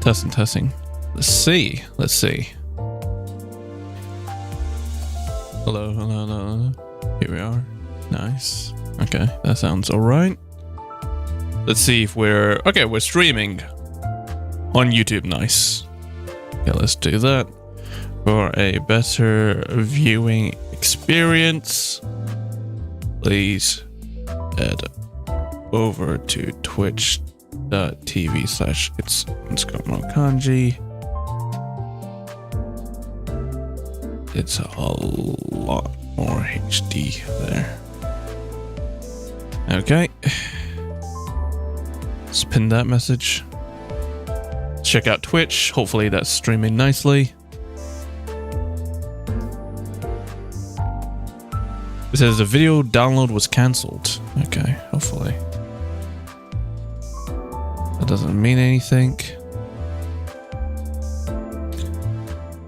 Testing. Let's see. Hello. Here we are. Nice. Okay, that sounds alright. Let's see if we're streaming on YouTube. Nice. Okay, let's do that. For a better viewing experience, please head over to twitch.tv/it's_kanji. It's a lot more HD there. Okay. Let's pin that message. Check out Twitch. Hopefully that's streaming nicely. It says the video download was cancelled. Okay, hopefully. That doesn't mean anything.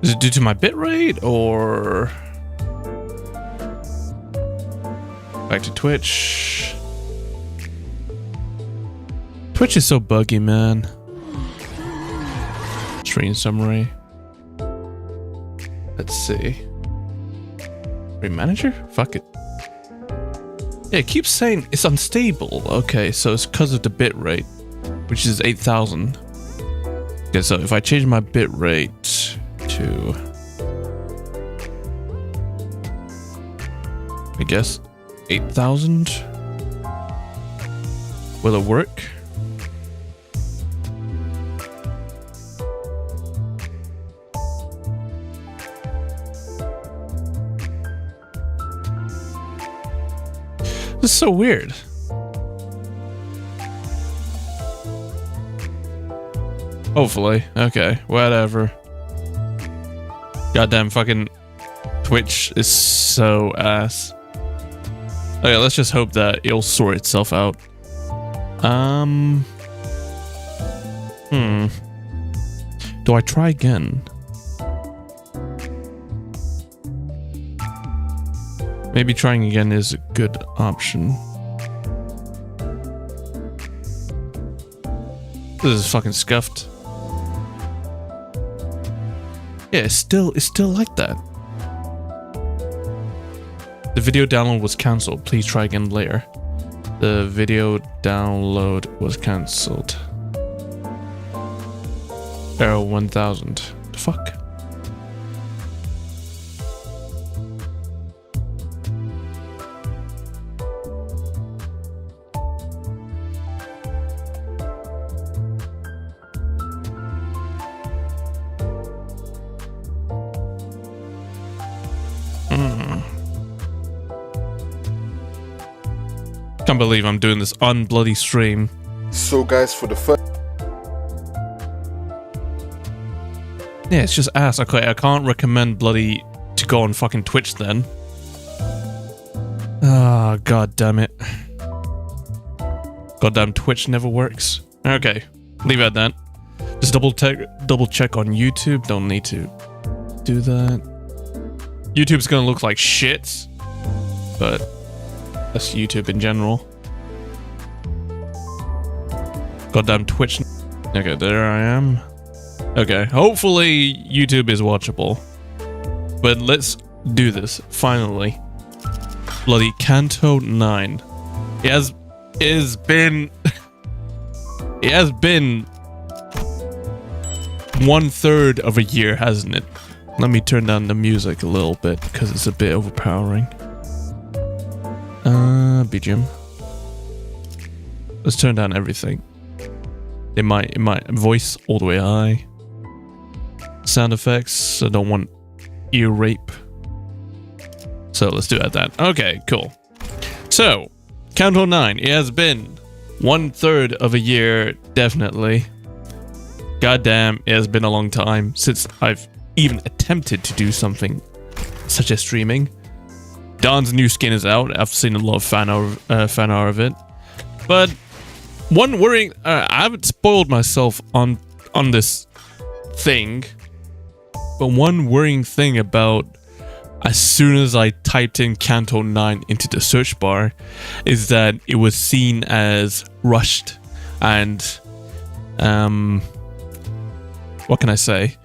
Is it due to my bitrate or... Back to Twitch. Twitch is so buggy, man. Stream summary. Let's see. Stream manager? Fuck it. Yeah, it keeps saying it's unstable. Okay, so it's because of the bitrate, which is 8,000. Okay, so if I change my bitrate to, I guess, 8,000, will it work? This is so weird. Hopefully. Okay, whatever. Goddamn fucking Twitch is so ass. Okay, let's just hope that it'll sort itself out. Do I try again? Maybe trying again is a good option. This is fucking scuffed. Yeah, it's still like that. The video download was cancelled. Please try again later. The video download was cancelled. Error 1000. The fuck? Can't believe I'm doing this on bloody stream. So guys, for the first... Yeah, it's just ass. Okay, I can't recommend bloody to go on fucking Twitch then. Ah, god damn it. Goddamn Twitch never works. Okay, leave it at that. Just double check on YouTube. Don't need to do that. YouTube's gonna look like shit, but that's YouTube in general. Goddamn Twitch. Okay, there I am. Okay, hopefully YouTube is watchable. But let's do this, finally. Bloody CANTO 9. It has been 1/3 of a year, hasn't it? Let me turn down the music a little bit because it's a bit overpowering. BGM. Let's turn down everything. It might voice all the way high. Sound effects. I don't want ear rape. So let's do it at that. Okay, cool. So, CANTO 9. It has been 1/3 of a year, definitely. Goddamn, it has been a long time since I've even attempted to do something such as streaming. Don's new skin is out. I've seen a lot of fan art of it. But one worrying... I haven't spoiled myself on this thing. But one worrying thing about... As soon as I typed in CANTO 9 into the search bar, is that it was seen as rushed. and what can I say?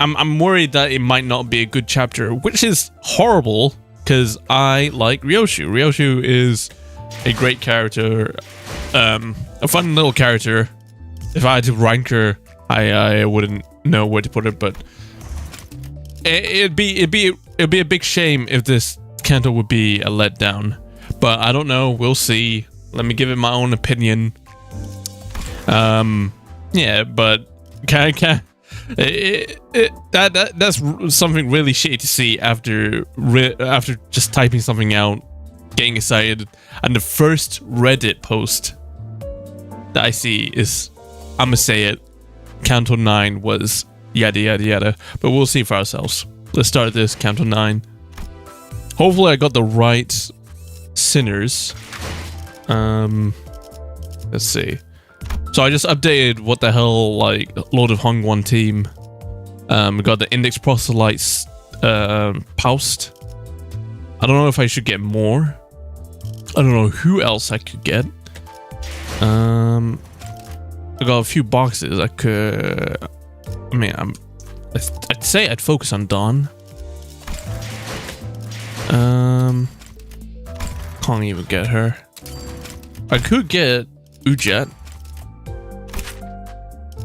I'm worried that it might not be a good chapter, which is horrible because I like Ryoshu. Ryoshu is a great character, a fun little character. If I had to rank her, I wouldn't know where to put it, but it'd be a big shame if this CANTO would be a letdown. But I don't know. We'll see. Let me give it my own opinion. Yeah, but that's something really shitty to see after just typing something out, getting excited, and the first Reddit post that I see is, I'm gonna say it, CANTO 9 was yada yada yada, but we'll see for ourselves. Let's start this CANTO 9. Hopefully I got the right sinners. Let's see. So I just updated what the hell, like, Lord of Hong 1 team. We got the Index Proselytes Paust. I don't know if I should get more. I don't know who else I could get. I got a few boxes I could... I mean, I'd say I'd focus on Dawn. Can't even get her. I could get Ujet.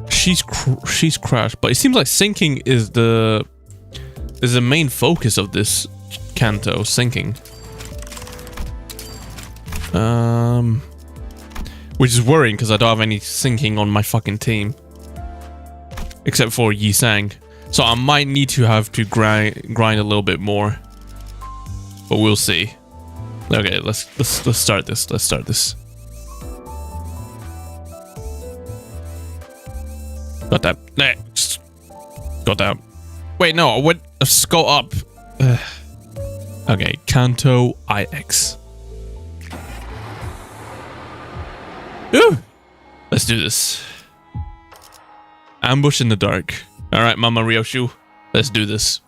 She's crashed, but it seems like sinking is the main focus of this CANTO, sinking. Which is worrying because I don't have any sinking on my fucking team, except for Yi Sang. So I might need to have to grind a little bit more, but we'll see. Okay, let's start this. Let's start this. Got that. Next. Got that. Wait, no. Let's go up. Okay, CANTO IX. Ooh. Let's do this. Ambush in the dark. All right, Mama Ryoshu. Let's do this.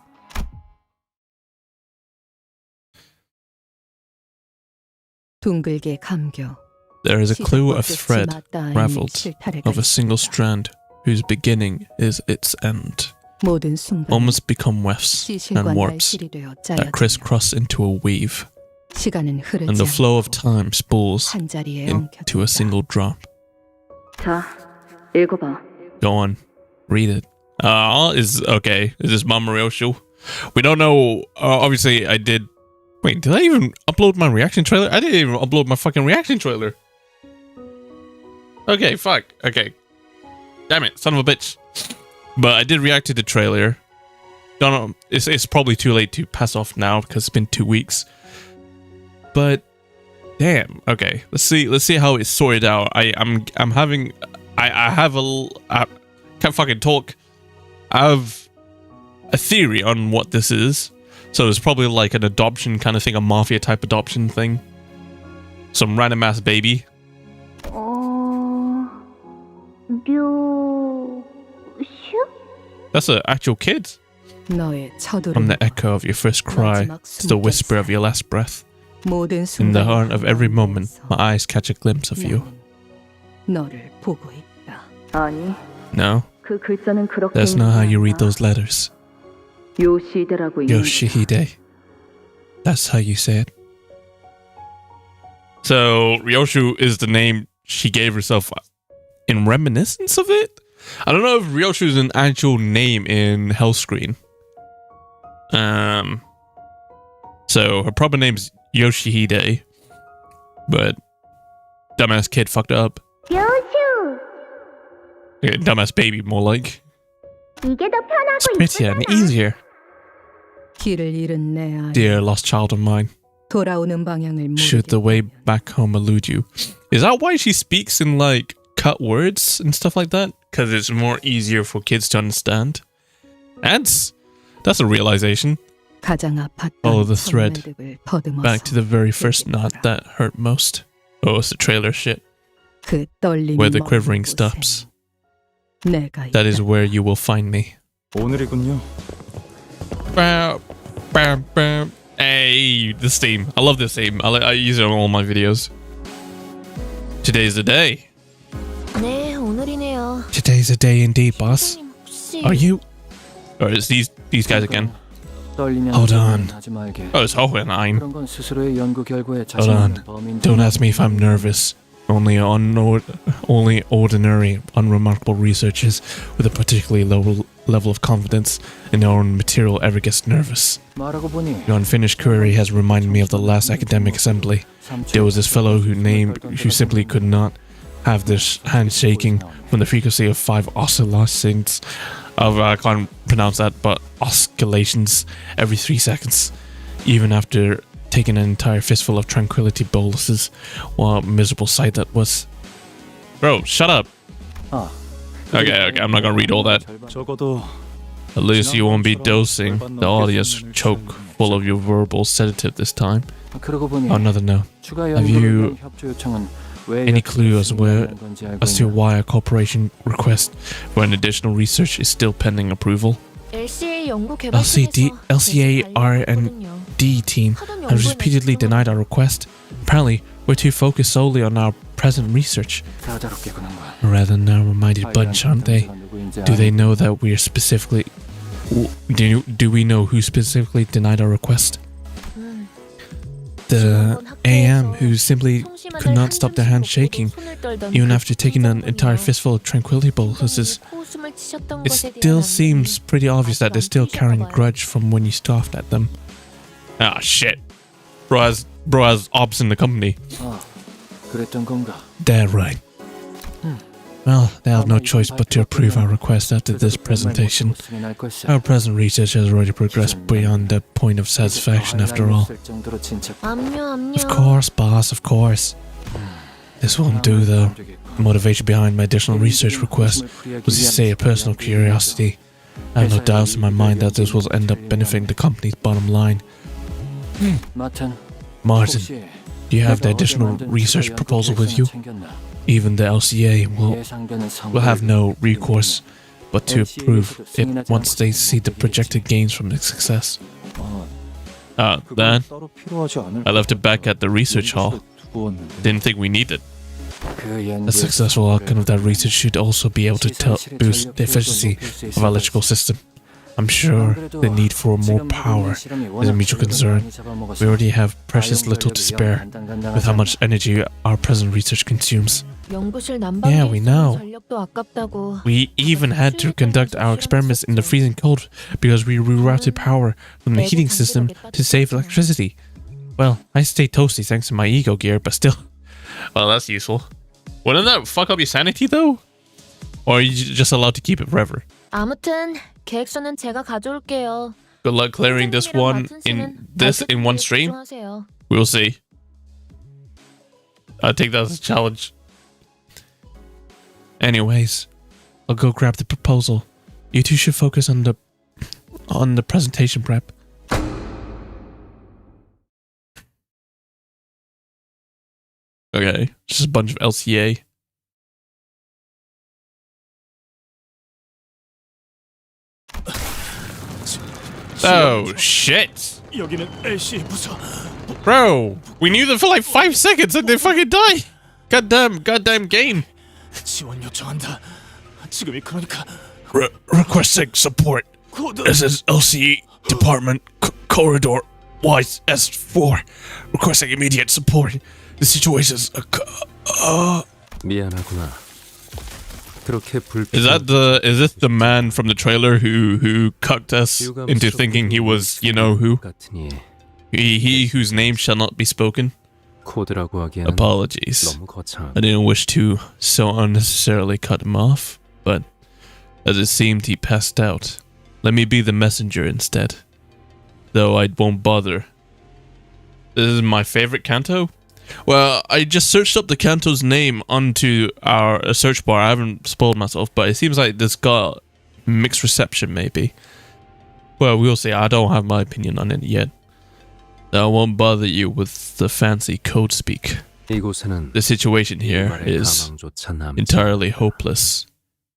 There is a clue of thread raveled of a single strand whose beginning is its end. Moments become wefts and warps that crisscross into a weave, and the flow of time spools into a single drop. Go on, read it. Is this Mama Ryoshu? We don't know. Obviously, I did. Wait, did I even upload my reaction trailer? I didn't even upload my fucking reaction trailer. Okay, fuck. Okay. Damn it, son of a bitch. But I did react to the trailer. Don't know. It's probably too late to pass off now because it's been 2 weeks. But damn. Okay, let's see how it's sorted out. I can't fucking talk. I have a theory on what this is. So it's probably like an adoption kind of thing, a mafia type adoption thing. Some random ass baby. That's an actual kid. From the echo of your first cry to the whisper of your last breath. In the heart of every moment, my eyes catch a glimpse of you. No, that's not how you read those letters. Yoshihide. That's how you say it. So, Ryoshu is the name she gave herself in reminiscence of it? I don't know if Ryoshu is an actual name in Hellscreen. So, her proper name's Yoshihide. But, dumbass kid fucked up. Yoshu! Yeah, dumbass baby, more like. It's prettier and easier. Dear lost child of mine, should the way back home elude you? Is that why she speaks in like cut words and stuff like that? Because it's more easier for kids to understand? That's a realization. Follow the thread back to the very first knot that hurt most. Oh, it's the trailer shit. Where the quivering stops. That is where you will find me. Hey, this theme. I love this theme. I use it on all my videos. Today's the day. 네, 오늘이네요. Today's the day indeed, boss. 선생님, 혹시 Are you? Or is these guys again? Hold on. Oh, it's Hohenheim. Hold on. Don't ask me if I'm nervous. Only ordinary, unremarkable researchers with a particularly low level of confidence in their own material ever gets nervous. Your unfinished query has reminded me of the last academic assembly. There was this fellow who simply could not have this handshaking from the frequency of 5 oscillations of, I can't pronounce that, but oscillations every 3 seconds, even after taking an entire fistful of tranquility boluses. What a miserable sight that was. Bro, shut up. Okay, I'm not gonna read all that. At least you won't be dosing the audience choke full of your verbal sedative this time. On another note, have you any clue as to why a corporation request for an additional research is still pending approval? LCA R&D team has repeatedly denied our request. Apparently, we're too focused solely on our present research. A rather narrow-minded bunch, aren't they? Do they know that we're specifically... Do we know who specifically denied our request? The AM, who simply could not stop their hands shaking, even after taking an entire fistful of tranquility boluses. It still seems pretty obvious that they're still carrying a grudge from when you scoffed at them. Ah, shit. Bro has ops in the company. They're right. Well, they have no choice but to approve our request after this presentation. Our present research has already progressed beyond the point of satisfaction after all. Of course, boss, of course. This won't do, though. The motivation behind my additional research request was to say a personal curiosity. I have no doubts in my mind that this will end up benefiting the company's bottom line. Martin, do you have the additional research proposal with you? Even the LCA will have no recourse but to approve it once they see the projected gains from its success. Then I left it back at the research hall. Didn't think we needed it. A successful outcome of that research should also be able to boost the efficiency of our electrical system. I'm sure the need for more power is a mutual concern. We already have precious little to spare with how much energy our present research consumes. Yeah, we know. We even had to conduct our experiments in the freezing cold because we rerouted power from the heating system to save electricity. Well, I stay toasty thanks to my ego gear, but still. Well, that's useful. Wouldn't that fuck up your sanity though? Or are you just allowed to keep it forever? 아무튼 계획서는 제가 가져올게요. Good luck clearing this in one stream. We'll see. I take that as a challenge. Anyways, I'll go grab the proposal. You two should focus on the presentation prep. Okay, just a bunch of LCA. Oh shit! Bro, we knew them for like 5 seconds and they fucking die. Goddamn game. Requesting support. This is LCE Department Corridor YS4. Requesting immediate support. The situation is Is this the man from the trailer who cucked us into thinking he was you know who? He whose name shall not be spoken? Apologies. I didn't wish to so unnecessarily cut him off, but as it seemed he passed out. Let me be the messenger instead. Though I won't bother. This is my favorite Canto? Well, I just searched up the Canto's name onto our search bar. I haven't spoiled myself, but it seems like this got mixed reception, maybe. Well, we'll see. I don't have my opinion on it yet. I won't bother you with the fancy code speak. The situation here is entirely hopeless,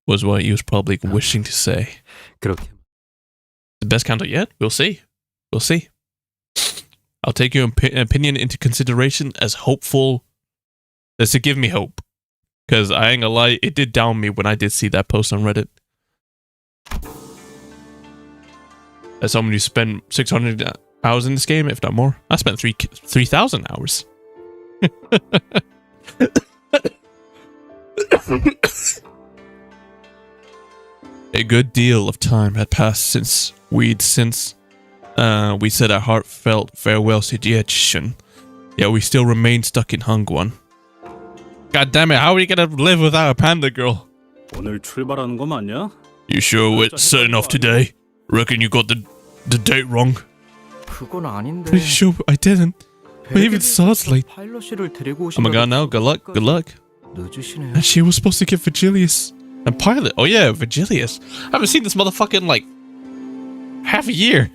was what he was probably wishing to say. The best Canto yet? We'll see. We'll see. I'll take your opinion into consideration as hopeful That's to give me hope. Because I ain't gonna lie, it did down me when I did see that post on Reddit. As someone who spent 600 hours in this game, if not more. I spent 3,000 hours. A good deal of time had passed since we said our heartfelt farewells to Jiachishun. Yet we still remain stuck in Hangguan. God damn it, how are we gonna live without a panda girl? 오늘 출발하는 거 맞냐? You sure we're setting off today? Reckon you got the date wrong? 그건 아닌데. Pretty sure I didn't. But even sounds like... 파일럿을 데리고 Oh my god, now good luck, good luck. 늦으시네요. And she was supposed to get Virgilius. And Pilot. Oh yeah, Virgilius. I haven't seen this motherfucker in like half a year.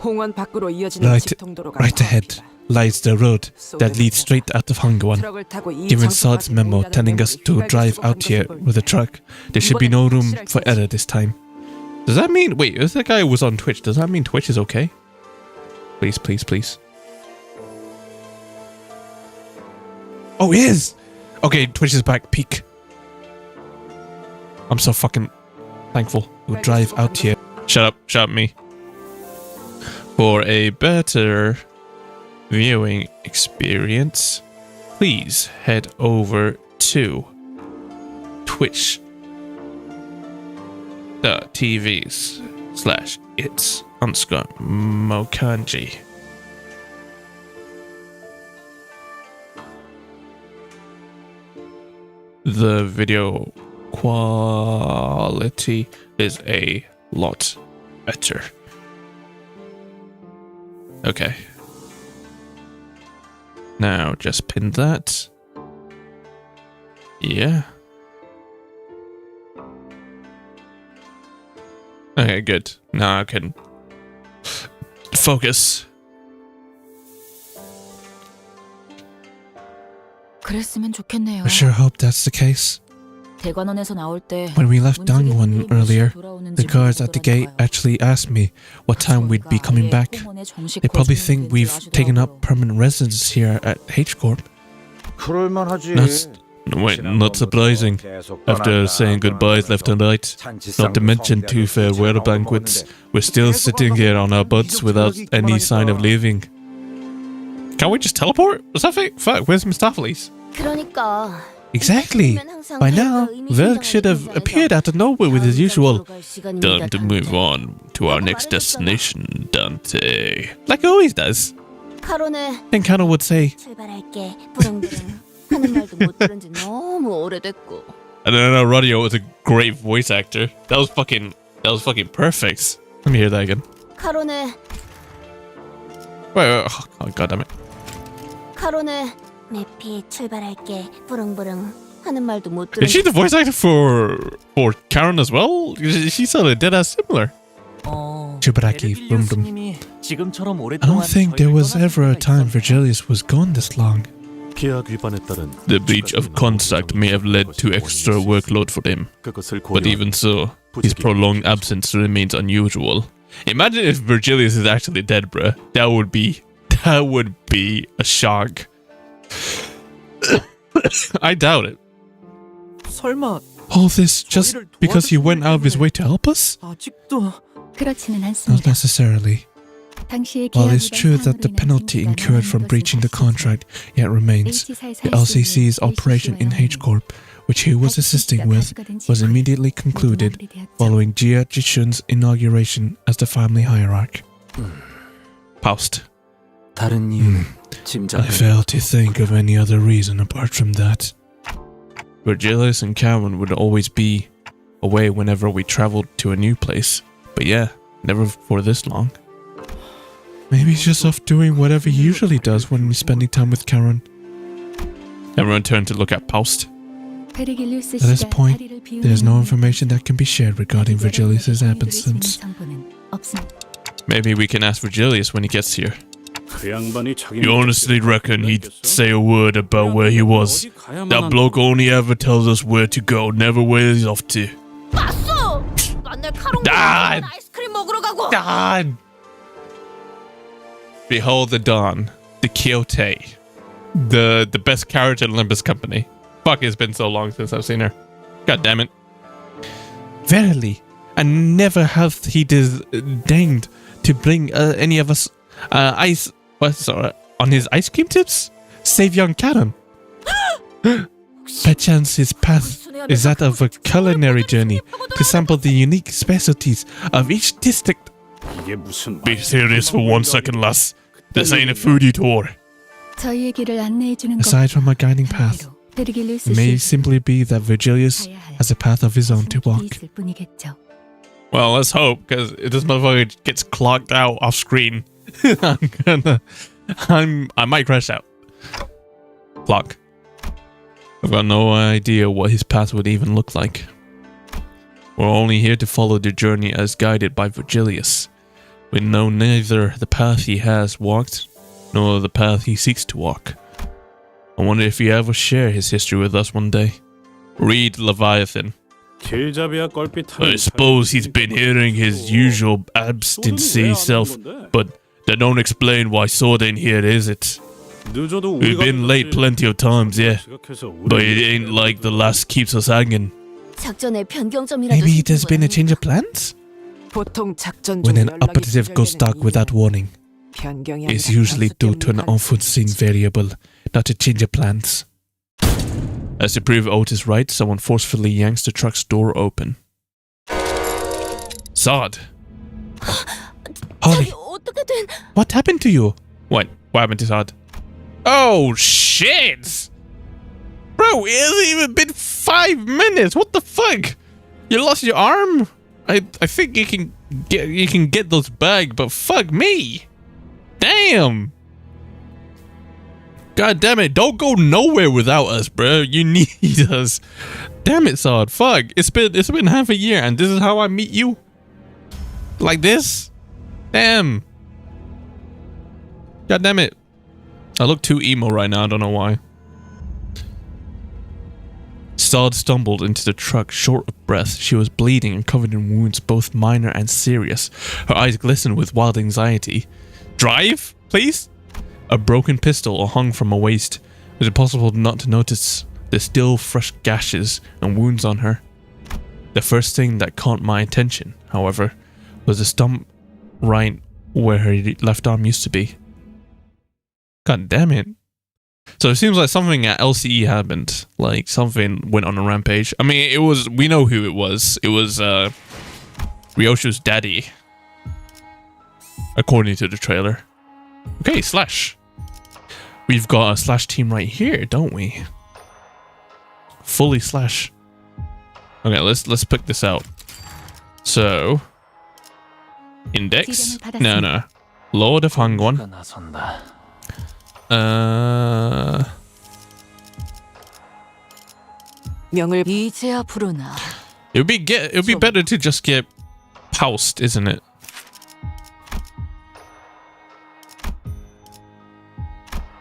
홍원 밖으로 이어지는 직통도로가 Right ahead lies the road that leads straight out of Hangguan. Given Saad's memo telling us to drive out here with a truck, there should be no room for error this time. Does that mean... Wait, if that guy was on Twitch, does that mean Twitch is okay? Please, please, please. Oh, he is! Okay, Twitch is back. Peak. I'm so fucking thankful. We'll drive out here. Shut up me. For a better viewing experience, please head over to twitch.tv/its_mokanji. The video quality is a lot better. Okay. Now just pin that. Yeah. Okay, good. Now I can focus. 그랬으면 좋겠네요. I sure hope that's the case. 대관원에서 나올 때 When we left Dangwon earlier, the guards at the gate actually asked me what time we'd be coming back. They probably think we've taken up permanent residence here at H-Corp. Not surprising. After saying goodbyes left and right, not to mention 2 farewell banquets, we're still sitting here on our butts without any sign of leaving. Can't we just teleport? Was that fake? Fuck, where's Mistopheles? 그러니까 Exactly. By now, Verg should have appeared out of nowhere with his usual "Time to move on to our next destination, Dante." Like he always does. Then Kano would say, 출발할게. 부릉부릉 하는 말도 못 들은 지 너무 오래됐고. I don't know, Radio was a great voice actor. That was fucking perfect. Let me hear that again. 카로네. Wait, oh god damn it. 카로네. 매피 출발할게. 부릉부릉 하는 말도 못 들은. Is she the voice actor for Karen as well? She sounded dead as similar. Chubaraki, boom boom. I don't think there was ever a time Virgilius was gone this long. The breach of contract may have led to extra workload for him, but even so, his prolonged absence remains unusual. Imagine if Virgilius is actually dead, bruh. That would be a shock. I doubt it. 설마 All this just because he went out of his way to help us? 아직도 그렇지는 Not 않습니다. necessarily. 당시의 While it's 계약이던 true that the 사항으로 penalty 인한 incurred 징계가 from breaching the contract yet remains, the LCC's operation in H-Corp, which he was assisting with, was immediately concluded following Jia Jishun's inauguration as the family hierarch. Faust. 다른 이유는 I fail to think of any other reason apart from that. Virgilius and Karen would always be away whenever we traveled to a new place, but yeah, never for this long. Maybe he's just off doing whatever he usually does when he's spending time with Karen. Everyone turned to look at Faust. At this point, there's no information that can be shared regarding Virgilius' absence. Maybe we can ask Virgilius when he gets here. You honestly reckon he'd say a word about where he was? That bloke only ever tells us where to go, never where he's off to. Dad! Dad! Behold the dawn, the Kyote. the best character in Limbus Company. Fuck, it's been so long since I've seen her. God damn it. Verily, and never hath he deigned to bring any of us ice on his ice cream tips, save young Karen. Perchance his path is that of a culinary journey to sample the unique specialties of each district. Be serious for 1 second, lass. This ain't a foodie tour. Aside from a guiding path, it may simply be that Virgilius has a path of his own to walk. Well, let's hope, because if this motherfucker gets clocked out off screen, I might crash out. Clock. I've got no idea what his path would even look like. We're only here to follow the journey as guided by Virgilius. We know neither the path he has walked, nor the path he seeks to walk. I wonder if he ever share his history with us one day. Read Leviathan. I suppose he's been hearing his usual abstinency self, but that don't explain why Sword ain't here, is it? We've been late plenty of times, yeah, but it ain't like the last keeps us hanging. Maybe there's been a change of plans? When an operative goes dark without warning, it's usually due to an unforeseen variable, not a change of plans. As to prove Otis right, someone forcefully yanks the truck's door open. Zod! Holly! What happened to you? What happened to Zod? Oh shit! Bro, it hasn't even been 5 minutes. What the fuck? You lost your arm? I think you can get those back, but fuck me. Damn. God damn it, don't go nowhere without us, bro. You need us. Damn it, Zod. Fuck. It's been half a year and this is how I meet you? Like this? Damn. God damn it. I look too emo right now, I don't know why. Zod stumbled into the truck, short of breath. She was bleeding and covered in wounds, both minor and serious. Her eyes glistened with wild anxiety. Drive, please? A broken pistol hung from her waist. Was it possible not to notice the still fresh gashes and wounds on her? The first thing that caught my attention, however, was the stump right where her left arm used to be. God damn it. So it seems like something at LCE happened. Like something went on a rampage. I mean, we know who it was. It was Ryoshu's daddy. According to the trailer. Okay, Slash. We've got a Slash team right here, don't we? Fully Slash. Okay, let's pick this out. So Index? No. Lord of Hangwon. It'd be better to just get Paust, isn't it?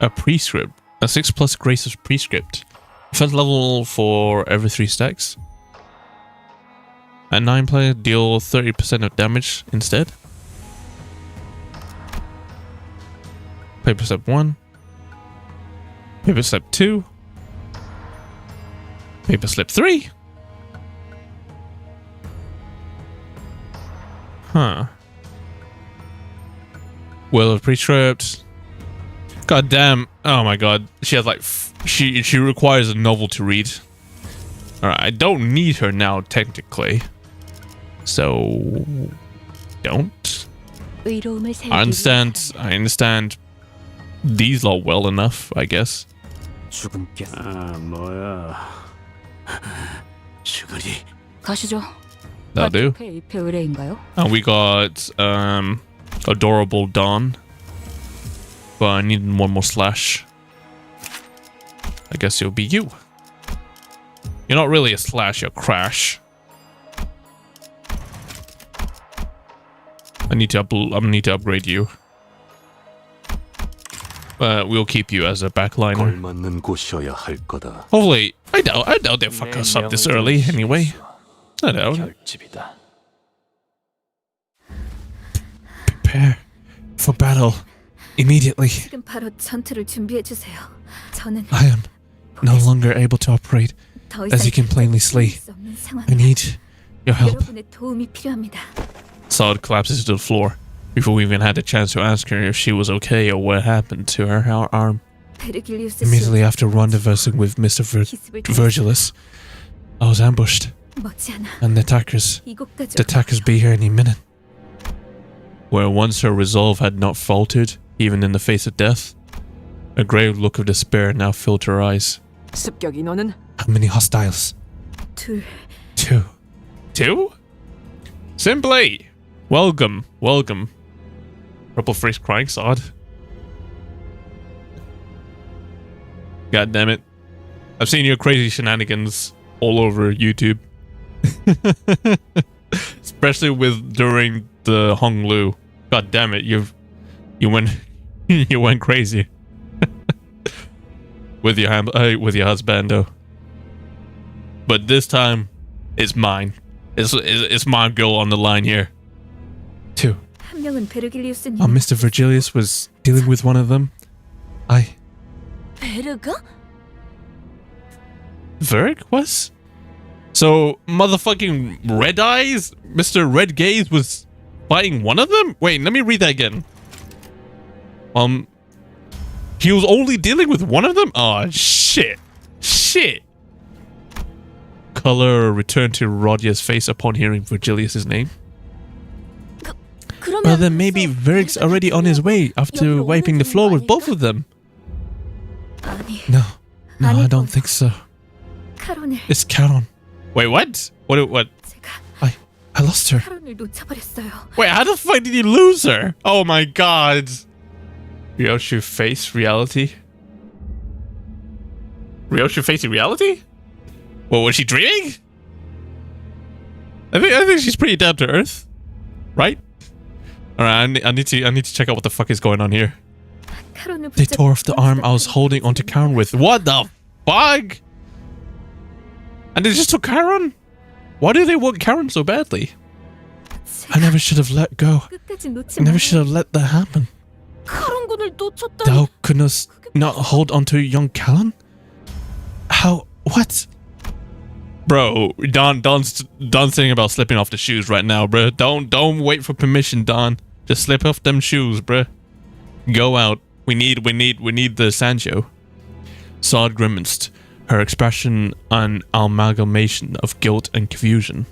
A prescript. A 6+ Graces prescript. First level for every 3 stacks. At 9 player, deal 30% of damage instead. Paper step 1. Paper slip 2. Paper slip 3. Huh. Will of prescript. God damn. Oh my god. She has like she requires a novel to read. Alright, I don't need her now technically. So don't. I understand these lot well enough, I guess. That'll do. And we got Adorable Dawn. But I need one more Slash. I guess it'll be you. You're not really a Slash, you're a Crash. I need to upgrade you. But we'll keep you as a backliner. Hopefully, I doubt they'll fuck us up this early anyway. I doubt. Prepare for battle immediately. 지금 바로 전투를 준비해 주세요. 저는 I am no longer able to operate. 더 As you can plainly see, I need your help. 여러분의 도움이 필요합니다. Saad collapses to the floor before we even had a chance to ask her if she was okay or what happened to her arm. 베르길리우스 Immediately after rendezvousing with Mr. Virgilus, I was ambushed, 머지않아 and the attackers 이곳까지 be here any minute. Where once her resolve had not faltered, even in the face of death, a grave look of despair now filled her eyes. 습격 인원은 How many hostiles? 둘. Two? Simply! Welcome. Purple face crying sod. God damn it. I've seen your crazy shenanigans all over YouTube. Especially during the Honglu. God damn it, you went you went crazy. with your husbando. But this time it's mine. It's my girl on the line here. Two. 한 명은 베르길리우스님. Mr. Virgilius was dealing with one of them. 베르가? Verg was? So, motherfucking Red Eyes? Mr. Red Gaze was fighting one of them? Wait, let me read that again. He was only dealing with one of them? Oh, shit. Color returned to Rodia's face upon hearing Virgilius' name. Well, then maybe Verg's already on his way after wiping the floor with both of them. 아니, No, I don't think so. 카론을 It's Caron. Wait, what? What? 제가 I lost her. 카론을 놓쳐버렸어요. Wait, how the fuck did you lose her? Oh my god. Ryoshu face reality? Ryoshu facing reality? What, was she dreaming? I think she's pretty down to earth. Right? Alright, I need to check out what the fuck is going on here. 카론을 They tore off the arm I was holding onto Caron with. What the fuck? And they just took Caron? Why do they want Caron so badly? I never should have let go. 끝까지 놓지 I never 말아요. should have let that happen. 카론군을 놓쳤다니. Thou couldst not hold onto young Callan? How? What? Bro, Don's thinking about slipping off the shoes right now, bro. Don't wait for permission, Don. Just slip off them shoes, bro. Go out. We need the Sancho. Saad grimaced, her expression an amalgamation of guilt and confusion.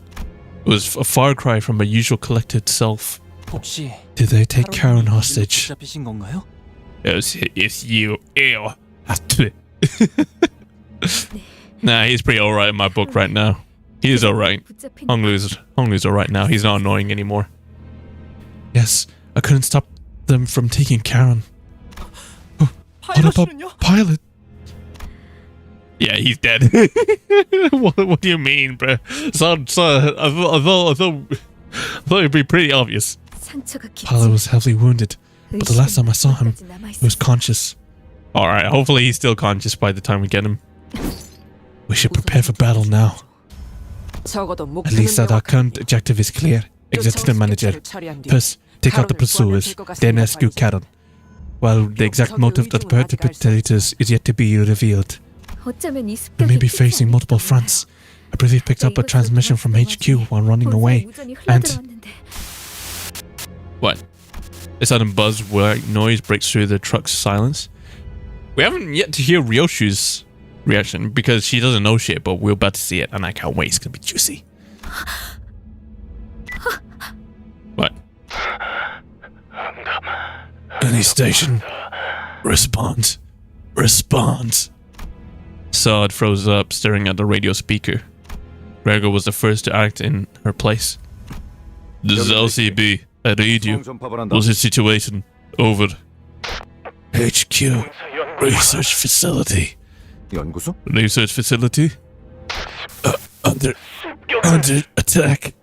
It was a far cry from her usual collected self. 혹시 Did they take Karen hostage? 잡히신 건가요? It's you. Ew. Nah, he's pretty alright in my book right now. He is alright. 붙잡힌 Honglu's alright now. He's not annoying anymore. Yes, I couldn't stop them from taking Karen. What about Pilot? Yeah, he's dead. What do you mean, bro? I thought it'd be pretty obvious. 상처가 Pilot 깊지. was heavily wounded, but the last time I saw him, he was conscious. Alright, hopefully he's still conscious by the time we get him. We should prepare for battle now. 적어도 At least that our current objective is clear. Executive Manager. First, take out the pursuers, then rescue Karen. While the exact motive of the perpetrators is yet to be revealed. 어쩌면 이 We 습격이 may be 끝이 facing 아닐지도 multiple 몰라. fronts. I believe we picked up a transmission from HQ while running away. And what? A sudden buzz white noise breaks through the truck's silence. We haven't yet to hear Ryoshu's reaction because she doesn't know shit, but we're about to see it and I can't wait. It's gonna be juicy. What? Any station. Respond. Saad froze up, staring at the radio speaker. Gregor was the first to act in her place. This is LCB. I read you. What's the situation? Over. HQ. Research facility. 연구소? Research facility? Under attack.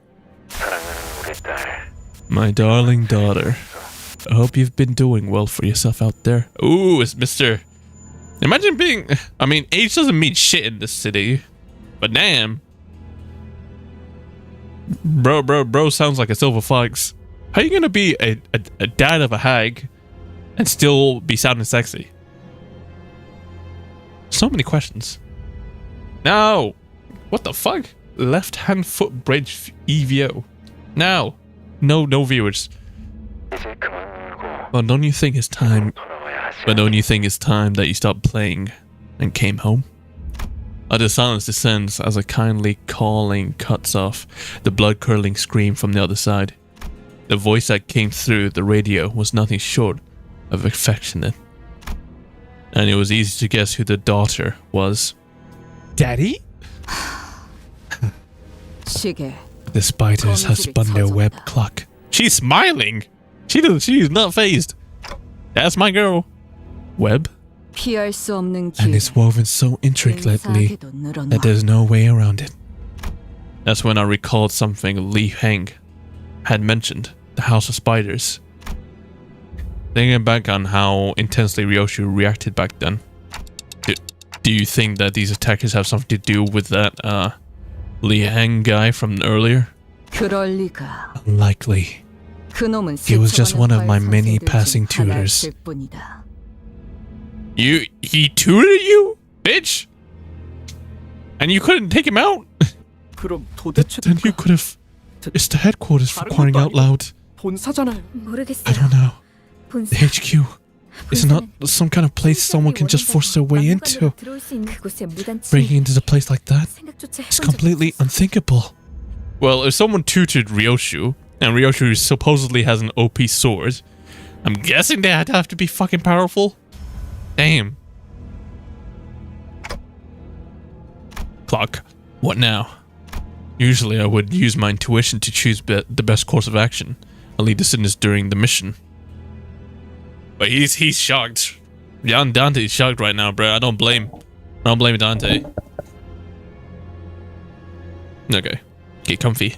My darling daughter. I hope you've been doing well for yourself out there. Ooh, it's Mr. Imagine being... I mean, age doesn't mean shit in this city. But damn. Bro sounds like a silver fox. How are you gonna be a dad of a hag and still be sounding sexy? So many questions. No! What the fuck? Left hand foot bridge EVO. No! No viewers. Well, don't you think it's time? But don't you think it's time that you stopped playing and came home? Utter silence descends as a kindly calling cuts off the blood-curdling scream from the other side. The voice that came through the radio was nothing short of affectionate. And it was easy to guess who the daughter was. Daddy? 시계. The spiders have spun their web clock. She's smiling! She's not phased. That's my girl. Web? 피할 수 없는 길. And it's woven so intricately 근사하게도 늘어놔. that there's no way around it. That's when I recalled something Li Heng had mentioned, the House of Spiders. Thinking back on how intensely Ryoshu reacted back then, do you think that these attackers have something to do with that Li Heng guy from earlier? 그럴 리가. Unlikely. 그놈은 He was just one of my 스쳐가는 many 선생들 중 passing tutors. 하나였을 뿐이다. He tutored you? Bitch? And you couldn't take him out? 그럼 도대체 Then you could have... It's the headquarters for crying out loud. 본사잖아요. I 모르겠어요. don't know. 본사. The HQ. It's not some kind of place someone can just force their way into. 들어올 수 있는 그곳에 무단치. Breaking into the place like that 생각조차 is 해본 적 completely 없었어. unthinkable. Well, if someone tutored Ryoshu, and Ryoshu supposedly has an OP sword, I'm guessing they had to have to be fucking powerful. Damn. Clock. What now? Usually I would use my intuition to choose the best course of action and lead the sinners during the mission. But he's shocked. Young Dante's shocked right now, bro. I don't blame Dante. Okay. Get comfy.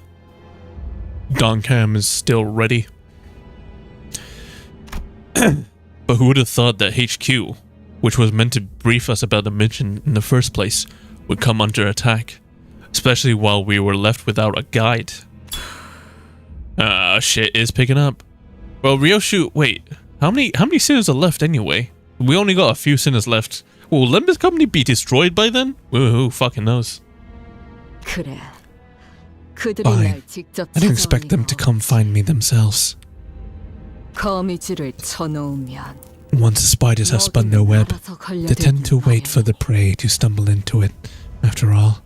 Don Cam is still ready. But who would have thought that HQ, which was meant to brief us about the mission in the first place, would come under attack, especially while we were left without a guide. Shit is picking up. Well, Ryoshu, wait, how many sinners are left anyway? We only got a few sinners left. Will Limbus Company be destroyed by then? Who fucking knows? 그래. 그들이 Fine. 날 직접 I didn't expect them to come find me themselves. 거미줄을 쳐놓으면 Once the spiders have spun their web, they tend to wait for the prey to stumble into it, after all.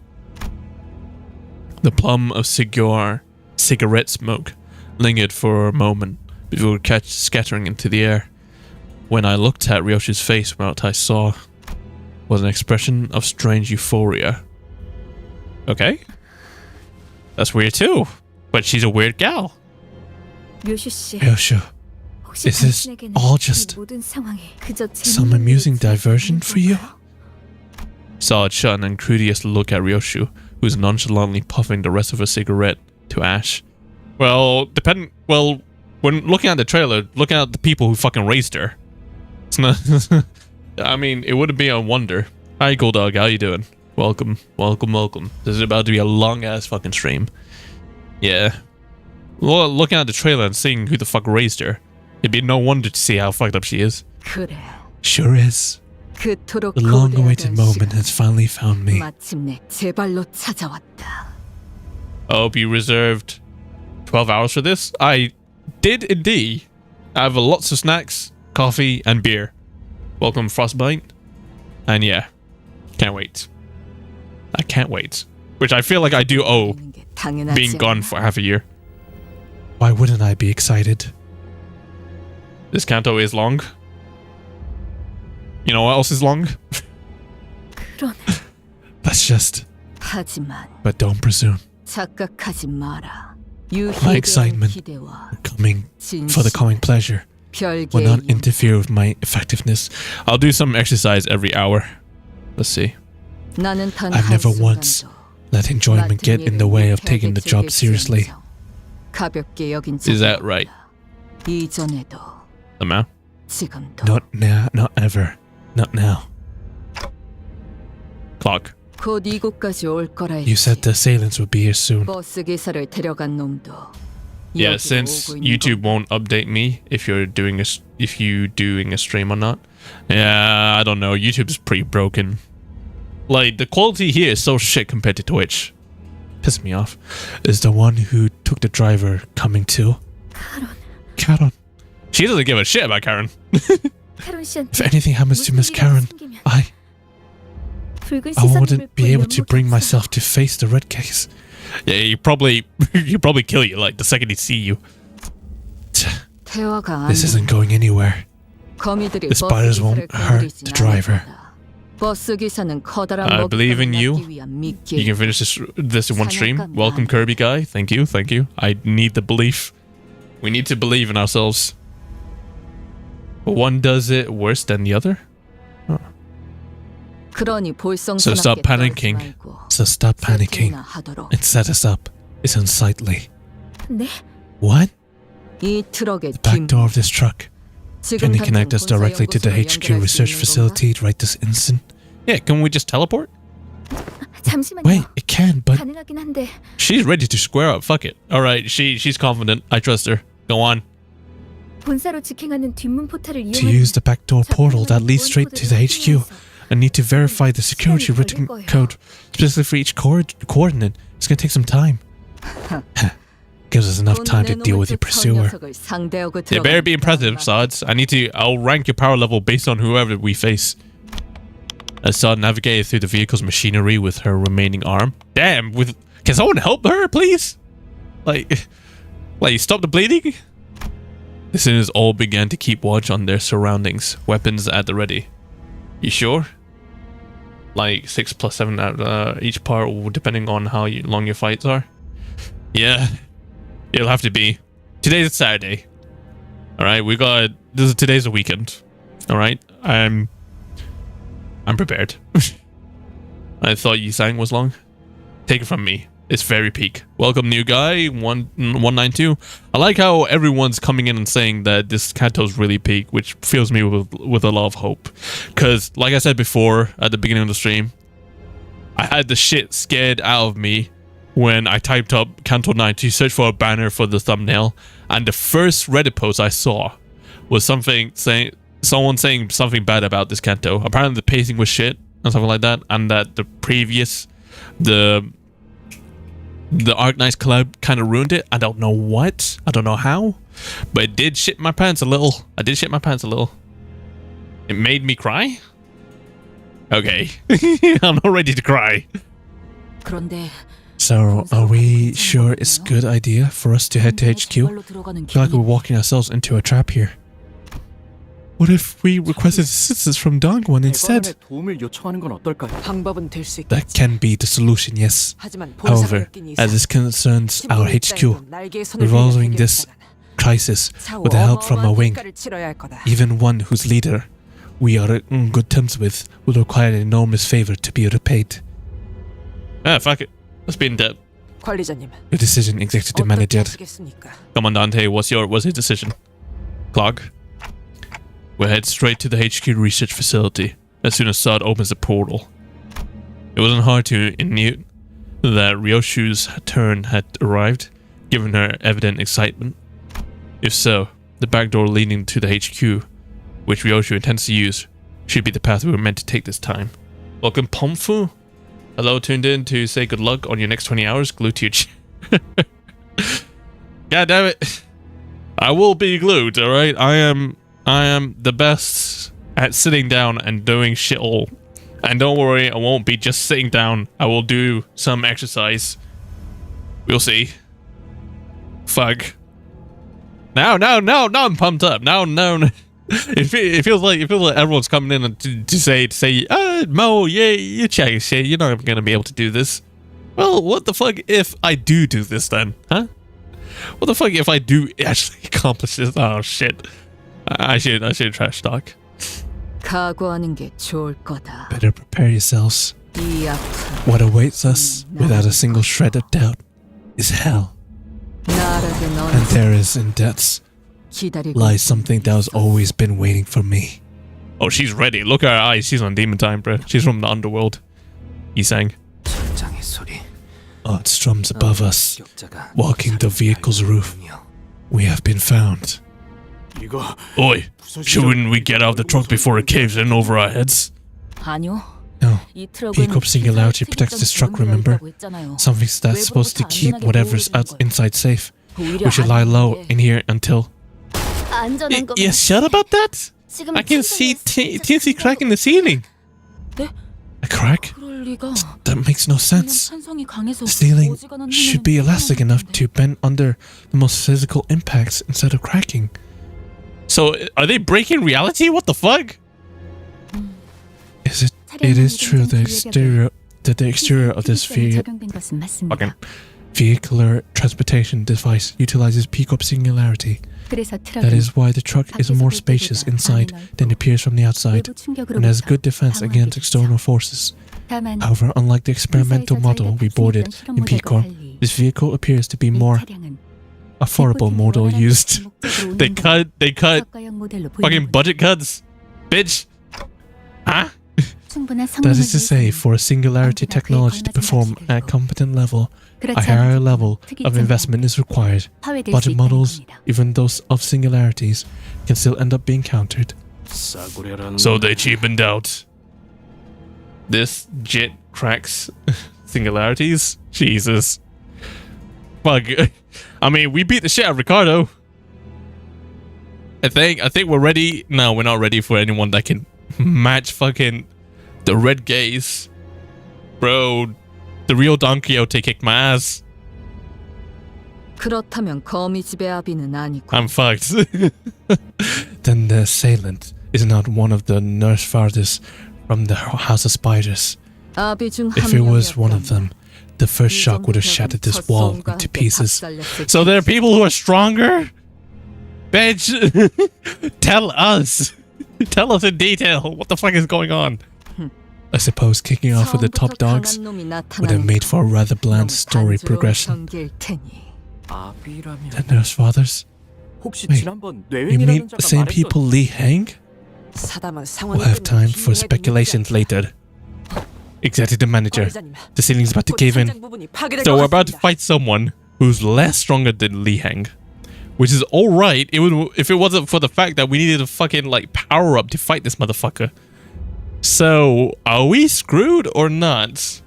The plum of cigarette smoke lingered for a moment before scattering into the air. When I looked at Ryoshi's face, what I saw was an expression of strange euphoria. Okay. That's weird too. But she's a weird gal. 류슈 씨. Ryoshu, 혹시 is this 당신에게는 all 이 just 모든 상황이 그저 some 재밌는 amusing 일일지 diversion for you? 건가요? Saw it shut and courteous look at Ryoshu, who's nonchalantly puffing the rest of her cigarette to ash. Well, when looking at the trailer, looking at the people who fucking raised her, it's not. I mean, it wouldn't be a wonder. Hi, Goldog, how you doing? Welcome. This is about to be a long ass fucking stream. Yeah. Well, looking at the trailer and seeing who the fuck raised her, it'd be no wonder to see how fucked up she is. 그래. Sure is. 그토록 The long-awaited 고대하던 moment 시간. has finally found me. 마침내 제 발로 찾아왔다. I hope you reserved 12 hours for this. I did indeed. I have lots of snacks, coffee, and beer. Welcome, Frostbite. And yeah, can't wait. I can't wait. Which I feel like I do owe 있는 게 당연하지 being gone 않아. for half a year. Why wouldn't I be excited? This Kanto is long. You know what else is long? 그러네. That's just... 하지만 But don't presume. 착각하지 마라. My 유희에 대한 excitement 기대와 coming for the 진실, coming pleasure will not 별개의 interfere with my effectiveness. I'll do some exercise every hour. Let's see. 나는 단 I've never 한순간도 once let enjoyment get in the way of taking the job seriously. 가볍게 여긴 Is that 적이 right? 없다. 이전에도 Somehow? 지금도 Not now, not ever. Not now. Clock. 곧 이곳까지 올 거라 You said the 했지. assailants would be here soon. 버스 기사를 데려간 놈도 Yeah, 여기로 since 오고 있는 YouTube 건가? won't update me if you're doing a stream or not. Yeah, I don't know. YouTube's pretty broken. Like, the quality here is so shit compared to Twitch. Piss me off. Is the one who took the driver coming too? Karen. She doesn't give a shit about Karen. 카론 씨한테 If anything happens to Miss 무슨 일이라도 Karen, 생기면 I 붉은 wouldn't 시선을 be able 볼 to bring 영역이 myself 없어요. to face the red case. Yeah, you probably kill you like the second he see you. 대화가 안 This isn't going anywhere. 거미들이 The spiders 버스 won't 기사를 hurt 건드리진 the driver. 않을 거다. 버스 기사는 커다란 I believe in 먹잇감을 you. 낳기 위한 미끼. You can finish this in one stream. Welcome, Kirby guy. Thank you. I need the belief. We need to believe in ourselves. One does it worse than the other. 그러니 So stop panicking. So stop panicking. It set us up. It's unsightly. 네? What? 이 트럭의 The back door of this truck. Can you connect us directly to the HQ research facility right this instant? Yeah, can we just teleport? 잠시만요. Wait, it can, but 가능하긴 한데 she's ready to square up. Fuck it. All right, she's confident. I trust her. Go on. 본사로 직행하는 뒷문 포탈을 To 이용하는 use the backdoor portal that leads straight to the HQ, I need to verify the security written code specifically for each coordinate. It's gonna take some time. Gives us enough time to deal with the pursuer. They better be impressive, Sods. I'll rank your power level based on whoever we face. As Sod navigated through the vehicle's machinery with her remaining arm. Damn, can someone help her, please? Like stop the bleeding? The sinners all began to keep watch on their surroundings, weapons at the ready. You sure? Like 6 plus 7 at each part, depending on how long your fights are? Yeah, it'll have to be. Today's Saturday. Alright, today's a weekend. Alright, I'm prepared. I thought Yisang was long. Take it from me. It's very peak. Welcome, new guy, 192. I like how everyone's coming in and saying that this CANTO's really peak, which fills me with a lot of hope. Because, like I said before, at the beginning of the stream, I had the shit scared out of me when I typed up CANTO 9 to search for a banner for the thumbnail. And the first Reddit post I saw was someone saying something bad about this CANTO. Apparently the pacing was shit and something like that. And that the Arc Knights collab kind of ruined it. I don't know what. I don't know how. But it did shit my pants a little. It made me cry? Okay. I'm not ready to cry. So, are we sure it's a good idea for us to head to HQ? I feel like we're walking ourselves into a trap here. What if we requested assistance from Dongwon instead? 도움을 요청하는 건 어떨까요? 방법은 될 수 That 있겠지. can be the solution, yes. 하지만 However, 본사가 느낀 as 이상 this concerns our 신분을 HQ, 따위로 날개에 손을 resolving 대는 this 해결자는 crisis 차후 with the help from a 어마어마한 wing, 대가를 치러야 할 거다. even one whose leader we are in good terms with, would require an enormous favor to be repaid. Ah, fuck it. Let's be in debt. 관리자님, Your decision, Executive 어떻게 Manager. 하시겠습니까? Commandante, what's your decision? Clog. We'll head straight to the HQ research facility as soon as Sod opens the portal. It wasn't hard to intuit that Ryoshu's turn had arrived, given her evident excitement. If so, the back door leading to the HQ, which Ryoshu intends to use, should be the path we were meant to take this time. Welcome, Pomfu. Hello, tuned in to say good luck on your next 20 hours. Glued to your chair. God damn it. I will be glued, alright? I am the best at sitting down and doing shit all. And don't worry, I won't be just sitting down. I will do some exercise. We'll see. Fuck. Now I'm pumped up. Now. It feels like everyone's coming in and to say, Mo, yeah, you're chatting shit. You're not gonna be able to do this. Well, what the fuck if I do this then, huh? What the fuck if I do actually accomplish this? Oh shit. I should trash talk. 각오하는 게 좋을 거다. Better prepare yourselves. 이 아픔 What awaits us, without a single shred of doubt, is hell. 나락에 And 넌 there is in depths 기다리고 lies something that has always been waiting for me. Oh, she's ready. Look at her eyes. She's on demon time, bro. She's from the underworld. He sang. 천장의 소리. Oh, it strums above us, 격자가 walking the vehicle's roof. We have been found. 이거 Oi, shouldn't we get out of the truck before it caves in over our heads? 아니요. No. 이 트럭은 Peacock singularity protects this truck, remember? 했잖아요. Something that's supposed to keep whatever's inside safe. 오히려 We should lie low 안전한 in here until... 안전한 거. Yeah, shut about that! 지금 I can see 천장에 TNT crack in the ceiling. 네? A crack? 그럴 리가. That makes no sense. 산성이 강해서 The ceiling 어지간한 should 힘은 be elastic enough 필요한 to bend under the most physical impacts instead of cracking. So, are they breaking reality? What the fuck? It is true the exterior of this 적용된 것은 맞습니다. fucking vehicular transportation device utilizes Peacock singularity. 그래서 That is why the truck is more spacious inside than it appears from the outside, and has good defense against external forces. 다만 However, unlike the experimental model we boarded in Peacock, this vehicle appears to be more affordable model used. They cut fucking budget cuts, bitch. Huh? That is to say, for a singularity technology to perform at a competent level, a higher level of investment is required. Budget models, even those of singularities, can still end up being countered. So they cheapened out. This jet cracks singularities? Jesus. Fuck. I mean, we beat the shit out of Ricardo. I think we're ready. No, we're not ready for anyone that can match fucking the red gaze. Bro, the real Don Quixote kicked my ass. 그렇다면 거미집의 아비는 아니고. I'm fucked. Then the assailant is not one of the nurse fathers from the House of Spiders. 아비 중 If it was one of them, the first shock would have shattered this wall into pieces. So there are people who are stronger? Bitch! Tell us! Tell us in detail what the fuck is going on. I suppose kicking off with the top dogs would have made for a rather bland story progression. The nurse fathers? Wait, you mean the same people Lee Hang? We'll have time for speculations later. Executive manager, the ceiling's about to cave in. So we're about to fight someone who's less stronger than Lee Hang. Which is alright if it wasn't for the fact that we needed a fucking like power up to fight this motherfucker. So, are we screwed or not?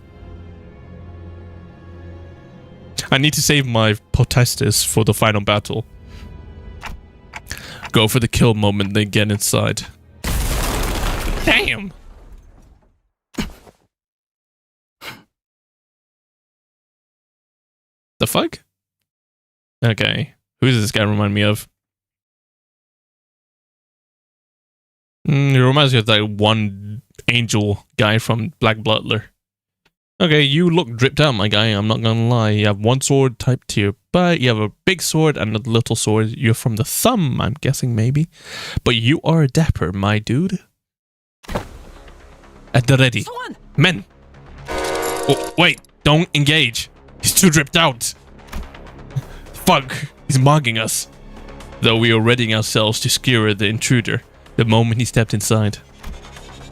I need to save my protesters for the final battle. Go for the kill moment, then get inside. Damn! The fuck? Okay. Who does this guy remind me of? He reminds me of that one angel guy from Black Butler. Okay, you look dripped out, my guy. I'm not gonna lie. You have one sword type to your butt. You have a big sword and a little sword. You're from the thumb, I'm guessing, maybe. But you are dapper, my dude. At the ready. Men! Oh, wait. Don't engage. He's too dripped out. Fuck. He's mugging us. Though we were readying ourselves to skewer the intruder the moment he stepped inside.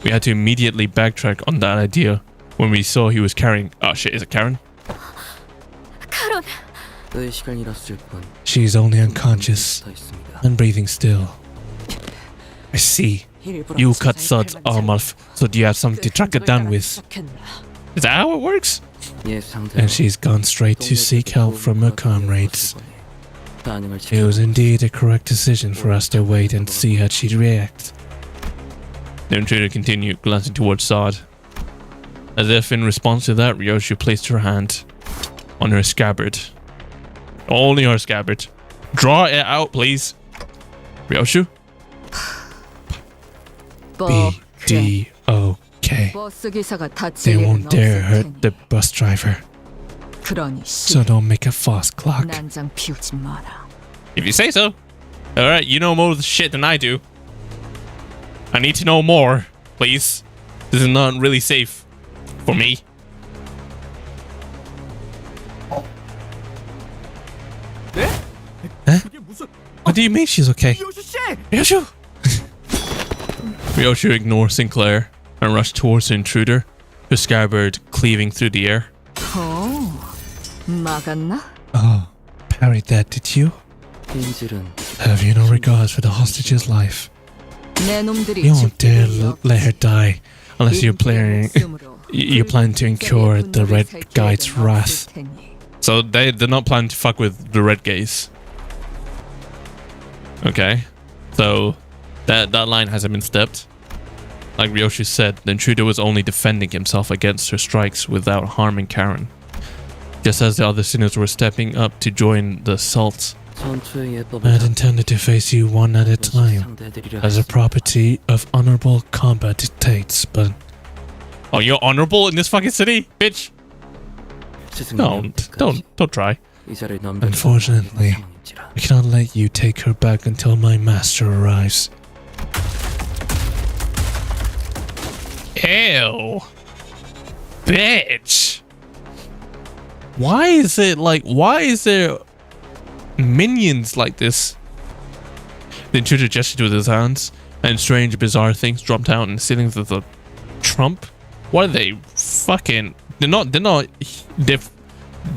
We had to immediately backtrack on that idea when we saw he was carrying... Oh shit, is it Karen? 카론. She's only unconscious and breathing still. I see. You cut Sud's arm off, so you have something to track it down with. Is that how it works? And she's gone straight to seek help from her comrades. It was indeed a correct decision for us to wait and see how she'd react. The intruder continued, glancing towards Sod. As if in response to that, Ryoshu placed her hand on her scabbard. Only her scabbard. Draw it out, please. Ryoshu? B-D-O-K. They won't dare hurt the bus driver. So don't make a false clock. If you say so. Alright, you know more of the shit than I do. I need to know more, please. This is not really safe for me. Huh? What do you mean she's okay? Ryoshu! Ryoshu ignores Sinclair and rushed towards the intruder, her scabbard cleaving through the air. Oh, parried that, did you? Have you no regards for the hostage's life? You won't dare let her die unless you plan to incur the red guide's wrath. So they're not planning to fuck with the red guys. Okay, so that line hasn't been stepped. Like Ryoshi said, the intruder was only defending himself against her strikes without harming Karen. Just as the other sinners were stepping up to join the assault. I had intended to face you one at a time, as a property of honorable combat dictates, but... Oh, you're honorable in this fucking city, bitch? Don't try. Unfortunately, I cannot let you take her back until my master arrives. Ew. Bitch. Why is there minions like this? The intruder gestured with his hands, and strange, bizarre things dropped out in the ceilings of the trump. What are they? Fucking... They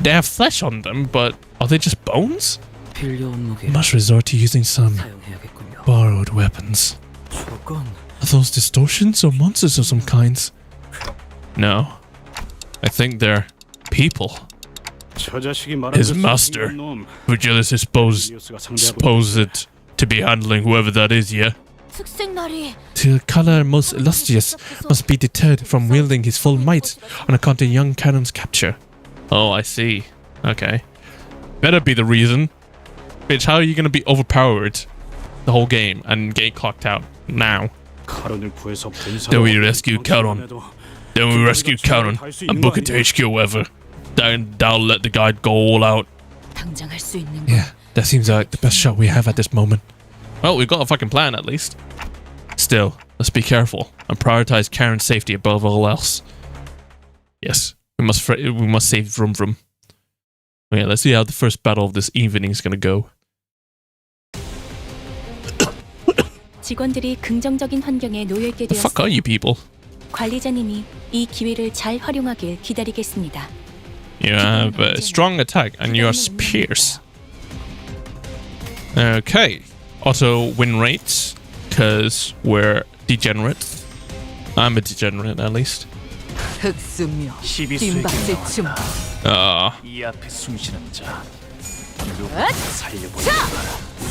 have flesh on them, but are they just bones? Must resort to using some borrowed weapons. Are those distortions or monsters of some kinds? No. I think they're people. His master, Virgilius is supposed to be handling whoever that is, yeah? The color most illustrious must be deterred from wielding his full might on account of young Karen's capture. Oh, I see. Okay. Better be the reason. Bitch, how are you gonna be overpowered the whole game and get clocked out now? Then we rescue Karen. And book it to HQ whoever. Then that'll let the guide go all out. Yeah, that seems like the best shot we have at this moment. Well, we've got a fucking plan at least. Still, let's be careful and prioritize Karen's safety above all else. Yes, we must save Vroom. Okay, let's see how the first battle of this evening is gonna go. 직원들이 긍정적인 환경에 놓여 있게 The fuck are you people? 관리자님이 이 기회를 잘 활용하길 기다리겠습니다. You have a strong attack and you are spears. Okay. Also win rates, because we're degenerate. I'm a degenerate at least. 흑수며 뒷박질 춤.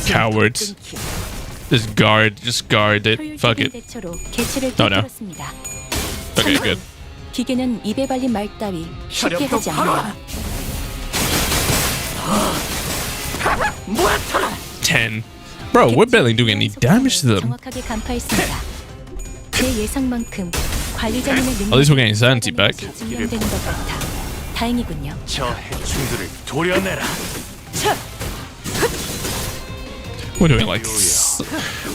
Cowards. Just guard it. Fuck it. Oh no. Okay, good. 기계는 입에 발린 말 따위 쉽게 하지 않아. 10. Bro, we're barely doing any damage to them. 정확하게 간파했습니다. 제 예상만큼 관리자님의 At least we're getting sanity back. 증명되는 것 같아. 다행이군요. 저 해충들을 도려내라. We're doing like...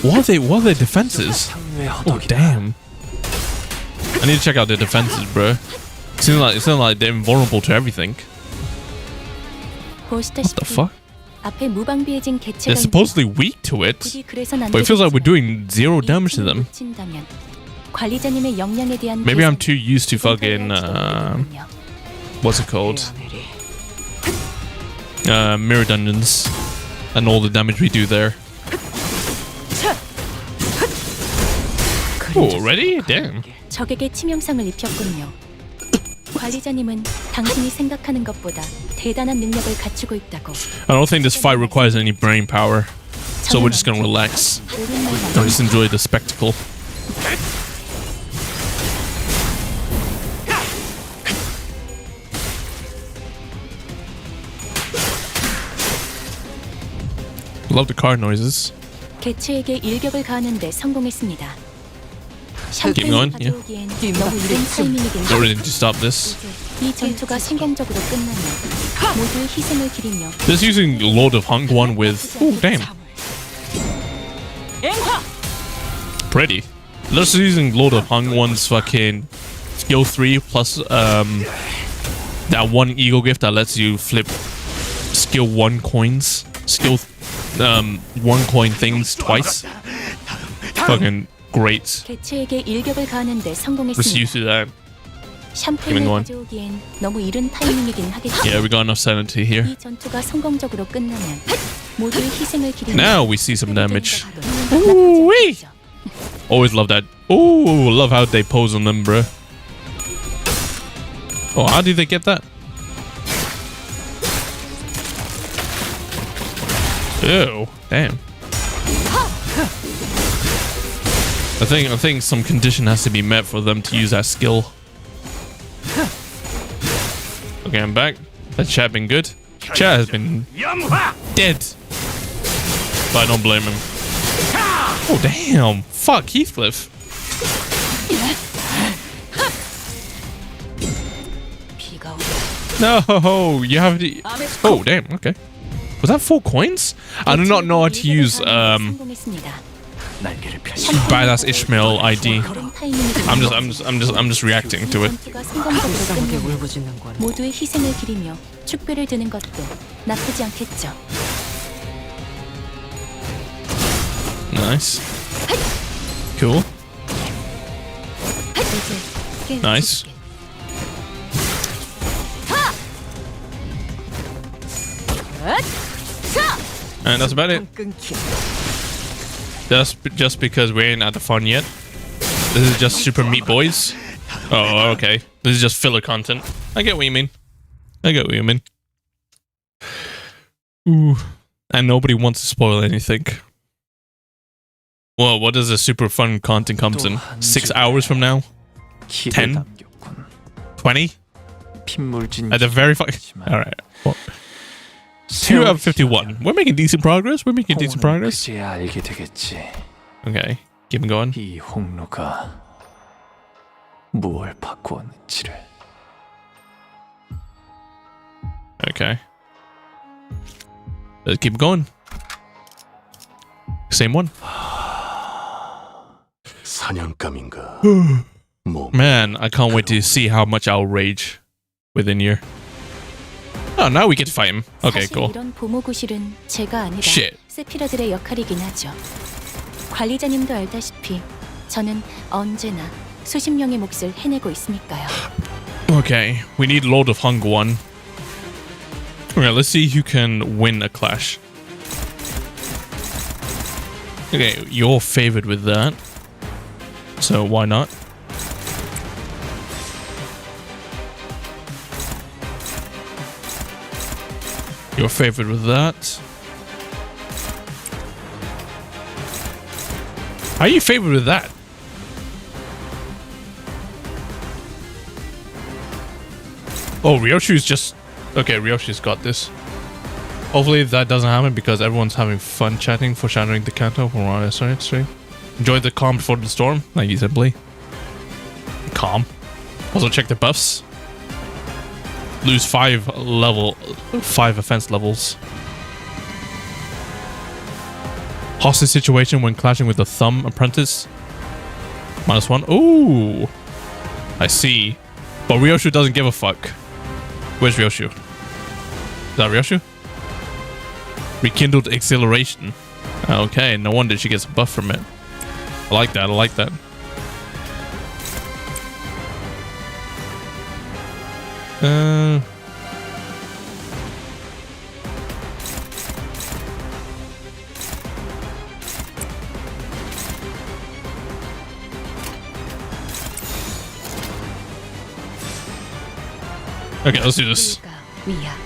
What are their defenses? Oh, damn. I need to check out their defenses, bro. It seems like they're invulnerable to everything. What the fuck? 앞에 무방비해진 개체가 They're supposedly weak to it, but it feels like we're doing zero damage to them. 관리자님의 역량에 대한 Maybe I'm too used to fucking what's it called? Mirror dungeons and all the damage we do there. Oh, already? Damn. 적에게 치명상을 입혔군요. 관리자님은 당신이 생각하는 것보다 대단한 능력을 갖추고 있다고. I don't think this fight requires any brain power, so we're just gonna relax and just enjoy the spectacle. Love the car noises. 개체에게 일격을 가하는데 성공했습니다. Keep going, yeah. 너무 이른 타이밍이긴 Don't really need to stop this. 이 전투가 성공적으로 끝나면 모두의 희생을 기리며 Just using Lord of Hangwon with... Oh, damn. Pretty. Just using Lord of Hangwon's fucking skill 3 plus that one eagle gift that lets you flip skill 1 coins. Skill 1 coin things twice. Fucking great. 개체에게 일격을 가하는데 Just 성공했습니다. used to that. 샴페인을 가져오기엔 너무 이른 타이밍이긴 하겠죠. Yeah, we got enough sanity here. 이 전투가 성공적으로 끝나면 모두의 희생을 기리며 Now we see some damage. Ooh-wee. Always love that. Oh, love how they pose on them, bro. Oh, how did they get that? Ew, damn. I think some condition has to be met for them to use that skill. Okay, I'm back. That chat been good. Chat has been dead. But I don't blame him. Oh damn! Fuck Heathcliff. No, you have to. Oh damn. Okay. Was that 4 coins? I do not know how to use badass Ishmael ID. I'm just reacting to it. 게 울부짖는군. 모두의 희생을 기리며 축배를 드는 것도 나쁘지 않겠죠. Nice. Cool. Nice. And that's about it. 끊기. That's just because we ain't at the fun yet. This is just Super Meat Boys. Oh, okay. This is just filler content. I get what you mean. I get what you mean. Ooh. And nobody wants to spoil anything. Well, what does the super fun content comes in? 6 hours from now? 10? 20? At the very Alright. Well, 2 out of 51. We're making decent progress. We're making decent progress. Okay. Keep him going. 이 홍로가 무엇을 바꾸었는지를. Okay. Let's keep going. Same one. 사냥감인가? Man, I can't wait to see how much I'll rage within here. Oh, now we get to fight him. Okay, 사실 cool. 이런 보모구실은 제가 아니라 Shit. 세피라들의 역할이긴 하죠. 관리자님도 알다시피 저는 언제나 수십 명의 몫을 해내고 있으니까요. Okay, we need Lord of Hunger one. Okay, let's see who can win a clash. Okay, you're favored with that. So why not? You're favored with that. How are you favored with that? Oh, Ryoshu's just... Okay, Ryoshu's got this. Hopefully that doesn't happen because everyone's having fun chatting, foreshadowing the CANTO from our stream. Enjoy the calm before the storm. Thank you, simply. Calm. Also check the buffs. Lose 5 offense levels. Hostage situation when clashing with the thumb apprentice. -1. Ooh. I see. But Ryoshu doesn't give a fuck. Where's Ryoshu? Is that Ryoshu? Rekindled exhilaration. Okay, no wonder she gets a buff from it. I like that, I like that. Okay, let's do this. 위야.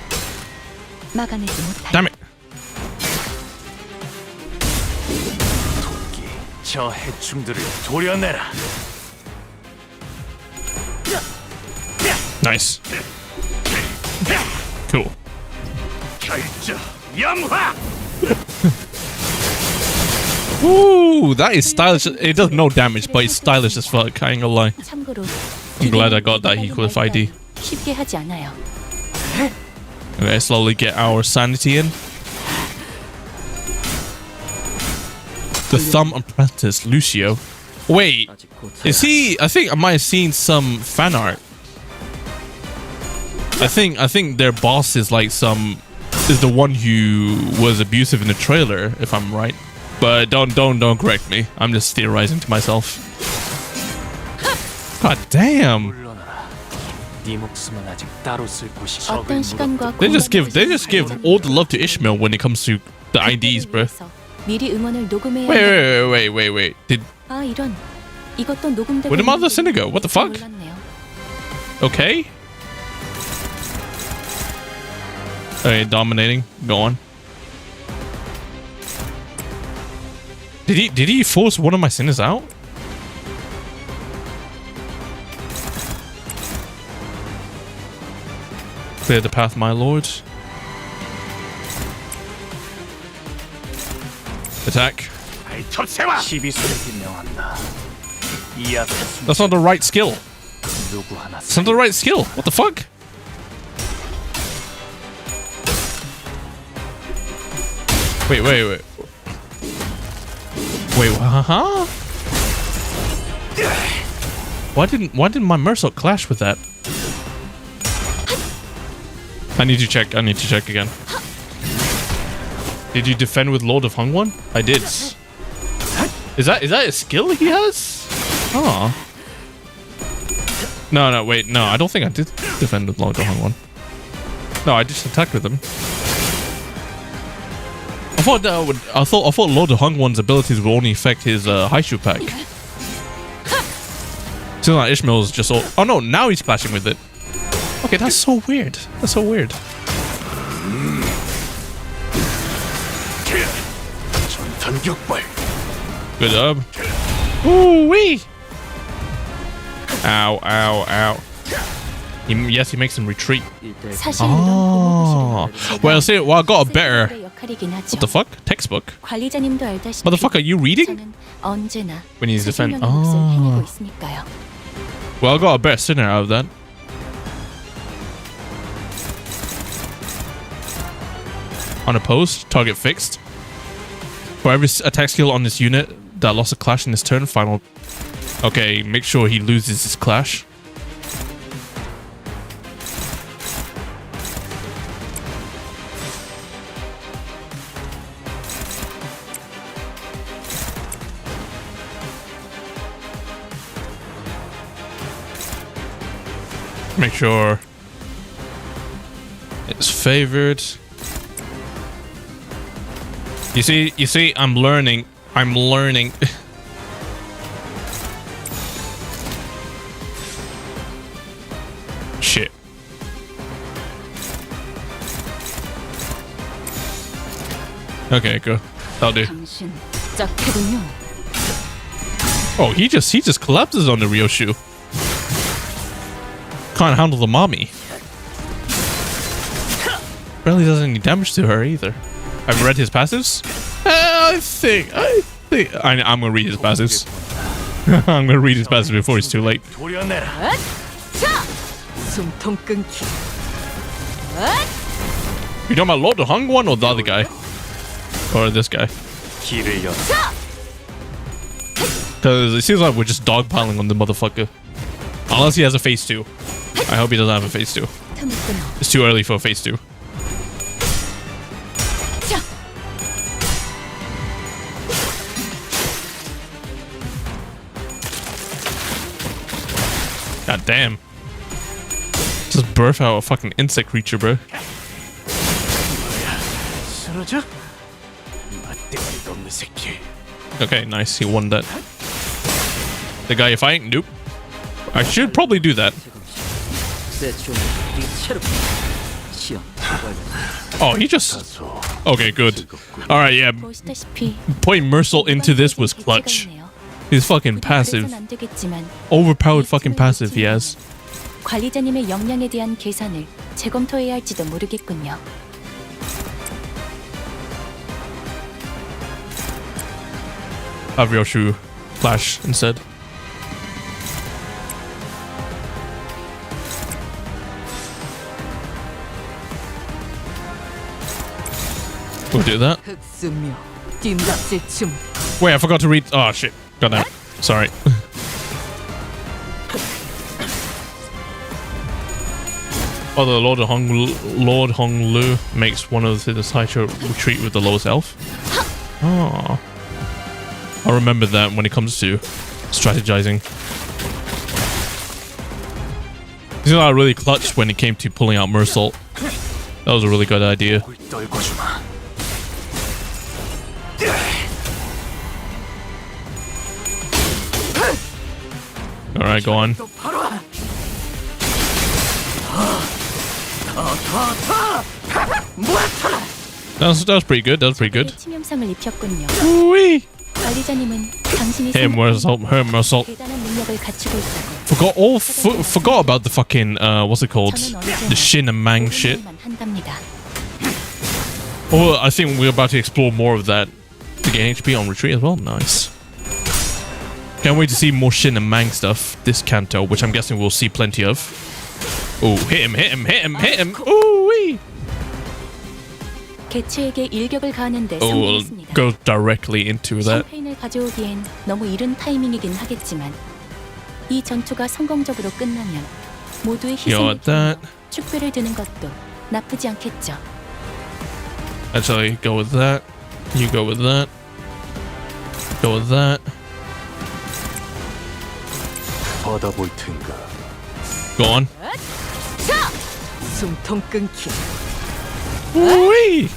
막아내지 못할. Damn it. 도끼, 저 해충들을 도려내라. Nice. Cool. 결정, 염화. Ooh, that is stylish. It does no damage, but it's stylish as fuck. I ain't gonna lie. 참고로 I'm glad I got that Heathcliff ID. 쉽게 하지 않아요. Okay, slowly get our sanity in. The Thumb Apprentice, Lucio. Wait, is he? I think I might have seen some fan art. I think their boss is like is the one who was abusive in the trailer, if I'm right. But don't correct me. I'm just theorizing to myself. God damn. 네 목숨은 아직 따로 쓸 곳이 어떤 시간과 They just give all the love to Ishmael when it comes to the IDs, bro. 미리 응원을 녹음해야 Wait. 아 이런. 이것도 녹음되고. Where did Mother Sinner go? What the fuck? 몰랐네요. Okay. Hey, dominating. Go on. Did he force one of my sinners out? Clear the path, my lord. Attack. 시비스에게 명한다. 이 앞에 That's not the right skill. 누구 하나 It's not the right skill. What the fuck? Wait. Wait, huh? Why didn't my Mersault clash with that? I need to check again. Did you defend with Lord of Hongwon? I did. Is that a skill he has? Oh. No, wait, no, I don't think I did defend with Lord of Hongwon. No, I just attacked with him. I thought Lord of Hongwon's abilities would only affect his Haishu pack. Seems like Ishmael's just all. Oh no, now he's clashing with it. Okay, that's so weird. That's so weird. Good job. Ooh wee! Ow. Yes, he makes him retreat. 사실 Oh. Well, see, I got a better. 역할이긴 하죠. What the fuck? Textbook? 관리자님도 알다시피 Motherfucker, you reading? 저는 언제나 When he's defend. 수십명의 몫을 해내고 Oh. 있으니까요. Well, I got a better sinner out of that. Unopposed, target fixed. For every attack skill on this unit that lost a clash in this turn, final. Okay, make sure he loses his clash. Make sure it's favored. You see, I'm learning. Shit. Okay, go. That'll do. 당신 짝패군요. Oh, he just collapses on the Ryoshu. Can't handle the mommy. Barely does any damage to her either. I've read his passives. I think I'm gonna read his passives. I'm gonna read his passives before it's too late. 숨통 끊기. You talking about Lord Hongwon or the other guy? Or this guy? 길을 열. Because it seems like we're just dogpiling on the motherfucker. Unless he has a phase 2. I hope he doesn't have a phase 2. It's too early for a phase 2. God damn. Just birth out a fucking insect creature, bro. 쓰러져? 맛대가리도 없는 새끼. Okay, nice. He won that. The guy you're fighting? Nope. I should probably do that. Oh, he just... Okay, good. Alright, yeah. 보시다시피 Putting Mersault into this was clutch. His fucking passive. 그래서는 안 되겠지만 Overpowered fucking passive he has. 관리자님의 역량에 대한 계산을 재검토해야 할지도 모르겠군요. Have Ryoshu flash instead. We'll do that. 흑수며 뒷박질 춤. Wait, I forgot to read. Oh shit. Got that. Sorry. Oh, the Lord Honglu makes one of the Sideshow retreat with the lowest elf. Oh. I'll remember that when it comes to strategizing. He's not really clutch when it came to pulling out Mersault. That was a really good idea. 떨궈주마. All right, go on. 또 바로 와. That was pretty good. That was pretty good. 치명상을 입혔군요. Wee. 관리자님은 당신이 Him assault. Her assault. 대단한 능력을 가지고 있다고. Forgot about the fucking what's it called? 저는 The 언제나 Shin and Mang shit. 응원만 한답니다. Oh, I think we're about to explore more of that to gain HP on retreat as well. Nice. Can't wait to see more Shin and Mang stuff this Kanto, which I'm guessing we'll see plenty of. Oh, hit him, hit him, hit him, hit him. Ooh wee. 개체에게 일격을 가하는데 Oh, 성공했습니다. go directly into that. 샴페인을 가져오기엔 너무 이른 타이밍이긴 하겠지만 이 전투가 성공적으로 끝나면 모두의 You know 희생을 what that? 축배를 드는 것도 나쁘지 않겠죠. Actually, go with that. You go with that. Go with that. 받아볼 텐가. Go on. 숨통 끊기. Wee.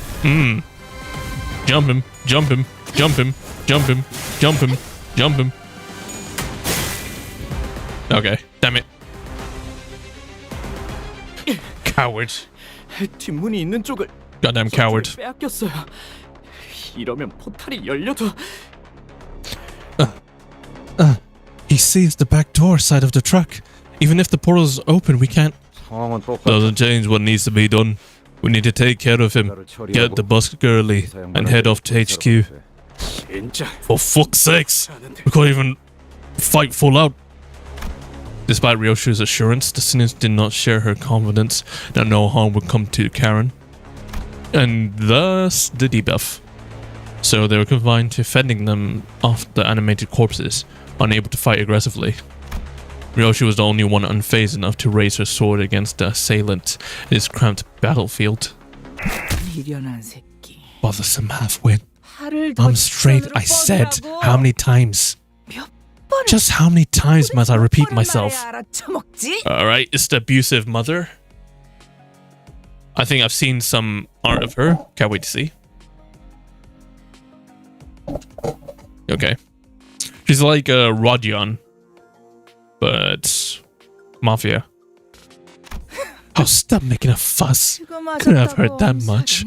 Jump him. Jump him. Jump him. Jump him. Jump him. Jump him. Okay. Damn it. Coward. 뒷문이 있는 쪽을 Goddamn coward. 빼앗겼어요. 이러면 포탈이 열려도 He sees the back door side of the truck. Even if the portal is open, we can't. Doesn't change what needs to be done. We need to take care of him. Get the bus early and head off to HQ. 진짜 For fuck's sakes! We can't even fight full out. Despite Ryoshu's assurance, the sinners did not share her confidence that no harm would come to Karen, and thus the debuff. So they were confined to fending them off the animated corpses, unable to fight aggressively. Ryoshu was the only one unfazed enough to raise her sword against the assailant in this cramped battlefield. 미련한 새끼. Bothersome half-wit. 팔을 더 I'm straight, I said. How many times? Just how many times must I repeat myself? Alright, it's the abusive mother. I think I've seen some art of her. Can't wait to see. Okay. She's like Rodion, but Mafia. Oh, stop making a fuss. Couldn't have heard that much.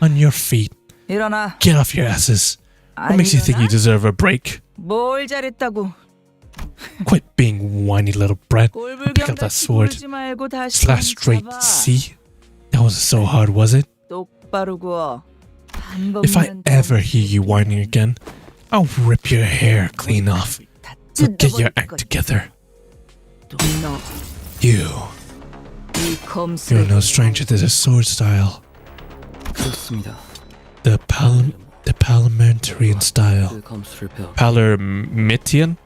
On your feet. 일어나. Get off your asses. What makes you think you deserve a break? 뭘 잘했다고. Quit being whiny little brat. Pick up that sword. Slash straight. See? That wasn't so hard, was it? 똑바로 구워. If I ever hear you whining again, I'll rip your hair clean off. So get your act together. 너, You. 이 You're 검술에 no stranger to the sword style. 그렇습니다. The parliamentarian style. 그 검술을 배워. Palermitian?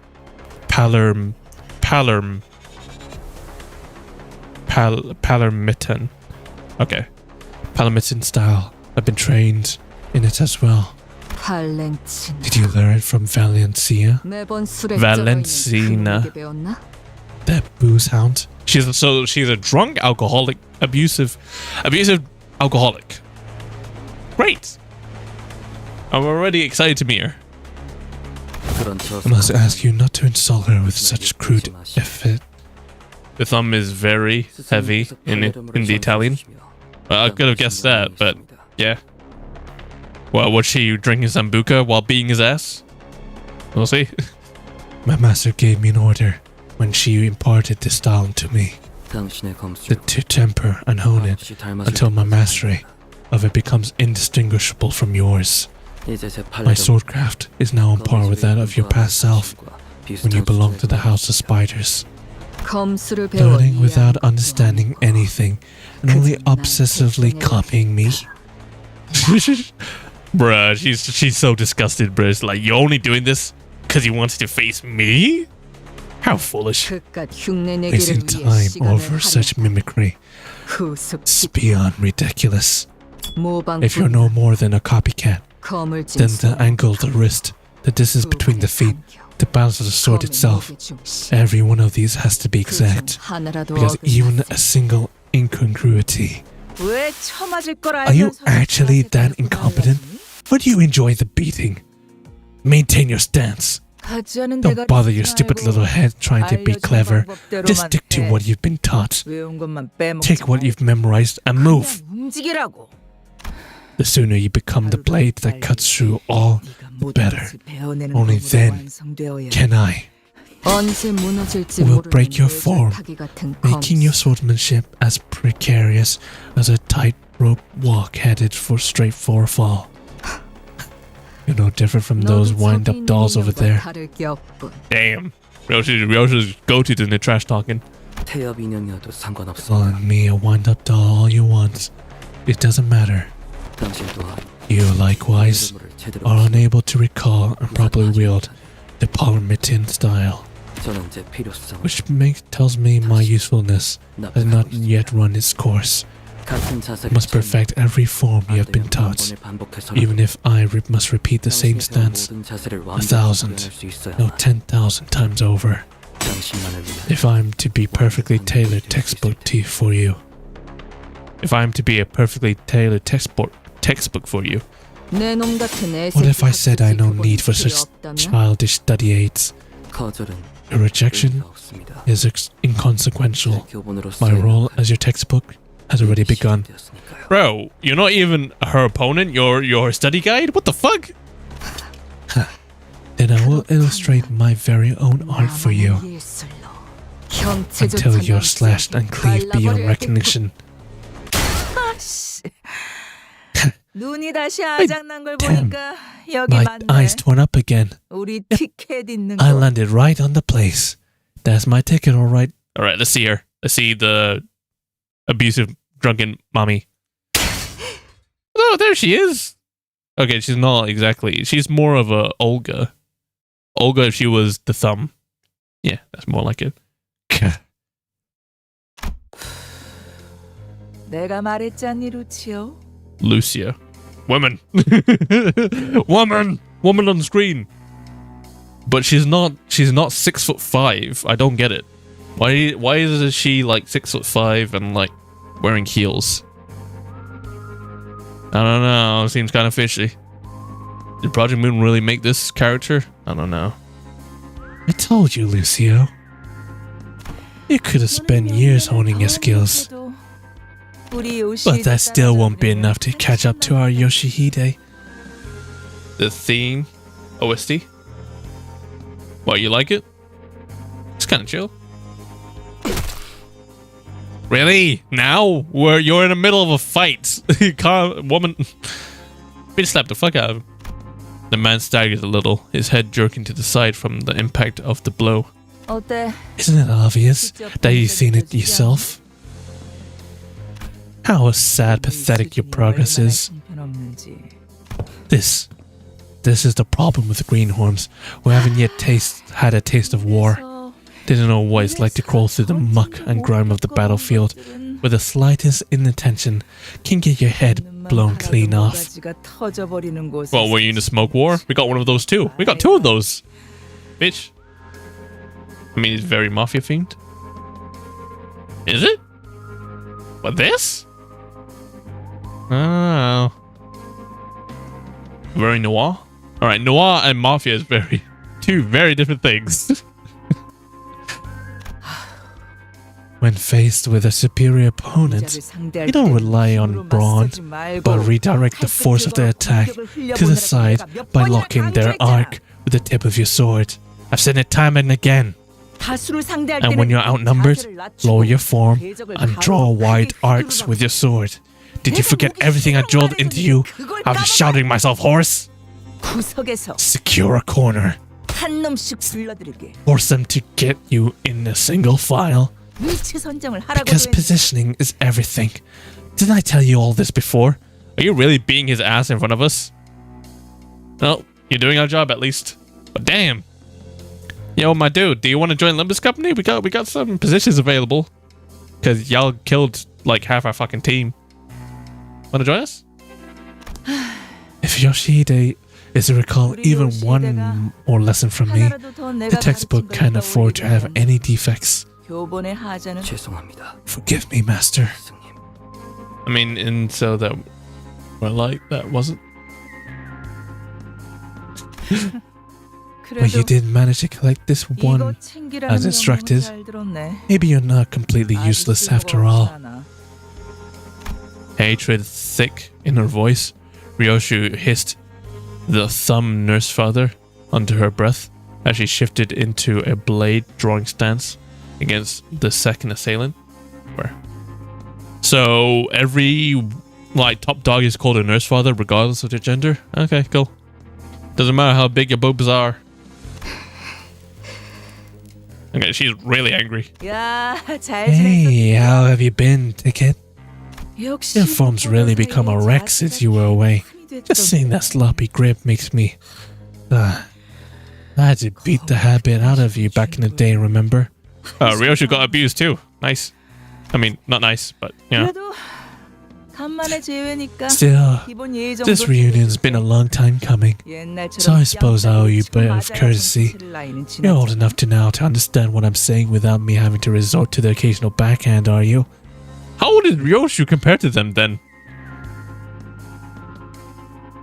Palermitan. Okay. Palermitan style. I've been trained in it as well. 발렌친. Did you learn it from Valencia? 매번 술에 Valentina. 쪄있는 그 배웠나? That booze hound. She's a drunk alcoholic, abusive alcoholic. Great. I'm already excited to meet her. I must ask you not to insult her with such crude effort. The thumb is very heavy in the Italian. Well, I could have guessed that, but yeah. Well, was she drinking sambuca while beating his ass? We'll see. My master gave me an order when she imparted this style to me. To temper and hone it until my mastery of it becomes indistinguishable from yours. My swordcraft is now on par with that of your past self when you belonged to the House of Spiders. 검술을 배워 Learning without understanding anything and only obsessively copying me. Bruh, she's so disgusted, bruh. It's like, you're only doing this because you wanted to face me? How foolish. 그깟 흉내 Wasting 내기를 위해 time 시간을 over such mimicry. It's beyond ridiculous. If you're no more than a copycat, then the angle of the wrist, the distance between the feet, the balance of the sword itself, every one of these has to be exact. Because even a single incongruity. Are you actually that incompetent? Or do you enjoy the beating? Maintain your stance. Don't bother your stupid little head trying to be clever. Just stick to what you've been taught. Take what you've memorized and move. 움직이라고. The sooner you become the blade that cuts through all, the better. Only then can I. 언제 무너질지 Will 모르는 break your form, 뇌절타기 같은 making your swordsmanship as precarious as a tightrope walk headed for straight for a fall. You're no different from those wind-up dolls over there. 다를 게 없군. Damn. Rosha's go-to in the trash talking. 태엽 인형이어도 상관없습니다. Calling me a wind-up doll all you want. It doesn't matter. 당신 또한 You likewise 이름을 제대로 are unable to recall and properly wield the Parmitin style, 저는 제 필요성 which tells me my usefulness has not yet run its course. 같은 자세를 Must perfect every form you have been taught, even if I must repeat the same stance 1,000, no 10,000 times over, if I am to be perfectly tailored textbook for you. If I am to be a perfectly tailored textbook for you. 내놈 같은 What if I said I no need for such childish study aids? 거절은 Your rejection 없습니다. is inconsequential. 교본으로서 My role as your textbook has already begun. Bro, you're not even her opponent, you're her study guide? What the fuck? Then I will illustrate my very own art for you until you're slashed and cleaved beyond recognition. 눈이 다시 아작난 걸 damn. 보니까 여기 My 맞네. eyes torn up again. 우리 티켓 있는 I 거. landed right on the place. That's my ticket, alright. Alright, let's see her. Let's see the abusive, drunken mommy. Oh, there she is. Okay, she's not exactly. She's more of a Olga. Olga if she was the thumb. Yeah, that's more like it. 내가 말했잖니 루치오. Lucia. Woman. Woman on screen. But she's not 6'5". I don't get it. Why is she like 6'5" and like wearing heels? I don't know. Seems kind of fishy. Did Project Moon really make this character? I don't know. I told you, Lucio. You could have spent years honing your skills. But that still won't be enough to catch up to our Yoshihide. The theme OST? What, you like it? It's kind of chill. Really? Now? Where you're in the middle of a fight. You can't, woman. We slapped the fuck out of him. The man staggers a little, his head jerking to the side from the impact of the blow. 어때? Isn't it obvious that you've seen it yourself? How sad, pathetic your progress is. This is the problem with the greenhorns, who haven't yet had a taste of war. They don't know what it's like to crawl through the muck and grime of the battlefield, where the slightest inattention can get your head blown clean off. Well, were you in the smoke war? We got one of those too. We got two of those. Bitch. I mean, it's very mafia themed. Is it? What, this? I don't know. Very noir? Alright, noir and mafia is two very different things. When faced with a superior opponent, you don't rely on brawn, but redirect the force of the attack to the side by locking their arc with the tip of your sword. I've seen it time and again. And when you're outnumbered, lower your form and draw wide arcs with your sword. Did you forget everything I drilled into you? I'm shouting myself hoarse. Secure a corner. Force them to get you in a single file. Because positioning is everything. Didn't I tell you all this before? Are you really beating his ass in front of us? No, you're doing our job at least. But damn. Yo, my dude, do you want to join Limbus Company? We got some positions available. Because y'all killed like half our fucking team. Want to join us? If Yoshihide is to recall even one more lesson from me, the textbook can't afford to have any defects. 죄송합니다. Forgive me, master. I mean, and so that we're like, that wasn't... But you 그래도 did manage to collect this 이거 one. 챙기라는 as instructed. 명령은 잘 들었네. Maybe you're not completely useless 아직 after 쓸모가 all. 없진 않아. Hatred thick in her voice, Ryoshu hissed the thumb nurse father under her breath as she shifted into a blade drawing stance against the second assailant. Where? So every top dog is called a nurse father regardless of their gender? Okay, cool. Doesn't matter how big your boobs are. Okay, she's really angry. 야, 잘 Hey, 지냈어. how have you been, Ticket? 역시 Your form's really become a wreck since you were away. Just seeing that sloppy grip makes me... I had to beat the habit out of you back in the day, remember? Ryoshu got abused too. Nice. I mean, not nice, but, you know. 그래도 간만에 재회니까 Still, 기본 예의 정도 this reunion's been a long time coming. 옛날처럼 So I suppose I owe you a bit of 맞아야 courtesy. 훔칠 나이는 You're old 지났지. enough to now to understand what I'm saying without me having to resort to the occasional backhand, are you? How old is Ryoshu compared to them then?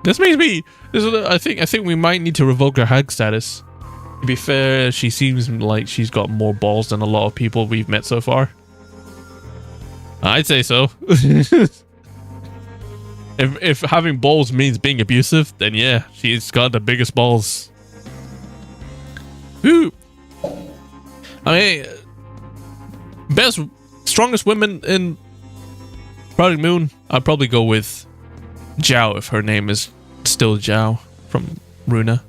This makes me... I think we might need to revoke her hag status. To be fair, she seems like she's got more balls than a lot of people we've met so far. I'd say so. If having balls means being abusive, then yeah, she's got the biggest balls. Ooh. I mean, strongest women in Project Moon, I'd probably go with Zhao if her name is still Zhao from Runa.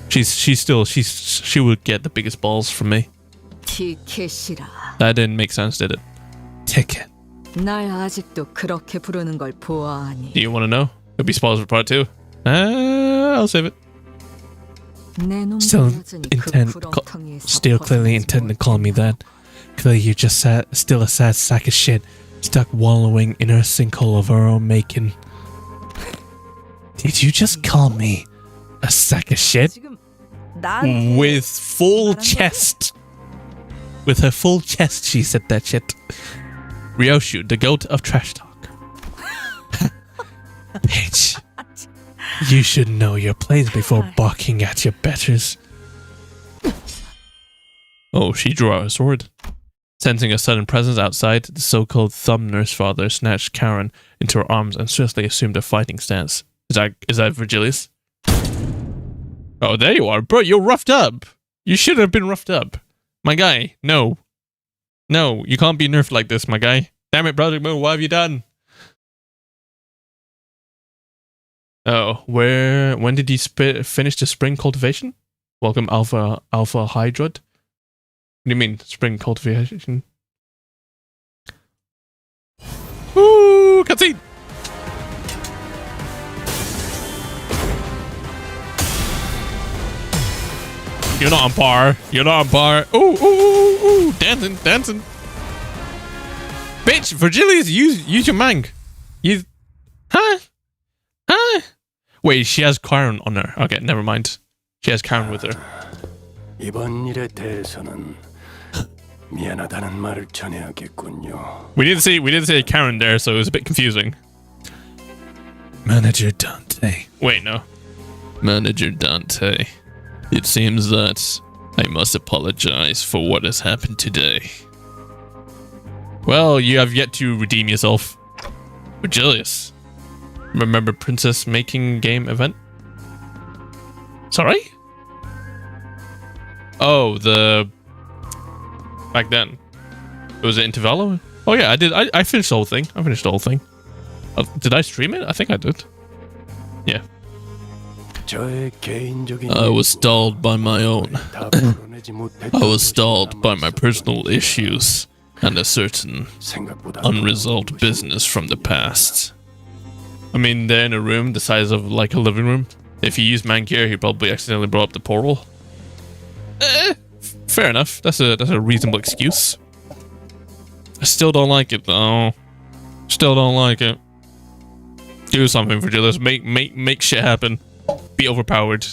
She would get the biggest balls from me. 티켓이라. That didn't make sense, did it? Ticket. 날 아직도 그렇게 부르는 걸 보아하니. Do you want to know? It'll be spoilers for part 2. I'll save it. 내놈 Still 보여주니 그 intent, 구렁텅이에서 still clearly 벗어나지 intend to call me that. Clearly you're just still a sad sack of shit, stuck wallowing in a sinkhole of her own making. Did you just call me a sack of shit? 지금 나한테 With full chest. With her full chest, she said that shit. Ryoshu, the goat of trash talk. Bitch. You should know your place before barking at your betters. Oh, she drew out a sword. Sensing a sudden presence outside, the so-called thumb nurse father snatched Karen into her arms and swiftly assumed a fighting stance. Is that Virgilius? Oh, there you are. Bro, you're roughed up. You should have been roughed up. My guy, no. No, you can't be nerfed like this, my guy. Damn it, Brother Moon, what have you done? Oh, when did you finish the spring cultivation? Welcome, Alpha Hydrod. What do you mean, spring cultivation? Ooh, cutscene! You're not on par. You're not on par. Ooh, ooh, ooh, ooh. Dancing, dancing. Bitch, Virgilius, use your mang. Huh? Wait, she has Karen on her. Okay, never mind. She has Karen with her. 이번 일에 대해서는 미안하다는 말을 전해야겠군요. We didn't say Karen there, so it was a bit confusing. Manager Dante. Wait, no. Manager Dante. It seems that I must apologize for what has happened today. Well, you have yet to redeem yourself. Virgilius. Remember Princess Making Game event? Sorry? Oh, back then. Was it Intervallo? Oh yeah, I did. I finished the whole thing. I finished the whole thing. Did I stream it? I think I did. Yeah. I was stalled by my own. I was stalled by my personal issues and a certain unresolved business from the past. I mean, they're in a room the size of like a living room. If he used man gear, he probably accidentally brought up the portal. Fair enough. That's a reasonable excuse. I still don't like it though. Still don't like it. Do something, Virgilius. Make shit happen. Be overpowered.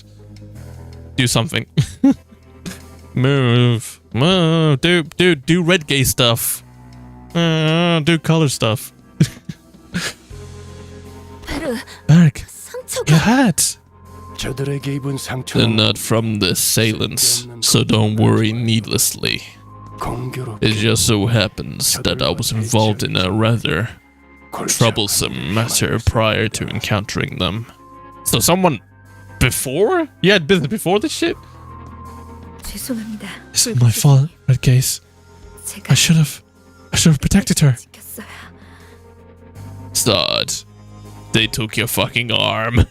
Do something. Move. Do red gay stuff. Do color stuff. 베르, Berg, 상처가 your hat. 저들에게 입은 They're 상처는 not from the assailants, so don't worry needlessly. 공교롭게 It just so happens that I was involved in a rather troublesome matter prior to encountering them. So someone before? You had business before this shit? 죄송합니다. It's my fault, Red Case. I should have protected her. 지켰어야. Start. They took your fucking arm.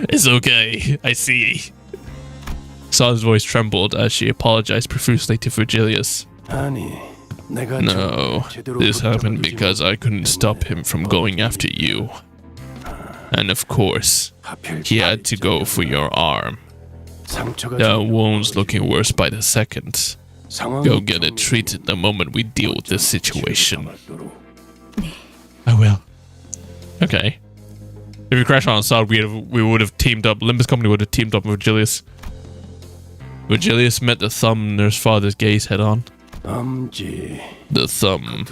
It's okay, I see. Sod's voice trembled as she apologized profusely to Virgilius. 아니 내가 No, this happened because I couldn't stop him from going after you. And of course, he had to go for your arm. That wound's looking worse by the second. Go get it treated the moment we deal with this situation. I will. Okay. If we crash on Assad, we would have teamed up. Limbus Company would have teamed up with Virgilius. Virgilius met the thumb Nurse Father's gaze head on. The thumb.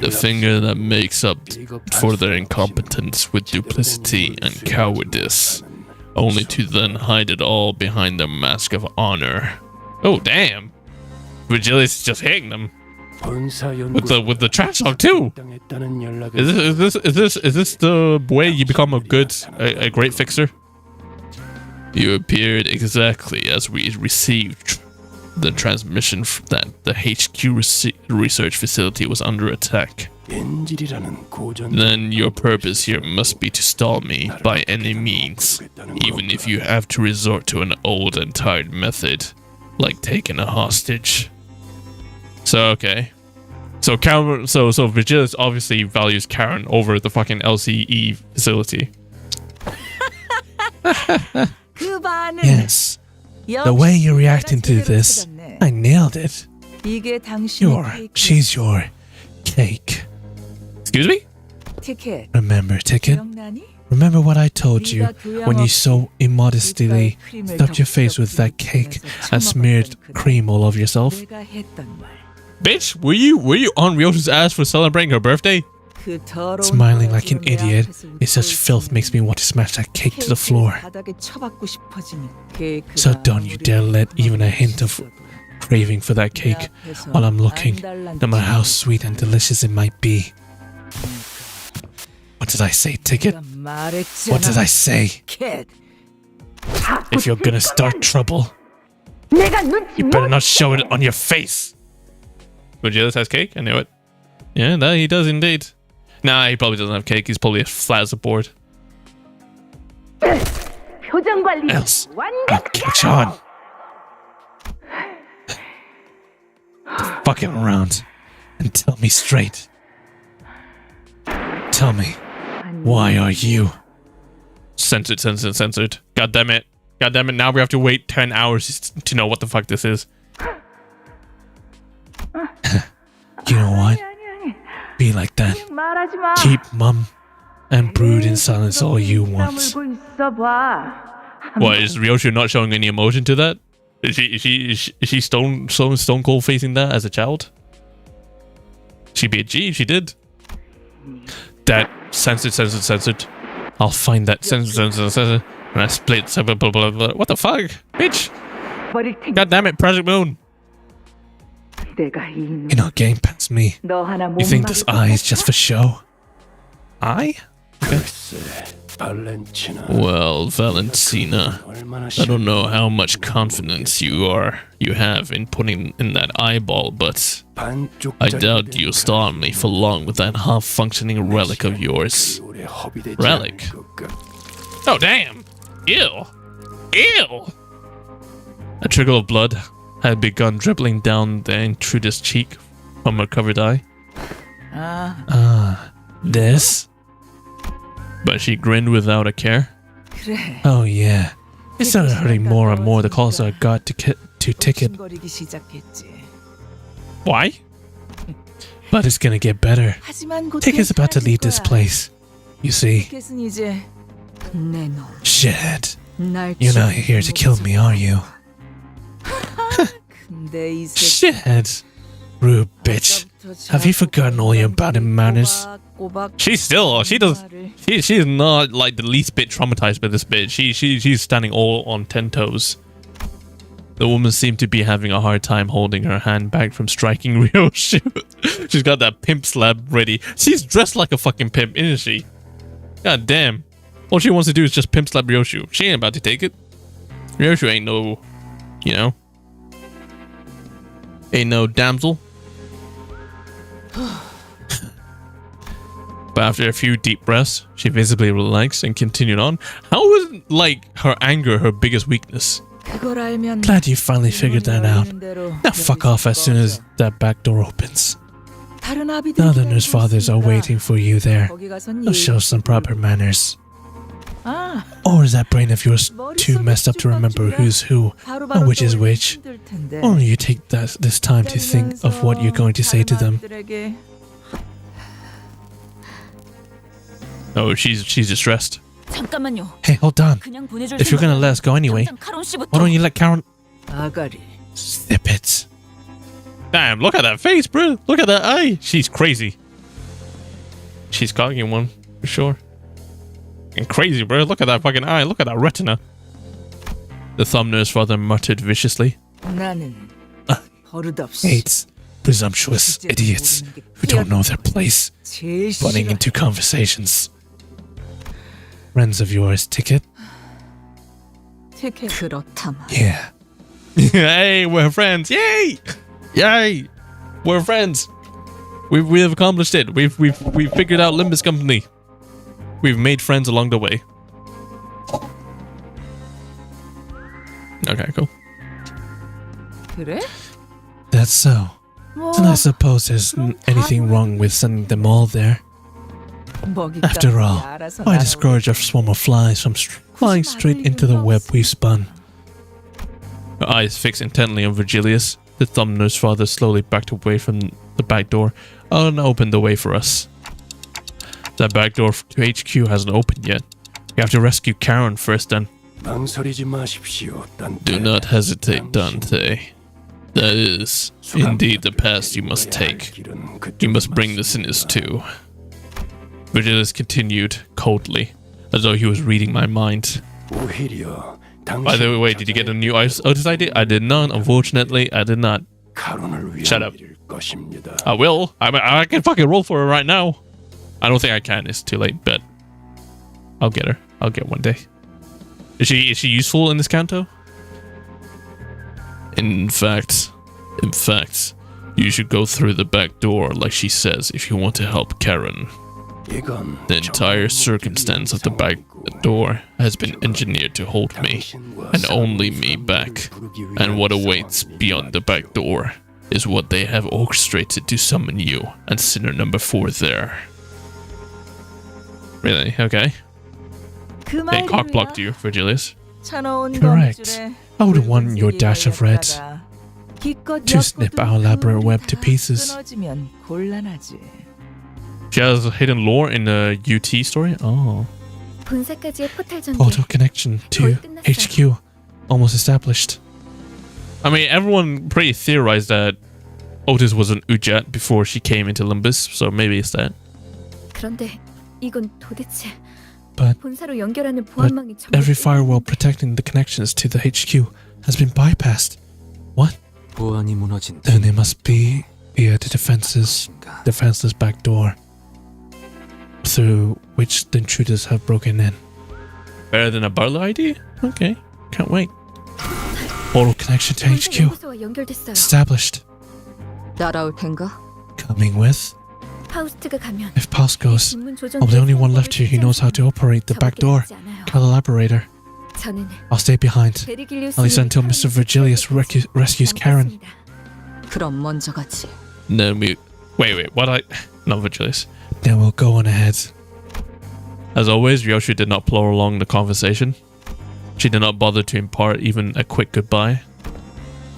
The finger that makes up for their incompetence with duplicity and cowardice. Only to then hide it all behind their mask of honor. Oh, damn. Virgilius is just hitting them. With the trash talk too. Is this the way you become a great fixer? You appeared exactly as we received the transmission that the HQ research facility was under attack. Then your purpose here must be to stall me by any means, even if you have to resort to an old and tired method, like taking a hostage. So okay. So Virgilius obviously values Karen over the fucking LCE facility. Yes. The way you're reacting to this, I nailed it. She's your cake. Excuse me? Remember, Ticket? Remember what I told you when you so immodestly stuffed your face with that cake and smeared cream all over yourself? Bitch, were you on Ryota's ass for celebrating her birthday? Smiling like an idiot, it's such filth makes me want to smash that cake to the floor. So don't you dare let even a hint of craving for that cake while I'm looking, no matter how sweet and delicious it might be. What did I say, Ticket? What did I say? If you're gonna start trouble, you better not show it on your face. Virgilius has cake? I knew it. Yeah, that he does indeed. Nah, he probably doesn't have cake. He's probably as flat as a board. Else, I'll catch on. Fucking around and tell me straight. Tell me, why are you? Censored. God damn it. Now we have to wait 10 hours to know what the fuck this is. You know what? Be like that. Keep mum and brood in silence all you want. What, is Ryoshi not showing any emotion to that? Is she stone cold facing that as a child? She'd be a G if she did. That censored. I'll find that censored. And I split. Blah, blah, blah, blah. What the fuck, bitch? God damn it, Project Moon. You're not getting past me. You think this eye is just for show? Eye? Okay. Well, Valentina, I don't know how much confidence you have in putting in that eyeball, but I doubt you'll stall me for long with that half-functioning relic of yours. Relic? Oh, damn! Ew! A trickle of blood had begun dribbling down the intruder's cheek from her covered eye. This? But she grinned without a care. Oh yeah, it started hurting more and more the closer I got to Ticket. Why? But it's gonna get better. Ticket's about to leave this place. You see? Shit. You're not here to kill me, are you? Shit. Rude bitch. Have you forgotten all your bad manners? 꼬박 She is not like the least bit traumatized by this bit. She's standing all on 10 toes. The woman seemed to be having a hard time holding her hand back from striking Ryoshu. She's got that pimp slap ready. She's dressed like a fucking pimp, isn't she? God damn. All she wants to do is just pimp slap Ryoshu. She ain't about to take it. Ryoshu ain't no, you know, ain't no damsel. But after a few deep breaths, she visibly relaxed and continued on. How was, like, her anger her biggest weakness? 그걸 알면 Glad you finally figured that out. Now fuck off as soon as that back door opens. 다른 아비들이 The other nurse 기다리고 fathers are 있으니까 waiting for you there. 거기 가선 So show some proper manners. 아, Or is that brain of yours too messed up to remember who's who and which is which? Only you take this time to think of what you're going to say to them. Oh, she's distressed. 잠깐만요. Hey, hold on. 그냥 보내줄 If you're gonna let us go anyway, 당장 카론 씨부터. why don't you let Karen 아가리 zip it? Damn, look at that face, bro. Look at that eye. She's crazy. She's cocking one, for sure. And crazy, bro. Look at that fucking eye. Look at that retina. The thumb nurse father muttered viciously. 나는 버릇없이 Hates presumptuous idiots who don't know their place, 제일 butting 싫어. into conversations. Friends of yours, ticket? 티켓 그렇다면 Yeah. Hey, we're friends. Yay! Yay! We're friends. We have accomplished it. We've figured out Limbus Company. We've made friends along the way. Okay, cool. 그래? That's so. 뭐 Then I suppose there's anything wrong with sending them all there. 먹잇감이 After all, 알아서 why 날아오고. discourage a swarm of flies from flying straight into the web we've spun? Her eyes fixed intently on Virgilius. The thumb nurse father slowly backed away from the back door and opened the way for us. That back door to HQ hasn't opened yet. We have to rescue Karen first then. 망설이지 마십시오, Do not hesitate, Dante. That is indeed the path you must take. You must bring the sinners too. Virgilius continued coldly, as though he was reading my mind. 오히려 By the way, did you get a new Otis ID? I did not, unfortunately. I did not. 가론을 위한 Shut up. 일일 것입니다. I will. I can fucking roll for her right now. I don't think I can. It's too late, but I'll get her. I'll get one day. Is she useful in this canto? In fact, you should go through the back door like she says if you want to help Karen. 이건 The entire circumstance of the back door has been engineered to hold me, and only me back. And what awaits beyond the back door is what they have orchestrated to summon you and sinner number 4 there. Really? Okay. 그 They cockblocked 말이야. you, Virgilius. 차가운 Correct. 거미줄에 I would want your dash of red 기껏 to snip our elaborate web to pieces. 끊어지면 곤란하지. She has a hidden lore in the UT story? Oh. 본사까지의 포탈 전개. Auto connection to HQ. Almost established. I mean, everyone pretty theorized that Otis was an Ujat before she came into Limbus, so maybe it's that. 그런데 이건 도대체 But 본사로 연결하는 보안망이 전부 every firewall protecting the connections to the HQ has been bypassed. What? 보안이 무너진 Then it must be via the defenseless back door through which the intruders have broken in. Better than a butler ID? Okay, can't wait. Portal connection to 본사 HQ 연구소와 연결됐어요. established. 따라올 텐가? Coming with? 파우스트가 가면 If Pulse goes, 신문 조정 I'm the only one left here who knows how to operate the back door. Collaborator. 저는 I'll stay behind, 베리길리우스 at least until Mr. Virgilius rescues Karen. 그럼 먼저 가지. No, wait, what not Virgilius. Then we'll go on ahead. As always, Ryoshu did not prolong the conversation. She did not bother to impart even a quick goodbye.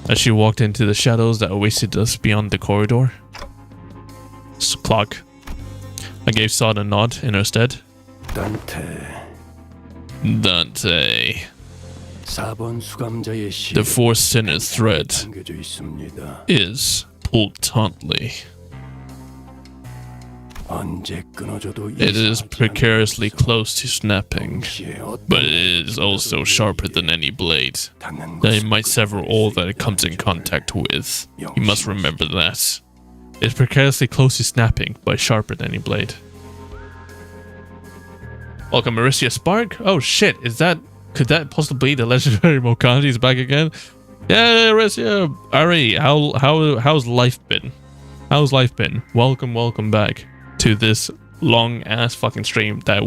As she walked into the shadows that awaited us beyond the corridor. Clock. I gave Sod a nod in her stead. Dante. 4번 수감자의 시 The fourth sinner's thread 담겨져 있습니다. is pulled tautly. It is precariously close to snapping, but it is also sharper than any blade. That it might sever all that it comes in contact with. You must remember that. It's precariously close to snapping, but sharper than any blade. Welcome, Maricia Spark. Oh shit, could that possibly be the legendary Mokanji is back again? Yeah, Maricia. Ari, how's life been? How's life been? Welcome back to this long ass fucking stream that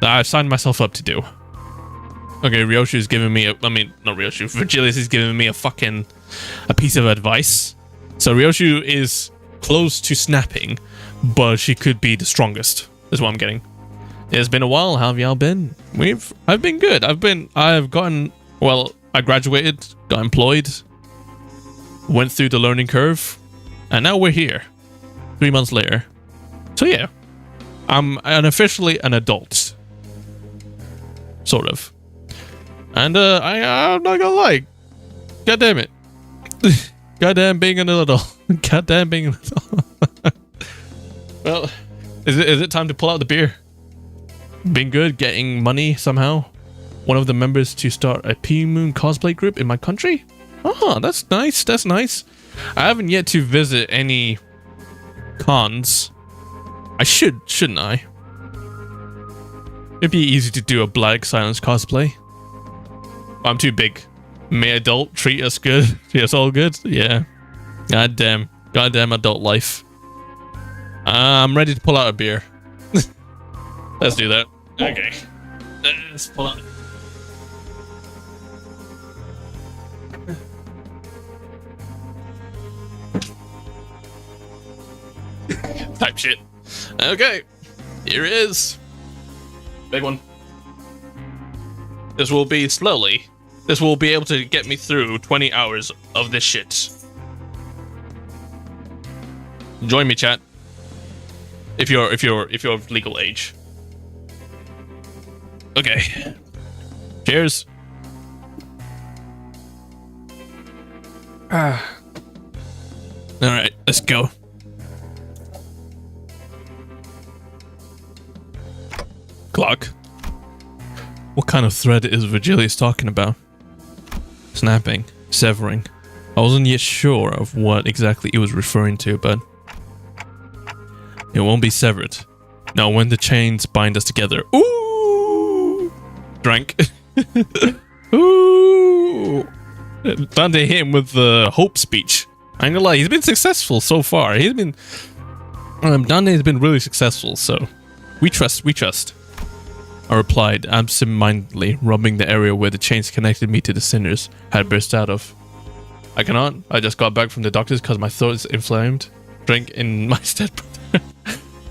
I've signed myself up to do. Okay, Ryoshu's giving me not Ryoshu, Virgilius is giving me a piece of advice. So Ryoshu is close to snapping, but she could be the strongest, is what I'm getting. It's been a while, how have y'all been? I've been good. I graduated, got employed, went through the learning curve, and now we're here 3 months later. So yeah, I'm unofficially an adult, sort of. And I'm not gonna lie, god damn it, goddamn being an adult, goddamn being an adult. Well, is it time to pull out the beer? Been good, getting money somehow. One of the members to start a P-Moon cosplay group in my country. Oh, that's nice. That's nice. I haven't yet to visit any cons. I shouldn't I? It'd be easy to do a Black Silence cosplay. I'm too big. May adult treat us good. Treat us all good. Yeah. Goddamn adult life. I'm ready to pull out a beer. Let's do that. Okay. Let's pull out. Type shit. Okay. Here it is. Big one. This will be slowly. This will be able to get me through 20 hours of this shit. Join me, chat. If you're of legal age. Okay. Cheers. Alright, let's go. Clock. What kind of thread is Virgilius talking about? Snapping, severing. I wasn't yet sure of what exactly he was referring to, but it won't be severed. Now when the chains bind us together. Ooh! Drank. Ooh! Dante hit him with the hope speech. I ain't gonna lie, he's been successful so far. He's been... Dante's been really successful, so... We trust. I replied, absent-mindedly, rubbing the area where the chains connected me to the sinners had burst out of. I cannot. I just got back from the doctors because my throat is inflamed. Drink in my stead, brother.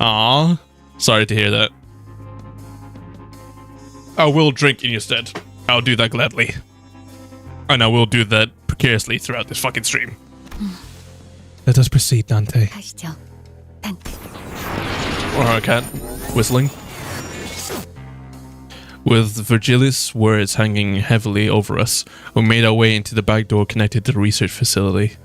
Aww. Sorry to hear that. I will drink in your stead. I'll do that gladly. And I will do that precariously throughout this fucking stream. Let us proceed, Dante. 가시죠. 단테. Alright, cat. Whistling. With Virgilius' words hanging heavily over us, we made our way into the back door connected to the research facility.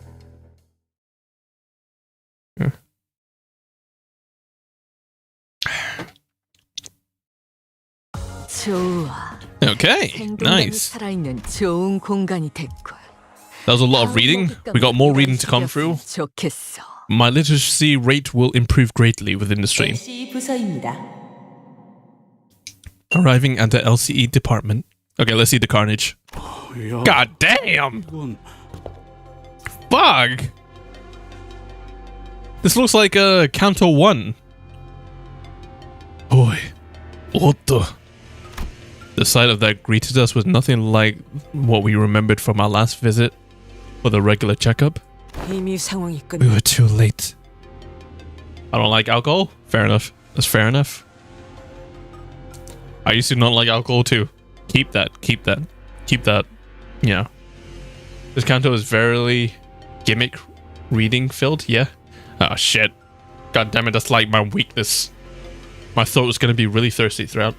좋아. Okay, nice. 살아있는 좋은 공간이 됐군. That was a lot of reading. We got more reading to come through. 좋겠어. My literacy rate will improve greatly within the stream. Arriving at the LCE department. Okay, let's see the carnage. God damn! Fuck! This looks like a CANTO 1. Boy. What the? The sight of that greeted us with nothing like what we remembered from our last visit for the regular checkup. We were too late. I don't like alcohol? Fair enough. That's fair enough. I used to not like alcohol too. Keep that. Yeah. This CANTO is very gimmick reading filled, yeah. Oh shit. God damn it, that's like my weakness. My throat was gonna be really thirsty throughout.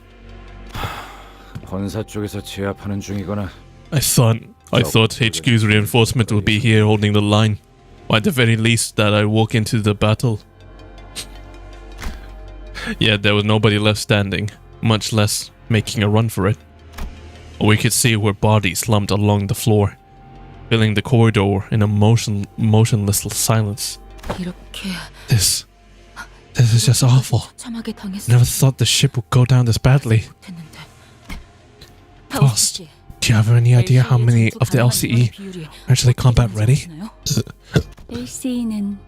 본사 쪽에서 제압하는 중이거나. I thought HQ's reinforcement would be here holding the line. Or at the very least that I walk into the battle. Yeah, there was nobody left standing, much less making a run for it. We could see where bodies slumped along the floor, filling the corridor in a motionless silence. 이렇게 This is just awful. 처참하게 당했어. Never thought the ship would go down this badly. 했는데. Boss, do you have any idea how many of the LCE are actually combat ready? LCE는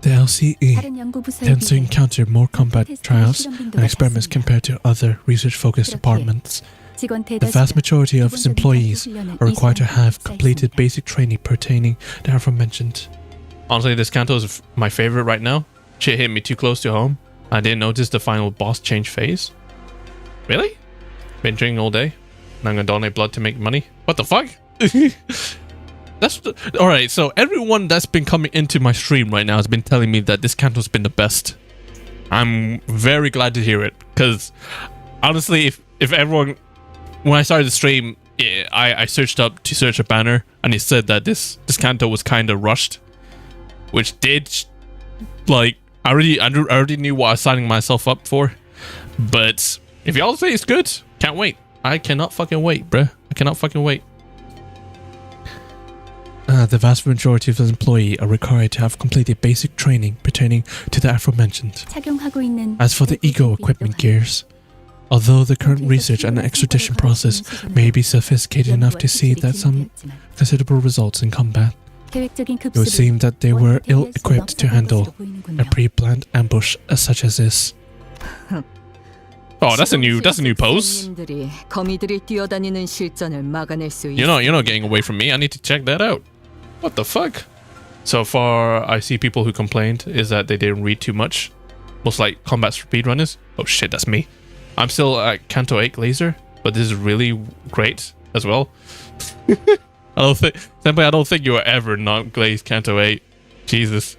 The LCE 다른 연구 부서에 tends to 비해 encounter more combat 테스트와 trials 실험 빈도가 and experiments 작습니다. compared to other research-focused departments. 직원 The 대다수가 vast majority of its 기본적인 employees 전투 훈련을 are required to 이수하는 have 곳에 completed 있습니다. basic training pertaining to aforementioned. Honestly, this Kanto is my favorite right now. Shit hit me too close to home. I didn't notice the final boss change phase. Really? Been drinking all day? And I'm gonna donate blood to make money? What the fuck? That's alright, so everyone that's been coming into my stream right now has been telling me that this Kanto's been the best. I'm very glad to hear it, because honestly, if everyone, when I started the stream, yeah, I searched up to search a banner, and it said that this Kanto was kind of rushed, which did, like, I already knew what I was signing myself up for. But if y'all say it's good, can't wait. I cannot fucking wait, bruh. I cannot fucking wait. The vast majority of the employee are required to have completed basic training pertaining to the aforementioned. 착용하고 있는 As for the ego equipment gears, although the current research and extradition process may be sophisticated enough to see that some considerable results in combat, 계획적인 it would seem that they were ill-equipped to handle a pre-planned ambush such as this. Oh, that's a new pose. 선생님들이 거미들이 뛰어다니는 실전을 막아낼 수 있어. You're not getting away from me. I need to check that out. What the fuck? So far, I see people who complained is that they didn't read too much. Most like combat speedrunners. Oh shit, that's me. I'm still at Canto 8 Laser, but this is really great as well. I don't think you will ever not glaze Canto 8. Jesus.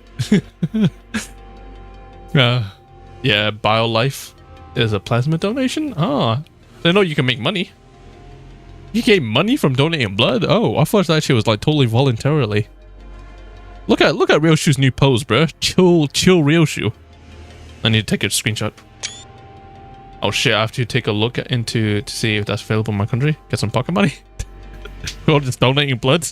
Yeah, BioLife is a plasma donation? Ah, I know you can make money. You get money from donating blood? Oh, I thought that shit was like totally voluntarily. Look at Ryoshu's new pose, bro. Chill Ryoshu. I need to take a screenshot. Oh shit, I have to take a look to see if that's available in my country. Get some pocket money. We're all just donating blood.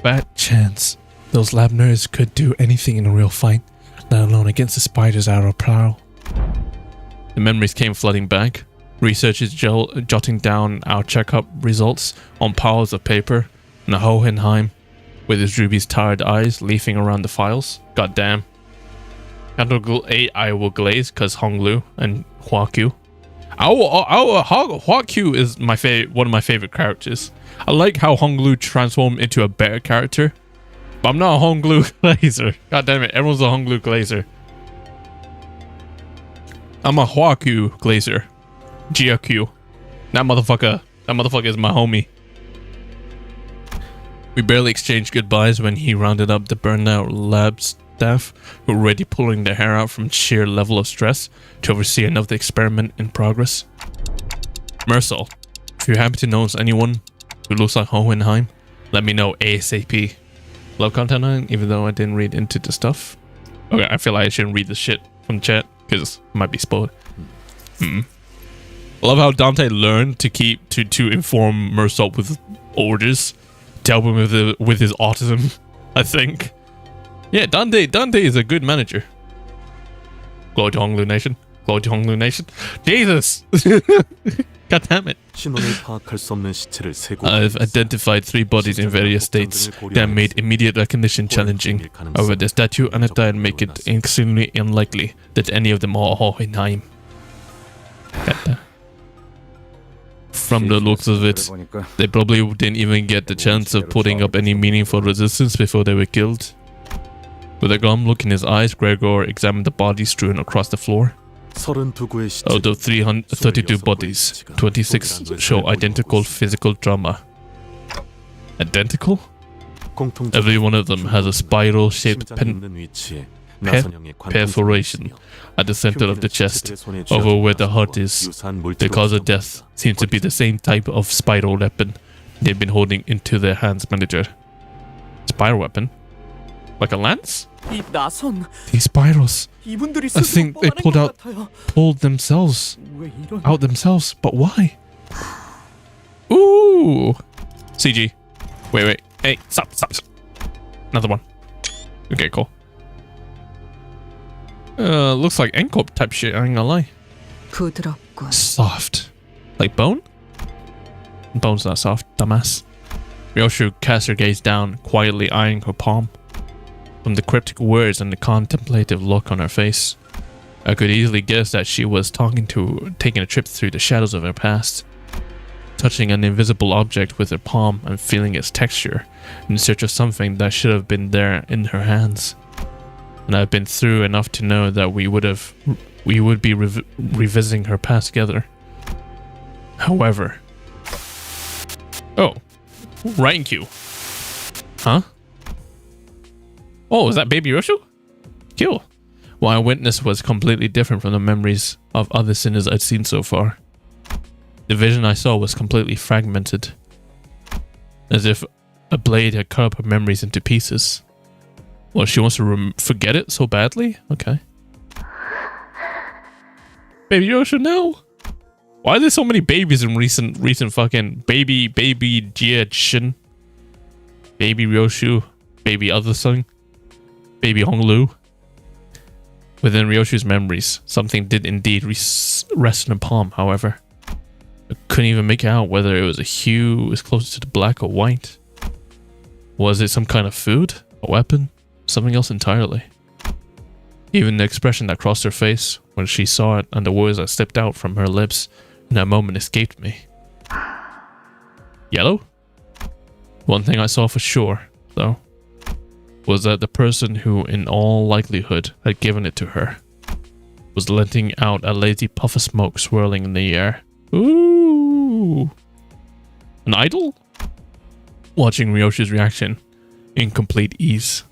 Bad chance. Those lab nerds could do anything in a real fight, let alone against the spiders out of prowl. The memories came flooding back. Researchers jotting down our checkup results on piles of paper, and Hohenheim, with his Ruby's tired eyes, leafing around the files. God damn. Candle 8 I will glaze, cause Honglu and Huakyu. Huakyu is one of my favorite characters. I like how Honglu transformed into a better character. But I'm not a Honglu glazer. God damn it, everyone's a Honglu glazer. I'm a Huakyu glazer. GRQ. That motherfucker is my homie. We barely exchanged goodbyes when he rounded up the burned out lab staff who were already pulling their hair out from sheer level of stress to oversee another experiment in progress. Mersal, if you happen to know anyone who looks like Hohenheim, let me know ASAP. Love content, even though I didn't read into the stuff. Okay, I feel like I shouldn't read the shit from chat because it might be spoiled. I love how Dante learned to inform Mersal with orders to help him with his autism. I think. Yeah, Dante is a good manager. Glory to Honglu Nation. Glory to Honglu Nation. Jesus! God damn it. I've identified 3 bodies in various states that made immediate recognition challenging. However, the statue and attire make it extremely unlikely that any of them are Hohenheim. From the looks of it, they probably didn't even get the chance of putting up any meaningful resistance before they were killed. With a glum look in his eyes, Gregor examined the bodies strewn across the floor. Out of 332 bodies, 26 show identical physical trauma. Identical? Every one of them has a spiral-shaped perforation at the center of the chest, over where the heart is. The cause of death seems to be the same type of spiral weapon they've been holding into their hands, manager. Spiral weapon? Like a lance? 이 나선 These spirals. 이분들이 I think they pulled themselves 왜 이런 out themselves, but why? Ooh! CG. Wait. Hey, stop. Another one. Okay, cool. Looks like Encorp type shit, I ain't gonna lie. 부드럽군. Soft. Like bone? Bone's not soft, dumbass. Ryoshu cast her gaze down, quietly eyeing her palm. From the cryptic words and the contemplative look on her face, I could easily guess that she was taking a trip through the shadows of her past, touching an invisible object with her palm and feeling its texture in search of something that should have been there in her hands. And I've been through enough to know that we would be revisiting her past together. However, writing cue. Huh? Oh, is that Baby Ryoshu? Cool. What I witnessed was completely different from the memories of other sinners I'd seen so far. The vision I saw was completely fragmented, as if a blade had cut up her memories into pieces. Well, she wants to forget it so badly? Okay. Baby Ryoshu, no! Why are there so many babies in recent fucking Baby Jiejin? Baby Ryoshu, Baby Other Son, Baby Honglu. Within Ryoshu's memories, something did indeed rest in a palm, however. I couldn't even make out whether it was a hue as close to the black or white. Was it some kind of food? A weapon? Something else entirely? Even the expression that crossed her face when she saw it and the words that slipped out from her lips in that moment escaped me. Yellow? One thing I saw for sure, though, was that the person who, in all likelihood, had given it to her was letting out a lazy puff of smoke swirling in the air. Ooh! An idol? Watching Ryoshu's reaction in complete ease.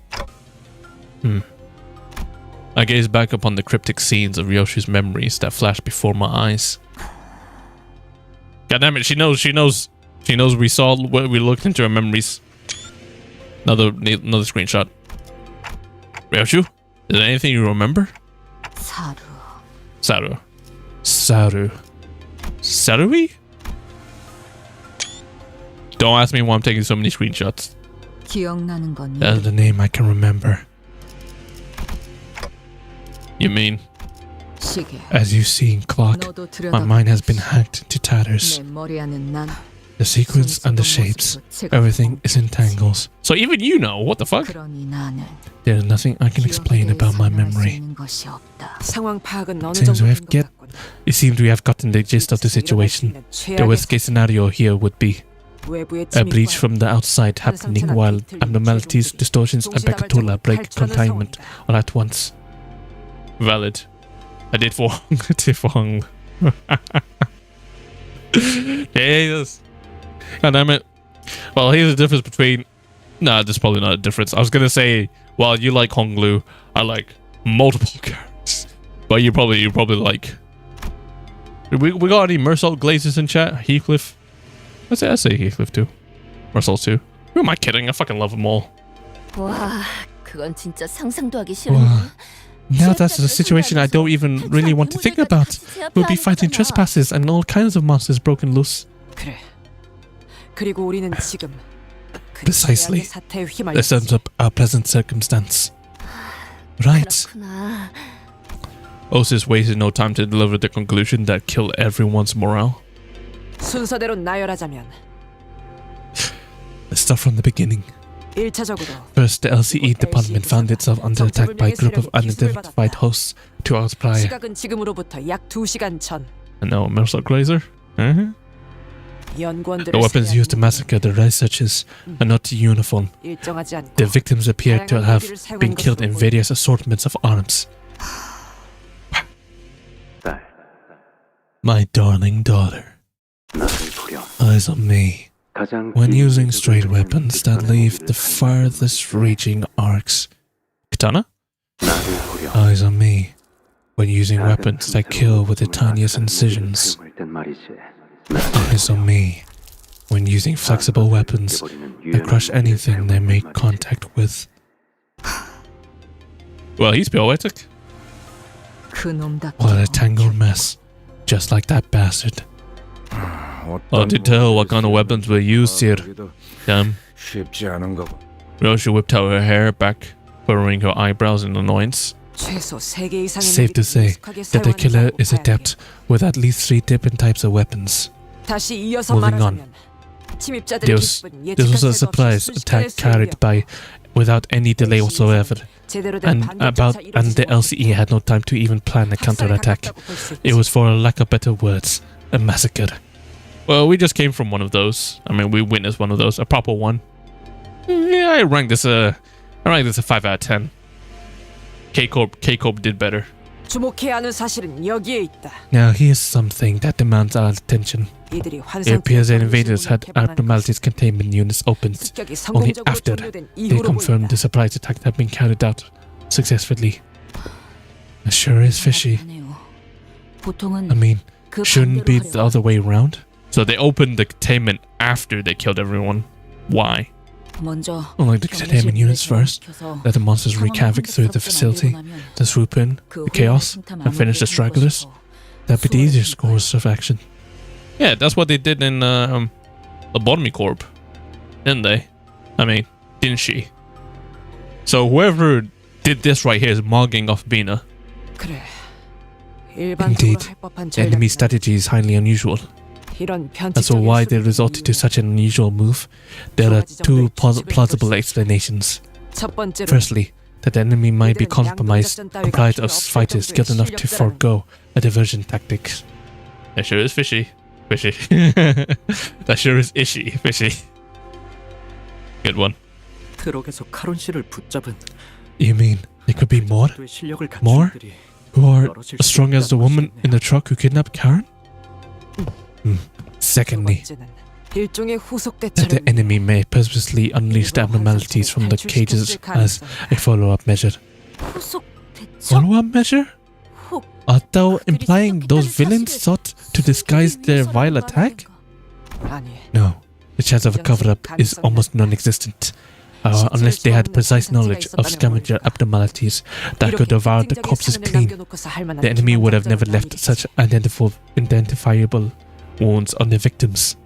I gazed back upon the cryptic scenes of Ryoshu's memories that flashed before my eyes. God damn it, she knows we saw what we looked into her memories. Another screenshot. Ryoshu, is there anything you remember? Saru. Sarui? Don't ask me why I'm taking so many screenshots. 기억나는 건 That's the name I can remember. You mean, 시계. as you see, clock, 너도 들여다봐. my mind has been hacked to tatters. 내 머리 안은 난 The secrets and the shapes, everything is in tangles. So even you know, what the fuck? 그러니 나는 There's nothing I can explain about my memory. 상황 파악은 어느 Seems we 정도 have 된것 같군. It seems we have gotten the gist of the situation. The worst case scenario here would be 외부의 a breach 침입과 from the outside happening while abnormalities, distortions, and Bekatula break containment all at once. Valid. I did for Hong. Jesus. God damn it. Well, here's the difference between... Nah, there's probably not a difference. I was gonna say, well, you like Honglu, I like multiple characters. But you probably like... We got any Mersault glazes in chat? Heathcliff? I say Heathcliff too. Mersault too. Who am I kidding? I fucking love them all. 와, 그건 진짜 상상도 하기 싫어. Wow. Now that's a situation I don't even really want to think about. We'll be fighting trespassers and all kinds of monsters broken loose. 그래. 그리고 우리는 지금 그 Precisely. 최악의 사태에 휘말려 That sums up our present circumstance. Right. 그렇구나. Osis wasted no time to deliver the conclusion that killed everyone's morale. 순서대로 나열하자면 Let's start from the beginning. 1차적으로 First, the LCE department found itself under attack by a group of unidentified hosts 2 hours prior. 시각은 지금으로부터 약 2시간 전 And now Mersault Glazer? 연구원들을 The weapons used to massacre the researchers are not uniform. 일정하지 않고 The victims appear to have been killed in various assortments of arms. My darling daughter. Eyes on me. When using straight weapons that leave the farthest reaching arcs. Katana? Eyes on me. When using weapons that kill with the tiniest incisions. Eyes on me. When using flexible weapons that crush anything they make contact with. Well, he's poetic. 그놈답게 What a tangled mess. Just like that bastard. Hard to tell what kind of weapons were used here. Damn. 쉽지 않은 거고. Roshi whipped out her hair back, furrowing her eyebrows in annoyance. 최소 3개 이상의 Safe to say that the killer is adept with at least 3 different types of weapons. 다시 이어서 Moving on. 말하자면 침입자들의 This 기습은 was 예측할 a 수 없이 surprise 순식간에 attack carried by without any delay whatsoever, 제대로 된 and 반격조차 the LCE had no time to even plan a counterattack. It was, for a lack of better words, a massacre. Well, we just came from one of those. I mean, we witnessed one of those, a proper one. Yeah, I rank this a 5 out of 10. K-Corp did better. 주목해야 하는 사실은 여기에 있다. Now here's something that demands our attention. 이들이 It appears that invaders had abnormalities containment units opened only after they confirmed the surprise attack had been carried out successfully. It sure is fishy. I mean, shouldn't it be the other way around? So they opened the containment after they killed everyone. Why? Unlike the containment units first, let the monsters wreak havoc through the facility, then swoop in, the chaos, and finish the stragglers. That'd be the easiest course of action. Yeah, that's what they did in Lobotomy Corp, didn't they? I mean, didn't she? So whoever did this right here is mugging off Bina. Indeed, the enemy strategy is highly unusual. As for why they resorted to such an unusual move, there are 2 plausible explanations. Firstly, that the enemy might be comprised of fighters skilled enough to forego a diversion tactic. That sure is fishy. Fishy. That sure is ishy. Fishy. Good one. 트럭에서 카론 씨를 붙잡은 You mean there could be more? 의 실력을 갖춘 More? 이들이 Who are 떨어질 as strong as the 수도 woman in the truck who kidnapped Karen? 두 Secondly, 번째는 일종의 후속 that the 대처를 enemy may purposely unleash the abnormalities from the cages as a follow-up measure. Follow-up measure? Are thou implying those villains sought to disguise their vile attack? 아니, No, the chance of a cover-up is almost non-existent. Unless they had precise knowledge of scavenger abnormalities that could devour the corpses clean, the enemy would have never left such identifiable wounds on their victims.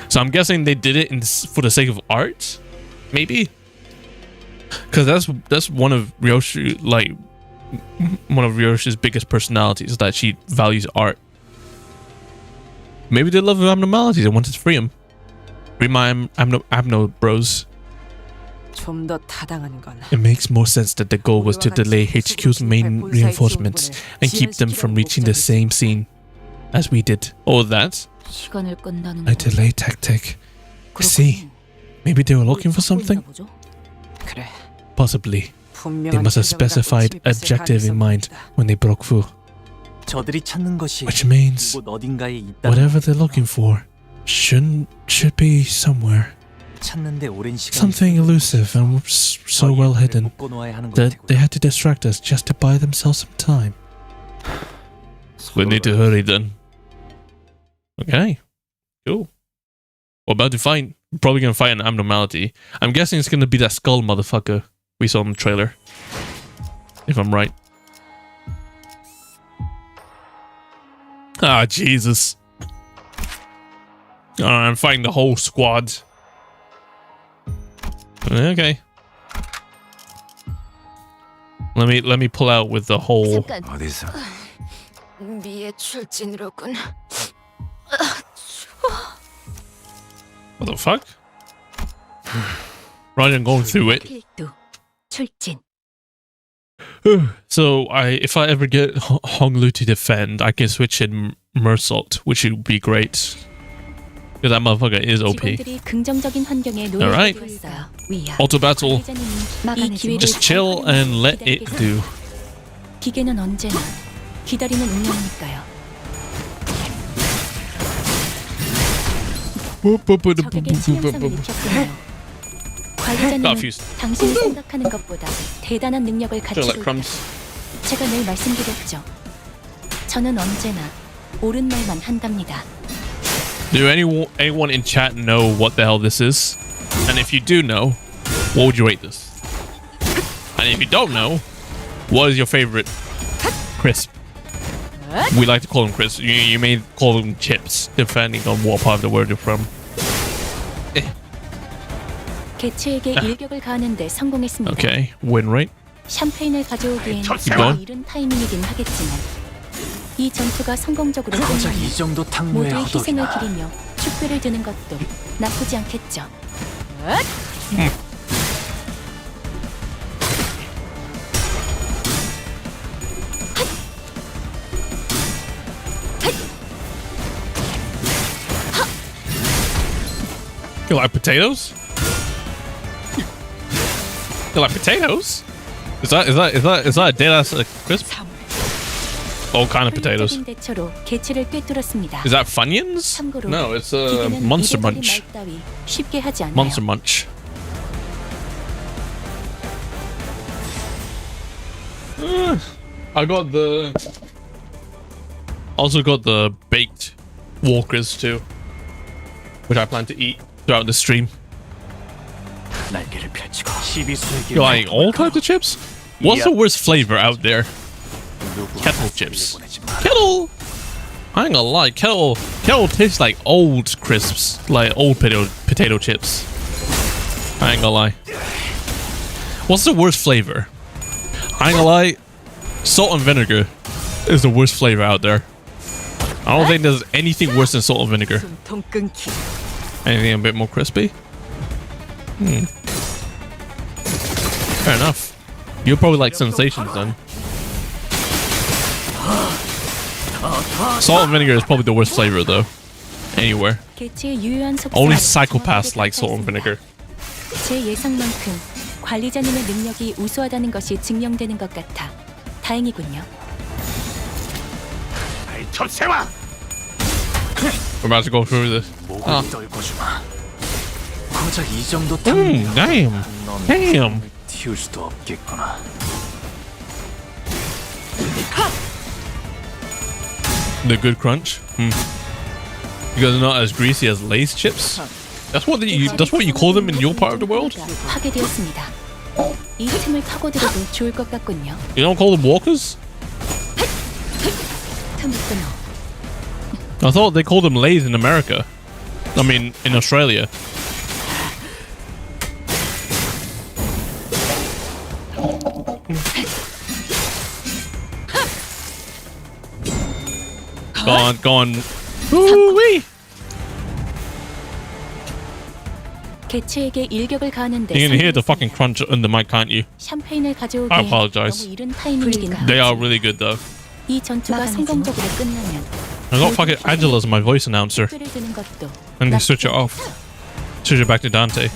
So I'm guessing they did it for the sake of art, maybe, because that's one of Ryoshi's biggest personalities, that she values art. Maybe they love abnormalities and wanted to free him. Free my abno bros. 좀 더 타당한 건 It makes more sense that the goal was to delay HQ's main reinforcements and keep them from reaching the same scene as we did. Oh, that? A delay tactic. I see. Maybe they were looking for something? 그래. Possibly. 분명한 They must have 계획을 specified 갖고 침입했을 objective in mind 가능성이 when they broke through. 저들이 찾는 것이 Which means 이곳 어딘가에 있다. whatever they're looking for should be somewhere. 찾는데 오랜 시간 Something elusive and so well hidden that they had to distract us just to buy themselves some time. We need to hurry then. Okay. Cool. We're about to find... Probably gonna find an abnormality. I'm guessing it's gonna be that skull motherfucker we saw in the trailer. If I'm right. Ah, Jesus. I'm fighting the whole squad. Okay. Let me pull out with the whole... 어디서? 미의 출진으로군. What the fuck? Rather than going through it. 필두 출진. So if I ever get Honglu to defend, I can switch in Mersault, which would be great. Because that motherfucker is OP. 직원들이 긍정적인 환경에 Alright. 놓여있어요. 위야. Auto battle. 관리자님이 이 기회를 Just chill and let it do. 기계는 언제나 기다리는 운명이니까요. 적에게 치명상을 입혔군요. 관리자님은 Confused. 당신이 생각하는 것보다 대단한 능력을 Feel 갖추고 like 있다. crumbs. 제가 늘 말씀드렸죠. 저는 언제나 옳은 말만 한답니다. Do anyone in chat know what the hell this is? And if you do know, what would you rate this? And if you don't know, What is your favorite crisp? We like to call them crisps. You may call them chips, depending on what part of the world you're from. 개체에게 일격을 가하는데 성공했습니다. Okay, win rate. 샴페인을 가져오기엔 좋죠. 너무 이른 타이밍이긴 하겠지만 이 전투가 성공적으로 고작 끝나면 이 정도 탕무의 모두의 희생을 허덕이나. 기리며 축배를 드는 것도 나쁘지 않겠죠. You like potatoes? You like potatoes? Is that a dead ass crisp? All kind of potatoes. 효율적인 대처로 개체를 꿰뚫었습니다. Is that Funyuns? 참고로 No, it's a 기계는 Monster 이례적인 Munch. 말 따위 쉽게 하지 않아요. Monster Munch. I got the. Also got the baked walkers too, which I plan to eat throughout the stream. 날개를 펼치고 시비수에게 You like all types of chips? What's the worst flavor out there? Kettle chips. Kettle. I ain't gonna lie, kettle tastes like old crisps, like old potato chips. I ain't gonna lie. What's the worst flavor? I ain't gonna lie, salt and vinegar is the worst flavor out there. I don't think there's anything worse than salt and vinegar. 숨통 끊기. Anything a bit more crispy? Fair enough. You'll probably like sensations then. Salt and vinegar is probably the worst flavor though. Anywhere. 개체의 유효한 속성 Only psychopaths like salt and vinegar. 제 예상만큼 관리자님의 능력이 우수하다는 것이 증명되는 것 같아 다행이군요. We're about to go through this. 목을 떨궈주마. 고작 이 정도 탕무의 Damn. 넌 Damn. 튀울 수도 없겠구나. The good crunch. Because they're not as greasy as Lay's chips. That's what you call them in your part of the world. 파괴되었습니다. 이 틈을 파고들어도 좋을 것 같군요. You don't call them walkers? 틈을 끊어. I thought they called them Lays in America. I mean, in Australia. Go on. Woo-wee. 개체에게 일격을 가하는데 You can hear the fucking crunch in the mic, can't you? 샴페인을 I 가져오기엔 apologize. 너무 이른 타이밍이긴 They are 하지만 really good though. 이 전투가 성공적으로 끝나면 I got fucking Angela as my voice announcer. 축배를 드는 것도 And they switch it off. Switch it back to Dante.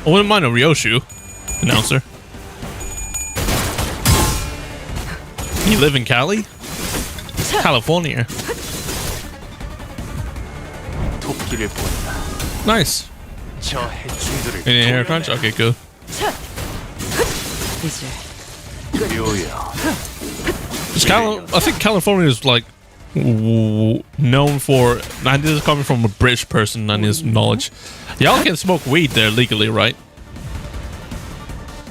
I wouldn't mind a Ryoshu announcer. You live in Cali? California. 도끼를 보인다. Nice. 저 해충들을 You didn't hear a crunch? Okay, good. 이제 묘야. I think California is like known for, and this is coming from a British person and his knowledge. Y'all can smoke weed there legally, right?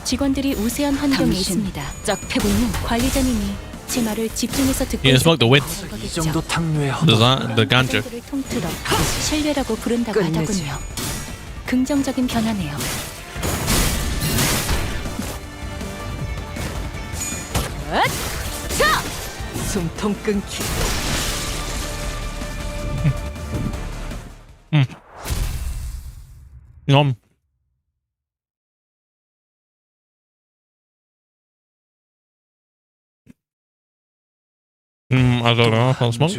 직원들이 우세한 환경에 있습니다. 짝 패고 있는 관리자님이 제 말을 집중해서 듣고 You can smoke the weed. 이 정도 탕무의 The ganja. 를 통틀어 신뢰라고 부른다고 끝내지. 하더군요. 긍정적인 변화네요. 숨통 끊기. Nom. I don't know. I'll smoke.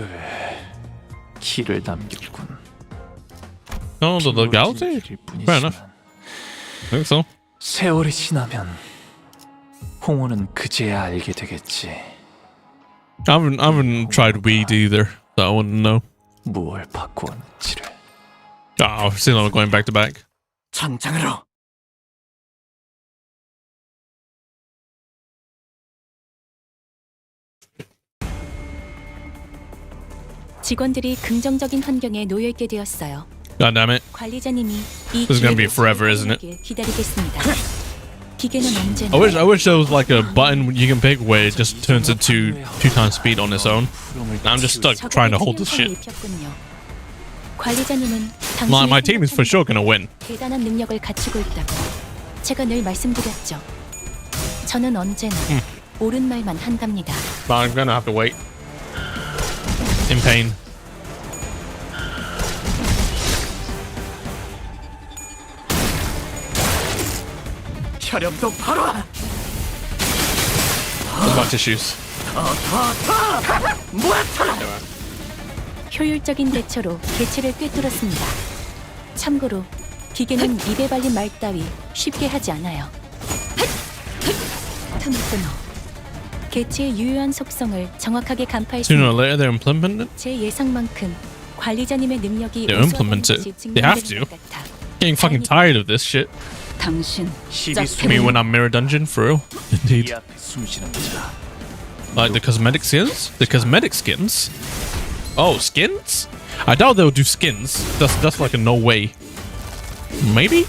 키를 남겼군. No, the galaxy? Fair enough. I think so. 세월이 지나면 홍어는 그제야 알게 되겠지. I haven't tried weed either, so I wouldn't know. 무얼 바꾸었는지를. Oh, still not going back to back. 전장으로. 직원들이 긍정적인 환경에 놓여 있게 되었어요. God damn it. 관리자님이 이 This is gonna be 기회를 forever, isn't it? 사용하길 기다리겠습니다. 기계는 언제나 I wish there was like a button you can pick where it just turns into 2x speed on its own. I'm just stuck trying to hold this shit. 입혔군요. 관리자님은 My team is for sure gonna win. 대단한 능력을 갖추고 있다고 제가 늘 말씀드렸죠. 저는 언제나 옳은 말만 한답니다. But I'm gonna have to wait. In pain. 혈염도 바로 What about tissues? 효율적인 대처로 개체를 꿰뚫었습니다. 참고로 기계는 입에 발린 말 따위 쉽게 하지 않아요. 틈을 끊어 개체의 유효한 속성을 정확하게 Sooner 간파했습니다. or later they implement it. 제 예상만큼 관리자님의 능력이 They implement it. They have to. Getting fucking tired of this shit. 당신 I mean, when I'm mirror dungeon, for real. Indeed. 이 앞에 숨쉬는 자. Like the cosmetic skins? The cosmetic skins? Oh, skins? I doubt they'll do skins. That's like a no way. Maybe?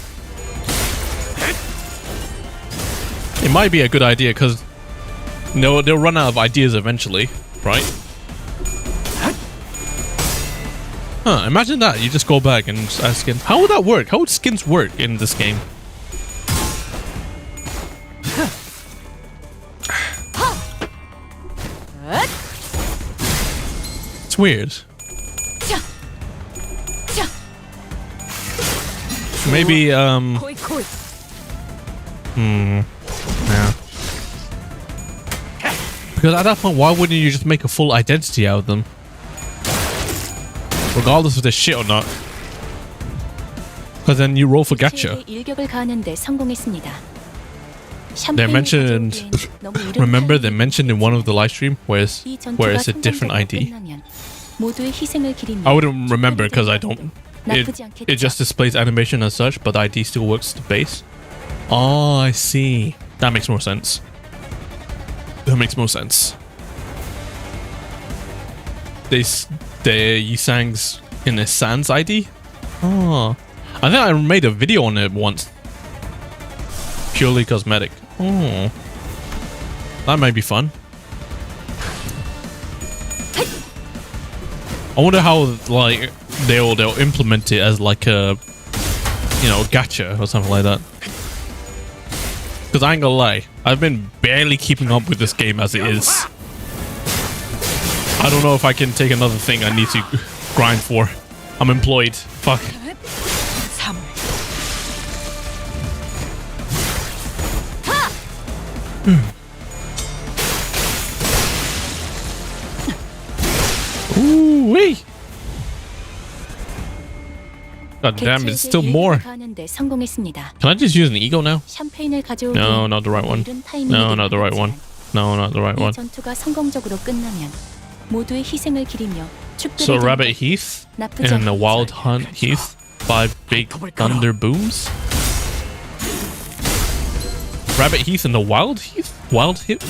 It might be a good idea because they'll run out of ideas eventually, right? Huh, imagine that. You just go back and just add skins. How would that work? How would skins work in this game? It's weird. Maybe, yeah. Because at that point, why wouldn't you just make a full identity out of them? Regardless if they're shit or not. Because then you roll for gacha. 일격을 가하는데 성공했습니다. They mentioned, remember they mentioned in one of the live stream where it's a different ID. 모두의 희생을 기리며 I wouldn't remember because I don't. It just displays animation as such, but the ID still works the base. Oh, I see. That makes more sense. That makes more sense. They Yisang's in a Sans ID. Oh, I think I made a video on it once. Purely cosmetic. Oh, that might be fun. I wonder how like they'll implement it as like a, you know, gacha or something like that. Because I ain't gonna lie, I've been barely keeping up with this game as it is. I don't know if I can take another thing I need to grind for. I'm employed. Fuck. Ooh wee. God damn, it's still more. 성공했습니다. Can I just use an ego now? 샴페인을 가져오기 No, not the right one. No, not the right one. No, not the right 이 one. 전투가 성공적으로 끝나면 모두의 희생을 기리며 축배를 So 드는 Rabbit 것도 Heath 나쁘지 and the 않겠죠. Wild Hunt Heath, 5 big thunder booms. Rabbit Heath and the Wild Heath? Wild Heath?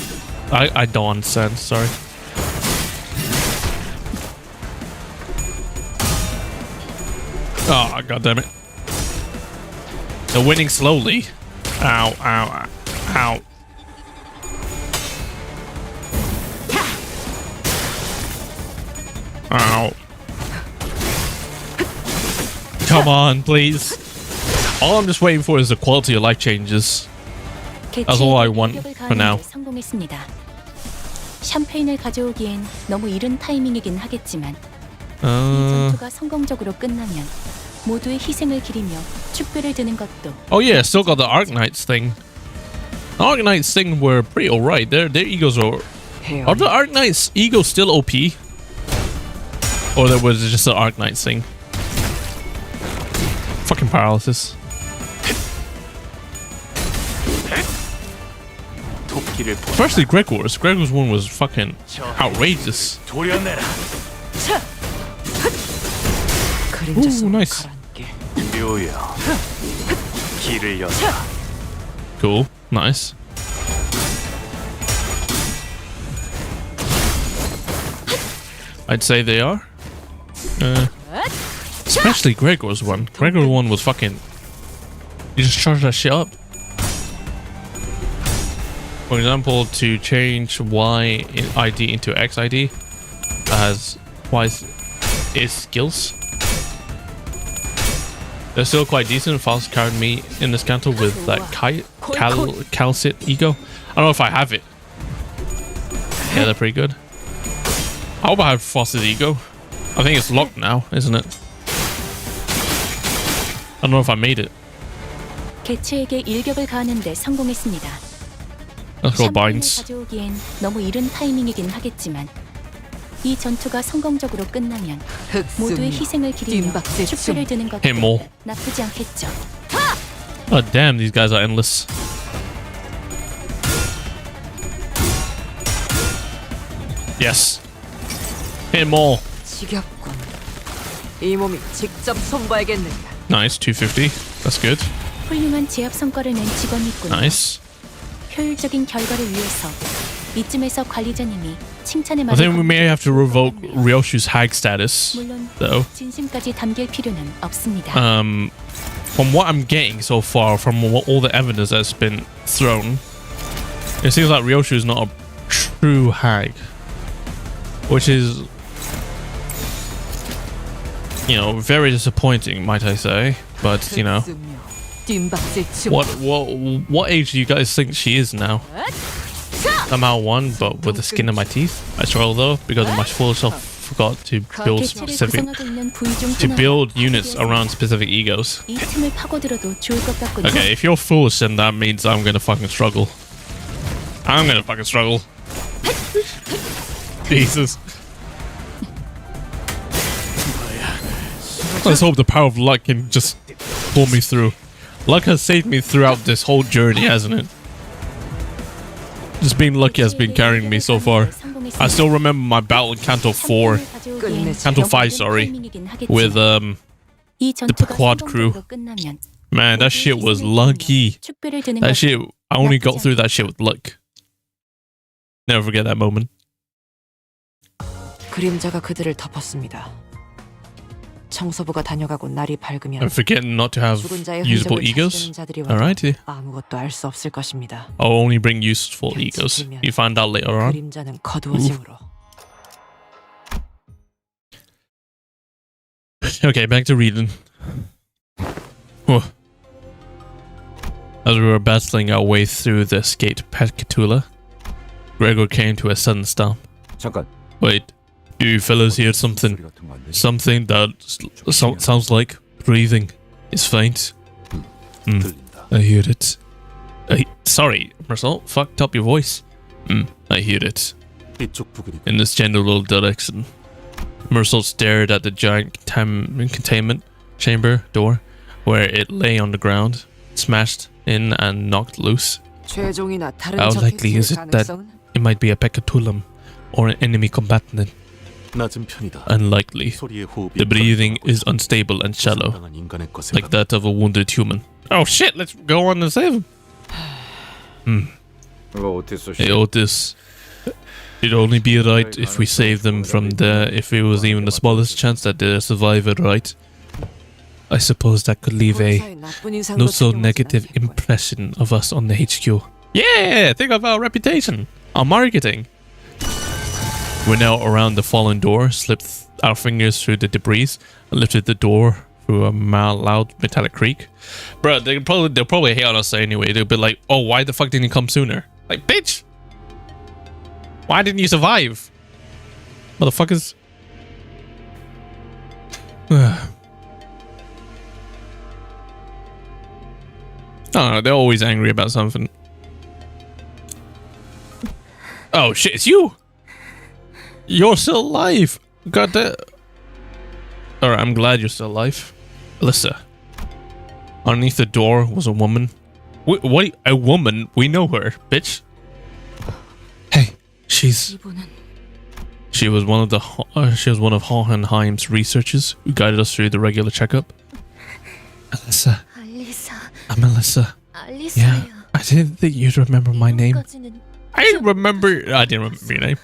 I don't understand, sorry. Oh, god damn it. They're winning slowly. Ow, ow, ow. Ow. Come on, please. All I'm just waiting for is the quality of life changes. That's all I want for now. 성공했습니다. 샴페인을 가져오기엔 너무 이른 타이밍이긴 하겠지만 이 전투가 성공적으로 끝나면 모두의 희생을 기리며 축배를 드는 것도. Oh yeah, still got the Arknights thing. The Arknights thing were pretty alright. Their egos are the Arknights egos still OP? Or there was just the Arknights thing? Fucking paralysis. Especially Gregor's. Gregor's one was fucking outrageous. Ooh, nice. Cool. Nice. I'd say they are. Especially Gregor's one. Gregor's one was fucking... You just charge that shit up. For example, to change Y ID into X ID that has twice its skills. They're still quite decent. Fast carried me in this CANTO with that Calcit ego. I don't know if I have it. Yeah, they're pretty good. I hope I have Frost's ego. I think it's locked now, isn't it? I don't know if I made it. 개체에게 일격을 가하는데 성공했습니다. Let's go 샴페인을 binds. 가져오기엔 너무 이른 타이밍이긴 하겠지만 이 전투가 성공적으로 끝나면 모두의 흑수미 희생을 기리며 뒷박질 축배를 드는 것도 Hit more. 나쁘지 않겠죠. Oh damn, these guys are endless. Yes. Hit more. 지겹군. 이 몸이 직접 손봐야겠는가. Nice, 250. That's good. 훌륭한 제압 성과를 낸 직원이 있군요. Nice. 효율적인 결과를 위해서 이쯤에서 관리자님이 칭찬의 I 말을 think we may have to revoke 건네주셨다면 Ryoshu's hag status, 물론 though. 진심까지 담길 필요는 없습니다. From what I'm getting so far, from all the evidence that's been thrown, it seems like Ryoshu is not a true hag, which is, you know, very disappointing, might I say. But you know, 뒷박질 중 what age do you guys think she is now? Somehow one, but with the skin of my teeth. I struggle though because my full self forgot to build 개체를 specific 구성하고 있는 부위 중 to 하나가 build units around specific egos. 이 틈을 파고들어도 좋을 것 같군요. Okay, if you're foolish, then that means I'm gonna fucking struggle. I'm gonna fucking struggle. Jesus. Let's hope the power of luck can just pull me through. Luck has saved me throughout this whole journey, hasn't it? Just being lucky has been carrying me so far. I still remember my battle in CANTO 4, CANTO 5, sorry, with the quad crew. Man, that shit was lucky. That shit, I only got through that shit with luck. Never forget that moment. 그림자가 그들을 덮었습니다. 청소부가 다녀가고 날이 밝으면 And forget not to have 죽은 자의 usable 흔적을 egos. 찾으려는 자들이 와서 Alright, 아무것도 알 수 없을 것입니다. I'll only bring useful egos. You find out later on. 그림자는 거두어짐으로. Okay, back to reading. Whew. As we were battling our way through the escaped Petkatula, Gregor came to a sudden stop. 잠깐. Wait, you fellas hear something? 소리 같은 거 안 들려? Something that sounds like breathing is faint. 들린다. I hear it. Sorry, Marcel, fucked up your voice. I hear it. 이쪽 부근이 In this general direction. Marcel stared at the giant containment chamber door, where it lay on the ground, smashed in and knocked loose. 최종이나 다른 How 적 likely is 해체의 it that 가능성은? it might be a Pekatulum or an enemy combatant? 낮은 편이다. Unlikely. 소리의 호흡이 The breathing is unstable and shallow, 부상당한 인간의 것에 like that of a wounded human. Oh shit, let's go on and save him. Hey Otis, it'd only be right if we save them from there if it was even the smallest chance that they're survivor, right? I suppose that could leave a 본사에 나쁜 인상도 not so 작용하진 negative 않겠고요. impression of us on the HQ. Yeah, think of our reputation, our marketing. We're now around the fallen door, slipped our fingers through the debris, and lifted the door through a loud metallic creak. Bro, they'll probably hate on us anyway. They'll be like, "Oh, why the fuck didn't you come sooner?" Like, bitch, why didn't you survive, motherfuckers? I don't know, they're always angry about something. Oh shit, it's you! You're still alive! God damn. Alright, I'm glad you're still alive. Alyssa. Underneath the door was a woman. What? A woman? We know her, bitch. Hey, she was one of Hohenheim's researchers who guided us through the regular checkup. Alyssa. 알리사, I'm Alyssa. 알리사예요. Yeah, I didn't think you'd remember my name. 이름까지는 I didn't remember your name.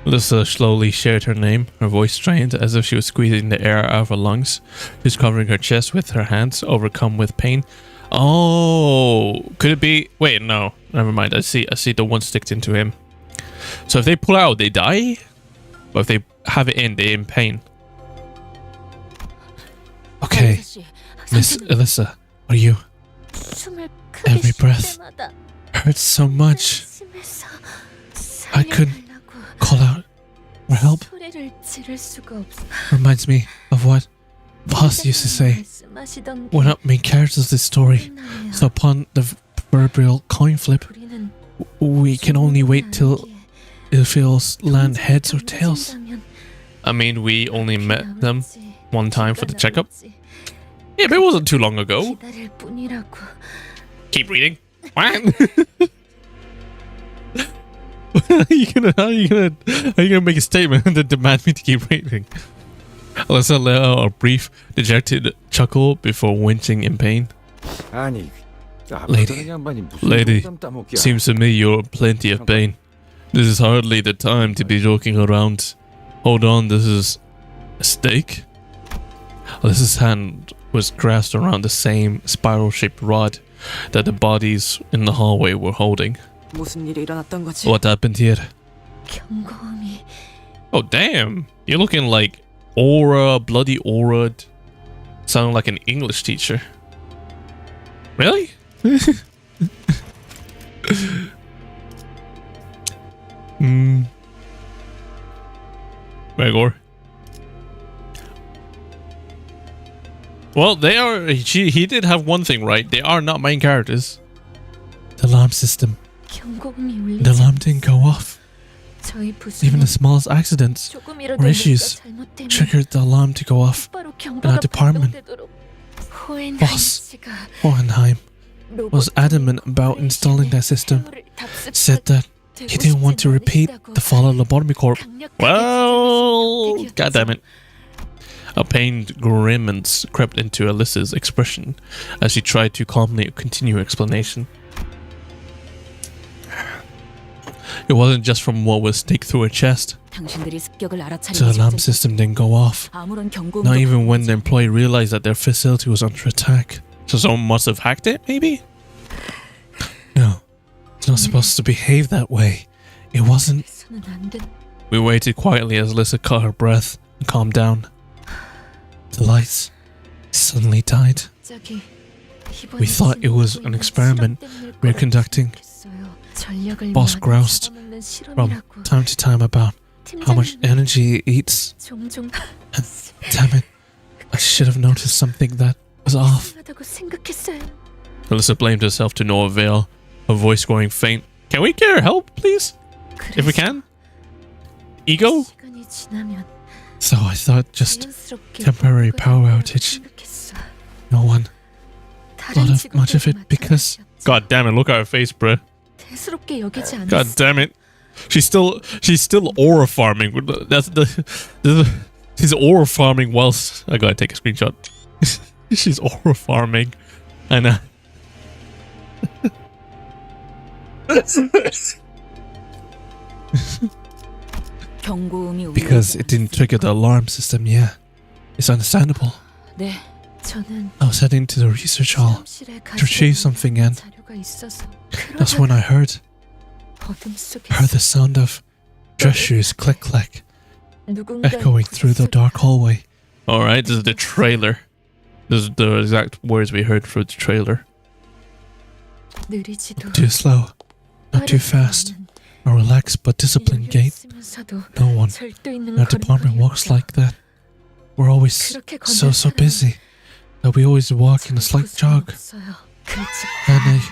Alyssa slowly shared her name, her voice strained as if she was squeezing the air out of her lungs. She was covering her chest with her hands, overcome with pain. Oh, could it be? Wait, no, never mind. I see the one sticked into him. So if they pull out, they die. But if they have it in, they're in pain. Okay, Miss Alyssa, are you? Every breath hurts so much. I couldn't call out for help. Reminds me of what Boss used to say. We're not main characters of this story, so upon the proverbial coin flip, we can only wait till it feels land heads or tails. I mean, we only met them one time for the checkup. Yeah, but it wasn't too long ago. Keep reading. What? How are you gonna make a statement and then demand me to keep reading? Alyssa let out a brief, dejected chuckle before winching in pain. Lady, seems to me you're in plenty of pain. This is hardly the time to be joking around. Hold on, this is a stake? Alyssa's hand was grasped around the same spiral-shaped rod that the bodies in the hallway were holding. What happened here? Oh damn, you're looking like bloody aura'd. Sounding like an English teacher. Really? Gregor. Well, they are. He did have one thing right. They are not main characters. The alarm system. The alarm didn't go off. Even the smallest accidents or issues triggered the alarm to go off in our department. Boss Hohenheim was adamant about installing that system. Said that he didn't want to repeat the fall of Lobotomy Corp. Well, goddammit. A pained grimace crept into Alyssa's expression as she tried to calmly continue her explanation. It wasn't just from what was staked through her chest. The alarm system didn't go off. Not even when the employee realized that their facility was under attack. So someone must have hacked it, maybe? No. It's not supposed to behave that way. It wasn't. We waited quietly as Alyssa caught her breath and calmed down. The lights suddenly died. We thought it was an experiment we were conducting. Boss groused from time to time about how much energy it eats. And damn it, I should have noticed something that was off. Alyssa blamed herself to no avail, her voice growing faint. Can we get her help, please? If we can? Ego? So I thought just temporary power outage. No one thought of much of it because... God damn it, look at her face, bruh. God damn it. She's still aura farming. She's aura farming whilst... I gotta take a screenshot. She's aura farming. I know. Because it didn't trigger the alarm system, yeah. It's understandable. I was heading to the research hall to retrieve something and that's when I heard the sound of dress shoes click-clack echoing through the dark hallway. Alright, this is the trailer. This is the exact words we heard through the trailer. Not too slow, not too fast. A relaxed but disciplined gait. No one in our department walks like that. We're always so busy that we always walk in a slight jog. And a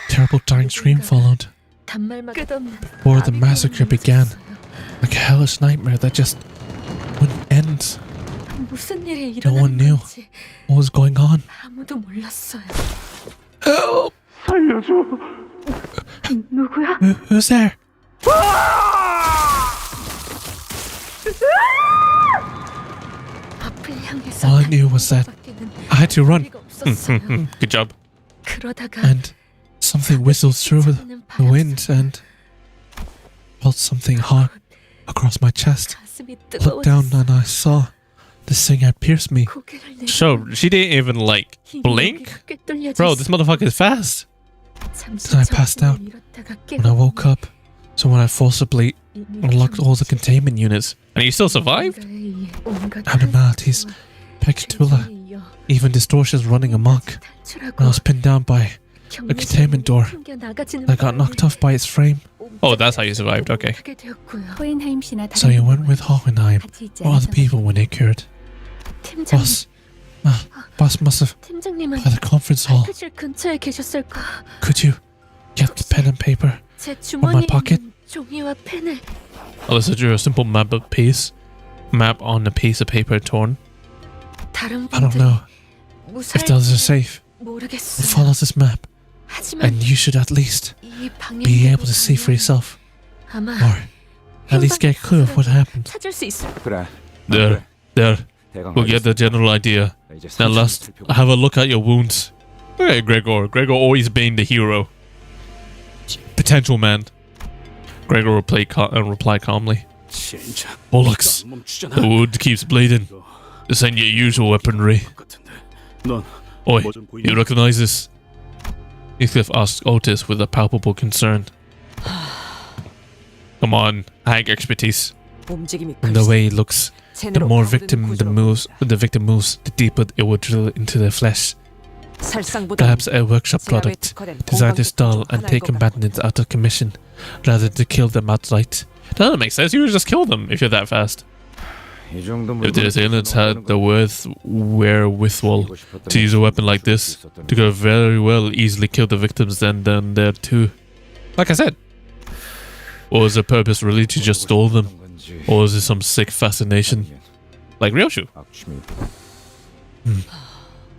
terrible dying scream followed. Before the massacre began, like a hellish nightmare that just wouldn't end. No one knew what was going on. Help! Who's there? All I knew was that I had to run. Good job. And something whistled through the wind and felt something hot across my chest. Looked down and I saw This thing had pierced me. 고개를 So she didn't even like blink? Bro, this motherfucker is fast. Then I passed out when I woke up. So when I forcibly unlocked all the containment units, and you still survived? Abnormalities, Pectula, even distortions running amok. And I was pinned down by a containment door. I got knocked off by its frame. Oh, that's how you survived. Okay. 호헨하임 씨나 So you went with Hohenheim or other people when they cured. Boss must have 팀장님은 by the conference hall. 발표실 근처에 계셨을까? Could you get the pen and paper? 제 on my 주머니에 pocket? 있는 종이와 펜을 Oh, this is a simple map on a piece of paper torn. 다른 I don't 분들이 know if those are 무사할지 safe. 모르겠어요. Follow this map, 하지만 and you should at least 이 be able to see for yourself, 아마 or at least get a clue of what happened. 찾을 수 있을 그래. There. We'll get the general idea. Now, last, have a look at your wounds. Hey, Gregor. Gregor always being the hero. Potential man. Gregor reply calmly. Bollocks. The wound keeps bleeding. This ain't your usual weaponry. Oi, you recognize this? Heathcliff asked Otis with a palpable concern. Come on, hag expertise. 움직임이 And the way he looks, the 젠으로 more 파고드는 the victim moves, the deeper it will drill into their flesh. 살상보다 Perhaps a workshop product designed to stall and take combatants out of commission, rather than to kill them outright. That doesn't make sense. You would just kill them if you're that fast. If the assailants had the wherewithal to use a weapon like this, they could have very well easily killed the victims then there too. Like I said. Or was the purpose really to just stall them? Or is it some sick fascination? Like Ryoshu.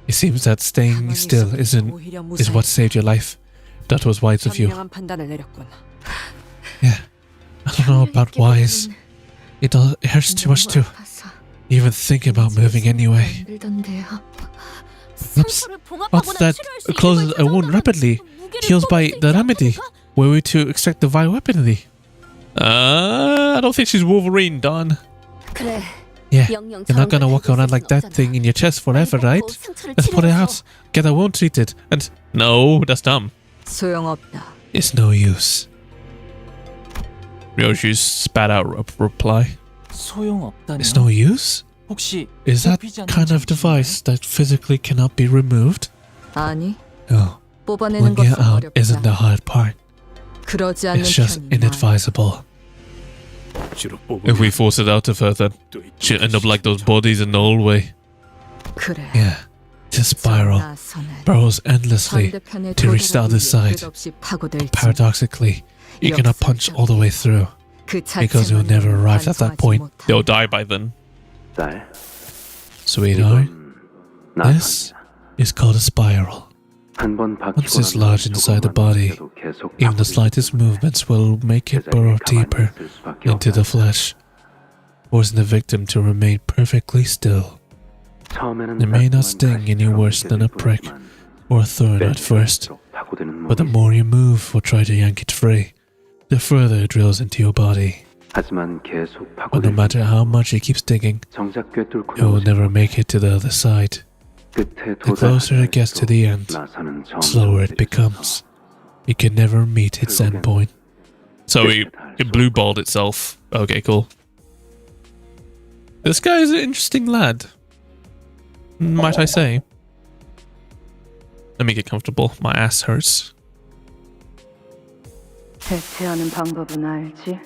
It seems that staying still is what saved your life. That was wise of you. 현명한 판단을 내렸군. Yeah. I don't know about wise. It hurts too much to even think about moving anyway. Oops. What's that? Closes a wound rapidly. Heals by the remedy. Were we to extract the vile weaponry? I don't think she's Wolverine, Dawn. Yeah, you're not gonna walk around like that thing in your chest forever, right? Let's put it out. Get the wound treated. And no, that's dumb. 소용없다. It's no use. Ryoshu spat out a reply. 소용없다뇨? It's no use? 혹시 Is that kind of device that physically cannot be removed? 아니, No. 뽑아내는 Pulling it 것은 out 어렵지 isn't the 않아. hard part. 그러지 않는 It's just 편이 나아. inadvisable. If we force it out of her, then she'll end up like those bodies in the old way. 그래. Yeah. This spiral 나서는 burrows endlessly 반대편에 to reach the other side. 끝없이 파고들지. Paradoxically, you cannot punch all the way through 그 because you'll never arrive at that point. 완성하지 They'll 못한 die by then. Sweetheart, this is called a spiral. Once it's lodged inside the body, even the slightest movements will make it burrow deeper into the flesh, forcing the victim to remain perfectly still. It may not sting any worse than a prick or a thorn at first, but the more you move or try to yank it free, the further it drills into your body. But no matter how much it keeps digging, it will never make it to the other side. The closer it gets to the end, slower it becomes. It can never meet its end point. So it blue-balled itself. Okay, cool. This guy is an interesting lad, might I say. Let me get comfortable. My ass hurts. 대체하는 방법은 알지?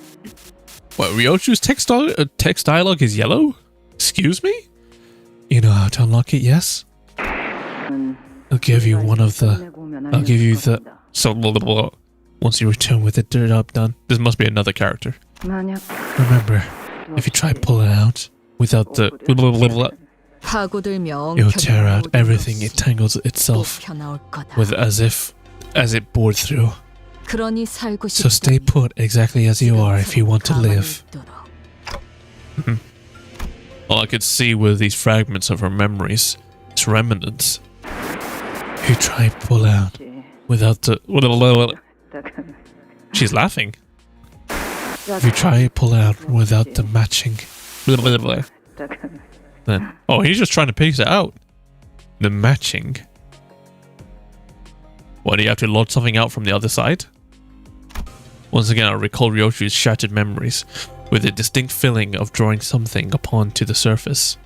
What, Ryoshu's text dialogue is yellow? Excuse me? You know how to unlock it, yes? I'll give you the... So, blah, blah, blah. Once you return with the dirt up done. This must be another character. Remember, if you try pull it out without the... Blah, blah, blah, blah, 파고들며 it'll tear out everything it tangles itself 펴나올 거다. with as it bored through. 그러니 살고 So stay 싶다면 put exactly as you are if you want to live. 있도록. All I could see were these fragments of her memories, its remnants. If you try to pull out without the... She's laughing. If you try to pull out without the matching... Then, oh, he's just trying to piece it out. The matching. What, do you have to load something out from the other side? Once again, I recall Ryoshu's shattered memories, with a distinct feeling of drawing something upon to the surface.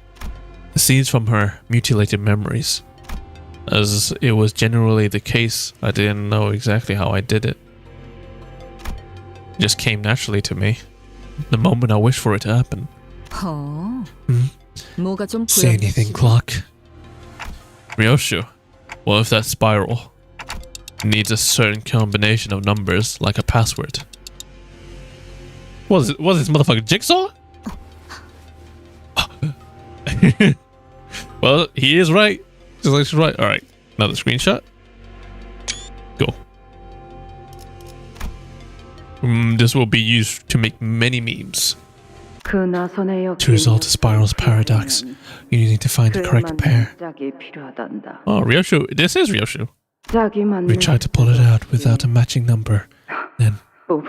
The seeds from her mutilated memories. As it was generally the case, I didn't know exactly how I did it. It just came naturally to me. The moment I wished for it to happen. 뭐가 좀 Say anything, clock. Ryoshu, what if that spiral needs a certain combination of numbers, like a password? What is this motherfucking jigsaw? Well, he is right. Just like she's right. Alright, another screenshot. Go. This will be used to make many memes. To resolve the spiral's paradox, you need to find the correct pair. Oh, Ryoshu. This is Ryoshu. We tried to pull it out without a matching number. Then... Oh,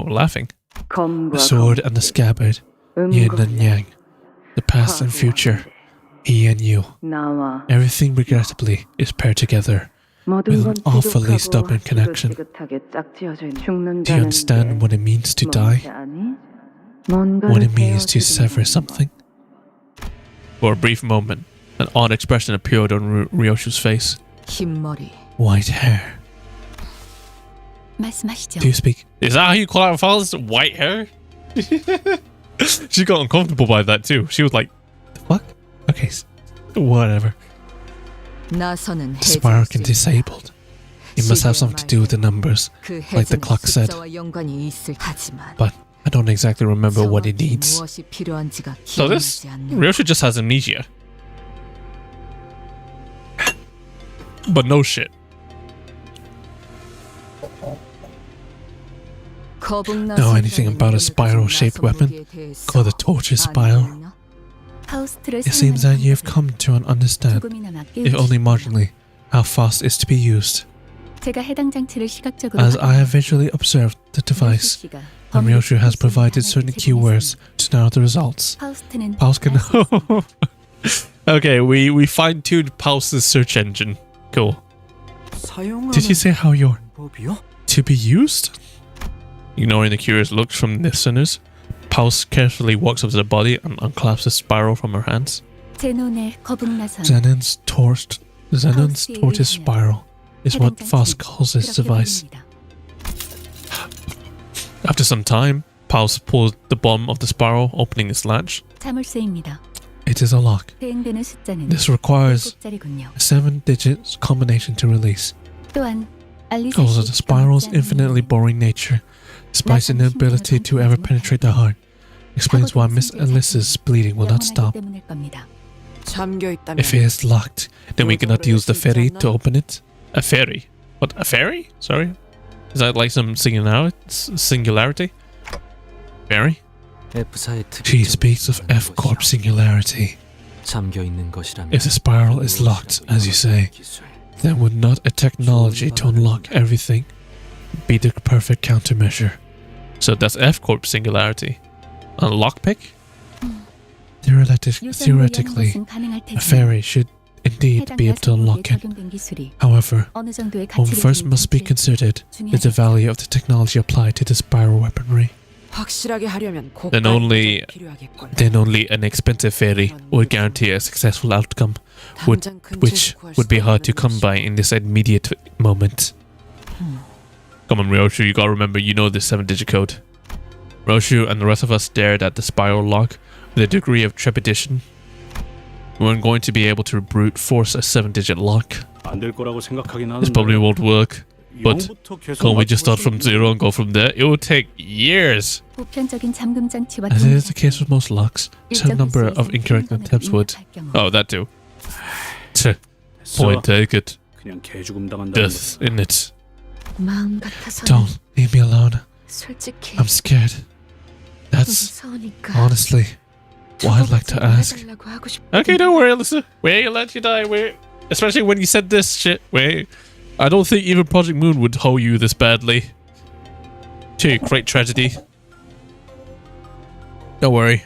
laughing. The sword and the scabbard. Yin and yang. The past and future. He and you. Everything, regrettably, is paired together. With an awfully stubborn connection. Do you understand what it means to die? What it means to sever something? For a brief moment, an odd expression appeared on Ryoshu's face. 흰머리. White hair. 말씀하시죠. Do you speak? Is that how you call out files? White hair? She got uncomfortable by that too. She was like, the fuck? Okay, whatever. 나서는 The spiral can disabled. It must have something to do with the numbers, like the clock said. But I don't exactly remember what it needs. So this Ryoshu just has amnesia. But no shit. Know anything about a spiral-shaped weapon called the torture spiral? It seems that you have come to understand, if only marginally, how fast it's to be used. As I have visually observed the device, and Ryoshu has provided certain keywords to narrow the results. Pulse can... Okay, we fine-tuned Pulse's search engine. Cool. Did you say how you're... to be used? Ignoring the curious looks from listeners, Pulse carefully walks up to the body and unclasps the spiral from her hands. Zenon's tortoise spiral is what Faust calls this device. After some time, Pulse pulls the bottom of the spiral, opening its latch. It is a lock. This requires a 7-digit combination to release. Also, the spiral's infinitely boring nature, despite its inability to ever penetrate the heart, explains why Miss Alyssa's bleeding will not stop. If it is locked, then we cannot use the ferry to open it. A ferry? What? A ferry? Sorry? Is that like some singularity? Ferry? She speaks of F-Corp singularity. If the spiral is locked, as you say, then would not a technology to unlock everything be the perfect countermeasure? So that's F-Corp singularity. A lockpick? Theoretically, a ferry should indeed be able to unlock it. However, one first must be considered is the value of the technology applied to the spiral weaponry. Then only an expensive ferry would guarantee a successful outcome, which would be hard to come by in this immediate moment. Come on, Ryoshu, you gotta remember, you know this 7-digit code. Ryoshu and the rest of us stared at the spiral lock with a degree of trepidation. We weren't going to be able to brute force a 7-digit lock. This probably won't work. But can't we just start from zero and go from there? It would take years. As it is the case with most locks, a certain number of incorrect attempts would... Oh, that too. Point take it. Death in it. Don't leave me alone. I'm scared. That's honestly what I'd like to ask. Okay, don't worry, Alyssa. We'll let you die. Especially when you said this shit. I don't think even Project Moon would hold you this badly. To great tragedy. Don't worry.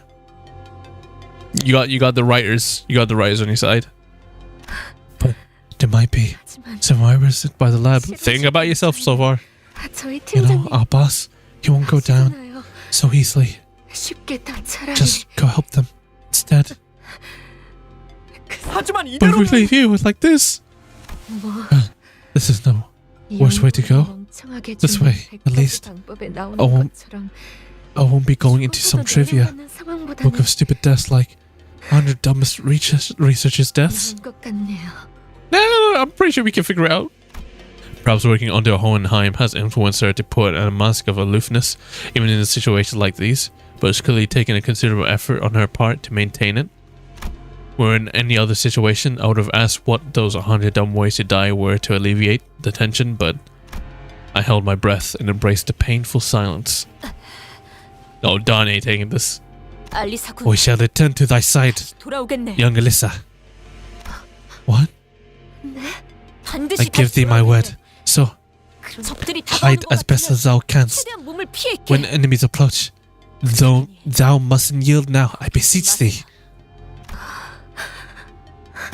You got the writers. You got the writers on your side. But there might be survivors by the lab. Think about yourself so far. 저희 You know, 팀장님 our boss, he won't go down 아시잖아요. so easily. 쉽게 다 차라리 Just go help them instead. 하지만 But if we 이대로는 leave you like this, 뭐 this is no worst way to go. 멍청하게 This 준 way, 100 at 가지 least. 방법에 나오는 I won't- 것처럼 I won't be going into some 죽어서도 trivia 내려가는 상황보다는 book of stupid deaths like 100 dumbest researchers' deaths. 나은 것 같네요. No, I'm pretty sure we can figure it out. Perhaps working under Hohenheim has influenced her to put on a mask of aloofness, even in a situation like these, but it's clearly taken a considerable effort on her part to maintain it. Where in any other situation, I would have asked what those 100 dumb ways to die were to alleviate the tension, but I held my breath and embraced the painful silence. Oh, Don ain't taking this. 알리사군 We shall return to thy side, 돌아오겠네. young Alyssa. What? 반드시 I give thee my word. So, 적들이 hide 다가오는 것 as best 같으면 as thou canst. 최대한 몸을 피해 있게. When enemies approach, though thou mustn't yield now, I beseech thee.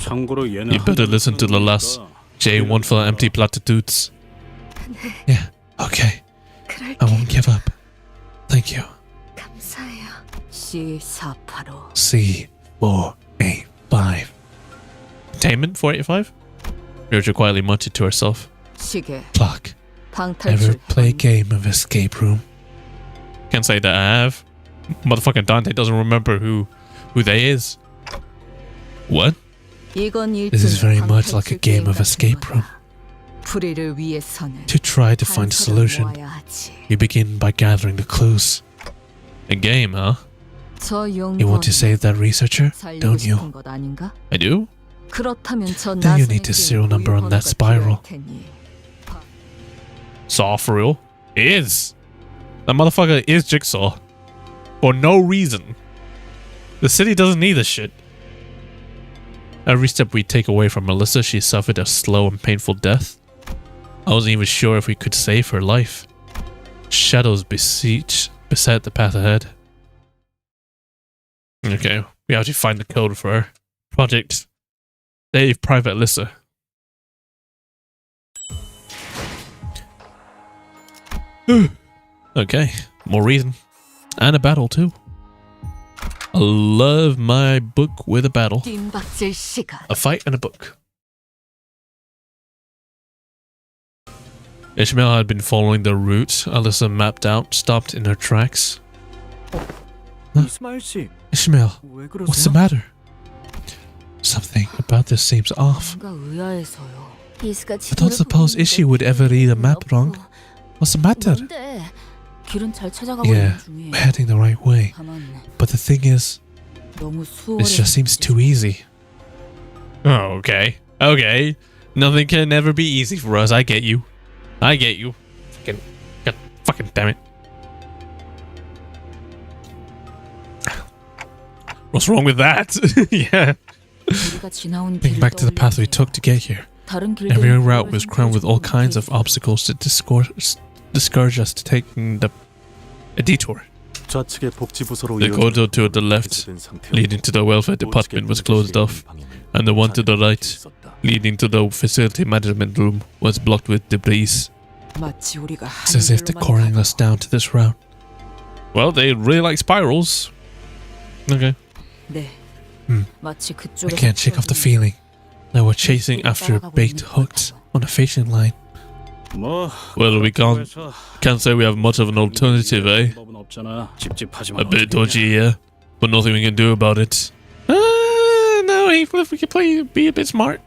You better listen to the last J1 for empty platitudes. Yeah, okay. I won't give up. Thank you. 감사해요. C485 C485. Containment 485? Ryoja quietly muttered to herself. 시계 Clock. Ever 방탈출 play a game of escape room? Can't say that I have. Motherfucking Dante doesn't remember who they is. What? This is very much like a game of escape room. 불의를 위해서는 To try to find a solution, you begin by gathering the clues. A game, huh? You want to save that researcher, don't you? 것 아닌가? I do? 그렇다면 저 Then you need the serial number on that spiral. Saw for real? It is. That motherfucker is Jigsaw. For no reason. The city doesn't need this shit. Every step we take away from Melissa, she suffered a slow and painful death. I wasn't even sure if we could save her life. Shadows beset the path ahead. Okay, we have to find the code for her. Project Save Private Alyssa. Okay, more reason. And a battle too. I love my book with a battle. 뜀박질 시간 A fight and a book. Ishmael had been following the route Alyssa mapped out, stopped in her tracks. 이스마일 씨, Ishmael, 왜 그러세요? what's the matter? Something about this seems off. 뭔가 의아해서요. 이스가 I don't suppose Ishi would ever read a map wrong. What's the matter? 뭔데? 길은 잘 찾아가고 Yeah, 있는 we're 중이에요. heading the right way. 다만 But the thing is, 너무 수월해. this just seems too easy. Oh, okay. Okay. Nothing can ever be easy for us. I get you. I get you. Fucking damn it. What's wrong with that? Yeah. 우리가 지나온 Think 길을 back to the path we took to get here. 다른 길들은 Every route was 그걸 crammed with all 힘들어지고 kinds of 있어요. obstacles to discourage us to taking a detour. 좌측의 복지부서로 The corridor to the left, leading to the welfare department, was closed off, and the one to the right, leading to the facility management room, was blocked with debris. 마치 우리가 It's as if they're calling us down to this route. Well, they really like spirals. Okay. 네. 마치 I 그쪽에서 can't shake off the feeling that we're chasing after a baked hooked on a fishing line. Well, we can't say we have much of an alternative, eh? A bit dodgy, yeah, but nothing we can do about it. No, if we could be a bit smart.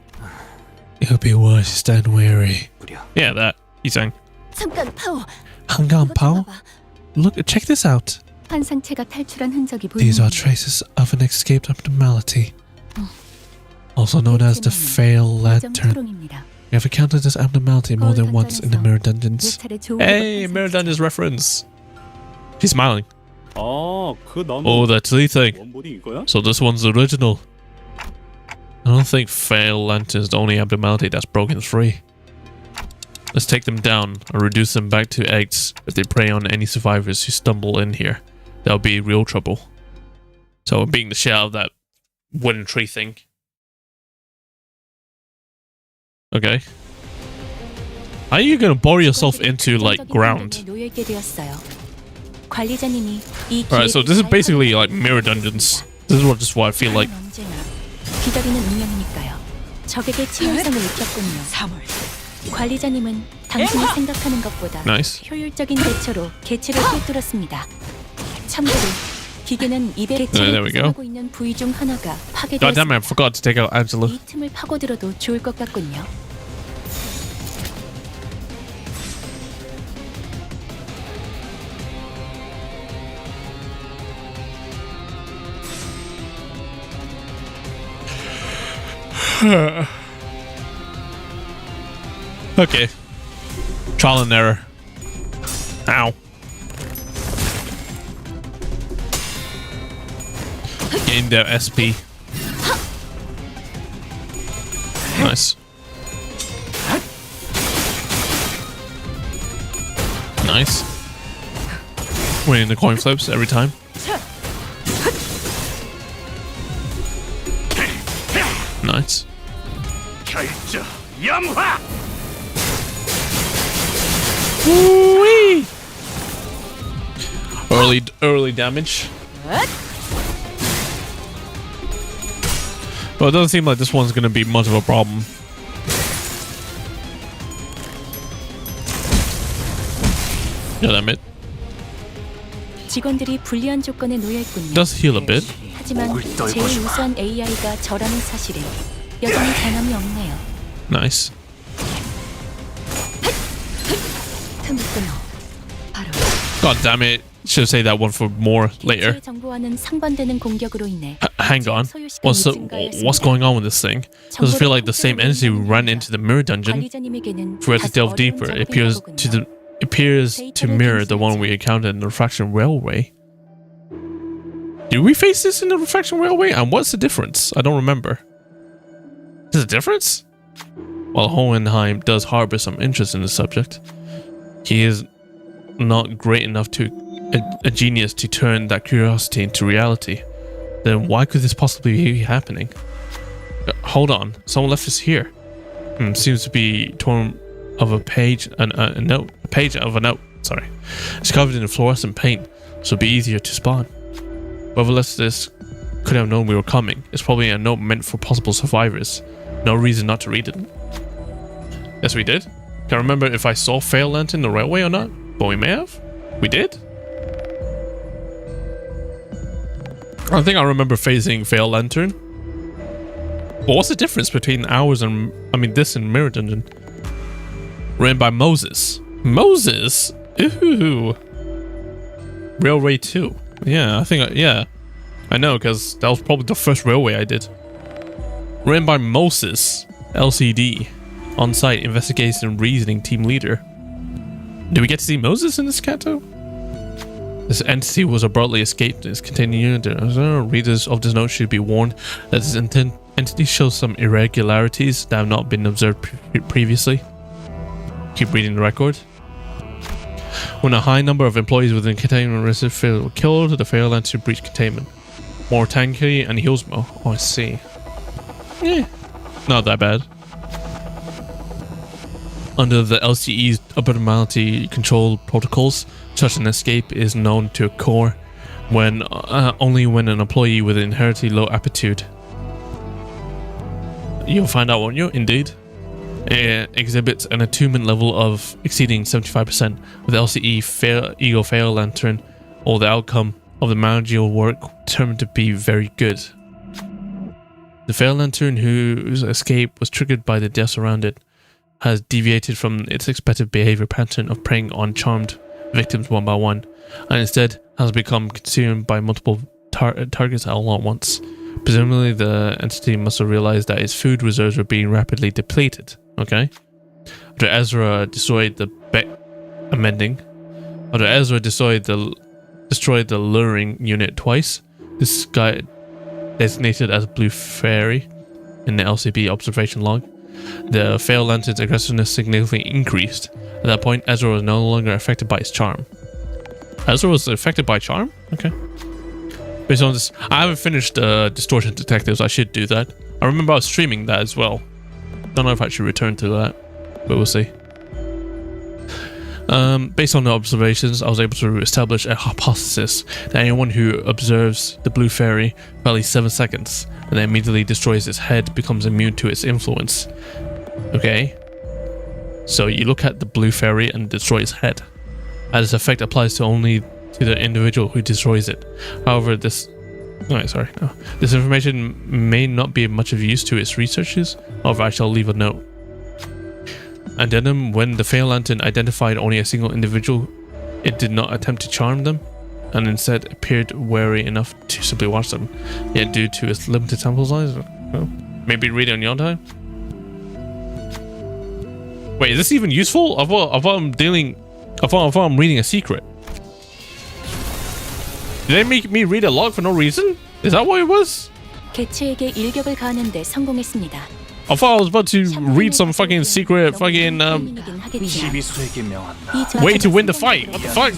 It would be wise to stand wary. Yeah, that. He's saying. 잠깐 파오. Hangam Pao? Look, check this out. 환상체가 탈출한 흔적이 These 보입니다. are traces of an escaped abnormality, also known as the fail lantern. 초롱입니다. We have encountered this abnormality more than once in the mirror dungeons. 몇 차례 좋은 Hey, 것만 mirror 상상했죠. dungeons reference. He's smiling. 그 나무 Oh, that's the thing. 원본이 이거야? So this one's the original. I don't think fail lantern is the only abnormality that's broken free. Let's take them down or reduce them back to eggs if they prey on any survivors who stumble in here. That'll be real trouble. So being the shit out of that wooden tree thing. Okay. How are you gonna bore yourself into like ground? 관리자님이 이 Alright, so this is basically like mirror dungeons. This is just what I feel like. 언제나 기다리는 운명이니까요. 적에게 치명성을 입혔군요. 관리자님은 당신이 생각하는 것보다 Nice. 효율적인 대처로 개체를 꿰뚫었습니다. 참고로 기계는 입에 there 개체를 we go. 구성하고 있는 부위 중 하나가 God damn it, I 파괴되었습니다. forgot to take out Angela. 이 틈을 파고들어도 좋을 것 같군요. Okay. Trial and error. Ow. Getting their SP. Nice. Nice. Winning the coin flips every time. Nice. Woo-wee! Early damage. Well, it doesn't seem like this one's gonna be much of a problem. Yeah, damn it. 직원들이 불리한 조건에 놓여 있군요. Does heal a bit. 하지만 제일 우수한 AI가 저라는 사실에 여전히 변함이 없네요. Nice. 틈을 끊어 바로 God damn it. Should say that one for more later. 개체의 정보와는 상반되는 공격으로 인해 Hang on. What's going on with this thing? Does it feel like the same entity we ran into the mirror dungeon? 관리자님에게는 If we had to delve deeper, it appears to mirror the one we encountered in the refraction railway. Did we face this in the refraction railway? And what's the difference? I don't remember. There's a difference? While Hohenheim does harbor some interest in the subject, he is not great enough to a genius to turn that curiosity into reality. Then why could this possibly be happening? Hold on, someone left this here. Seems to be torn of a page and a note. A page of a note. Sorry, it's covered in fluorescent paint, so it'll be easier to spot. Whoever left this could have known we were coming. It's probably a note meant for possible survivors. No reason not to read it. Yes, we did. Can't remember if I saw Fail Lantern in the railway or not, but we may have. We did. I think I remember facing Fail Lantern. But what's the difference between ours and, this and Mirror Dungeon? Written by Moses. Moses? Ooh. Railway 2. Yeah, I think, yeah. I know, because that was probably the first railway I did. Written by Moses, LCD. On-site investigation reasoning team leader. Do we get to see Moses in this canto? This entity was abruptly escaped. Its continued. Readers of this note should be warned that this entity shows some irregularities that have not been observed previously. Keep reading the record. When a high number of employees within containment reserve were killed, the Fail Lantern breached containment. More tanky and heals more. Oh, I see. Yeah, not that bad. Under the LCE's abnormality control protocols, such an escape is known to occur when only when an employee with inherently low aptitude. You'll find out, won't you? Indeed. It exhibits an attunement level of exceeding 75%, with LCE Ego Fail Lantern, or the outcome of the managerial work determined to be very good. The Fail Lantern, whose escape was triggered by the deaths around it, has deviated from its expected behavior pattern of preying on charmed victims one by one, and instead has become consumed by multiple targets all at once. Presumably, the entity must have realized that its food reserves were being rapidly depleted. Okay. After Ezra destroyed the destroyed the luring unit twice, this guy designated as Blue Fairy in the LCB observation log, the Fail Lantern's aggressiveness significantly increased. At that point, Ezra was no longer affected by its charm. Ezra was affected by charm? Okay. Based on this, I haven't finished Distortion Detectives. I should do that. I remember I was streaming that as well. Don't know if I should return to that, but we'll see. Based on the observations, I was able to establish a hypothesis that anyone who observes the blue fairy for at least 7 seconds and then immediately destroys its head becomes immune to its influence. Okay, so you look at the blue fairy and destroy its head. And this effect applies to only to the individual who destroys it. However, this information may not be much of use to its researchers. However, I shall leave a note. Addendum: when the Fey Lantern identified only a single individual, it did not attempt to charm them, and instead appeared wary enough to simply watch them. Yet due to its limited sample size, well, maybe read it on your time. Wait, is this even useful? I thought I'm reading a secret. Did they make me read a log for no reason? Is that what it was? 개체에게 일격을 가하는데 성공했습니다. I thought I was about to read some fucking secret fucking way to win the fight. What the fuck?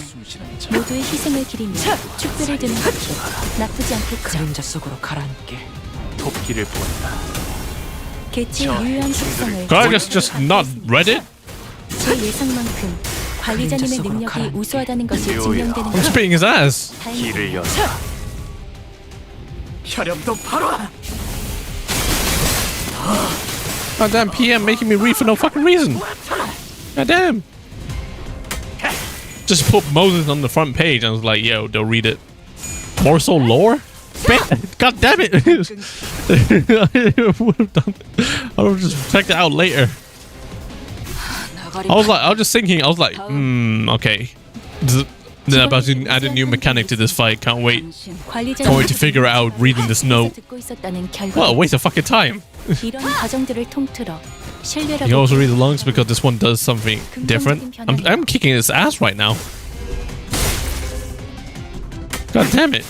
모두의 희생을 기리며 축배를 드는 것도 나쁘지 않겠죠. 그림자 속으로 가라앉게. 돕기를 보았다. 개체의 유효한 속성을 Could I just not read it? 제 예상만큼 관리자님의 능력이 우수하다는 것이 증명되는 I'm 것. spitting his ass. 길을 열어. 혈염도 바로. Goddamn PM making me read for no fucking reason. Goddamn. Just put Moses on the front page and I was like, yo, they'll read it. More so lore? God damn it. I would have done. I would have just checked it out later. I was just thinking, okay. They're about to add a new mechanic to this fight. Can't wait. Can't wait to figure it out reading this note. What a waste of fucking time. You can also read the lungs because this one does something different. I'm kicking its ass right now. God damn it.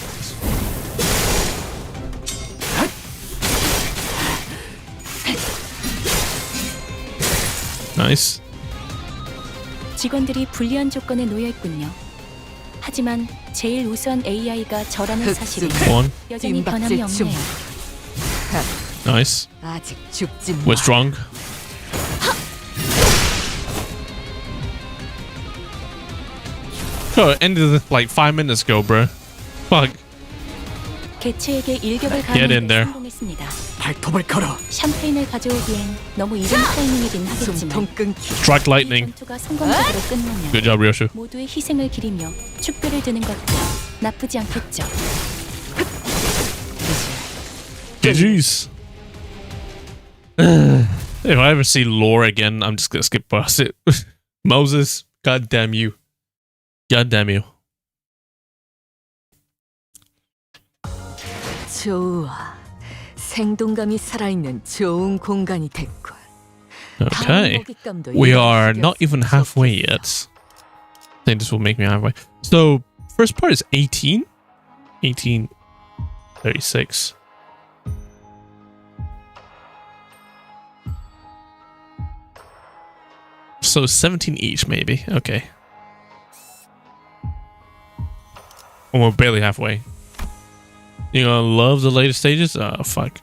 Nice. 직원들이 불리한 조건에 놓여 있군요. 하지만 제일 우수한 AI가 저라는 사실은 여전히 변함이 없네요. Nice. 아직 죽지 마. We're strong. Oh, it ended like 5 minutes ago, bro. Fuck. 개체에게 일격을 Get in 가하는 데 there. 성공했습니다. 발톱을 걸어. 샴페인을 가져오기엔 너무 이른 타이밍이긴 하겠지만 숨통 끊기. Strike lightning. 이 전투가 성공적으로 끝나면 Good job, Ryoshu. 모두의 희생을 기리며 축배를 드는 것도 나쁘지 않겠죠. GG's. If I ever see lore again, I'm just gonna skip past it. Moses, god damn you. God damn you. 좋아. 생동감이 살아있는 좋은 공간이 됐군. Okay. We are not even halfway yet. I think this will make me halfway. So, first part is 18. 1836. So 17 each, maybe. Okay. Oh, we're barely halfway. You gonna love the later stages? Oh, fuck.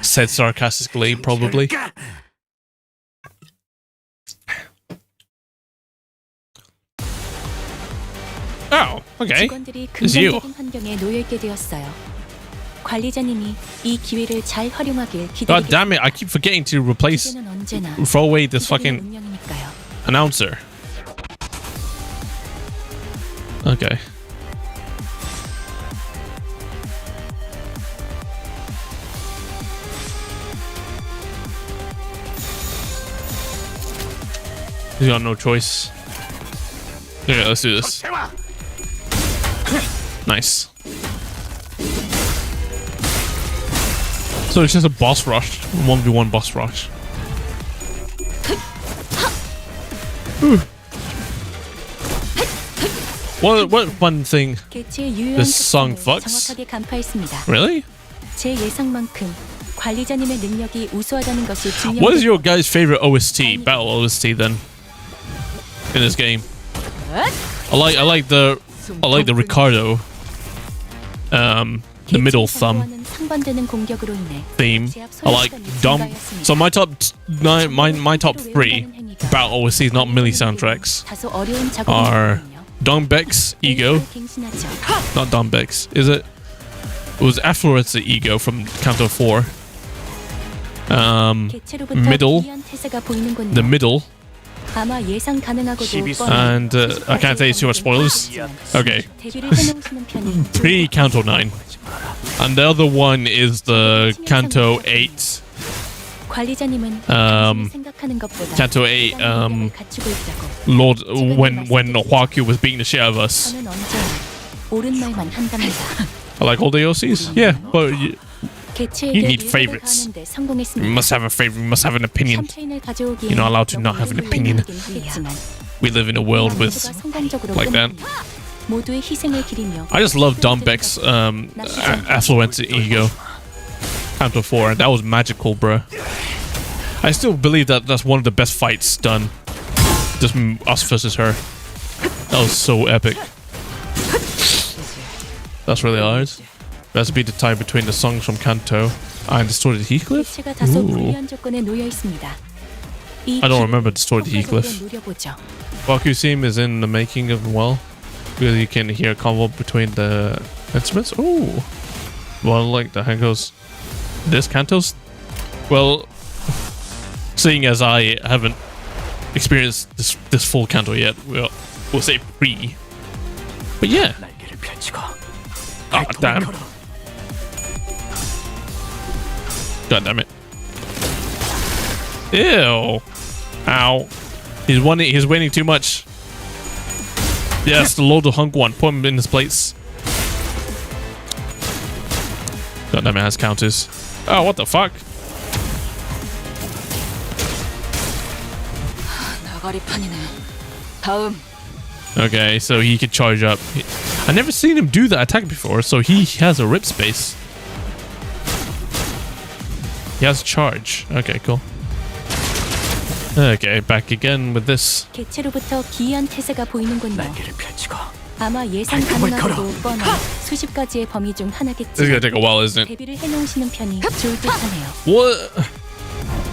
Said sarcastically, probably. Oh, okay. 직원들이 It's you. 긍정적인 환경에 놓여 있게 되었어요. 관리자님이 이 기회를 잘 활용하길 God damn it, I keep forgetting to replace, 기대는 언제나 throw away this fucking 운명이니까요. announcer. Okay. He's got no choice. Okay, let's do this. Nice. So it's just a boss rush. 1v1 boss rush. What fun thing. This song fucks. 정확하게 간파했습니다. Really? 제 예상만큼 관리자님의 능력이 우수하다는 것이 증명. What is your guys' favorite OST, battle OST then? In this game? I like the I like the Ricardo, the middle thumb 상부와는 상반되는 공격으로 인해 theme. 제압 I like 소요시간이 Dom. 증가하였습니다. So my top three Battle OSTs, not Millie soundtracks, 다소 어려운 are 작업이거든요. Dombeck's Ego. 갱신하죠. Not Dombeck's, is it? It was Affluence the Ego from Canto 4. 개체로부터 Middle. 기이한 태세가 보이는군요. The middle. 아마 예상 가능하고도 And I can't say too much spoilers. Okay. 데뷔를 해놓으시는 편이 Pre Canto 9. And the other one is the Canto 8. 관리자님은 Um, 생각하는 것보다 Canto 8, 갖추고 있다고. Lord, when Huakyu was beating the shit out of us. 저는 언제나 옳은 말만 한답니다. I like all the OCs. Yeah, but you 개체에게 need 일격을 favorites. 가하는데 성공했습니다. must have a favorite, you must have an opinion. 샴페인을 가져오기엔 You're not allowed to not have an opinion. 하겠지만 We live in a world with 모두가 성공적으로 like that. 끝납니다. 모두의 희생을 기리며 I just love Dombeck's Affluence Ego. Canto 4, and that was magical, bro. I still believe that that's one of the best fights done. Just us versus her. That was so epic. That's really hard. That's be the tie between the songs from Canto and Distorted Heathcliff? 개체가 다소 Ooh. 불리한 조건에 놓여 있습니다. 이 I don't 기회를 remember Distorted Heathcliff. 효과적으로 누려보죠. Huakyu theme is in the making of well. Because you can hear a combo between the instruments. Ooh. Well, like the Hanko's. This Canto's? Well, seeing as I haven't experienced this full Canto yet, we'll say pre. But yeah. 날개를 펼치고 Oh, damn. God damn it. Ew. Ow. He's winning too much. Yes, the Lord of Hunk one. Put him in his place. God damn it, has counters. Oh, what the fuck? 나가리판이네. 다음. Okay, so he can charge up. I never seen him do that attack before, so he has a rip space. He has charge. Okay, cool. Okay, back again with this. 개체로부터 기이한 태세가 보이는군요. 날개를 펼치고 아마 예상 가능하고도 뻔한 수십 가지의 범위 중 This is gonna 하나겠지만 take a while, isn't it? 데뷔를 해놓으시는 편이 좋을 듯하네요. What?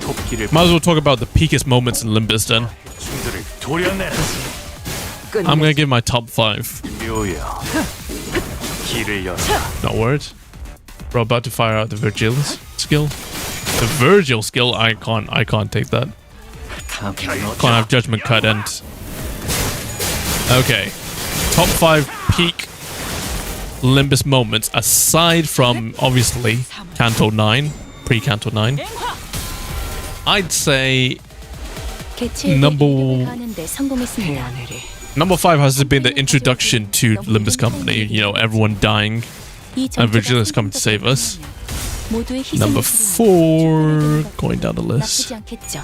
토끼를 Might as well talk about the peakest moments in Limbus then. 충들을 도려내라. I'm gonna give my top 5. 묘여 길을 열어. Not word. Bro, about to fire out the Virgil's skill. The Virgil skill, I can't take that. Can't have judgment cut and okay. Top 5 peak Limbus moments aside from obviously Canto 9, pre-Canto 9. I'd say 개체에게 number- 일격을 가하는데 성공했습니다. number 5 has to be the introduction to Limbus Company. You know, everyone dying. 이 And Virgil 전투가 has come to save us. 모두의 희생을 Number 기리며 4, going down the list. 나쁘지 않겠죠.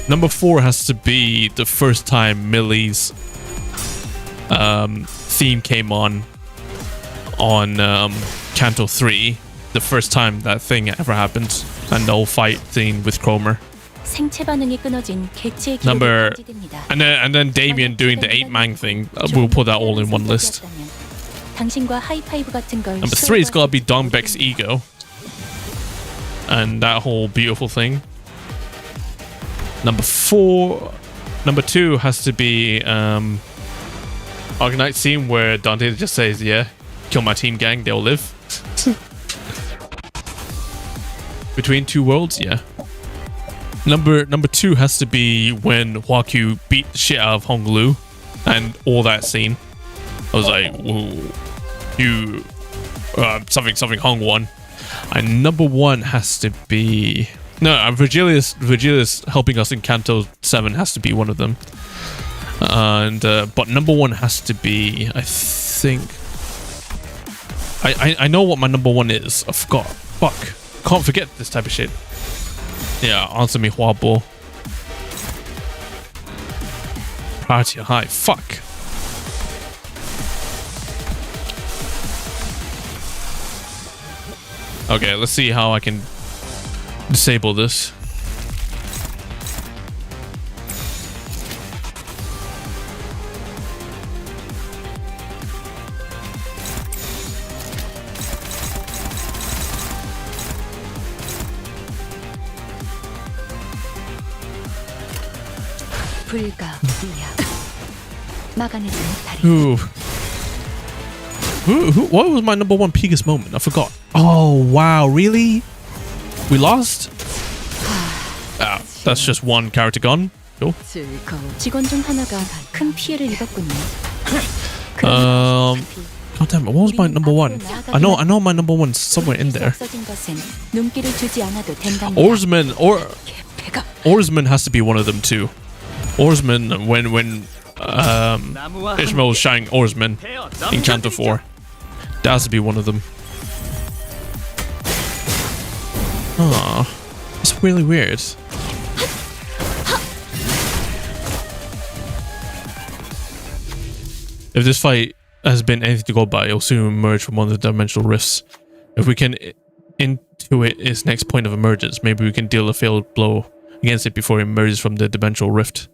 Number 4 has to be the first time Millie's theme came on Canto 3. The first time that thing ever happened. And the whole fight scene with Cromer. 생체 반응이 끊어진 개체의 Number- 기록이 감지됩니다. And then Damien doing the 8-man thing. We'll put that all in one list. 당신과 하이파이브 같은 걸 Number 3 has got to be Dombeck's Ego. And that whole beautiful thing. Number 2 has to be Arcanite scene where Dante just says, yeah, kill my team gang, they'll live. Between two worlds, yeah. Number 2 has to be when Huakyu beat the shit out of Honglu and all that scene. I was like, whoa, you something Hong won. And number 1 has to be Virgilius helping us in Canto 7 has to be one of them. And but number 1 has to be, I think, I know what my number 1 is. I forgot. Fuck. Can't forget this type of shit. Yeah, answer me, Huabo. Priority high. Fuck. Okay, let's see how I can disable this. 불가이야. 막아내지 못하리. What was my number one Pegasus moment? I forgot. Oh, wow, really? We lost? Ah, that's just one character gone. Cool. 직원 중 하나가 큰 피해를 입었군요. God damn it, what was my number one? I know my number one's somewhere in there. 없어진 것은 눈길을 주지 않아도 된답니다. Oarsman has to be one of them too. Oarsman, when Ishmael was shouting Oarsman in CANTO 4, that has to be one of them. Ah, it's really weird. If this fight has been anything to go by, it'll soon emerge from one of the dimensional rifts. If we can intuit its next point of emergence, maybe we can deal a failed blow against it before it emerges from the dimensional rift.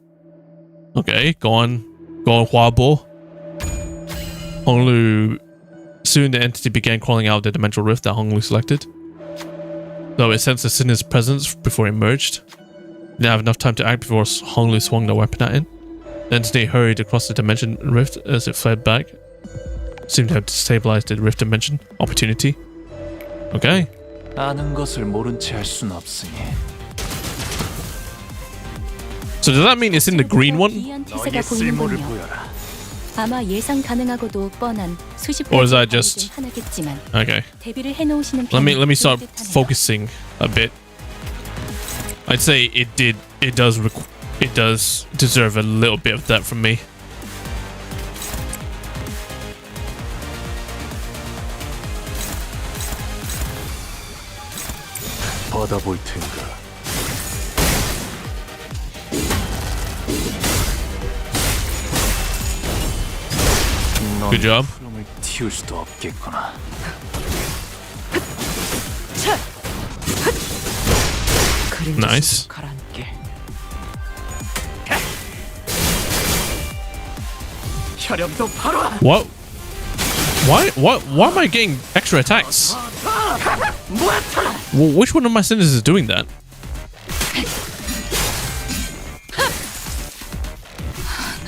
Okay, go on, Huabo. Honglu. Soon the entity began crawling out of the dimensional rift that Honglu selected. Though it sensed the sinner's presence before it emerged. Didn't have enough time to act before Honglu swung the weapon at it. The entity hurried across the dimension rift as it fled back. Seemed to have destabilized the rift dimension. Opportunity. Okay. 아는 것을 모른 채 할 순 없으니. So does that mean it's in the green one? 너의 쓸모를 보여라. 아마 예상 가능하고도 뻔한 수십 Or is 가지 that just 하나겠지만 okay? 대비를 해놓으시는 Let me start 듯하네요. focusing a bit. I'd say it does deserve a little bit of that from me. 받아볼 텐가. Good job. 흐름을 틔울 수도 없겠구나. Nice. 가라앉게. 혈염도 바로. What? Why am I getting extra attacks? Well, which one of my sinners is doing that?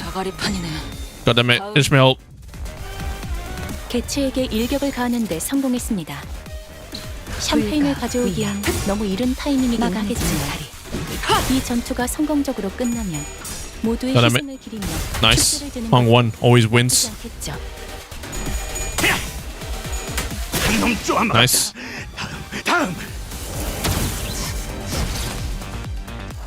나가리판이네. God damn it, Ishmael. 개체에게 일격을 가하는데 성공했습니다. 샴페인을 가져오기엔 너무 이른 타이밍이긴 하겠지만 이 전투가 성공적으로 끝나면 모두의 God damn 희생을 기리며 Nice. 축제를 드는 Hong 건 one always 나쁘지 wins. 않겠죠. Nice.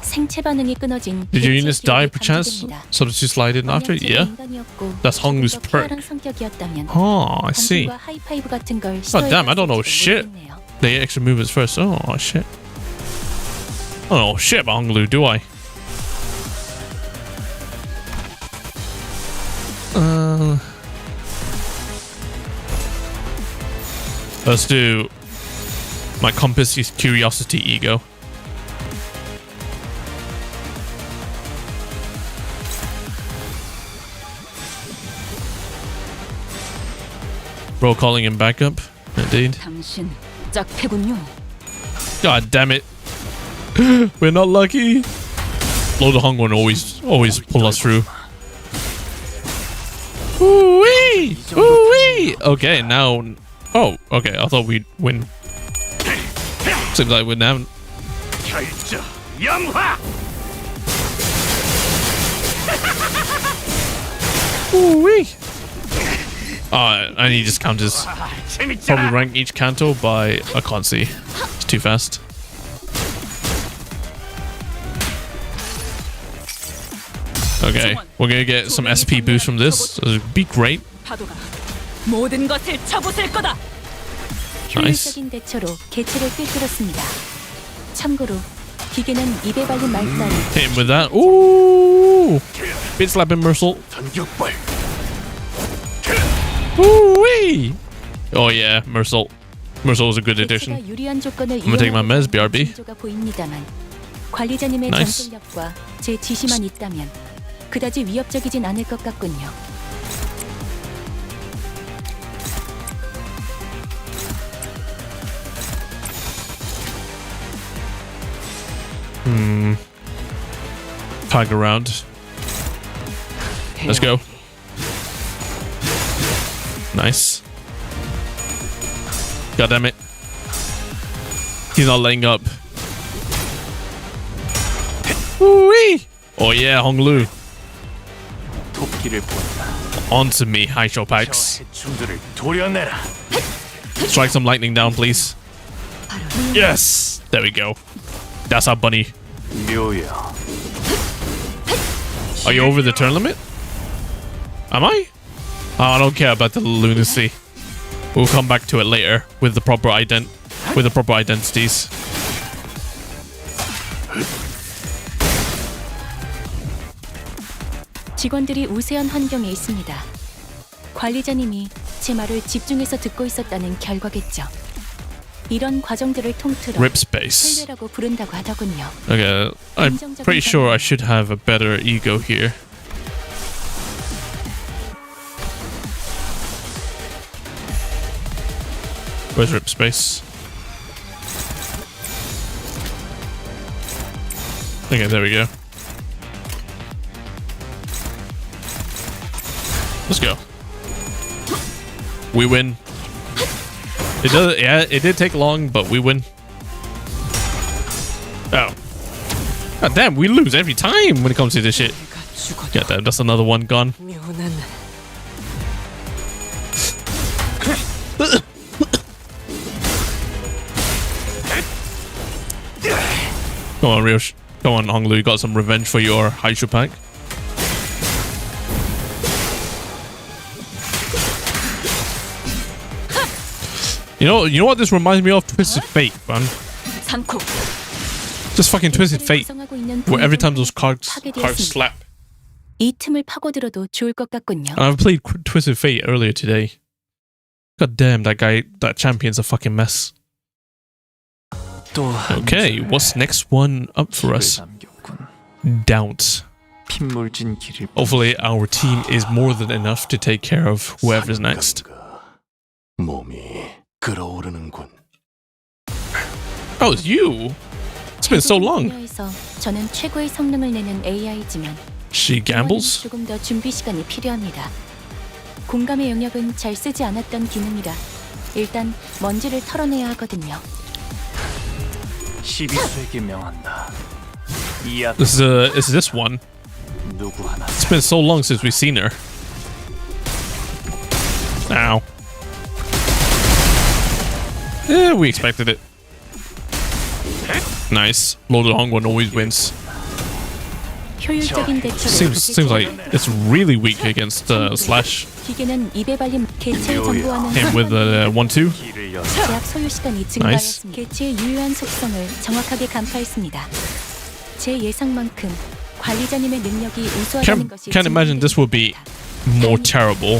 생체 반응이 끊어진 Did your 개체 units die 기억이 perchance? 감지됩니다. Substitute slide in after? 영양제가 Yeah. 인간이었고 That's Honglu's 조금 더 perk. 쾌활한 성격이었다면 Oh, I see. 당신과 하이파이브 같은 걸 God damn, I don't know shit. 모르겠네요. They get extra movements first. Oh shit. I don't know shit about Honglu, do I? Let's do my compass is curiosity ego. Bro calling him back up. Indeed. 당신 짝패군요. God damn it. We're not lucky. Lord of Hongwon always pull us through. Ooh-wee! Ooh-wee! Okay, now... Oh, okay, I thought we'd win. Seems like we're now... Ooh-wee! I need just counters. Probably rank each canto by... I can't see. It's too fast. Okay, we're gonna get some SP boost from this. It'll be great. 파도가 모든 것을 쳐부술 거다. Nice. 효율적인 대처로 개체를 꿰뚫었습니다. 참고로 기계는 입에 발린 말따리 Hit him with that. Ooh! Bit slap him, Mercel. Ooh-wee! Oh yeah, Mercel. Mercel was a good addition. 개체가 유리한 조건을 gonna take my meds, BRB. 징조가 보입니다만 관리자님의 Nice. 전술력과 제 지시만 있다면 그다지 위협적이진 않을 것 같군요. Tag around. Let's go. Nice. God damn it. He's not letting up. Woo-wee! Oh yeah, Honglu. 도끼를 본다. Onto me, Haisho Packs. 해충들을 도려내라. Strike some lightning down, please. Yes! There we go. That's our bunny. 묘야. Are you over the turn limit? Am I? Oh, I don't care about the lunacy. We'll come back to it later with the proper identities. 직원들이 우세한 환경에 있습니다. 관리자님이 제 말을 집중해서 듣고 있었다는 결과겠죠. 이런 과정들을 통틀어 Rip space. 셀레라고 부른다고 하더군요. Okay, I'm pretty sure I should have a better ego here. Where's Rip space? Okay, there we go. Let's go. We win. It does. Yeah, it did take long, but we win. Oh. God damn, we lose every time when it comes to this shit. God damn, that's another one gone. Come on, Ryosh. Come on, Honglu. You got some revenge for your Haishu pack. You know what this reminds me of? Twisted Fate, man. Just fucking Twisted Fate. Where every time those cards slap. 이 틈을 파고들어도 좋을 것 같군요. I've played Twisted Fate earlier today. God damn, that champion's a fucking mess. Okay, what's next one up for us? Doubt. Hopefully our team is more than enough to take care of whoever's next. 몸이 끓어오르는군. Oh, it's you! It's been so long. 분야에서 저는 최고의 성능을 내는 AI지만 She gambles? 조금 더 준비 시간이 필요합니다. 공감의 영역은 잘 쓰지 않았던 기능이라 일단 먼지를 털어내야 하거든요. 12수에게 명한다. This is this one. It's been so long since we've seen her. Ow. Yeah, we expected it. Nice. Lord of the Hongwon always wins. 효율적인 대처를 Seems like it's really weak against Slash. 기계는 입에 발린 개체의 정보와는 Him with the 1-2. 제약 소요 시간이 증가하였습니다. 개체의 유효한 속성을 정확하게 간파했습니다. 제 예상만큼 관리자님의 능력이 우수하다는 것이 Can't imagine this will be more terrible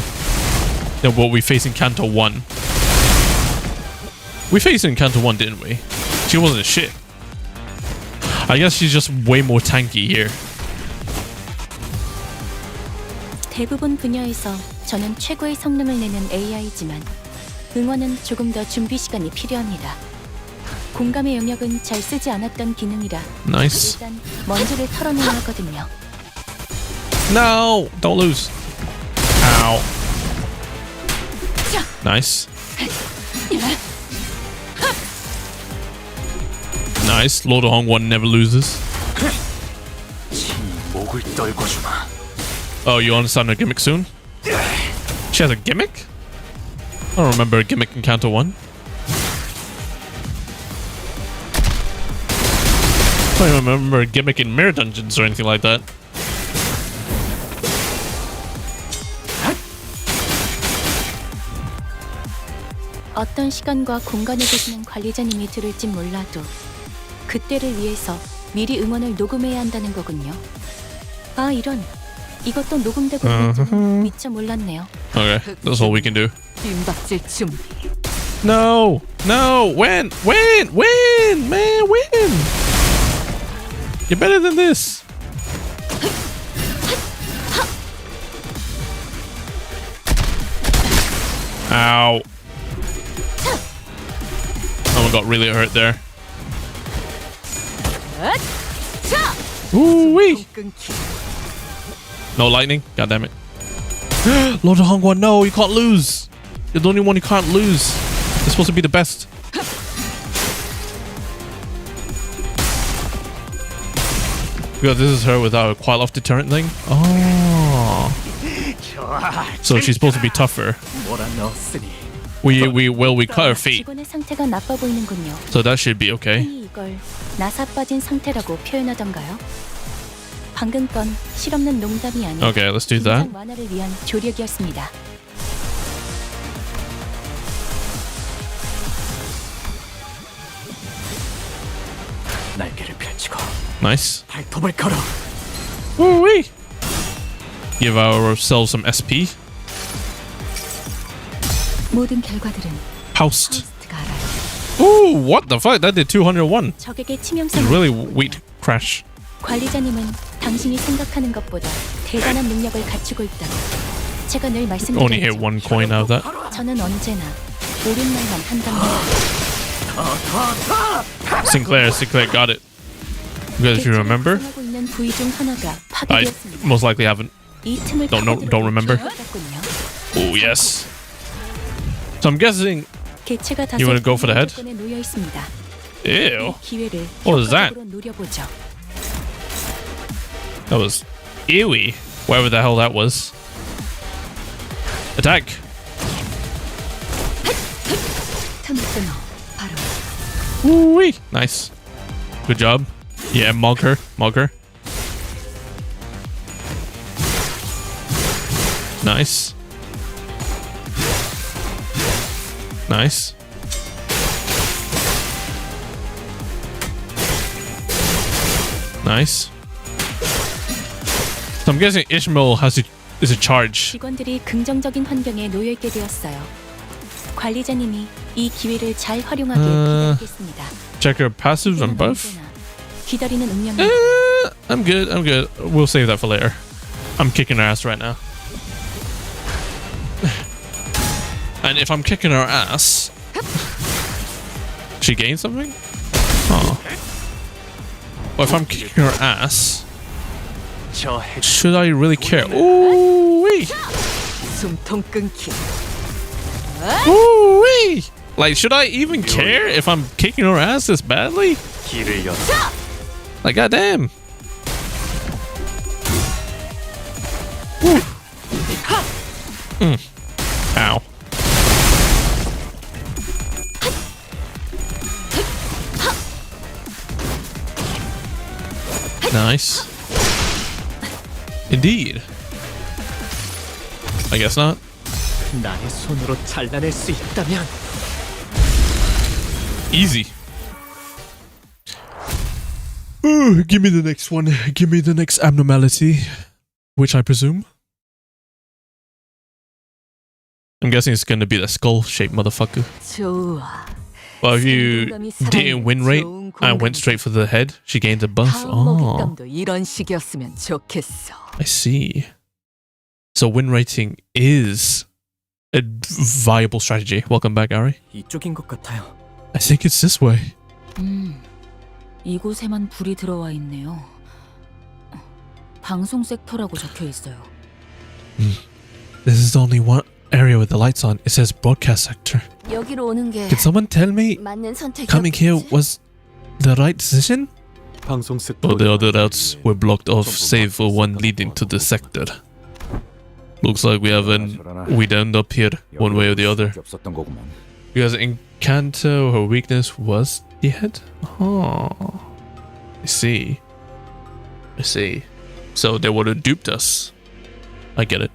than what we faced in CANTO 1. We faced it in CANTO 1, didn't we? She wasn't shit. I guess she's just way more tanky here. 대부분 분야에서 저는 최고의 성능을 내는 AI지만 응원은 조금 더 준비 시간이 필요합니다. 공감의 영역은 잘 쓰지 않았던 기능이라 Nice. 일단 먼지를 털어내야 하거든요. No! Don't lose. Ow. Nice. Nice. Lord of Hongwon never loses. 목을 떨궈주마. Oh, you understand her gimmick soon? She has a gimmick? I don't remember a gimmick in CANTO 1. I don't even remember a gimmick in Mirror Dungeons or anything like that. 어떤 시간과 공간에 계시는 관리자님이 들을진 몰라도 그때를 위해서 미리 응원을 녹음해야 한다는 거군요. 아 이런 이것도 녹음되고 있는지는 미처 몰랐네요. Okay, that's all we can do. 빈박질 좀. No! No! Win! Win! Win! Man, win! You're better than this! Ow. Someone got really hurt there. Ooh-wee! No lightning? God damn it. Lord of Hongguan, no, you can't lose. You're the only one you can't lose. You're supposed to be the best. Because this is her without a quite off deterrent thing. Oh. So she's supposed to be tougher. We cut her feet. 직원의 상태가 나빠 보이는군요. So that should be okay. 흔히 이걸 나사 빠진 상태라고 표현하던가요? 방금 건 실없는 농담이 아닌 Okay, let's do that. 긴장 완화를 위한 조력이었습니다. 날개를 펼치고 Nice. 발톱을 걸어. Woo-wee. Give ourselves some SP. 모든 결과들은 Housed. 하우스트가 알아요. Ooh, what the fuck? That did 201. 적에게 It's 치명성. really weak crash. 관리자님은 당신이 생각하는 것보다 대단한 능력을 갖추고 있다고 제가 늘 Only hit 말씀드렸죠. one coin out of that. 저는 언제나 옳은 말만 한답니다. Sinclair got it. Because if you remember, 하고 있는 부위 중 하나가 I 파괴되었습니다. most likely haven't. 이 틈을 don't remember. 파고들었군요. Oh, yes. So I'm guessing. 개체가 다소 You wanna go for the head? 조건에 놓여 있습니다. Ew. 이 기회를 What was that? 효과적으로 노려보죠. That was ewy. Whatever the hell that was. Attack. 틈을 끊어 바로 Woo-wee. Nice. Good job. Yeah, mug her. Nice. Nice. Nice. So I'm guessing Ishmael is a charge. 직원들이 긍정적인 환경에 놓여 있게 되었어요. 관리자님이 이 기회를 잘 활용하길 기다리겠습니다. Check her passive and buff. 언제나 기다리는 운명이 I'm good. We'll save that for later. I'm kicking her ass right now. And if I'm kicking her ass, she gains something? Oh. Well, if I'm kicking her ass, 저 핵. should I really care? Ooh-wee! 숨통 끊기. Ooh-wee! Like, should I even care if I'm kicking her ass this badly? 길을 열어. Like, goddamn. Woo. Ow. Nice. Indeed. I guess not. 나의 손으로 잘라낼 수 있다면. Easy. Give me the next one. Give me the next abnormality. Which I presume. I'm guessing it's going to be the skull-shaped motherfucker. 좋아. Well, if you didn't win rate and went straight for the head, she gained a buff. 다음 Oh, 먹잇감도 이런 식이었으면 좋겠어. I see. So win rating is a viable strategy. Welcome back, Ari. 이쪽인 것 같아요. I think it's this way. 이곳에만 불이 들어와 있네요. 방송 섹터라고 적혀 있어요. This is the only one area with the lights on. It says broadcast sector. 여기로 오는 게 Can someone tell me 맞는 선택이었겠지? coming here was the right decision? 방송 섹터. All the other routes were blocked off save for one leading to the sector. Looks like we'd end up here one way or the other. Because in CANTO, her weakness was the head? Oh. I see. So they would have duped us. I get it.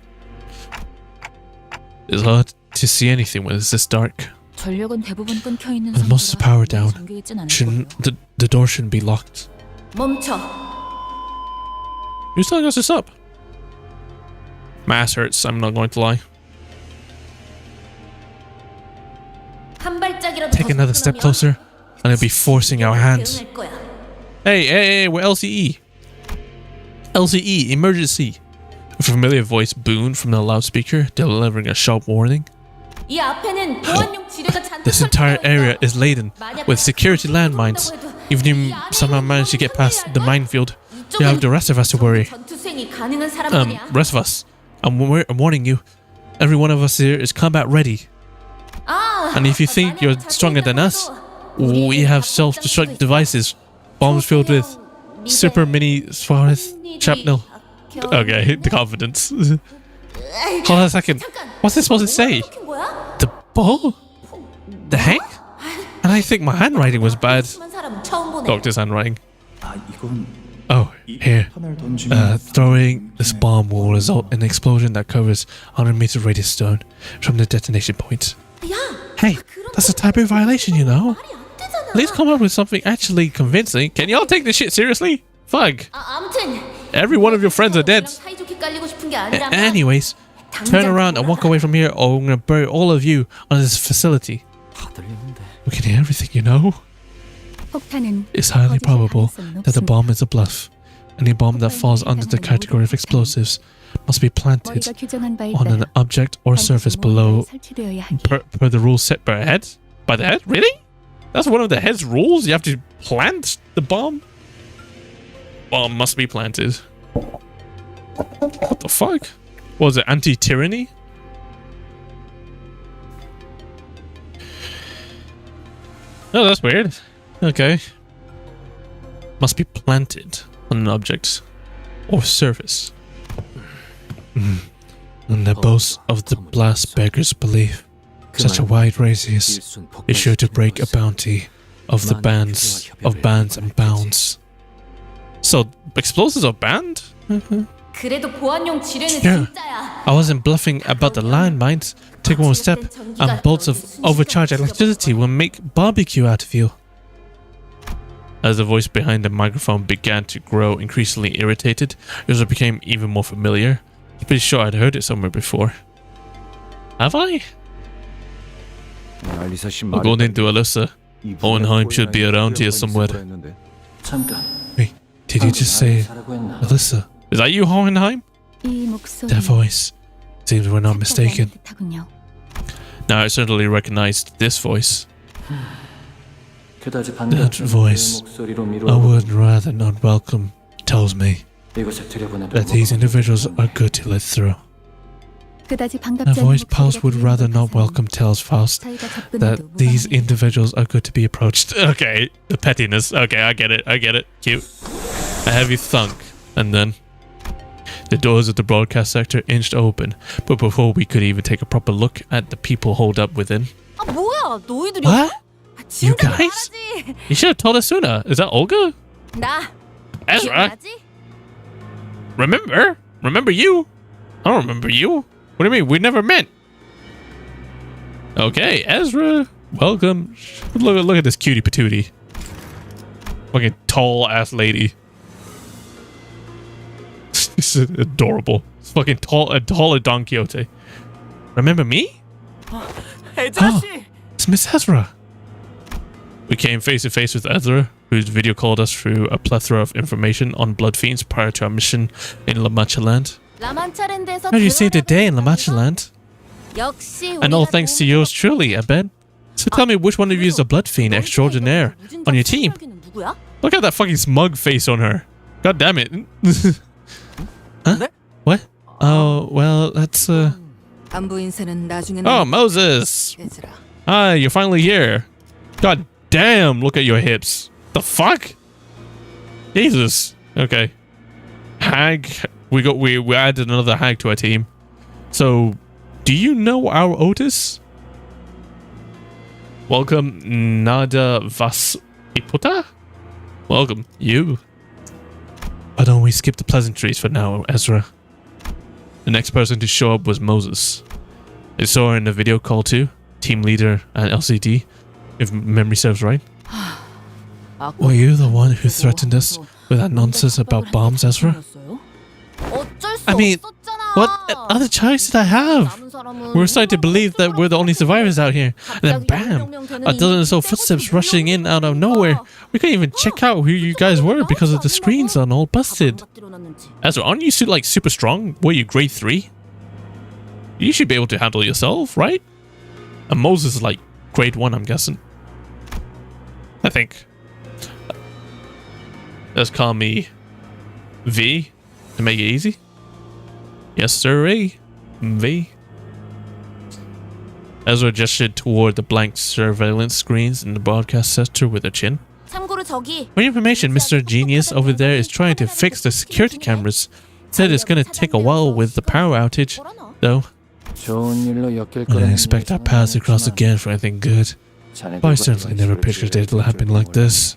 It's hard to see anything when it's this dark. 전력은 대부분 끊겨 있는 With most of the power down, 잠겨 있진 않을 거예요. the door shouldn't be locked. 멈춰. Who's telling us this up? My ass hurts, I'm not going to lie. 한 발짝이라도 Take another step closer, and it'll be forcing our hands. Hey, we're LCE. LCE, emergency. A familiar voice boomed from the loudspeaker, delivering a sharp warning. 이 앞에는 보안용 지뢰가 잔뜩 This entire 설치되어 area 있어. is laden with security landmines. Even if you somehow manage to get past the minefield, you have the rest of us to worry. 전투생이 훈련이 가능한 사람들이야. Rest of us, I'm warning you. Every one of us here is combat ready. And if you think you're stronger than us, we have self-destruct devices, bombs filled with super mini Suarez shrapnel. Okay, the confidence. Hold on a second. What's this supposed to say? The ball? The hang? And I think my handwriting was bad. Doctor's handwriting. Oh, here. Throwing this bomb will result in an explosion that covers 100 meter radius stone from the detonation point. Hey, that's a taboo violation, you know. At least come up with something actually convincing. Can y'all take this shit seriously? Fuck. Every one of your friends are dead. Anyways, turn around and walk away from here or I'm gonna bury all of you on this facility. We can hear everything, you know. It's highly probable that the bomb is a bluff. Any bomb that falls under the category of explosives must be planted on an object or surface below per the rules set by head. By the head? Really? That's one of the head's rules? You have to plant the bomb? Bomb must be planted. What the fuck? Was it anti-tyranny? Oh, that's weird. Okay. Must be planted on an object or surface. And the boast of the blast beggars belief. Such a wide radius is sure to break a bounty of the bands and bounds. So explosives are banned? Yeah. I wasn't bluffing about the landmines. Take one step and bolts of overcharged electricity will make barbecue out of you. As the voice behind the microphone began to grow increasingly irritated, it also became even more familiar. I'm pretty sure I'd heard it somewhere before. Have I? According to Alyssa, Hohenheim should be around here somewhere. Wait, did you just say Alyssa? Is that you, Hohenheim? That voice. Seems we're not mistaken. Now I certainly recognized this voice. That voice, I would rather not welcome, tells me that these individuals are good to let through. The voice Faust would rather not welcome tells Faust that these individuals are good to be approached. Okay, the pettiness. Okay, I get it. Cute. A heavy thunk, and then the doors of the broadcast sector inched open, but before we could even take a proper look at the people holed up within. What? You guys? You should have told us sooner. Is that Olga? Ezra? Remember? Remember you? I don't remember you. What do you mean? We never met. Okay, Ezra. Welcome. Look at this cutie patootie. Fucking tall ass lady. This is adorable. It's fucking tall, taller Don Quixote. Remember me? Oh, it's Miss Ezra. We came face to face with Ezra, who's video called us through a plethora of information on blood fiends prior to our mission in La Mancha Land. How do you save the day in La Mancha Land? And all thanks to yours truly, I bet. So tell me, which one of you is a blood fiend extraordinaire on your team? Look at that fucking smug face on her. God damn it. Huh? What? Oh, well, that's Oh, Moses! Hi, you're finally here. God damn, look at your hips. The fuck? Jesus. Okay. Hag. We added another hag to our team. So, do you know our Otis? Welcome, Nada Vas Iputa? Welcome, you. Why don't we skip the pleasantries for now, Ezra? The next person to show up was Moses. I saw her in the video call too. Team leader at LCD, if memory serves right. Were you the one who threatened us with that nonsense about bombs, Ezra? I mean, what other choice did I have? We were starting to believe that we're the only survivors out here. And then bam! A dozen or so footsteps rushing in out of nowhere. We couldn't even check out who you guys were because of the screens on all busted. Ezra, aren't you like super strong? Were you grade 3? You should be able to handle yourself, right? And Moses is like grade 1, I'm guessing. I think. Let's call me V. to make it easy? Yes, sirree. V. Ezra gestured toward the blank surveillance screens in the broadcast sector with a chin. 참고로 저기 For your information, Mr. Genius over there is trying to fix the security cameras. Said it's gonna take a while with the power outage, though. I didn't expect our paths to cross again for anything good. But I certainly never pictured it'll happen like this.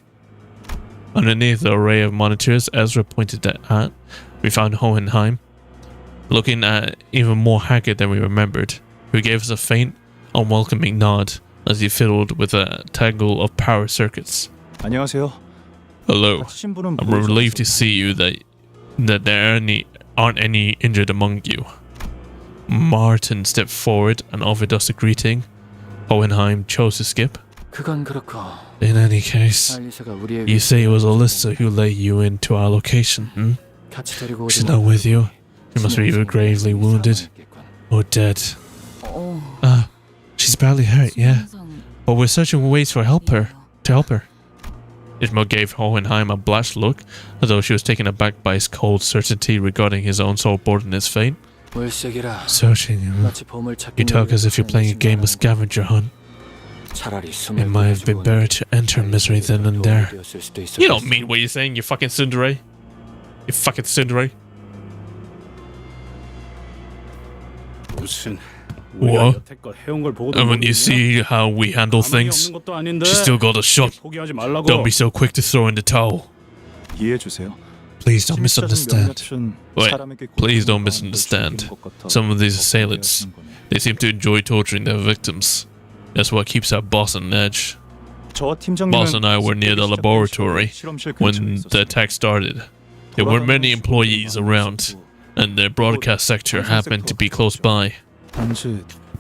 Underneath the array of monitors Ezra pointed at, we found Hohenheim, looking at even more haggard than we remembered, who gave us a faint, unwelcoming nod as he fiddled with a tangle of power circuits. 안녕하세요. Hello. I'm relieved to see you that there aren't any injured among you. Martin stepped forward and offered us a greeting. Hohenheim chose to skip. In any case, you say it was Alyssa who led you into our location, hmm? She's not with you. She must be either gravely wounded or dead. She's badly hurt, yeah. But we're searching ways to help her. Ishmael gave Hohenheim a blanched look, as though she was taken aback by his cold certainty regarding his own subordinate's fate. Searching you. You talk as if you're playing a game of scavenger hunt. It might have been better to enter misery than in there. You don't mean what you're saying, you fucking tsundere. You fucking tsundere. What? And when you see how we handle things, you still got a shot. Don't be so quick to throw in the towel. Please don't misunderstand. Wait, please don't misunderstand. Some of these assailants, they seem to enjoy torturing their victims. That's what keeps our boss on edge. Boss and I were near the laboratory when the attack started. There weren't many employees around, and the broadcast sector happened to be close by.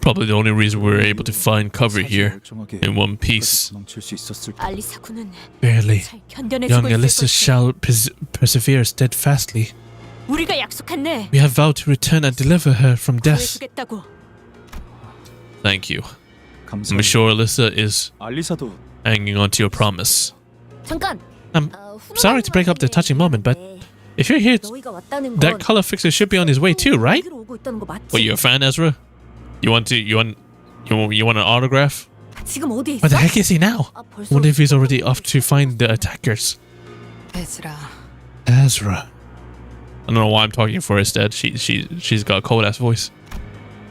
Probably the only reason we were able to find cover here in one piece. Barely. Young Alyssa shall persevere steadfastly. We have vowed to return and deliver her from death. Thank you. I'm sure Alyssa is hanging on to your promise. I'm sorry to break up the touching moment, but if you're here, that color fixer should be on his way too, right? Well, you a fan, Ezra? You want an autograph? Where the heck is he now? I wonder if he's already off to find the attackers. Ezra. I don't know why I'm talking for her instead. She's got a cold ass voice.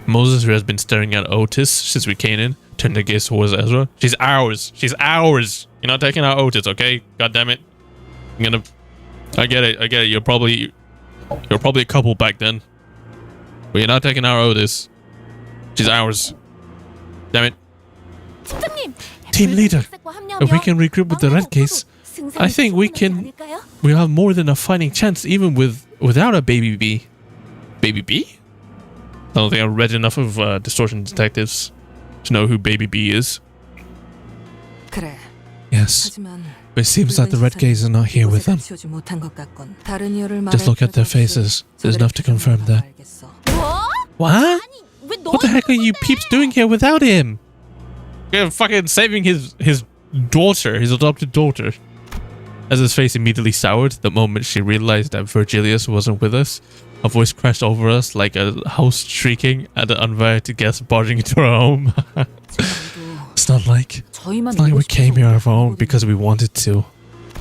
Moses, who has been staring at Otis since we came in, turned her gaze towards Ezra. She's ours. You're not taking out Otis, okay? God damn it. I get it. You're probably a couple back then. But you're not taking out Otis. She's ours. Damn it. Team leader, if we can regroup with the red case, I think we'll have more than a fighting chance even without a baby bee. Baby bee? I don't think I've read enough of Distortion Detectives to know who Baby B is. Yes, but it seems that the red gays are not here with them. Just look at their faces. There's enough to confirm that. What? What the heck are you peeps doing here without him? You're fucking saving his daughter, his adopted daughter. As his face immediately soured the moment she realized that Virgilius wasn't with us, a voice crashed over us like a house shrieking at an uninvited guest barging into our home. It's not like we came here of our own because we wanted to.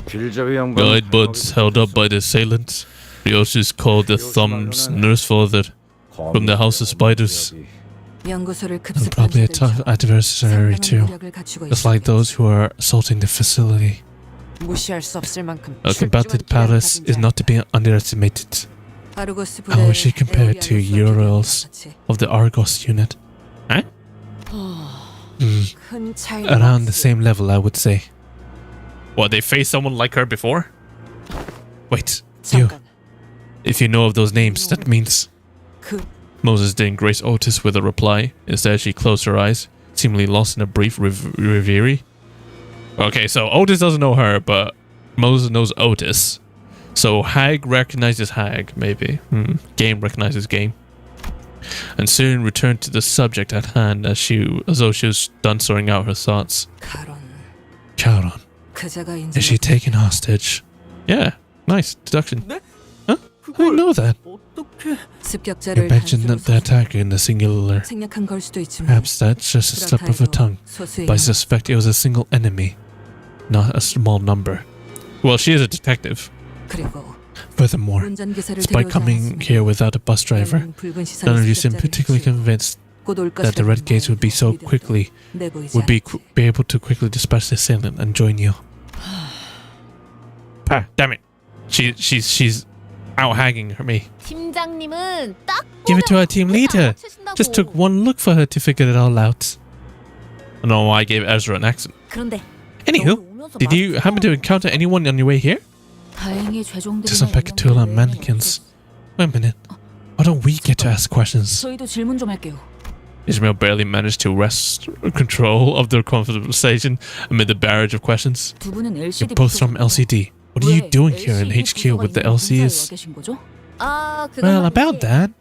Guidebuds held up by the assailants. Ryosu's called the Thumb's nurse father from the House of Spiders. And probably a tough adversary too. Just like those who are assaulting the facility. A combatant Paris is not to be underestimated. How is she compared to Urals of the Argos unit? Huh? Around the same level, I would say. What, they faced someone like her before? Wait, you. If you know of those names, that means... Moses didn't grace Otis with a reply. Instead, she closed her eyes, seemingly lost in a brief reverie. Okay, so Otis doesn't know her, but Moses knows Otis. So Hag recognizes Hag, maybe. Game recognizes Game. And soon returned to the subject at hand as though she was done sorting out her thoughts. Charon. Is she taken hostage? Yeah, nice deduction. Huh? I know that. 어떻게? You 습격자를 mentioned 단수로 the attacker in the singular. 생략한 걸 수도 있지만 Perhaps that's just a slip of the tongue. 소수의 But I suspect it was a single enemy, not a small number. Well, she is a detective. 그리고 Furthermore, 운전기사를 despite coming here without a bus driver, 붉은 시선이 none of you seem 습격자를 particularly convinced 곧 올 that the red gates would be so quickly would be able to quickly dispatch the assailant and join you. Ah, damn it! She's out hagging me. 팀장님은 딱 Give it to our team leader. Just took one look for her to figure it all out. I don't know why I gave Ezra an accent. 그런데 Anywho, did you happen to encounter anyone on your way here? 다행히 To some 죄종들이나 Pecatola 인형들 mannequins. Wait a minute. Why don't we get to ask questions? 저희도 질문 좀 할게요. Ishmael barely managed to wrest control of their conversation amid the barrage of questions. 두 분은 You're LCD both from LCD. What are you doing here in HQ with the LCs? Well, about that.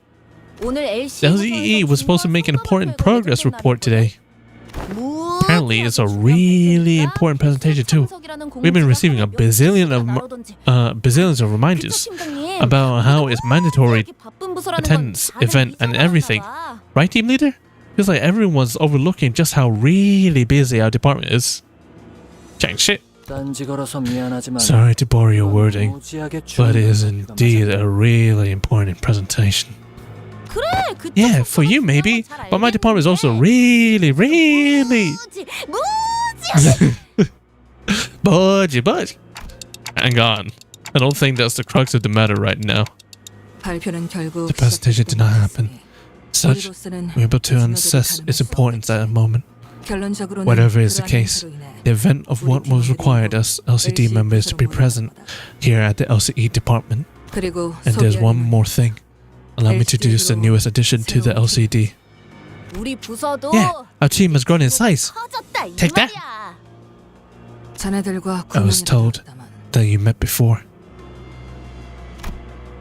오늘 The LCE was supposed to make an important progress report today. Apparently, it's a really important presentation too. We've been receiving a bazillions of reminders about how it's mandatory attendance, event, and everything. Right, team leader? Feels like everyone's overlooking just how really busy our department is. Dang shit. Sorry to bore your wording, but it is indeed a really important presentation. Yeah, for you maybe, but my department is also really budge. Hang on. I don't think that's the crux of the matter right now. The presentation did not happen. Such, we're able to assess its importance at the moment. Whatever is the case, the event of what was required us LCD members to be present here at the LCE department. And there's one more thing. Allow me to introduce the newest addition to the LCD. Yeah, our team has grown in size. Take that. I was told that you met before.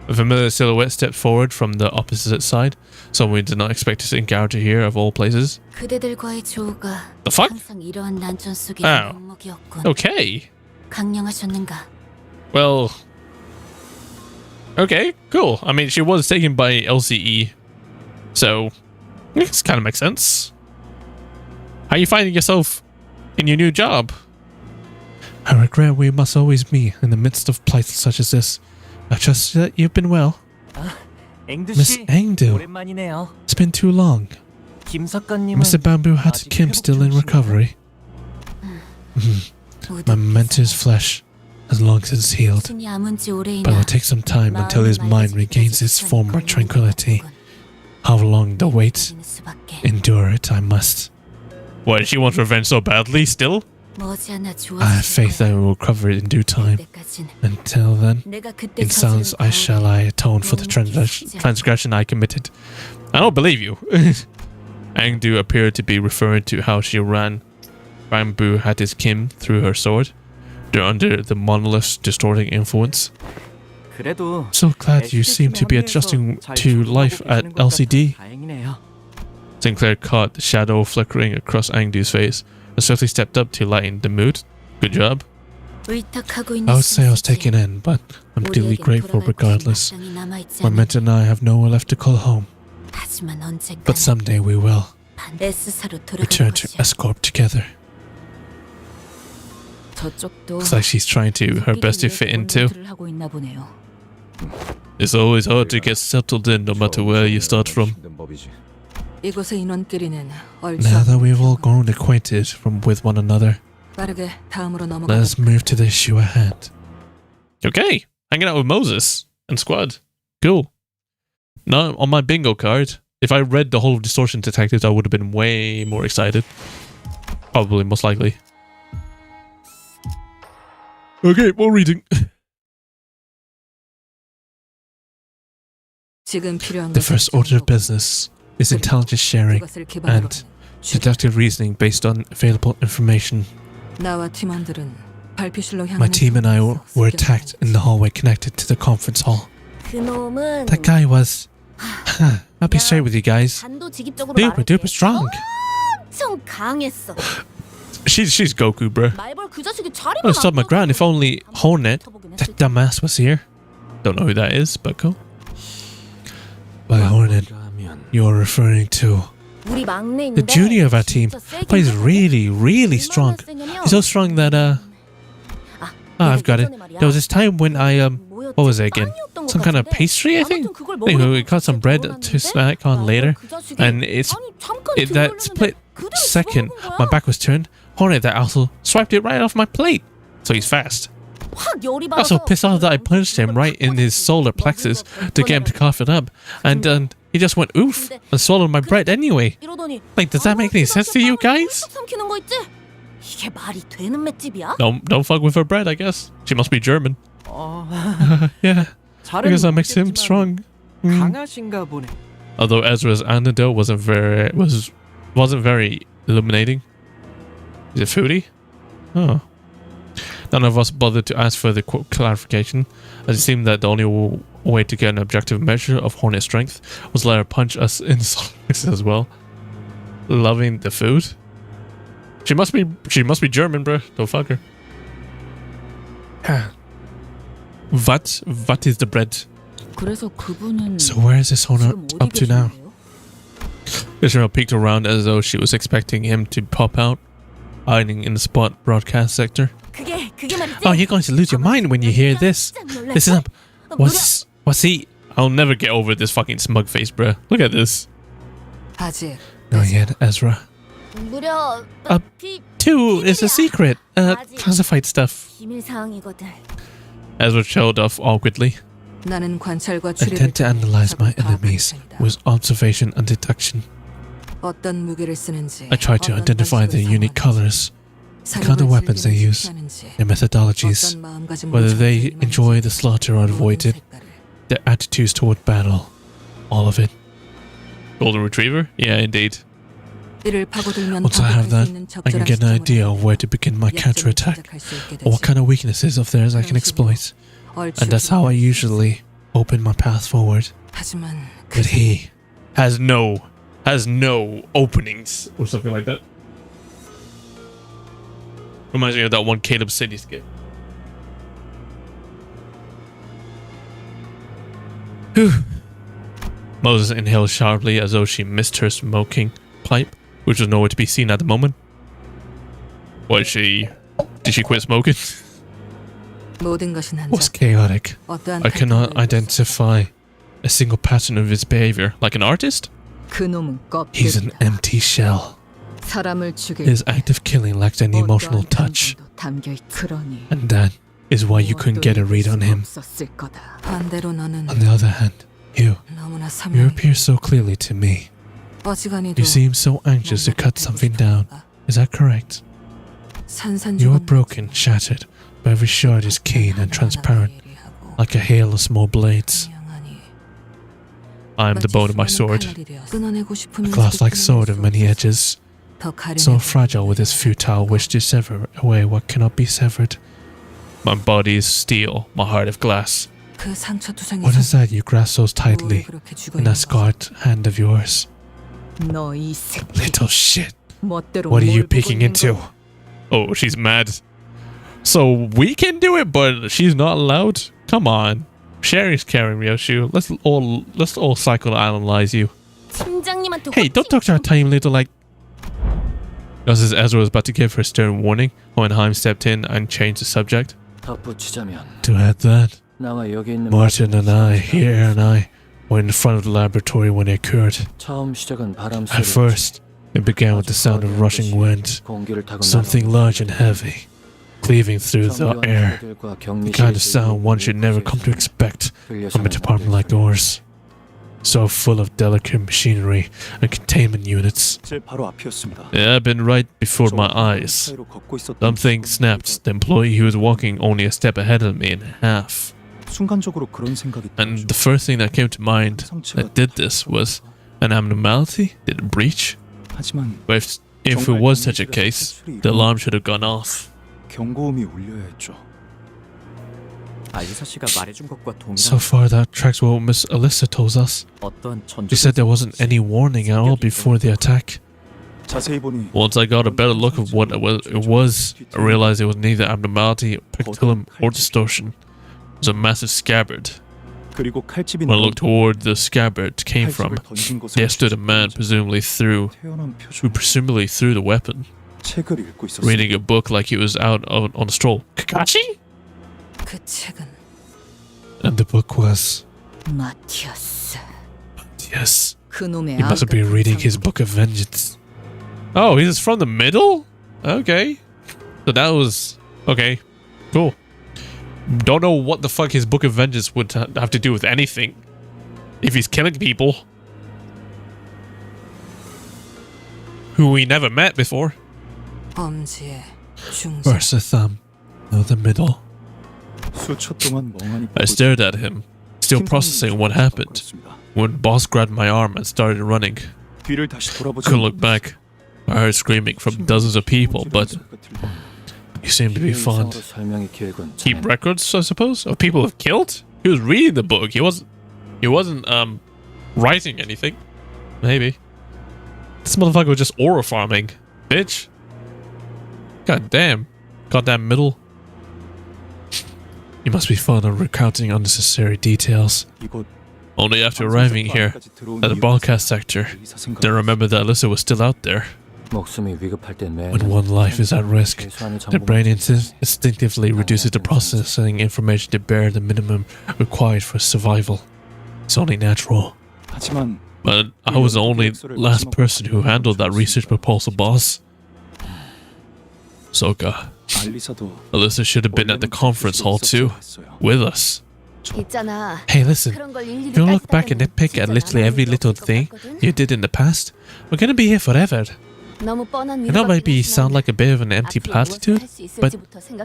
A familiar silhouette stepped forward from the opposite side, someone we did not expect to encounter here of all places. The fuck? Oh. Okay. Well... Okay, cool. I mean, she was taken by LCE, so this kind of makes sense. How are you finding yourself in your new job? I regret we must always meet in the midst of plights such as this. I trust that you've been well. Miss Engdu, it's been too long. Mr. Bamboo Hat Kim still in recovery. My mentor's flesh, as long as it's healed. But it'll take some time until his mind regains its former tranquility. How long the wait? Endure it, I must. What, she wants revenge so badly still? I have faith that it will recover it in due time. Until then, in silence I atone for the transgression I committed. I don't believe you. Angdu appeared to be referring to how she ran Bamboo had his Kim through her sword. They're under the monolith's distorting influence. So glad you seem to be adjusting to life at LCD. Sinclair caught the shadow flickering across Angdu's face and swiftly stepped up to lighten the mood. Good job. I would say I was taken in, but I'm deeply grateful regardless. My mentor and I have nowhere left to call home. But someday we will return to S-Corp together. Looks like she's trying her best to fit into. It's always hard to get settled in no matter where you start from. Now that we've all grown acquainted with one another, let us move to the issue at hand. Okay, hanging out with Moses and Squad. Cool. Now, on my bingo card, if I read the whole of Distortion Detectives, I would have been way more excited. Probably, most likely. Okay, more reading. The first order of business is intelligence sharing and deductive reasoning based on available information. My team and I were attacked in the hallway connected to the conference hall. That guy was... I'll be straight with you guys. Super duper strong. She's Goku, bro. I would have stood my ground if only Hornet, that dumbass, was here. Don't know who that is, but cool. By Hornet, you're referring to the junior of our team, but he's really, really strong. He's so strong that I've got it. There was this time when I what was it again? Some kind of pastry, I think. Anyway, we got some bread to snack on later, and that split second my back was turned. Hornet that also swiped it right off my plate. So he's fast. I was so pissed off that I punched him right in his solar plexus to get him to cough it up, and he just went oof and swallowed my bread anyway. Like, does that make any sense to you guys? Don't fuck with her bread, I guess. She must be German. Yeah, I guess that makes him strong. Although Ezra's antidote wasn't very illuminating. Is it foodie? Oh. None of us bothered to ask for the clarification, as it seemed that the only way to get an objective measure of Hornet's strength was let her punch us in the solar plexus as well. Loving the food? She must be German, bro. Don't fuck her. What is the bread? So where is this owner up to now? Israel peeked around as though she was expecting him to pop out, hiding in the spot broadcast sector. Oh, you're going to lose your mind when you hear this. Listen up. What's he? I'll never get over this fucking smug face, bro. Look at this. Not yet, Ezra. Up two is a secret. Classified stuff. Ezra trailed off awkwardly. I tend to analyze my enemies with observation and deduction. I try to identify their unique colors, the kind of weapons they use, their methodologies, whether they enjoy the slaughter or avoid it, their attitudes toward battle, all of it. Golden Retriever? Yeah, indeed. Once I have that, I can get an idea of where to begin my counterattack, or what kind of weaknesses of theirs I can exploit, and that's how I usually open my path forward. But he has no openings, or something like that. Reminds me of that one Caleb City skit. Whew. Moses inhaled sharply as though she missed her smoking pipe, which was nowhere to be seen at the moment. Did she quit smoking? Was chaotic. I cannot identify a single pattern of his behavior. Like an artist? He's an empty shell. His act of killing lacked any emotional touch. And that is why you couldn't get a read on him. On the other hand, you appear so clearly to me. You seem so anxious to cut something down. Is that correct? You are broken, shattered, but every shard is keen and transparent, like a hail of small blades. I am the bone of my sword, a glass-like sword of many edges, so fragile with its futile wish to sever away what cannot be severed. My body is steel, my heart of glass. What is that you grasp so tightly in that scarred hand of yours? Little shit. What are you peeking into? Oh, she's mad. So we can do it, but she's not allowed? Come on. Sherry's carrying Ryoshu. Let's all psychoanalyze you. Hey, don't talk to our tiny little like... Just as Ezra was about to give her stern warning, Hohenheim stepped in and changed the subject. To add that, Martin and I were in front of the laboratory when it occurred. At first, it began with the sound of rushing wind, something large and heavy, cleaving through the air, the kind of sound one should never come to expect from a department like yours. So full of delicate machinery and containment units. Yeah, I've been right before my eyes. Something snapped. The employee who was walking only a step ahead of me in half. And the first thing that came to mind that did this was an abnormality? Did it breach? But if it was such a case, the alarm should have gone off. So far that tracks what Miss Alyssa told us. She said there wasn't any warning at all before the attack. Once I got a better look at what it was, I realized it was neither abnormality, peculum, or distortion. It was a massive scabbard, 그리고 칼집이 When I looked toward the scabbard it came from, there stood a man presumably threw the weapon, 책을 읽고 있었어. reading a book like he was out on a stroll. Kakashi? 그 책은 And the book was... 마티아스. Yes. 그놈의 He must have been reading his book of vengeance. Oh, he's from the middle? Okay. So that was... Okay. Cool. Don't know what the fuck his book of vengeance would have to do with anything. If he's killing people. Who we never met before. 범죄의 중심. First the thumb. Now the middle. 수초 동안 멍하니 I stared at him, still processing what happened. When boss grabbed my arm and started running. 뒤를 다시 돌아보지. Couldn't look back. I heard screaming from dozens of people, but he seemed to be fond. Keep records, I suppose, of people have killed? He was reading the book. He wasn't writing anything. Maybe. This motherfucker was just aura farming. Bitch. God damn. Goddamn middle. You must be fond of recounting unnecessary details. Only after arriving here, at the broadcast sector, did I remember that Alyssa was still out there. When one life is at risk, the brain instinctively reduces the processing information to bear the minimum required for survival. It's only natural. But I was the only last person who handled that research proposal, boss. Soka. Alyssa should have been at the conference hall too, with us. 있잖아. Hey, listen. 그런 걸 If you look back and nitpick at literally every little thing you did in the past, we're gonna be here forever. 너무 뻔한 And that might sound like a bit of an empty platitude, but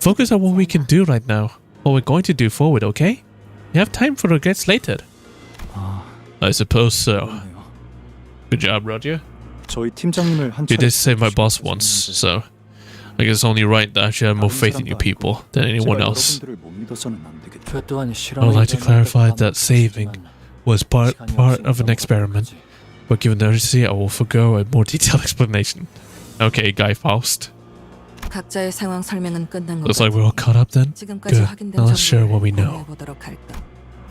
focus on what we can do right now, what we're going to do forward, okay? You have time for regrets later. I suppose so. Good job, Roger. You did save my boss once, so I guess it's only right that I should have more faith in you people than anyone else. I would like to clarify that saving was part of an experiment, but given the urgency, I will forgo a more detailed explanation. Okay, Guy Faust. 각자의 상황 설명은 끝난 것 Looks like we're all caught up then? 지금까지 Good. 확인된 Now let's share what we know. 공유해보도록 할까.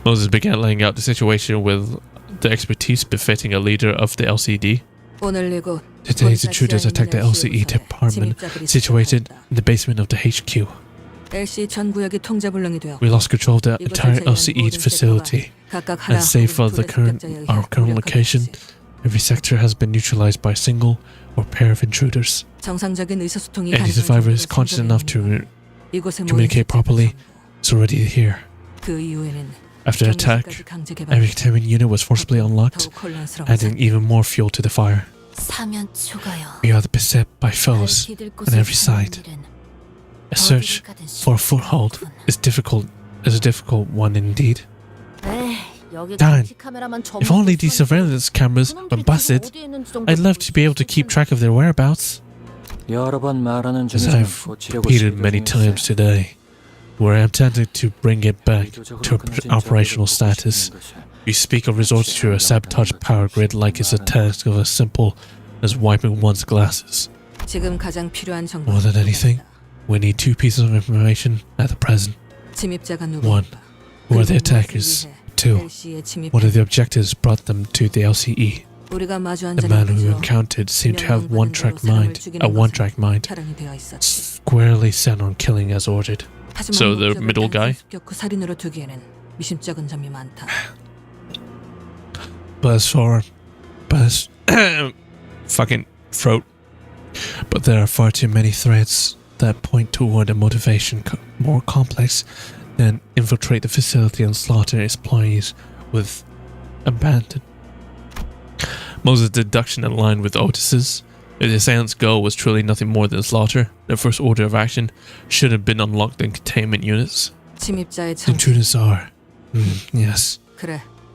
Moses began laying out the situation with the expertise befitting a leader of the LCD. 오늘 이곳 Today's intruders attacked the LCE department situated in the basement of the HQ. LCE 전 구역이 통제불능이 되어 We lost control of the entire LCE facility, and save for our current location, every sector has been neutralized by a single or pair of intruders. 정상적인 의사소통이 Any survivor is conscious enough to communicate properly is already here. 그 이후에는 After the attack, every containment unit was forcibly unlocked, adding even more fuel to the fire. 사면 초가요. We are beset by foes on every side. A search for a foothold is a difficult one indeed. Darn, if only these surveillance cameras were busted, I'd love to be able to keep track of their whereabouts. As I've repeated many times today, we're attempting to bring it back to operational status. We speak of resorting to a sabotage power grid like it's a task as simple as wiping one's glasses. More than anything, we need two pieces of information at the present. One, who are the attackers? Two, what are the objectives brought them to the LCE? The man who encountered seemed to have a one-track mind, squarely set on killing as ordered. So the middle guy? Fucking throat. But there are far too many threads that point toward a motivation more complex than infiltrate the facility and slaughter its employees with abandon. Moses' deduction aligned with Otis's. If the assailant's goal was truly nothing more than slaughter, their first order of action should have been unlocked in containment units. The intruders are... yes.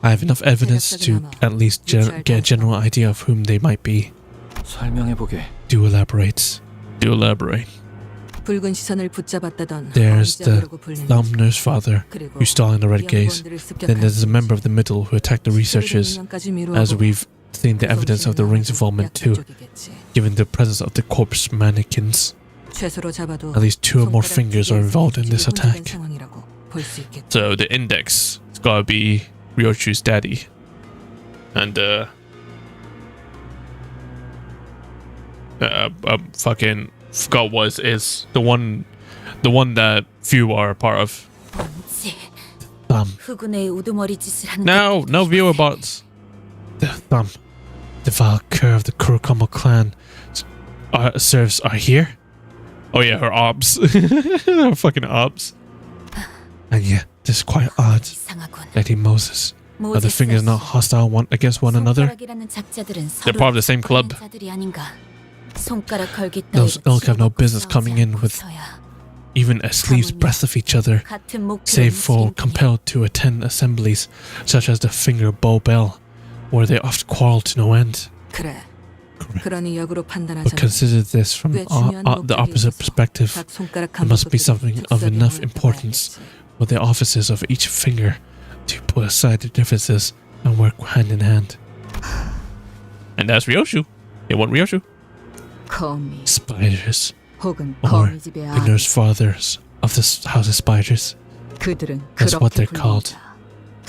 I have enough evidence to at least get a general idea of whom they might be. Do elaborate. Do elaborate. There's the Thumbner's father, who's stalling the red gaze. Then there's a member of the middle who attacked the researchers, as we've seen the evidence of the ring's involvement too, given the presence of the corpse mannequins. At least two or more fingers are involved in this attack. So the index gotta be Ryoshu's daddy. And fucking forgot what it is. The one that few are a part of. 후군의 우두머리 짓을 하는 No view about the thumb. The vile cur of the Kurokamo clan serves are here. Oh yeah, her ops. Her fucking ops. And yeah, this is quite odd. Lady Moses. Are the fingers not hostile one against one another? They're part of the same club. Those ilk have no business coming in with even a sleeve's breadth of each other, save for compelled to attend assemblies such as the Finger Bow Bell, where they oft quarrel to no end. 그래. But consider this from the opposite perspective. There must be something of enough importance with the offices of each finger to put aside the differences and work hand in hand. And that's Ryoshu. They want Ryoshu. Spiders. Or the nurse fathers of the House of Spiders. That's what they're called.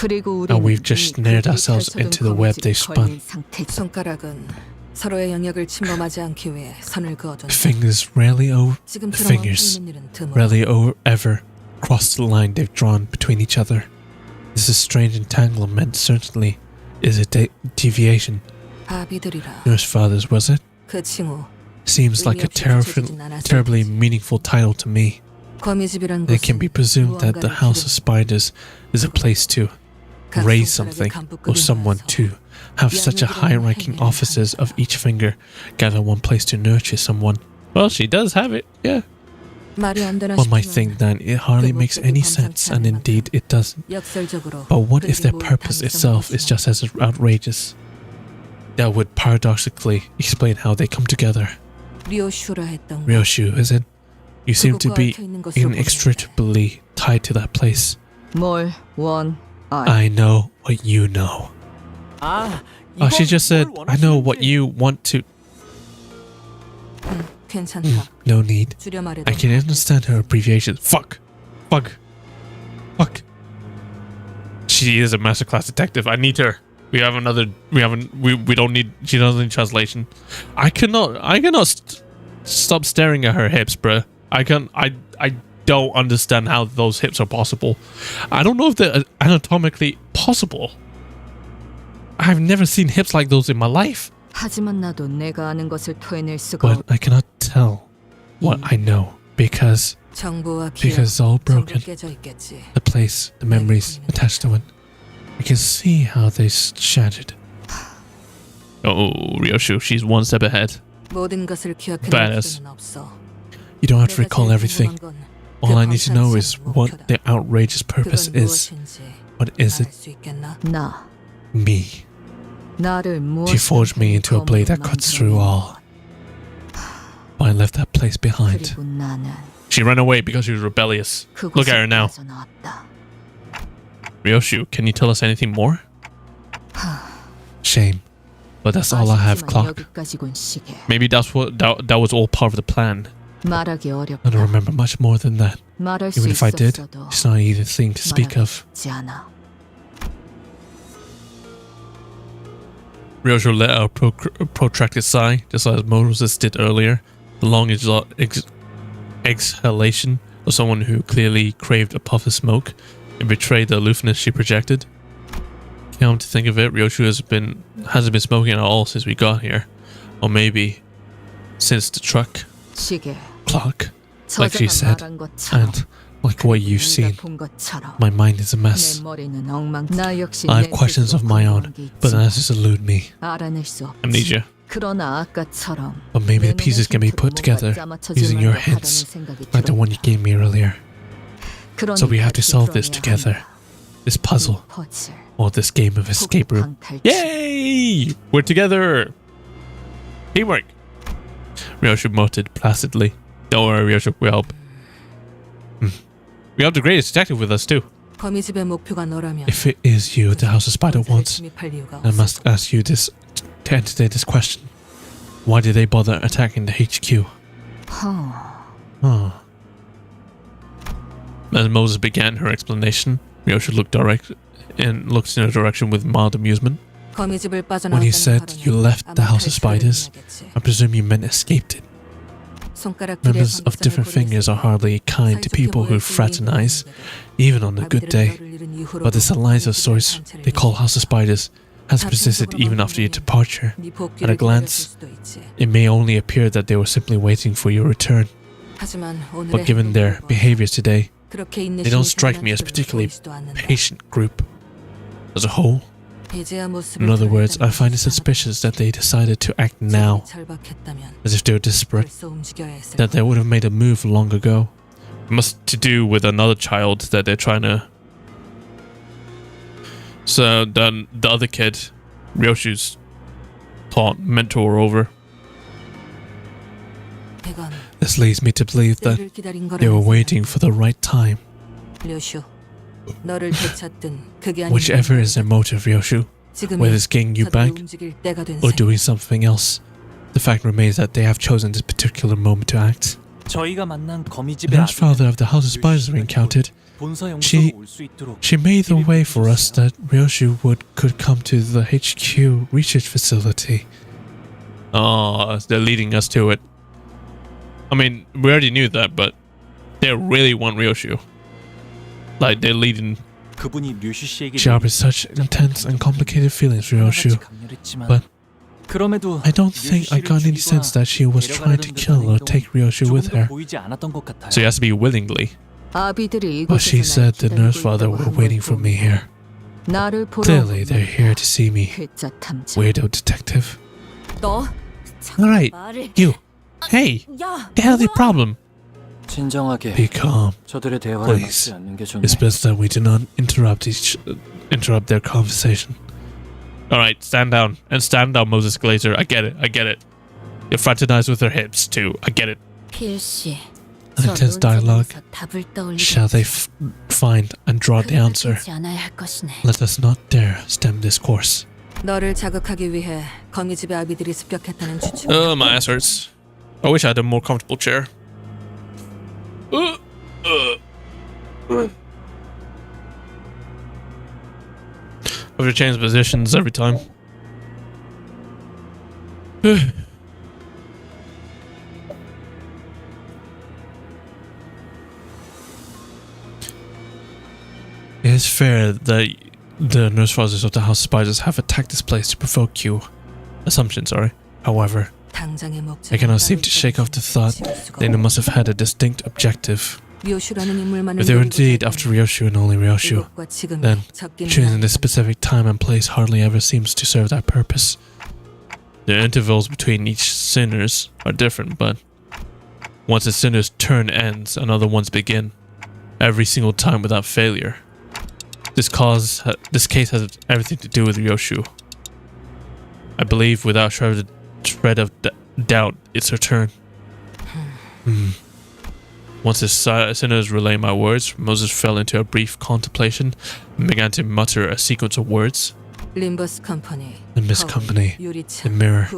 And we've just snared ourselves into the web they've spun. 서로의 영역을 침범하지 않기 위해 선을 그어둔다. Fingers rarely ever cross the line they've drawn between each other. This is strange entanglement certainly is a deviation. Nurse fathers, was it? 그 칭호. Seems like a terribly meaningful title to me. It can be presumed that the House of Spiders is a place to raise something or someone to have such a high-ranking officers of each finger gather one place to nurture someone. Well, she does have it, yeah. One might think that it hardly makes any sense, and indeed it doesn't. But what if their purpose itself is just as outrageous? That would paradoxically explain how they come together. Ryoshu, is it? You seem to be inextricably tied to that place. I know what you know. Oh, she just said, I know what you want to... No need. I can understand her abbreviation. Fuck. She is a masterclass detective. I need her. We don't need... She doesn't need translation. I cannot stop staring at her hips, bruh. I don't understand how those hips are possible. I don't know if they're anatomically possible. I've never seen hips like those in my life. But I cannot tell what I know because it's all broken. The place, the memories attached to it. I can see how they shattered. Oh, Ryoshu, she's one step ahead. Badass. You don't have to recall everything. All I need to know is what the outrageous purpose is. What is it? Me. She forged me into a blade that cuts through all. But I left that place behind. She ran away because she was rebellious. Look at her now. Ryoshu, can you tell us anything more? Shame. But that's all I have, Clock. Maybe that was all part of the plan. I don't remember much more than that. Even if I did, it's not an easy thing to speak of. Ryoshu let out a protracted sigh, just as Moses did earlier. The long exhalation of someone who clearly craved a puff of smoke and betrayed the aloofness she projected. Come to think of it, Ryoshu hasn't been smoking at all since we got here. Or maybe since the truck. Clock, like she said, and like what you've seen, my mind is a mess. I have questions of my own, but the answers elude me. Amnesia. But maybe the pieces can be put together using your hints, like the one you gave me earlier. So we have to solve this together. This puzzle, or this game of escape room. Yay! We're together! Teamwork! Ryoshu muttered placidly. Don't worry, Ryoshu, we'll help. We have the greatest detective with us too. If it is you the House of Spider wants, I must ask you this to entertain this question. Why did they bother attacking the HQ? As Moses began her explanation, Ryoshu looked and looks in her direction with mild amusement. 거미집을 When 빠져나왔다는 you said you left the House of Spiders, I presume you meant escaped it. Members of different fingers are hardly kind to people who fraternize, even on a good day. But this alliance of sorts they call House of Spiders has persisted even after your departure. At a glance, it may only appear that they were simply waiting for your return. But given their behaviors today, they don't strike me as a particularly patient group as a whole. In other words, I find it suspicious that they decided to act now, as if they were desperate, that they would have made a move long ago. It must to do with another child that they're trying to... So then the other kid, Ryoshu's taught mentor over. This leads me to believe that they were waiting for the right time. Whichever is their motive, Ryoshu, whether it's getting you back or doing something else, the fact remains that they have chosen this particular moment to act. 저희가 만난 The 거미집의 nurse father of the House of Spiders we encountered, 본사 영수로 올 수 있도록 she made the way for us that Ryoshu could come to the HQ research facility. Oh, they're leading us to it. I mean, we already knew that, but they really want Ryoshu. Like, they're leading... 그분이 류슈 씨에게 She harbors such intense and complicated feelings for Ryoshu, but 그럼에도 I don't think I got any sense that she was trying to kill or take Ryoshu with her. 보이지 않았던 것 같아요. So it has to be willingly. 아비들이 But she said the nurse father were waiting for me here. 나를 보러 Clearly, they're here to see me. 괴짜 탐정. Weirdo detective. 너 Alright, 말을 you. Hey, 야 the hell's your problem? 진정하게 Be calm. 저들의 대화를 Please. 막지 않는 게 좋네. It's best that we do not interrupt their conversation. Alright, stand down. And stand down, Moses Glazer. I get it. You fraternize with her hips, too. I get it. 필씨 An intense dialogue. 답을 떠올리고 Shall they find and draw the answer? 되지 않아야 할 것이네. Let us not dare stem this course. 너를 자극하기 위해 거미집의 아비들이 습격했다는 추측. Oh, my ass hurts. I wish I had a more comfortable chair. I have to change positions every time. It is fair that the nurse fathers of the House of Spiders have attacked this place to provoke you. Assumption, sorry. However, I cannot seem to shake off the thought that they must have had a distinct objective. If they were indeed after Ryoshu and only Ryoshu, then choosing this specific time and place hardly ever seems to serve that purpose. The intervals between each sinners are different, but once a sinner's turn ends, another one's begin. Every single time without failure. This case has everything to do with Ryoshu. I believe without a shred of doubt, it's her turn. Once the sinners relay my words, Moses fell into a brief contemplation and began to mutter a sequence of words. Limbus Company, the mirror,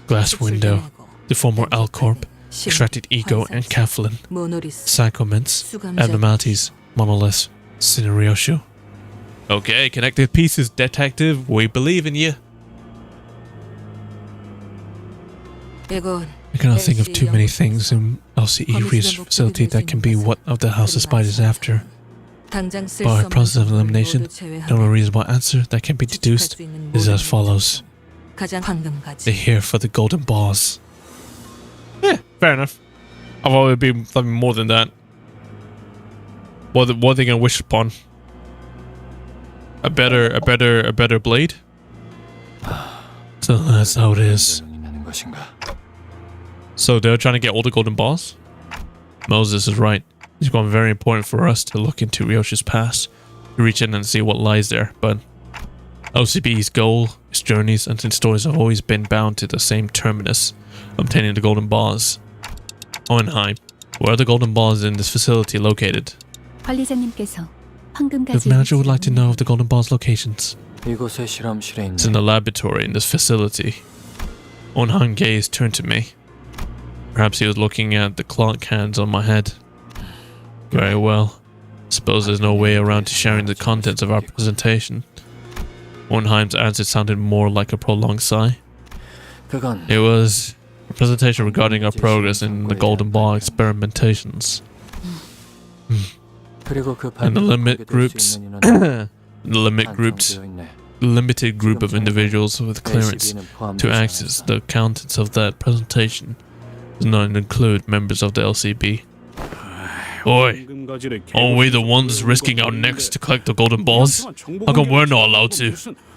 glass window, the former Alcorp, extracted ego and Kaplan, sacraments, abnormalities, monoliths, sinner Ryoshu. Okay, connected pieces, detective. We believe in you. I cannot think of too many things in LCE research facility that can be what of the House of Spiders after. By process of elimination, the only reasonable answer that can be deduced is as follows. They're here for the golden balls. Yeah, fair enough. I've always been something more than that. What are they gonna wish upon? A better blade? So that's how it is. So they're trying to get all the golden balls? Moses is right. It's become very important for us to look into Ryoshu's past, to reach in and see what lies there, but OCB's goal, its journeys, and its stories have always been bound to the same terminus, obtaining the golden balls. Hohenheim, where are the golden balls in this facility located? 관리자님께서 The manager would like to know of the golden balls locations. 이곳의 실험실에 있는 It's in the laboratory in this facility. Hohenheim gaze turned to me. Perhaps he was looking at the clock hands on my head. Very well. Suppose there's no way around to sharing the contents of our presentation. Ornheim's answer sounded more like a prolonged sigh. 그건 It was a presentation regarding our progress in the Golden Ball experimentations. 그리고 그 And the limit 발표를 공개될 groups, 수 있는 인원은 the limit groups, 한정되어 있네. limited group of individuals with clearance LCB는 포함되지 to access 않았어. the contents of that presentation does not include members of the LCB. Oi, aren't we the ones risking our necks to collect the golden balls? How come we're not allowed to?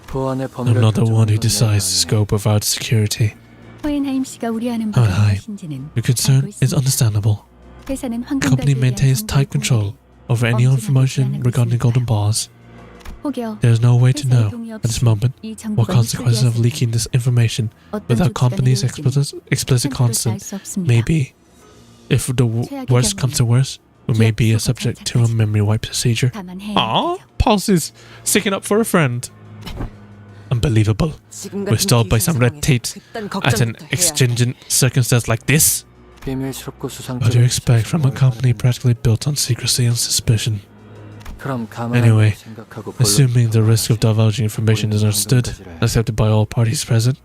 보안의 I'm 범위를 not the one who 결정하는 건 decides the 내가 scope of our security. 호엔하임 씨가 우려하는 바가 Hi. 무엇인지는 Your concern 알고 is 있습니다. understandable. 회사는 The company 황금가지에 대한 maintains 정보를 tight control 공개해 over any 엄중하게 information 제한하고 regarding golden 있으니까요. balls. 혹여 There is no way to 회사의 know 동의 at this 없이 moment 이 what 정보가 consequences of 유출되었을 leaking this information 어떤 without 조치가 company's 내려올지는 explicit 캔토로서 consent 알수 없습니다. may be. If the 최악의 worst comes to worst, we may be subject to a memory wipe procedure. 감안해야 Aww, 하죠. Pulse is sticking up for a friend. Unbelievable. We're stalled by some red tape at an exigent circumstance like this? 비밀스럽고 What do you expect from a company practically built on secrecy and suspicion? 그럼 가만히 Anyway, 생각하고 assuming the 본론 risk of divulging information is understood, accepted by all parties present,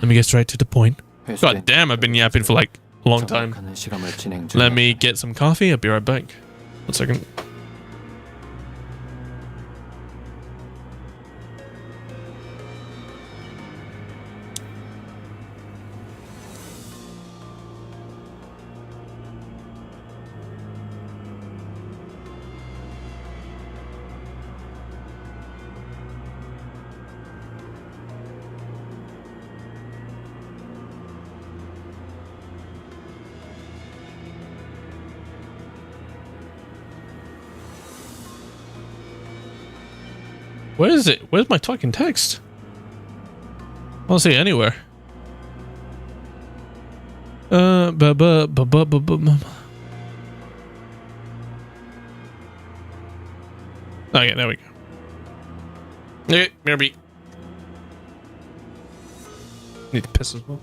let me get straight to the point. God damn, I've been yapping for like a long time. 정확한 실험을 진행 Let 중이야. me get some coffee. I'll be right back. 1 second. Where is it? Where's my talking text? I don't see it anywhere. Okay, there we go. Okay, maybe. Need to piss as well.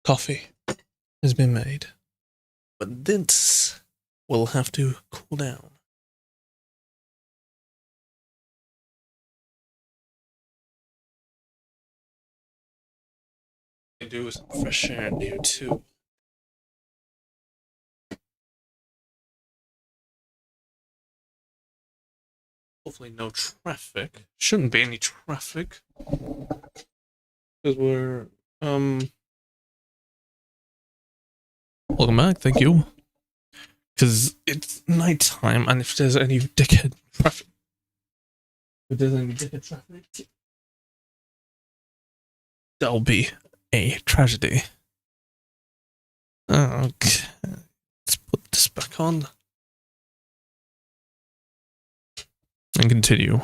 coffee has been made. But this will have to cool down. I do some fresh air in here too. Hopefully no traffic. Shouldn't be any traffic. Because we're welcome back, thank you. Because it's nighttime, and if there's any dickhead traffic, that'll be a tragedy. Okay, let's put this back on and continue.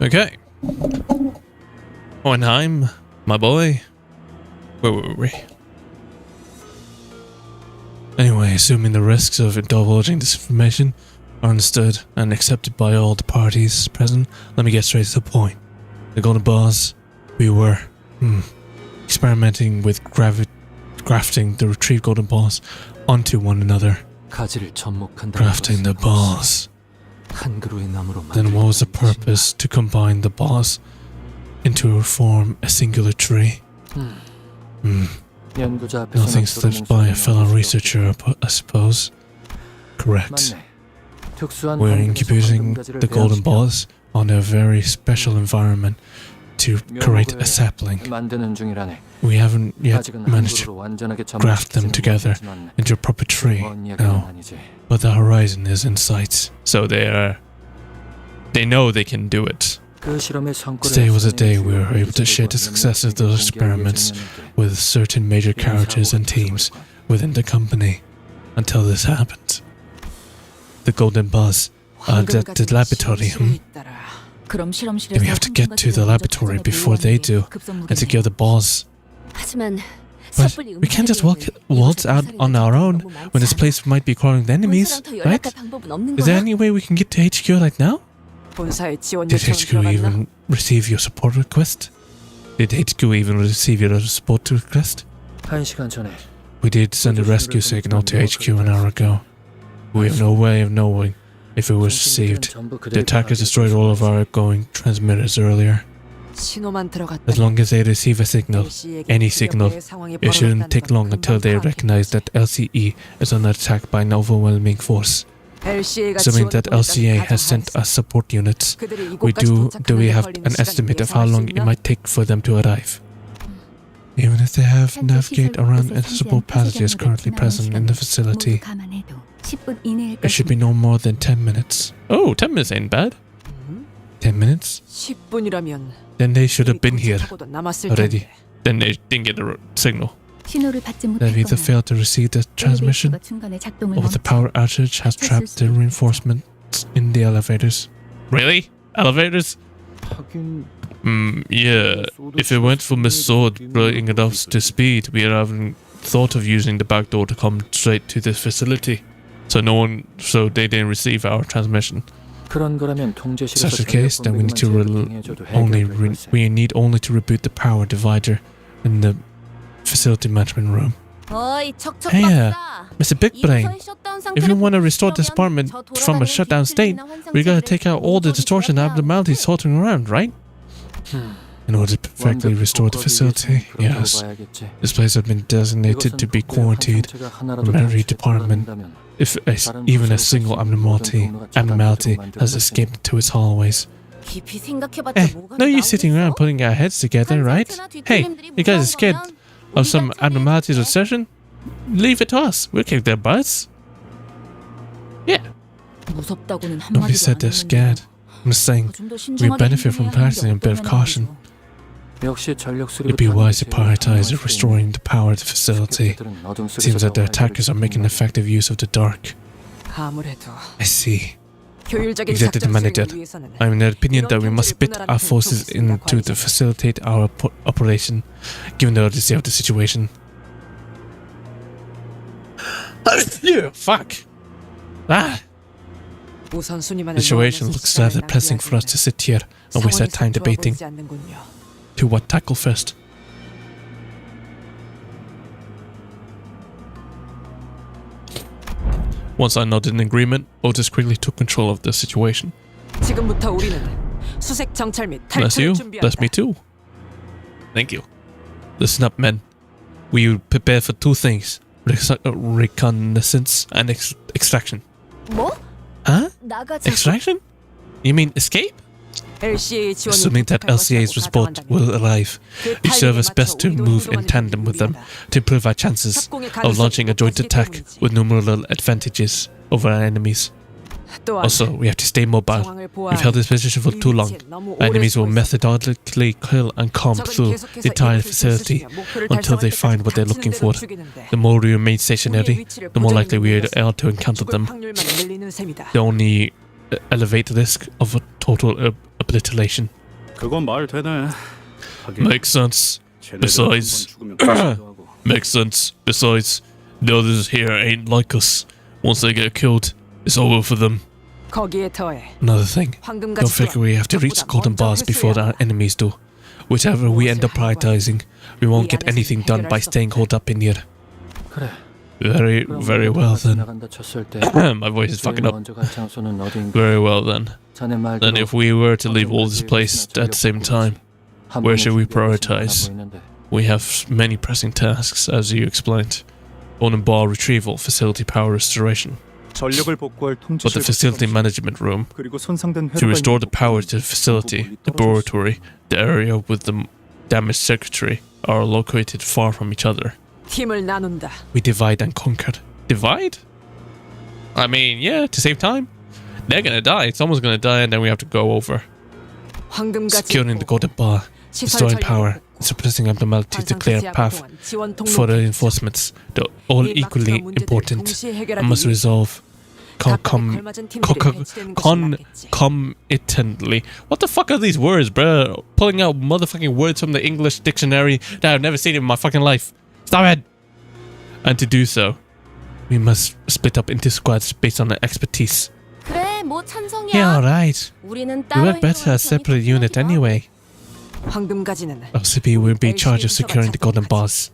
Okay. Hohenheim, my boy. Where were we? Anyway, assuming the risks of divulging this information are understood and accepted by all the parties present, let me get straight to the point. The golden bars, we were experimenting with grafting the retrieved golden bars onto one another. Grafting the bars. Then what was the purpose to combine the bars into form a singular tree? Nothing slipped by a fellow researcher, I suppose. Correct. We're incubating the golden balls on a very special environment to create a sapling. We haven't yet managed to graft them together into a proper tree, no. But the horizon is in sight, so they know they can do it. Today was a day we were able to share the success of those experiments with certain major characters and teams within the company. Until this happened. The golden buzz at the laboratory, Then we have to get to the laboratory before they do, and secure the balls. But we can't just waltz out on our own when this place might be crawling with enemies, right? Is there any way we can get to HQ right now? Did HQ even receive your support request? We did send a rescue signal to HQ an hour ago. We have no way of knowing if it was received. The attackers destroyed all of our outgoing transmitters earlier. As long as they receive a signal, any signal, it shouldn't take long until they recognize that LCE is under attack by an overwhelming force. Assuming that LCA has sent us support units, do we have an estimate of how long it might take for them to arrive? Even if they have navigate around invisible passages currently present in the facility, it should be no more than 10 minutes. Oh, 10 minutes ain't bad. 10 minutes? Then they should have been here already. Then they didn't get the signal. They've either failed to receive the transmission, or the power outage has trapped the reinforcements in the elevators. Really? Elevators? Yeah. If it weren't for Miss Sword bringing it up to speed, we haven't thought of using the back door to come straight to this facility. So they didn't receive our transmission. If such the case, then we need to need only to reboot the power divider in the facility management room. Hey, Mr. Big Brain, if you want to restore this department from a shutdown state, we gotta take out all the distortion and abnormalities floating around, right? In order to perfectly restore the facility, yes. This place has been designated to be quarantined from every department. If even a single abnormality has escaped into its hallways. No use sitting around putting our heads together, right? Hey, you guys are scared of some abnormalities or session? Leave it to us. We'll kick their butts. Yeah. Nobody said they're scared. I'm just saying, we benefit from practicing a bit of caution. It'd be wise to prioritize restoring the power of the facility. Seems that the attackers are making effective use of the dark. I see. Executive Manager, I'm in the opinion that we must split our forces into to facilitate our operation, given the urgency of the situation. Yeah, fuck. 우선순위만을 Situation looks rather pressing for us to sit here and waste our time debating to what tackle first. Once I nodded in agreement, Otis quickly took control of the situation. 지금부터 우리는 수색 정찰 및 Bless you. 탈출을 Bless me 준비한다. too. Thank you. Listen up, men. We prepare for two things: reconnaissance and extraction. 뭐? Huh? 나가자. Extraction? You mean escape? LCA 지원이 Assuming that 도착할 LCA's 것이라고 response 가정한다면 will arrive, 그 it serves us 타이밍에 best to 맞춰 우리도 move in 행동하는 tandem with them 유리하다. to improve our chances 협공의 of 가능성이 launching a joint 높아지기 attack 때문이지. with numerous advantages over our enemies. 또한 Also, we have to stay mobile. 상황을 We've held this position for too long. Our enemies will methodically kill and comb through the entire facility until they find what they're looking for. The more we remain stationary, the more likely we are to encounter them. They only elevate the risk of a total obliteration. 그건 말 되네. Makes sense. Besides, makes sense. Besides, the others here ain't like us. Once they get killed, it's over for them. 거기에 더해 Another thing, don't figure we have to reach the golden bars before our enemies do. Whichever we end up prioritizing, we won't get anything done by staying holed up in here. 그래. Very, very well then. 나간다 쳤을 때 My voice is fucking up. 먼저 갈 장소는 어딘가? Very well then. 자네 말대로 Then if we were to leave all this place at the same time, where should we prioritize? We have many pressing tasks, as you explained. Golden bar retrieval, facility power restoration. 전력을 복구할 But the 통제실 facility management room, 그리고 손상된 to restore the power to the facility, the laboratory, the area with the damaged circuitry, are located far from each other. 힘을 나눈다. We divide and conquer. Divide? I mean, yeah, to save time. They're gonna die. Someone's gonna die, and then we have to go over. 황금같이 Securing the golden bar, restoring power, suppressing abnormalities to clear a path for the reinforcements. They're all equally important and must resolve concomitantly. What the fuck are these words, bro? Pulling out motherfucking words from the English dictionary that I've never seen in my fucking life. Stop it! And to do so, we must split up into squads based on our expertise. 그래, 뭐 찬성이야. Yeah, alright. 우리는 We work better as a separate unit anyway. 황금가지는 LCP will be in charge of securing the golden bars,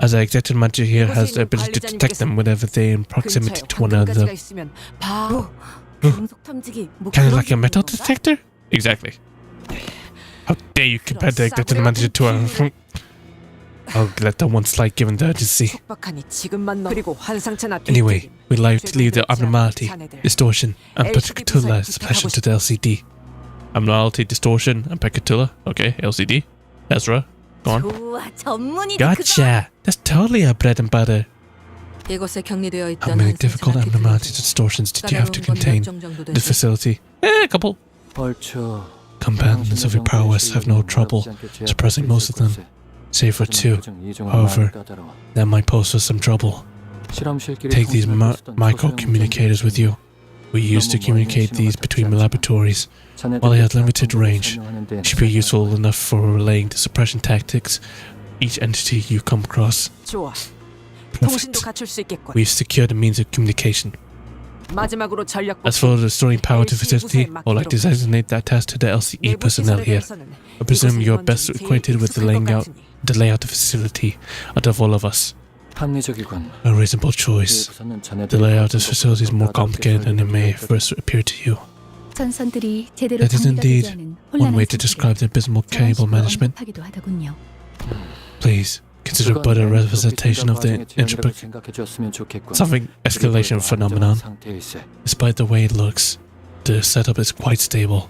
as our executive manager here has the ability to detect them whenever they're in proximity to one another. Kind of like a metal detector? Exactly. How dare you compare the executive manager to a... I'll let that one slide given the urgency. Anyway, we'd like to leave the abnormality, distortion, and particular suppression to the LCD. Abnormality, distortion, and particular. Okay, LCD. Ezra, go on. 좋아, 전문이지 Gotcha! That's totally our bread and butter. 이곳에 격리되어 있던 How many difficult abnormalities and distortions did you have to contain in the facility? A couple. 벌초. Combatants of your prowess have no trouble suppressing most of them, save for two. However, that might pose us some trouble. Take these micro-communicators with you. We used to communicate these between laboratories. While they had limited range, should be useful enough for relaying the suppression tactics each entity you come across. 좋아. 통신도 Perfect. 갖출 수 있겠군. We've secured a means of communication. 마지막으로 전력 As for restoring power to facility, I would like to designate that task to the LCE personnel here. I presume you are best acquainted with the layout of the facility out of all of us. 합리적이군. A reasonable choice. The layout of this facility is more complicated than it may first appear to you. 전선들이 제대로 That is 정리가 되지 indeed 않은 one way 혼란한 to describe the abysmal cable management. 언급하기도 하더군요. Please consider but a representation of the something escalation phenomenon. Despite the way it looks, the setup is quite stable.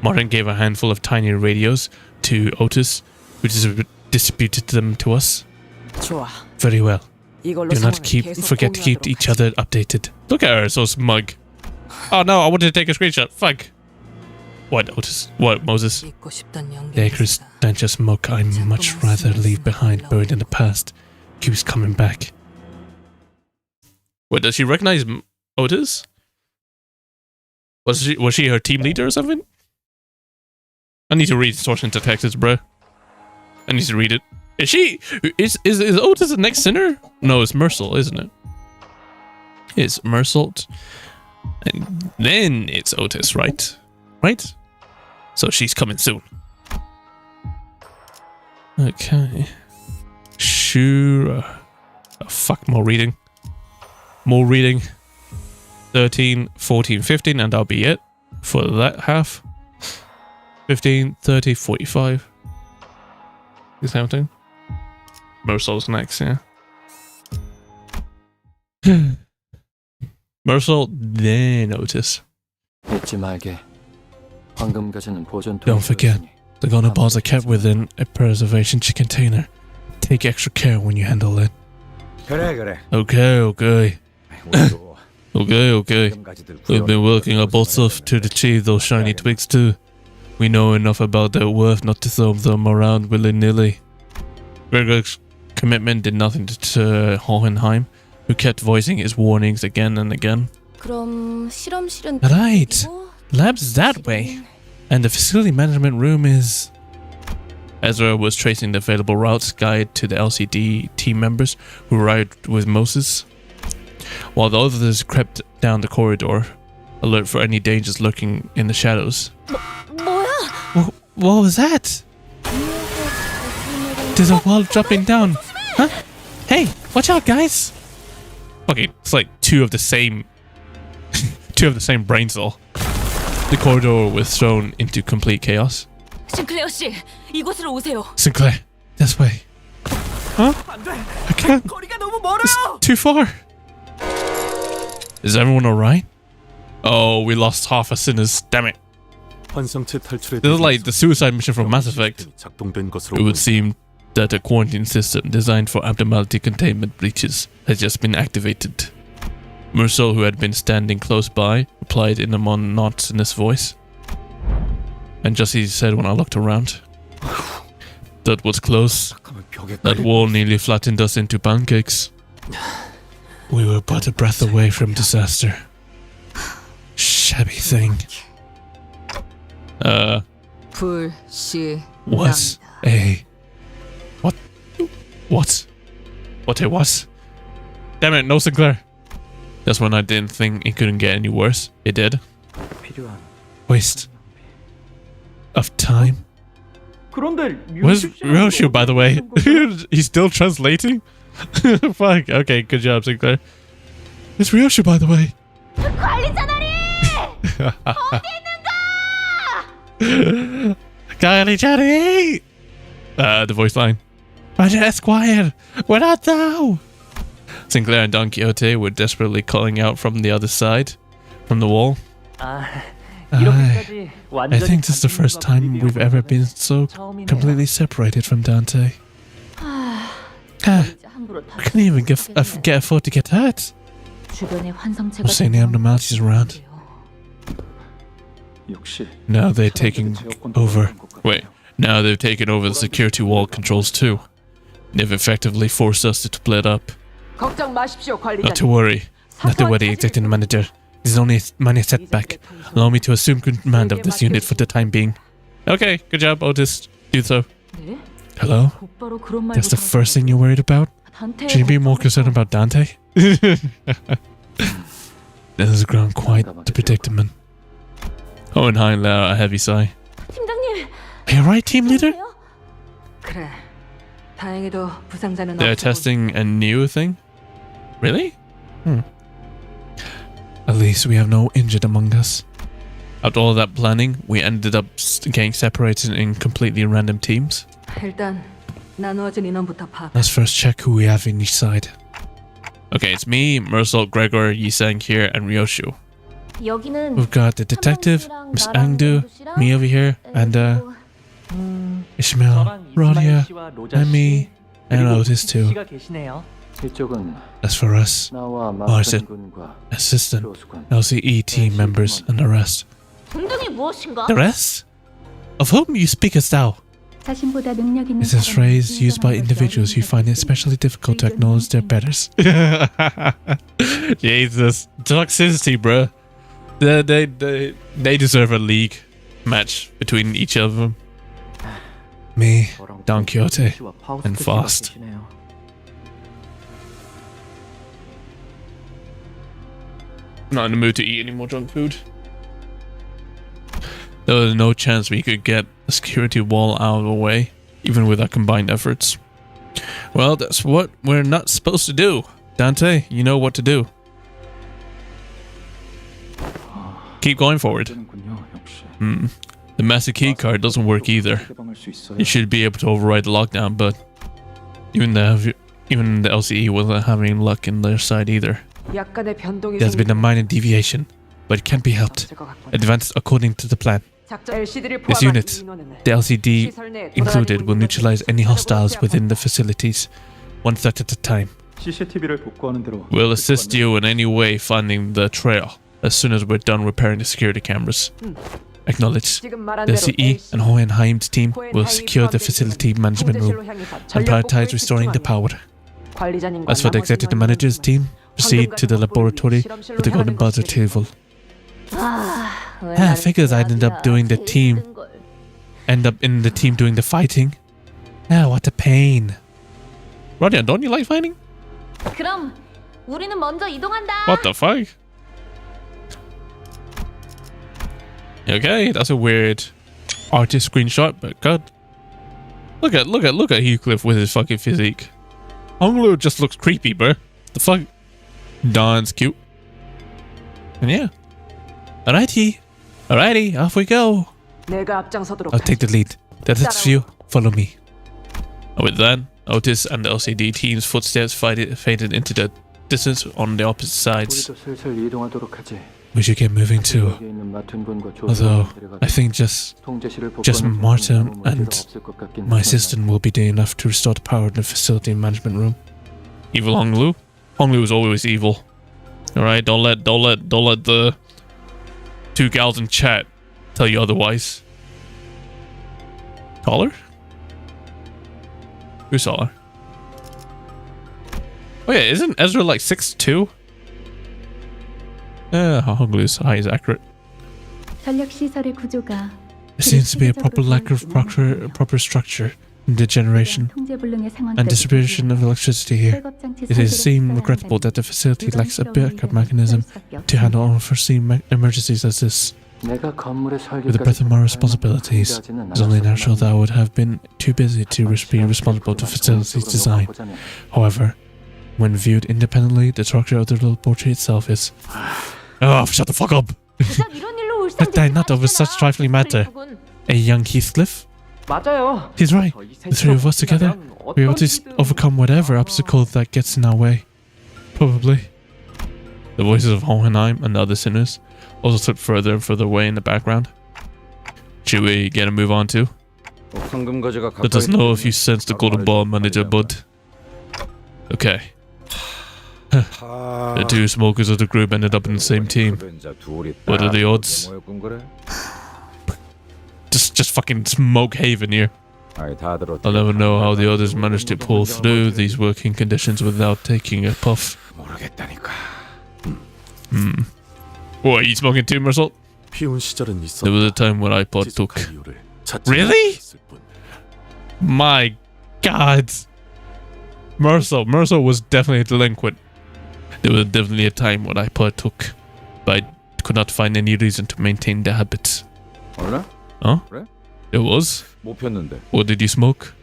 Martin gave a handful of tiny radios to Otis, who distributed them to us. 좋아. Very well. 이걸로 Do not 상황을 계속 forget to keep 공유하도록 each 하지. other updated. Look at her, so smug. Oh no, I wanted to take a screenshot. Fuck. What, Otis? What, Moses? 잊고 싶단 연기가 The acres 있어. don't just smoke I'd much rather leave behind buried in the past. Keeps coming back. What, does she recognize Otis? Was she her team leader or something? I need to read Distortion Detectives, bro. I need to read it. Is Otis the next sinner? No, it's Mercil, isn't it? It's Mercil. And then it's Otis, right? Right? So she's coming soon. Okay. Sure. Oh, fuck, more reading. More reading. 13, 14, 15, and that'll be it for that half. 15, 30, 45. Is counting. Mersol's next, yeah. Mersol, then Otis. Don't forget, the gunner balls are kept within a preservation container. Take extra care when you handle it. Okay. Okay. We've been working our butts off to achieve those shiny twigs too. We know enough about their worth not to throw them around willy-nilly. Gregor's commitment did nothing to deter Hohenheim, who kept voicing his warnings again and again. Right. Lab's that way. And the facility management room is... Ezra was tracing the available routes guide to the LCD team members who arrived with Moses, while the others crept down the corridor, alert for any dangers lurking in the shadows. What was that? There's a wall dropping down. Huh? Hey, watch out, guys! Okay, it's like two of the same brain cell. The corridor was thrown into complete chaos. 싱클레어 씨, 이곳으로 오세요. Sinclair, this way. Huh? I can't. It's too far. Is everyone alright? Oh, we lost half our sinners. Damn it. This is like the suicide mission from Mass Effect. It would seem that a quarantine system designed for abnormality containment breaches has just been activated. Mersol, who had been standing close by, replied in a monotonous voice. And just as he said when I looked around. That was close. That wall nearly flattened us into pancakes. We were but a breath away from disaster. Shabby thing. Was a... What? What? What it was? Damn it, no Sinclair. That's when I didn't think it couldn't get any worse. It did. Waste of time. Where's Ryoshu, by the way? He's still translating? Fuck. Okay, good job, Sinclair. It's Ryoshu, by the way. 관리자리! The voice line. Roger, Esquire! Where art thou? Sinclair and Don Quixote were desperately calling out from the other side, from the wall. I think this is the first time we've ever been so completely separated from Dante. We couldn't even get afford to get hurt. I've seen the abnormalities around. Now they're taking over. Wait, now they've taken over the security wall controls too. They've effectively forced us to split up. Not to worry. Not to worry, Executive Manager. This is only a minor setback. Allow me to assume command of this unit for the time being. Okay, good job, Otis. Do so. Hello? That's the first thing you're worried about? Should you be more concerned about Dante? This has grown quite the predicament. Hohenheim let out a heavy sigh. Are you right, team leader? They're testing a new thing? Really? At least we have no injured among us. After all that planning, we ended up getting separated in completely random teams. Let's first check who we have in each side. Okay, it's me, Mersol, Gregor, Yisang here, and Ryoshu. We've got the detective, Miss Angdu, me over here, and Ishmael, Rodia, and me, and Otis too. As for us, assistant, LCE team members, and the rest. The rest? Of whom you speakest thou? It's a phrase used by individuals who find it especially difficult to acknowledge their betters. Jesus. Toxicity, bruh. They deserve a league match between each of them. Me, Don Quixote, and Faust. Not in the mood to eat any more junk food. There was no chance we could get a security wall out of the way, even with our combined efforts. Well, that's what we're not supposed to do. Dante, you know what to do. Keep going forward. The master key card doesn't work either. You should be able to override the lockdown, but even the LCE wasn't having luck in their side either. There's been a minor deviation, but it can't be helped. Advanced according to the plan. This unit, the LCD included, will neutralize any hostiles within the facilities, one threat at a time. We'll assist you in any way finding the trail as soon as we're done repairing the security cameras. Acknowledged. The LCE and Hohenheim's team will secure the facility management room and prioritize restoring the power. As for the executive manager's team, proceed to the laboratory with the golden buzzer table. I figured I'd end up in the team doing the fighting. What a pain. Rodion, don't you like fighting? 그럼 우리는 먼저 이동한다. What the fuck? Okay, that's a weird artist screenshot, but god. Look at Heathcliff with his fucking physique. Honglu just looks creepy, bro. The fuck? Don's cute. And yeah. Alrighty, off we go. I'll take the lead. That's you. Follow me. And with that, Otis and the LCD team's footsteps faded into the distance on the opposite sides. We should get moving too. Although, I think just Martin and my assistant will be doing enough to restore the power in the facility management room. Evil Honglu? Honglu is always evil. Alright, don't let the two gals in chat tell you otherwise. Taller? Who's taller? Oh yeah, isn't Ezra like 6'2"? Honglu's height is accurate. There seems to be a proper lack of proper structure in the generation and distribution of electricity here. It seems regrettable that the facility lacks a backup mechanism to handle unforeseen emergencies as this. With the breadth of my responsibilities, it's only natural that I would have been too busy to be responsible to facility's design. However, when viewed independently, the structure of the laboratory itself is... Oh, shut the fuck up! Let die not over such trifling matter. A young Heathcliff? He's right. The three of us together, we ought to overcome whatever obstacle that gets in our way. Probably. The voices of Hohenheim and the other sinners also slipped further and further away in the background. Should we get a move on too? Let us know if you sense the golden ball, Manager Bud. Okay. The two smokers of the group ended up in the same team. What are the odds? Just fucking smoke haven here. I'll never know how the others managed to pull through these working conditions without taking a puff. What, are you smoking too, Mersault? There was a time when I partook. Really? My god. Mersault was definitely a delinquent. There was definitely a time when I partook, but I could not find any reason to maintain the habit. Huh? It was? What did you smoke?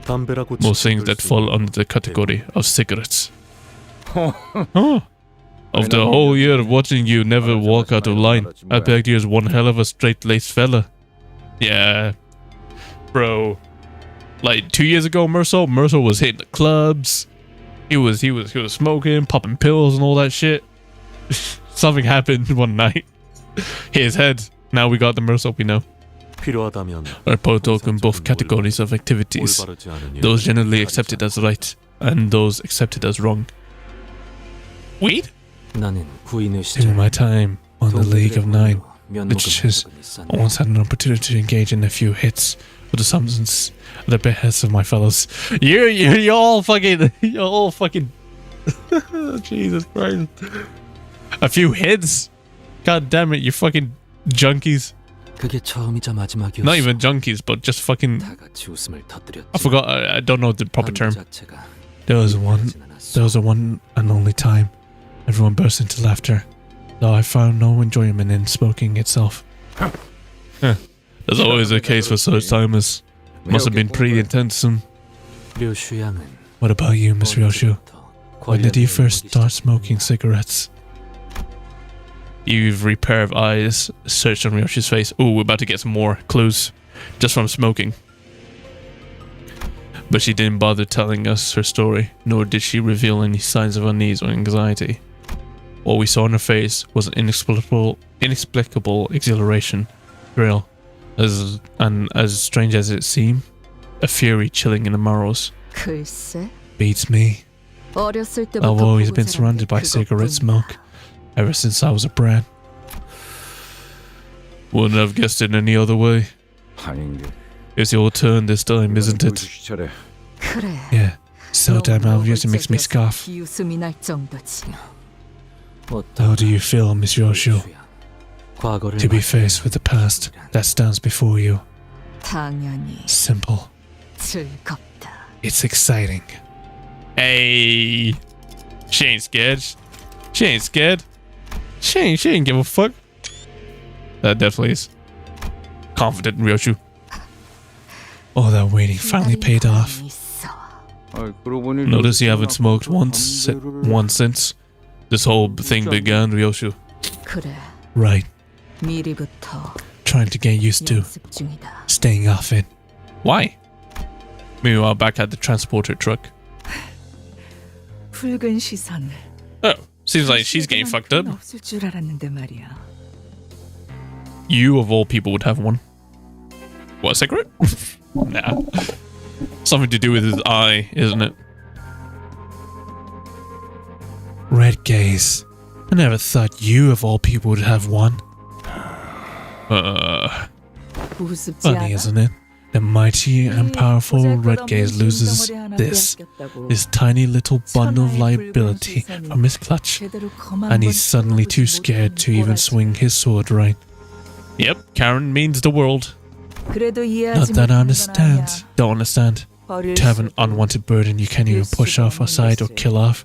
Most things that fall under the category of cigarettes. Huh? Of the whole year of watching you never walk out of line, I pegged you as one hell of a straight-laced fella. Yeah. Bro. Like 2 years ago, Mersault was hitting the clubs. He was smoking, popping pills and all that shit. Something happened one night. Hit his head. Now we got the Mersault we know. I partook in both categories of activities. Those generally accepted as right, and those accepted as wrong. Weed? During my time on the League of Nine, witches, I once had an opportunity to engage in a few hits with the substance at the behests of my fellows. You're all fucking Jesus Christ. A few hits? God damn it, you fucking junkies. Not even junkies, but just fucking... I forgot, I don't know the proper term. There was a one and only time. Everyone burst into laughter. though I found no enjoyment in smoking itself. That's always the case for such timers. Must have been pretty intense. 류슈 양은 What about you, Miss Ryoshu? When did you first start smoking cigarettes? Every pair of eyes searched on Ryoshu's face. Ooh, we're about to get some more clues just from smoking. But she didn't bother telling us her story, nor did she reveal any signs of unease or anxiety. All we saw on her face was an inexplicable exhilaration, thrill, as strange as it seemed, a fury chilling in the marrows. 글쎄. Beats me. 어렸을 때부터 I've always 보고 been surrounded by 자란 cigarette 그것뿐이야. smoke, ever since I was a brat. Wouldn't have guessed it any other way. It's your turn this time, isn't it? 그래. Yeah, so damn obvious it makes me scoff. 비웃음이 날 정도지. How do you feel, Miss Ryoshu, 과거를 to be faced with the past that stands before you? 당연히 Simple. 즐겁다. It's exciting. Hey, she ain't scared. She ain't scared. She ain't give a fuck. That definitely is confident in Ryoshu. All that waiting finally paid off. Notice you haven't smoked once since this whole thing began, Ryoshu. 그래. Right. 미리부터 Trying to get used to 연습 중이다. staying off it. Why? Meanwhile, back at the transporter truck. 붉은 시선. Oh, seems like she's getting fucked up. 없을 줄 알았는데 말이야. You, of all people, would have one. What, a cigarette? Nah. Something to do with his eye, isn't it? Red gaze. I never thought you, of all people, would have one. 우습지 Funny, 않아? isn't it? The mighty and powerful red gaze loses this tiny little bundle of liability from his clutch, and he's suddenly too scared to even swing his sword right. Yep, Karen means the world. Not that I understand. Don't understand. To have an unwanted burden you can't even push off aside or kill off,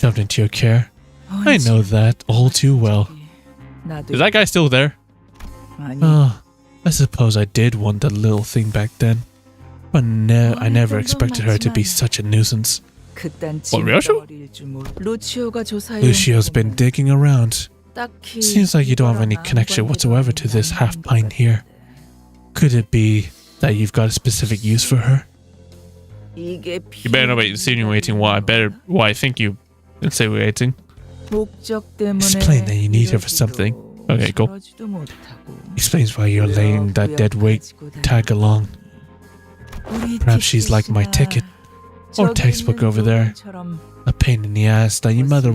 shoved into your care. I know that all too well. Is that guy still there? Oh, I suppose I did want that little thing back then. But I never expected her to be such a nuisance. Ryoshu? Lucio's been digging around. Seems like you don't have any connection whatsoever to this half pint here. Could it be that you've got a specific use for her? You better not be insinuating why I think you insinuating. It's plain that you need her for something. Okay, cool. Explains why you're laying that dead weight tag along. Perhaps she's like my ticket or textbook over there. A pain in the ass that you rather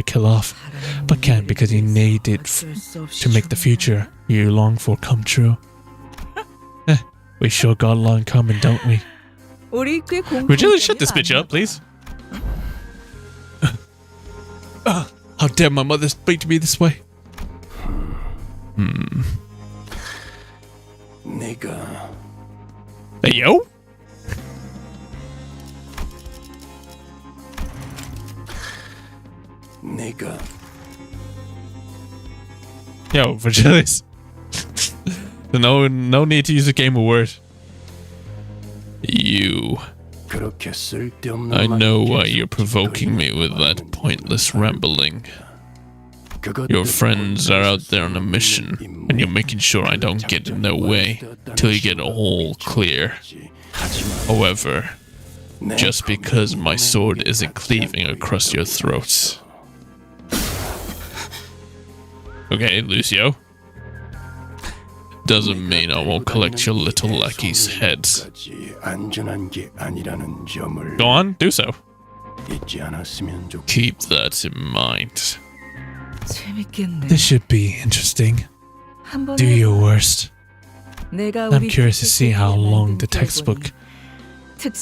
kill off, but can't because you need it to make the future you long for come true. We sure got a lot in common, don't we? Would you shut this bitch up, please? How dare my mother speak to me this way? Hey, yo? Yo, Virgilis. No need to use a gamer word. You. I know why you're provoking me with that pointless rambling. Your friends are out there on a mission, and you're making sure I don't get in their way till you get all clear. However, just because my sword isn't cleaving across your throats. Okay, Lucio. Doesn't mean I won't collect your little lackey's heads. Go on, do so. Keep that in mind. This should be interesting. Do your worst. I'm curious to see how long the textbook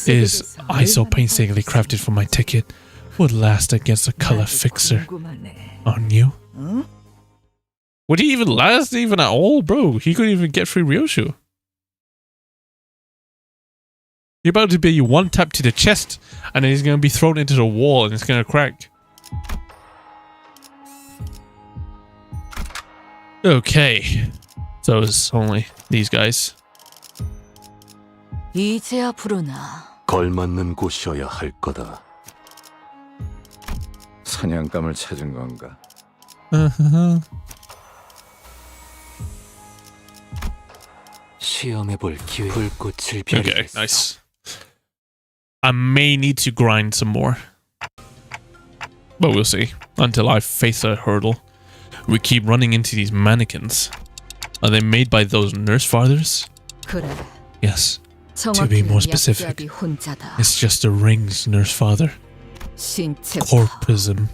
is I so painstakingly crafted for my ticket would last against a color fixer. Aren't you? Would he even last even at all, bro? He couldn't even get through Ryoshu. You're about to be one tap to the chest, and then he's going to be thrown into the wall, and it's going to crack. Okay. So it's only these guys. 이제야 부르나. 걸맞는 곳이어야 할 거다. 사냥감을 찾은 건가? 시험해볼 기회. 불꽃을 Okay, 펴리겠어. nice. I may need to grind some more. But we'll see. Until I face a hurdle. We keep running into these mannequins. Are they made by those nurse fathers? 그래. Yes. To be more specific, 약잡이 혼자다. it's just the rings, nurse father. 신체 Corpism,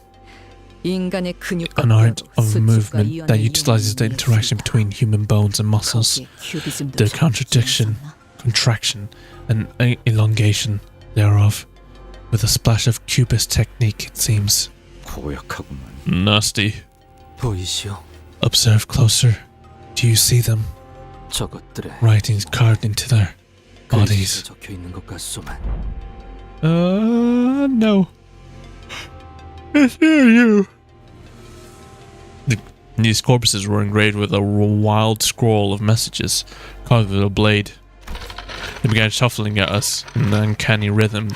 인간의 근육과 an art 뼈로 of 수축과 movement that 이완을 utilizes the 이용하는 interaction 예술이다. between human bones and muscles, 거기에 큐비즘도 the 적지 contradiction, 않았나? contraction, and elongation thereof, with a splash of cubist technique, it seems. 고약하구만. Nasty. 보이시오. Observe closer. Do you see them? 저것들의 Writings carved into their 글씨가 bodies. 적혀 있는 것 같소만. No. It's you. These corpses were engraved with a wild scroll of messages, carved with a blade. They began shuffling at us in an uncanny rhythm,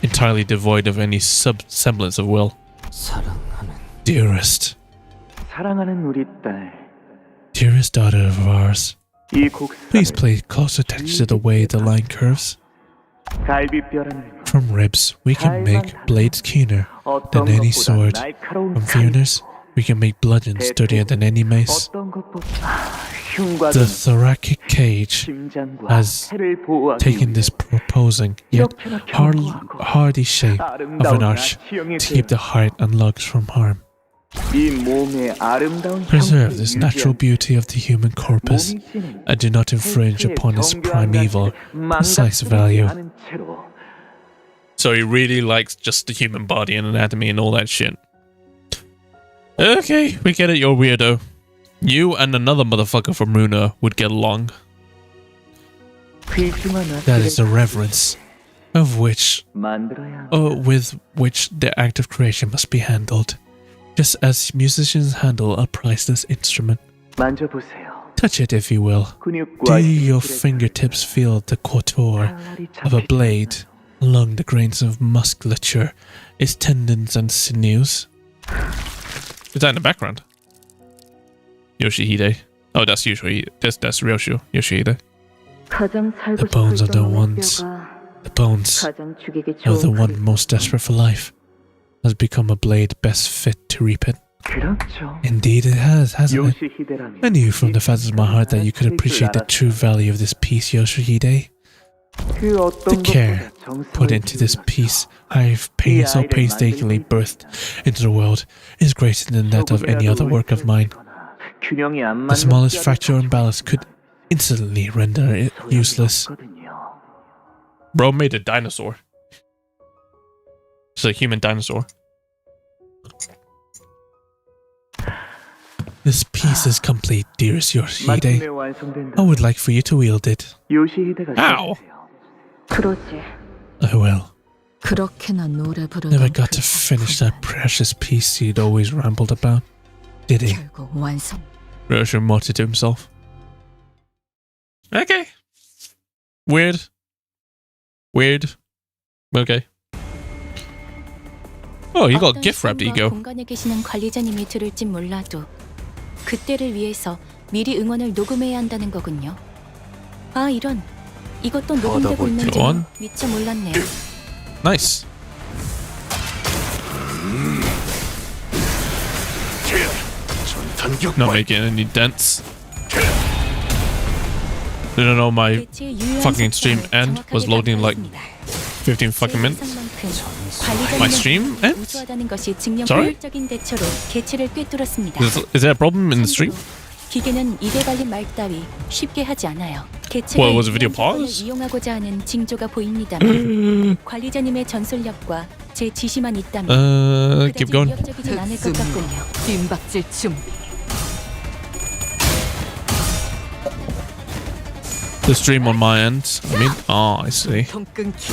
entirely devoid of any semblance of will. 사랑하는 Dearest, 사랑하는 우리 딸. dearest daughter of ours, 이 곡 please pay close attention to the way the line curves. 갈비뼈라는 From ribs, we can make blades keener than any sword. From veneers, we can make bludgeons sturdier than any mace. 어떤 것보다 The 흉곽은 thoracic cage 심장과 has 폐를 보호하기 taken this proposing yet hardy shape of an 아름다운 arch 나시형의 to keep the heart and lungs from harm. 이 몸의 아름다운 Preserve 형태를 this natural 유지하는 beauty of the human corpus 몸이 지닌 and do not infringe 생체의 upon its 정교한 primeval, 가치를 precise 망가뜨리지 value. 않은 채로 So he really likes just the human body and anatomy and all that shit. Okay, we get it, you're a weirdo. You and another motherfucker from Runa would get along. 귀중한 That is 아들을 the reverence of which, 만들어야 한다. with which the act of creation must be handled, just as musicians handle a priceless instrument. 만져보세요. Touch it if you will. Do 근육과 your 힘줄에 fingertips feel the contour 차라리 of a 잡히지 blade along the grains of musculature, its tendons and sinews? Is that in the background? Yoshihide. Oh, that's Yoshihide. That's Ryoshu. Yoshihide. 가장 살고 The bones 싶을 of the 때 ones, 뼈가 the bones 가장 죽이기 of the 좋은 one 그릇. most desperate for life, has become a blade best fit to reap it. 그렇죠. Indeed, it has, hasn't it? 요시히데라면 I knew from the fatness of my heart that you could appreciate the true value of this piece, Yoshihide. 그 The 어떤 care 것보다 정성을 put into this 기울여서 piece I've so painstakingly birthed into the world is greater than that of any other work of mine. 균형이 안 The 맞는 smallest 뼈를 fracture or imbalance could instantly render it 소용이 useless. 없거든요. Bro made a dinosaur. It's a human dinosaur. This piece is complete, dearest 마침내 Yoshihide. 완성된다. I would like for you to wield it. 요시히데가 Ow. 시작하세요. 그러지. I will. 그렇게나 노래 부르던 Never got to 그 finish 작품을 that precious piece you'd always rambled about, did he? 결국 완성. Roshu muttered to himself. Okay. Weird. Weird. Okay. Oh, you got 어떤 gift wrapped 시간과 ego. 공간에 계시는 관리자님이 들을진 몰라도 그때를 위해서 미리 응원을 녹음해야 한다는 거군요. 아 이런 이것도 녹음되고 Go 있는지 on. 미처 몰랐네요. Nice. 전탄격 Not making any dents. Didn't know my 대체 유효한 fucking stream 속성을 end was 정확하게 loading like 간파했습니다. 15 fucking minutes. My stream ends? 우수하다는 것이 증명 Sorry? 효율적인 대처로 개체를 꿰뚫었습니다. Is there a problem in the stream? 기계는 입에 발린 말 따위 쉽게 하지 않아요. 개체가 Well, was the video 이런 조건을 paused? 이용하고자 하는 징조가 보입니다만 관리자님의 전술력과 제 지시만 있다면 Keep 그다지 going. 위협적이진 않을 것 같군요. 빈박질 춤. The stream on my end. I mean, oh, I see. 통 끊기.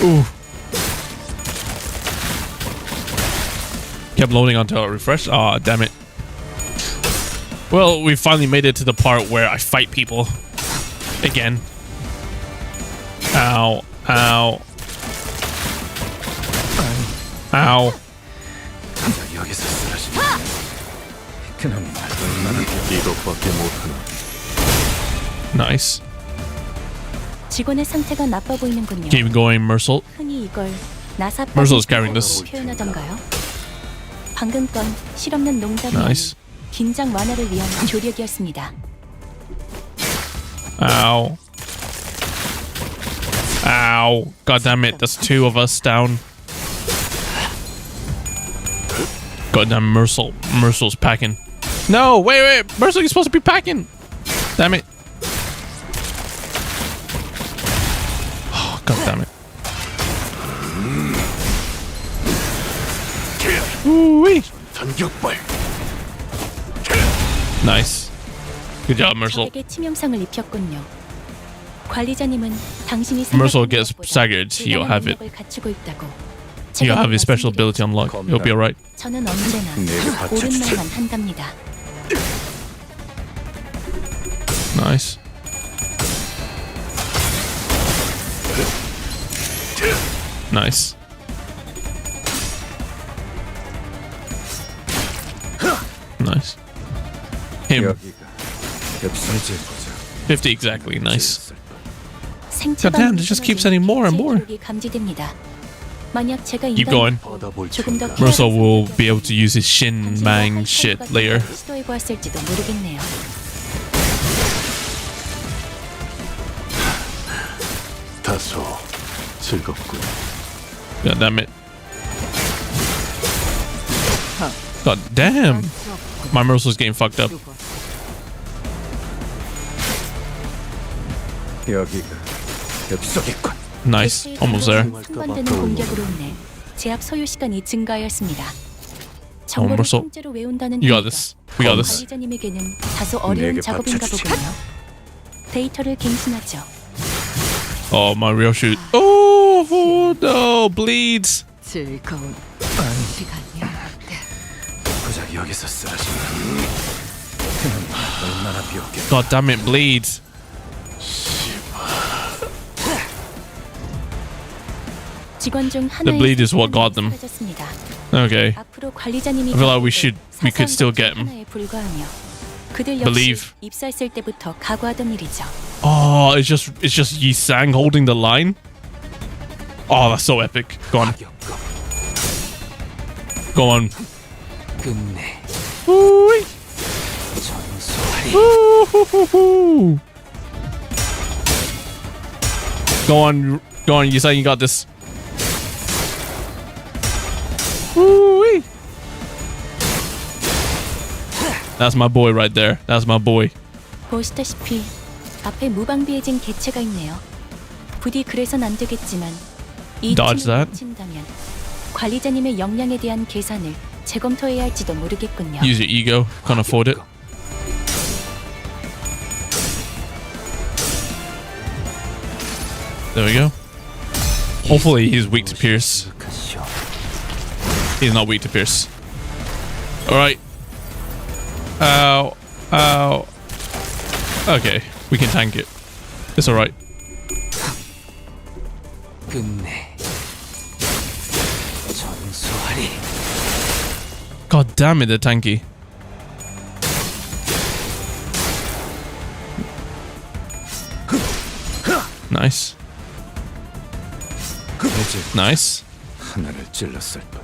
Ooh. Kept loading until I refreshed. Ah, damn it. Well, we finally made it to the part where I fight people. Again. Ow. Ow. Ow. Nice. 직원의 상태가 나빠 보이는군요. Keep going, Mercel. 흔히 이걸 나사 Mercel's carrying this. 표현하던가요? 방금 건 실없는 농담이 Nice. 아닌 긴장 완화를 위한 조력이었습니다. Ow. Ow. God damn it. There's two of us down. Goddamn Mercel. Mercel's packing. No, wait. Mercel, you're supposed to be packing. Damn it. Oh, God damn it. Ooh-wee. Nice. Good job, Mercel. 적에게 치명상을 입혔군요. 관리자님은 당신이 Mercel gets staggered. You'll have it. 갖추고 있다고. You'll have his special ability unlocked. You'll be alright. 저는 언제나 옳은 말만 한답니다. Nice. Nice. Nice. Him. 50 exactly. Nice. God damn, they just keep sending more and more. 감지됩니다. 만약 제가 Keep going. 조금 더 Mercel will be able to use his shin mang shit later. 시도해 보았을지도 모르겠네요. 다소 즐겁군. God damn it. God damn. My Mercel's getting fucked up. Nice. Almost there. 상반되는 공격으로 인해 제압 소요 시간이 증가하였습니다. Mercel. 정보를 통째로 외운다는 You got this. We got this. 관리자님에게는 다소 어려운 작업인가 보군요. 데이터를 갱신하죠. Oh, my real shoot. Oh, no. Bleeds. 즐거운 시간이야. God damn it. Bleeds. 직원 중 The 하나의 bleed is what got them. 사라졌습니다. Okay. 앞으로 관리자님이 I feel like we could still get him. 하나에 불과하며 그들 역시 Believe. 입사했을 때부터 각오하던 일이죠. Oh, it's just Yi Sang holding the line. Oh, that's so epic. Go on. Go on. Ooh-wee. Ooh-hoo-hoo-hoo. Go on, Yi Sang, you got this. Ooh-wee. That's my boy right there. That's my boy. 보시다시피 앞에 무방비해진 개체가 있네요. 부디 그래선 안 되겠지만 이 Dodge 팀을 that. 친다면 관리자님의 역량에 대한 계산을 재검토해야 할지도 모르겠군요. Use your ego. Can't afford it. There we go. Hopefully he's weak to Pierce. He's not weak to Pierce. Alright. Ow. Ow. Okay. We can tank it. It's alright. God damn it, they're tanky. Nice. Nice.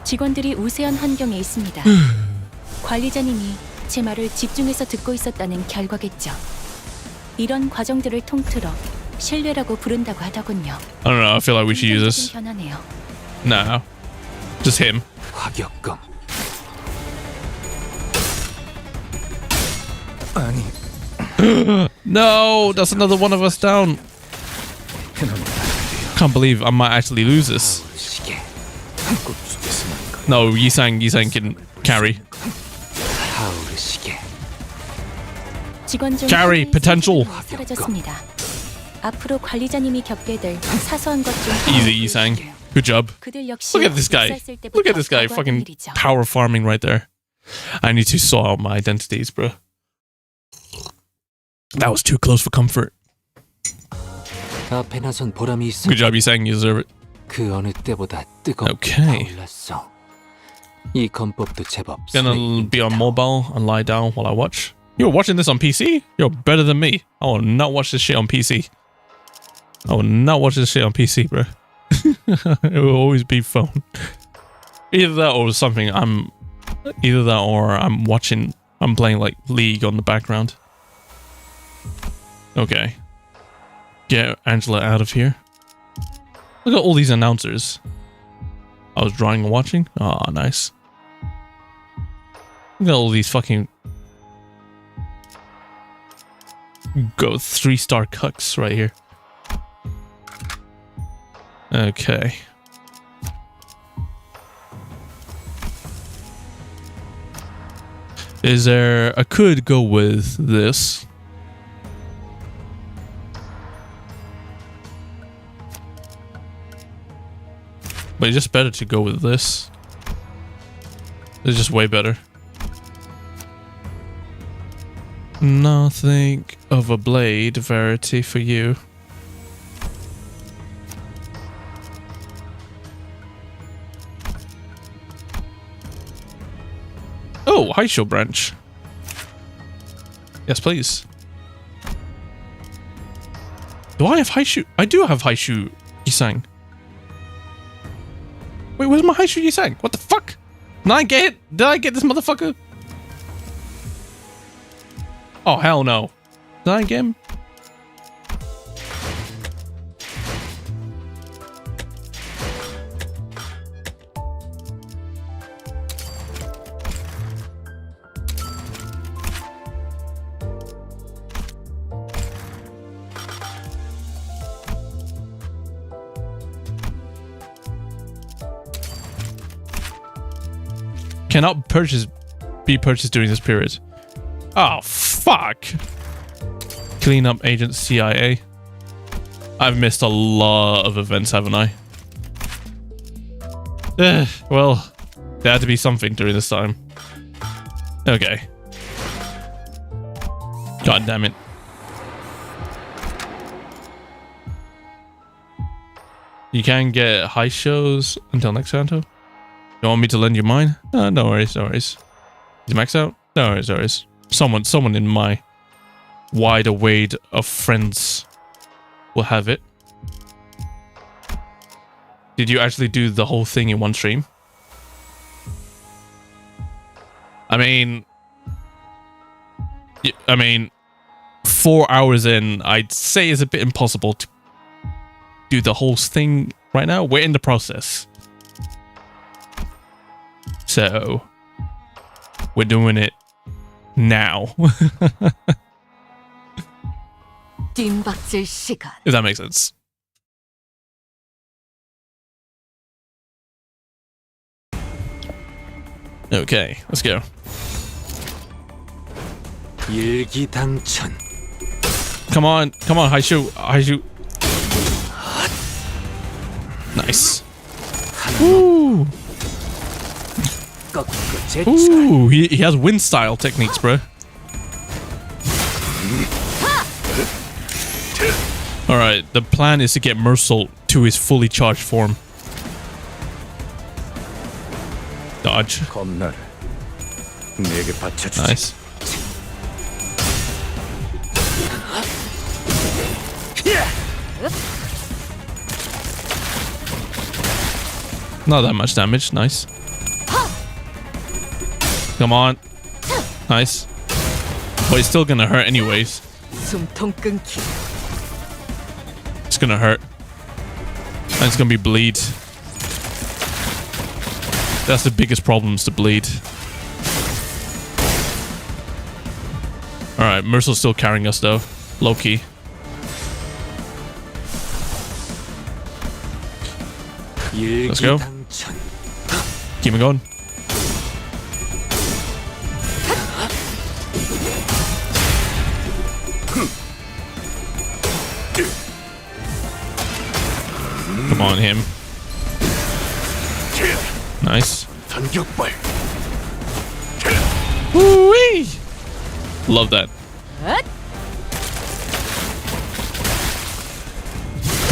직원들이 우세한 환경에 있습니다. 관리자님이 제 말을 집중해서 듣고 있었다는 결과겠죠. 이런 과정들을 통틀어 신뢰라고 부른다고 하더군요. I don't know, I feel like we should use this. 변화네요. No. Just him. No, that's another one of us down. Can't believe I might actually lose this. No, Yi Sang can carry. 직원 중 Carry, 한 명이 potential. 사라졌습니다. 앞으로 관리자님이 겪게 될 사소한 것 중 Easy, Yi Sang. Good job. 그들 역시 Look at this guy. 역사했을 때부터 Look at this guy 각오하던 fucking 일이죠. power farming right there. I need to sort out my identities, bro. That was too close for comfort. 앞에 나선 보람이 있어. Good job, you saying you deserve it. 그 어느 때보다 뜨겁게 Okay. 타올랐어. 이 건법도 제법 Gonna be on mobile and lie down while I watch. You're watching this on PC? You're better than me. I will not watch this shit on PC. I will not watch this shit on PC, bro. It will always be phone. Either that or something. Either that or I'm playing like League on the background. Okay. Get Angela out of here. Look at all these announcers. I was drawing and watching. Oh, nice. Look at all these fucking go 3-star cucks right here. Okay. Is there... I could go with this. But it's just better to go with this. It's just way better. Nothing of a blade variety for you. Oh, Haisho branch. Yes, please. Do I have Haishu? I do have Haishu Yisang. Wait, where's my Haishu Yisang? What the fuck? Did I get it? Did I get this motherfucker? Oh, hell no. Did I get him? Cannot be purchased during this period. Oh, fuck. Clean up agent CIA. I've missed a lot of events, haven't I? Well, there had to be something during this time. Okay. God damn it. You can get high shows until next Canto. You want me to lend you mine? No worries, no worries. Is max out? No worries, no worries. Someone in my wider wade of friends will have it. Did you actually do the whole thing in one stream? I mean, 4 hours in, I'd say it's a bit impossible to do the whole thing right now. We're in the process. So, we're doing it now. 뜀박질 시간. If that makes sense. Okay, let's go. 일기당천. Come on, Haishu. Nice. Woo! Ooh, he has wind style techniques, bro. Alright, the plan is to get Mersault to his fully charged form. Dodge. Nice. Not that much damage, nice. Come on. Nice. But it's still gonna hurt anyways. 숨통 끊기. It's gonna hurt. And it's gonna be bleed. That's the biggest problem, is to bleed. Alright, Mersault's still carrying us though. Low key. Let's go. Keep it going. Come on, him. Nice. 단격발. Woo-wee! Love that.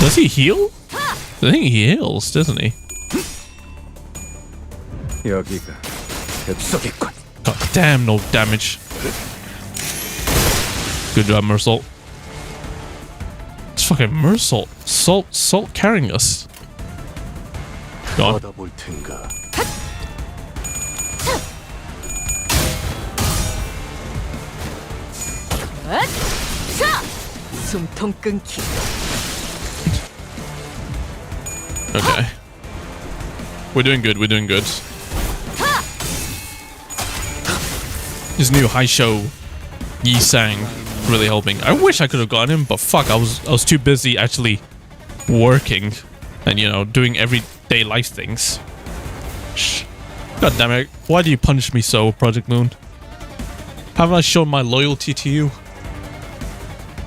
Does he heal? I think he heals, doesn't he? 여기가 흡속이군. God damn, no damage. Good job, Mersault. It's fucking Mersault. Salt carrying us. Go on. 받아볼 텐가. 숨통 끊기. Okay. We're doing good, we're doing good. His new high show Yi Sang really helping. I wish I could have gotten him, but fuck, I was too busy actually working and, you know, doing everyday life things. Shh. God damn it. Why do you punish me so, Project Moon? Haven't I shown my loyalty to you?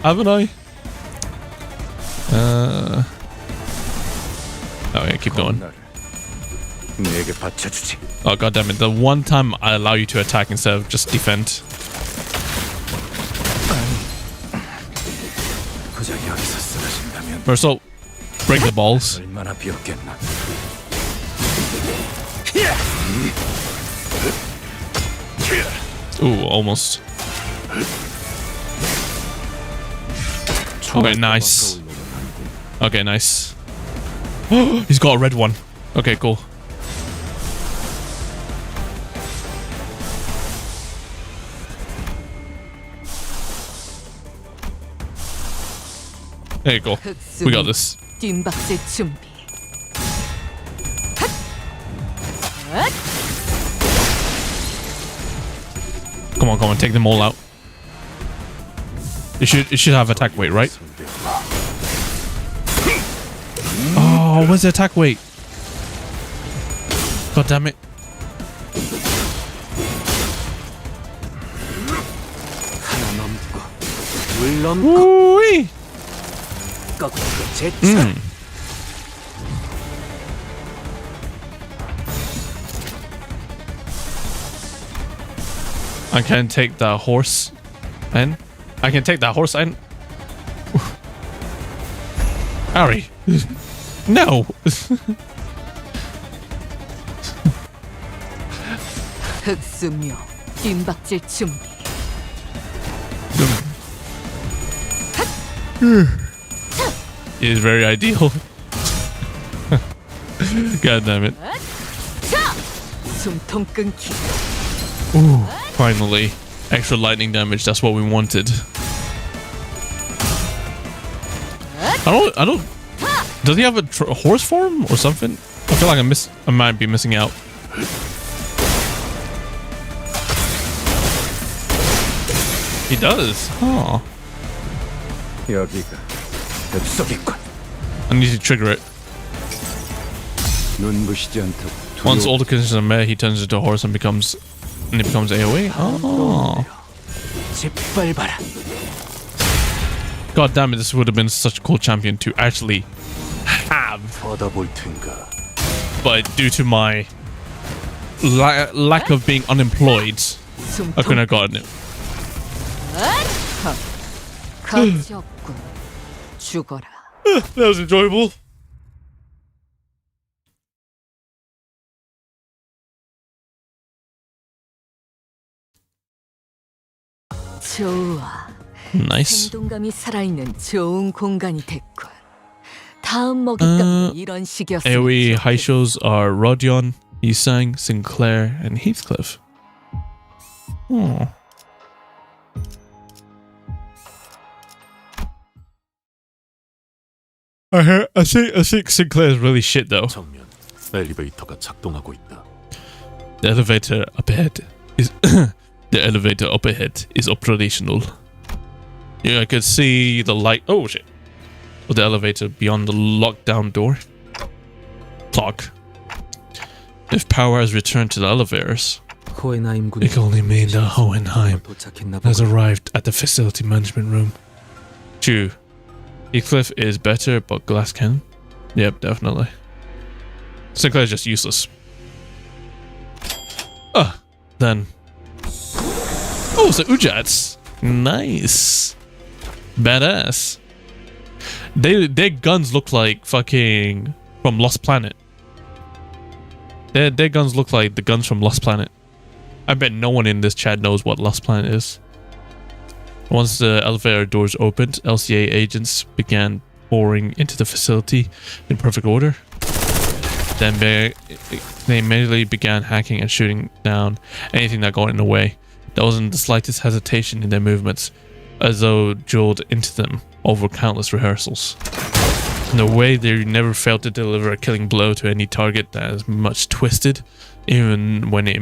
Haven't I? Oh yeah, keep going. 내게 받쳐주지. Oh god damn it, the one time I allow you to attack instead of just defend. 고작 여기서 쓰러진다면 Mersault, break the balls. 얼마나 비었겠나. Ooh, almost. Okay, nice. Okay, nice. He's got a red one. Okay, cool. There you go. We got this. 뒷박질 준비. Come on, take them all out. It should have attack weight, right? Oh, where's the attack weight? God damn it. 하나 넘고 둘 넘고 Woo-wee. 꺾고 제차. I can take the horse and I can take that horse and Ari. No. 흑수묘. 뒷박질 준비. It is very ideal. God damn it. 숨통 끊기. Ooh, finally. Extra lightning damage, that's what we wanted. I don't does he have a horse form or something? I feel like I might be missing out. He does. Huh. 여기가 흡속이군. I need to trigger it. 눈부시지 않다고. Once all the conditions are met, he turns into a horse and it becomes AoE. Oh. 짓밟아라. God damn it, this would have been such a cool champion to actually have. 받아볼 텐가. But due to my lack of being unemployed, I couldn't have gotten it. 가치 없군. 죽어라. That was enjoyable. 좋아. Nice. 생동감이 살아있는 좋은 공간이 됐군. 다음 먹잇감은 이런 식이었으면 AoE 좋겠어. high shows are Rodion, Yisang, Sinclair, and Heathcliff. Oh. I think Sinclair is really shit though. 정면 엘리베이터가 작동하고 있다. The elevator up ahead is the elevator up ahead is operational. Yeah, I could see the light. Oh shit! Of the elevator beyond the lockdown door. Clock. If power has returned to the elevators, 호에나임 군이 it can only mean that Hohenheim 도착했나 has 보군. arrived at the facility management room. True. Heathcliff is better, but glass cannon? Yep, definitely. Sinclair's just useless. Then. Oh, so Ujats. Nice. Badass. Their guns look like fucking from Lost Planet. Their guns look like the guns from Lost Planet. I bet no one in this chat knows what Lost Planet is. Once the elevator doors opened, LCA agents began pouring into the facility in perfect order. Then they immediately began hacking and shooting down anything that got in the way. There wasn't the slightest hesitation in their movements, as though drilled into them over countless rehearsals. In a way, they never failed to deliver a killing blow to any target that is much twisted, even when it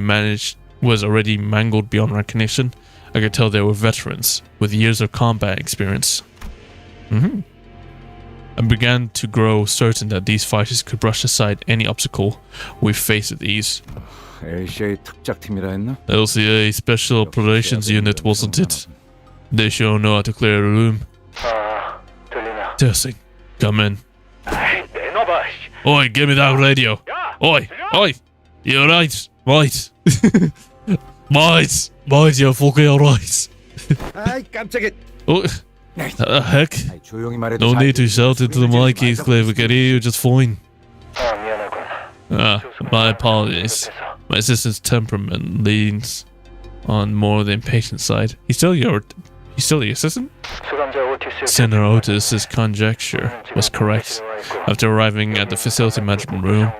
was already mangled beyond recognition. I could tell they were veterans with years of combat experience. I began to grow certain that these fighters could brush aside any obstacle we faced with ease. LCA Special Operations Unit, wasn't it? They sure know how to clear a room. Testing. Come in. Oi, give me that radio. Oi, you're right. Right. Right, you're fucking alright. Oh, heck? No need to shout into the mic, Heathcliff. We can hear you just fine. My apologies. My assistant's temperament leans on more the impatient side. He's still the assistant? Senator Otis's conjecture was correct. After arriving at the facility management room,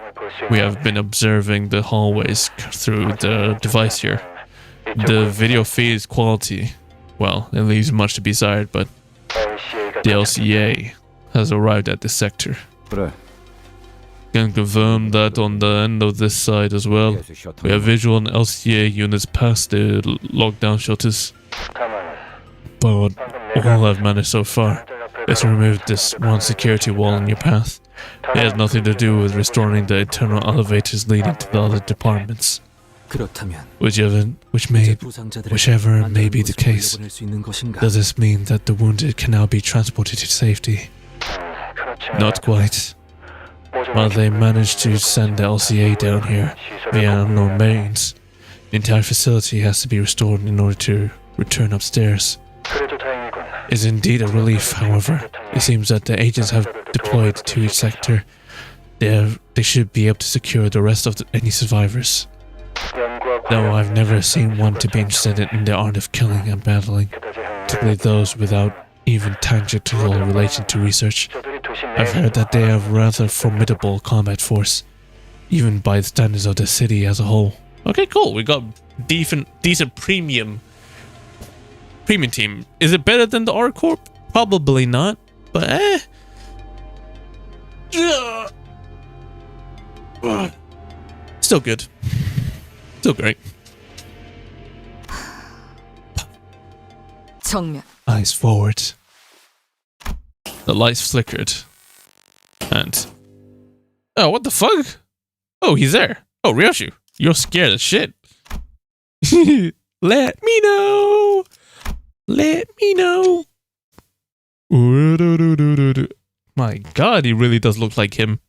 we have been observing the hallways through the device here. The video feed quality, well, it leaves much to be desired, but the LCA has arrived at this sector. Can confirm that on the end of this side as well. We have visual on LCA units past the lockdown shutters. But all I've managed so far is to remove this one security wall in your path. It has nothing to do with restoring the internal elevators leading to the other departments. Whichever may be the case, does this mean that the wounded can now be transported to safety? Not quite. While they managed to send the LCA down here via unknown means, the entire facility has to be restored in order to return upstairs. It's indeed a relief, however. It seems that the agents have deployed to each sector. They should be able to secure the rest of any survivors. Though I've never seen one to be interested in the art of killing and battling, particularly those without even tangible relation to research. I've heard that they have a rather formidable combat force, even by the standards of the city as a whole. Okay, cool. We got decent premium team. Is it better than the R-Corp? Probably not, but still good. Still great. 정면. Eyes forward. The lights flickered. And... oh, what the fuck? Oh, he's there. Oh, Ryoshu, you're scared as shit. Let me know. Let me know. My god, he really does look like him.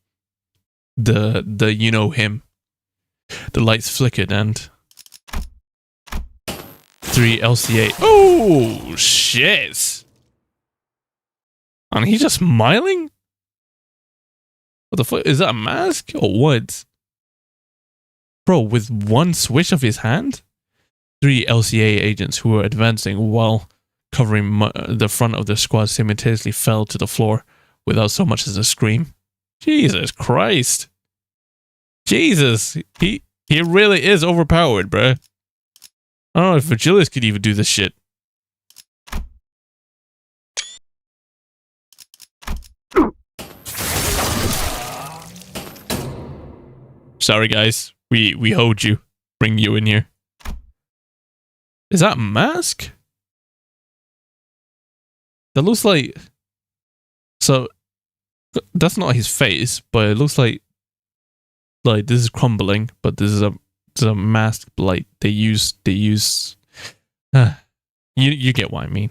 The you know him. The lights flickered and... 3 LCA. Oh, shit. And he's just smiling? What the fuck? Is that a mask or what? Bro, with one swish of his hand? 3 LCA agents who were advancing while covering the front of the squad simultaneously fell to the floor without so much as a scream. Jesus Christ. Jesus. He really is overpowered, bruh. I don't know if Virgilius could even do this shit. Sorry, guys. We hold you. Bring you in here. Is that a mask? That looks like... so, that's not his face, but it looks like this is crumbling, but this is a mask light they use you get what I mean.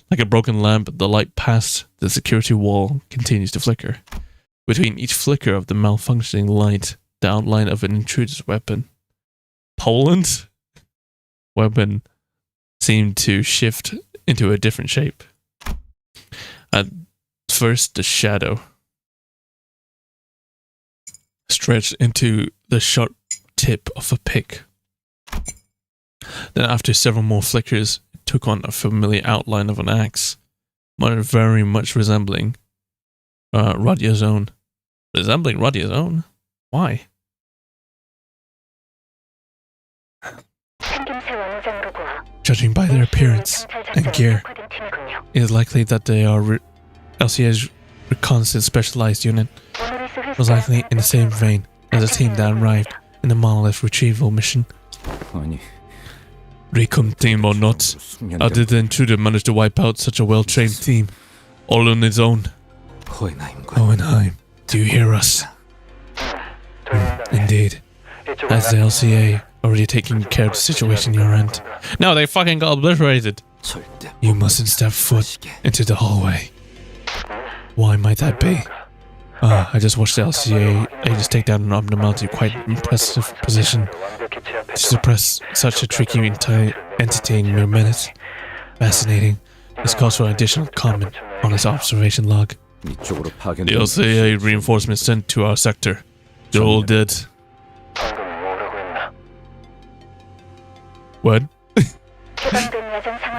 Like a broken lamp, the light past the security wall continues to flicker. Between each flicker of the malfunctioning light, the outline of an intruder's weapon Poland, weapon seemed to shift into a different shape. At first, the shadow stretched into the sharp tip of a pick. Then after several more flickers, it took on a familiar outline of an axe, very much resembling Radia's own. Resembling Radia's own? Why? Judging by their appearance and gear, it is likely that they are LCA's reconnaissance specialized unit, was likely in the same vein as the team that arrived in the monolith retrieval mission. Recon team or not, how did the intruder manage to wipe out such a well-trained team, all on his own? Hohenheim, do you hear us? Indeed. Has the LCA already taken care of the situation you're in? No, they fucking got obliterated. You mustn't step foot into the hallway. Why might that be? I just watched the LCA agents take down an abnormality quite impressive position. To suppress such a tricky entity in mere minutes. Fascinating. This calls for an additional comment on his observation log. The LCA reinforcements sent to our sector. They're all dead. What?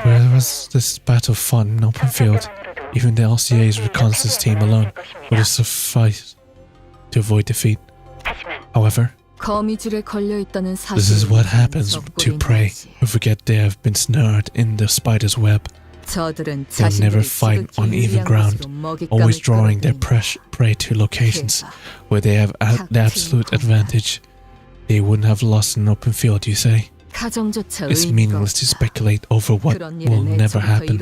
Where was this battle fought in open field? Even the LCA's reconnaissance team alone would have sufficed to avoid defeat. However, this is what happens to prey who forget they have been snared in the spider's web. They'll never fight on even ground, always drawing their prey to locations where they have the absolute advantage. They wouldn't have lost an open field, you say? It's meaningless to speculate over what will never happen.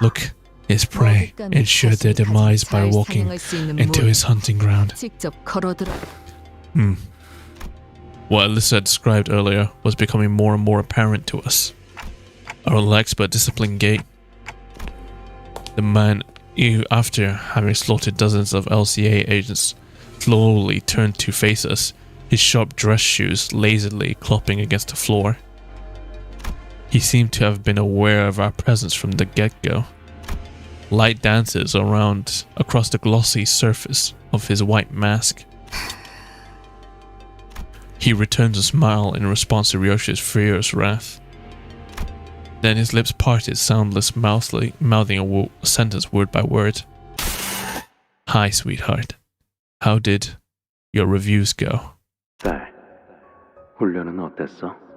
Look, his prey ensured their demise by walking into his hunting ground. What Alyssa described earlier was becoming more and more apparent to us. A relaxed but disciplined gait. The man, after having slaughtered dozens of LCA agents, slowly turned to face us, his sharp dress shoes lazily clopping against the floor. He seemed to have been aware of our presence from the get-go. Light dances across the glossy surface of his white mask. He returns a smile in response to Ryoshi's furious wrath. Then his lips parted, soundless, mouthing a sentence word by word. Hi, sweetheart. How did your reviews go?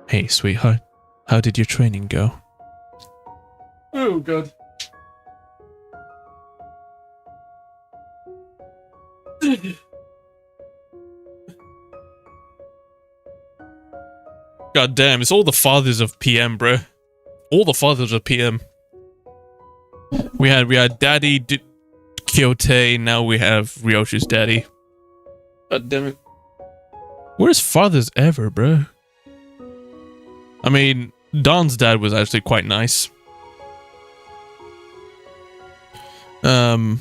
Hey, sweetheart. How did your training go? Oh, God. God damn, it's all the fathers of PM, bro. All the fathers of PM. We had Daddy Kyote, now we have Ryoshi's daddy. God damn it. Where's fathers ever, bro? I mean, Don's dad was actually quite nice. Yeah.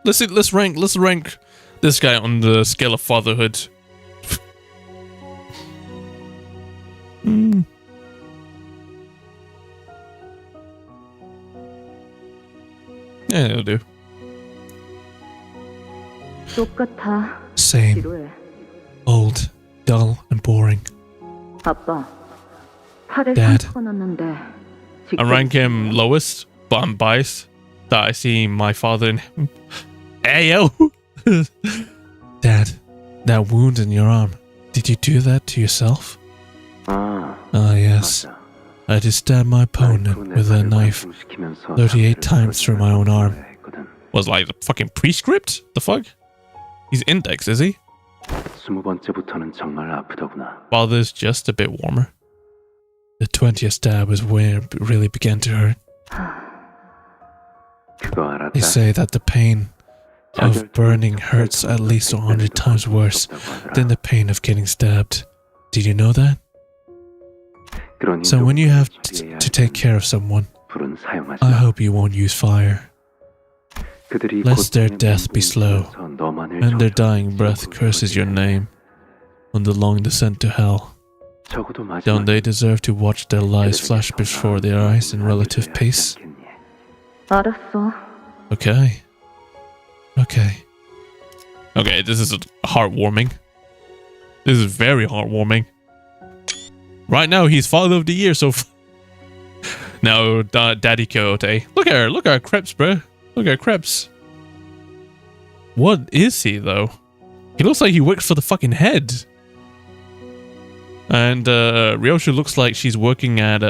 Let's rank this guy on the scale of fatherhood. Yeah, it'll do. Same. Old, dull, and boring. Dad. I rank him lowest, but I'm biased that I see my father in him. Ayo! Dad, that wound in your arm, did you do that to yourself? Ah, yes. I did stab my opponent with a knife 38 times through my own arm. Was like a fucking prescript? The fuck? He's index, is he? Father's just a bit warmer. The 20th stab was where it really began to hurt. They say that the pain of burning hurts at least 100 times worse than the pain of getting stabbed. Did you know that? So when you have to take care of someone, I hope you won't use fire. Lest their death be slow, and their dying breath curses your name on the long descent to hell. Don't they deserve to watch their lives flash before their eyes in relative peace? 알았어. Okay. Okay. Okay, this is heartwarming. This is very heartwarming. Right now, he's Father of the Year, so... No, Daddy Coyote. Look at her. Look at her crepes, bro. Look at her crepes. What is he, though? He looks like he works for the fucking head. And Ryoshu looks like she's working at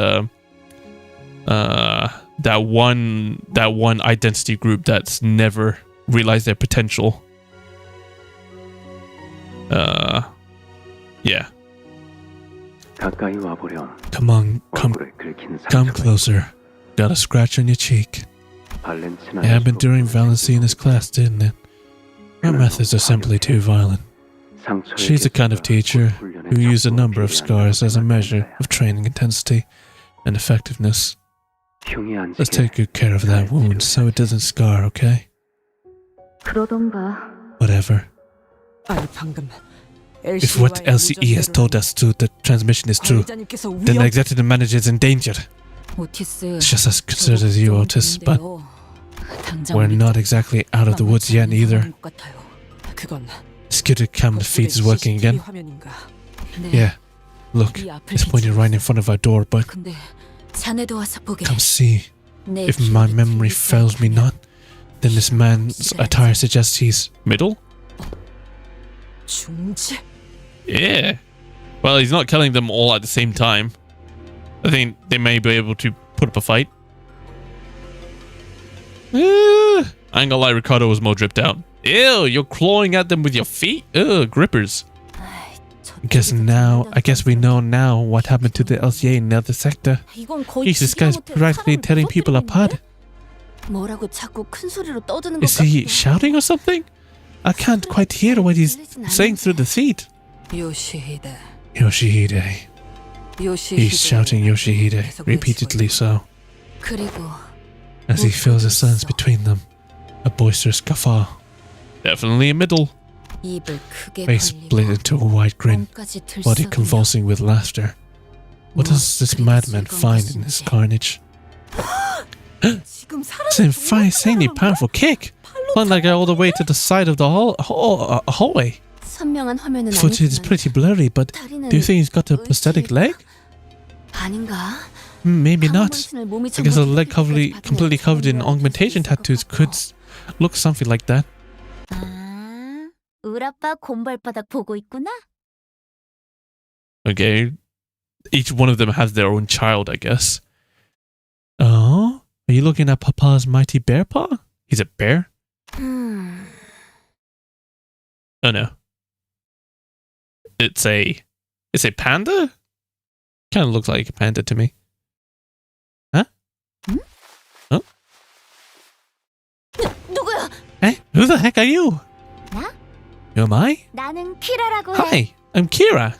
that one identity group that's never realized their potential. Yeah. Come on, come closer. Got a scratch on your cheek. It happened during Valencina's class, didn't it? Her methods are simply too violent. She's the kind of teacher who used a number of scars as a measure of training intensity and effectiveness. Let's take good care of that wound so it doesn't scar, okay? Whatever. If what LCE has told us to the transmission is true, then the executive manager is in danger. It's just as concerned as you, Otis, but we're not exactly out of the woods yet either. Security camera feed is working again. Yeah, look, it's pointing right in front of our door, but come see. If my memory fails me not, then this man's attire suggests he's middle? Yeah. Well, he's not killing them all at the same time. I think they may be able to put up a fight. I ain't gonna lie, Ricardo was more dripped out. Ew, you're clawing at them with your feet? Ugh, grippers. I guess we know now what happened to the LCA in the other sector. This guy's practically tearing people apart. Is he shouting or something? I can't quite hear what he's saying through the feed. Yoshihide. He's shouting Yoshihide, repeatedly so. As he feels the silence between them, a boisterous guffaw. Definitely a middle. Face split into a wide grin, body convulsing with laughter. What does this madman find in this carnage? It's an insanely powerful kick! Flung that guy all the way to the side of the hallway. The footage is pretty blurry, but do you think he's got a prosthetic leg? Maybe not. I guess a leg completely covered in augmentation tattoos could look something like that. Okay. Each one of them has their own child, I guess. Oh? Are you looking at Papa's mighty bear paw? He's a bear? Oh no. It's a panda? Kind of looks like a panda to me. Huh? Oh? Hey, who the heck are you? Who am I? Hi, I'm Kira.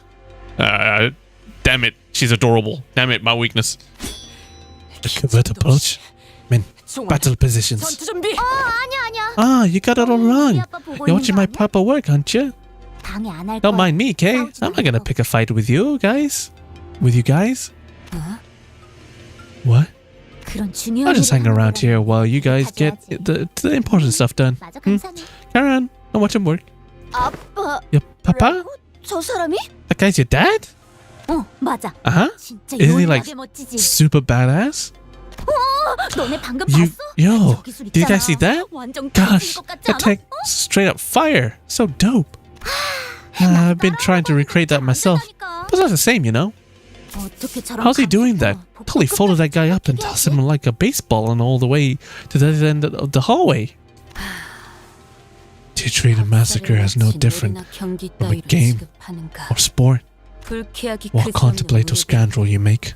Damn it, she's adorable. Damn it, my weakness. The covert approach? Men, battle positions. Ah, you got it all wrong. You're watching my proper work, aren't you? Don't mind me, Kay. I'm not gonna pick a fight with you guys. With you guys? What? I'll just hang around here while you guys get the important stuff done. Carry on. I'll watch him work. Your papa? That guy's your dad? Uh-huh. Isn't he like super badass? Yo, did you guys see that? Gosh, that tech straight up fire. So dope. I've been trying to recreate that myself, but it's not the same, you know? How's he doing that? Totally folded that guy up and tossed him like a baseball and all the way to the end of the hallway. To treat a massacre as no different from a game or sport. What contemplate or scandal you make.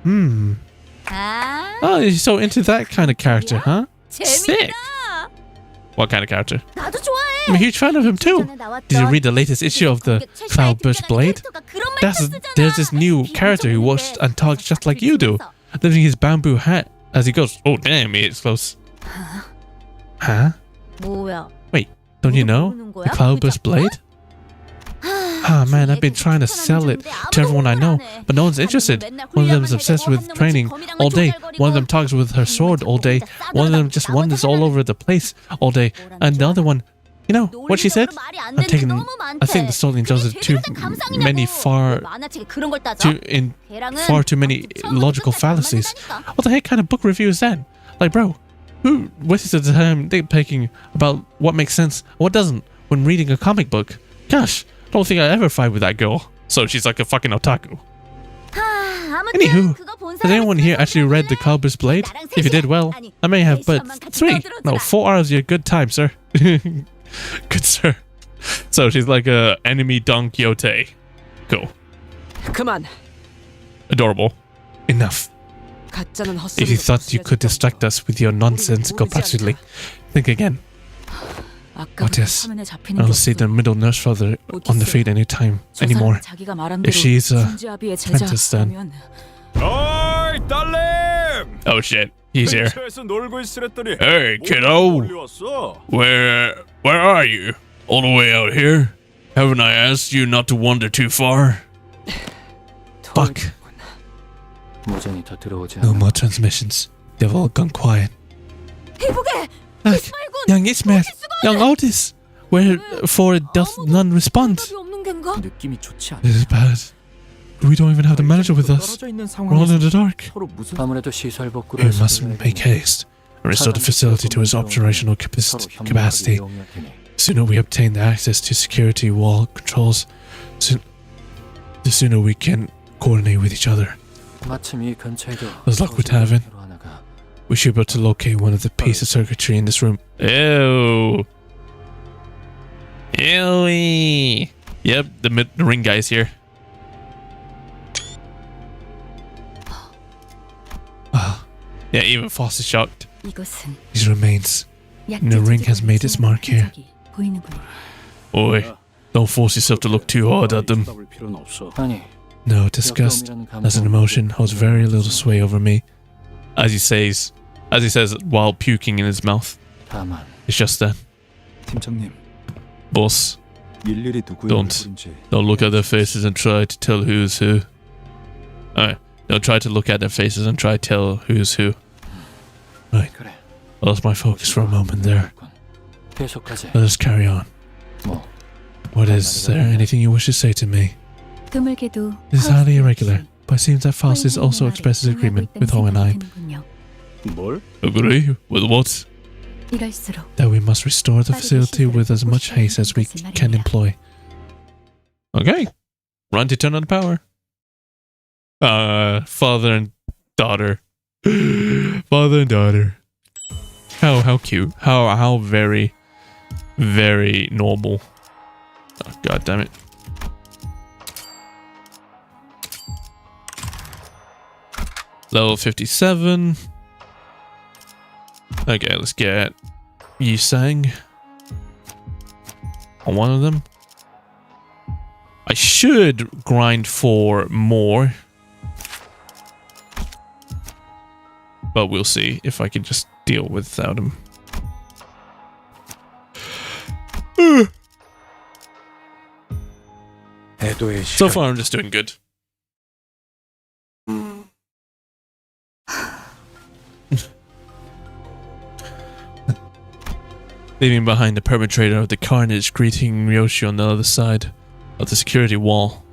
Oh, you're so into that kind of character, huh? Sick! What kind of character? I'm a huge fan of him too. Did you read the latest issue of the Cloudburst Blade? There's this new character who walks and talks just like you do, lifting his bamboo hat as he goes. Oh damn, it's close. Huh? 뭐야? Wait, don't you know? The Cloudburst Blade? Ah man, I've been trying to sell it to everyone I know, but no one's interested. One of them is obsessed with training all day. One of them talks with her sword all day. One of them just wanders all over the place all day. And the other one, you know what she said? I think the Stolen Jones are too many far too many logical fallacies. What the heck kind of book review is that? Like, bro, who wasted the time nitpicking about what makes sense and what doesn't when reading a comic book? Gosh, I don't think I ever fight with that girl. So she's like a fucking otaku. Anywho, has anyone here actually read The Cloudburst Blade? If you did, well, I may have, but 4 hours is your good time, sir. Good sir. So she's like a enemy Don Quixote. Cool. Come on. Adorable. Enough. If you thought you could distract us with your nonsensical patchouli, think again. What is? I don't see the middle nurse father on the feed anytime anymore. If she's a apprentice, then. Oh shit, he's here. Hey kiddo, where are you? All the way out here? Haven't I asked you not to wander too far? Fuck. No more transmissions. They've all gone quiet. Look, young Ishmael, young Otis, wherefore doth none respond? This is bad. We don't even have the manager with us. We're all in the dark. We must make haste and restore the facility to its operational capacity. The sooner we obtain the access to security wall controls, the sooner we can coordinate with each other. As luck would have it, we should be able to locate one of the pieces of circuitry in this room. Ew. Ew. Yep, the ring guy's here. Yeah, even Foss is shocked. These remains. And the ring has made its mark here. Boy, don't force yourself to look too hard at them. No, disgust as an emotion holds very little sway over me. As he says while puking in his mouth. It's just that. Boss, don't look at their faces and try to tell who's who. Don't try to look at their faces and try to tell who's who. Right. I lost my focus for a moment there. Let us carry on. What is there anything you wish to say to me? This is highly irregular, but it seems that Faust also expresses agreement with Ho and I. Agree? With what? That we must restore the facility with as much haste as we can employ. Okay. Run to turn on the power. Father and daughter. Father and daughter. How cute. How very, very normal. Oh, God damn it. Level 57. Okay, let's get Yusang on one of them. I should grind for more, but we'll see if I can just deal without him. So far, I'm just doing good. Leaving behind the perpetrator of the carnage, greeting Ryoshi on the other side of the security wall.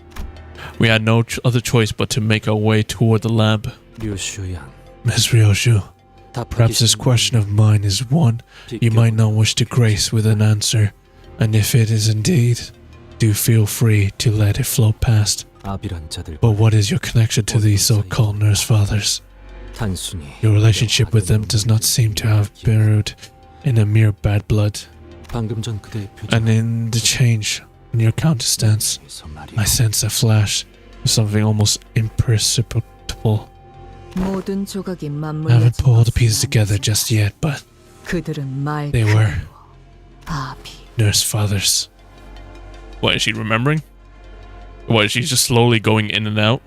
We had no other choice but to make our way toward the lab. Miss Ryoshu, perhaps this question of mine is one you might not wish to grace with an answer, and if it is indeed, do feel free to let it flow past. But what is your connection to these so-called nurse fathers? Your relationship with them does not seem to have burrowed in a mere bad blood. And in the change in your countenance, I sense a flash of something almost imperceptible. I haven't put all the pieces together just yet, but they were nurse fathers. What, is she remembering? What, is she just slowly going in and out?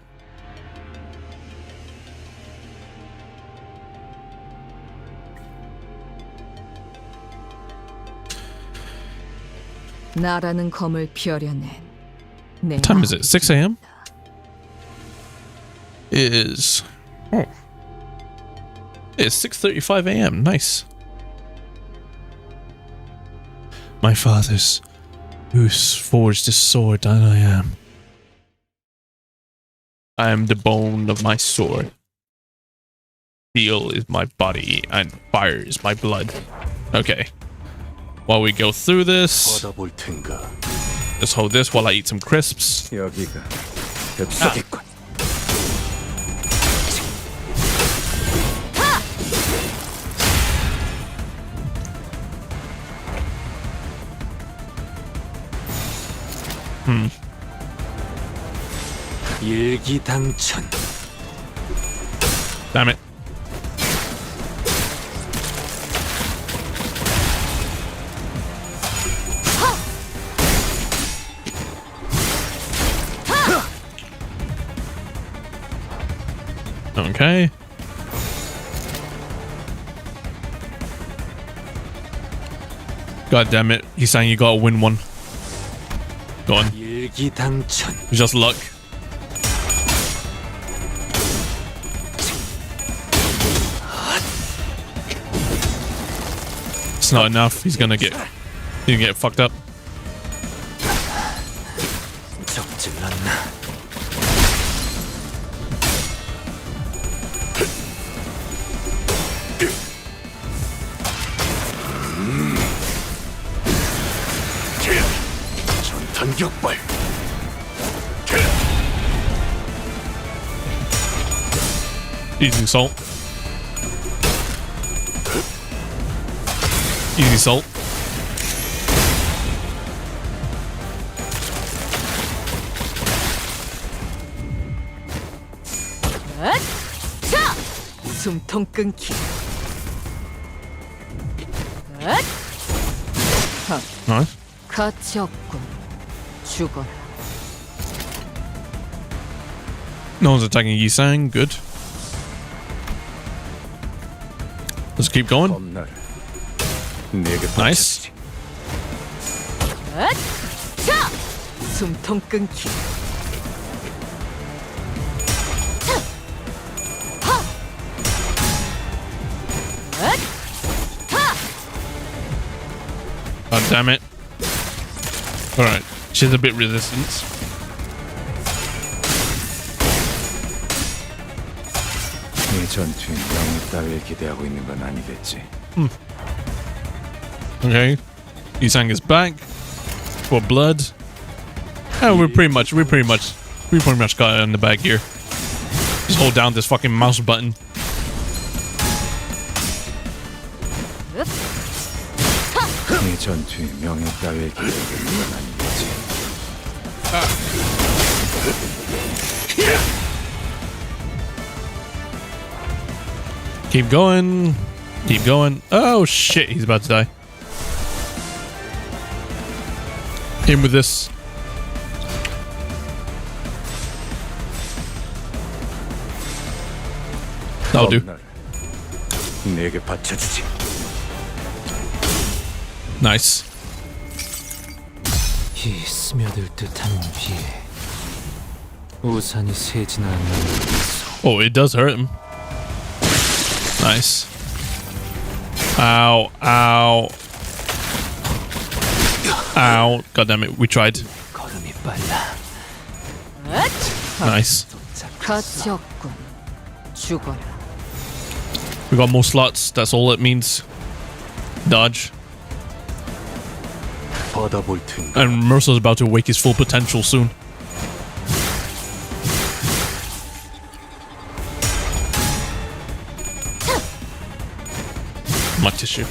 나라는 검을 펴려낸 내 What time is it? 6 a.m.? It's 6:35 a.m. Nice. My fathers, who forged this sword that I am. I am the bone of my sword. Steel is my body, and fire is my blood. Okay. While we go through this, 받아볼 텐가. let's hold this while I eat some crisps. 여기가 벽속이군. 일기당천. Damn it. Okay. God damn it. He's saying you gotta win one. Go on. 일기당천. Just luck. It's not enough. He's gonna get fucked up. 적질났나. 전탄격발. Easy salt. Easy salt. 숨통 끊기. Nice. 가치 없군. 죽어라. No one's attacking Yisang. Good. Let's keep going. 검날. 내게 Nice. 숨통 끊기. God damn it. Alright. She's a bit resistant. 이 전투에 명예 따위를 기대하고 있는 건 아니겠지. Okay. Yisang is back. For blood. Oh, we pretty much got it in the bag here. Just hold down this fucking mouse button. 이 전투에 명예 따위를 기대하고 있는 건 아니겠지. Keep going. Keep going. Oh shit, he's about to die. Hit him with this. That'll do. 검날. 내게 바쳐주지. Nice. 이 스며들 듯한 위에 우산이 새진 않는 Oh, it does hurt him. Nice. Ow, ow. Ow. God damn it, we tried. 걸음이 빨라. Nice. 가치 없군. 죽어라. We got more slots, that's all it means. Dodge. 받아볼 텐가. And Mercer's about to wake his full potential soon. My tissue.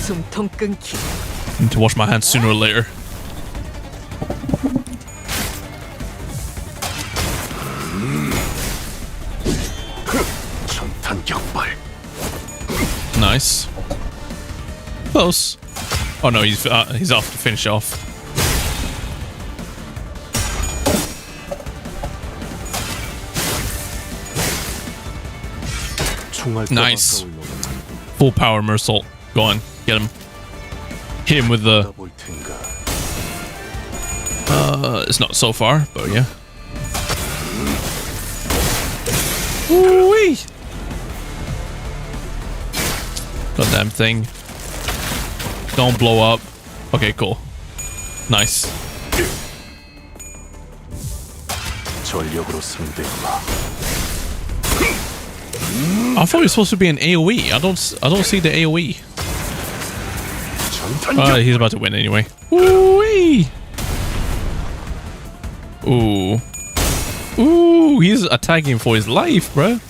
숨통 끊기. Need to wash my hands sooner or later. 전탄격발. Nice. Close. Oh no, he's off to finish off. Nice. Full power Mersault. Go on, get him. Hit him with the... it's not so far, but yeah. Woo-wee! Goddamn thing. Don't blow up. Okay, cool. Nice. I thought it was supposed to be an AoE. I don't see the AoE. He's about to win anyway. Woo-wee! Ooh. Ooh, he's attacking for his life, bro.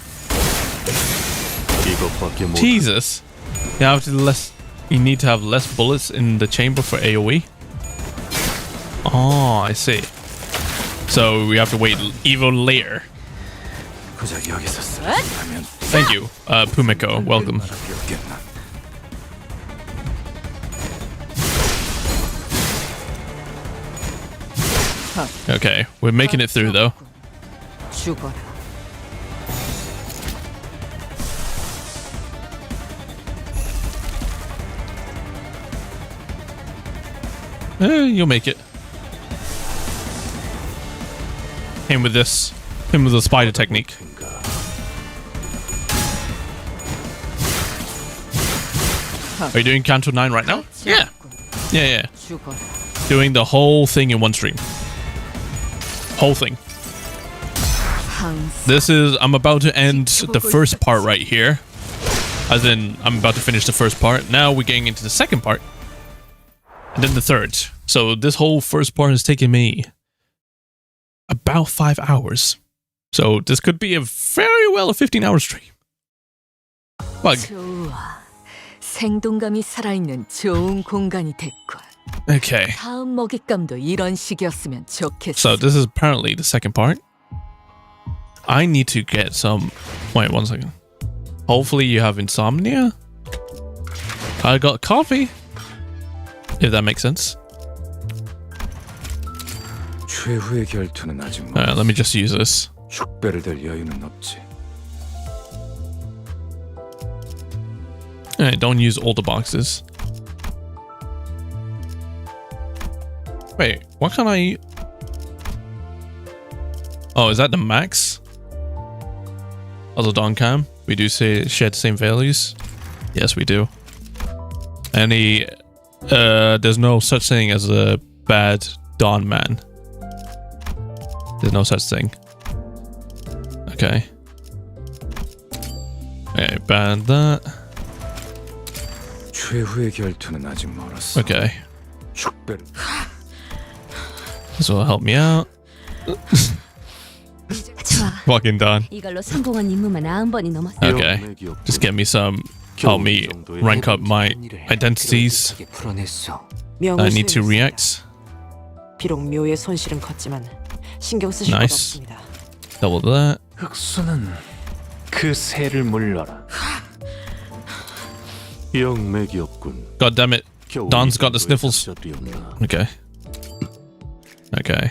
Jesus. You need to have less bullets in the chamber for AoE. Oh, I see. So we have to wait even later. Thank you, Pumiko. Welcome. Okay, we're making it through though. You'll make it. Him with this. Him with the spider technique. Are you doing Canto 9 right now? Yeah. Yeah. Doing the whole thing in one stream. Whole thing. This is... I'm about to end the first part right here. As in, I'm about to finish the first part. Now we're getting into the second part. And then the third. So this whole first part has taken me about 5 hours. So this could be a very well a 15-hour stream. Bug. 생동감이 살아있는 좋은 공간이 됐군. Okay. 다음 먹잇감도 이런 식이었으면 좋겠어. So this is apparently the second part. I need to get some... Wait, 1 second. Hopefully you have insomnia. I got coffee. If that makes sense. 최후의 결투는 아직 Let me just use this. 축배를 댈 여유는 없지. Alright, don't use all the boxes. Wait, what can I... Oh, is that the max? Also, Doncam, we do share the same values. Yes, we do. Any... there's no such thing as a bad Don man. There's no such thing. Okay. Okay, ban that. 최후의 결투는 아직 멀었어. Okay. 축배를. This will help me out. Fucking done. 이걸로 성공한 임무만 90번이 넘었어. Okay. Just get me some. Help me rank up my identities. I need to react. 비록 묘의 손실은 컸지만 신경 쓰실 것 Nice. 없습니다. Double that. 흑수는 그 새를 물러라. 영맥이었군. God damn it. Don's got the sniffles. Okay. Okay.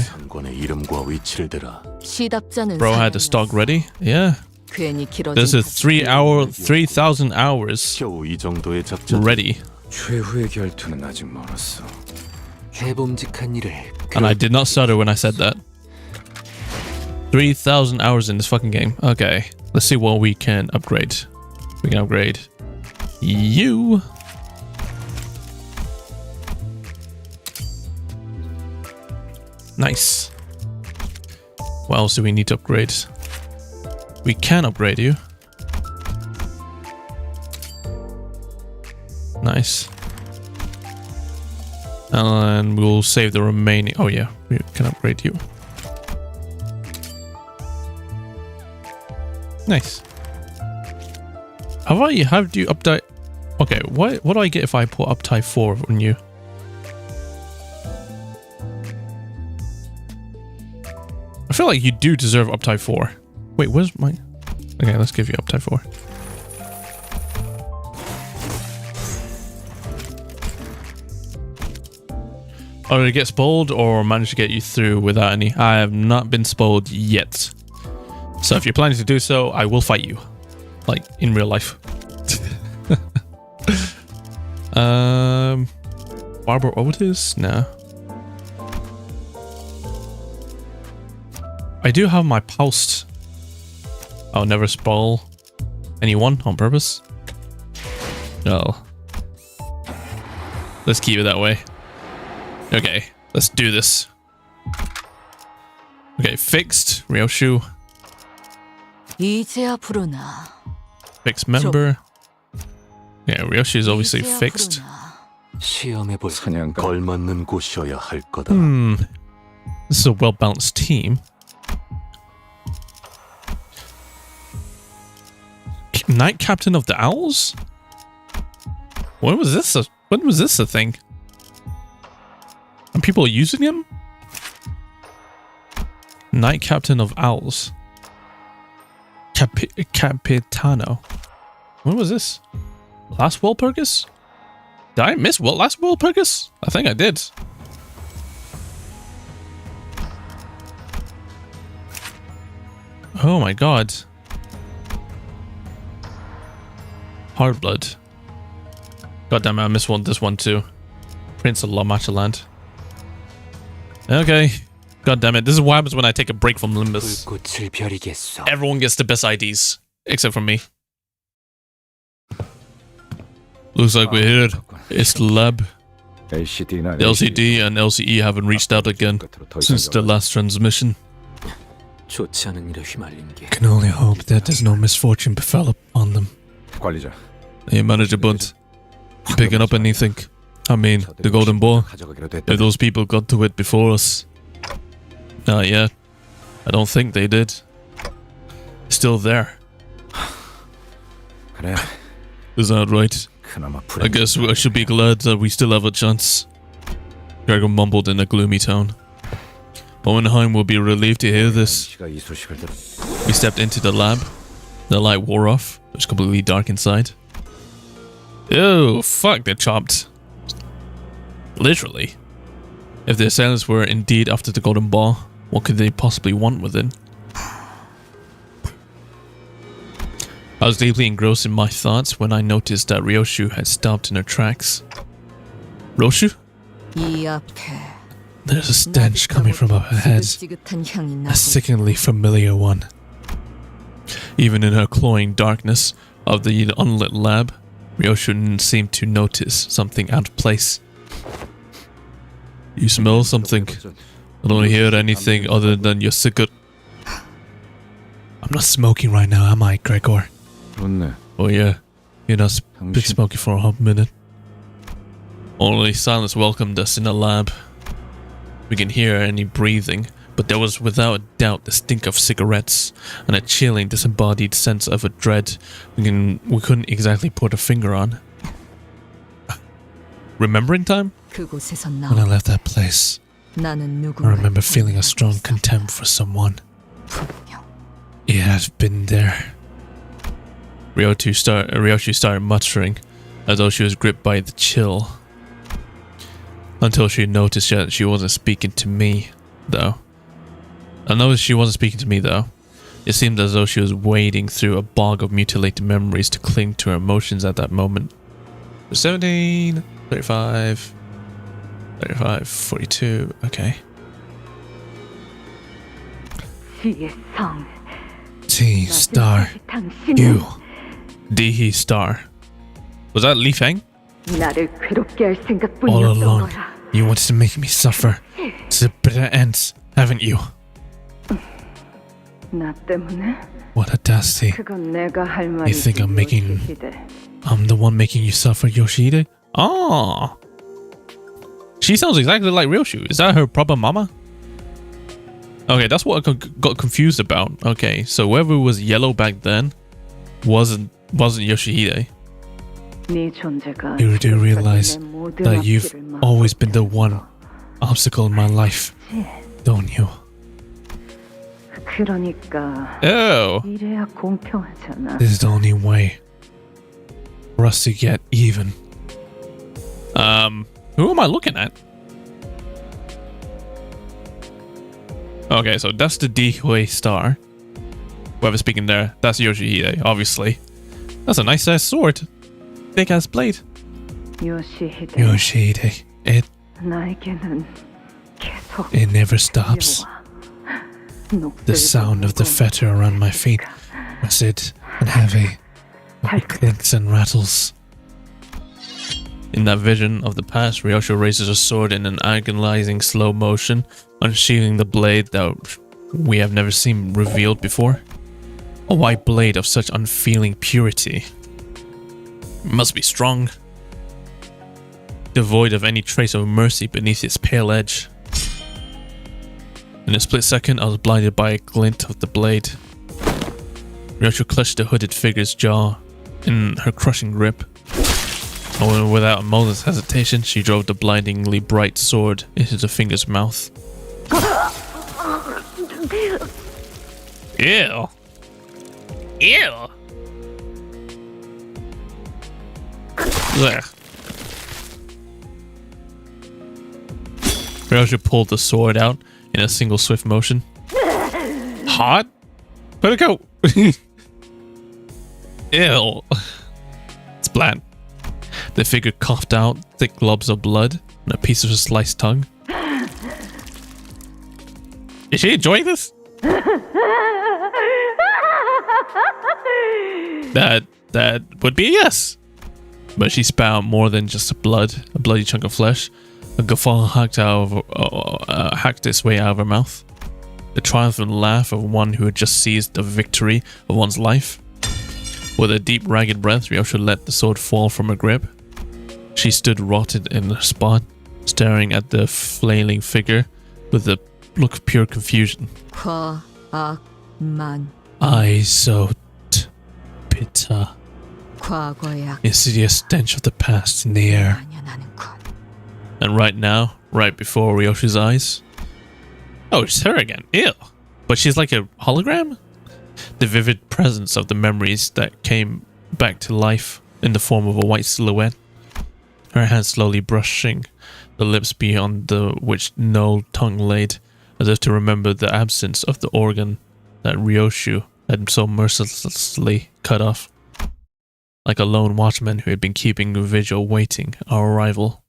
상관의 이름과 위치를 대라. 시답자는 Bro had the stock ready? Yeah. 괜히 길어진 This is 3,000 hours 겨우 이 정도의 작전. ready. 최후의 결투는 아직 멀었어. 해봄직한 일을. And I did not stutter when I said that. 3,000 hours in this fucking game. Okay. Let's see what we can upgrade. We can upgrade you. Nice. What else do we need to upgrade? We can upgrade you. Nice. And we'll save the remaining. Oh yeah, we can upgrade you. Nice. How do you update? Okay, what do I get if I put uptime 4 on you? I feel like you do deserve uptime 4. Wait, where's my... Okay, let's give you uptime 4. Oh, did it get spoiled or manage to get you through without any? I have not been spoiled yet. So if you're planning to do so, I will fight you. like in real life. Barbara Otis? No. I do have my post. I'll never spoil anyone on purpose. No. Let's keep it that way. Okay, let's do this. Okay, fixed. Ryoshu. 이제 앞으로나. Fixed member. Yeah, Ryoshu is obviously 이제 fixed. 앞으로나. 시험해볼 사냥감. 걸맞는 곳이어야 할 거다. This is a well-balanced team. Knight Captain of the Owls? When was this a thing? Are people using him? Knight Captain of Owls. Capitano. When was this? Last Walpurgis? Did I miss last Walpurgis? I think I did. Oh my god. Hardblood. God damn it, I missed this one too. Prince of La Mancha-land. Okay. God damn it, this is what happens when I take a break from Limbus. 불꽃을 벼리겠어. Everyone gets the best IDs, except for me. Looks like we're here. It's the lab. The LCD and LCE haven't reached out again since the last transmission. 좋지 않은 일에 휘말린 게. Can only hope that there's no misfortune befell upon them. 관리자. Hey, Manager Bunt. You picking up anything? I mean, the golden ball. If those people got to it before us. Not yet. I don't think they did. It's still there. 그래. Is that right? I guess I should be glad that we still have a chance. Gregor mumbled in a gloomy tone. Owenheim will be relieved to hear this. We stepped into the lab. The light wore off. It was completely dark inside. Ew, fuck, they're chopped. Literally. If the assailants were indeed after the golden ball, what could they possibly want with it? I was deeply engrossed in my thoughts when I noticed that Ryoshu had stopped in her tracks. Roshu? 이 앞에 There's a stench coming from up ahead. 지긋지긋한 향이 A 나고 sickeningly familiar one. Even in her cloying darkness of the unlit lab, Ryoshu didn't seem to notice something out of place. You smell something. I don't hear anything other than your cigarette. I'm not smoking right now, am I, Gregor? 좋네. Oh yeah, you're not been smoking for a hot minute. Only silence welcomed us in the lab. We can hear any breathing, but there was without a doubt the stink of cigarettes and a chilling, disembodied sense of a dread we couldn't exactly put a finger on. Remembering time? 그곳에서 When I left that place, 나는 I remember feeling a strong contempt for someone. 분명 It had been there. Ryoshu started muttering, as though she was gripped by the chill. Until she noticed that she wasn't speaking to me, though. I noticed she wasn't speaking to me, though. It seemed as though she was wading through a bog of mutilated memories to cling to her emotions at that moment. 17, 35, 35, 42, okay. T star. You. D star. Was that Li Feng? All along, you wanted to make me suffer to the bitter ends, haven't you? What audacity. You think I'm the one making you suffer, Yoshide? Oh. She sounds exactly like Ryoshu. Is that her proper mama? Okay, that's what I got confused about. Okay, so whoever was yellow back then wasn't Yoshihide. You do realize that you've always been the one obstacle in my life, don't you? Oh, this is the only way for us to get even. Who am I looking at? Okay, so that's the Dihui star. Whoever's speaking there, that's Yoshihide, obviously. That's a nice ass sword. Big ass blade. Yoshihide. It never stops. The sound of the fetter around my feet was it and heavy. It clinks and rattles. In that vision of the past, Ryosho raises a sword in an agonizing slow motion, unsheathing the blade that we have never seen revealed before. A white blade of such unfeeling purity. It must be strong. Devoid of any trace of mercy beneath its pale edge. In a split second, I was blinded by a glint of the blade. Ryosho clutched the hooded figure's jaw in her crushing grip. And without a moment's hesitation, she drove the blindingly bright sword into the finger's mouth. Ew. Ew. Ugh. Ryosho pulled the sword out in a single swift motion. Hot? Let it go. Ew. It's bland. The figure coughed out thick globs of blood and a piece of a sliced tongue. Is she enjoying this? That would be a yes. But she spat out more than just blood, a bloody chunk of flesh. A guffaw hacked its way out of her mouth. The triumphant laugh of one who had just seized the victory of one's life. With a deep, ragged breath, Ryosho let the sword fall from her grip. She stood rotted in her spot, staring at the flailing figure with a look of pure confusion. Eyes so bitter. Insidious stench of the past in the air. And right now, right before Ryoshi's eyes... Oh, it's her again. Ew. But she's like a hologram? The vivid presence of the memories that came back to life in the form of a white silhouette. Her hand slowly brushing the lips beyond which no tongue laid, as if to remember the absence of the organ that Ryosho had so mercilessly cut off. Like a lone watchman who had been keeping vigil waiting our arrival.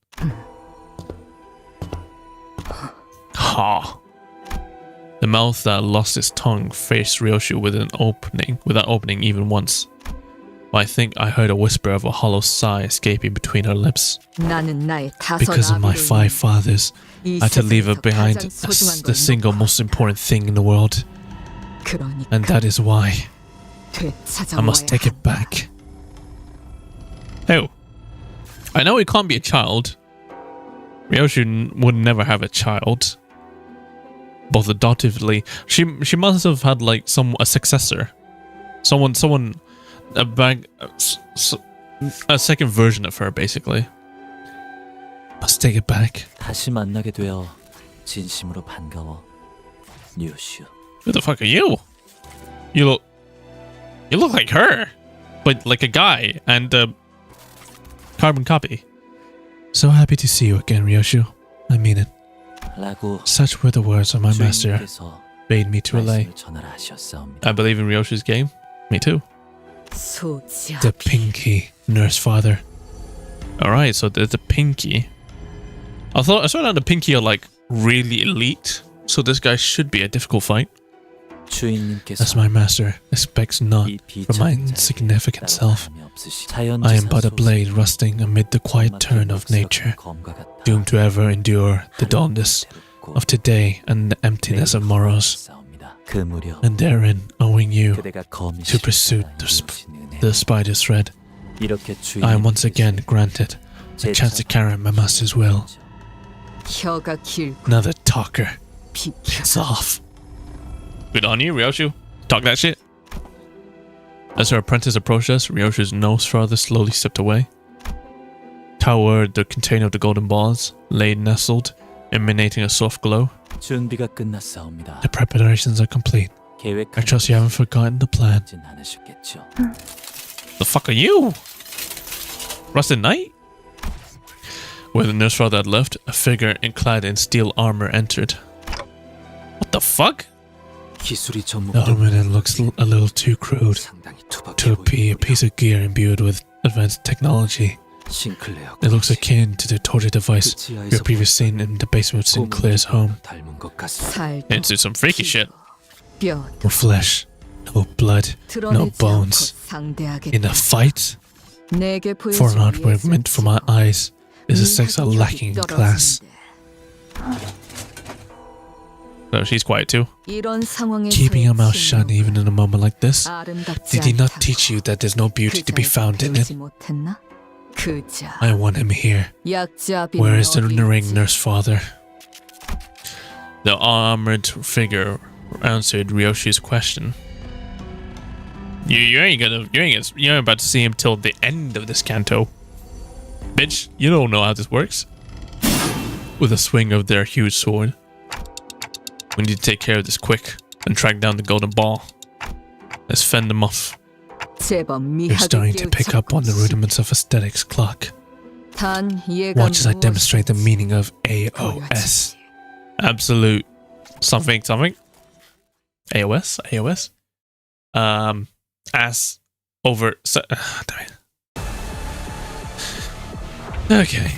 Ha! The mouth that lost its tongue faced Ryosho without opening even once. But I think I heard a whisper of a hollow sigh escaping between her lips. Because of my 5 fathers, I had to leave her behind the single most important thing in the world. And that is why I must take it back. Oh, I know it can't be a child. Ryosho would never have a child. Both adoptively, she must have had like a successor, someone, a second version of her basically. Must take it back. 다시 만나게 되어 진심으로 반가워, 류슈. Who the fuck are you? You look like her, but like a guy and a carbon copy. So happy to see you again, Ryosho. I mean it. Such were the words of my master bade me to relay. I believe in Ryoshi's game. Me too. The Pinky, nurse father. Alright, so there's the Pinky. I saw that the Pinky are like really elite, so this guy should be a difficult fight. As my master expects not from my insignificant self. I am but a blade rusting amid the quiet turn of nature, doomed to ever endure the dullness of today and the emptiness of morrows, and therein owing you to pursue the spider's thread. I am once again granted a chance to carry my master's will. Another talker. Piss off. Good on you, Ryosho. Talk that shit. As her apprentice approached us, Ryosho's nose farther slowly stepped away. Toward the container of the golden balls, lay nestled, emanating a soft glow. The preparations are complete. I trust you haven't forgotten the plan. The fuck are you? Rusted Knight? Where the nurse father had left, a figure clad in steel armor entered. What the fuck? 기술이 The armament looks a little too crude to be a piece of gear imbued with advanced technology. 싱클레어 It looks akin to the torture device you have previously seen in the basement of Sinclair's home. 닮은 것 같습니다. 살도 Into some freaky shit. 뼈 No flesh, no blood, no 드러내지 않고 bones. 상대하겠다. In a fight, 내게 보여줄 for an artwork meant for my eyes, is a sex 네 lacking in class. So she's quiet too. 이런 상황에서 Keeping her mouth shut even in a moment like this. 아름답지 Did he not 않다고 teach you that there's no beauty to be found in 배우지 it? 못했나? 그자 I want him here. 약자 Where is the ring, nurse father? The armored figure answered Ryoshi's question. You ain't about to see him till the end of this canto. Bitch, you don't know how this works. With a swing of their huge sword. We need to take care of this quick and track down the golden ball. Let's fend them off. You're starting to pick up on the rudiments of aesthetics, Clock. Watch as I demonstrate the meaning of AOS. Absolute something. AOS? Ass over... damn it. Okay.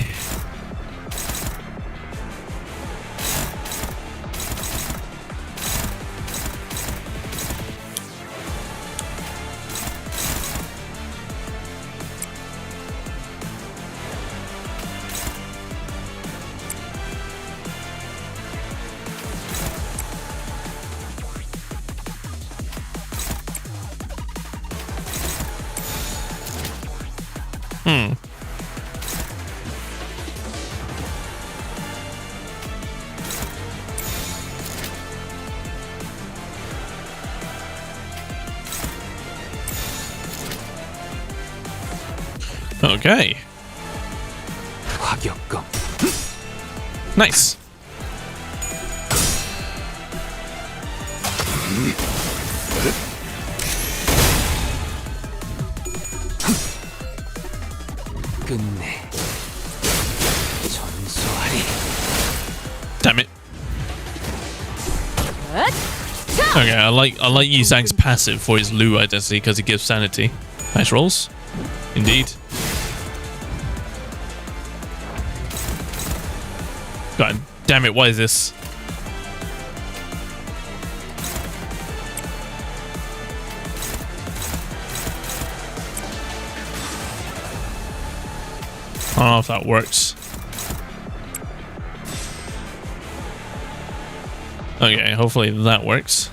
Okay. 화격검. Nice. 끝내. 전소하리. Damn it. Okay, I like Yizang's passive for his Lu identity because it gives sanity. Nice rolls. Indeed. God damn it, what is this? I don't know if that works. Okay, hopefully that works.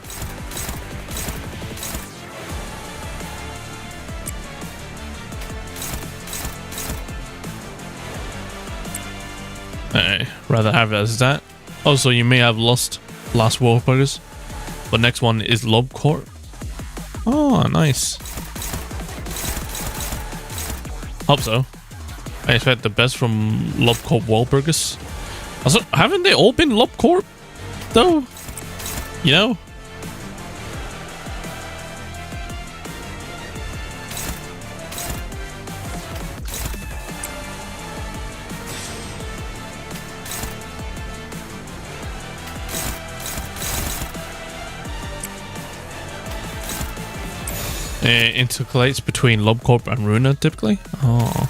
Rather have it as that. Also, you may have lost last Warburgers, but next one is Lobcorp. Oh, nice. Hope so. I expect the best from Lobcorp Wahlburgers. Also, haven't they all been Lobcorp, though? You know? Intercalates between Lobcorp and Runa typically? Oh.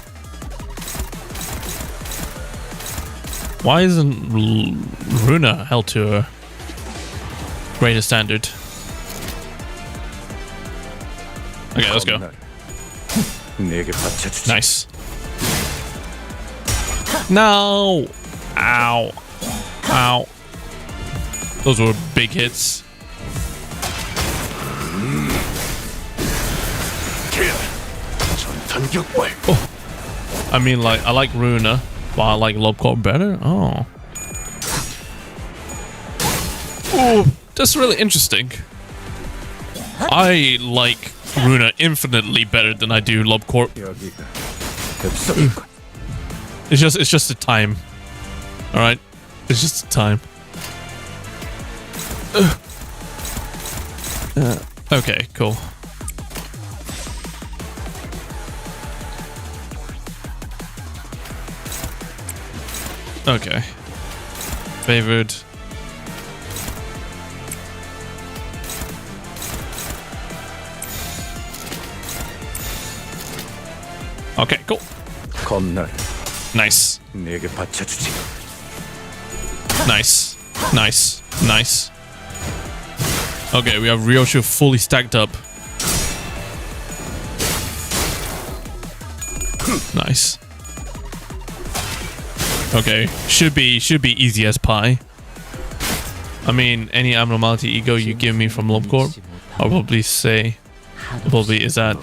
Why isn't Runa held to a greater standard? Okay, let's go. Nice. No! Ow. Ow. Those were big hits. Oh. I mean, like, I like Runa, but I like Lobcorp better? Oh. Oh, that's really interesting. I like Runa infinitely better than I do Lobcorp. It's just the time. Alright? It's just the time. Okay, cool. Okay. Favored. Okay, cool. 검날 Nice. 내게 바쳐주지. Nice. Nice. Nice. Okay, we have Ryoshu fully stacked up. Nice. Okay, should be easy as pie. I mean, any abnormality ego you give me from Lobcorp, I'll probably say, is that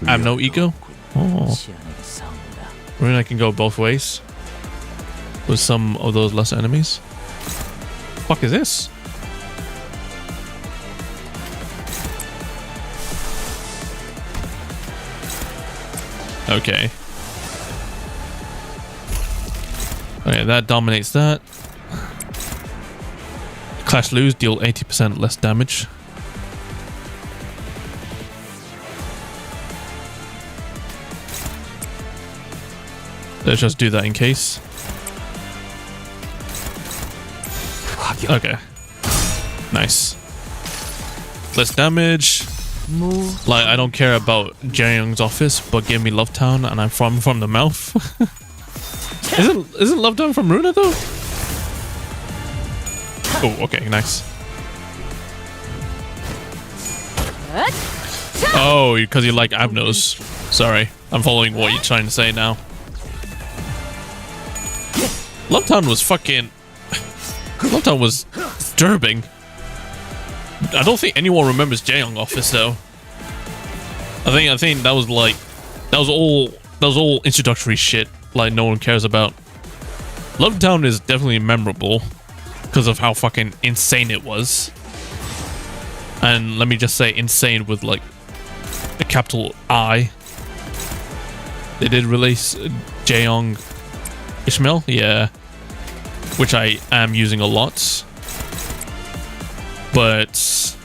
abno ego? Oh. I mean, I can go both ways with some of those lesser enemies. Fuck is this? Okay. Okay, that dominates that. Clash lose, deal 80% less damage. Let's just do that in case. Okay. Nice. Less damage. Like, I don't care about Jaeyoung's office, but give me Lovetown and I'm from the mouth. Isn't Lovetown from Runa though? Oh, okay, nice. Oh, because you like Abnos. Sorry, I'm following what you're trying to say now. Lovetown was fucking... Lovetown was disturbing. I don't think anyone remembers Jaeyoung office though. I think that was like... That was all introductory shit. Like no one cares about. Lovetown is definitely memorable because of how fucking insane it was. And let me just say insane with like a capital I. They did release Jaeyoung Ishmael, yeah, which I am using a lot. But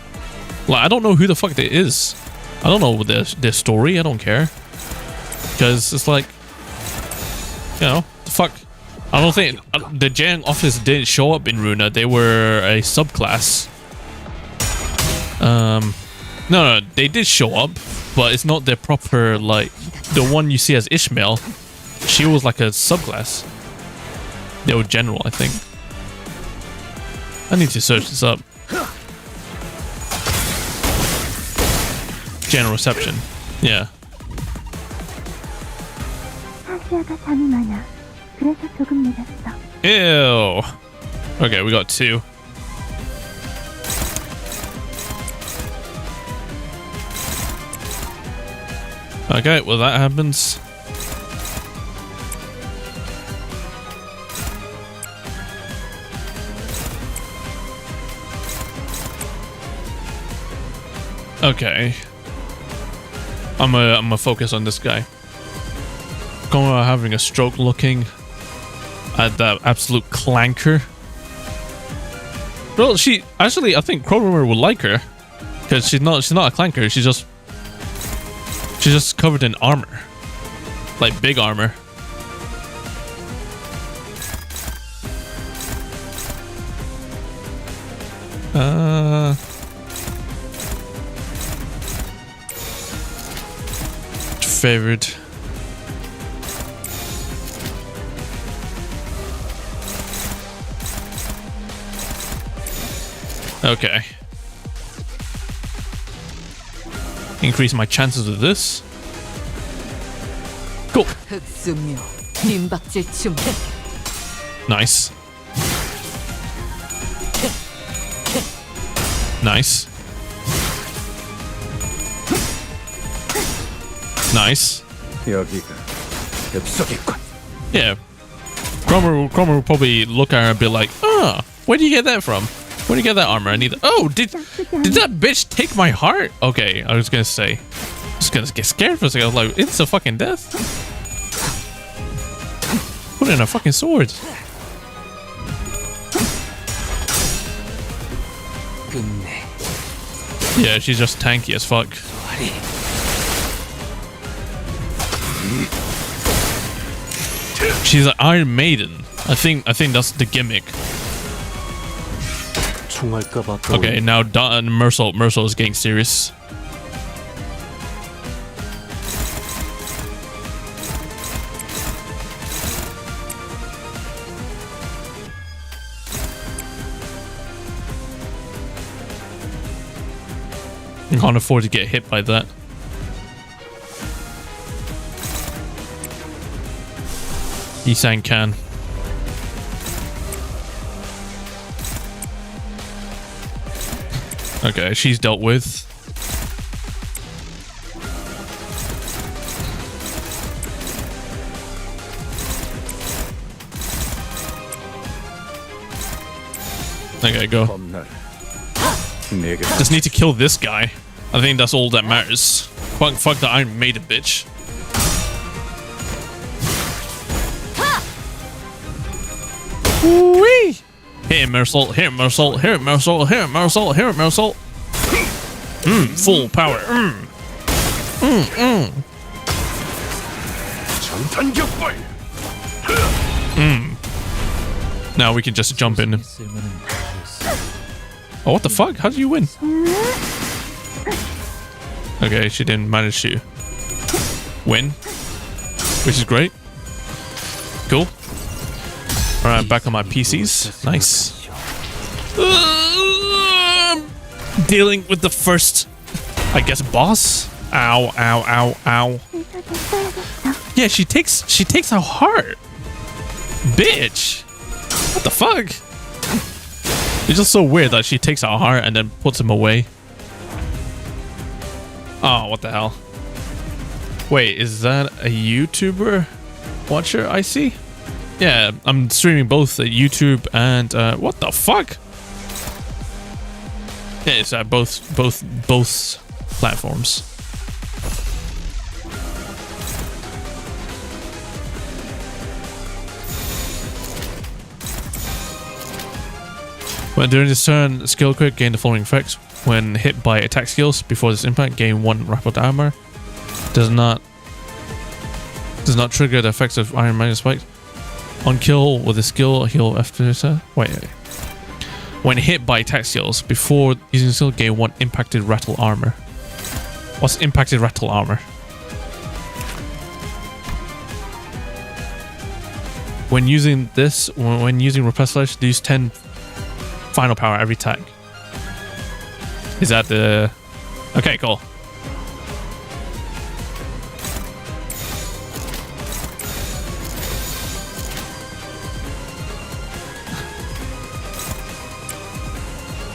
like I don't know who the fuck it is. I don't know their story. I don't care because it's like, you know, the fuck. I don't think the Jaeyoung office didn't show up in Runa. They were a subclass. No, they did show up, but it's not their proper, like, the one you see as Ishmael. She was like a subclass. They were general, I think. I need to search this up. General reception. Yeah. Ew. Okay, we got 2. Okay, well that happens. Okay. I'm gonna focus on this guy. Kongra having a stroke looking at that absolute clanker. Well, she actually, I think Crowrunner would like her because she's not a clanker. She's just covered in armor, like big armor. Favorite. Okay. Increase my chances of this. Cool. Nice. Nice. Nice. Yeah. Cromer will probably look at her and be like, "Ah, where do you get that from? Where do you get that armor? I need that." Oh, did that bitch take my heart? Okay, I was gonna say. I was gonna get scared for a second. I was like, it's a fucking death. Put in a fucking sword. Yeah, she's just tanky as fuck. She's an Iron Maiden. I think that's the gimmick. Okay, now Mercel is getting serious. I can't afford to get hit by that. Isan can. Okay, she's dealt with. Okay, go. Just need to kill this guy. I think that's all that matters. Fuck the Iron Maiden, bitch. Wee! Hit him, Mersault. Hit him, Mersault. Hit him, Mersault. Hit him, Mersault. Hit him, Mersault. Full power. Now we can just jump in. Oh, what the fuck? How did you win? Okay, she didn't manage to win, which is great. Cool. Alright, back on my PCs. Nice. Dealing with the first, I guess, boss. Ow, ow, ow, ow. Yeah, she takes our heart. Bitch. What the fuck? It's just so weird that she takes our heart and then puts him away. Oh, what the hell? Wait, is that a YouTuber watcher I see? Yeah, I'm streaming both YouTube and what the fuck? Yeah, it's both platforms. When during this turn, skill quick gain the following effects. When hit by attack skills before this impact, gain 1 rapid armor. Does not trigger the effects of Iron Maiden Spike. On kill with a skill, heal after wait. When hit by attack skills before using skill, gain 1 impacted rattle armor. What's impacted rattle armor? When using this, when using Repel Slash, use 10 final power every attack. Is that the... Okay, cool.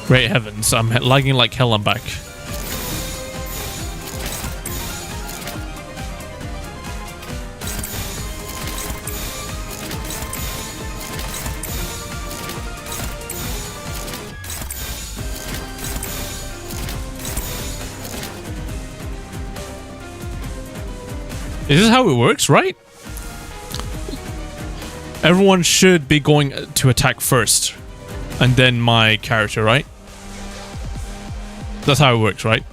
Great heavens, I'm lagging like hell. I'm back. Is this how it works, right? Everyone should be going to attack first, and then my character, right? That's how it works, right?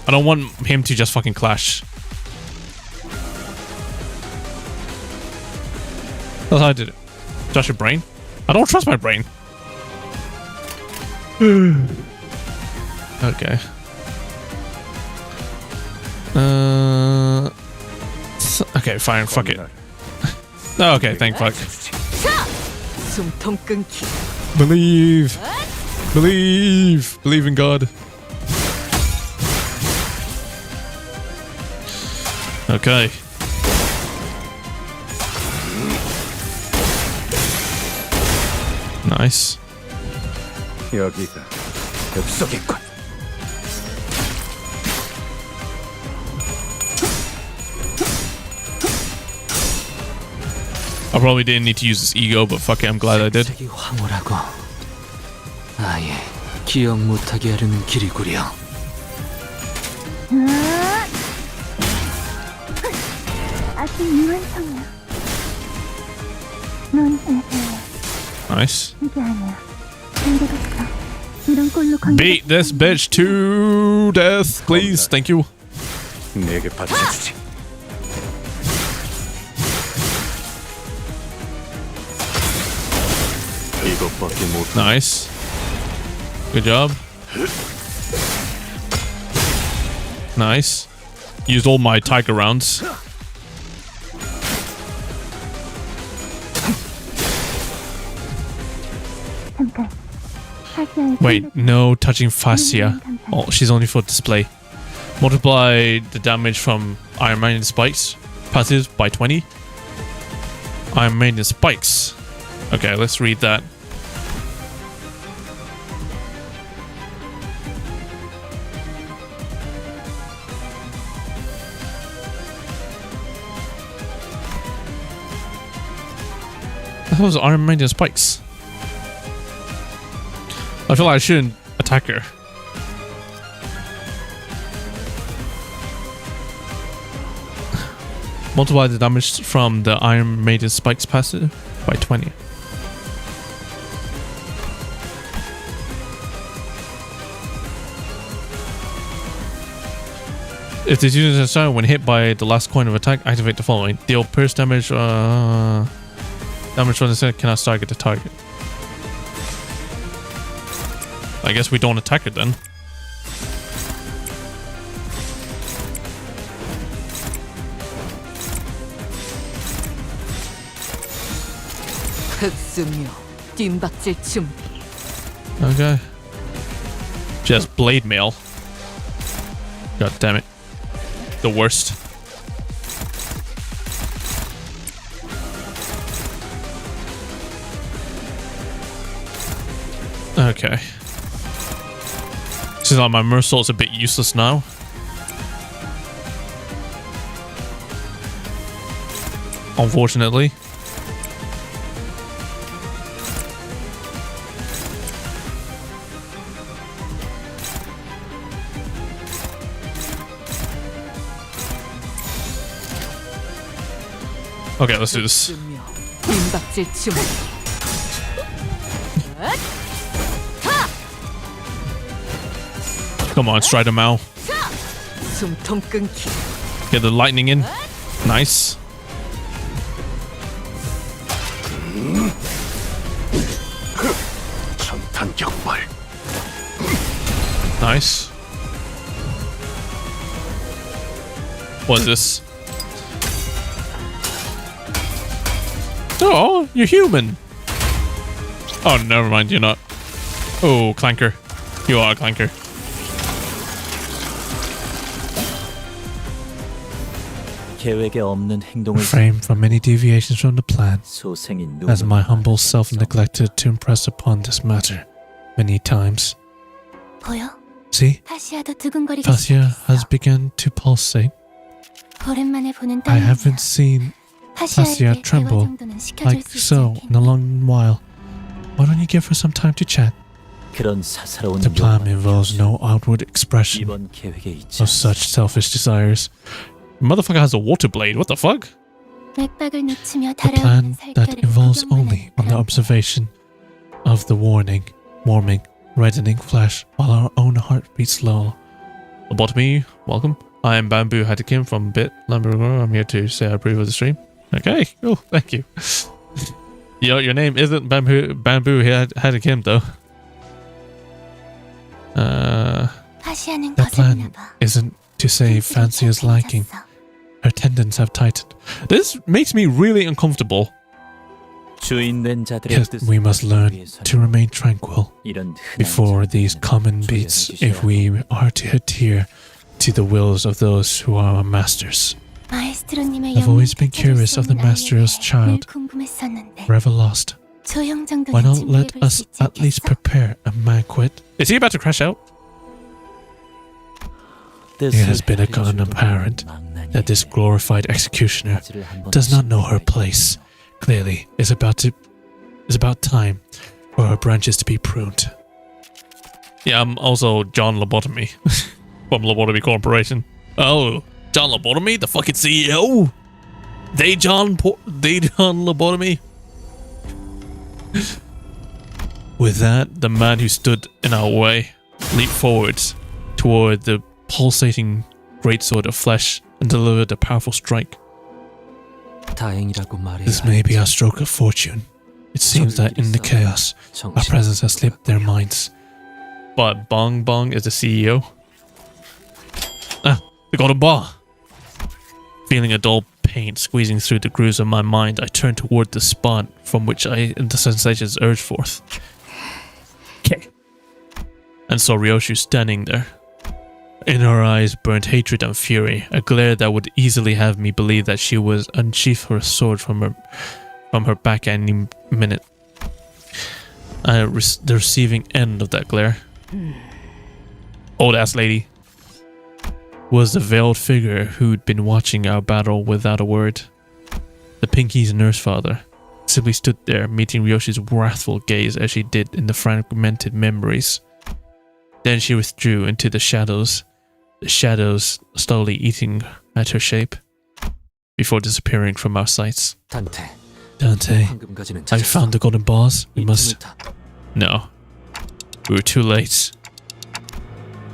I don't want him to just fucking clash. That's how I did it. Trust your brain? I don't trust my brain. Okay. Okay, fine, fuck it. Okay, thank fuck. Believe. Believe. Believe in God. Okay. Nice. I probably didn't need to use this ego, but fuck it, I'm glad I did. Nice. Beat this bitch to death, please. Thank you. Nice. Good job. Nice. Used all my tiger rounds. Wait, no touching fascia. Oh, she's only for display. Multiply the damage from Iron Maiden spikes passive by 20. Iron Maiden spikes. Okay, let's read that. That was Iron Maiden spikes. I feel like I shouldn't attack her. Multiply the damage from the Iron Maiden spikes passive by 20. If the unit is when hit by the last coin of attack, activate the following. Deal pierce damage, damage from the set cannot target the target. I guess we don't attack it then. 흑수묘, 뒷박질 준비. Okay. Just blade mail. God damn it. The worst. Okay. Seems like my Mersault's a bit useless now. Unfortunately. Okay, let's do this. 뒷박질 준비. Come on, stride him out. 숨통 끊기. Get the lightning in. Nice. Nice. What is this? Oh, you're human. Oh, never mind, you're not. Oh, Clanker. You are a Clanker. Refrain from any deviations from the plan, as my humble self neglected to impress upon this matter many times. 보여? See? 파시아도 두근거리기 Fascia has 시작했어. begun to pulsate. 오랜만에 보는 I 딸이야. haven't seen Fascia 파시아에게 대화 tremble 정도는 시켜줄 like 수 so 있지 in a long while. Why don't you give her some time to chat? The plan involves no outward expression of such selfish desires. Motherfucker has a water blade, what the fuck? 맥박을 늦추며 A 달아오르는 plan that 살결을 involves 구경만 only on 하는 the observation of the warming, reddening flesh while our own heart beats slow. Lobotomy, welcome. I am Bamboo Hatakim from Bit Lamborghini. I'm here to say I approve of the stream. Okay, cool, thank you. Your name isn't Bamboo Hatakim though. 파시아는 That plan 거슬리나 봐. isn't to say Fancia's liking. Her tendons have tightened. This makes me really uncomfortable. Yes, we must learn to remain tranquil before these common beats if we are to adhere to the wills of those who are our masters. 마에스트로님의 I've always been 영혼을 curious 찾을 of 수 the 있는 나를 master's 위해 child, 늘 궁금했었는데 forever lost. 조형 정도는 Why not let 준비해볼 us 수 있지 at least 않겠어? prepare a banquet? Is he about to crash out? It has become apparent that this glorified executioner does not know her place. Clearly, it's about time for her branches to be pruned. Yeah, I'm also John Lobotomy from Lobotomy Corporation. Oh, John Lobotomy, the fucking CEO. They John Lobotomy. With that, the man who stood in our way leaped forwards toward the pulsating greatsword of flesh and delivered a powerful strike. This may be our stroke of fortune. It seems that in the chaos, our presence has slipped their minds. But Bong Bong is the CEO. Ah, the golden bar. Feeling a dull pain squeezing through the grooves of my mind, I turned toward the spot from which the sensations urged forth. Okay. and saw Ryoshu standing there. In her eyes burnt hatred and fury, a glare that would easily have me believe that she was unsheath her sword from her back any minute. The receiving end of that glare, old ass lady, was the veiled figure who'd been watching our battle without a word. The Pinky's nurse father simply stood there, meeting Ryoshi's wrathful gaze as she did in the fragmented memories. Then she withdrew into the shadows slowly eating at her shape, before disappearing from our sights. 단테, Dante, 황금가지는 have you found the golden bars? We 이 must... 틈을 타. No. We were too late.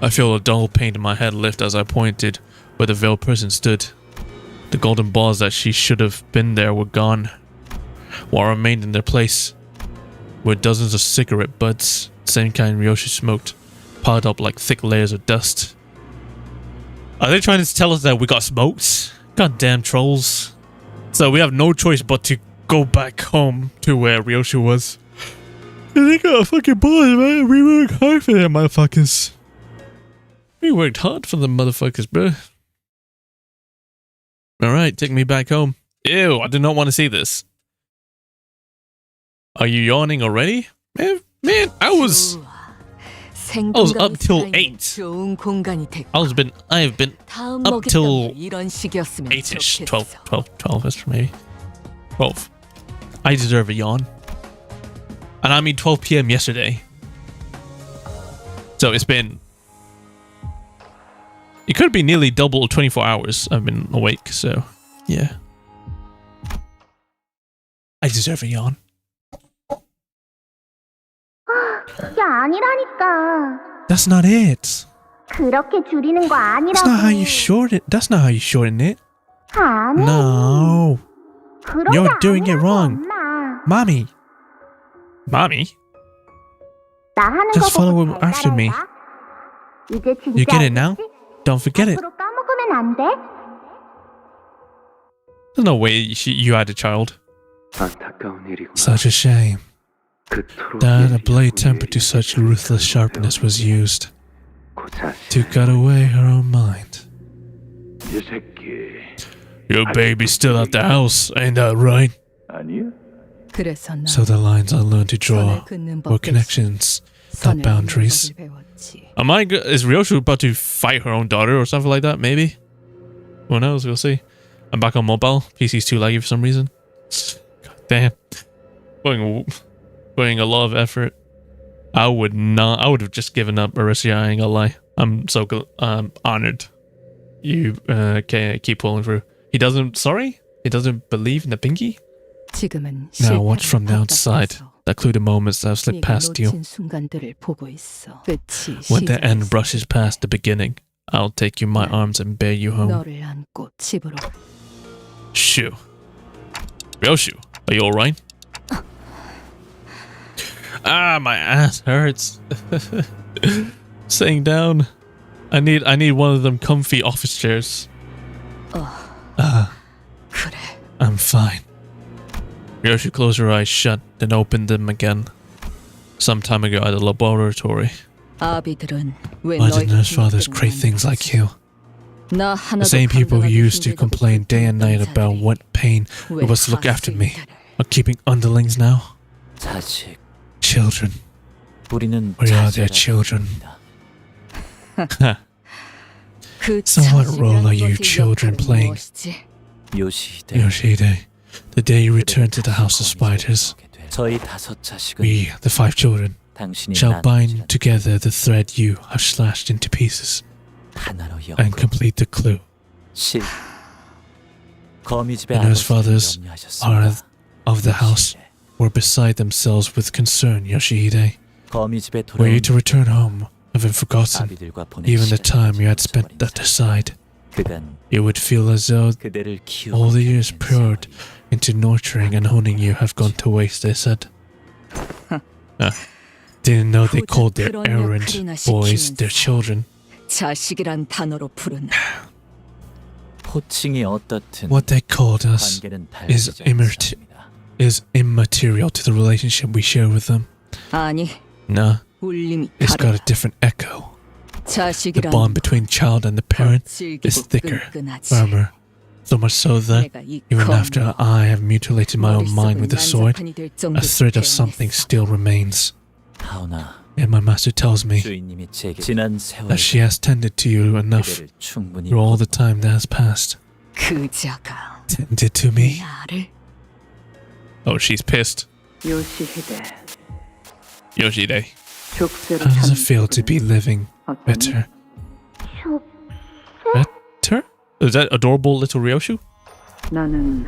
I feel a dull pain in my head lift as I pointed where the veiled person stood. The golden balls that she should have been there were gone. What remained in their place were dozens of cigarette butts, same kind Ryoshi smoked, piled up like thick layers of dust. Are they trying to tell us that we got smoked? Goddamn trolls. So we have no choice but to go back home to where Ryoshi was. And they got a fucking balls, man. We worked hard for them motherfuckers. We worked hard for them motherfuckers, bro. Alright, take me back home. Ew, I do not want to see this. Are you yawning already? Man, I was up till 8. I have been up till 8ish, 12ish maybe. 12. I deserve a yawn. And I mean 12 PM yesterday. So it's been... It could be nearly double 24 hours I've been awake, so yeah. I deserve a yawn. 야, 아니라니까. That's not it. 그렇게 줄이는 거 아니라고. That's not how you shorten it. That's not how you shorten it. 아니. No. 그런 You're 게 doing it 아니라고, wrong. 엄마. Mommy. Mommy? 나 하는 Just 거 follow 보고 잘 after me. 따라해봐. 이제 진짜 You get it now? 알겠지? Don't forget it. 앞으로 까먹으면 안 돼? There's no way you had a child. 안타까운 일이구나. Such a shame 그토록 that a blade 예리하고 tempered to such ruthless sharpness was used 그 자식, to cut away her own mind. 이 새끼. Your baby's still at the house, ain't that right? 아니야? 그래서 나 So the lines I learned to draw 선을 긋는 were 법 대신 connections, not 선을 boundaries. 긋는 법을 배웠지. Is Ryoshu about to fight her own daughter or something like that? Maybe? Who knows? We'll see. I'm back on mobile. PC's too laggy for some reason. God damn. Putting a lot of effort. I would have just given up Arisia, I ain't gonna lie. I'm so honored. You keep pulling through. He doesn't believe in the pinky? 지금은 Now watch from the 실패를 outside. 답답해서 That clue the moments that have slipped 네가 past you. 놓친 순간들을 보고 있어. 끝이 When the end 시작했을 brushes past the beginning, I'll take you in my arms and bear you home. 너를 안고 집으로 Shoo. Ryoshu, are you alright? Ah, my ass hurts. Sitting down. I need one of them comfy office chairs. 그래. I'm fine. Ryoshu closed her eyes shut, then opened them again. Some time ago at the laboratory. 아비들은 왜 Why did 너희 nurse 같은 fathers 것들을 create things like you? 나 The 하나도 same people who 감당하기 used to 힘들다고 complain day and night about what pain it was to look after me are keeping underlings now? 자식, Children. 우리는 We are their 자식이라 children. 그 So what role are 자식이라는 you 것의 children 역할은 playing? 무엇이지? 요시대. Yoshide, the day you return to the house of spiders, 저희 5 자식은 we, the 5 children, 당신이 shall bind 나누지 together the thread you have slashed into pieces 하나로 and 엮어 complete the clue. 실. 거미집의 The nurse 아버지를 fathers 염려하셨습니다. of the house were beside themselves with concern, Yoshihide. 거미집에 Were you 돌아온 to return home, having forgotten 아비들과 보낸 even the 시간을 time you had spent 잊어버린다. at their side? 그간 You would feel as though 그대를 키우고 all the years 기르는 poured 세월이 into nurturing and honing you have gone to waste, they said. Didn't know they called their 그런 errant 역할이나 boys their 시키면서. children. 자식이란 단어로 부르는 호칭이 어떻든 What they called us 관계는 is 달라지지 immaterial. 않습니다. Is immaterial to the relationship we share with them. 아니 Nah, 울림이 It's got a 다르다. different echo. The 자식이란 bond between child and the parent is thicker, firmer, so much so that even after I have mutilated my own mind with the sword, a thread of something still remains. 하오나, And my master tells me 주인님이 제게 지난 that she has tended to you enough 세월을 충분히 through all the time that has passed. 그자가 Tended to me? 나를 Oh, she's pissed. 요시히데 Yoshide. 족쇄로 How does it 잠든 feel to be living 어떠니? better? Better? Is that adorable little Ryoshu? 나는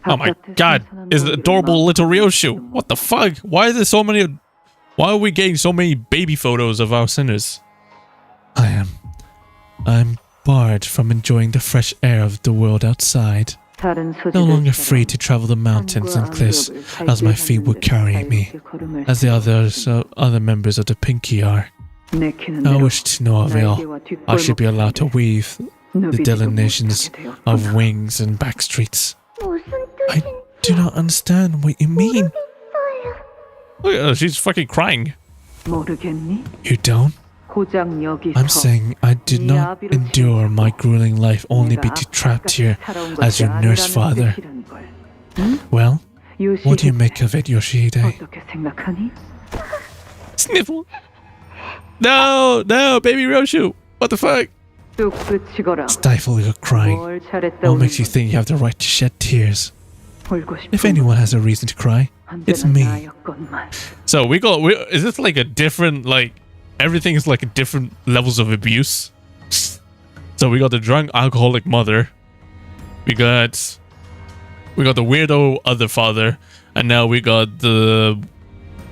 Oh my 바깥에 god, 신선한 is it 공기를 adorable little 마음껏 Ryoshu? 마시지도 What the fuck? Why are there so many... Why are we getting so many baby photos of our sinners? I'm barred from enjoying the fresh air of the world outside. 다른 No longer free 소지들처럼 to travel the mountains and 산과 cliffs 암벽을 as my feet would carry me, 자유롭게 걸음을 as the other members of the Pinky are. 내키는 I 대로 wish to no avail. 날개와 I should be allowed to 뒷골목길에 weave the 누비지도 delineations 못하게 of 되었구나. wings and back streets. I do not understand what you mean. Look at her, she's fucking crying. 모르겠니? You don't? 고작 여기서 I'm saying I did not endure my grueling life only be trapped here as your nurse father. Well, what do you make of it, Yoshihide? 어떻게 생각하니? Sniffle. No, baby Ryoshu. What the fuck? 뚝 치거라. Stifle your crying. 뭘 잘했다 What makes you 오는 think you have the right to shed tears? 울고 싶은 If anyone has a reason to cry, it's 언제나 me. 나였건만. So is this like a different, like, everything is like a different levels of abuse? So we got the drunk alcoholic mother, we got the weirdo other father, and now we got the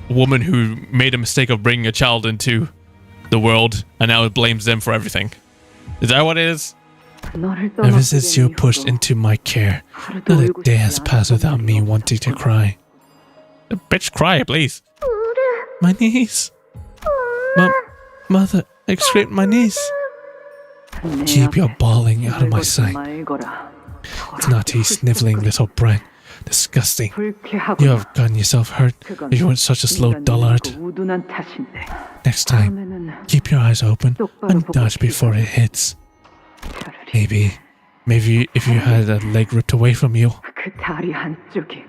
woman who made a mistake of bringing a child into the world and now it blames them for everything. Is that what it is? 너를 Ever since you 떠나보낸 pushed 이후로 into my care, 하루도 not a 울고 day 싶지 has passed without me 않았던 wanting to 적이 cry. Bitch, cry, please. My niece. Mother, I scraped my niece. 내 Keep your 앞에 bawling out of my 늙어지 sight. 말거라. Snotty, sniveling little brat. Disgusting. 불쾌하구나. You have gotten yourself hurt. 그건 You were such a slow 인간이 dullard. 늙고 우둔한 탓인데. Next time, 다음에는 keep your eyes open 똑바로 and 보고 dodge before it hits. 차라리 Maybe if you had a leg ripped away from you, 그 다리 한쪽이.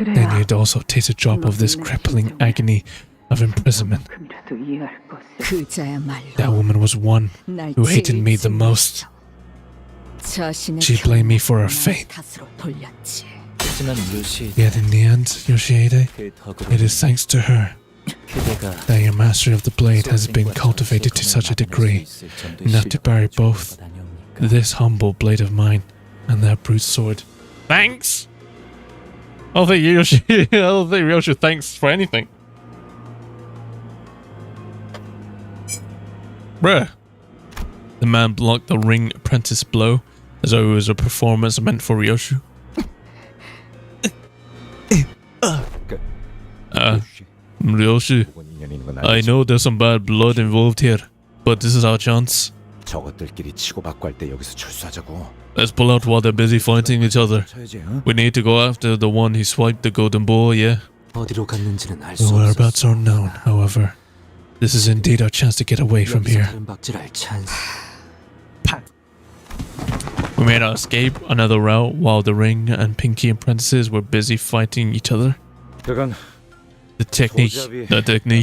then 그래야 you'd also taste a drop of this crippling agony of imprisonment. 조금이라도 이해할 것을. 그자야말로 That woman was one 날 who hated 제일 me the most. 자신의 She blamed me for her 나의 fate. 탓으로 돌렸지. 하지만 요시 Yet in the end, Yoshihide, 그 덕으로 it is thanks to her 그대가 that your mastery of the blade has been cultivated to such a degree enough to bury both this humble blade of mine and that brute sword. Thanks! I don't think Ryoshu thanks for anything. Bruh. The man blocked the ring apprentice blow as though it was a performance meant for Ryoshu. Ryoshu, I know there's some bad blood involved here, but this is our chance. 저것들끼리 치고받고 할 때 여기서 출소하자고. Let's pull out while they're busy fighting each other. 쳐야지, 응? We need to go after the one who swiped the golden ball, yeah? 어디로 갔는지는 알 The 수 whereabouts 없었어. are known, however. This is indeed our chance to get away from 여기서 here. 다른 박질할 찬스. We made our escape another route while the ring and Pinky apprentices were busy fighting each other. 그건 The technique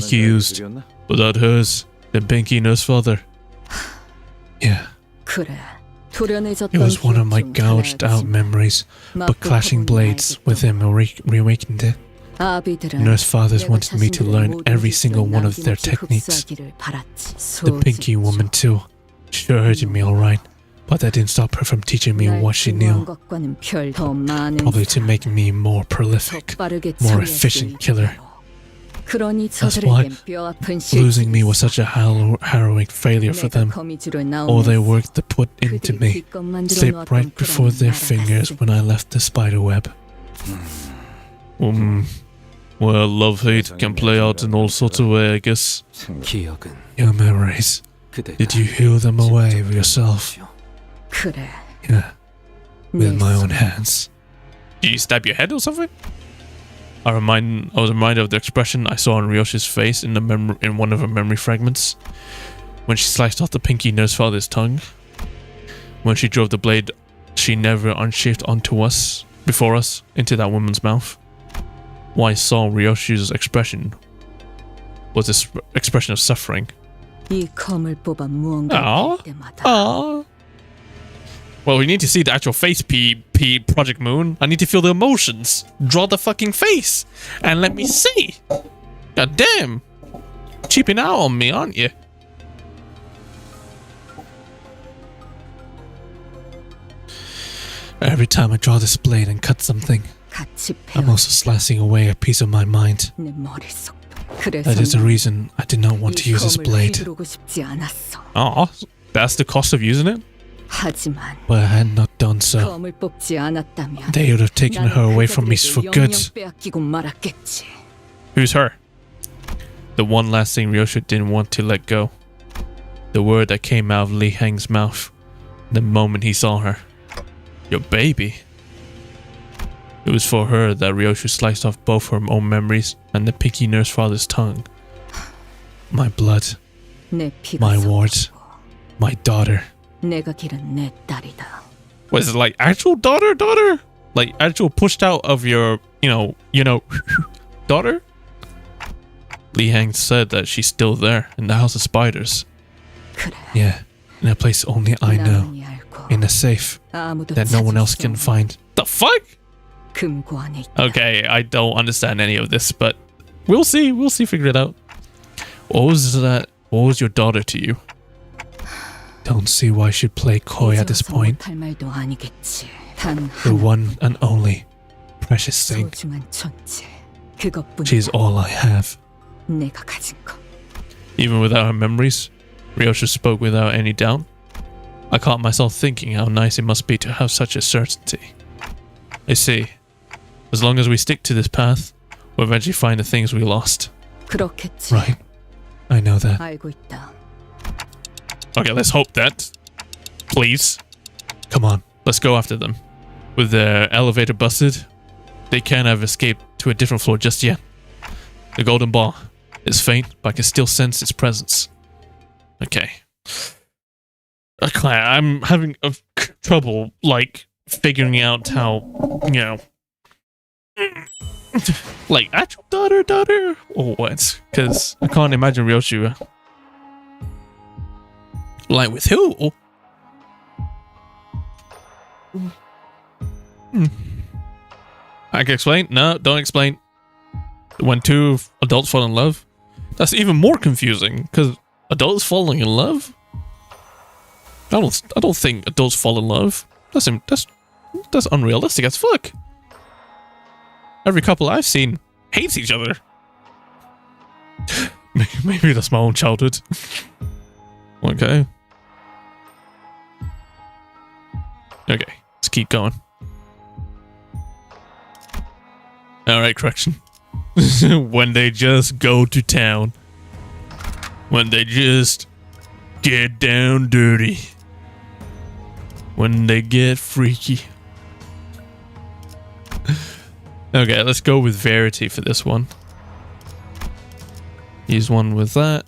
he used, 들이었나? was that hers, the Pinky nurse father. Yeah, 그래. 도련해졌던 it was one of my 기억 중 gouged out 하나였지만 memories, but clashing blades with him reawakened it. 아비들은 Nurse fathers 내가 wanted me to 자신들의 learn 모든 every 기술을 single one of their 남김없이 techniques. 흡수하기를 바랐지. The Pinky woman too. She hurted me alright, but that didn't stop her from teaching me 날 what she 증오한 knew. 것과는 별 더 많은 Probably to 사랑, make me more prolific, 더 빠르게 more 참여할 수 efficient killer. 있도록. 그러니 That's why 저들에겐 뼈아픈 Losing me 실증이 was such a harrowing failure for 내가 them. 거미줄을 All their 나오면서 work they put into 그들이 me 기껏 만들어 slipped right 놓았던 before 그런 their fingers 날아갔을 when I left the spider web. Well, love-hate can play out in all sorts of ways, I guess. 기억은 Your memories. 그대가 Did you heal them away with yourself? 그래. Yeah, with 내 my own 손. hands. Did you stab your head or something? I was reminded of the expression I saw on Ryoshi's face in one of her memory fragments when she sliced off the pinky nurse father's tongue. When she drove the blade she never unsheathed onto us, before us, into that woman's mouth. What I saw Ryoshi's expression was this expression of suffering. Aww. Well, we need to see the actual face, P Project Moon. I need to feel the emotions. Draw the fucking face and let me see. God damn. Cheaping out on me, aren't you? Every time I draw this blade and cut something, I'm also slicing away a piece of my mind. That is the reason I did not want to use this blade. Aw, that's the cost of using it? But I had not done so, they would have taken her away from me for good. Who's her? The one last thing Ryoshi didn't want to let go. The word that came out of Li Heng's mouth the moment he saw her. Your baby. It was for her that Ryoshi sliced off both her own memories and the pinky nurse father's tongue. My blood. My ward. My daughter. Was it like actual daughter? Like actual pushed out of your, you know, daughter? Li Heng said that she's still there in the House of Spiders. Yeah, in a place only I know. In a safe that no one else can find. The fuck? Okay, I don't understand any of this, but we'll see. We'll see. Figure it out. What was that? What was your daughter to you? Don't see why she'd play coy at this point. The one and only precious thing. She's all I have. Even without her memories, Ryoshi spoke without any doubt. I caught myself thinking how nice it must be to have such a certainty. I see. As long as we stick to this path, we'll eventually find the things we lost. Right. I know that. Okay, let's hope that. Please. Come on, let's go after them. With their elevator busted, they can't have escaped to a different floor just yet. The golden ball is faint, but I can still sense its presence. Okay. I'm having trouble, like, figuring out how, you know, like, actual daughter, or what? Because I can't imagine Ryoshi, like, with who? I can explain? No, don't explain. When two adults fall in love? That's even more confusing, because adults falling in love? I don't think adults fall in love. That's unrealistic as fuck. Every couple I've seen hates each other. Maybe that's my own childhood. Okay. Okay, let's keep going. Alright, correction. When they just go to town. When they just get down dirty. When they get freaky. Okay, let's go with Verity for this one. Use one with that.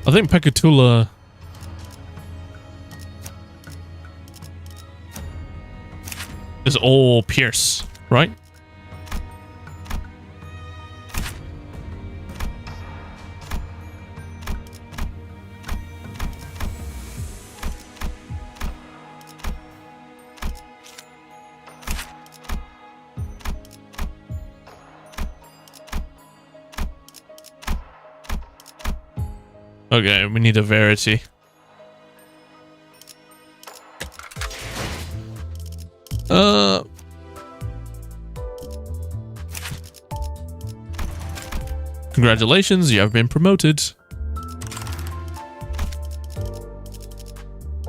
I think Pekatula is all Pierce, right? Okay, we need a Verity. Congratulations, you have been promoted.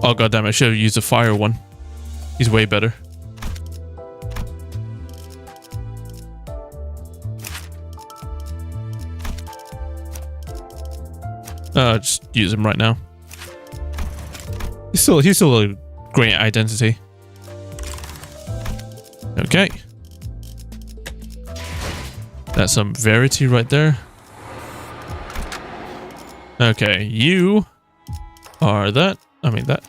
Oh goddamn, I should have used the fire one. He's way better. Just use him right now. He's still a great identity. Okay. That's some Verity right there. Okay, you are that. I mean that.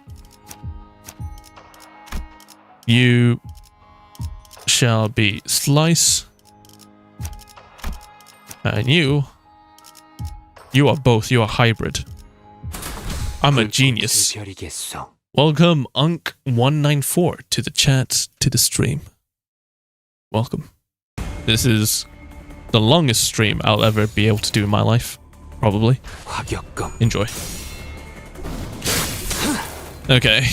You shall be Slice. And you are both. You are hybrid. I'm a genius. Welcome, Unk194, to the chat, to the stream. Welcome. This is the longest stream I'll ever be able to do in my life. Probably. Enjoy. Okay.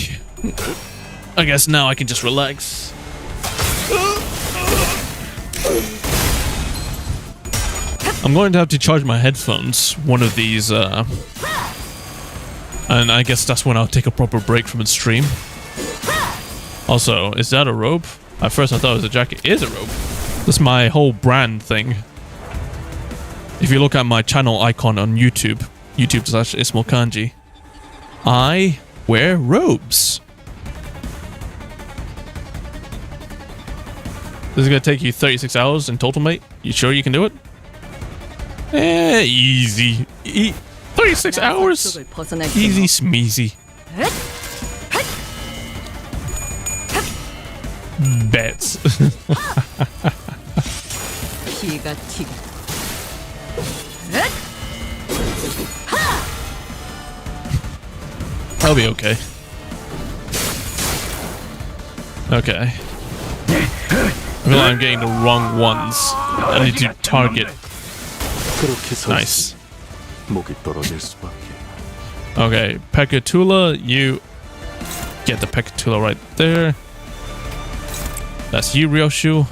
I guess now I can just relax. I'm going to have to charge my headphones one of these, and I guess that's when I'll take a proper break from the stream. Also, is that a robe? At first I thought it was a jacket. It is a robe. That's my whole brand thing. If you look at my channel icon on YouTube, YouTube/ismolkanji, I wear robes. This is going to take you 36 hours in total, mate. You sure you can do it? Easy. 36 hours? Easy smeezy. Bets. I'll be okay. Okay. I feel like I'm getting the wrong ones. I need to target. Nice. Okay, Pekatula, you get the Pekatula right there. That's you, Ryoshu.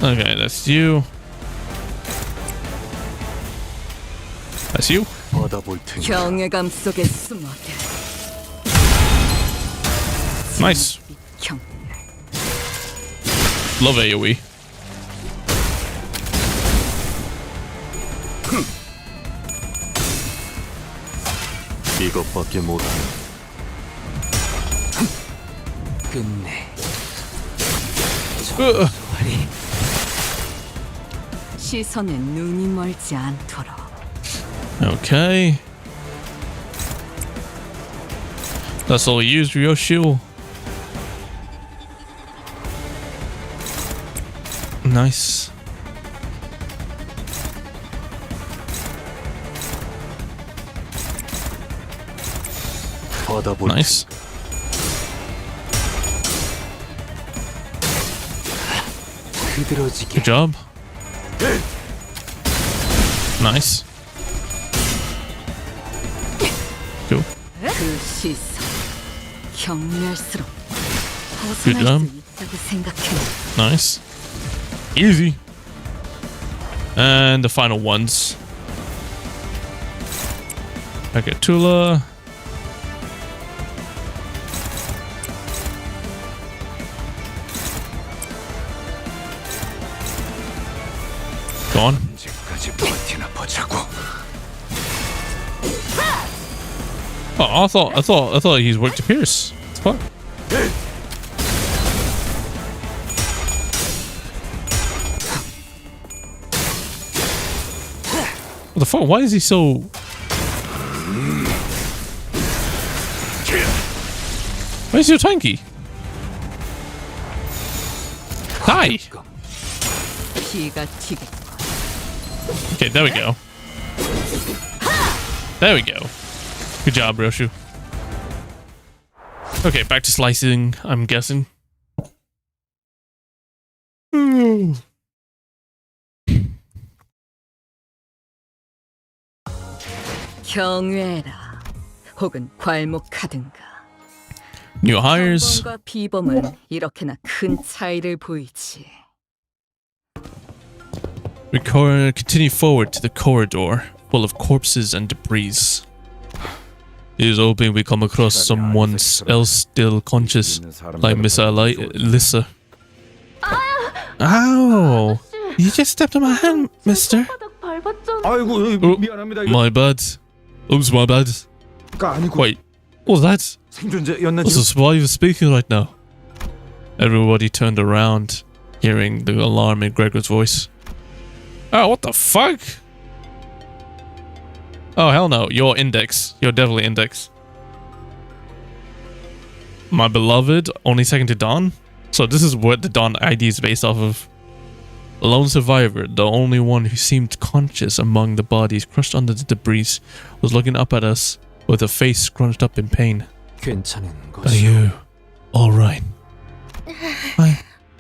Okay, that's you. That's you. Nice. Love AoE. 이것밖에 못하네. 끝내. 시선에 눈이 멀지 않도록. Okay. That's all you use, Ryoshu. Nice. Nice. Good job. Nice. Cool. Good job. Nice. Easy. And the final ones. Okay, Tula. Go on. Oh, I thought he's worked to Pierce. What? What the fuck? Why is he so? Why is he so tanky? Die. Okay, there we go. There we go. Good job, Ryoshu. Okay, back to slicing, I'm guessing. 경외라. 혹은 괄목하든가. New hires. 평범과 비범은 이렇게나 큰 차이를 보이지. We continue forward to the corridor, full of corpses and debris. It is hoping we come across someone else still conscious, like Miss Alyssa. Ow! You just stepped on my hand, mister. 손바닥 밟았잖아. 아이고 미안합니다. My bad. Oops, my bad. 아니고 Wait, what was that? 생존자였나요? What's the survivor speaking right now? Everybody turned around, hearing the alarm in Gregor's voice. Oh, what the fuck? Oh, hell no. You're Index. You're definitely Index. My beloved, only second to Dawn? So this is what the Dawn ID is based off of. The lone survivor, the only one who seemed conscious among the bodies crushed under the debris, was looking up at us with a face scrunched up in pain. 괜찮은 Are 것이오. you alright?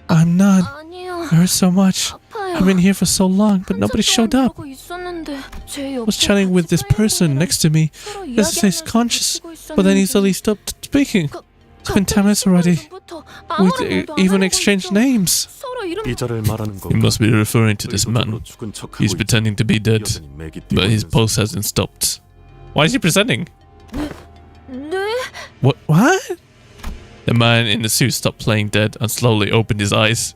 I'm not. 아니요. It hurts so much. 아파요. I've been here for so long, but nobody showed up. 그러고 있었는데 제 I 옆에 was chatting with this person next to me. 서로 This says 이야기하면서 conscious, 버티고 but then he 있었는데 suddenly stopped speaking. It's been 10 minutes already. We even exchanged names. 이자를 말하는 거. He must be referring to this man. He's pretending to be dead, but his pulse hasn't stopped. Why is he pretending? 네? What? The man in the suit stopped playing dead and slowly opened his eyes.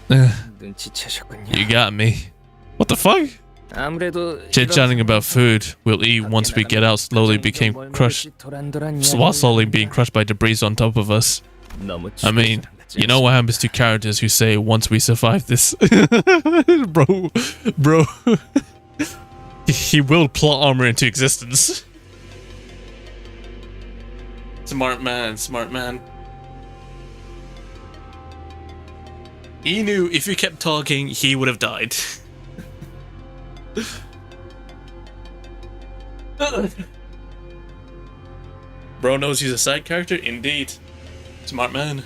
눈치채셨군요. You got me. What the fuck? 아무래도 Chit-chatting about food we'll eat once we get out slowly became crushed, while slowly being crushed by debris on top of us. I mean, you know what happens to characters who say, once we survive this? Bro. He willed plot armor into existence. Smart man. He knew if you kept talking, he would have died. Bro knows he's a side character? Indeed. Smart man.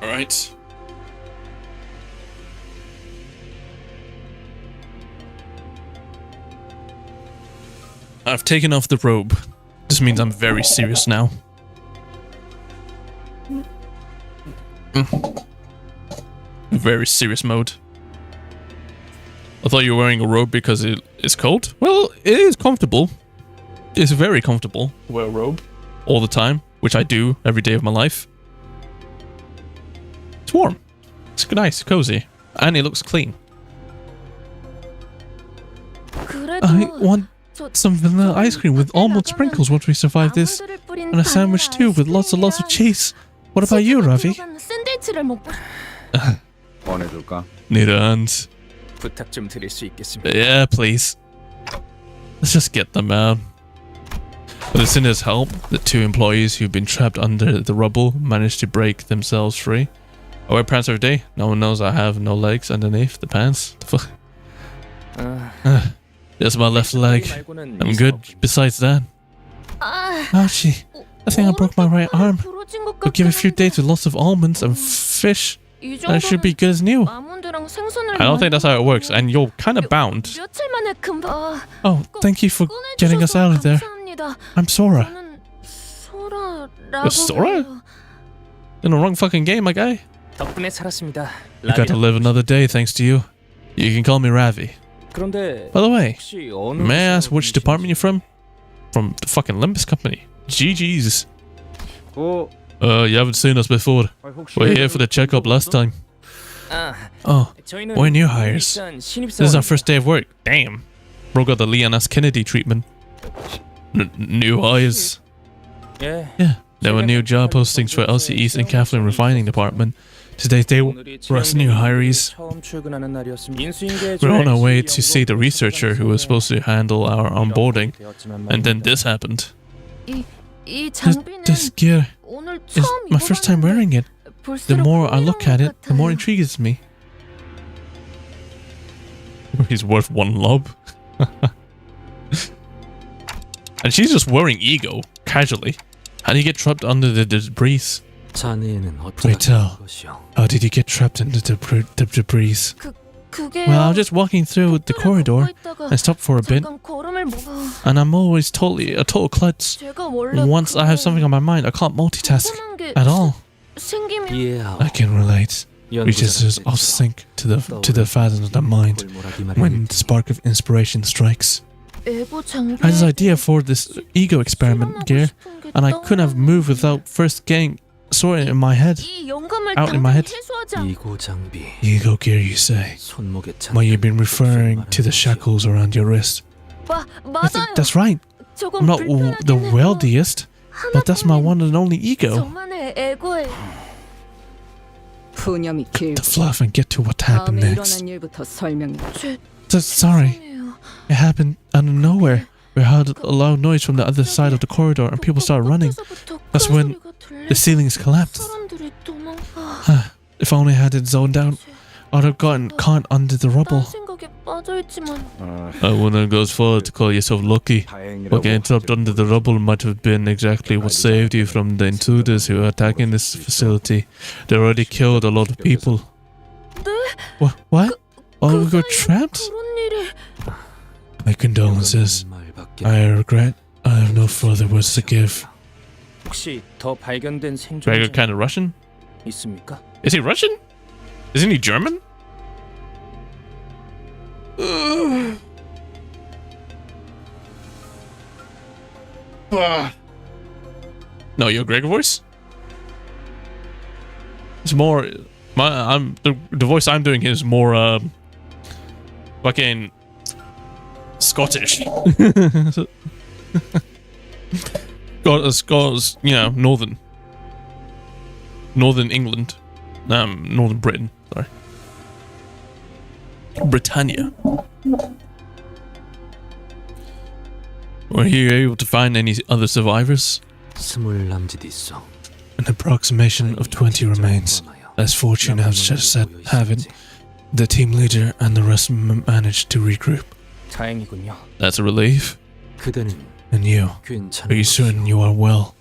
Alright. I've taken off the robe. This means I'm very serious now. Very serious mode. I thought you were wearing a robe because it's cold. Well, it is comfortable. It's very comfortable to wear a robe all the time, which I do every day of my life. It's warm. It's nice, cozy, and it looks clean. I want some vanilla ice cream with almond sprinkles once we survive this, and a sandwich too with lots and lots of cheese. What about you, Ravi? 보내줄까? Need a hand. 부탁 좀 드릴 수 있겠습니다. Yeah, please. Let's just get them out. With the sinner's help, the two employees who've been trapped under the rubble managed to break themselves free. I wear pants every day. No one knows I have no legs underneath the pants. The fuck? Just my left leg. I'm good besides that. Ouchie. I think I broke my right arm. But give a few days with lots of almonds and fish, and it should be good as new. I don't think that's how it works, and you're kind of bound. Oh, thank you for getting us out of there. I'm Sora. You're Sora? In the wrong fucking game, my guy. 덕분에 살았습니다. I got to live another day thanks to you. You can call me Ravi. 그런데 By the way, 혹시 어느 may I ask which department you're from? From the fucking Limbus company. GG's. 어, You haven't seen us before. We're here for the checkup last time. Oh, 저희는 we're new hires. 일단 This is our first day of work. Damn. Bro got the Leon S. Kennedy treatment. New hires. 예. Yeah, there were new job postings for LCE's and Kathleen Refining Department. Today's day for us new hires. 처음 출근하는 날이었습니다. We're on our way to see the researcher who was supposed to handle our onboarding, and then this happened. This gear is my first time wearing it. The more I look at it, the more it intrigues me. He's worth one lob. And she's just wearing ego, casually. How do you get trapped under the debris? Pray tell, how did you get trapped in the debris? Well, I was just walking through the corridor and stopped for a bit, and I'm always a total klutz. Once I have something on my mind, I can't multitask at all. I can relate. We just off sync to the fathoms of the mind when the spark of inspiration strikes. I had this idea for this ego experiment gear, and I couldn't have moved without first getting sort it in my head. 이 영감을 Out in my head. 해소하자. 이고 장비. Ego gear, you say? 손목에 Well, you've been referring to the shackles around your wrist. 맞아요. That's right. I'm not the wealthiest, but that's my one and only ego. 저만의 에고에 푸념이 The 길고 fluff and get to what happened 다음에 next. 일어난 일부터 설명해. Sorry, it happened out of nowhere. We heard a loud noise from the other side of the corridor and people started running. That's when the ceilings collapsed. If only I had it zoned out, I'd have gotten caught under the rubble. I wouldn't go as far to call yourself lucky. But getting trapped under the rubble might have been exactly what saved you from the intruders who are attacking this facility. They already killed a lot of people. What? Oh, we got trapped? My condolences. I regret I have no further words to give. 혹시 더 발견된 Gregor kind of Russian? 있습니까? Is he Russian? Isn't he German? No, your Gregor voice? It's more the voice I'm doing is more fucking Scottish. Scots, you know, northern England, northern Britain. Sorry, Britannia. Were you able to find any other survivors? 스물 남짓 있어. An approximation of 20 remains. As fortune has just said, having the team leader and the rest managed to regroup. 다행이군요. That's a relief. 그대는 And you, 괜찮은 are you certain you are well?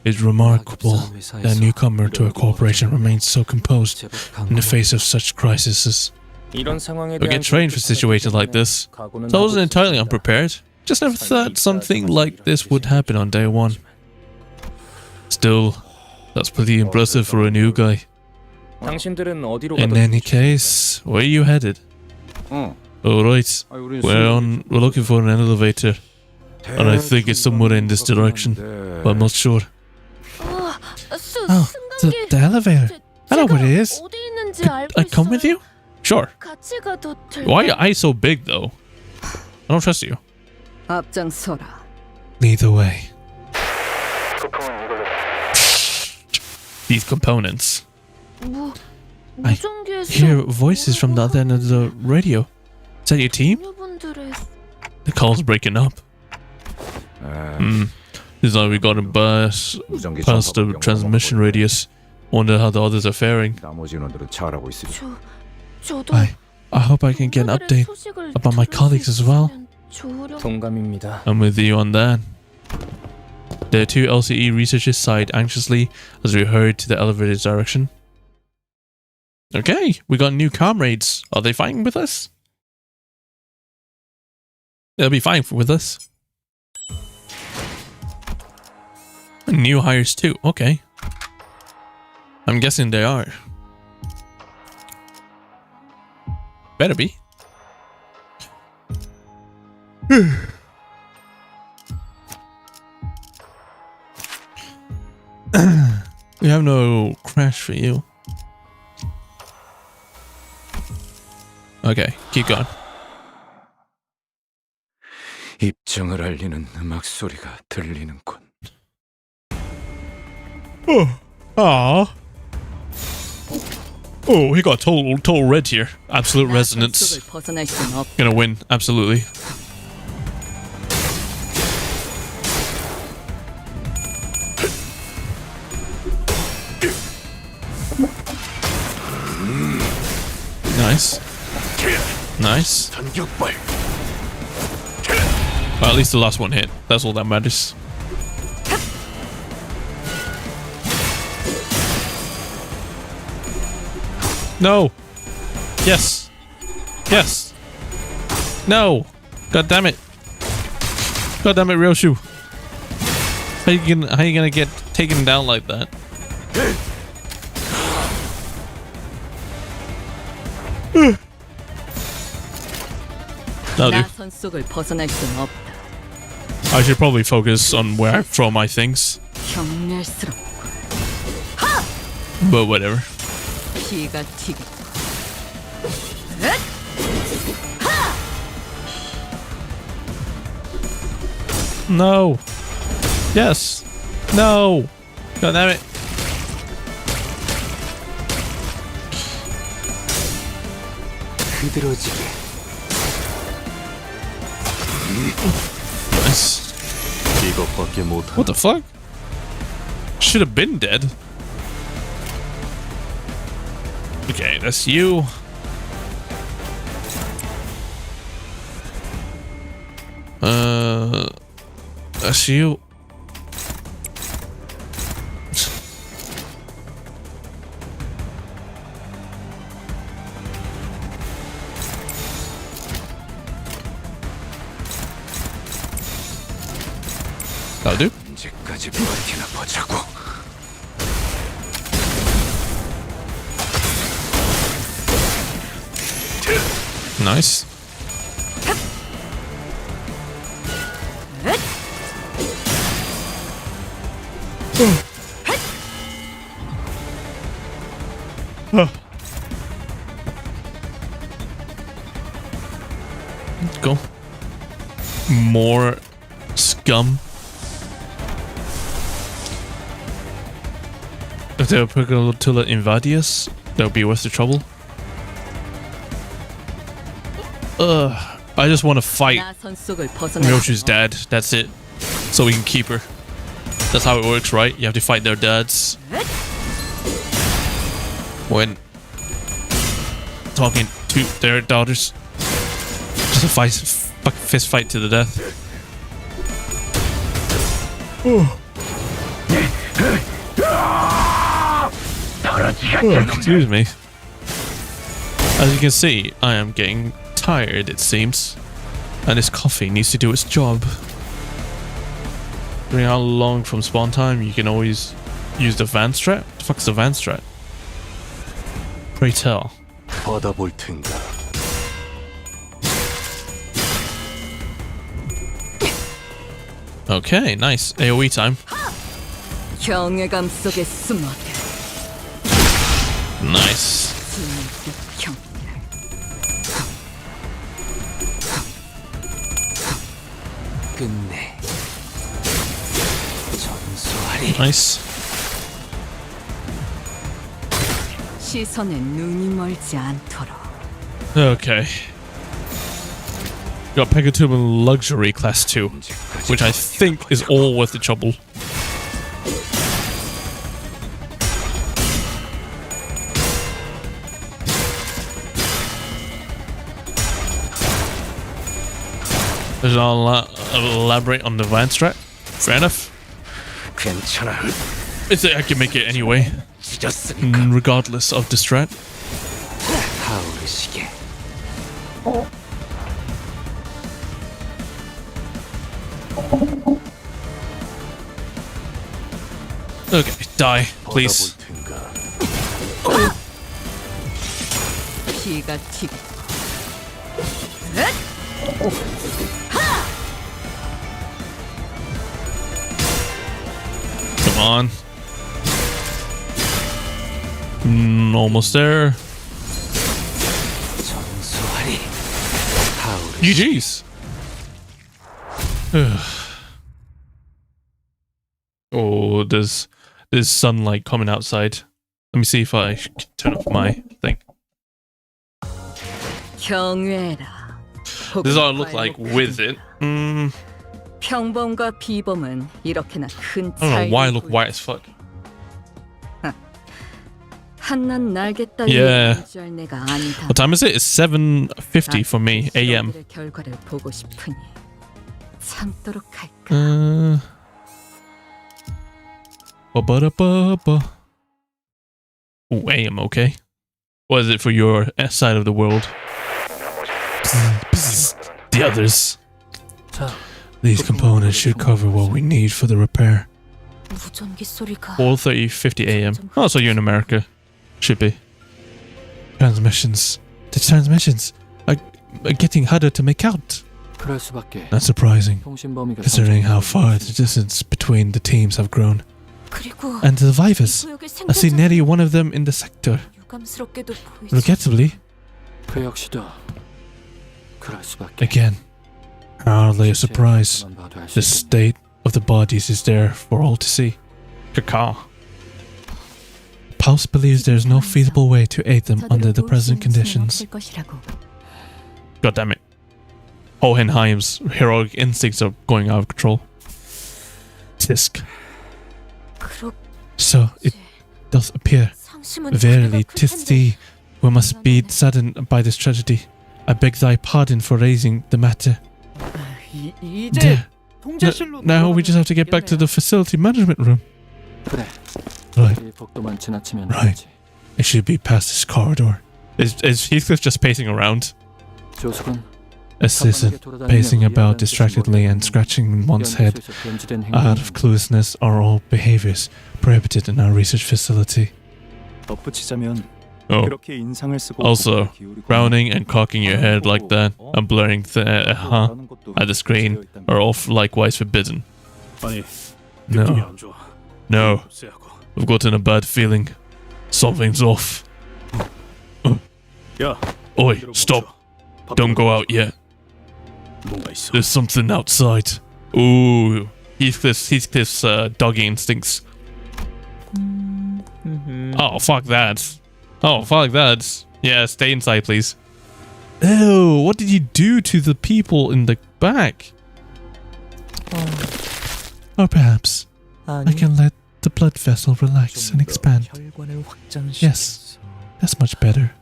It's remarkable that a newcomer to a corporation remains so composed in the face of such crises. 이런 상황에 We get trained for situations like this, so I wasn't entirely unprepared. Just never thought something like this would happen on day one. Still, that's pretty impressive for a new guy. 당신들은 어디로 In any case, where are you headed? Alright, we're looking for an elevator, and I think it's somewhere in this direction, but I'm not sure. Oh, the elevator. I know where it is. Could I come with you? Sure. Why are your eyes so big, though? I don't trust you. 앞장서라. Lead the way. These components. I hear voices from the other end of the radio. Is that your team? The call's breaking up. This is how we got him past the transmission radius. Wonder how the others are faring. I hope I can get an update about my colleagues as well. 동감입니다. I'm with you on that. The two LCE researchers sighed anxiously as we hurried to the elevator's direction. Okay, we got new comrades. Are they fine with us? They'll be fine with us. New hires too. Okay. I'm guessing they are. Better be. We have no crash for you. Okay, keep going. 입정을 알리는 음악 소리가 들리는군. Oh, he got total red here. Absolute resonance. 벗어날 수는 없. Gonna win, absolutely. Nice. Nice. Well, at least the last one hit. That's all that matters. No. Yes. Yes. No. God damn it. God damn it, Ryoshu. How you gonna get taken down like that? That'll do. 속을 벗어날 수는 없다. I should probably focus on where I throw my things. 경멸스럽고. But whatever. 피가 튀겠고. No. Yes. No. God damn it. 흐드러지게. Nice. 이것밖에 못한. What the fuck? Should have been dead. Okay, that's you. That's you. That'll do. 언제까지 버티나 보자고. Nice. Let's go. More scum. If they were able to let invade us, that would be worth the trouble. I just want to fight 나선 속을 벗어나. Ryochu's dad. That's it. So we can keep her. That's how it works, right? You have to fight their dads. When talking to their daughters. Just a fist fight to the death. Excuse me. As you can see, I am getting tired, it seems. And this coffee needs to do its job. During how long from spawn time, you can always use the van strat? What the fuck's the van strat? Pray tell. 받아볼 텐가. Okay, nice. AoE time. 경외감 속에 숨어들. Nice. 끝내. 전수하리. Nice. 시선에 눈이 멀지 않도록. Okay. Got Pegatubin Luxury Class 2, which I think is all worth the trouble. Does not elaborate on the van strat? Fair enough. 괜찮아. I can make it anyway, 찢었으니까. regardless of the strat. 타오르시게. Okay, die, please. 받아볼 텐가. 피가 튀겠고. Come on. Almost there. 전수하리. 타오르시게. GG's. Oh, there's sunlight coming outside. Let me see if I can turn off my thing. 경외라. This is what it look like with it. 평범과 비범은 이렇게나 큰 I don't know why I 차이를 look white as fuck. 한낱 날개 따위를 Yeah. 유지할 내가 아니다. What time is it? It's 7:50 for me a.m. 시험들의 결과를 보고 싶으니 참도록 할까. Ba-ba-da-ba-ba. Oh, a.m. Okay. What is it for your side of the world? The others. These components should cover what we need for the repair. 무전기 소리가 4:30, 50 a.m. Oh, so you're in America. Should be. Transmissions. The transmissions are getting harder to make out. 그럴 수밖에. Not surprising, 통신 범위가 considering how far the distance between the teams have grown. 그리고 and the survivors. 구역을 I see 생존자 nearly one of them in the sector. 유감스럽게도 보이지. Regrettably, 그 역시도 그럴 수밖에. again, hardly a surprise. The state of the bodies is there for all to see. Caca. Pulse believes there is no feasible way to aid them under the present conditions. God damn it. Hohenheim's heroic instincts are going out of control. Tisk. So it doth appear. Verily, 'tis thee who must be saddened by this tragedy. I beg thy pardon for raising the matter. There. Now we just have to get back to the facility management room. 그래. Right. 일복도만 지나치면 Right. 되지. It should be past this corridor. Is Heathcliff just pacing around? 조숙은 Assistant, pacing about distractedly and scratching one's head out of cluelessness are all behaviors prohibited in our research facility. 덧붙이자면 Oh. 그렇게 인상을 쓰고 Also, frowning and cocking your head like that and blurring at the screen are all likewise forbidden. No. No. I've gotten a bad feeling. Something's off. Oi, stop. Don't go out yet. There's something outside. Ooh. Heathcliff's doggy instincts. Oh, fuck that. Oh, fuck that. Yeah, stay inside, please. Ew, what did you do to the people in the back? Or perhaps I can let the blood vessel relax and expand. Yes, that's much better.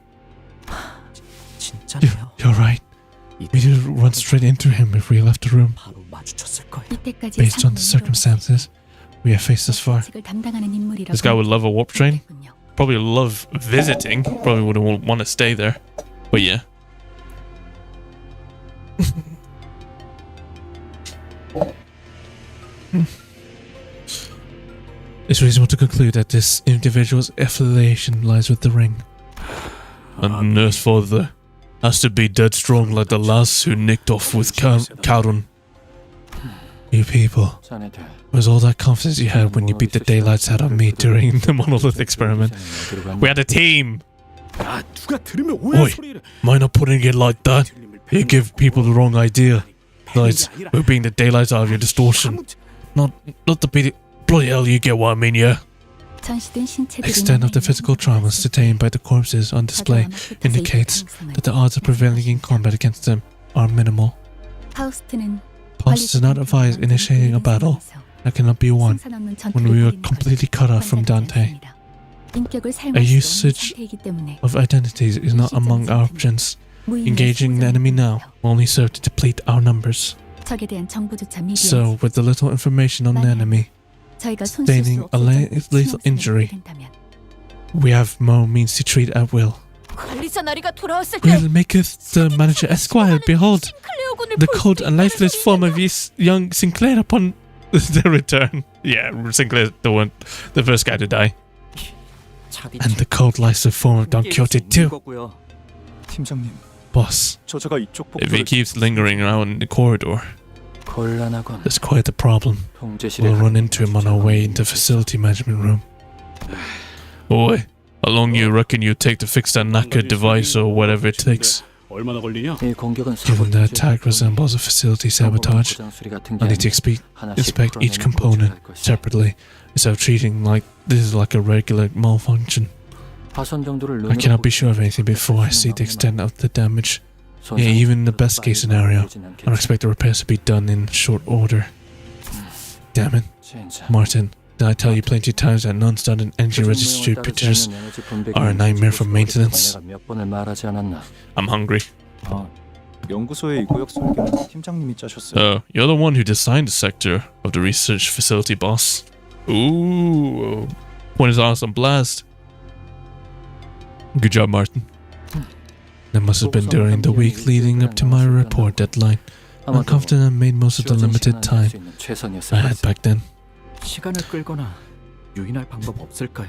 You're right. We did run straight into him if we left the room. Based on the circumstances we have faced thus far. This guy would love a warp train. Probably love visiting. Probably wouldn't want to stay there. But yeah. It's reasonable to conclude that this individual's affiliation lies with the ring. And nurse father has to be dead strong like the lass who nicked off with Charon. You people. Where's all that confidence you had when you beat the daylights out of me during the monolith experiment? We had a team! Oi, mind not putting it like that? You give people the wrong idea. Besides, we're beating the daylights out of your distortion. Not the beat. Bloody hell, you get what I mean, yeah? Extent of the physical traumas sustained by the corpses on display indicates that the odds of prevailing in combat against them are minimal. Faust does not advise initiating a battle that cannot be won when we were completely cut off from Dante. A usage of identities is not among our options. Engaging the enemy now will only serve to deplete our numbers. So, with the little information on the enemy, sustaining a lethal injury, we have more means to treat at will. Will maketh the manager Esquire behold the cold and lifeless form of young Sinclair upon their return. Yeah, Sinclair's the first guy to die. And the cold lifeless form of Don Quixote too. Boss, if he keeps lingering around in the corridor, there's quite a problem. We'll run into him on our way into the facility management room. Boy, how long you reckon you take to fix that knackered device or whatever it takes? Given the attack resembles a facility sabotage, I need to inspect each component separately instead of treating like this is like a regular malfunction. I cannot be sure of anything before I see the extent of the damage. Yeah, even in the best case scenario, I don't expect the repairs to be done in short order. Damn it. Martin, did I tell you plenty of times that non-standard energy registry pictures are a nightmare for maintenance? I'm hungry. Oh, you're the one who designed the sector of the research facility, boss. Ooh, point is on blast. Good job, Martin. That must have been during the week leading up to my report deadline. I'm confident I made most of the limited time I had back then.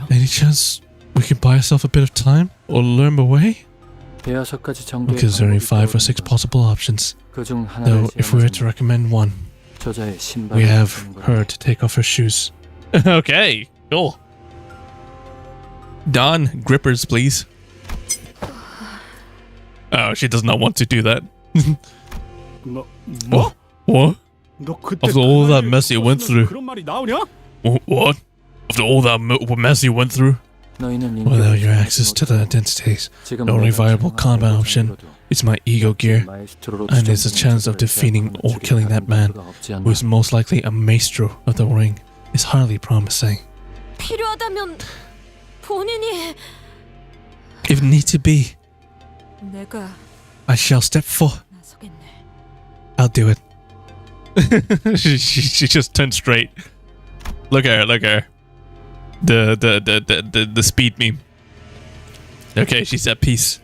Any chance we could buy ourselves a bit of time or learn a way? I'm considering 5 or 6 possible options. Though, if we were to recommend one, we have her to take off her shoes. Okay. Cool. Don, grippers, please. Oh, she does not want to do that. What? What? After all that mess you went through. What? After all that mess you went through? Without your access to the identities, the only viable combat option is my ego gear, and there's a chance of defeating or killing that man, who is most likely a maestro of the ring, is highly promising. 필요하다면 본인이 If need to be, 내가 I shall step forth. 나서겠네. I'll do it. she just turned straight. Look at her, look at her. The speed meme. Okay, she's at peace.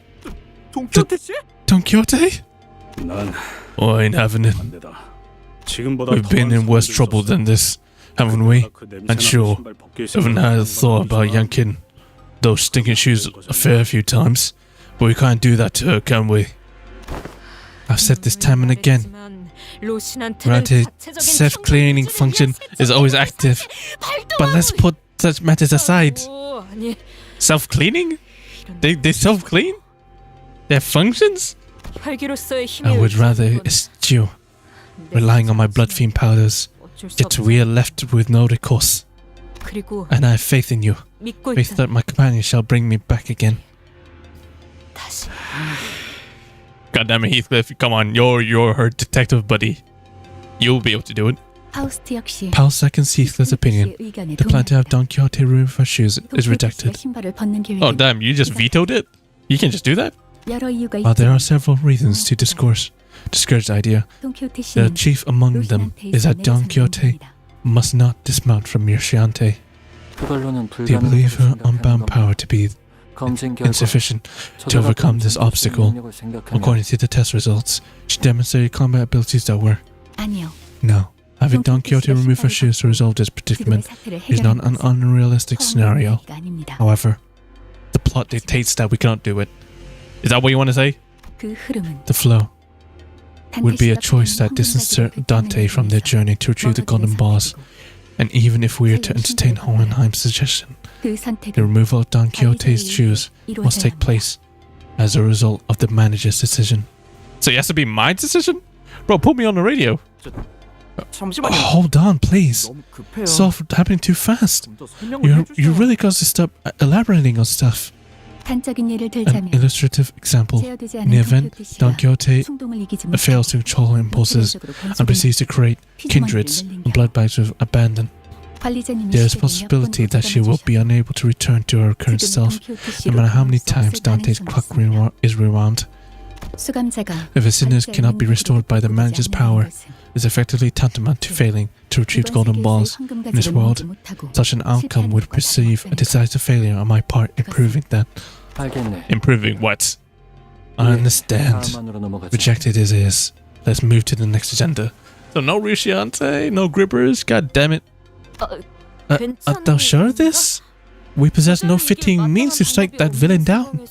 Don Quixote? Oh, I ain't having it. We've been in worse trouble than this, haven't we? And sure, haven't had a thought about yanking those stinking shoes a fair few times, but we can't do that to her, can we? I've said this time and again. Granted, self-cleaning function is always active, but let's put such matters aside. Self-cleaning? They self-clean? Their functions? I would rather eschew relying on my blood-fiend powders, yet we are left with no recourse. And I have faith in you, faith that my companion shall bring me back again. God damn it, Heathcliff, come on, you're her detective buddy. You'll be able to do it. Powell seconds Heathcliff's opinion. The plan to have Don Quixote remove her shoes is rejected. Oh damn, you just vetoed it? You can just do that? While there are several reasons to discourage the idea, the chief among them is that Don Quixote must not dismount from Murciante. Do you believe her unbound power to be insufficient to overcome this obstacle? According to the test results, she demonstrated combat abilities that were... No. Having Don Quixote remove her shoes to resolve this predicament is not an unrealistic scenario. However, the plot dictates that we cannot do it. Is that what you want to say? The flow would be a choice that distances Dante from their journey to retrieve the golden balls. And even if we are to entertain Hohenheim's suggestion, the removal of Don Quixote's shoes must take place as a result of the manager's decision. So it has to be my decision? Bro, put me on the radio. Hold on, please. It's all happening too fast. You really got to stop elaborating on stuff. An illustrative example. In the event Don Quixote fails to control her impulses and proceeds to create kindreds and blood bags with abandon, there is a possibility that she will be unable to return to her current self, no matter how many times Dante's clock is rewound. If a sinner cannot be restored by the manager's power, is effectively tantamount to failing to retrieve the golden balls in this world. Such an outcome would perceive a decisive failure on my part in proving that. Improving what? I understand. Rejected as is. Let's move to the next agenda. So no Risciante, no grippers, god damn it. Are thou sure of this? We possess no fitting means to strike that villain down.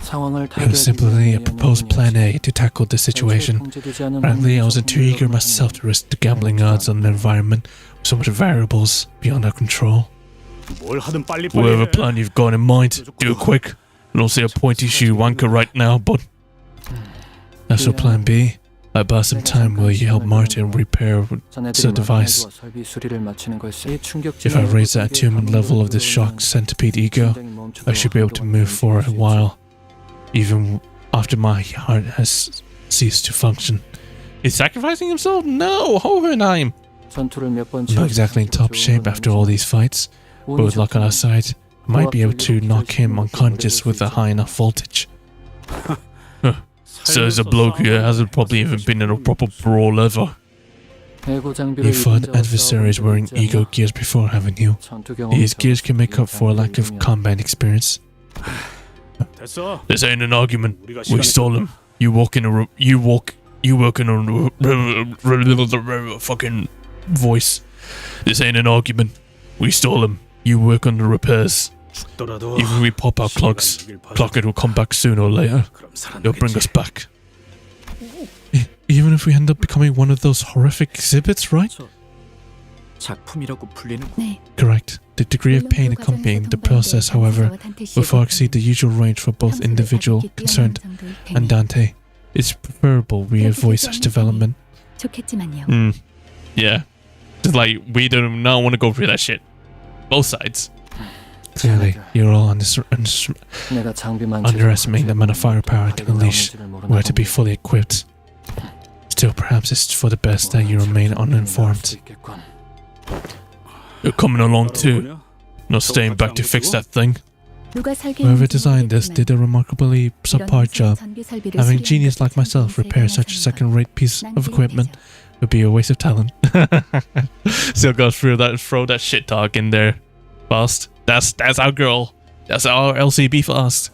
It was simply a proposed plan A to tackle the situation. Frankly, I wasn't too eager myself to risk the gambling odds on an environment with so much variables beyond our control. Whatever plan you've got in mind, do it quick. I don't see a pointy shoe wanker right now, but... As for plan B, I buy some time while you help Martin repair the device. If I raise the attunement level of this shock centipede ego, I should be able to move for a while, even after my heart has ceased to function. He's sacrificing himself? No, Hohenheim! I'm not exactly in top shape after all these fights, but with luck on our side, I might be able to knock him unconscious with a high enough voltage. So there's a bloke who hasn't probably even been in a proper brawl ever. You fought adversaries wearing ego gears before, haven't you? These gears can make up for a lack of combat experience. This ain't an argument. We stole him. You work in a fucking voice. This ain't an argument. We stole him. You work on the repairs. Even if we pop our clogs, Clockett will come back sooner or later. He'll bring us back. Even if we end up becoming one of those horrific exhibits, right? 작품이라고 불리는 네. Correct. The degree of pain accompanying the process, however, will far exceed the usual range for both individual concerned and Dante. It's preferable we avoid such development. 좋겠지만요. Yeah. Just like, we do not want to go through that shit. Both sides. Clearly, you're all underestimating the amount of firepower I can unleash were to be fully equipped. Still, perhaps it's for the best that you remain uninformed. You're coming along too. Not staying back to fix that thing. Whoever designed this did a remarkably subpar job. Having a genius like myself repair such a second-rate piece of equipment would be a waste of talent. Still goes through that, throw that shit talk in there. Fast. That's our girl. That's our LCB fast.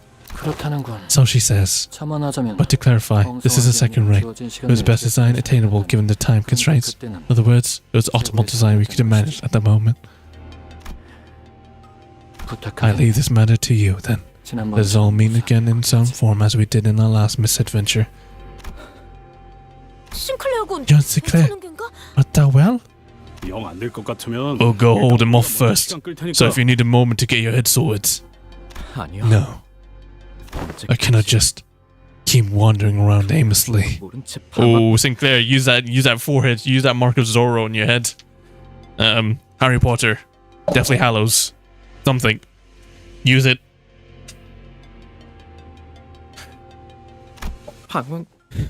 So she says. But to clarify, this is a second rate. It was best design attainable given the time constraints. In other words, it was optimal design we could manage at the moment. I leave this matter to you then. Let us all meet again in some form as we did in our last misadventure. John Sinclair, art thou well? We'll go hold him off first. So if you need a moment to get your head sorted. No. I cannot just keep wandering around aimlessly. Oh, Sinclair, use that forehead, use that mark of Zorro in your head. Harry Potter, Deathly Hallows, something. Use it.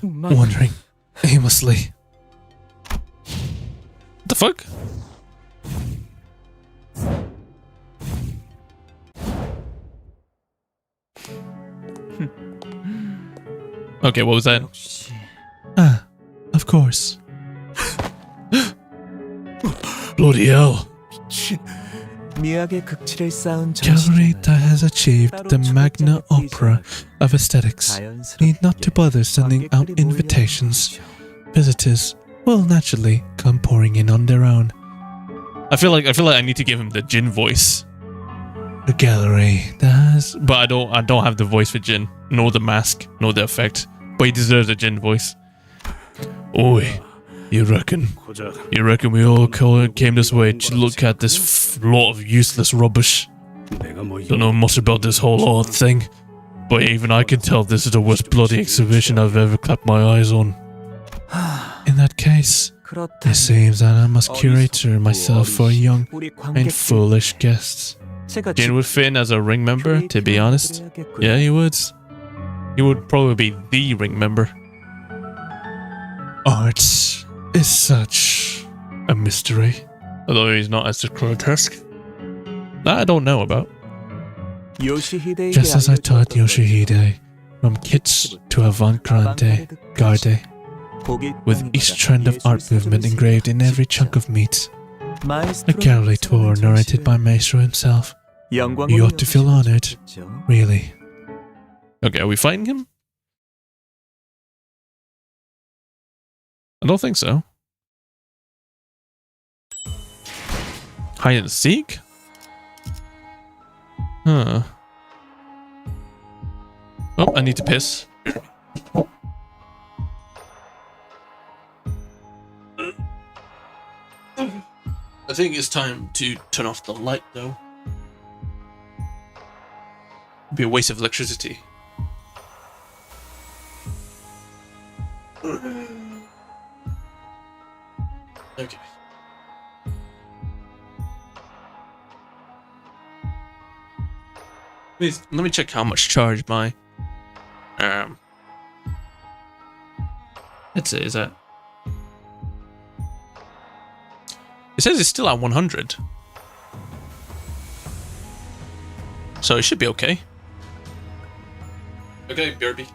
Wandering aimlessly. What the fuck? Okay, what was that? Ah, of course. Bloody hell. Gallery that has achieved the magna opera of aesthetics need not to bother sending out invitations. Visitors will naturally come pouring in on their own. I feel like I need to give him the Jin voice. The gallery that has, but I don't have the voice for Jin, nor the mask, nor the effect. But he deserves a Jin voice. Oi, you reckon we all came this way to look at this lot of useless rubbish? Don't know much about this whole art thing, but even I can tell this is the worst bloody exhibition I've ever clapped my eyes on. In that case, it seems that I must curate myself for young and foolish guests. Jin would fit in as a ring member, to be honest. Yeah, he would. He would probably be the ring member. Art is such a mystery. Although he's not as grotesque. That I don't know about. Just as I taught Yoshihide, from kits to avant-garde, with each trend of art movement engraved in every chunk of meat. A gallery tour narrated by Maestro himself. You ought to feel honored, really. Okay, are we fighting him? I don't think so. Hide and seek? Huh. Oh, I need to piss. I think it's time to turn off the light, though. It'd be a waste of electricity. Okay. Let me check how much charge my let's say is that. It says it's still at 100. So it should be okay. Okay, BRB.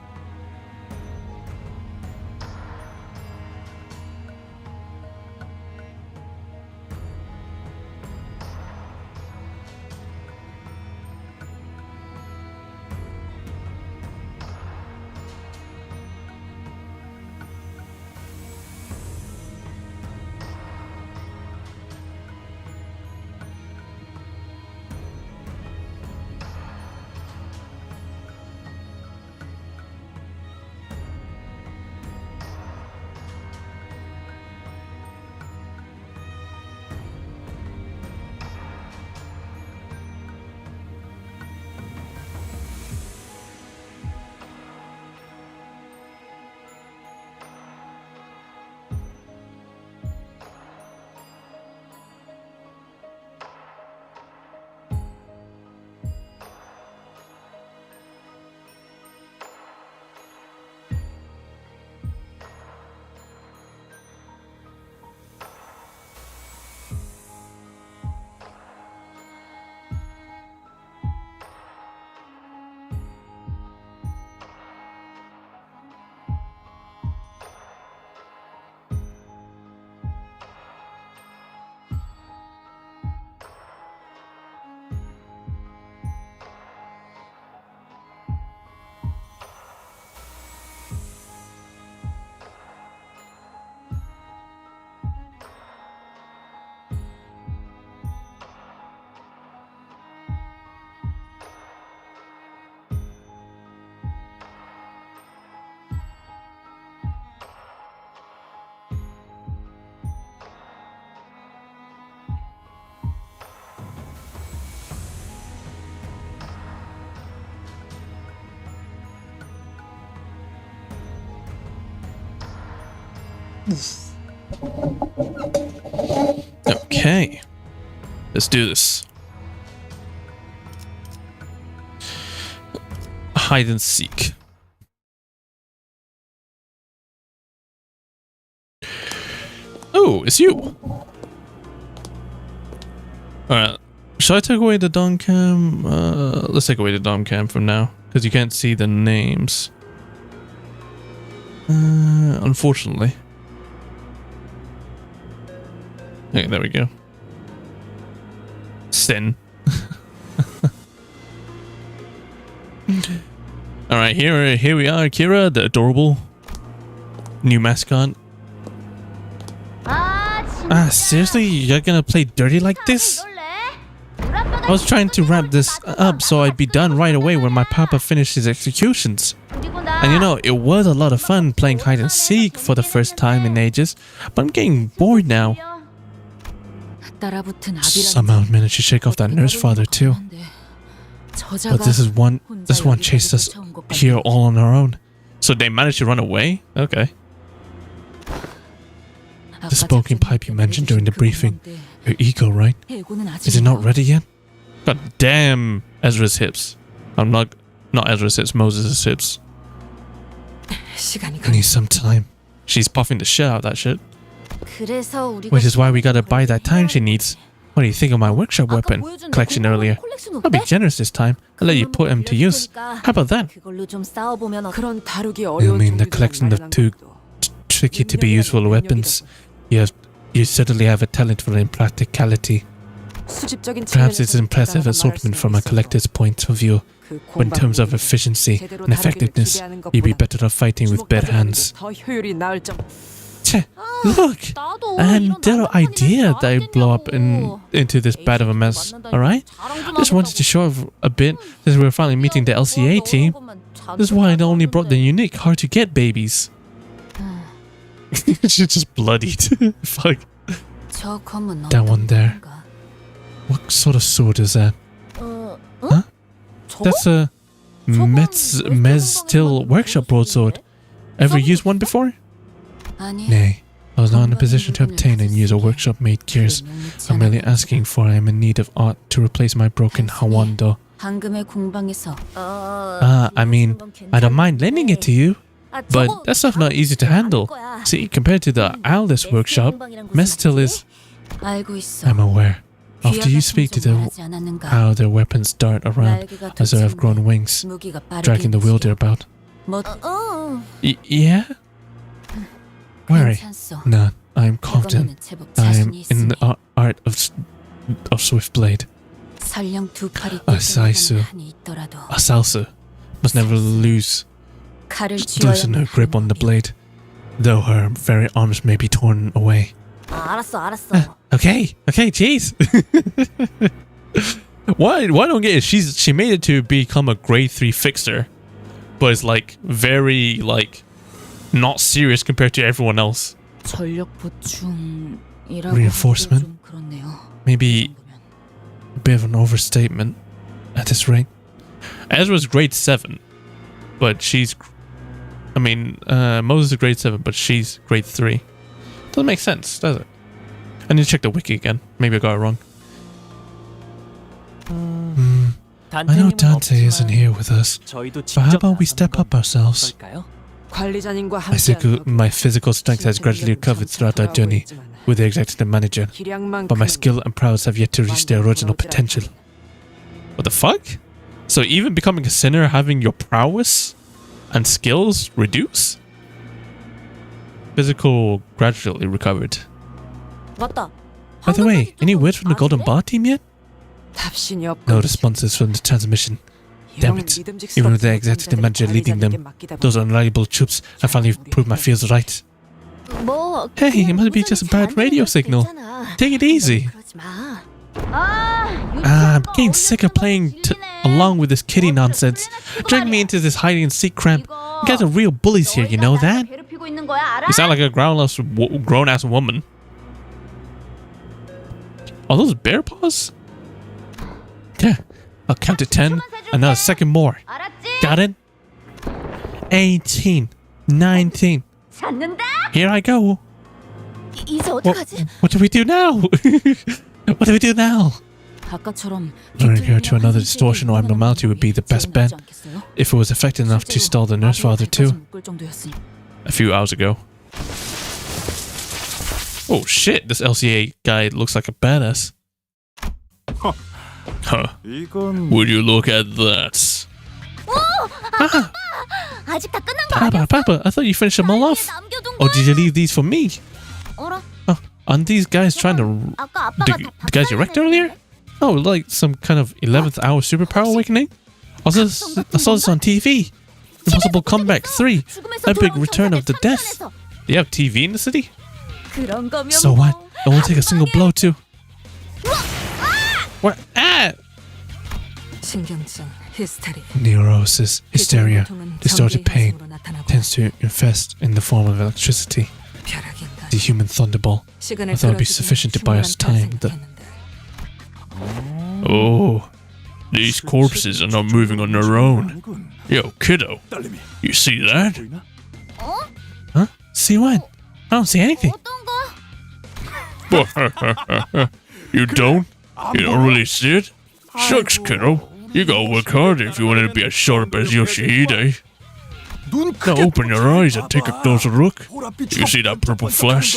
Okay. Let's do this. Hide and seek. Oh, it's you. Alright. Should I take away the dom cam? Let's take away the dom cam from now. Because you can't see the names. Unfortunately. Okay, there we go. Sin. Alright, here we are, Kira, the adorable new mascot. Seriously? You're gonna play dirty like this? I was trying to wrap this up so I'd be done right away when my papa finished his executions. And you know, it was a lot of fun playing hide and seek for the first time in ages, but I'm getting bored now. Somehow I managed to shake off that nurse father too. But this one chased us here all on our own. So they managed to run away? Okay. The smoking pipe you mentioned during the briefing. Your ego, right? Is it not ready yet? God damn Ezra's hips. I'm not Ezra's hips, Moses' hips. I need some time. She's puffing the shit out of that shit. Which is why we gotta buy that time she needs. What do you think of my workshop weapon collection earlier? I'll be generous this time. I'll let you put them to use. How about that? You mean the collection of two tricky to be useful weapons? You certainly have a talent for impracticality. Perhaps it's an impressive assortment from a collector's point of view, but in terms of efficiency and effectiveness, you'd be better off fighting with bare hands. Look! I had no idea that I'd blow up into this bad of a mess, alright? Just wanted to show off a bit since we were finally meeting the LCA team. This is why I only brought the unique, hard-to-get babies. She's just bloodied. Fuck. That one there. What sort of sword is that? Huh? That's a Mez-Til workshop broadsword. Ever used one before? Nay, I was not in a position to obtain and use a workshop-made gears. I'm merely asking for I am in need of art to replace my broken Hawando. I mean, I don't mind lending it to you, but that stuff not easy to handle. See, compared to the Aldous workshop, Mez-Til is... I'm aware. After you speak to them, how their weapons dart around as they have grown wings, dragging the wielder about. Yeah? Worry. None. I am confident. I am in the art of Swiftblade. Asalsu must never loosen her grip on the blade, though her very arms may be torn away. Okay, jeez. What I don't get is she made it to become a grade 3 fixer, but it's like very like not serious compared to everyone else. Reinforcement? Maybe a bit of an overstatement at this rate. Ezra's grade 7, but Moses is grade 7, but she's grade 3. Doesn't make sense, does it? I need to check the wiki again. Maybe I got it wrong. I know Dante isn't here with us, but how about we step up ourselves? My physical strength has gradually recovered throughout our journey with the executive manager, but my skill and prowess have yet to reach their original potential. What the fuck? So even becoming a sinner, having your prowess and skills reduce? Physical gradually recovered. By the way, any word from the Golden Bar team yet? No responses from the transmission. Damn it. Even with the executive manager leading them, those unreliable troops have finally proved my fears right. Hey, it must be just a bad radio signal. Take it easy. I'm getting sick of playing along with this kiddie nonsense. Dragging me into this hiding and seek cramp. You guys are real bullies here, you know that? You sound like a grown-ass woman. Are those bear paws? Yeah. I'll count to 10. Another second more. Got it? 18. 19. Here I go. 이제 어떡하지? What do we do now? What do we do now? 아까처럼 Running here to another distortion or abnormality would be the best bet. If it was effective enough to stall the nurse father too. A few hours ago. Oh shit, this LCA guy looks like a badass. Huh. Would you look at that? 아직 다 끝난 거 아니야? Papa, I thought you finished them all off. Or did you leave these for me? 어라? Aren't these guys trying to... 아까 아빠가 The guys you wrecked earlier? Oh, like some kind of 11th hour superpower awakening? I saw this on TV. Impossible Comeback 3. Epic Return of the Death. Do you have TV in the city? So what? It won't take a single blow to... What? Ah! 신경증, 히스테리. Neurosis, hysteria, distorted pain tends to infest in the form of electricity. The human thunderball. I thought it would be sufficient to buy us time. Oh, these corpses are not moving on their own. Yo, kiddo, you see that? Huh? See what? I don't see anything. You don't? You don't really see it? Shucks, kiddo. You gotta work harder if you want to be as sharp as Yoshihide. Now open your eyes and take a closer look. You see that purple flash?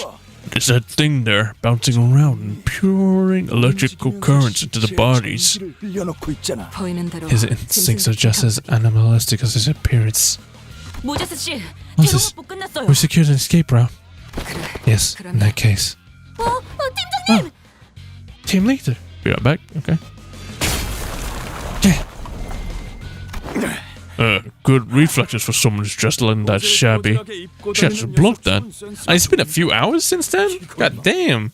It's that thing there, bouncing around and pouring electrical currents into the bodies. His instincts are just as animalistic as his appearance. 모제스 씨, Moses, 대공업부 끝났어요. we've secured an escape route. Yes, in that case. 팀장님! Team leader. Be right back, okay. Good reflexes for someone who's dressed like that shabby. She has to block that. And it's been a few hours since then? God damn.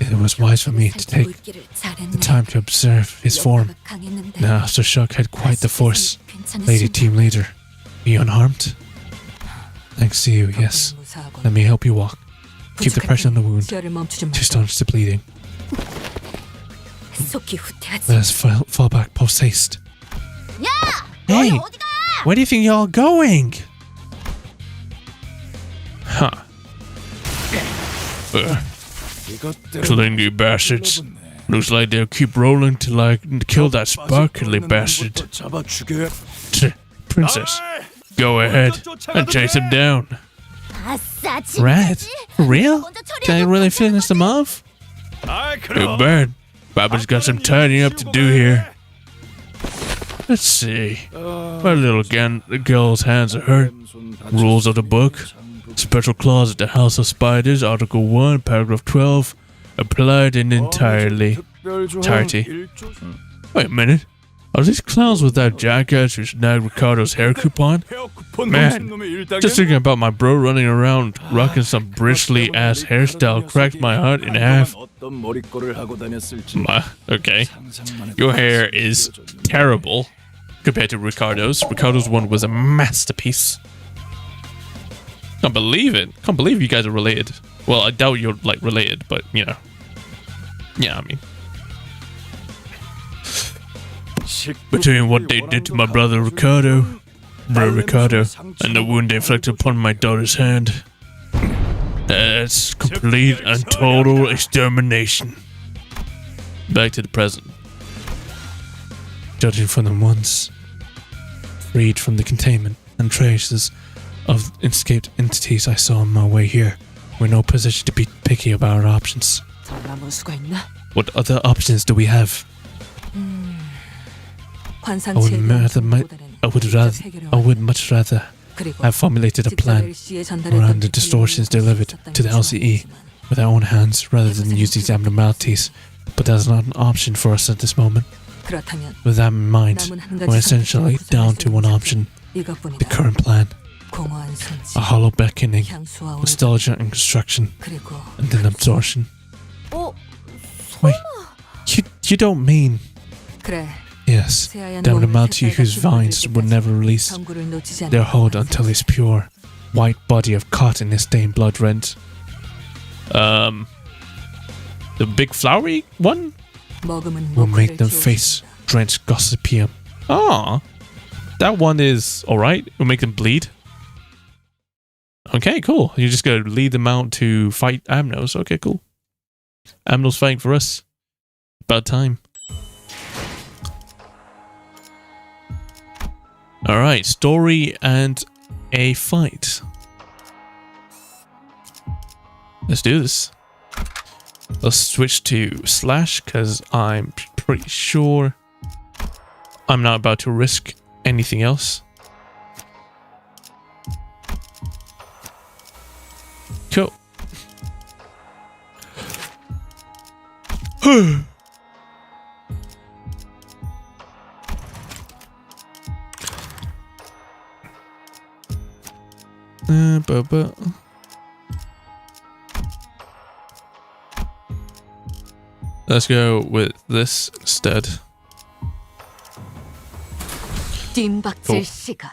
It was wise for me to take the time to observe his form. The aftershock had quite the force. Lady team leader, be unharmed? Thanks to you, yes. Let me help you walk. Keep the pressure on the wound to staunch the bleeding. Let us fall back post-haste. Hey, where do you think you're all going? Huh. Clingy bastards. Looks like they'll keep rolling till I kill that sparkly bastard. Princess, go ahead and chase him down. Rat? For real? Can I really finish them off? Too bad. Baba's got some tidying up to do here. Let's see. My little girl's hands are hurt. Rules of the book. Special clause at the House of Spiders, Article 1, Paragraph 12. Applied in entirety. Wait a minute. Are these clowns with that jackass who snagged Ricardo's hair coupon? Man, just thinking about my bro running around rocking some bristly ass hairstyle cracked my heart in half. Okay. Your hair is terrible compared to Ricardo's. Ricardo's one was a masterpiece. Can't believe it. Can't believe you guys are related. Well, I doubt you're like related, but you know. Yeah, I mean. Between what they did to my brother Ricardo, and the wound they inflicted upon my daughter's hand, that's complete and total extermination. Back to the present. Judging from the ones freed from the containment and traces of escaped entities I saw on my way here, we're in no position to be picky about our options. What other options do we have? I would much rather have formulated a plan around the distortions delivered to the LCE with our own hands rather than use these abnormalities, but that's not an option for us at this moment. With that in mind, we're essentially down to one option, the current plan. A hollow beckoning, nostalgia and construction, and then absorption. Wait, you don't mean... Yes, the abnormality whose vines would never release their hold until his pure, white body of cotton is stained blood red. The big flowery one? Will make them face drenched gossipium. Ah, that one is alright. Will make them bleed. Okay, cool. You're just gonna lead them out to fight Amnos. Okay, cool. Amnos fighting for us. About time. Alright, story and a fight. Let's do this. Let's switch to Slash, because I'm pretty sure I'm not about to risk anything else. Cool. Let's go with this instead. 뜀박질 시간.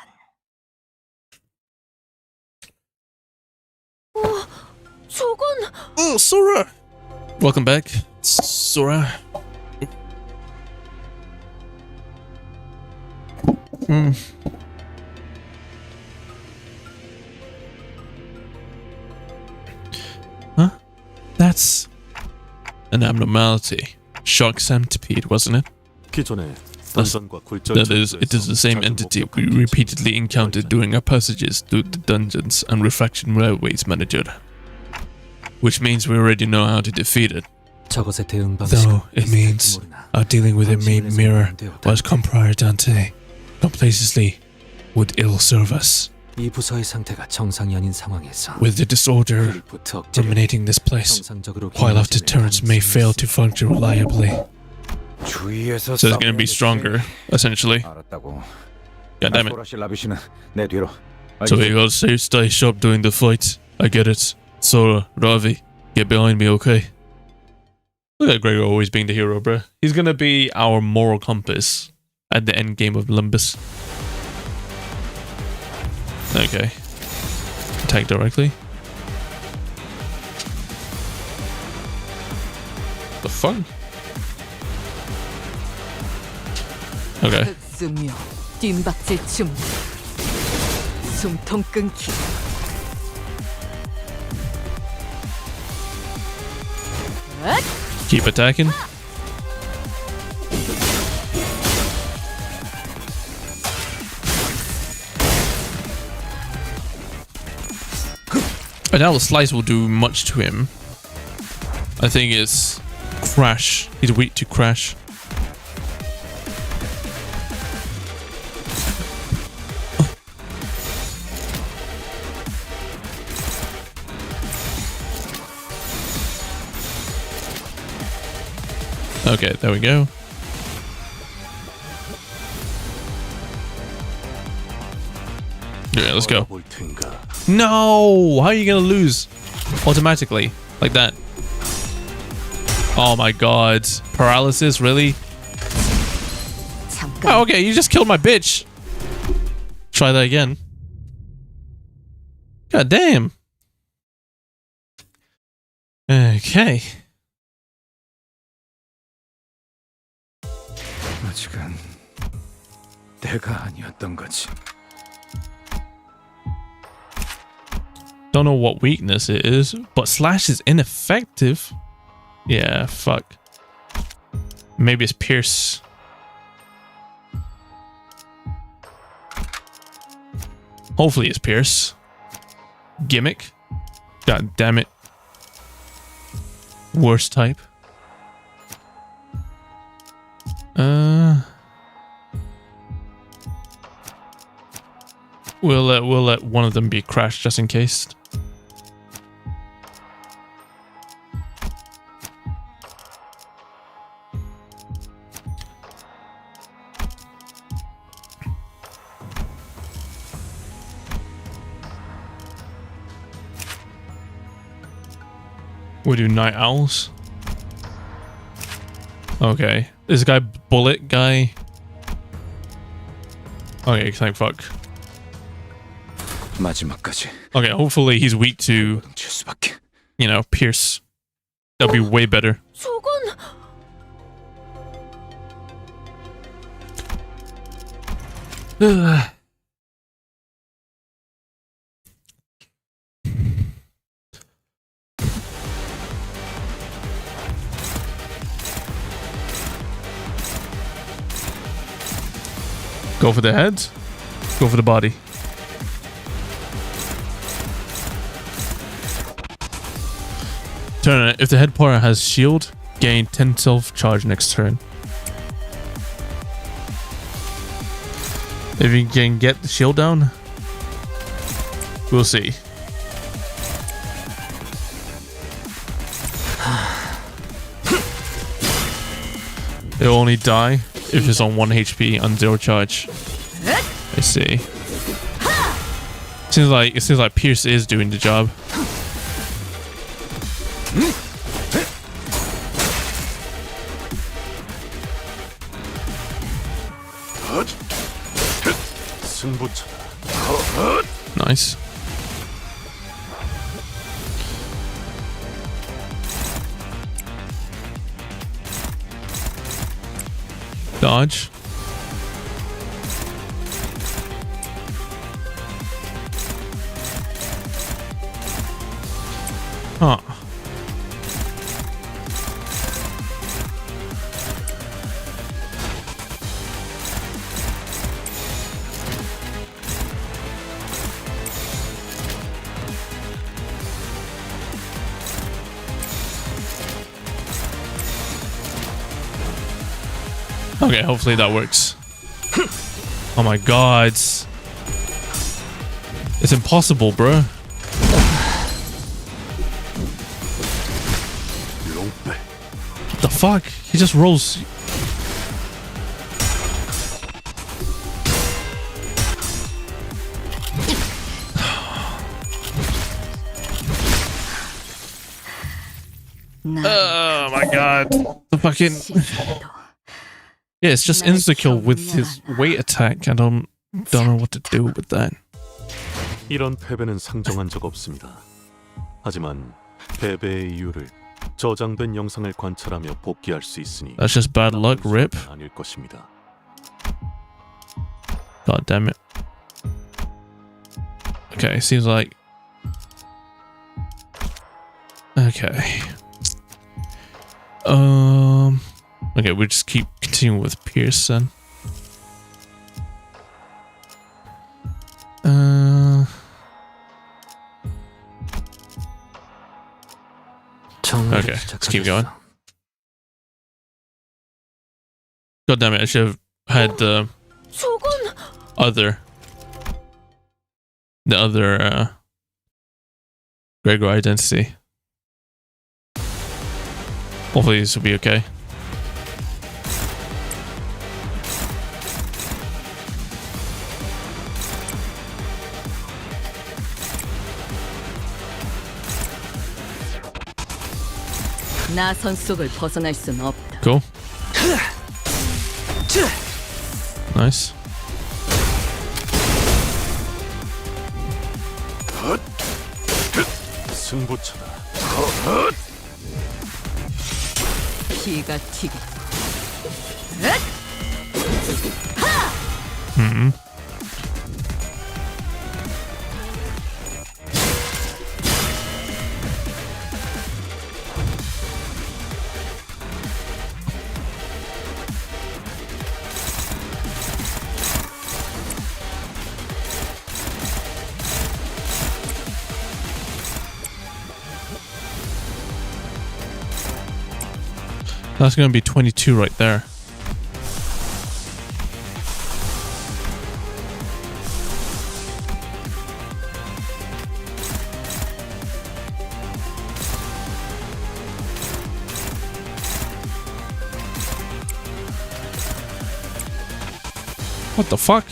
저건 Oh, Sora! Welcome back, Sora. Huh? That's an abnormality. Shock centipede, wasn't it? That is, it is the same entity we repeatedly encountered during our passages through the dungeons and refraction railways, Manager. Which means we already know how to defeat it. Though it means our dealing with a main mirror was compromisante. Complacency would ill serve us. With the disorder dominating this place, while our deterrents may fail to function reliably. So it's gonna be stronger, essentially. God damn it. So you gotta stay sharp during the fight. I get it. Sora, Ravi, get behind me, okay? Look at Gregor always being the hero, bruh. He's gonna be our moral compass at the end game of Limbus. Okay. Attack directly. The fuck? Okay. 흑수묘, 뜀박질 춤. 숨통 끊기. Keep attacking. I doubt the slice will do much to him. I think it's crash. He's weak to crash. Okay, there we go. Yeah, let's go. No! How are you gonna lose automatically like that? Oh my god. Paralysis, really? Oh, okay, you just killed my bitch. Try that again. God damn. Okay. 아직은 때가 아니었던 거지. Don't know what weakness it is, but Slash is ineffective. Yeah, fuck. Maybe it's Pierce. Hopefully it's Pierce. Gimmick. God damn it. Worst type. We'll let one of them be crashed just in case. We do night owls. Okay. This guy, bullet guy. Okay, thank fuck. 마지막까지. Okay, hopefully he's weak to, you know, Pierce. That'll be way better. 저건 Go for the head. Go for the body. Turn it. If the head part has shield, gain 10 self-charge next turn. If you can get the shield down, we'll see. It'll only die if it's on 1 HP on 0 charge. I see. It seems like Pierce is doing the job. Nice. Dodge. Huh. Okay, hopefully that works. Oh my god. It's impossible, bro. What the fuck? He just rolls. Oh my god. The fucking... Yeah, it's just insta-kill with his weight attack. I don't know what to do with that. 이런 패배는 상정한 적 없습니다. 하지만 패배의 이유를 저장된 영상을 관찰하며 복귀할 수 있으니 That's just bad luck, rip. 아닐 것입니다. God damn it. Okay, seems like... Okay. Okay, we'll just keep continuing with Pierce then. Okay, let's keep going. God damn it, I should have had the other Gregor identity. Hopefully this will be okay. 나선 속을 벗어날 순 없다. Cool. Nice. 승부처다. 기가 튀게. That's gonna be 22 right there. What the fuck?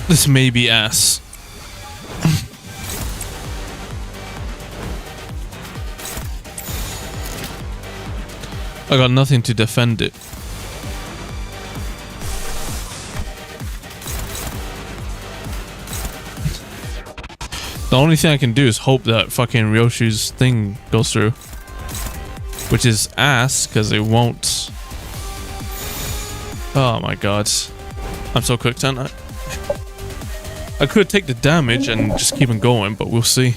This may be ass. I got nothing to defend it. The only thing I can do is hope that fucking Ryoshu's thing goes through. Which is ass, because it won't. Oh my god. I'm so cooked, aren't I? I could take the damage and just keep on going, but we'll see.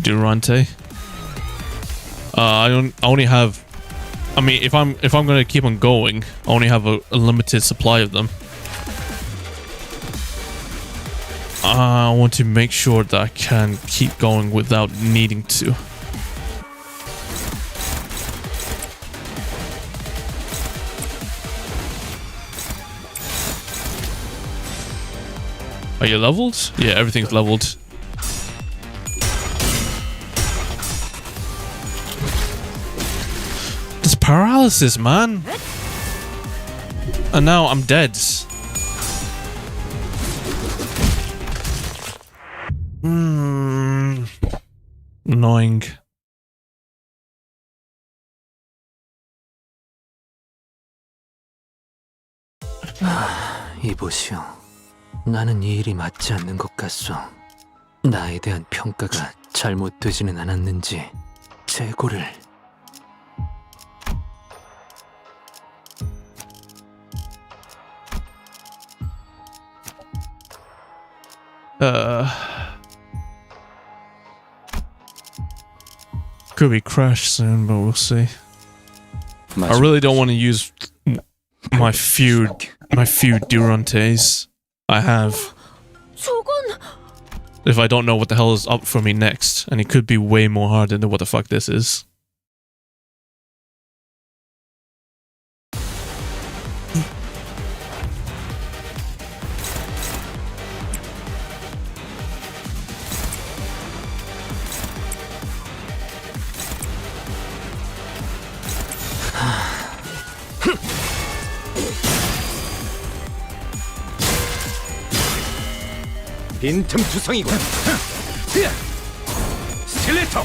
Durante. I only have. I mean, if I'm gonna keep on going, I only have a limited supply of them. I want to make sure that I can keep going without needing to. Are you leveled? Yeah, everything's leveled. This paralysis, man. And now I'm dead. Annoying. 이보시오. 나는 이 일이 맞지 않는 것 같소. 나에 대한 평가가 잘못되지는 않았는지 재고를. Could be crash soon, but we'll see. I really don't want to use my few Durantes I have. If I don't know what the hell is up for me next, and it could be way more harder than what the fuck this is. 빈틈 투성이군. 스틸레터.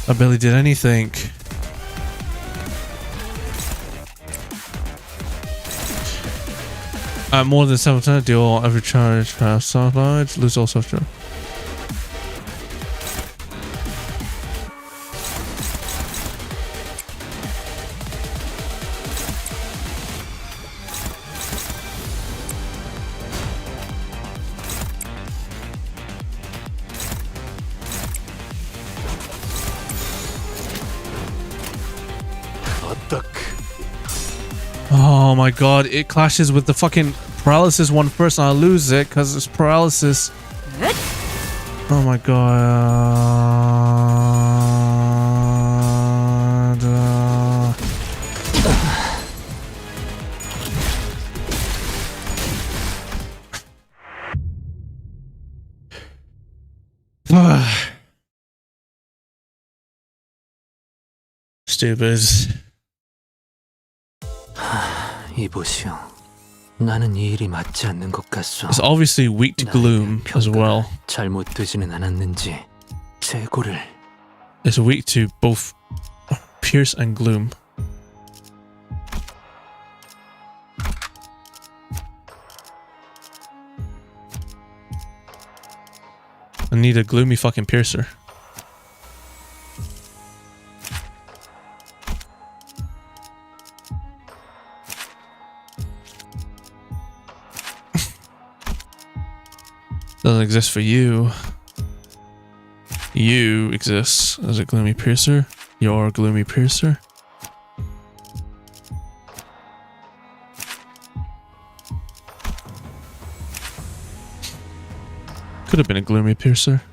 I barely did anything. At more than 7% deal every charge have sides, lose all software. Oh my god, it clashes with the fucking paralysis one first and I lose it because it's paralysis. Oh my god. Stupid. 이보시오. 나는 이 일이 맞지 않는 것 같소. It's obviously weak to gloom as well. 잘못되지는 않았는지 재고를. It's weak to both pierce and gloom. I need a gloomy fucking piercer. Doesn't exist for you. You exist as a gloomy piercer. You're a gloomy piercer. Could have been a gloomy piercer.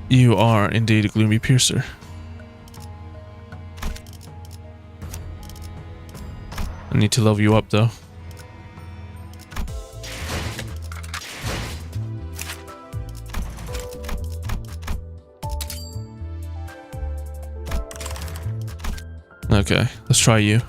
You are indeed a gloomy piercer. I need to level you up though. Okay, let's try you.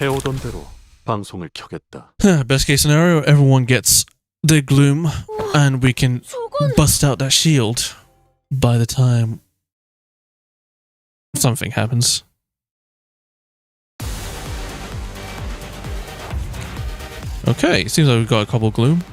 해오던 대로 방송을 켜겠다. Best case scenario, everyone gets the gloom and we can bust out that shield by the time something happens. Okay, seems like we've got a couple gloom.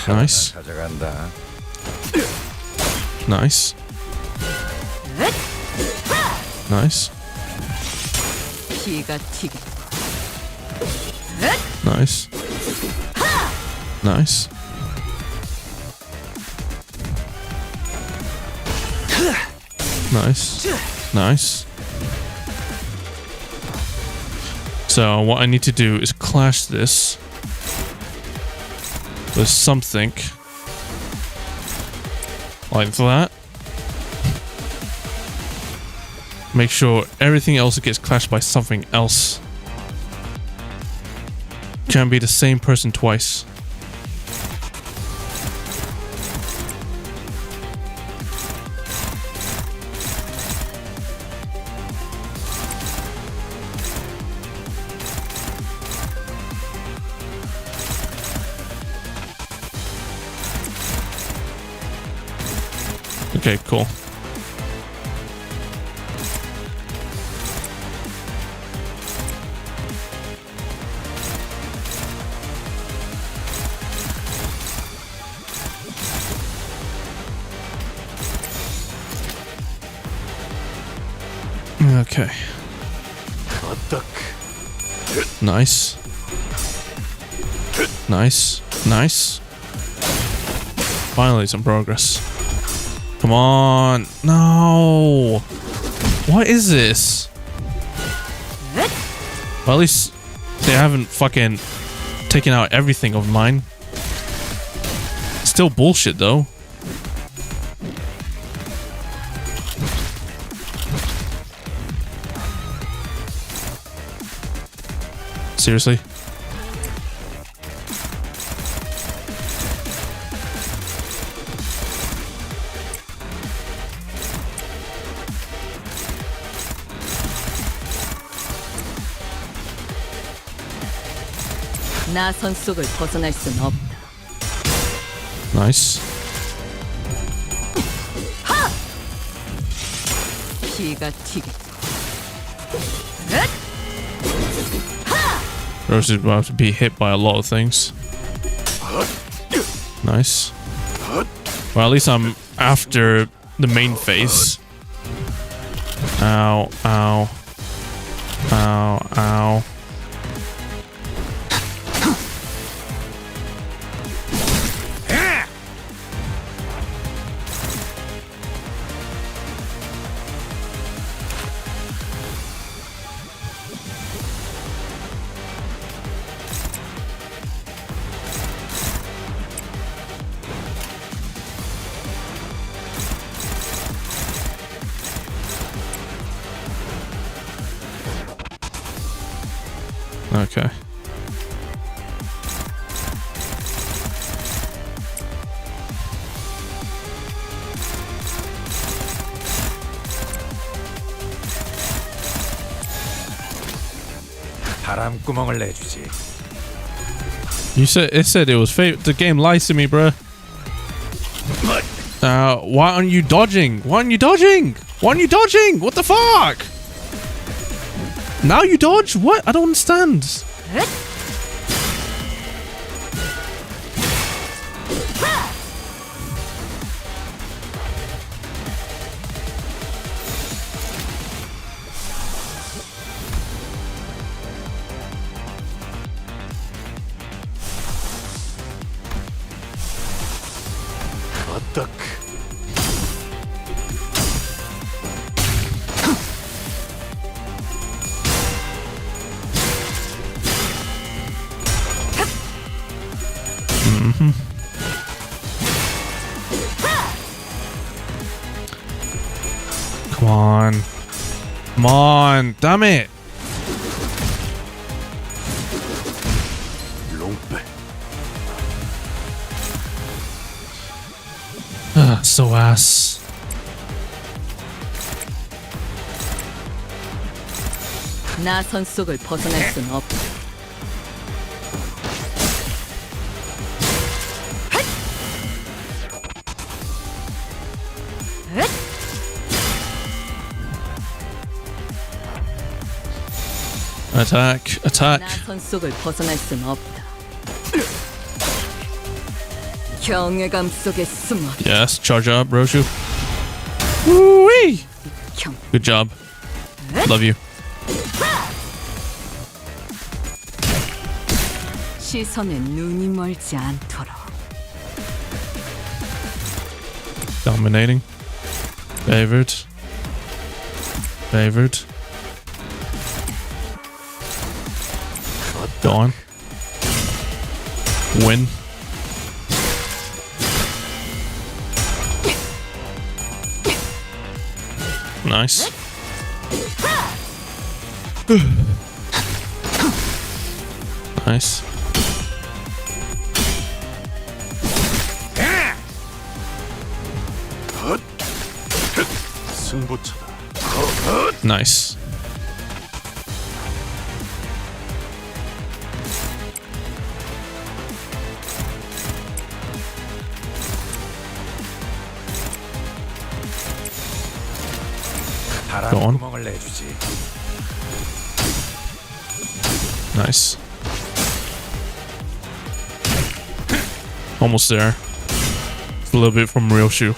Nice. Nice. Nice. 피가 튀게. Nice. Nice. Nice. Nice. So what I need to do is clash this with something like that. Make sure everything else gets clashed by something else. Can't be the same person twice. Okay, cool. Okay. Nice. Nice. Nice. Finally some progress. Come on. No. What is this? Well, at least they haven't fucking taken out everything of mine. Still bullshit though. Seriously? 나선 속을 벗어날 순 없다. Nice. 피가 튀게. Rose is about to be hit by a lot of things. Nice. Well, at least I'm after the main phase. Ow, ow. Ow, ow. Okay. 바람구멍을 내주지. It said it was the game lies to me, bruh. Why aren't you dodging? Why aren't you dodging? Why aren't you dodging? What the fuck? Now you dodge? What? I don't understand. Come on. Come on. Damn it. So ass. 나선 속을 벗어날 순 없다. Attack, attack. 나선 속을 벗어날 순 없다. 경외감 속에 숨어. Yes, charge up, Roshu. Woo-wee! Good job. Love you. 시선에 눈이 멀지 않도록. Dominating. Favored. Favored. Go on. Win. Nice. Nice. 승부차다. Nice. Go on. Nice. Almost there. A little bit from real shoe.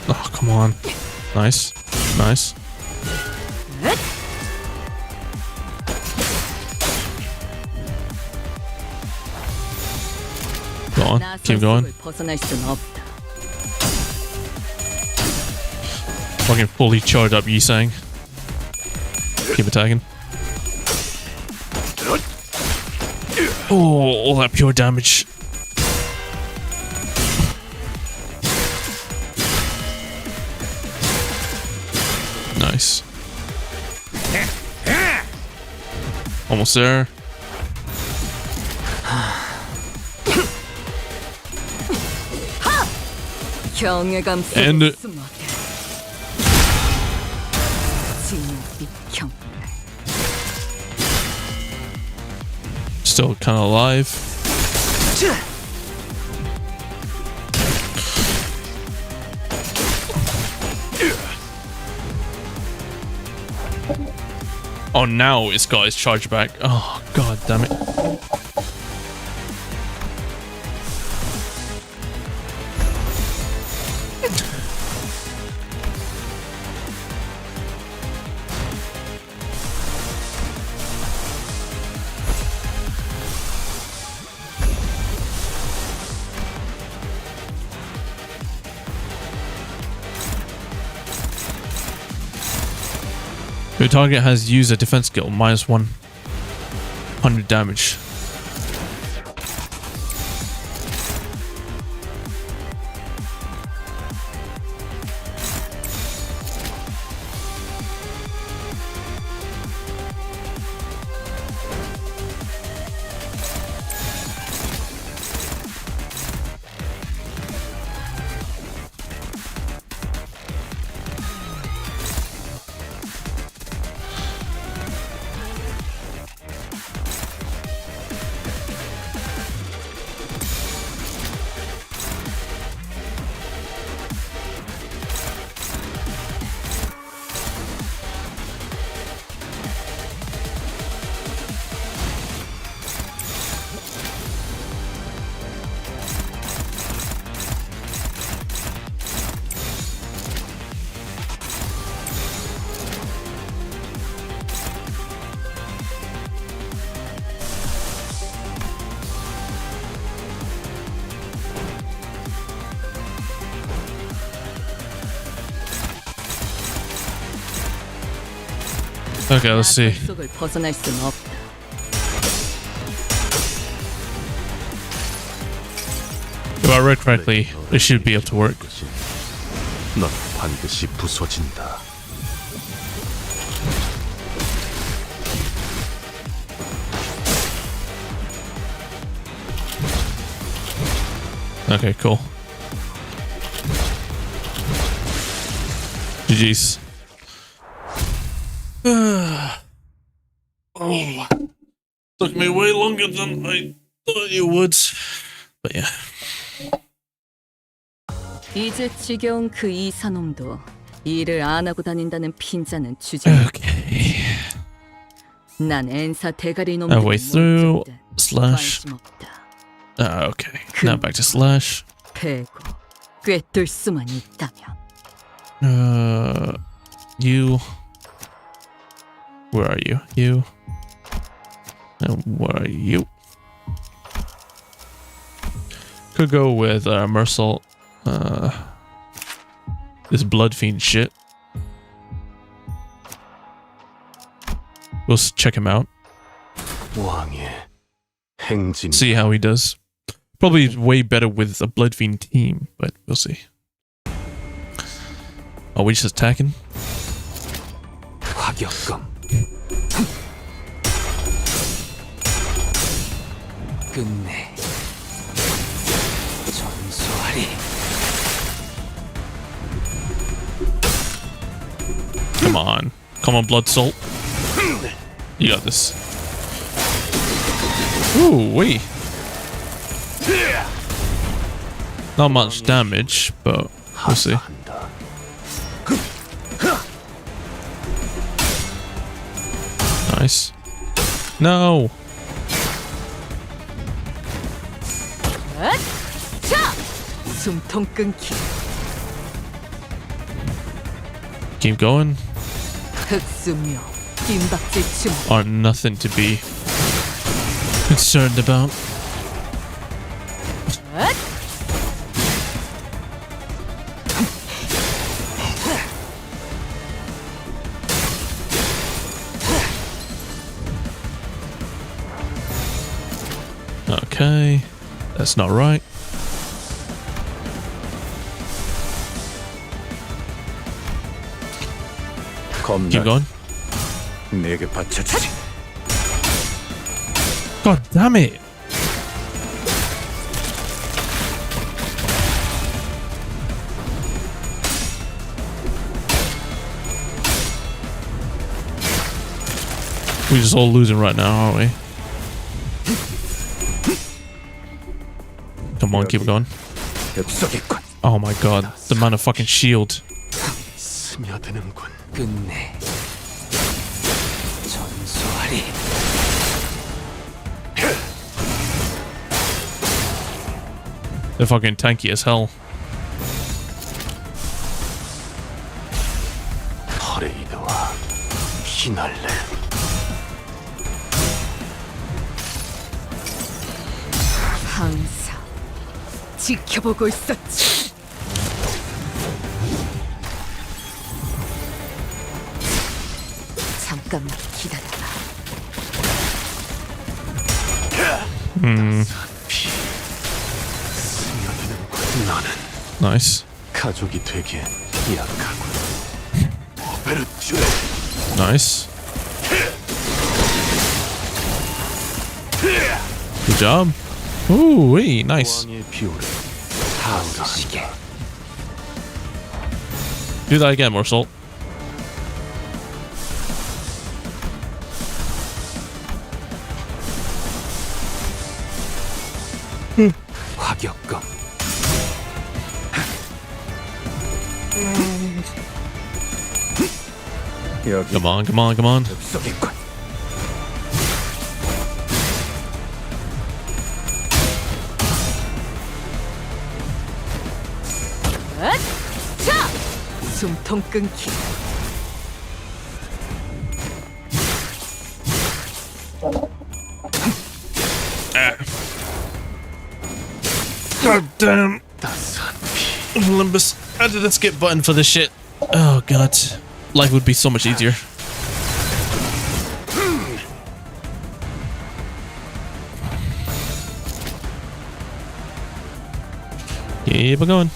Oh, come on. Nice. Nice. Go on. Keep going. 벗어날 순 없다. Fucking fully charged up Yi-Sang. Keep attacking. Oh, all that pure damage. Nice. Almost there. 경외감 속에 And 숨어. 진빛 경. still kind of alive. Oh, now it's got his charge back. Oh, god damn it. Your target has used a defense skill, minus 100 damage. Okay, let's see. 속을 벗어날 순 없다. If I read correctly, it should be able to work. 넌 반드시 부서진다. Okay, cool. GG's. Took me way longer than I thought it would. But yeah. 이제 지겨운 그 이사놈도 일을 안 하고 다닌다는 핀잔은 주제. Okay. 난 엔사 대가리 놈. Halfway through. Slash. Okay. Now back to slash. 배고 꿰뚫 수만 있다면. You. Where are you? You. And where are you? Could go with Mersault. This blood fiend shit. We'll check him out. 왕의 행진. See how he does. Probably way better with a blood fiend team, but we'll see. Are we just attacking? 화격검. 끝내. 전소하리. Come on. Come on, Blood Salt. You got this. Ooh, wait. Not much damage, but we'll see. Nice. No. 숨통 끊기. Keep going. 흑수묘. 김박질 춤. Are nothing to be concerned about. Okay, that's not right. Keep going. 내게 바쳐주지. God damn it! We're just all losing right now, aren't we? Come on, keep going. Oh my god, the amount of fucking shield. 스며드는군. 끝내. 전소하리. They're fucking tanky as hell. 퍼레이드와 피날레. 항상 지켜보고 있었지. 잠깐만 기다려라. 스며드는군. 나는 Nice. 가족이 되기엔 약하군. 오베르튜레. Nice. Good job. Ooh, wee, nice. 왕의 비호를 하우르시게. Do that again, Morsalt. 화격검. Come on, come on, come on. 흡속이군. 숨통 끊기. God damn. Limbus, how did the skip button for this shit? Oh god. Life would be so much easier. Keep it going.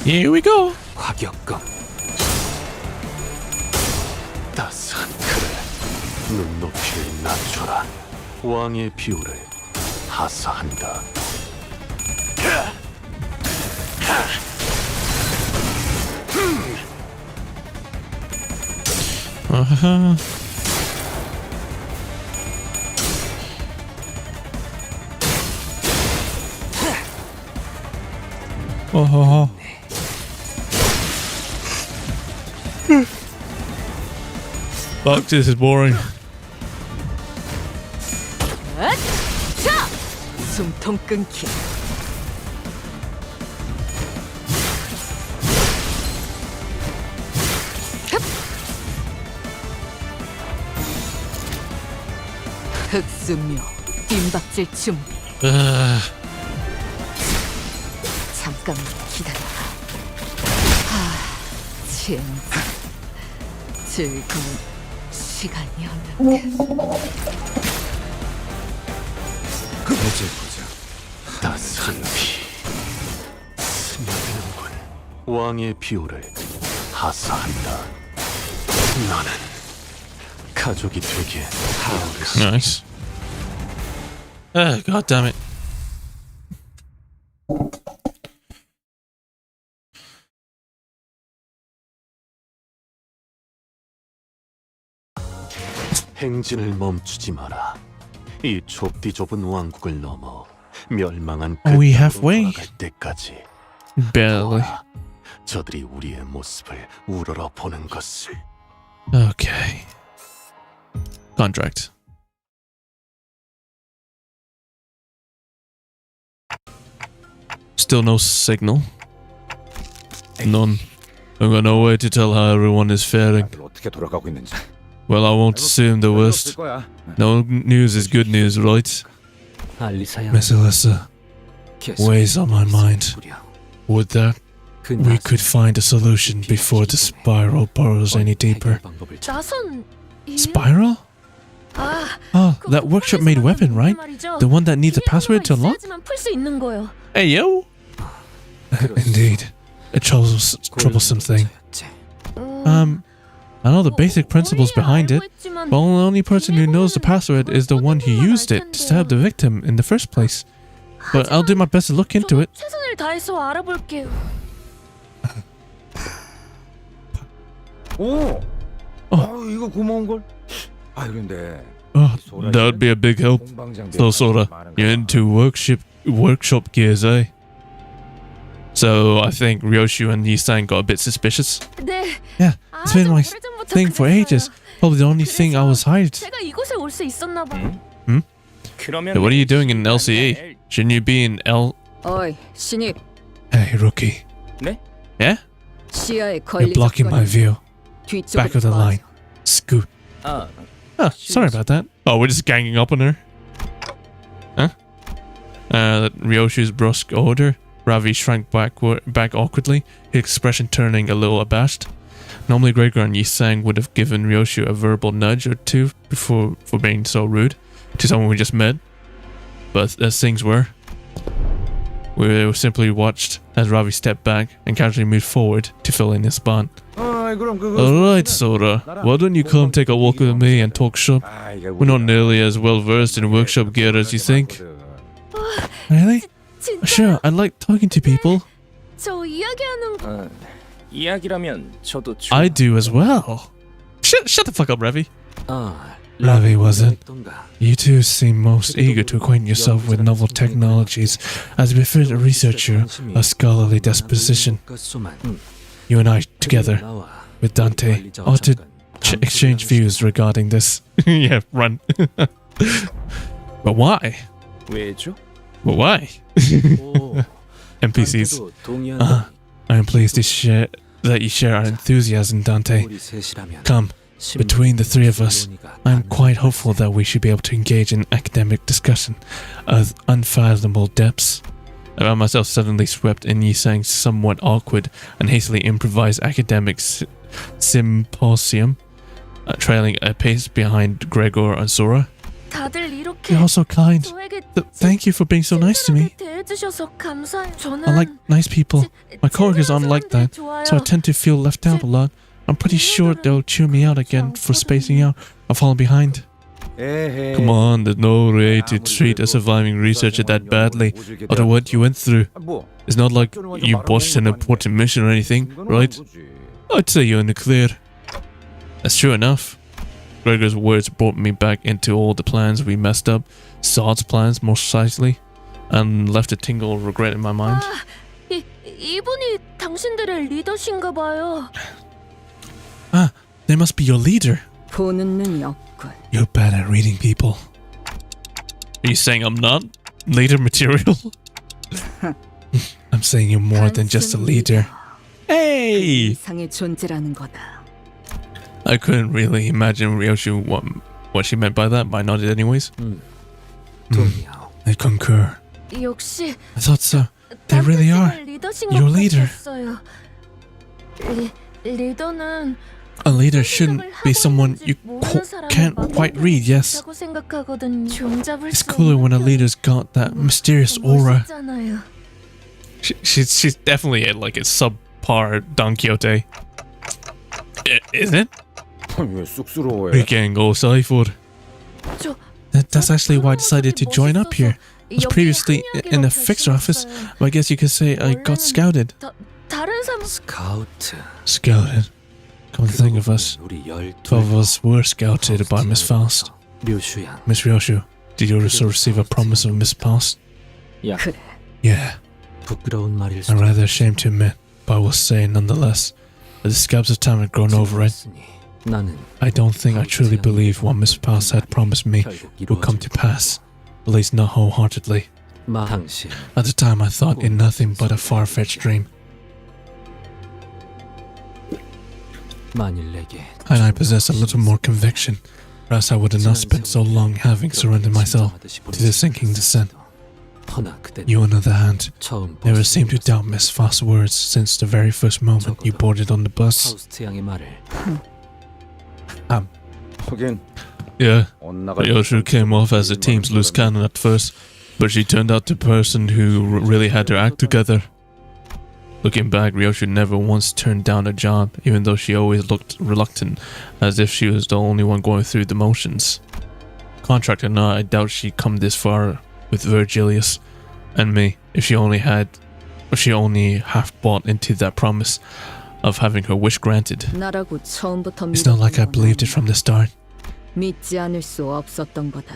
Here we go. 화격검. 따스한 그를 눈높이를 낮춰라. 왕의 비호를 하사한다. Uh-huh. Oh. Fuck, this is boring. 자! 숨통 끊기. 흑수묘, 빈박질 준비. 잠깐만 기다려. 진짜 즐거운 시간이었는데. 따스한 피 스며드는군. 왕의 비호를 하사한다. 너는 가족이 되기에 하오르시. Nice. God damn it. 행진을 멈추지 마라. 이 좁디 좁은 왕국을 넘어 멸망한 Are we 그 땅으로 halfway? 돌아갈 때까지 Barely. 저들이 우리의 모습을 우러러 보는 것을. Okay. Contract. Still no signal. None. I've got no way to tell how everyone is faring. 어떻게 돌아가고 있는지. Well, I won't assume the worst. No news is good news, right? 알리사야. Miss Alyssa, weighs on my mind. Would that we could find a solution before the spiral burrows any deeper. 나선 Spiral? Oh, that workshop-made weapon, right? The one that needs a password to unlock? 풀수 있는 거요. Hey, yo! Indeed. A troublesome thing. I know the basic principles behind it, but the only person who knows the password is the one who used it to stab the victim in the first place. But I'll do my best to look into it. 최선을 다해서 알아볼게요. 오. Oh. 이거 고마운 걸. 아 그런데. Oh, that would be a big help. So, Sora, you're into workshop gears, eh? So, I think Ryoshu and Yi-san got a bit suspicious. 네. Yeah, it's been my thing for ages. Probably the only thing I was hiding. 제가 이곳에 올 수 있었나 봐. Hey, what are you doing in LCE? Shouldn't you be in L... 어이, 신입. Hey, rookie. 네? Yeah? 시야에 You're blocking my view. Back of the line. Scoot. 아. Oh, sorry about that. Oh, we're just ganging up on her. Huh? Ryoshu's brusque order. Ravi shrank back awkwardly, his expression turning a little abashed. Normally Gregor and Yi-sang would have given Ryoshu a verbal nudge or two for being so rude to someone we just met. But as things were, we simply watched as Ravi stepped back and casually moved forward to fill in his spot. Alright, Sora, why don't you come take a walk with me and talk shop? We're not nearly as well versed in workshop gear as you think. Really? Sure, I like talking to people. 저 이야기하는 이야기라면 저도 I do as well. Shut the fuck up, Ravi. 아, Ravi wasn't. You two seem most eager to acquaint yourself with novel technologies as befits a researcher of scholarly disposition. You and I, together, with Dante, ought to exchange views regarding this. Yeah, run. But why? 왜죠? But why? NPCs. I am pleased to share that you share our enthusiasm, Dante. Come, between the three of us, I am quite hopeful that we should be able to engage in academic discussion of unfathomable depths. I found myself suddenly swept in Yi-sang's somewhat awkward and hastily improvised academic symposium, trailing a pace behind Gregor and Sora. 다들 이렇게 You're all so kind. 저에게 Thank you for being so nice to me. 대해주셔서 감사해요. 저는 I like nice people. My coworkers aren't like that, so I tend to feel left out a lot. I'm pretty sure they'll chew me out again for spacing out or falling behind. Come on, there's no way to treat a surviving researcher that badly after what you went through. It's not like you botched an important mission or anything, right? I'd say you're in the clear. That's true enough. Gregor's words brought me back into all the plans we messed up. Sod's plans, more precisely. And left a tingle of regret in my mind. 이분이 당신들의 리더신가 봐요. Ah, they must be your leader. 보는 눈이 없군. You're bad at reading people. Are you saying I'm not leader material? I'm saying you're more than just a leader. Hey! 이상의 존재라는 거다. I couldn't really imagine Ryoshu what she meant by that, but I nodded anyways. I concur. 역시 I thought so. They really are. Your leader. 리더는 A leader shouldn't be someone you can't quite read, yes. It's cooler when a leader's got that mysterious aura. She's definitely like a subpar Don Quixote. Is it? 왜 쑥스러워해? We're getting all Seiford. That's actually why I decided to join up here. I was previously in the fixer office, but I guess you could say I got scouted. 스카우트. Scouted? Come to think of us, 우리 12 of us were scouted by Miss Faust. 류슈양. Miss Ryoshu, did you also receive a promise of Miss Faust? 그래. Yeah. 부끄러운 말일 I'm 수도 rather ashamed to admit, but I will say nonetheless, that the scabs of time had grown over it. 나는 I don't think I truly believe what Miss Faust had promised me would come to pass, at least not wholeheartedly. 당신 At the time I thought it nothing but a far-fetched dream, 만일 내게 and I possess a little more conviction, or else I would have not spent so long having surrendered myself to the sinking descent. 허나 그대 You, on the other hand, 처음 never seemed to doubt Miss Faust's words since the very first moment you boarded on the bus. 파우스트 양의 말을 하긴 Yeah, 엇나갈 Ryoshu came off as the team's loose cannon at first, but she turned out the person who really had her act together. Looking back, Ryoshu never once turned down a job, even though she always looked reluctant, as if she was the only one going through the motions. Contract or not, I doubt she'd come this far with Virgilius and me if she only half bought into that promise of having her wish granted. 나라고 처음부터 It's not like I believed it from the start. 믿지 않을 수 없었던 거다.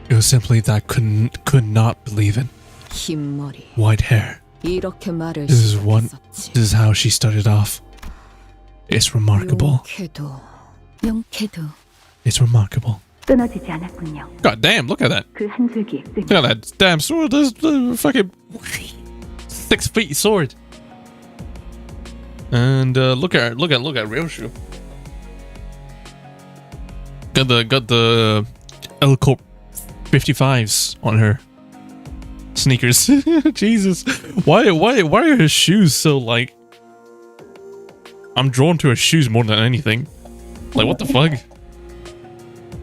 It was simply that I could not believe it. 흰 머리. White hair. 이렇게 말을 This 시작했었지. is how she started off. It's remarkable. 용케도 It's remarkable. 끊어지지 않았군요. God damn, look at that. 그 한 줄기 Look at that damn sword. That's the fucking 6 feet sword. And look at Ryoshu. Got the L-Corp 55s on her sneakers. Jesus, why are her shoes so like? I'm drawn to her shoes more than anything. Like what the fuck?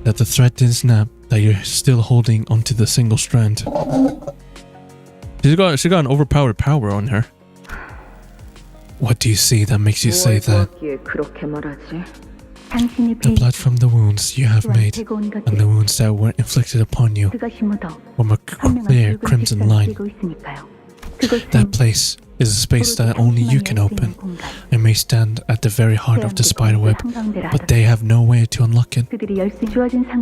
That the thread didn't snap. That you're still holding onto the single strand. She got an overpowered power on her. What do you see that makes you say that? The blood from the wounds you have made, and the wounds that were inflicted upon you, form a clear crimson line. That place is a space that only you can open. It may stand at the very heart of the spiderweb, but they have no way to unlock it.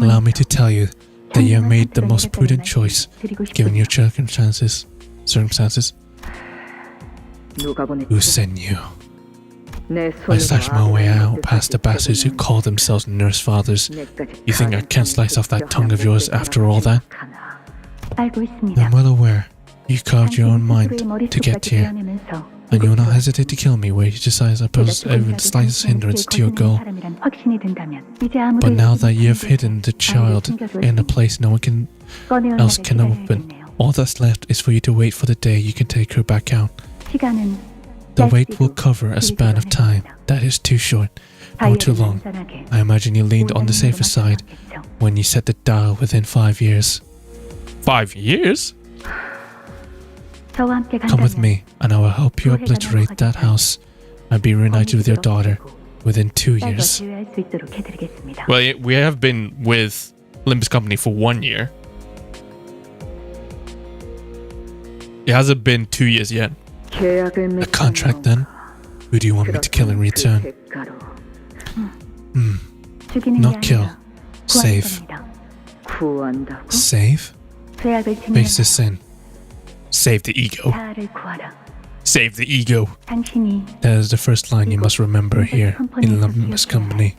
Allow me to tell you that you have made the most prudent choice, given your circumstances. Who sent you? I slashed my way out past the bastards who call themselves nurse fathers. You think I can't slice off that tongue of yours after all that? I'm well aware you carved your own mind to get here, and you will not hesitate to kill me where you decide to pose even slightest hindrance to your goal. But now that you have hidden the child in a place no one else can open, all that's left is for you to wait for the day you can take her back out. The wait will cover a span of time that is too short, nor too long. I imagine you leaned on the safer side when you set the dial within 5 years. 5 years? Come with me, and I will help you obliterate that house and be reunited with your daughter within 2 years. Well, we have been with Limbus Company for 1 year. It hasn't been 2 years yet. A contract then? Who do you want me to kill in return? 죽이는 게 Not kill. 아니라 Save. 구한답니다. 구한다고? Save? 죄악을 Face 증명하고 the sin. Save the ego. 자아를 구하라. Save the ego. 당신이 That is the first line you must remember here in Limbus Company.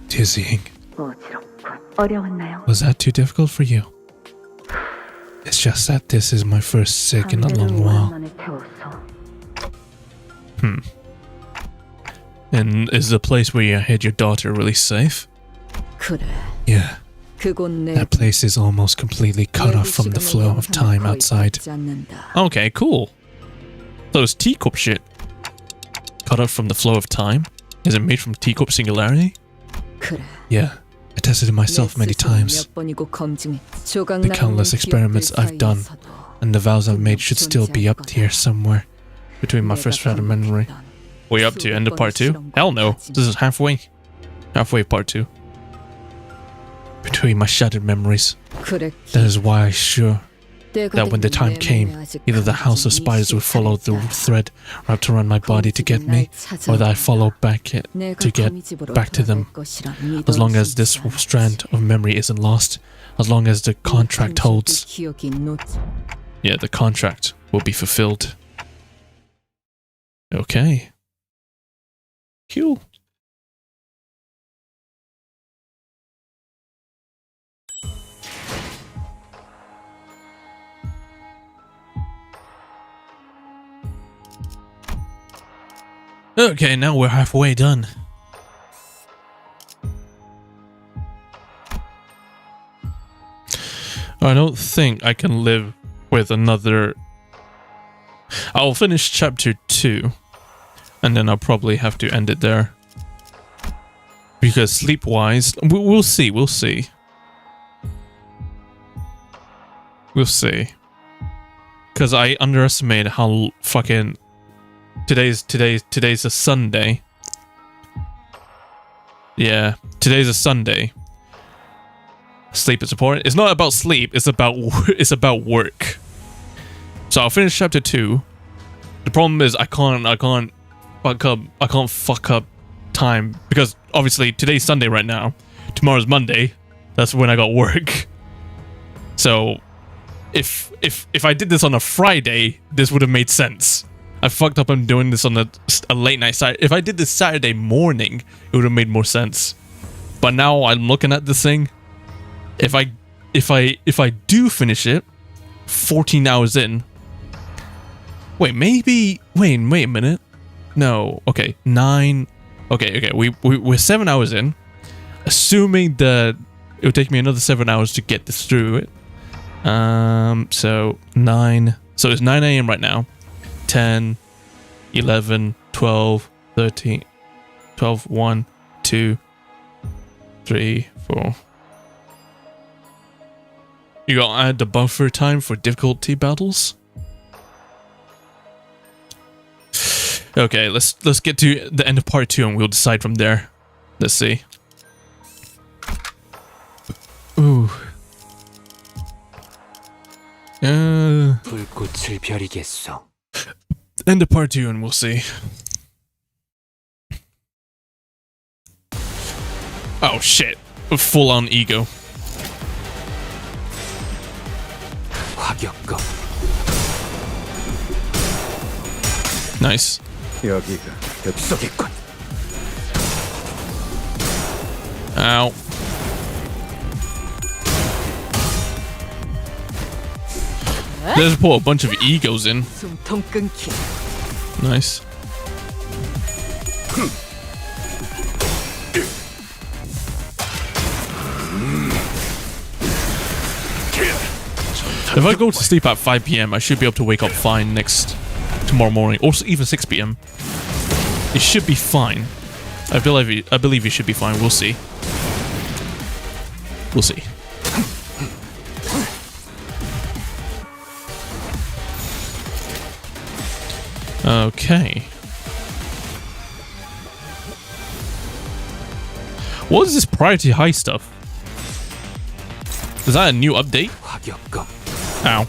Dizzying. 어지럽군. 어려웠나요? Was that too difficult for you? It's just that this is my first sick in a long while. 오랜만에 태웠어. And is the place where you hid your daughter really safe? 그래. Yeah. 그곳 내 That place is almost completely cut off from the flow of time outside. Okay, cool. Those teacup shit. Cut off from the flow of time? Is it made from teacup singularity? 그래. Yeah. I tested it myself many times. The countless experiments I've done and the vows I've made should still be up here somewhere between my first shred of memory. Way up to end of part 2? Hell no. This is halfway. Halfway part 2. Between my shattered memories. That is why I sure that when the time came, either the house of spiders would follow the thread wrapped around my body to get me, or that I follow back it to get back to them. As long as this strand of memory isn't lost, as long as the contract holds. Yeah, the contract will be fulfilled. Okay. Cool. Okay, now we're halfway done. I don't think I can live with another... I'll finish chapter 2, and then I'll probably have to end it there. Because sleep-wise, we'll see, we'll see. We'll see. Because I underestimate how fucking... Today's a Sunday. Yeah, today's a Sunday. Sleep is important. It's not about sleep. It's about work. So I'll finish chapter 2. The problem is I can't fuck up time because obviously today's Sunday right now. Tomorrow's Monday. That's when I got work. So if I did this on a Friday, this would have made sense. I fucked up. I'm doing this on a late night side. If I did this Saturday morning, it would have made more sense. But now I'm looking at this thing. If I do finish it, 14 hours in. Wait, maybe. Wait a minute. No. Okay, 9. Okay. We're 7 hours in. Assuming that it would take me another 7 hours to get this through it. So 9. So it's 9 a.m. right now. 10, 11, 12, 13, 12, 1, 2, 3, 4. You gotta add the buffer time for difficulty battles. Okay, let's get to the end of part 2 and we'll decide from there. Let's see. Ooh. 불꽃을 벼리겠소. End of part 2 and we'll see. Oh shit. Full on ego. 화격검. Nice. 여기가 뱃속이군. Ow. Let's put a bunch of egos in. Nice. If I go to sleep at 5 p.m, I should be able to wake up fine tomorrow morning, or even 6 p.m. It should be fine. I believe it should be fine. We'll see. We'll see. Okay. What is this priority high stuff? Is that a new update? Ow.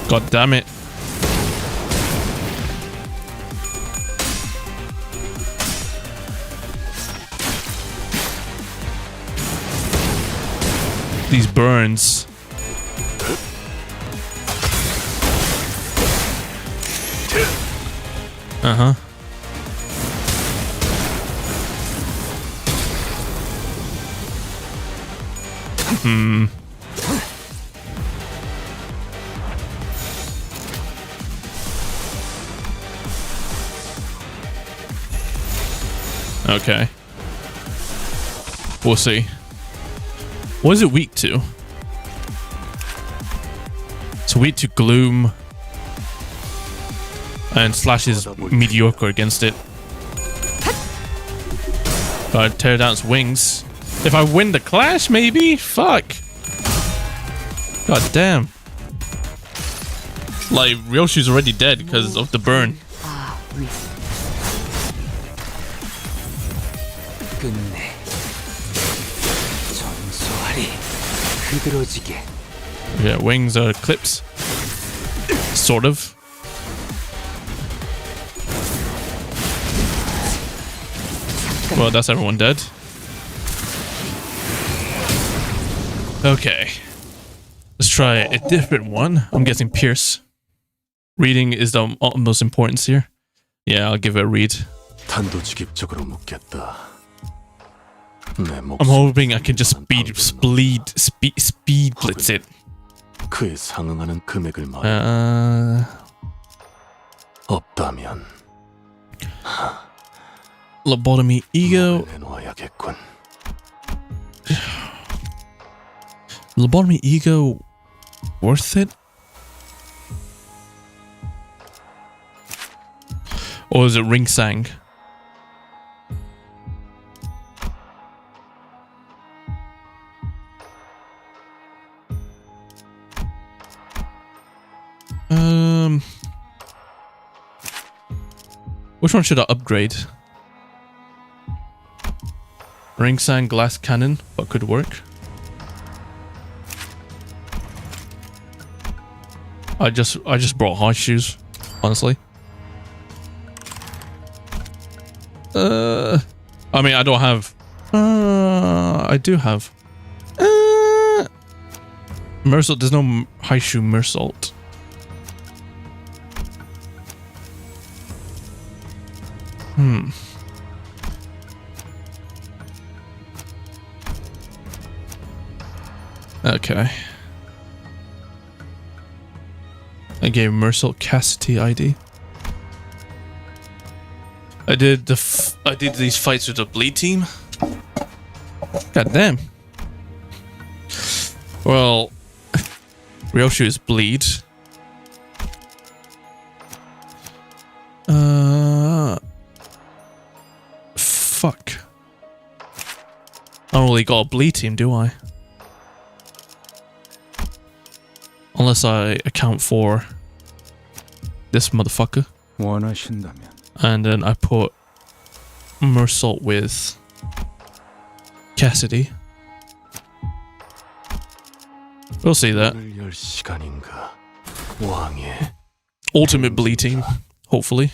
God damn it. these burns. Uh-huh. Hmm. Okay. We'll see. What is it weak to? It's weak to gloom. And Slash is mediocre against it. Gotta tear down its wings. If I win the clash, maybe? Fuck. God damn. Like, Ryoshu's already dead because of the burn. 끝내. 전소하리. 흐드러지게. Yeah, wings are clips. Sort of. Well, that's everyone dead. Okay. Let's try a different one. I'm guessing Pierce. Reading is the utmost importance here. Yeah, I'll give it a read. 단도직입적으로 묻겠다. I'm hoping I can just speed blitz it. 그에 상응하는 금액을 말해. 없다면 Lobotomy ego. 내놓아야겠군. Lobotomy ego worth it? Or is it ring sang? Which one should I upgrade? Ring sang glass cannon, but could work. I just brought high shoes, honestly. I mean, I don't have. I do have. Mersault. There's no high shoe Mersault. Okay. I gave Mersault Cassidy ID. I did these fights with the bleed team. God damn. Well, Ryoshu is bleed. Fuck. I don't really got a bleed team, do I? Unless I account for this motherfucker. 원하신다면. And then I put Mersault with Cassidy. We'll see that. Ultimate bleed team, hopefully.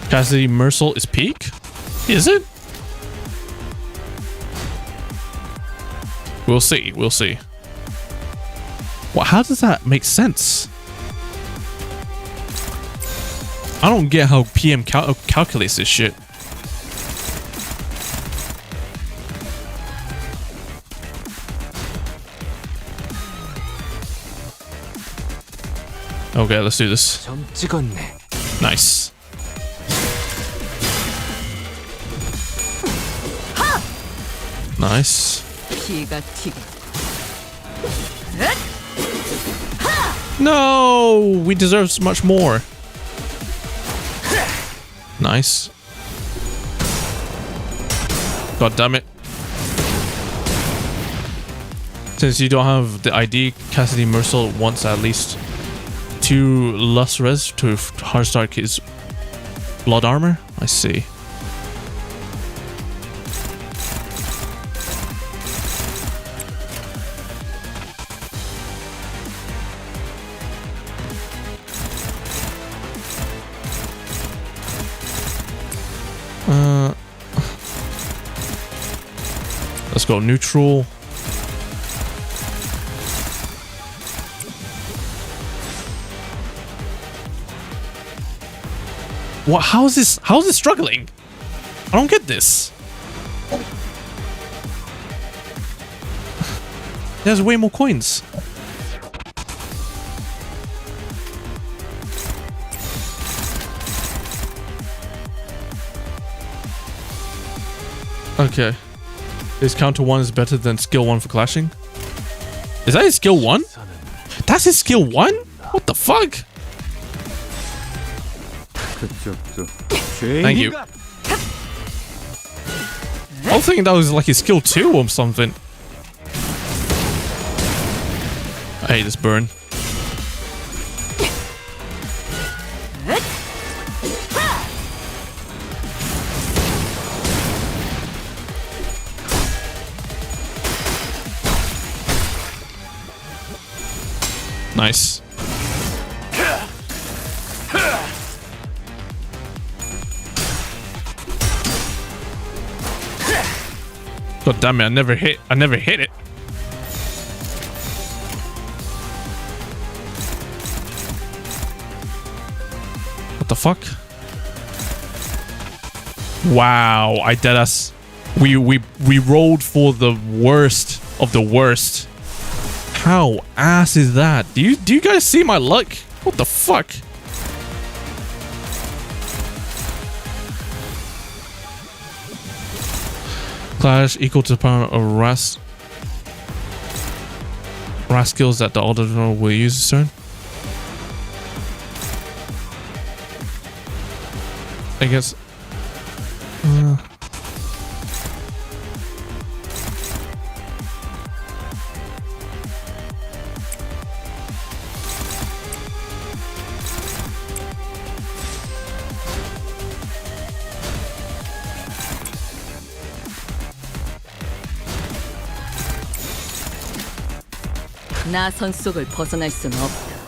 Cassidy Mersault is peak? Is it? We'll see. We'll see. Well, how does that make sense? I don't get how PM calculates this shit. Okay, let's do this. Nice. Nice. No, we deserve so much more. Nice. God damn it. Since you don't have the ID, Cassidy Mersault wants at least 2 Lust Res to hardstart his blood armor. I see. go neutral. What? How is this struggling? I don't get this. There's way more coins. Okay. This counter 1 is better than skill 1 for clashing. Is that his skill 1? That's his skill 1? What the fuck? Thank you. I was thinking that was like his skill 2 or something. I hate this burn. Nice. God damn it, I never hit it. What the fuck? Wow, I deadass. We rolled for the worst of the worst. How ass is that? Do you guys see my luck? What the fuck? Clash equal to the power of Ras skills that the auditor will use this turn. I guess. 나선 속을 벗어날 순 없다.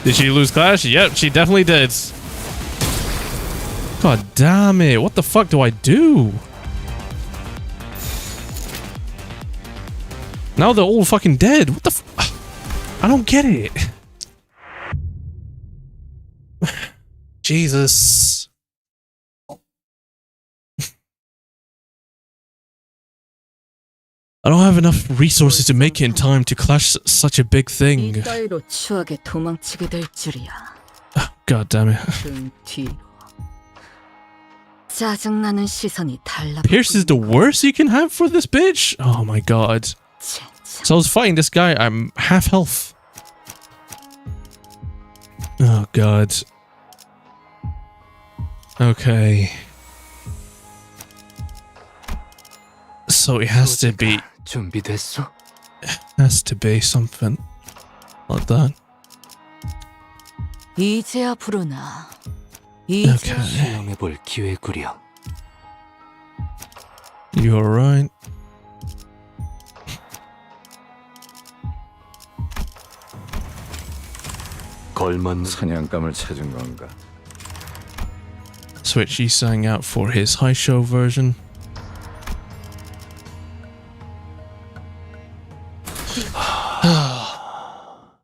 Did she lose Clash? Yep, she definitely did. God damn it. What the fuck do I do? Now they're all fucking dead. What the I don't get it. Jesus. I don't have enough resources to make it in time to clash such a big thing. 이 따위로 추하게 도망치게 될 줄이야. God damn it. 등 뒤로. 짜증나는 시선이 달라. Pierce is the worst you can have for this bitch? Oh my god. So I was fighting this guy, I'm half health. Oh god. Okay. So it has to be... 준비됐어? Has to be something like that. 이제야 부르나. Okay. 시험해볼 기회구려. You're right. 걸만 사냥감을 찾은 건가? Switch Isang out for his high show version.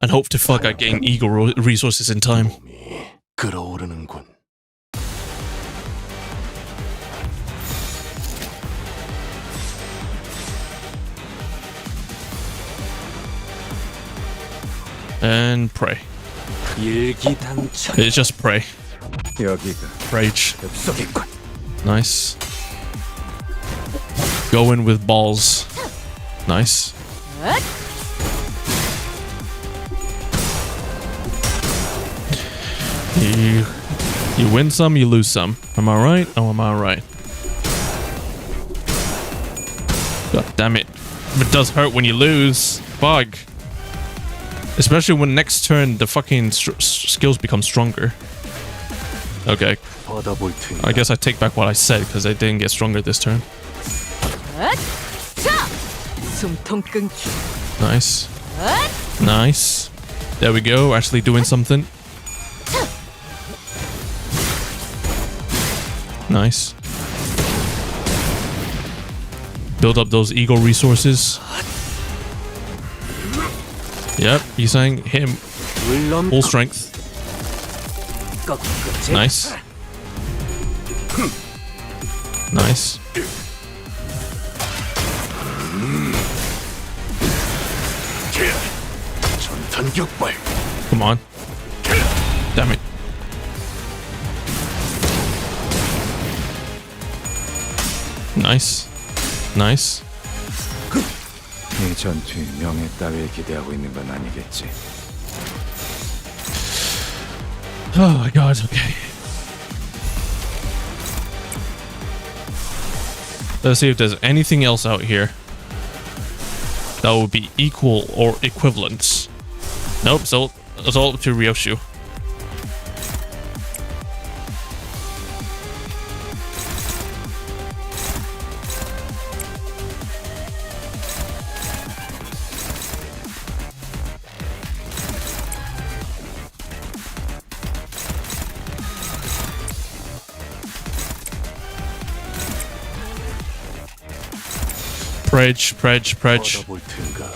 And hope to fuck I gain eagle resources in time. 끌어오르는군. And pray. It's just pray. 여기가 Rage. 엽석이군. Nice. Go in with balls. Nice. You win some, you lose some. Am I right? Oh, am I right? God damn it. It does hurt when you lose. Bug. Especially when next turn the fucking skills become stronger. Okay. I guess I take back what I said because they didn't get stronger this turn. 숨통 끊기. Nice. Nice. There we go. Actually doing something. Nice. Build up those ego resources. Yep, he's saying hit him full strength. Nice. Nice. Come on. Damn it. Nice. Nice. 이 전투에 명예 따위에 기대하고 있는 건 아니겠지. Oh my god, okay. Let's see if there's anything else out here that would be equal or equivalent. Nope, so it's all up to Ryoshu. Predge. 볼 텐가.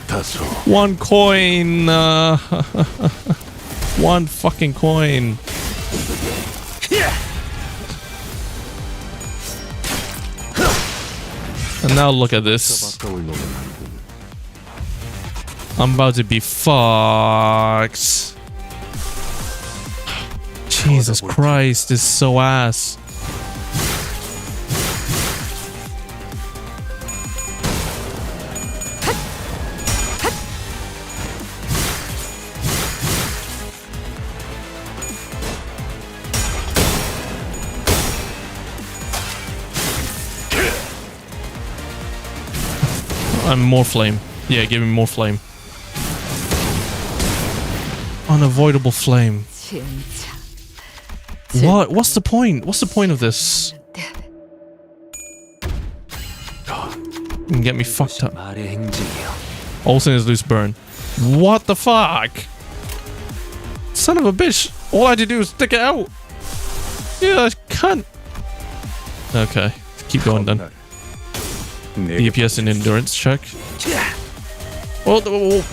다소. One coin. One fucking coin. And now look at this. I'm about to be fucked. Jesus Christ, this is so ass. More flame. Yeah, give me more flame. Unavoidable flame. What? What's the point? What's the point of this? You can get me fucked up. All sinners loose burn. What the fuck? Son of a bitch. All I had to do was stick it out. Yeah, I can't. Okay. Keep going then. DPS and endurance check. Well,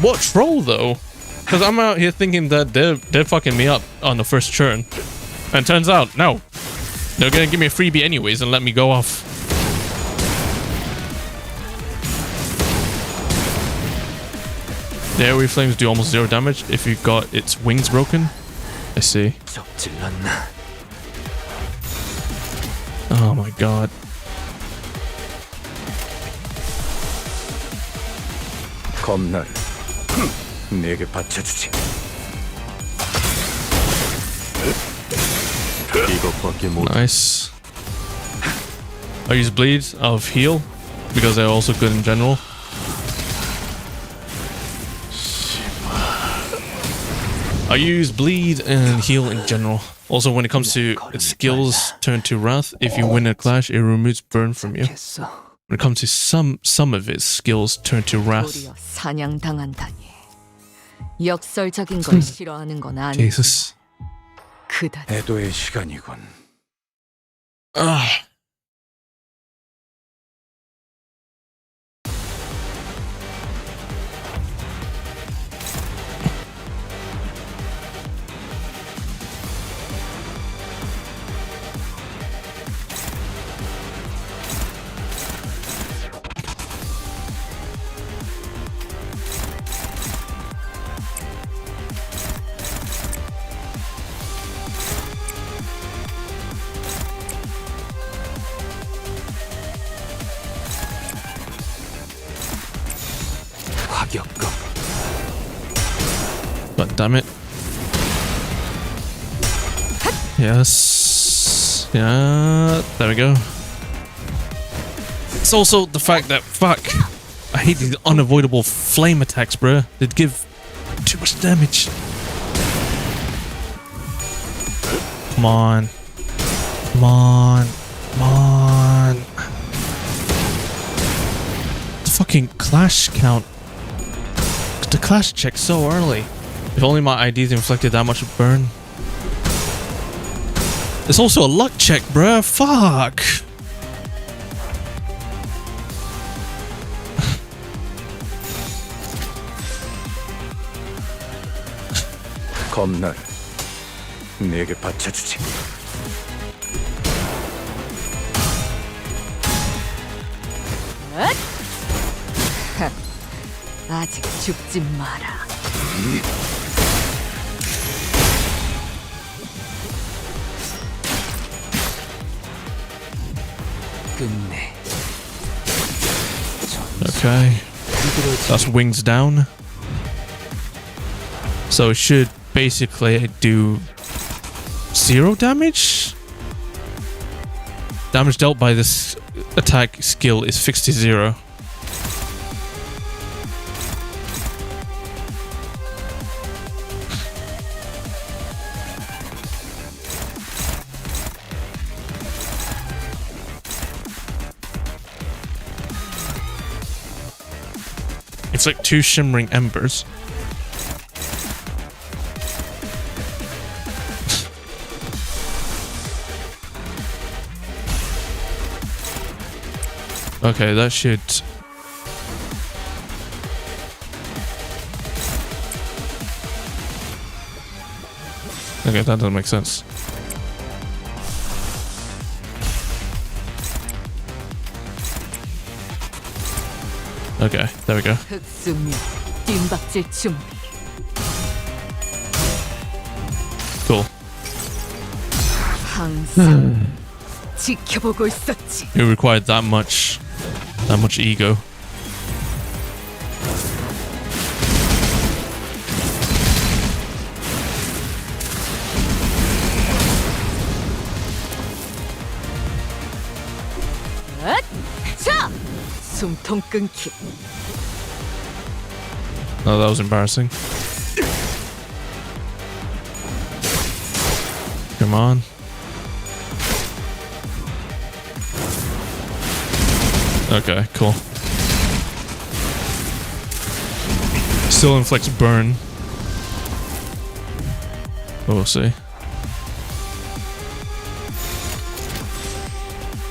what troll though? Because I'm out here thinking that they're fucking me up on the first turn. And turns out, no. They're gonna give me a freebie anyways and let me go off. The AoE flames do almost 0 damage if you've got its wings broken. I see. Oh my god. 검날 내게 바쳐주지. Nice. I use bleed of heal because they're also good in general. I use bleed and heal in general. Also, when it comes to its skills, turn to wrath. If you win a clash, it removes burn from you. When it comes to some of its skills, turn to wrath. 사냥당한다니. 역설적인 걸 싫어하는 건 아니지. Jesus. 그다지. 애도의 시간이군. Ah. God damn it. Yes. Yeah. There we go. It's also the fact that, fuck, I hate these unavoidable flame attacks, bruh. They give too much damage. Come on. Come on. Come on. The fucking clash count. The clash check so early. If only my IDs inflicted that much burn. It's also a luck check, bruh. Fuck. 검날 내게 바쳐주지. 아직 죽지 마라. 끝내. Okay. That's wings down. So it should basically do 0 damage? Damage dealt by this attack skill is fixed to 0. It's like 2 shimmering embers. Okay, that should... Okay, that doesn't make sense. Okay, there we go. 흑수미 뒷박질 준비. Cool. 항상 지켜보고 있었지. It required that much ego. 자, 숨통 끊기. Oh, that was embarrassing. Come on. Okay, cool. Still inflicts burn. We'll see.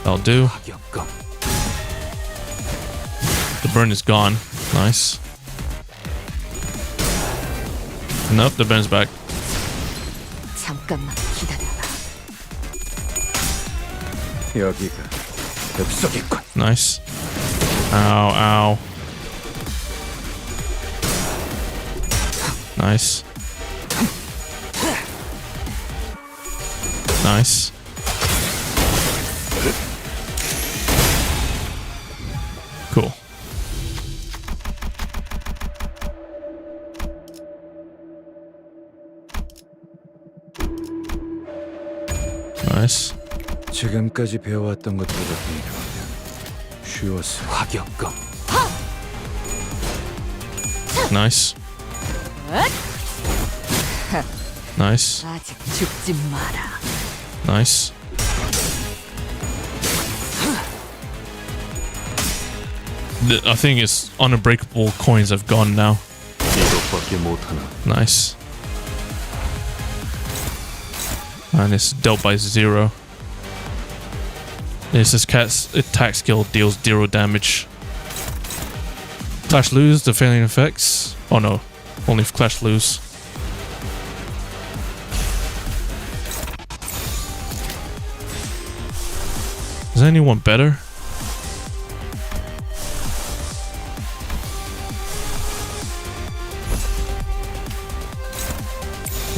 That'll do. The burn is gone. Nice. Nope, the burn's back. 잠깐만 기다려라. 여기가 엽석이군. Nice. Ow, ow. Nice. Nice. Cool. Nice. 지금까지 배워왔던 것보다 비교하면 쉬웠어. 화격검. Nice. Nice. 아직 죽지 마라. Nice. I think it's unbreakable coins have gone now. 이것밖에 못하나. Nice. And it's dealt by 0. This cat's attack skill deals 0 damage. Clash lose the failing effects. Oh no, only if Clash lose. Is anyone better?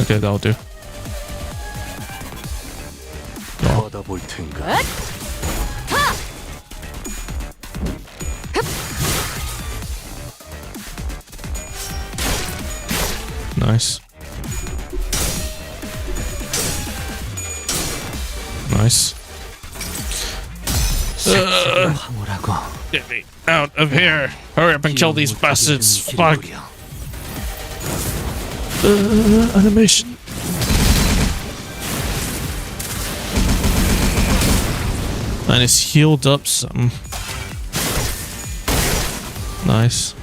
Okay, that'll do. 받아볼 텐가. Nice. Nice. Get me out of here. Hurry up and kill these bastards. Fuck. Animation. And it's healed up some. Nice.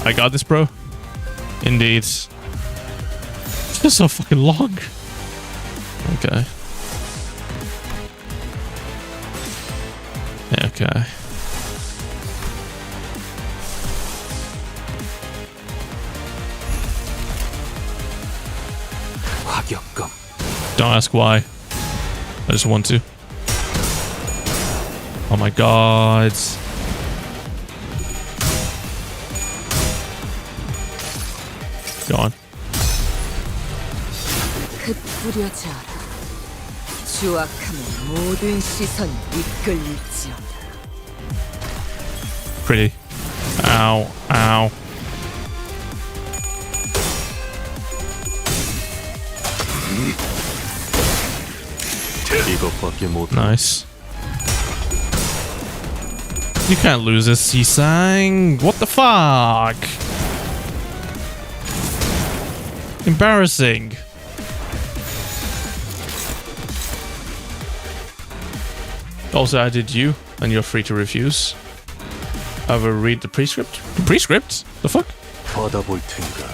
I got this, bro. Indeed. It's just so fucking long. Okay. Okay. 화격검. Don't ask why. I just want to. Oh my god. Go on. 흩뿌려져라. 추악함의 모든 시선이 이끌릴지어다. Pretty. Ow. Ow. 이것밖에 못. Nice. You can't lose this, Sisang. What the fuck? Embarrassing. Also added you, and you're free to refuse. Ever read the prescript? The prescript? The fuck? 받아볼 테니까.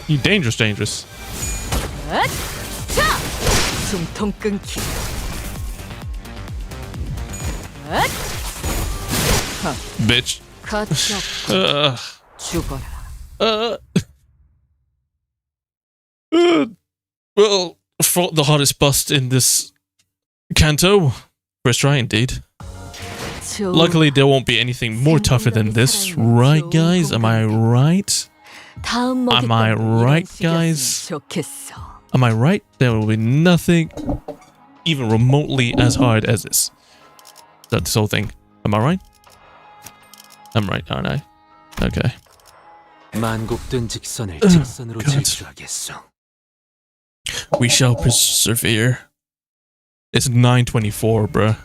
You dangerous. 숨통 끊기. Bitch. 가치없고 죽어라. Well, fought the hardest bust in this CANTO. First try, indeed. Luckily, there won't be anything more tougher than this, right, guys? Am I right? Am I right, guys? Am I right? There will be nothing even remotely as hard as this. That's this whole thing. Am I right? I'm right, aren't I? Okay. 만곡된 직선을 직선으로 질주하겠어. We shall persevere. It's 9:24, bruh.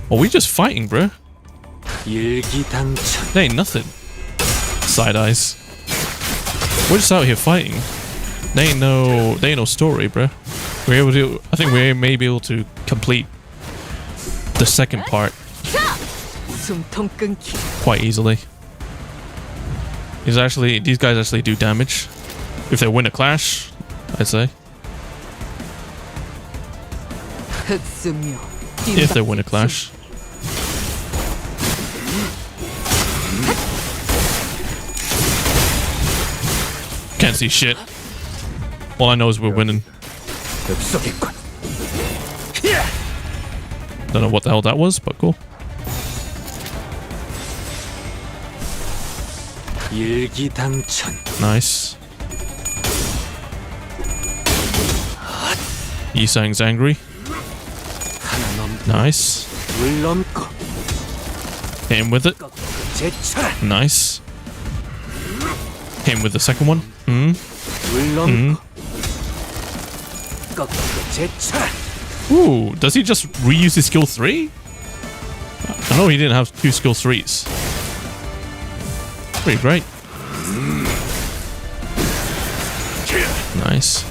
Are we just fighting, bruh? 일기당천. They ain't nothing. Side eyes. We're just out here fighting. They ain't no story, bruh. We're able to. I think we may be able to complete the second part quite easily. These guys actually do damage if they win a clash, I'd say. If they win a clash. Can't see shit. All I know is we're winning. Don't know what the hell that was, but cool. Nice. Yisang's angry. Nice. Hit him with it. Nice. Hit him with the second one. Ooh, does he just reuse his skill 3? I know he didn't have 2 skill 3s. Pretty great. Nice.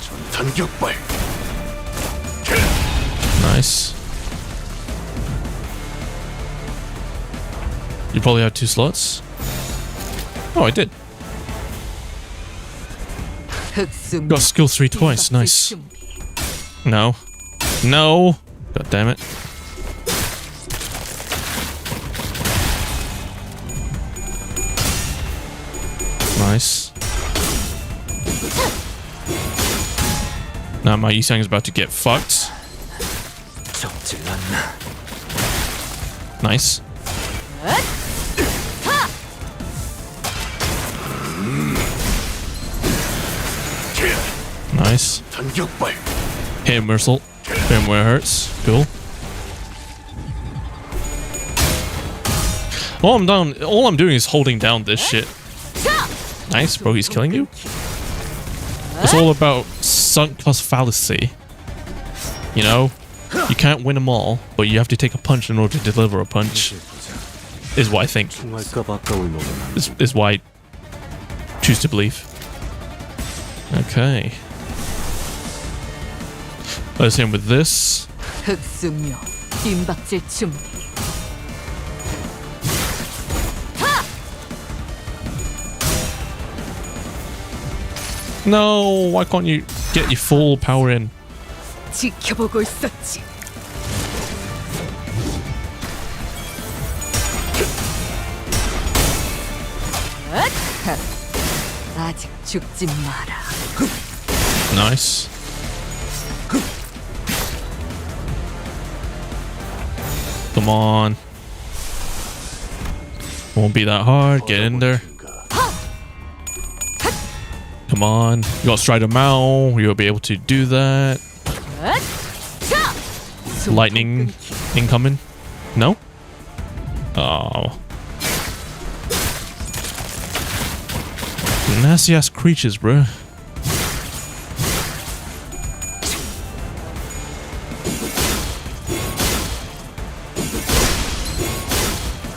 Nice. You probably have 2 slots. Oh, I did. Got skill 3 twice. Nice. No. No. God damn it. Nice. Now my Yisang is about to get fucked. Nice. Nice. Hit him, Mercil. Hit him where it hurts. Cool. All I'm doing is holding down this shit. Nice, bro. He's killing you. It's all about sunk cost fallacy. You know, you can't win them all, but you have to take a punch in order to deliver a punch. is what I think. 총알값 아까울 노릇. Is why I choose to believe. Okay. Let's hit him with this. 흑수묘 빈박질 준비. No, why can't you get your full power in? 지켜보고 있었지. 아직 죽지 마라. Nice. Come on. Won't be that hard. Get in there. Come on. You got Strider Mao. You'll be able to do that. Lightning incoming. No? Oh. Nasty ass creatures, bro.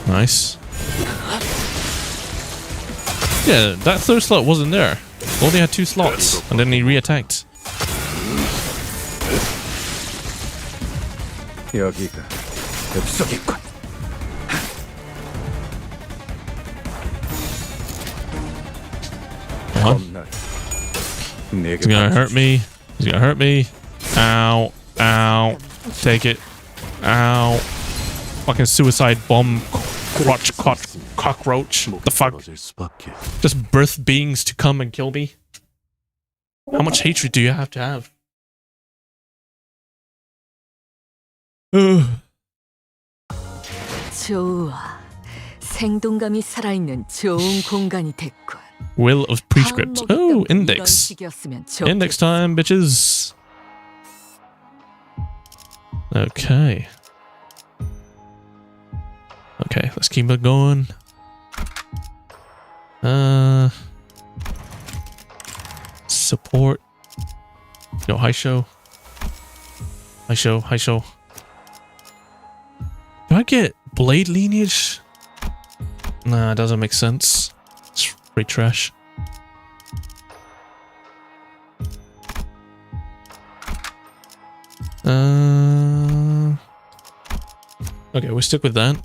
Nice. Yeah, that third slot wasn't there. Only had 2 slots, and then he re-attacked. 여기가 엽석이군. Come on. He's gonna hurt me. He's gonna hurt me. Ow. Ow. Take it. Ow. Fucking suicide bomb. Cockroach. The fuck? Just birth beings to come and kill me? How much hatred do you have to have? 좋아. 생동감이 살아있는 좋은 공간이 됐군. Will of Prescript. Oh, index. Index time, bitches. Okay. Okay, let's keep it going. Support. Yo, high show. High show, high show. Do I get blade lineage? Nah, it doesn't make sense. It's free trash. Okay, we'll stick with that.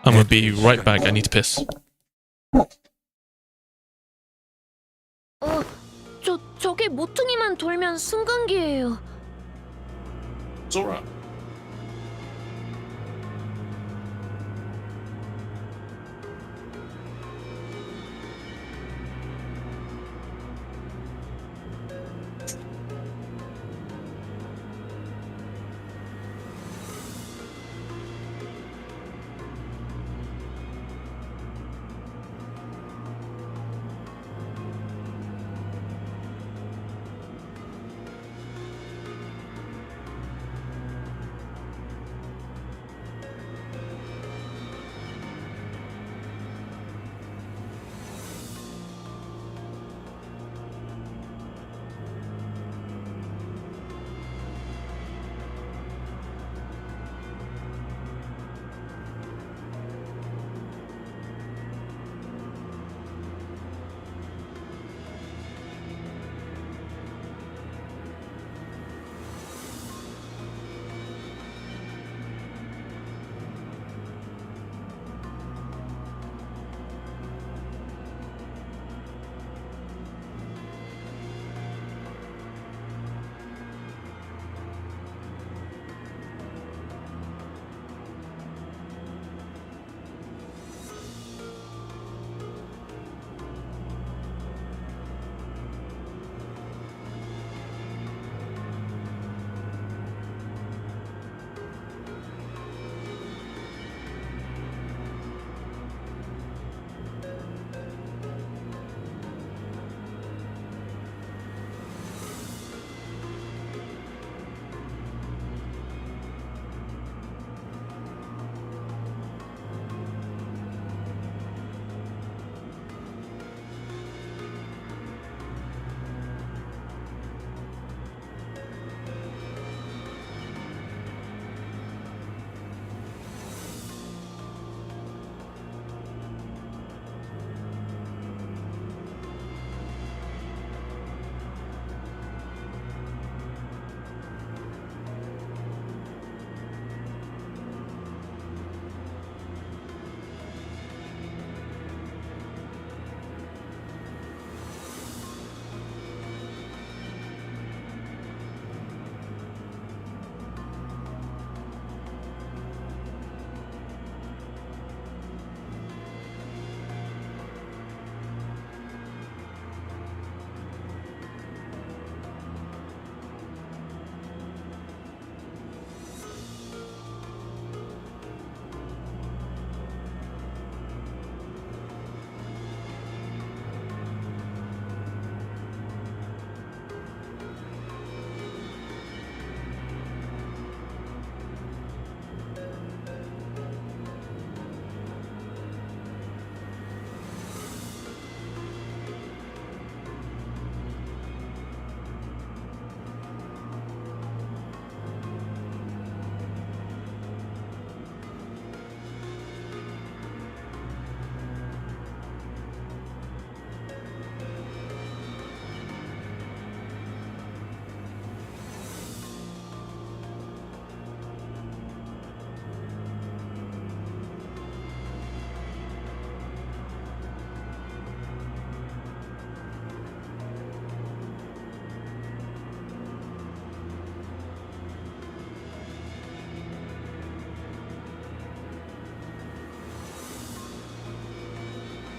I'm gonna be right back. I need to piss. 저게 모퉁이만 돌면 승강기예요. It's alright.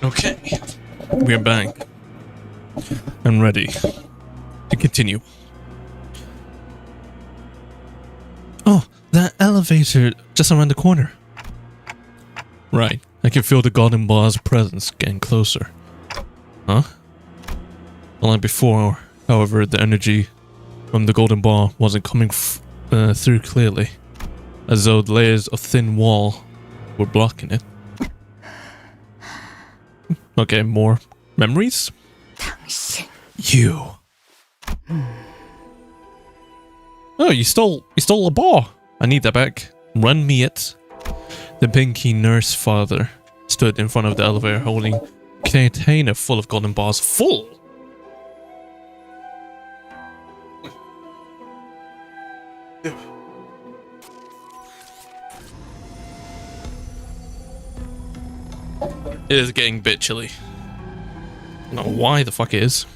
Okay. We're back. I'm ready to continue. Oh, that elevator just around the corner. Right. I can feel the golden bar's presence getting closer. Huh? Unlike before, however, the energy from the golden bar wasn't coming through clearly, as though the layers of thin wall were blocking it. Okay, more memories? You. Oh, you stole a bar. I need that back. Run me it. The pinky nurse father stood in front of the elevator holding a container full of golden bars. Full? It is getting a bit chilly. I don't know why the fuck it is.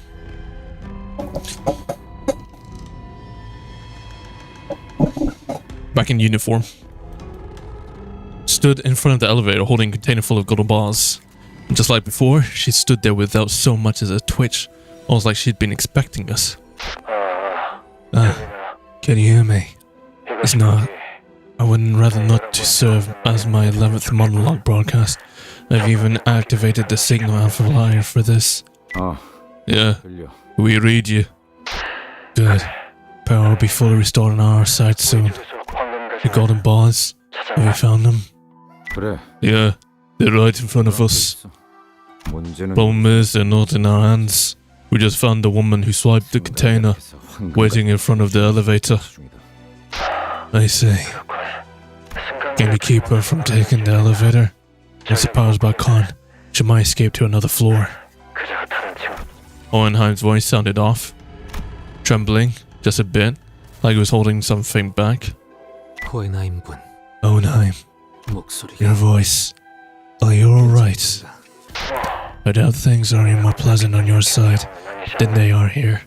Back in uniform. Stood in front of the elevator holding a container full of golden bars. And just like before, she stood there without so much as a twitch, almost like she'd been expecting us. Can you hear me? It's not. I would rather not to serve as my 11th monologue broadcast. I've even activated the signal amplifier for this. Yeah, we read you. Good. Power will be fully restored on our side soon. The golden bars, have you found them? Yeah, they're right in front of us. Problem is, they're not in our hands. We just found the woman who swiped the container, waiting in front of the elevator. I see. Can you keep her from taking the elevator? Once the power's back on, she might escape to another floor. Owenheim's voice sounded off, trembling just a bit, like he was holding something back. Owenheim, your voice. Are you alright? I doubt things are any more pleasant on your side than they are here.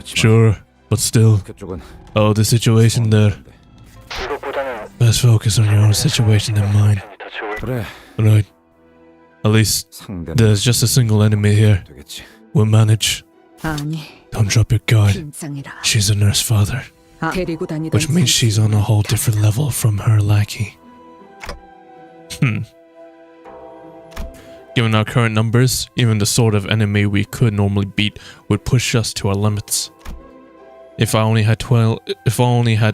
Sure, but still. Oh, the situation there. Best focus on your own situation than mine. Right. At least, there's just a single enemy here. We'll manage. Don't drop your guard. She's a nurse father. Which means she's on a whole different level from her lackey. Given our current numbers, even the sort of enemy we could normally beat would push us to our limits. If I only had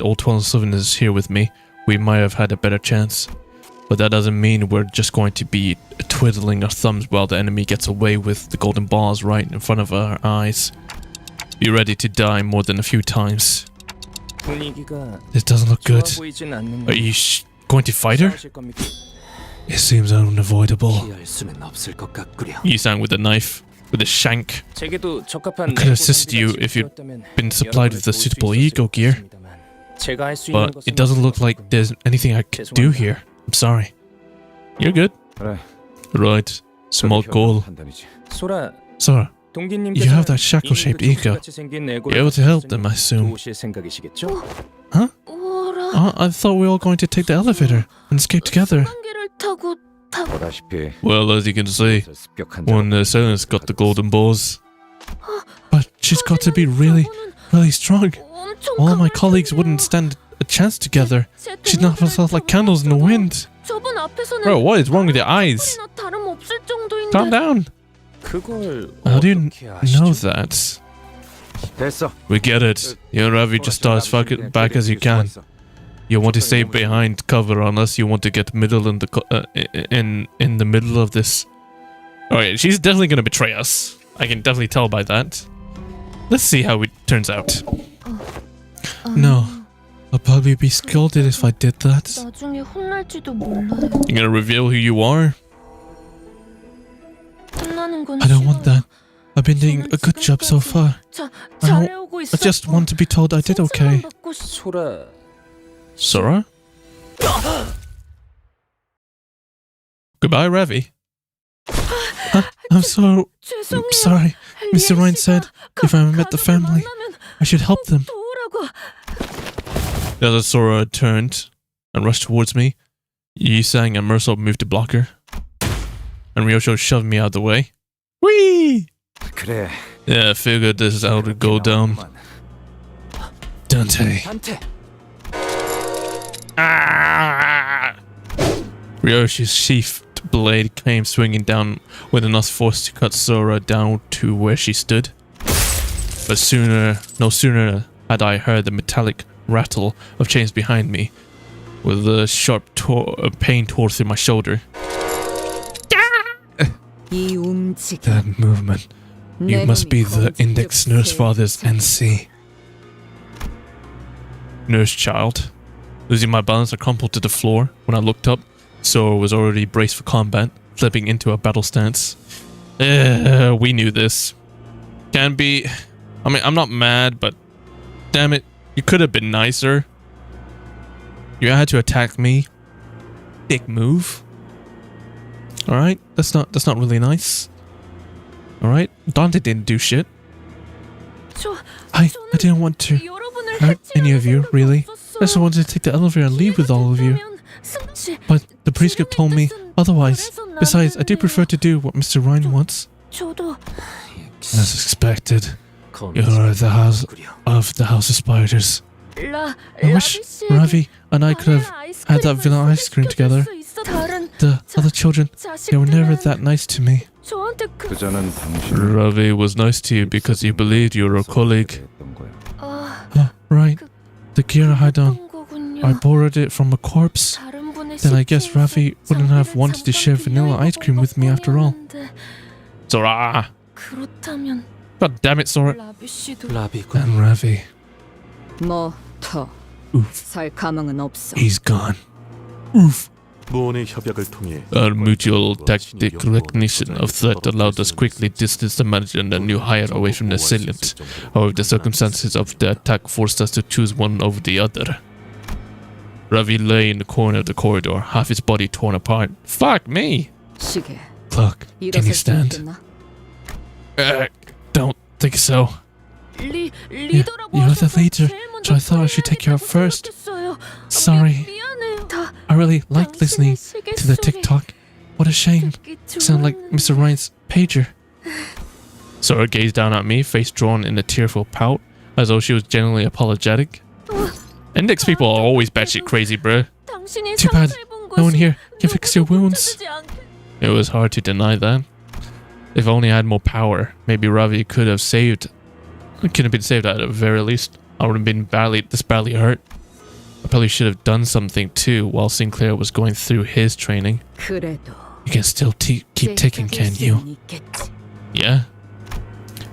all 12 cylinders here with me, we might have had a better chance. But that doesn't mean we're just going to be twiddling our thumbs while the enemy gets away with the golden bars right in front of our eyes. Be ready to die more than a few times. This doesn't look good. Are you going to fight her? It seems unavoidable. You sang with a knife, with a shank. I could assist you if you'd been supplied with the suitable ego gear. But it doesn't look like there's anything I could do here. I'm sorry. You're good. Right. Small goal. Sora, you have that shackle-shaped ego. You're able to help them, I assume. Huh? I thought we were all going to take the elevator and escape together. Well, as you can see, one assailant's got the golden balls. But she's got to be really, really strong. All my colleagues wouldn't stand a chance together. She's not herself like candles in the wind. Bro, what is wrong with your eyes? Calm down. How do you know that? We get it. You'd rather just start as far back as you can. You want to stay behind cover unless you want to get middle in the middle of this. Alright, she's definitely gonna betray us. I can definitely tell by that. Let's see how it turns out. No, I'll probably be scolded if I did that. You're gonna reveal who you are? I don't want that. I've been doing a good job so far. I just want to be told I did okay. Sora? Goodbye, Ravi. I'm sorry. Mr. Ryan said if I met the family, I should help them. The other Sora turned and rushed towards me. Yi Sang and Mercer moved to block her. and Ryosho shoved me out of the way. Whee! 그래. Yeah, I figured this is how it would go down. Dante. Ah! Ryoshi's sheathed blade came swinging down with enough force to cut Sora down to where she stood. But no sooner had I heard the metallic rattle of chains behind me, with a sharp pain tore through my shoulder. That movement. You must be the Index Nurse Father's NC. Nurse child. Losing my balance, I crumpled to the floor. When I looked up, Sora was already braced for combat, flipping into a battle stance. We knew this. Can be... I mean, I'm not mad, but... Damn it, you could have been nicer. You had to attack me. Dick move. Alright, that's not really nice. Alright, Dante didn't do shit. I didn't want to hurt any of you, really. I just wanted to take the elevator and leave with all of you. But the prescript told me otherwise. Besides, I do prefer to do what Mr. Ryan wants. As expected, you're the house of spiders. I wish Ravi and I could have had that vanilla ice cream together. The other children, they were never that nice to me. 그자는 당신을 Ravi was nice to you because he believed you were a colleague. Right. The gear I had on, I borrowed it from a corpse. Then I guess Ravi wouldn't have wanted to share vanilla ice cream with me after all. Sora! God damn it, Sora. And Ravi. Oof. He's gone. Oof. 무언의 협약을 통해 Our mutual tactic recognition of threat allowed us quickly distance the manager and the new hire away from the assailant. However, the circumstances of the attack forced us to choose one over the other. Ravi lay in the corner of the corridor, half his body torn apart. Fuck me! Clock, can you stand? Don't think so. You're the leader, so I thought I should take you out first. Sorry. I really liked listening to the TikTok. What a shame. Sound like Mr. Ryan's pager. Sora gazed down at me, face drawn in a tearful pout, as though she was genuinely apologetic. Index people are always batshit crazy, bruh. Too bad. No one here can fix your wounds. It was hard to deny that. If only I had more power, maybe Ravi could have been saved at the very least. I would have been badly hurt. I probably should have done something too while Sinclair was going through his training. You can still keep ticking, can you? Yeah.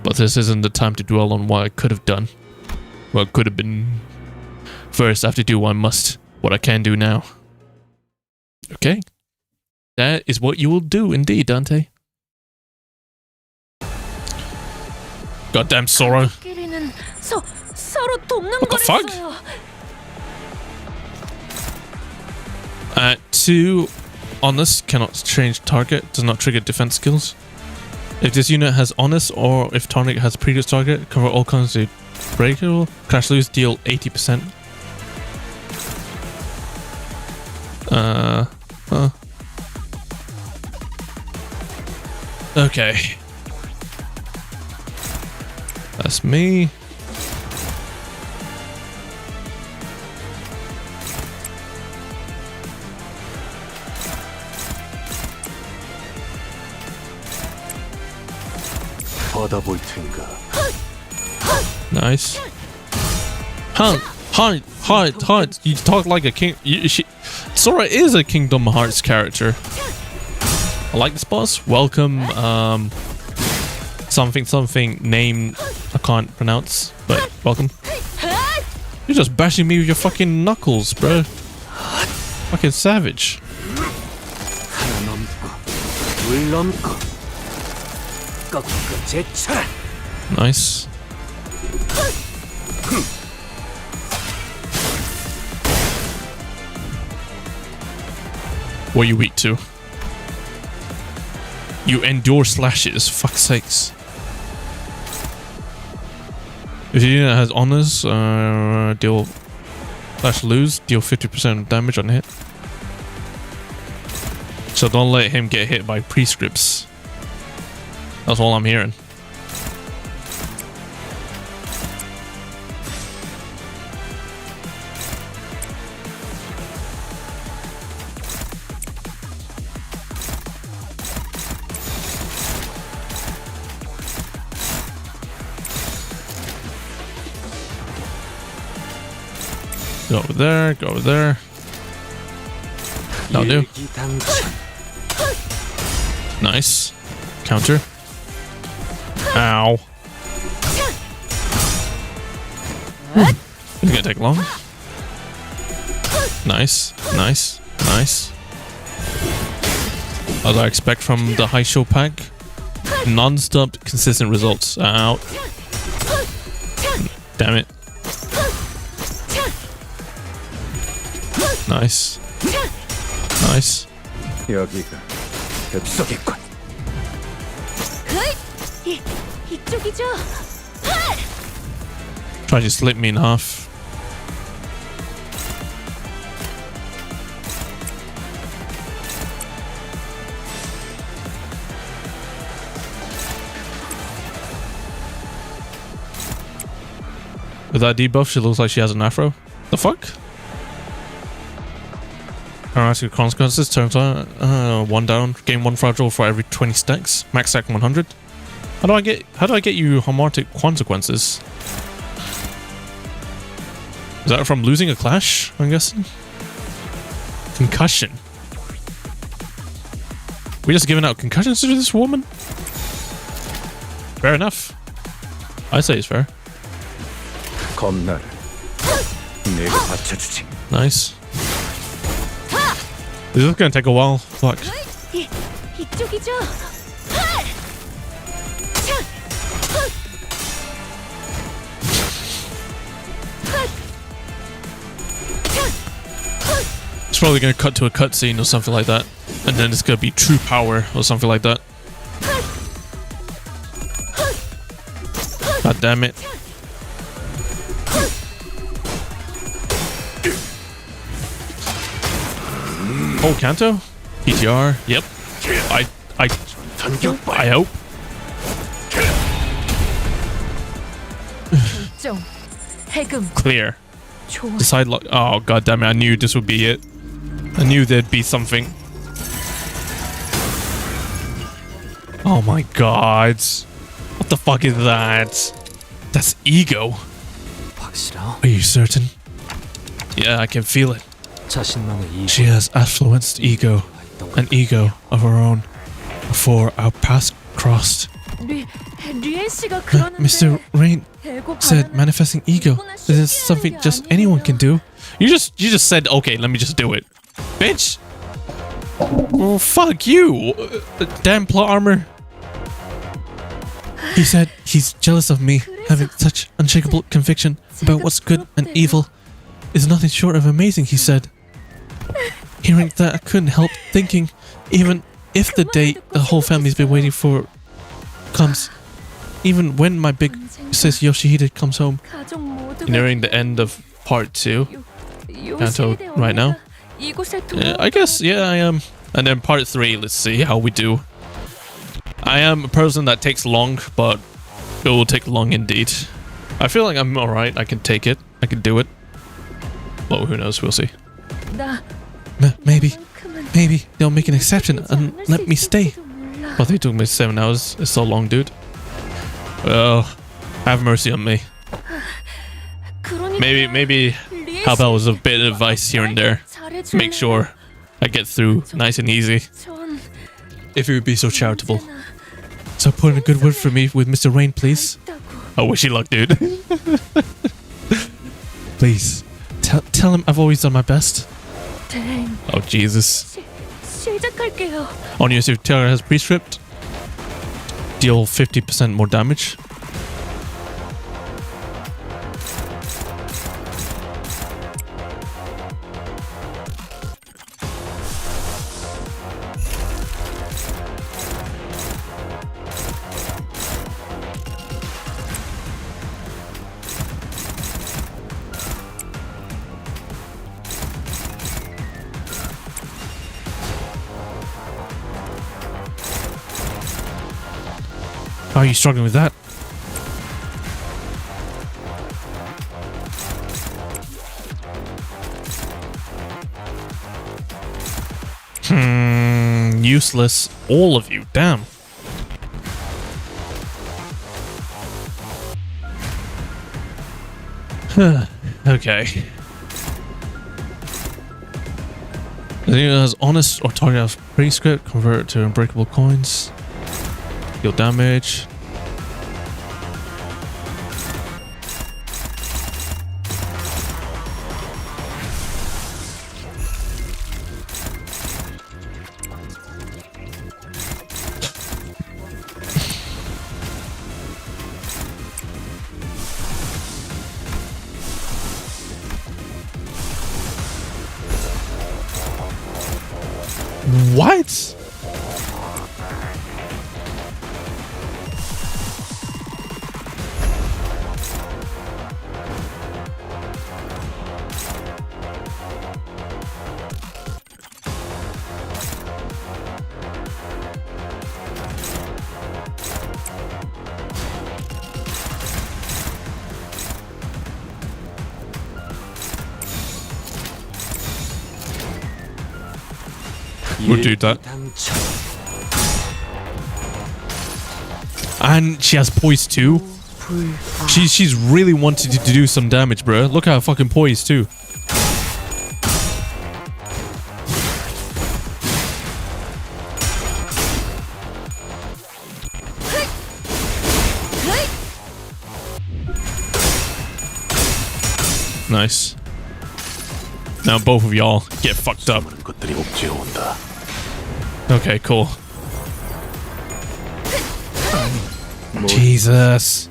But this isn't the time to dwell on what I could have done. What could have been. First, I have to do what I must. What I can do now. Okay. That is what you will do indeed, Dante. Goddamn Sora. What the fuck? 2 honest cannot change target, does not trigger defense skills. If this unit has honest or if target has previous target, cover all kinds of breakable. Crash lose, deal 80%. Okay. That's me. 받아볼 텐가. Nice. Hunt. You talk like a king. Sora is a Kingdom Hearts character. I like this boss. Welcome, something name I can't pronounce, but welcome. You're just bashing me with your fucking knuckles, bro. Fucking savage. Nice. What are you weak to? You endure slashes, fuck's sakes. If your unit has honors, deal /lose, deal 50% damage on hit. So don't let him get hit by prescripts. That's all I'm hearing. Go over there, go over there. That'll do. Nice. Counter. Ow. It's gonna take long. Nice, nice, nice. As I expect from the high show pack. Non-stop consistent results. Out. Damn it. Nice. Nice. 여기가 뱃속이군. 이쪽이죠. Try to slip me in half. With that debuff, she looks like she has an afro. The fuck? Drastic consequences turns on one down, gain one fragile for every 20 stacks, max stack 100. How do I get you harmonic consequences? Is that from losing a clash, I'm guessing? Concussion. We just giving out concussions to this woman? Fair enough. I say it's fair. 겁나를 내가 받쳐주지. Nice. This is gonna take a while. Fuck. 이쪽이죠. It's probably gonna cut to a cutscene or something like that, and then it's gonna be true power or something like that. God damn it. Oh, Kanto? PTR? Yep. I hope. Clear. The side lock. Oh, god damn it. I knew this would be it. I knew there'd be something. Oh my god. What the fuck is that? That's ego. Are you certain? Yeah, I can feel it. She has affluenced ego, an ego of her own, before our paths crossed. Mr. Rain said manifesting ego. This is something just anyone can do. You just said, okay, let me just do it. Bitch! Oh, fuck you! Damn plot armor. He said he's jealous of me, having such unshakable conviction about what's good and evil is nothing short of amazing, he said. Hearing that, I couldn't help thinking, even if the day the whole family's been waiting for comes, even when my big sis Yoshihide comes home. Nearing the end of part 2. Kanto right now. I guess, yeah, I am. And then part 3, let's see how we do. I am a person that takes long, but it will take long indeed. I feel like I'm alright, I can take it, I can do it. Well, who knows, we'll see. Maybe they'll make an exception and let me stay. But they took me 7 hours, it's so long, dude. Well, have mercy on me. Maybe help out with a bit of advice here and there. Make sure I get through nice and easy. If you would be so charitable. So put in a good word for me with Mr. Rain, please. I wish you luck, dude. Please, tell him I've always done my best. Oh, Jesus. On your Terra has pre-stripped. Deal 50% more damage. How are you struggling with that? Useless. All of you. Damn. Okay. As honest or target as prescript, convert it to unbreakable coins. Deal damage. What? We'll do that. And she has poise too. She's really wanted to do some damage, bro. Look how fucking poised too. Nice. Now both of y'all get fucked up. Okay, cool. Jesus.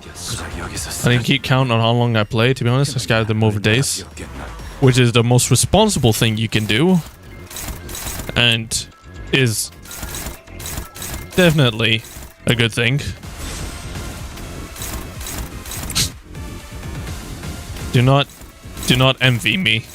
I didn't keep count on how long I played, to be honest. I scattered them over days. Which is the most responsible thing you can do. And is definitely a good thing. Do not envy me.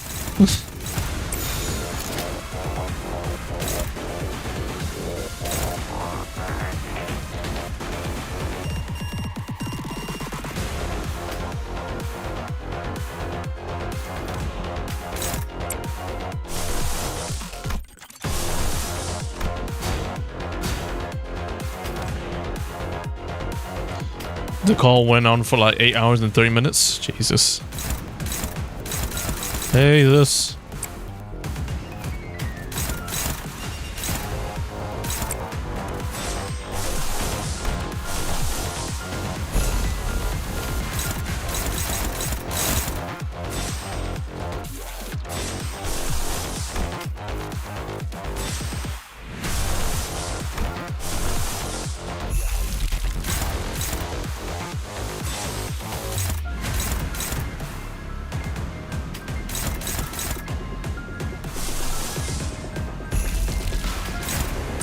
The call went on for like 8 hours and 30 minutes. Jesus. Hey, this.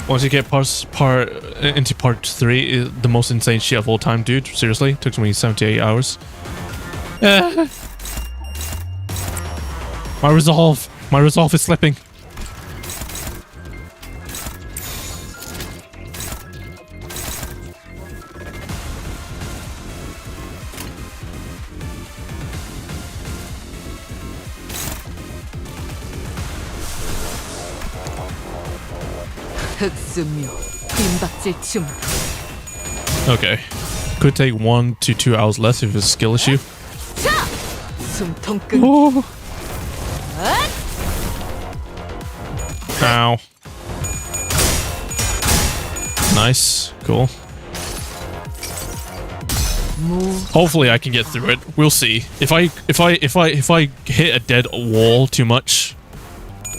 Once you get into part 3, is the most insane shit of all time, dude. Seriously, took me 78 hours. My resolve is slipping. Okay. Could take 1 to 2 hours less if it's a skill issue. Oh. Ow. Nice. Cool. Hopefully I can get through it. We'll see. If I hit a dead wall too much,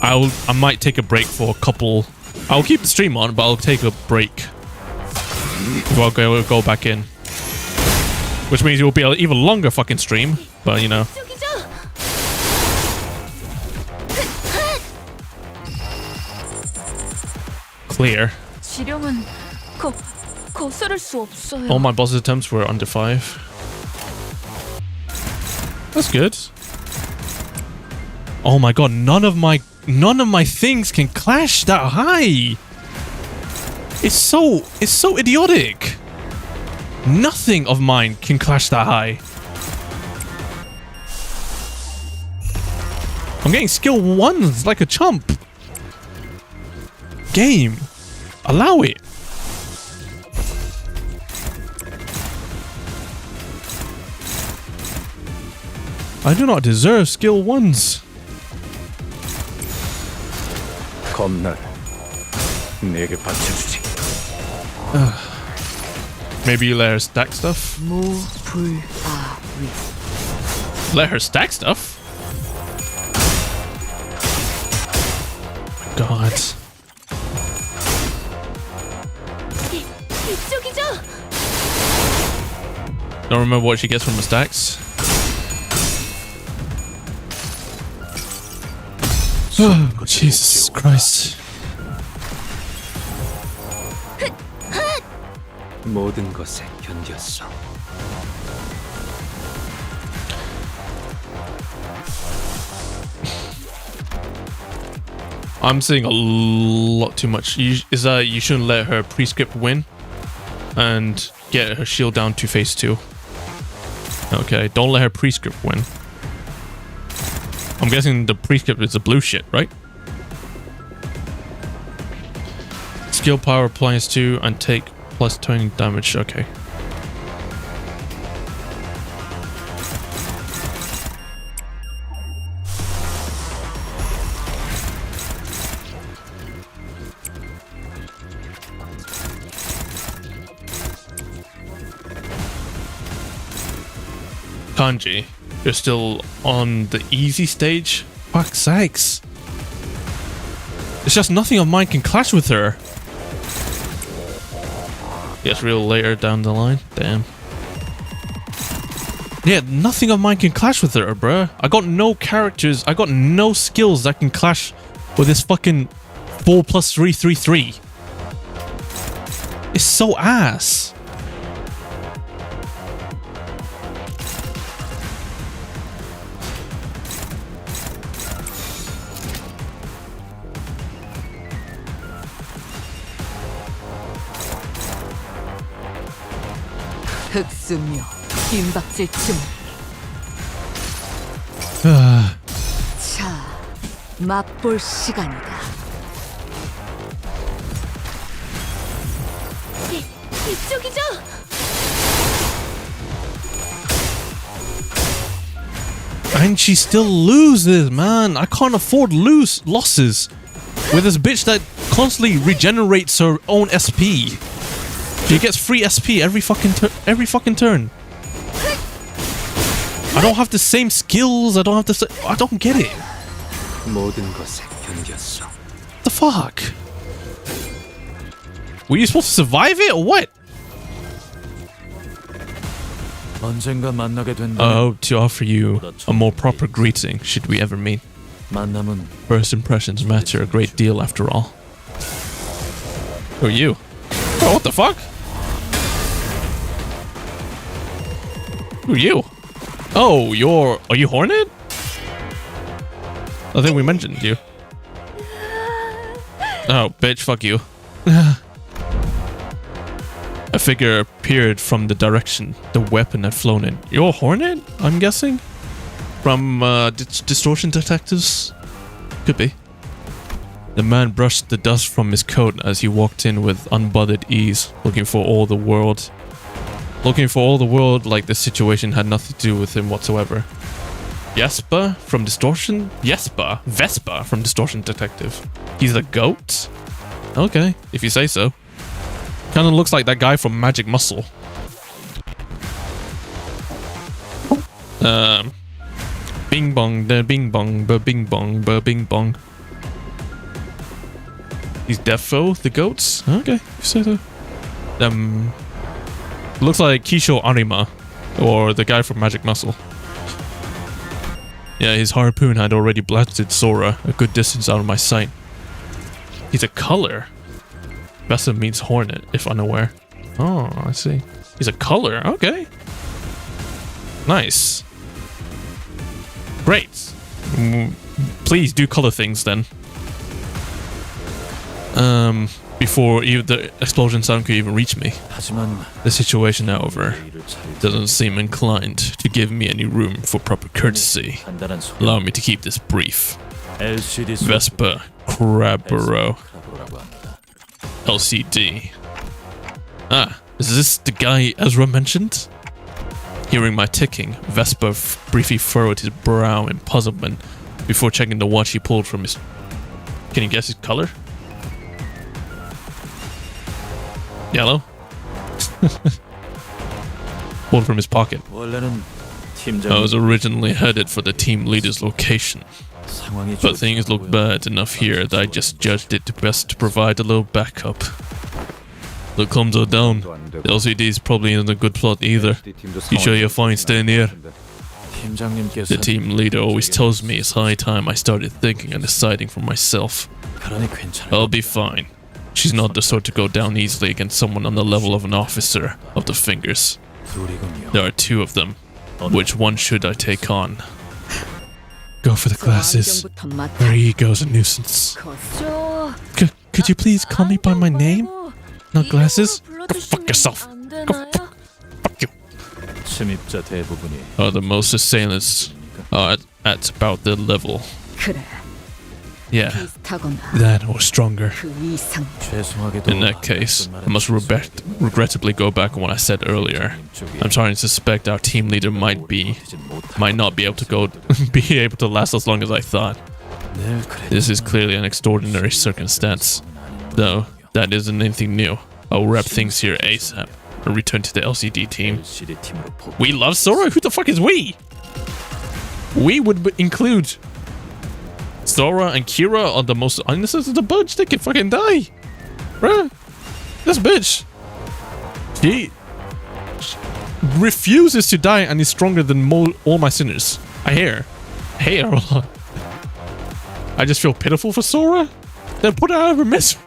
I might take a break for a couple. I'll keep the stream on, but I'll take a break before I'll go back in. Which means it will be an even longer fucking stream, but you know. Clear. All my boss attempts were under 5. That's good. Oh my god, none of my things can clash that high. It's so idiotic. Nothing of mine can clash that high. I'm getting skill 1s like a chump. Game. Allow it. I do not deserve skill 1s. 겁날 내게 바쳐주지. Maybe you let her stack stuff? 무불아위. Let her stack stuff? God. 이쪽이죠? Don't remember what she gets from the stacks. Oh, Jesus Christ. 모든 것에 견뎠어. I'm saying a lot too much. Is that you shouldn't let her prescript win and get her shield down to phase 2. Okay, don't let her prescript win. I'm guessing the prescript is the blue shit, right? Skill power applies to and take plus 20 damage. Okay. Kanji, you're still on the easy stage? Fuck's sakes. It's just nothing of mine can clash with her. Gets real later down the line. Damn. Yeah, nothing of mine can clash with her, bruh. I got no characters. I got no skills that can clash with this fucking 4+3 It's so ass. 흑수묘 김박질 춤. 자, 맛볼 시간이다. 이쪽이죠? And she still loses, man. I can't afford losses with this bitch that constantly regenerates her own SP. She gets free SP every fucking turn. I don't have the same skills. I don't get it. 모든 것에 견뎠어. The fuck? Were you supposed to survive it or what? 언젠가 만나게 된다. I hope to offer you a more proper greeting should we ever meet. 만남은 First impressions matter a great deal after all. Who are you? Oh, what the fuck? Who are you? Oh, are you Hornet? I think we mentioned you. Oh, bitch, fuck you. A figure appeared from the direction the weapon had flown in. You're Hornet, I'm guessing? From Distortion Detectives? Could be. The man brushed the dust from his coat as he walked in with unbothered ease, looking for all the world like the situation had nothing to do with him whatsoever. Vespa from Distortion Detective. He's a goat? Okay, if you say so. Kinda looks like that guy from Magic Muscle. Bing bong, da bing bong, ba bing bong, ba bing bong. He's Defo, the goats? Okay, if you say so. Looks like Kisho Arima, or the guy from Magic Muscle. Yeah, his harpoon had already blasted Sora a good distance out of my sight. He's a color. Bessa means Hornet, if unaware. Oh, I see. He's a color, okay. Nice. Great. Please do color things then. before even the explosion sound could even reach me. 하지만 The situation, however, 일을 잘 doesn't seem inclined to give me any room for proper courtesy. 간단한 소리. Allow me to keep this brief. LCD Vespa Crabero 라고 합니다. LCD. Ah, is this the guy Ezra mentioned? Hearing my ticking, Vespa briefly furrowed his brow in puzzlement before checking the watch he pulled from his... Can you guess his color? Yellow? Pulled from his pocket. 원래는 I was originally headed for the team leader's location, 상황이 but things look bad enough here that I just judged it best to provide a little backup. Look, calm down. The LCD is probably in a good plot either. You sure you're fine staying here? 팀장님께서 The team leader always tells me it's high time I started thinking and deciding for myself. 그러니 괜찮아. I'll be fine. She's not the sort to go down easily against someone on the level of an officer of the fingers. 둘이군요. There are two of them. Which one should I take on? Go for the glasses. Her ego's a nuisance. Could you please call me by my name? Not glasses? Go fuck yourself. Go fuck you. 침입자 대부분이 The most assailants are at about their level. 그래. Yeah, 비슷하거나 that or stronger. 그 이상. 죄송하게도 In that case, I must regrettably go back on what I said earlier. I'm starting to suspect our team leader might not be able to last as long as I thought. This is clearly an extraordinary circumstance, though that isn't anything new. I'll wrap things here ASAP and return to the LCD team. LCD 팀으로 포. We love Sora? Who the fuck is we? We would include Sora and Kira are the most innocent of the bunch. They can fucking die. Bruh. This bitch. She refuses to die and is stronger than all my sinners. I hate her a lot. I just feel pitiful for Sora. Then put her out of her misery.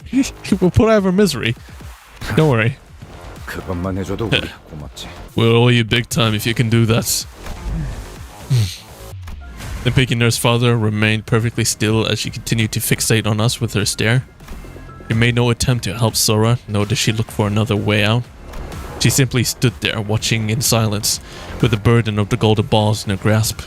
We'll put her out of her misery. Don't worry. 그것만 해줘도 우리 고맙지. We'll owe you big time if you can do that. The picky nurse father remained perfectly still as she continued to fixate on us with her stare. She made no attempt to help Sora, nor did she look for another way out. She simply stood there watching in silence, with the burden of the golden balls in her grasp.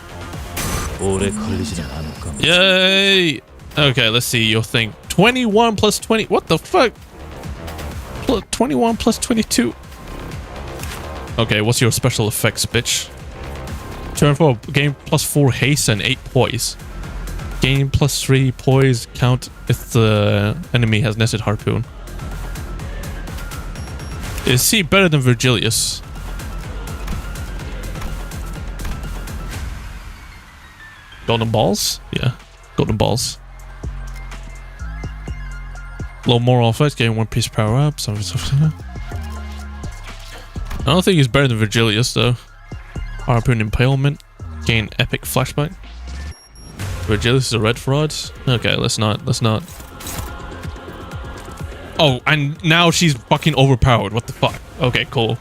오래 걸리지는 않을 겁니다. Yay! Okay, let's see your thing. 21 plus 20. What the fuck? 21 plus 22. Okay, what's your special effects, bitch? Turn 4, gain plus 4 haste and 8 poise. Gain plus 3 poise count if the enemy has nested harpoon. Is he better than Virgilius? Golden balls? Yeah, golden balls. Low moral effects, gain 1 piece power up. I don't think he's better than Virgilius though. Harpoon impalement, gain epic flashback. Virgilius is a red fraud. Okay, let's not. Oh, and now she's fucking overpowered. What the fuck? Okay, cool.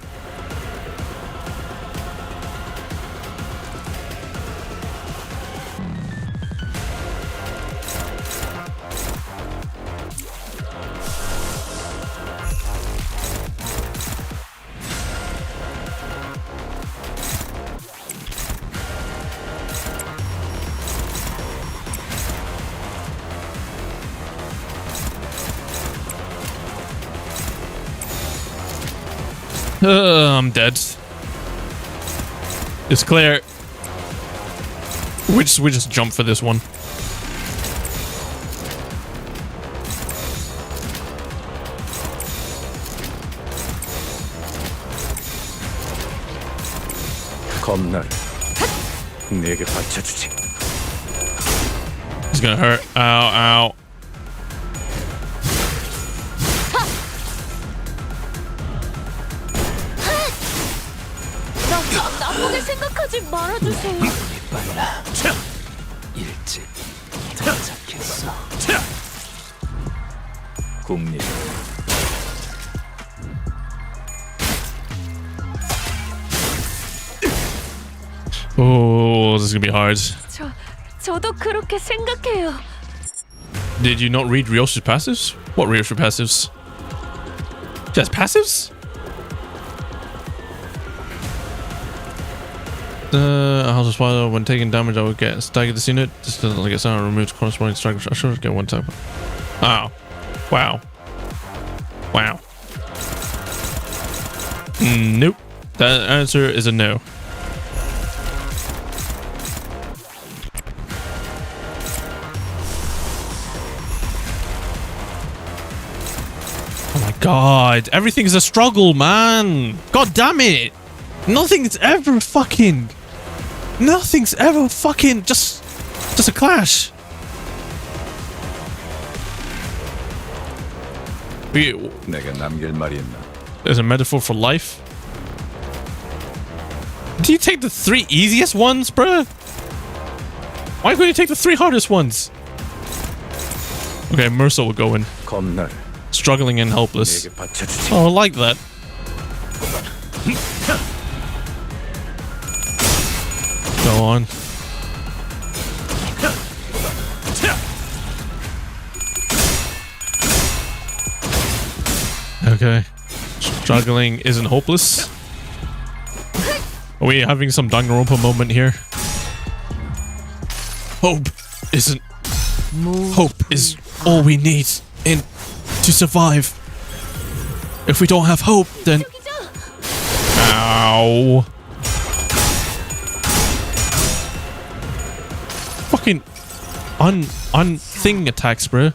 I'm dead. It's clear. We just jump for this one. 겁나를 내게 바쳐주지. It's gonna hurt. Ow, ow. 나쁘게 생각하지 말아주세요. 빨라. 일찍 도착했어. 국립. Oh, this is gonna be hard. 저도 그렇게 생각해요. Did you not read Ryoshi's passives? What Ryoshi passives? Just passives? House of Spider, when taking damage, I would get staggered this unit. This doesn't like a sound removes corresponding strike. I should get one type. Oh. Wow. Wow. Nope. That answer is a no. Oh my god. Everything's a struggle, man. God damn it. Nothing's ever fucking just a clash. There's a metaphor for life. Do you take the 3 easiest ones, bruh? Why couldn't you take the 3 hardest ones? Okay, Mercer will go in. Struggling and helpless. Oh, I like that. Go on. Okay. Struggling isn't hopeless. Are we having some Danganronpa moment here? Hope isn't... Hope is all we need to survive. If we don't have hope, then... Ow. Fucking thing attacks, bro.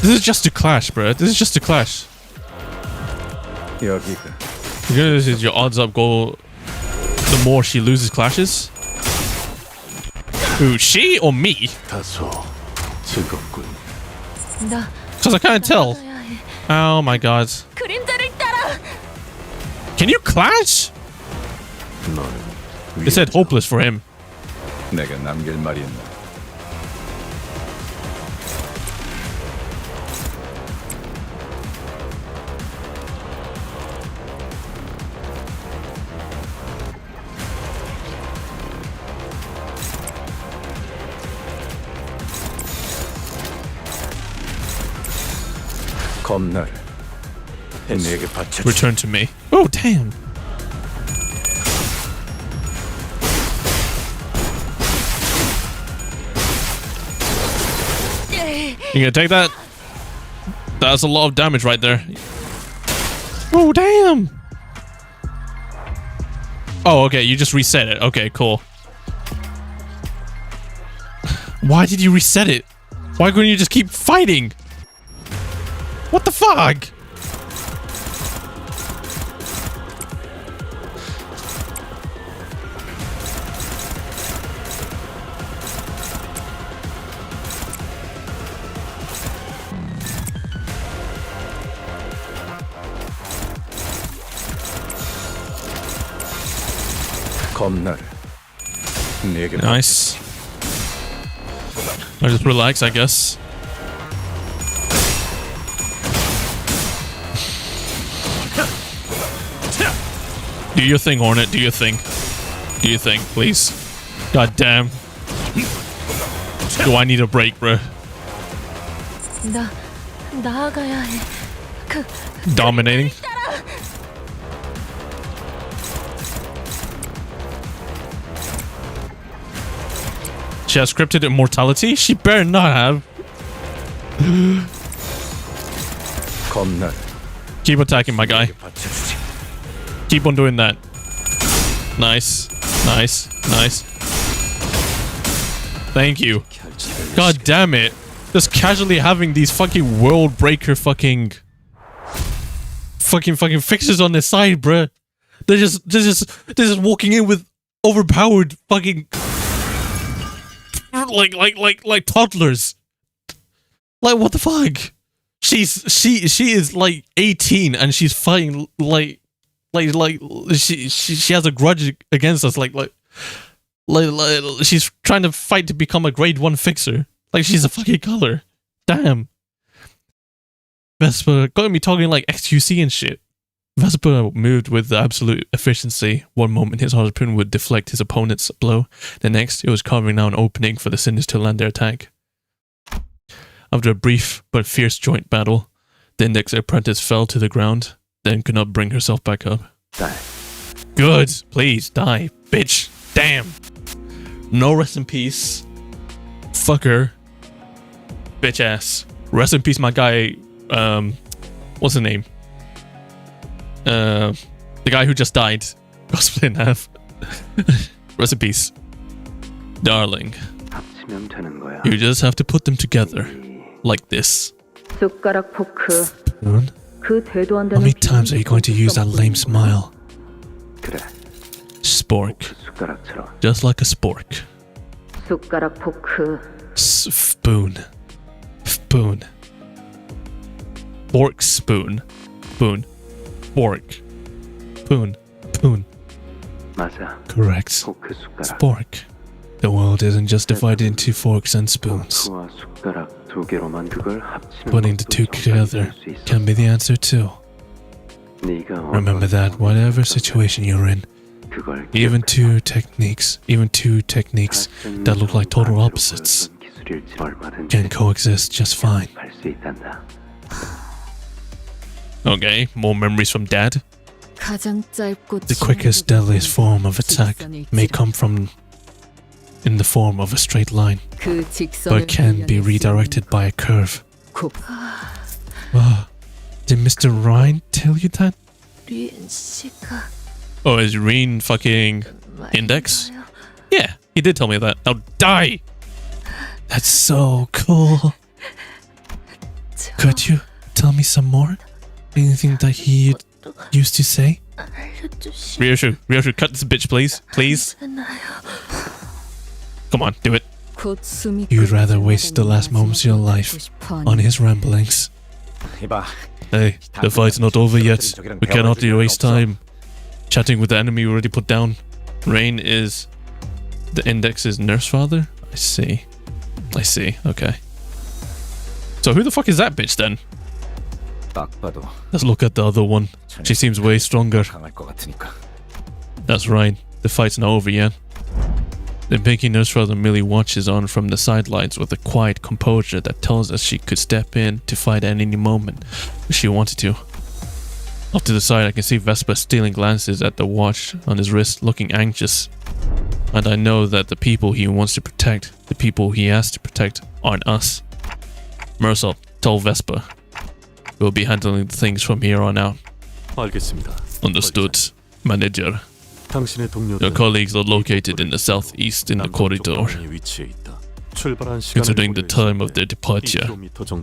This is just a clash, bro. This is just a clash. Because your odds up go the more she loses clashes. Who, she or me? Because I can't tell. Oh my god. Can you clash? It said hopeless for him. Return to me. Oh, damn. You gonna take that? That's a lot of damage right there. Oh, damn. Oh, okay. You just reset it. Okay, cool. Why did you reset it? Why couldn't you just keep fighting? What the fuck? Nice. I just relax, I guess. Do your thing, Hornet. Do your thing. Do your thing, please. God damn. Do I need a break, bro? Dominating. She has scripted immortality? She better not have. Keep attacking, my guy. Keep on doing that. Nice. Nice. Nice. Thank you. God damn it. Just casually having these fucking world breaker fucking fixers on their side, bruh. They're just walking in with overpowered fucking like toddlers. Like, what the fuck? She is like 18 and she's fighting like she has a grudge against us, like she's trying to fight to become a grade 1 fixer. Like, she's a fucking color. Damn. Vesper got me talking like XQC and shit. Vesper moved with absolute efficiency. One moment his harpoon would deflect his opponent's blow. The next, it was carving out an opening for the Sinners to land their attack. After a brief but fierce joint battle, the Index apprentice fell to the ground, then could not bring herself back up. Die. Good. Please, die, bitch. Damn. No rest in peace. Fucker. Bitch ass. Rest in peace, my guy. What's his name? The guy who just died. Got split in half. Rest in peace. Darling. You just have to put them together. Like this. 숟가락 포크. Spoon? 그 되도 안 How 되는 many times are you going to use that lame smile? Spork. Just like a spork. 숟가락 포크. Spoon. Spoon. Fork, spoon. Spoon. Fork. Spoon. Spoon. Correct. Spork. The world isn't just divided into forks and spoons. Putting the two together can be the answer too. Remember that whatever situation you're in, even two techniques that look like total opposites can coexist just fine. Okay, more memories from Dad. The quickest, deadliest form of attack may come from in the form of a straight line, but can be redirected by a curve. Did Mr. Ryan tell you that? Oh, is Reen fucking Index? Yeah, he did tell me that. Now die! That's so cool. Could you tell me some more? Anything that he used to say? Ryoshu, cut this bitch, please. Please. Come on, do it. You'd rather waste the last moments of your life on his ramblings. Hey, the fight's not over yet. We cannot waste time chatting with the enemy we already put down. Rain is the Index's nurse father? I see. Okay. So who the fuck is that bitch then? Let's look at the other one. She seems way stronger. That's right. The fight's not over yet. The pinky nurse father merely watches on from the sidelines with a quiet composure that tells us she could step in to fight at any moment if she wanted to. Off to the side, I can see Vespa stealing glances at the watch on his wrist, looking anxious. And I know that the people he wants to protect, the people he has to protect, aren't us. Mercer, tell Vespa. We'll be handling the things from here on out. 알겠습니다. Understood, manager. Your colleagues are located in the southeast in the corridor. Considering the time of their departure,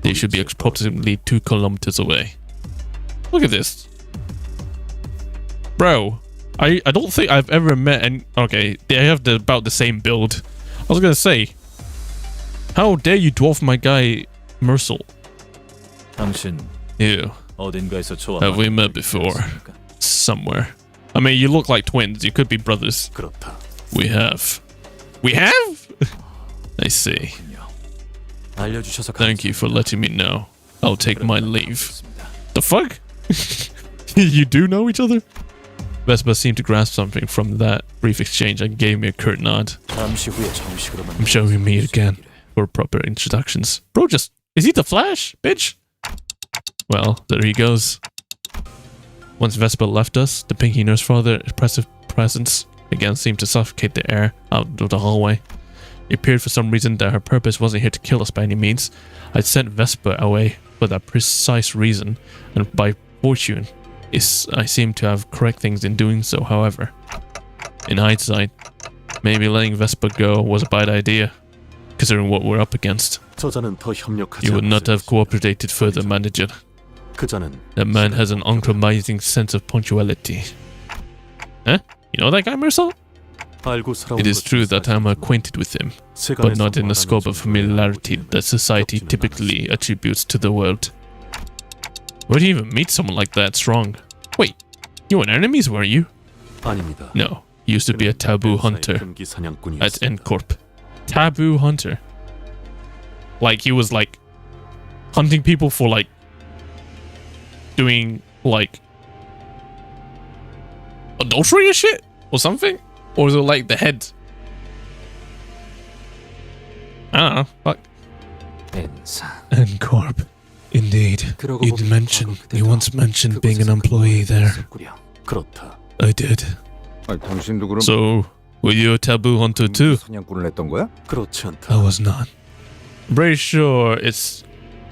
they should be approximately 2 kilometers away. Look at this. Bro, I don't think I've ever met any... Okay, they have about the same build. I was gonna say, how dare you dwarf my guy Mercel? You. Have we met before? Somewhere. I mean, you look like twins. You could be brothers. We have. We have? I see. Thank you for letting me know. I'll take my leave. The fuck? You do know each other? Vespa seemed to grasp something from that brief exchange and gave me a curt nod. I'm sure we meet again for proper introductions. Bro, just... Is he the Flash, bitch? Well, there he goes. Once Vespa left us, the pinky nurse father's impressive presence again seemed to suffocate the air out of the hallway. It appeared for some reason that her purpose wasn't here to kill us by any means. I'd sent Vespa away for that precise reason, and by fortune, I seem to have correct things in doing so, however. In hindsight, maybe letting Vespa go was a bad idea, considering what we're up against. You would not have cooperated further, manager. That man has an uncompromising sense of punctuality. Huh? You know that guy, Mercel? It is true that I am acquainted with him, but not in the scope of familiarity that society typically attributes to the world. Where do you even meet someone like that strong? Wait, you weren't enemies, were you? No, he used to be a taboo hunter at N-Corp. Taboo hunter? Like, he was like hunting people for like doing like adultery or shit or something? Or is it like the head? I don't know. Fuck. N-Corp. Indeed. You once mentioned being an employee there. 그렇다. I did. 아니, 당신도 그럼 So, were you a taboo hunter too? 사냥꾼을 했던 거야? 그렇지 않다. I was not. I'm pretty sure it's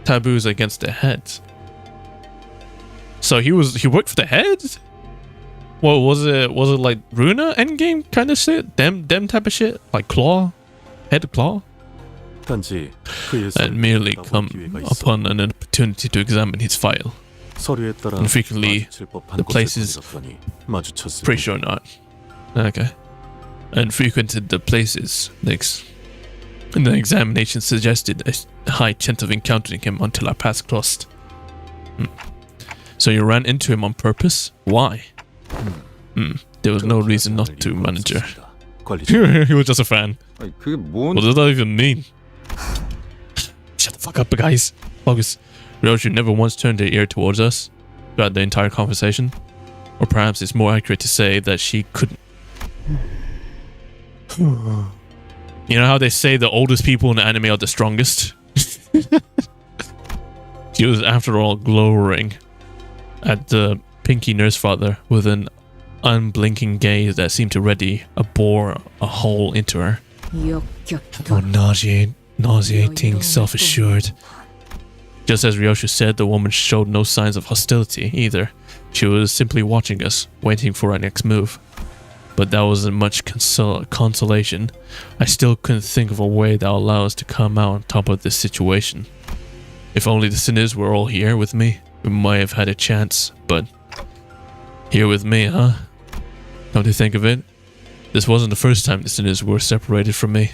taboos against the head. So he worked for the head? What was it like Runa endgame kind of shit? Them type of shit? Like claw? Head claw? 단지 그의 And merely come upon an opportunity to examine his file. 서류에 따라 And frequently 마주칠 법한 the 곳을 places 거닐었더니 마주쳤습니다. pretty sure not. Okay. And frequented the places next. And the examination suggested a high chance of encountering him until our paths crossed. So you ran into him on purpose? Why? There was no reason not to, manager. He was just a fan. 아니, 그게 뭔? What does that even mean? Shut the fuck up, guys. Focus. Ryoshi never once turned her ear towards us throughout the entire conversation. Or perhaps it's more accurate to say that she couldn't. You know how they say the oldest people in the anime are the strongest? She was, after all, glowering at the pinky nurse father with an unblinking gaze that seemed to ready bore a hole into her. Oh, nauseating, self-assured. Just as Ryoshi said, the woman showed no signs of hostility either. She was simply watching us, waiting for our next move. But that wasn't much consolation. I still couldn't think of a way that would allow us to come out on top of this situation. If only the sinners were all here with me, we might have had a chance, but here with me, huh? Come to think of it, this wasn't the first time the sinners were separated from me.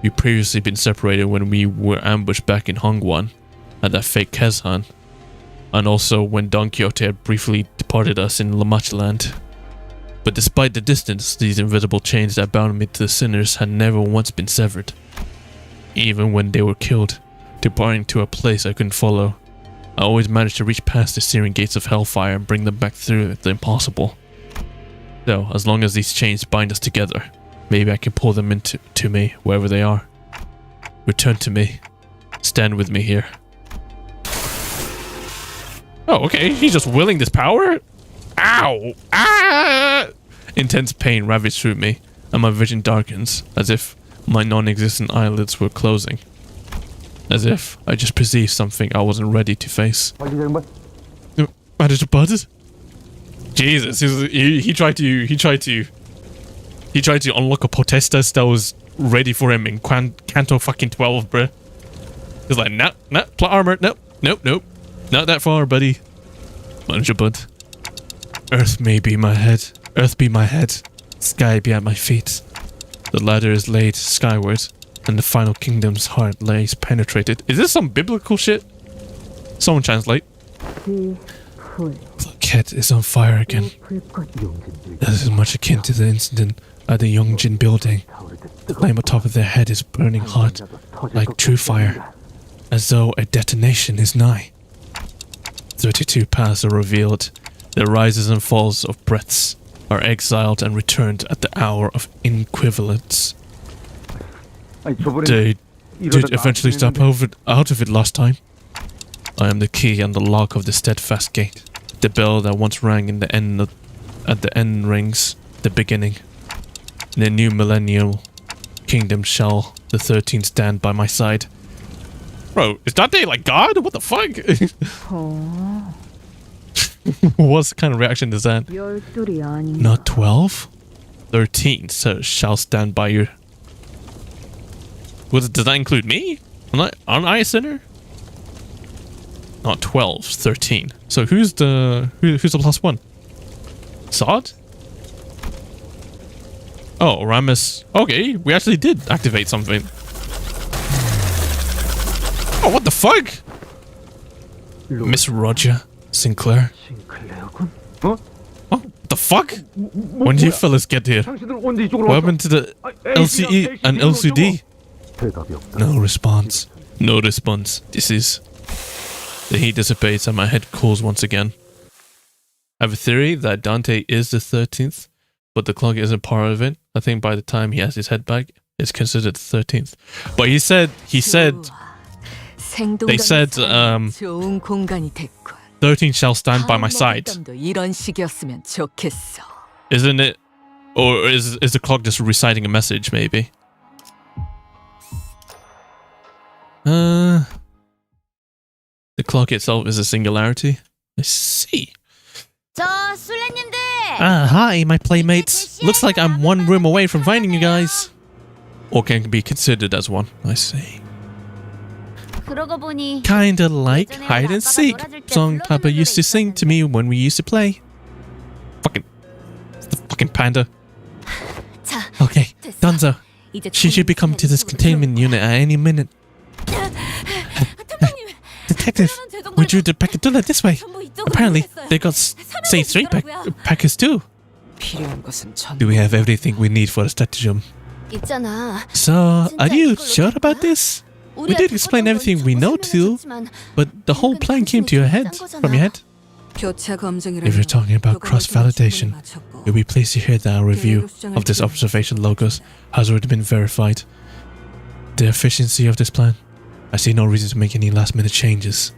We'd previously been separated when we were ambushed back in Hongwan at that fake Kezhan, and also when Don Quixote had briefly departed us in Lamachaland. But despite the distance, these invisible chains that bound me to the sinners had never once been severed. Even when they were killed, departing to a place I couldn't follow, I always managed to reach past the searing gates of hellfire and bring them back through the impossible. So, as long as these chains bind us together, maybe I can pull them into me, wherever they are. Return to me. Stand with me here. Oh, okay. He's just willing this power? Ow! Ah! Intense pain ravaged through me, and my vision darkens, as if my non-existent eyelids were closing. As if I just perceived something I wasn't ready to face. Manager Bud? Jesus, he tried to unlock a potestas that was ready for him in CANTO fucking 12, bruh. He's like, nah, plot armor, nope, not that far, buddy. Manager Bud. Earth may be my head, earth be my head, sky be at my feet. The ladder is laid skyward, and the final kingdom's heart lays penetrated. Is this some biblical shit? Someone translate. The cat is on fire again. That is much akin to the incident at the Yongjin building. The flame atop of their head is burning hot, like true fire, as though a detonation is nigh. 32 paths are revealed. The rises and falls of breaths are exiled and returned at the hour of equivalence. They did eventually step out of it last time. I am the key and the lock of the steadfast gate. The bell that once rang in the end at the end rings the beginning. In the new millennial kingdom shall the 13 stand by my side. Bro, is Dante like God? What the fuck? What kind of reaction is that? Not 12? 13 so shall stand by your... Does that include me? Aren't I a sinner? Not 12, 13. So who's the plus one? Sod? Oh, Ramus. Okay, we actually did activate something. Oh, what the fuck? Miss Roger Sinclair. Oh, what the fuck? When did you fellas get here? What happened to the LCE and LCD? No response. No response. This is... The heat dissipates and my head cools once again. I have a theory that Dante is the 13th, but the clock isn't part of it. I think by the time he has his head back, it's considered the 13th. But he said They said 좋은 공간이 됐군. 13 shall stand by my side. 먹잇감도 이런 식이었으면 좋겠어. Isn't it? Or is the clock just reciting a message, maybe? The clock itself is a singularity. I see. 저 술래님들. Hi, my playmates. Looks like I'm one room away from finding you guys. Or can be considered as one. I see. 그러고 보니 Kinda like hide and seek. Song Papa used to sing to me when we used to play. Fucking panda. 자, Okay, Donzo. 이제 She should be coming to this containment unit at any minute. Detective, we drew the packetula this way. Apparently, they got say 3 packets too. 필요한 것은 전. Do we have everything we need for the stratagem? 있잖아. So, are you sure about this? We did explain everything we know to, but the whole plan came to your head, from your head. 교차 검증이라면 If you're talking about cross-validation, you'll be pleased to hear that our review of this observation logos has already been verified. The efficiency of this plan, I see no reason to make any last-minute changes.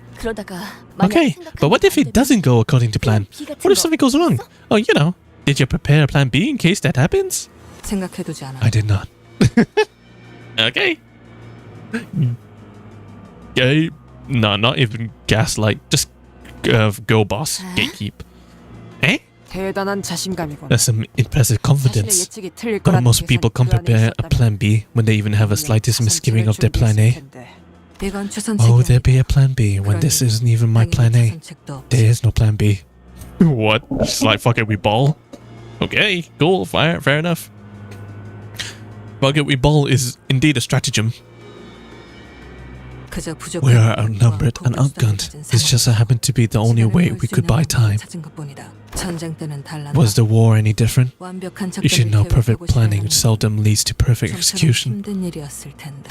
Okay, but what if it doesn't go according to plan? What if something goes wrong? Oh, you know, did you prepare a plan B in case that happens? 생각해두지 않아. I did not. Okay. Okay. No, not even gaslight. Just go boss. Gatekeep. Eh? 대단한 자신감이군. That's some impressive 사실의 confidence. 예측이 틀릴 But 거라는 most people can't 계산이 그 안에 prepare a 있었다면 plan B when they even have a slightest misgiving of their plan 준비했을 A. 텐데. 이건 최선 Why would there 책임이다. be a plan B when this isn't even my plan A? There is no plan B. What? Just like, fuck it, we ball? Okay, cool, fair enough. Fuck it, we ball is indeed a stratagem. 그저 부족한 We are outnumbered and outgunned. This just happened to be the only way we could buy time. 찾은 것뿐이다. 전쟁 때는 달랐다. Was the war any different? 완벽한 You should know 작전을 perfect 계획하고 planning 실행하는 seldom leads to perfect 좀처럼 execution. 힘든 일이었을 텐데.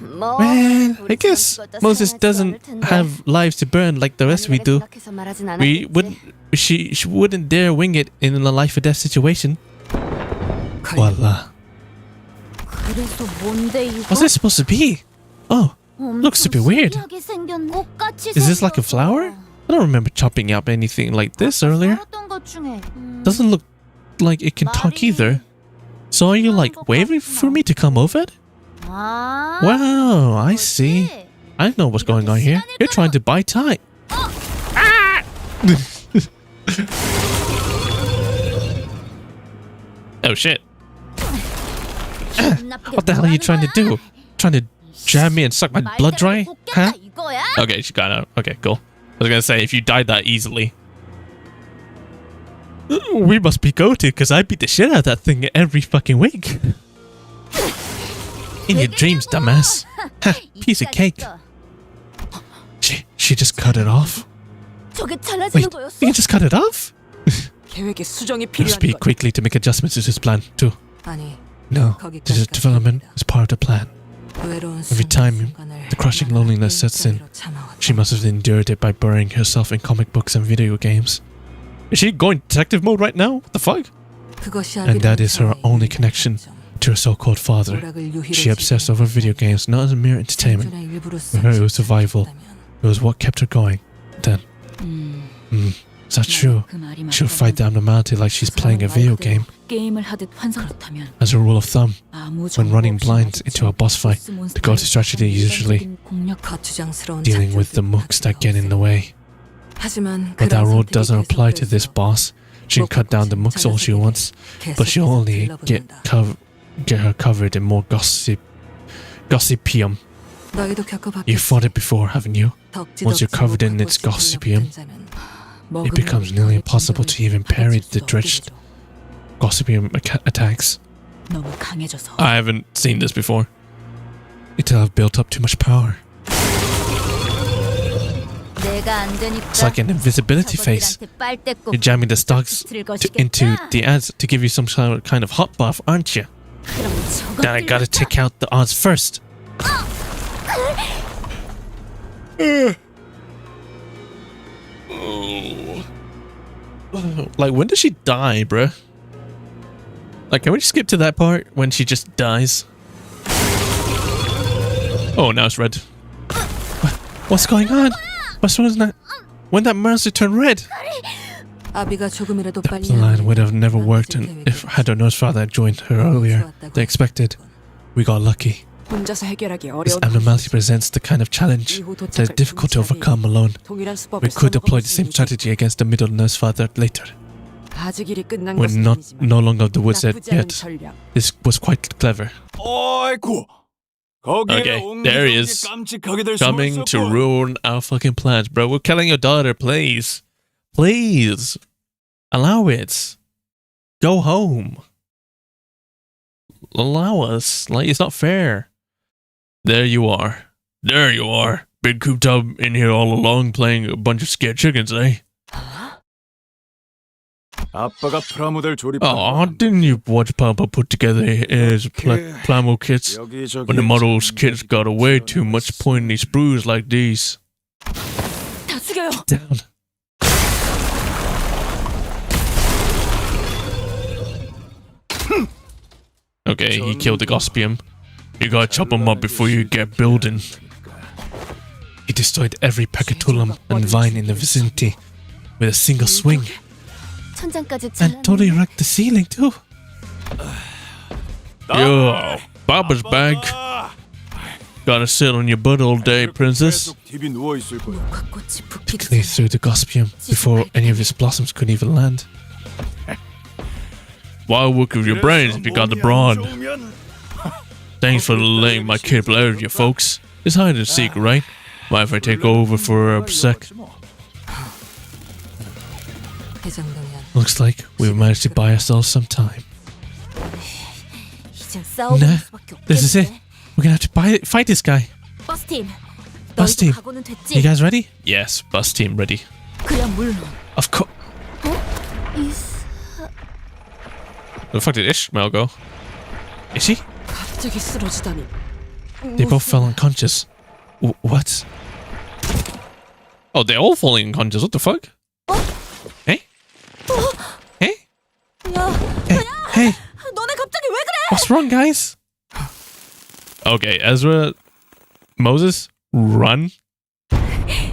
Well, I guess Moses doesn't have lives to burn like the rest we do. We wouldn't. She wouldn't dare wing it in a life or death situation. Voila. 그래서 뭔데 이거? What's this supposed to be? Oh, looks a bit weird. Is this like a flower? I don't remember chopping up anything like this earlier. Doesn't look like it can talk either. So are you like waving for me to come over? Wow, I see. I know what's going on here. You're trying to buy time. Ah! Oh shit. What the hell are you trying to do? Trying to jab me and suck my blood dry? Huh? Okay, she got out. Okay, cool. I was gonna say, if you died that easily. We must be goated because I beat the shit out of that thing every fucking week. In your dreams, dumbass. Ha, piece of cake. She just cut it off? Wait, you can just cut it off? 계획에 수정이 We'll 필요한 speak 것. quickly to make adjustments to this plan, too. 아니, No, this development is part of the plan. 외로운 Every time 순간을 the crushing loneliness sets in, 게임 참아왔다. she must have endured it by burying herself in comic books and video games. Is she going detective mode right now? What the fuck? 그것이 And that 아비라는 is her 사회의 only 유일한 connection 감정. to her so-called father. 오락을 유희로 She obsessed over video games, not as a mere entertainment. 생존의 일부로 For her, it was survival. 썼다면. It was what kept her going. Then, is that true? She'll fight the abnormality like she's playing a video game. 게임을 하듯 환상을 As a rule of thumb, 아무 when running blind into a boss fight, the go-to strategy is usually 거추장스러운 dealing with the 작전들이 mooks that get in the way. 하지만 But that 그런 rule 선택이 doesn't apply to this 계속돼서 boss. She can cut down the mooks all she wants, but she'll only get her covered in more gossipium. 너희도 겪어봤겠지. You've fought it before, haven't you? Once you're covered in its gossipium, it becomes nearly impossible to even parry the drenched gossipium attacks. 너무 강해져서 I haven't seen this before. It'll have built up too much power. It's like an invisibility face. You're jamming the stocks into the ads to give you some kind of hot buff, aren't you? Then I gotta take out the odds first. Like, when does she die, bruh? Like, can we skip to that part when she just dies? Oh, now it's red. What's going on? What's that? When that mercy turned red? 아비가 조금이라도 The 빨리 plan would have never worked if had our nurse father joined her earlier than expected. We got lucky. 혼자서 해결하기 This 어려운 abnormality presents the kind of challenge that is difficult to overcome alone. 동일한 수법을 We could deploy the same strategy against the middle nurse father later. 아직 일이 끝난 We're 것은 not 아니지만 no longer of the woods 나쁘지 않은 yet. 전략. This was quite clever. 어이구. Okay, there he is. Coming to ruin our fucking plans, bro. We're killing your daughter, please. Please. Allow it. Go home. Allow us. Like, it's not fair. There you are. There you are. Big cooped up in here all along playing a bunch of scared chickens, eh? 아빠가 프라모델 조립. Oh, didn't you watch Papa put together his Plamo kits? When the models kits got way too much pointy sprues like these. 다 죽여요. Down. Okay, he killed the Gospium. You gotta chop him up before you get building. He destroyed every pacatulum and vine in the vicinity with a single swing. 천장까지 And totally wrecked the ceiling too. Yo, Baba's back. Gotta sit on your butt all day, princess. TV 누워 있을 거야. 녹화꽃이 붓기 Quickly through the Gospium before any of its blossoms could even land. Why work with your brains if you got the brawn? Thanks for letting my kid play with you, folks. It's hide and seek, right? Mind if I take over for a sec? 이 정도면 Looks like we've managed to buy ourselves some time. 이젠 싸워볼 Nah, 수밖에 없겠네. this is it. We're gonna have to fight this guy. 버스 팀. Bus 너희도 team. 각오는 You 됐지? guys ready? Yes, bus team ready. 그야 물론. Of course. Where the fuck did Ishmael go? Is he? 갑자기 쓰러지다니. They both fell unconscious. What? Oh, they're all falling unconscious. What the fuck? Hey? Hey? Hey? Hey? 너네 갑자기 왜 그래? What's wrong, guys? Okay, Ezra. Moses, run.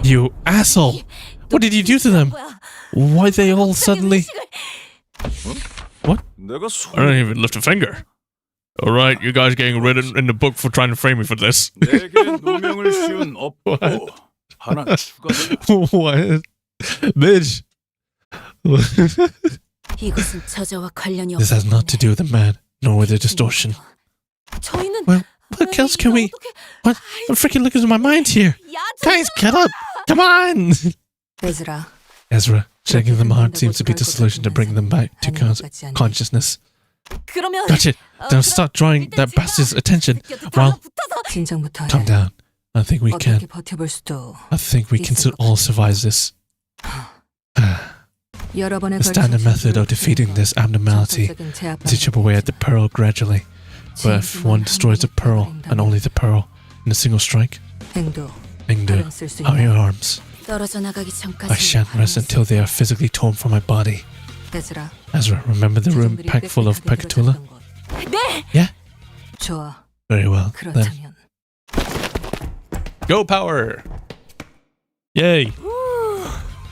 You asshole. What did you do to them? Why they all suddenly... What? I don't even lift a finger. Alright, you guys getting written in the book for trying to frame me for this. 내게 누명을 씌운 업보. 하나 추가된다. What? Bitch. 이것은 저자와 관련이 This has not to do with the man, nor with the distortion. 저희는 Well, what else can we... What? I'm freaking looking at my mind here. Guys, get up! Come on! 에즈라. Ezra, shaking them hard seems to be the solution to bring them back to consciousness. 그러면 Gotcha. Now start drawing that bastard's attention. Well, 진정부터 calm 해. down. I think we can. 어떻게 버텨볼 수도. I think we can all survive this. 여러 번의 The standard method of defeating this abnormality is to chip away at the pearl gradually. But if one destroys the pearl, and only the pearl, in a single strike, 행도. Engdo, how are your arms? 떨어져 나가기 전까지. I shan't rest until they are physically torn from my body. 에즈라. Ezra, remember the room packed full of Pacatula? 네. Yeah? 좋아. Very well. Then, 그렇다면. go power! Yay!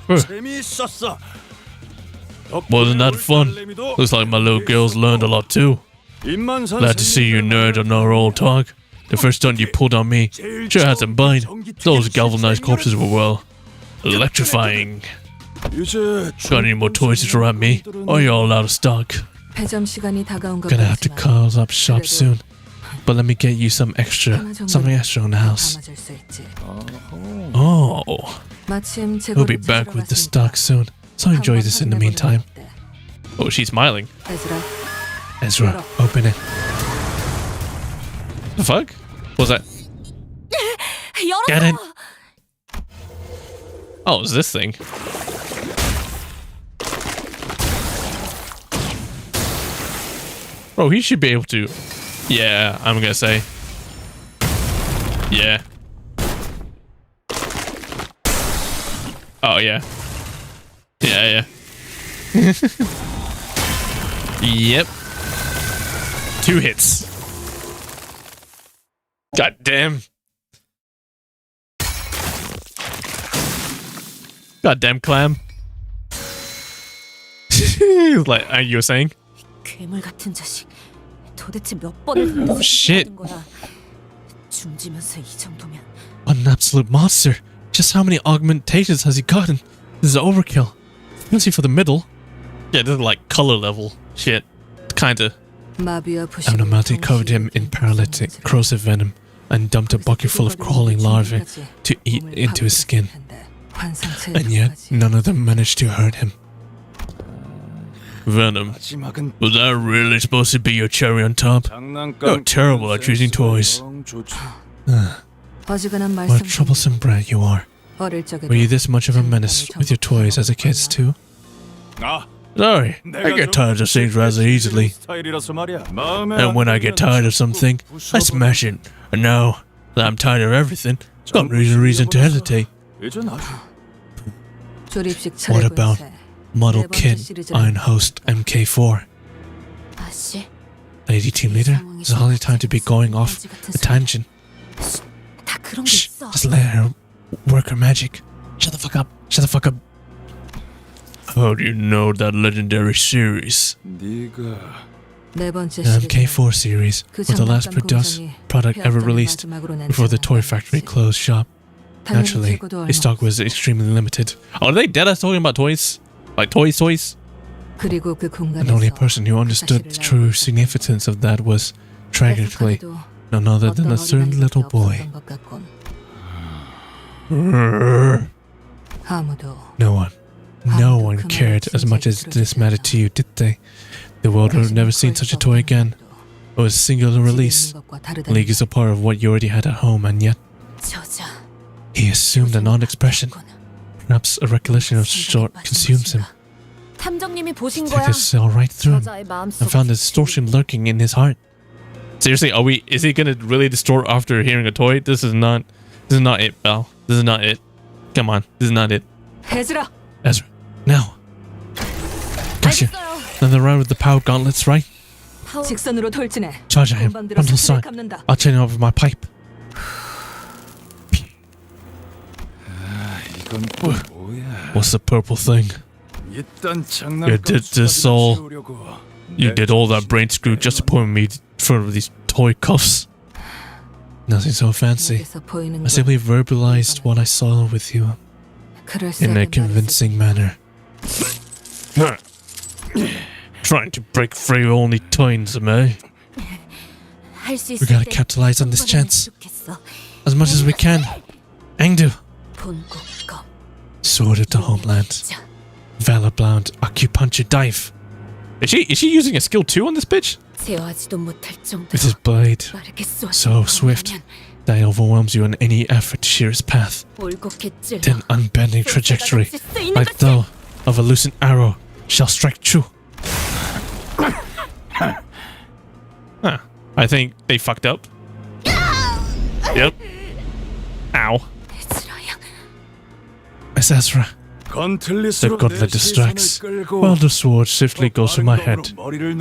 재미있었어. Wasn't that fun? Looks like my little girls learned a lot too. Glad to see you nerd on our old talk. The first stunt you pulled on me sure had some bite. Those galvanized corpses were, well, electrifying. Got any more toys to throw at me? Or are you all out of stock? 패점 시간이 다가온 것 Gonna have to 같지만 call up shop soon. But let me get you something extra on the house. 담아줄 수 있지. Oh, 마침 we'll be back with the stock soon. So enjoy this in the meantime. Oh, she's smiling. 에즈라. Ezra, open it. The fuck? What was that? Get it? Oh, it's this thing. Bro, he should be able to. Yeah, I'm gonna say. Yeah. Oh, yeah. Yeah. Yep. 2 hits. God damn. Goddamn clam. Like, you were saying? 괴물 같은 자식. 도대체 몇 번을 Oh, shit. 거야. 중지면서 이 정도면. What an absolute monster. Just how many augmentations has he gotten? This is overkill. Especially for the middle. Yeah, this is like color level shit. Kinda. Abnormality covered him in paralytic, corrosive venom and dumped a bucket full of crawling larvae to eat into his skin. And yet, none of them managed to hurt him. Venom. Was that really supposed to be your cherry on top? You're terrible at choosing toys. What a troublesome brat you are. Were you this much of a menace with your toys as a kid too? Sorry, I get tired of things rather easily. And when I get tired of something, I smash it. And now that I'm tired of everything, got reason to hesitate. What about Model Kit Iron Host MK4? Lady Team Leader, it's hardly time to be going off the tangent. Shh, just let her work her magic. Shut the fuck up. Shut the fuck up. How do you know that legendary series? The MK4 series was the last product ever released before the toy factory closed shop. Naturally, its stock was extremely limited. Oh, are they dead ass talking about toys? Like toys? And only person who understood the true significance of that was, tragically, none other than a certain little boy. No one cared as much as this mattered to you, did they? The world would have never seen such a toy again. It was a singular release. League is a part of what you already had at home, and yet he assumed an odd expression. Perhaps a recollection of short consumes him. Took this all right through him and found a distortion lurking in his heart. Seriously, is he gonna really distort after hearing a toy? This is not it, Belle. This is not it. Come on, this is not it. Ezra, now. Gotcha. Another round with the power gauntlets, right? Charge at him. Bundle sign. I'll chain it over my pipe. What's the purple thing? You did this all. You did all that brain screw just to point me in front of these toy cuffs. Nothing so fancy. I simply verbalized what I saw with you in a convincing manner. Trying to break free only times, eh? We gotta capitalize on this chance as much as we can. Angdu. Sword of the Homeland. Valor-bound acupuncture dive. Is she using a skill 2 on this bitch? With his blade, so swift that it overwhelms you in any effort to shear its path. Then unbending trajectory, like though of a loosened arrow, shall strike true. Huh. I think they fucked up. Yep. Ow. It's Ezra. The gauntlet distracts, while the sword swiftly goes through my head.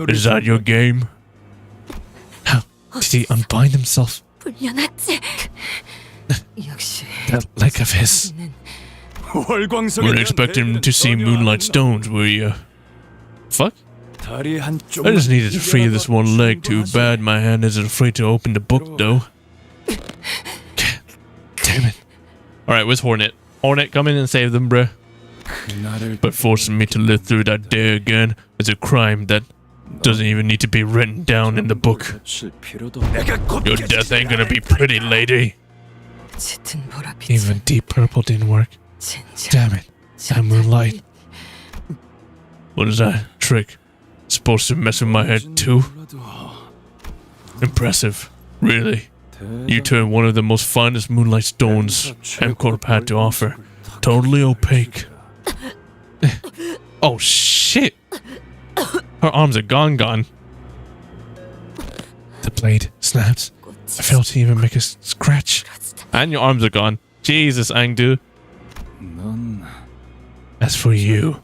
Is that your game? How did he unbind himself? That leg of his. Weren't expecting to see moonlight stones, were you? Fuck? I just needed to free this one leg too bad. My hand isn't afraid to open the book, though. Damn it. Alright, where's Hornet? Hornet, come in and save them, bruh. But forcing me to live through that day again is a crime that doesn't even need to be written down in the book. Your death ain't gonna be pretty, lady. Even deep purple didn't work. Damn it. That moonlight. What is that trick? Supposed to mess with my head too? Impressive. Really. You turned one of the most finest moonlight stones M-Corp had to offer. Totally opaque. Oh shit! Her arms are gone. The blade snapped. I failed to even make a scratch. And your arms are gone. Jesus, Angdu. As for you,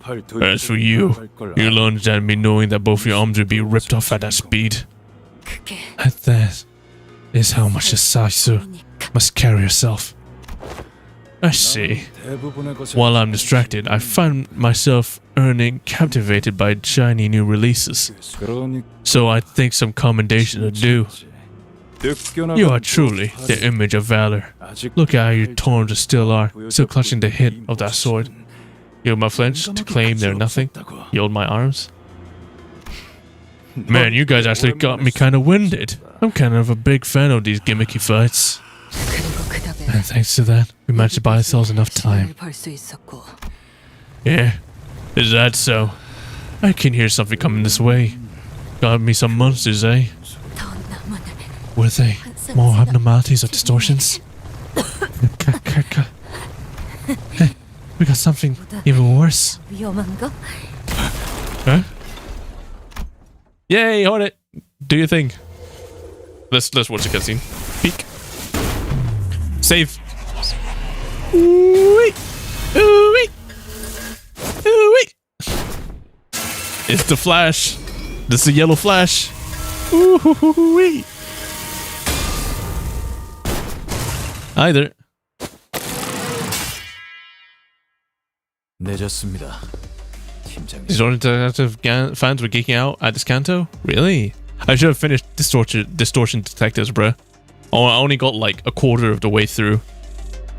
you lunged at me knowing that both your arms would be ripped off at that speed. That is how much a Saisu must carry herself. I see. While I'm distracted, I find myself captivated by shiny new releases. So I think some commendation are due. You are truly the image of valor. Look at how your torns still are, still clutching the hit of that sword. You hold my flinch to claim they're nothing. You hold my arms. Man, you guys actually got me kind of winded. I'm kind of a big fan of these gimmicky fights. And thanks to that, we managed to buy ourselves enough time. Yeah, is that so? I can hear something coming this way. Got me some monsters, eh? Were they more abnormalities or distortions? Hey, we got something even worse. Huh? Yay, hold it. Do your thing. Let's watch the cutscene. Peek. Save. Ooh-wee. Ooh-wee. Ooh-wee. It's the Flash. This is the yellow Flash. Ooh-wee. Hi there. 늦었습니다. 팀장님. These interactive fans were geeking out at this CANTO? Really? I should have finished Distortion Detectives, bruh. Oh, I only got like a quarter of the way through.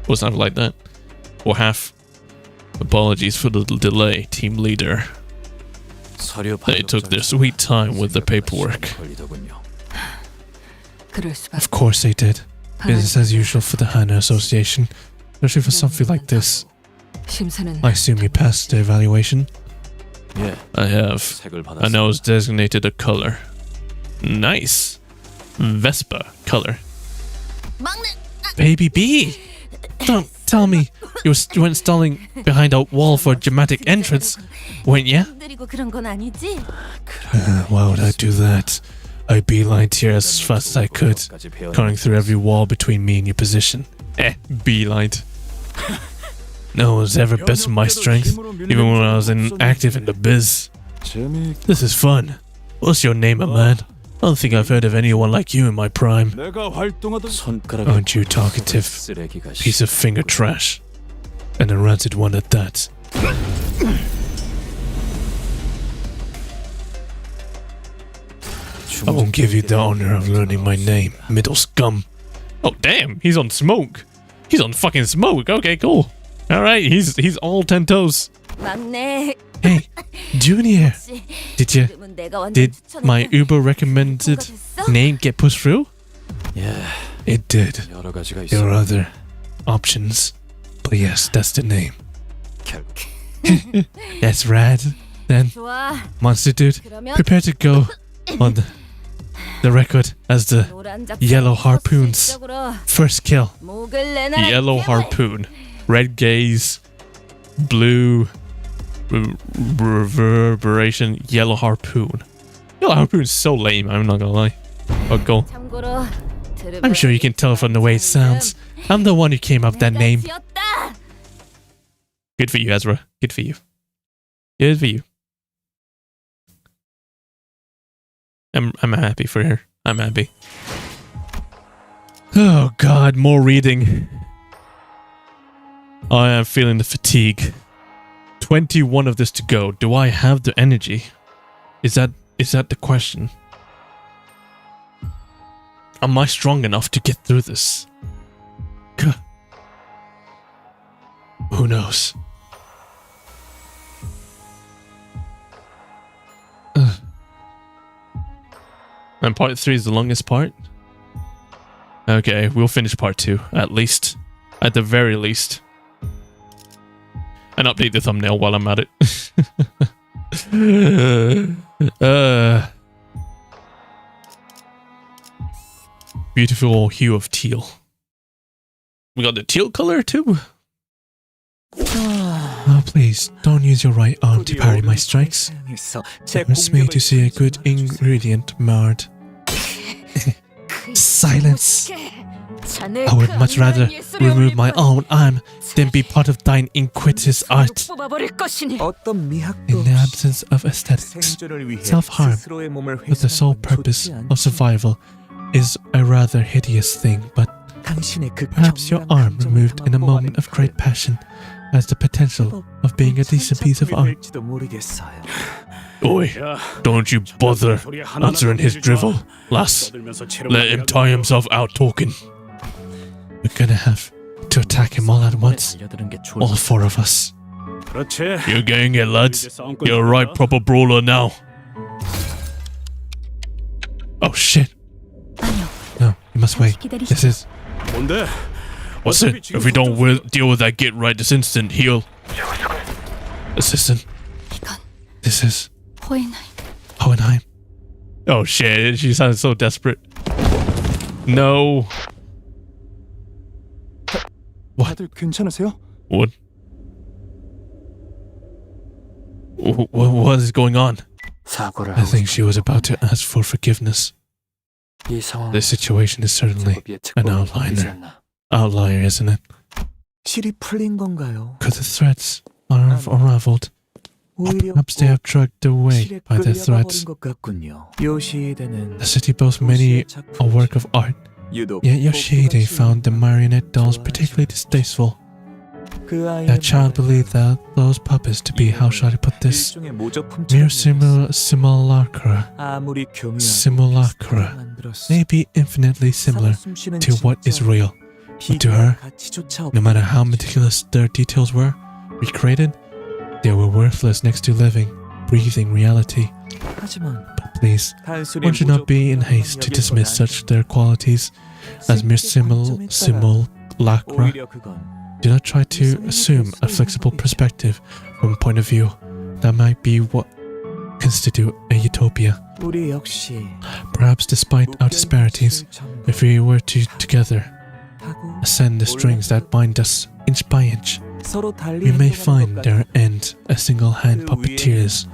Or something like that. Or half. Apologies for the delay, team leader. They took their sweet time with the paperwork. Of course they did. Business as usual for the Hana Association. Especially for something like this. I assume you passed the evaluation? Yeah. I have. I know it's designated a color. Nice. Vespa color. Baby B! Don't tell me you went stalling behind a wall for a dramatic entrance, weren't ya? Why would I do that? I beelined here as fast as I could, cutting through every wall between me and your position. Beelined. No one's ever bested my strength, even when I was active in the biz. This is fun. What's your name, man? I don't think I've heard of anyone like you in my prime. Aren't you talkative? Piece of finger trash. And a rancid one at that. I won't give you the honor of learning my name, middle scum. Oh damn, he's on smoke. He's on fucking smoke. Okay, cool. Alright, he's all 10 toes. Hey, Junior. Did my Uber recommended name get pushed through? Yeah. It did. There are other options. But yes, that's the name. That's rad. Then, Monster Dude, prepare to go on the record as the Yellow Harpoon's first kill. Yellow Harpoon. Red gaze. Blue reverberation. Yellow Harpoon. Yellow Harpoon is so lame, I'm not gonna lie. Oh, go. I'm sure you can tell from the way it sounds. I'm the one who came up with that name. Good for you, Ezra. Good for you. Good for you. I'm happy for her. I'm happy. Oh god, more reading. I am feeling the fatigue. 21 of this to go. Do I have the energy? Is that the question? Am I strong enough to get through this? Who knows? And part 3 is the longest part? Okay, we'll finish part 2, at least. At the very least. And update the thumbnail while I'm at it. Beautiful hue of teal. We got the teal color too? Oh, please, don't use your right arm to parry my strikes. It hurts me to see a good ingredient marred. Silence! I would much rather remove my own arm than be part of thine iniquitous art. In the absence of aesthetics, self-harm, with the sole purpose of survival, is a rather hideous thing, but Perhaps your arm removed in a moment of great passion has the potential of being a decent piece of art. Oi, don't you bother answering his drivel, lass. Let him tire himself out talking. We're gonna have to attack him all at once. All four of us. You're getting it, lads. You're a right proper brawler now. Oh shit. No, you must wait. This is... What's it? If we don't deal with that git right this instant, he'll... Assistant. This is... Hohenheim. Oh shit, she sounded so desperate. No. What? What? What is going on? I think she was about to ask for forgiveness. This situation is certainly an outlier, isn't it? Could the threats have unraveled? Or perhaps they have dragged away by their threats. The city boasts many a work of art, yet Yoshihide found the marionette dolls particularly distasteful. That child believed that those puppets to be, how shall I put this, mere simulacra may be infinitely similar to what is real. But to her, no matter how meticulous their details were recreated, they were worthless next to living, breathing reality. But please, one should not be in haste to dismiss such their qualities as mere simulacra. Do not try to assume a flexible perspective from a point of view that might be what constitute a utopia. Perhaps despite our disparities, if we were to together ascend the strings that bind us inch by inch, we may find their end a single-hand puppeteers.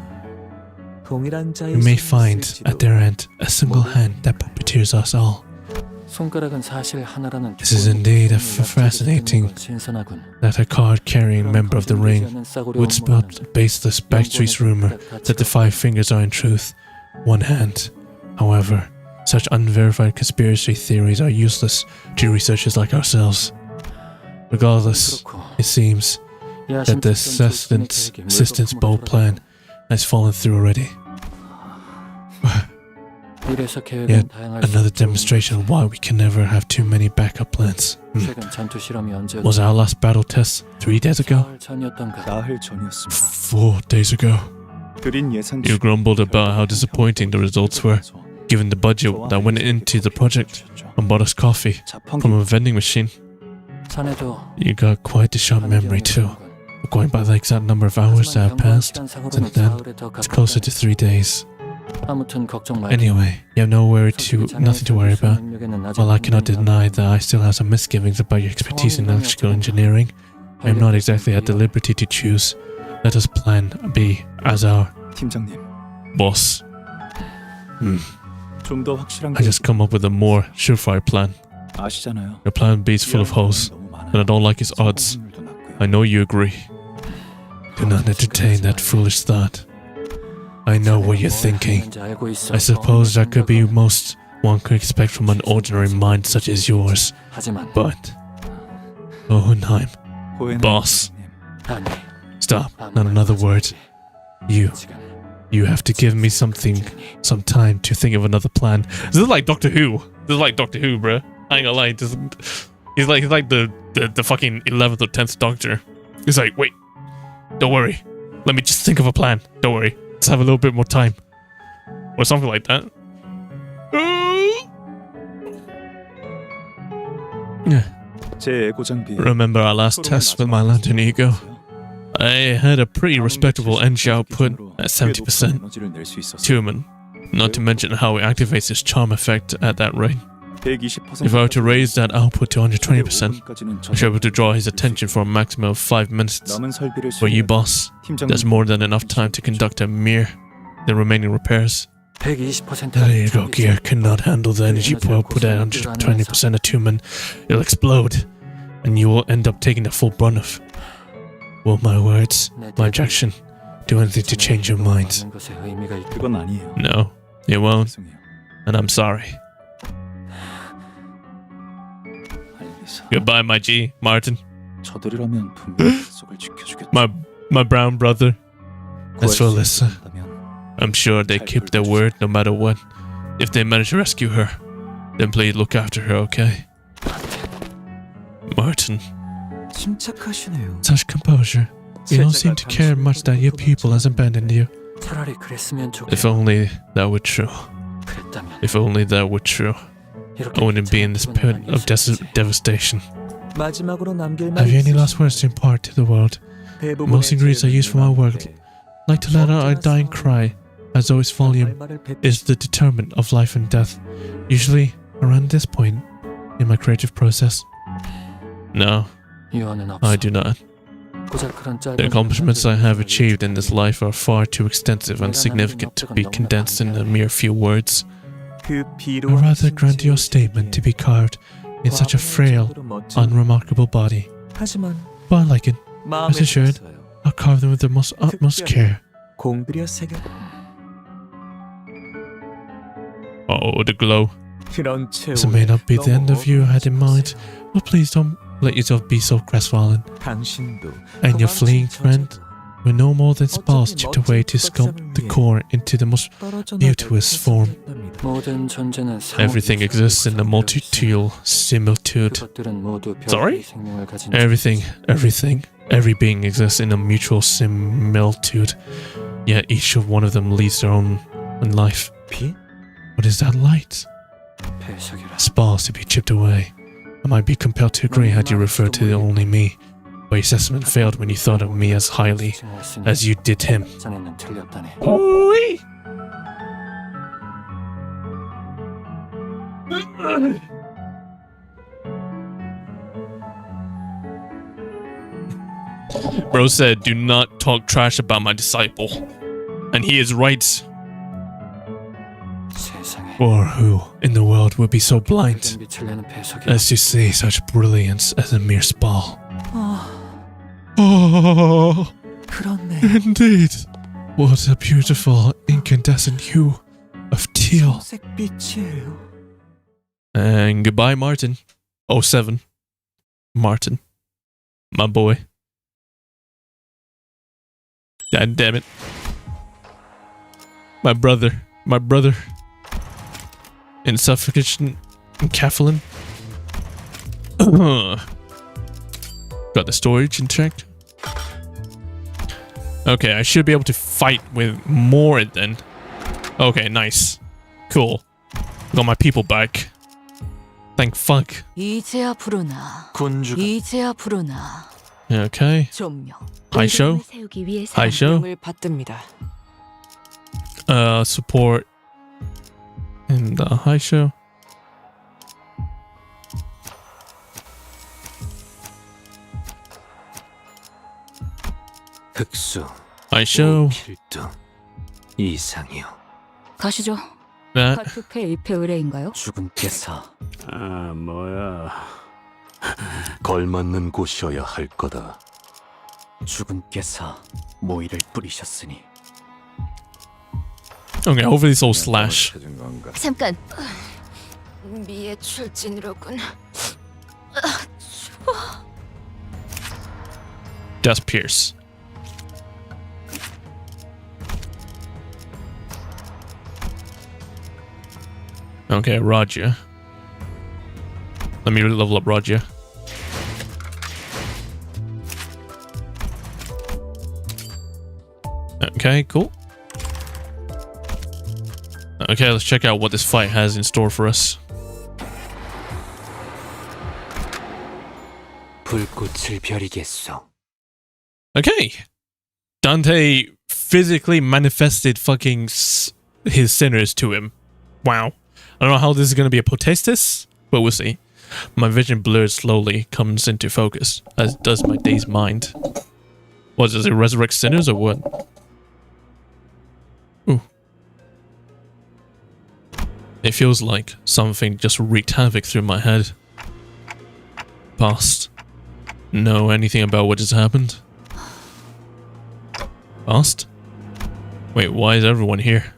We may find at their end a single hand that puppeteers us all. This is indeed fascinating that a card-carrying member of the Ring would spout a baseless backstreet's rumor that the five fingers are in truth one hand. However, such unverified conspiracy theories are useless to researchers like ourselves. Regardless, it seems that the assistant's bold plan has fallen through already. Yet another demonstration of why we can never have too many backup plans. Was our last battle test 3 days ago? 4 days ago. You grumbled about how disappointing the results were, given the budget that went into the project, and bought us coffee from a vending machine. You got quite a sharp memory too. Going by the exact number of hours that have passed since then, it's closer to 3 days. Anyway, you have nothing to worry about. While I cannot deny that I still have some misgivings about your expertise in electrical engineering, I am not exactly at the liberty to choose. Let us plan B as our boss. I just come up with a more surefire plan. Your plan B is full of holes, and I don't like its odds. I know you agree. Do not entertain that foolish thought. I know what you're thinking. I suppose that could be most one could expect from an ordinary mind such as yours. But... Hohenheim. Boss. Stop. Not another word. You have to give me some time to think of another plan. This is like Doctor Who. Bruh. I ain't gonna lie. He's like the fucking 11th or 10th Doctor. He's like, wait. Don't worry. Let me just think of a plan. Don't worry. Let's have a little bit more time. Or something like that. Remember our last test with my lantern ego? I had a pretty respectable energy output at 70%. Human. Not to mention how it activates its charm effect at that rate. If I were to raise that output to 120%, I should be able to draw his attention for a maximum of 5 minutes. For you, boss, that's more than enough time to conduct the remaining repairs. That ego gear cannot handle the energy output at 120% attunement. It'll explode, and you will end up taking the full brunt of. Will my words, my objection, do anything to change your mind? No, it won't, and I'm sorry. Goodbye, my G, Martin. 저들이라면 분명히 약속을 지켜주겠죠. My brown brother. As for Alyssa, I'm sure they keep their word no matter what. If they manage to rescue her, then please look after her, okay? Martin. 침착하시네요. Such composure. You don't seem to care much that your people has abandoned you. 차라리 그랬으면 If only that were true. If only that were true. I wouldn't be in this pit of devastation. 마지막으로 남길 Have you any last words to impart to the world? Most ingredients I use for my work, like to let out a dying cry, as though its volume is the determinant of life and death, usually around this point in my creative process. No, I do not. The accomplishments I have achieved in this life are far too extensive and significant to be condensed in a mere few words. A rather grandiose statement to be carved in such a frail, unremarkable body. But I like it. Rest assured, I'll carve them with the most utmost care. Oh, the glow. This may not be the end of you I had in mind, but please don't let yourself be so crestfallen. And your fleeing friend were no more than spells chipped away to sculpt the core into the most beauteous form. Everything exists in a multitude similitude. Sorry? Every being exists in a mutual similitude, yet each of one of them leads their own life. What is that light? Spells to be chipped away. I might be compelled to agree had you referred to only me, but your assessment failed when you thought of me as highly as you did him. Ooh-wee. Bro said, do not talk trash about my disciple. And he is right. Or who in the world would be so blind as to see such brilliance as a mere spell? Oh, indeed. What a beautiful incandescent hue of teal. And goodbye, Martin. 07. Martin. My boy. God damn it. My brother. Insufficient encapsulin. Got the storage in check. Okay, I should be able to fight with more then. Okay, nice. Cool. Got my people back. Thank fuck. 이제야 부르나. 이제야 부르나. Okay. 좀요. High show. High show. 받듭니다. Support in the high show. 흑수. High show. 필두. 이상이요. 가시죠. That. 카투페 1패 의뢰인가요? 주군께서. 아, 뭐야. 걸맞는 곳이어야 할 거다. 주군께서 모이를 뿌리셨으니. Okay, hopefully it's all slash. 잠깐. 미의 출진이로군. Just Pierce. Okay, Roger. Let me level up Roger. Okay, cool. Okay, let's check out what this fight has in store for us. 불꽃을 벼리겠소. Okay. Dante physically manifested fucking his sinners to him. Wow. I don't know how this is going to be a potestas, but we'll see. My vision blurs slowly, comes into focus, as does my dazed mind. What, does it resurrect sinners or what? Ooh. It feels like something just wreaked havoc through my head. Past. Know anything about what just happened? Past? Wait, why is everyone here?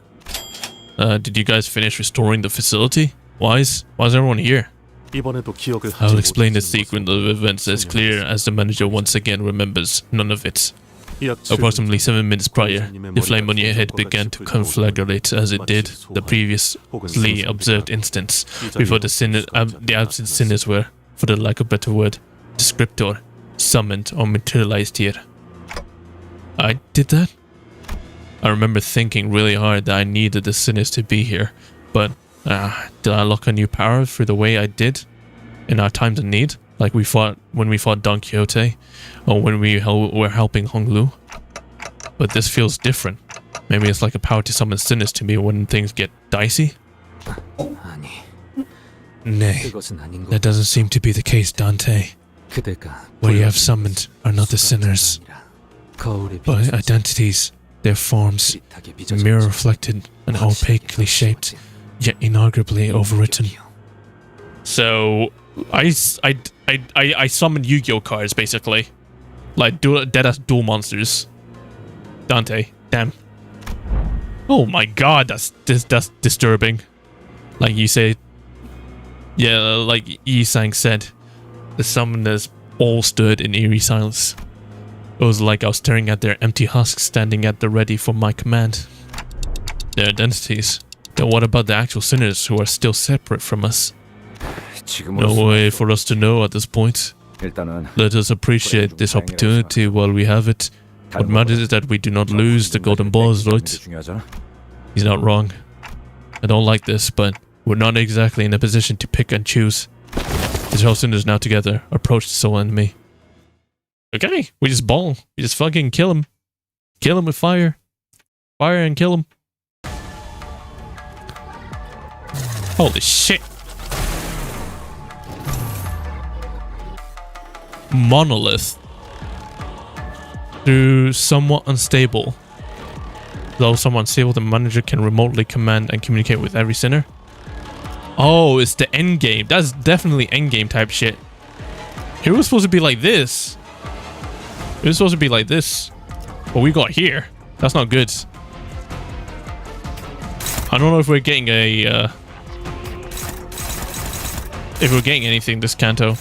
Did you guys finish restoring the facility? Why is everyone here? 이번에도 기억을 I'll 하지 explain the 못하시는 sequence of events as clear as the manager once again remembers none of it. 약 Approximately 7 minutes prior, 선생님의 the flame 머리가 on your head 풍선과 began 같이 to 불타오르며 conflagrate as it did the previously observed instance before the absent sinners were, for the lack of a better word, descriptor, summoned or materialized here. I did that? I remember thinking really hard that I needed the sinners to be here, but did I lock a new power through the way I did in our times of need? Like when we fought Don Quixote, or when we were helping Hong Lu? But this feels different. Maybe it's like a power to summon sinners to me when things get dicey? Nay, that doesn't seem to be the case, Dante. What you have summoned are not the sinners, but identities, their forms, mirror reflected and opaquely shaped, yet inarguably overwritten. So, I summoned Yu-Gi-Oh cards, basically. Like, dead-ass dual monsters. Dante, damn. Oh my god, that's disturbing. Like you say, yeah, like Yi-Sang said, the summoners all stood in eerie silence. It was like I was staring at their empty husks standing at the ready for my command. Their identities. Then what about the actual sinners who are still separate from us? No way for us to know at this point. Let us appreciate this opportunity while we have it. What matters is that we do not lose the golden balls, right? He's not wrong. I don't like this, but we're not exactly in a position to pick and choose. These whole sinners now together approach the soul enemy. Okay, we just ball. We just fucking kill him. Kill him with fire. Fire and kill him. Holy shit. Monolith. Through somewhat unstable. Though somewhat unstable, the manager can remotely command and communicate with every sinner. Oh, it's the end game. That's definitely end game type shit. It was supposed to be like this. It was supposed to be like this. What we got here. That's not good. I don't know if we're getting a if we're getting anything this Canto.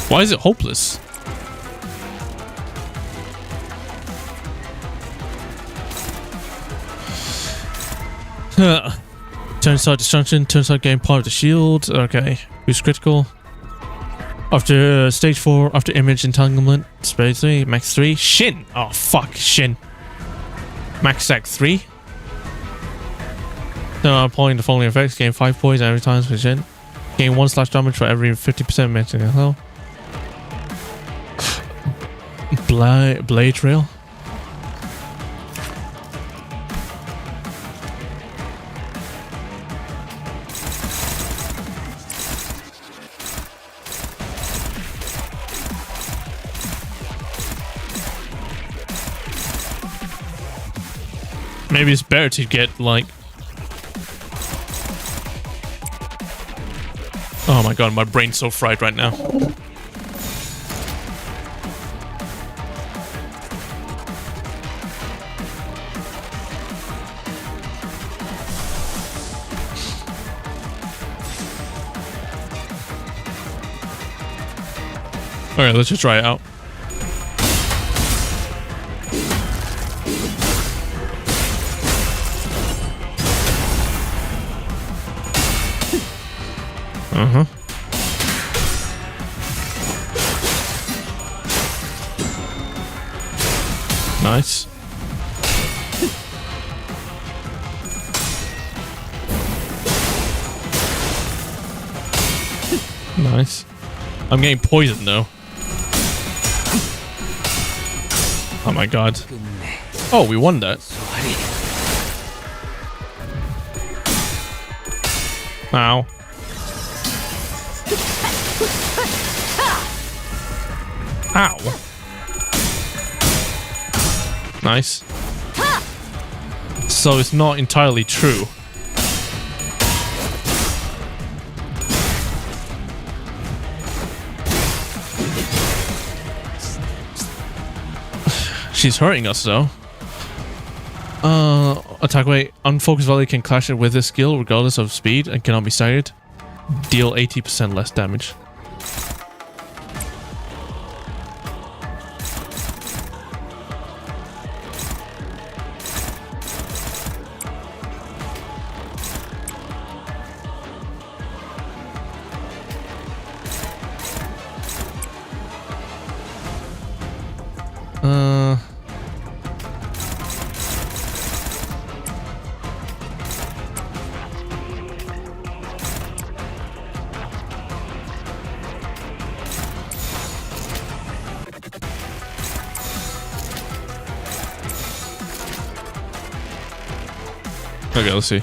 Why is it hopeless? Turnside destruction, turnside gain part of the shield. Okay. Who's critical? After stage 4, after image entanglement, space 3, max 3. Shin! Oh fuck, Shin. Max stack 3. No, applying the following effects. Gain 5 points every time for Shin. Gain 1 slash damage for every 50% maximum health. Blade rail. Maybe it's better to get like... Oh my god, my brain's so fried right now. Okay, let's just try it out. Uh-huh. Nice. Nice. I'm getting poisoned though. Oh my god. Oh, we won that. Ow. Ow. Nice. So it's not entirely true. She's hurting us though. Attack weight. Unfocused volley can clash it with this skill regardless of speed and cannot be staggered. Deal 80% less damage. Okay, let's see.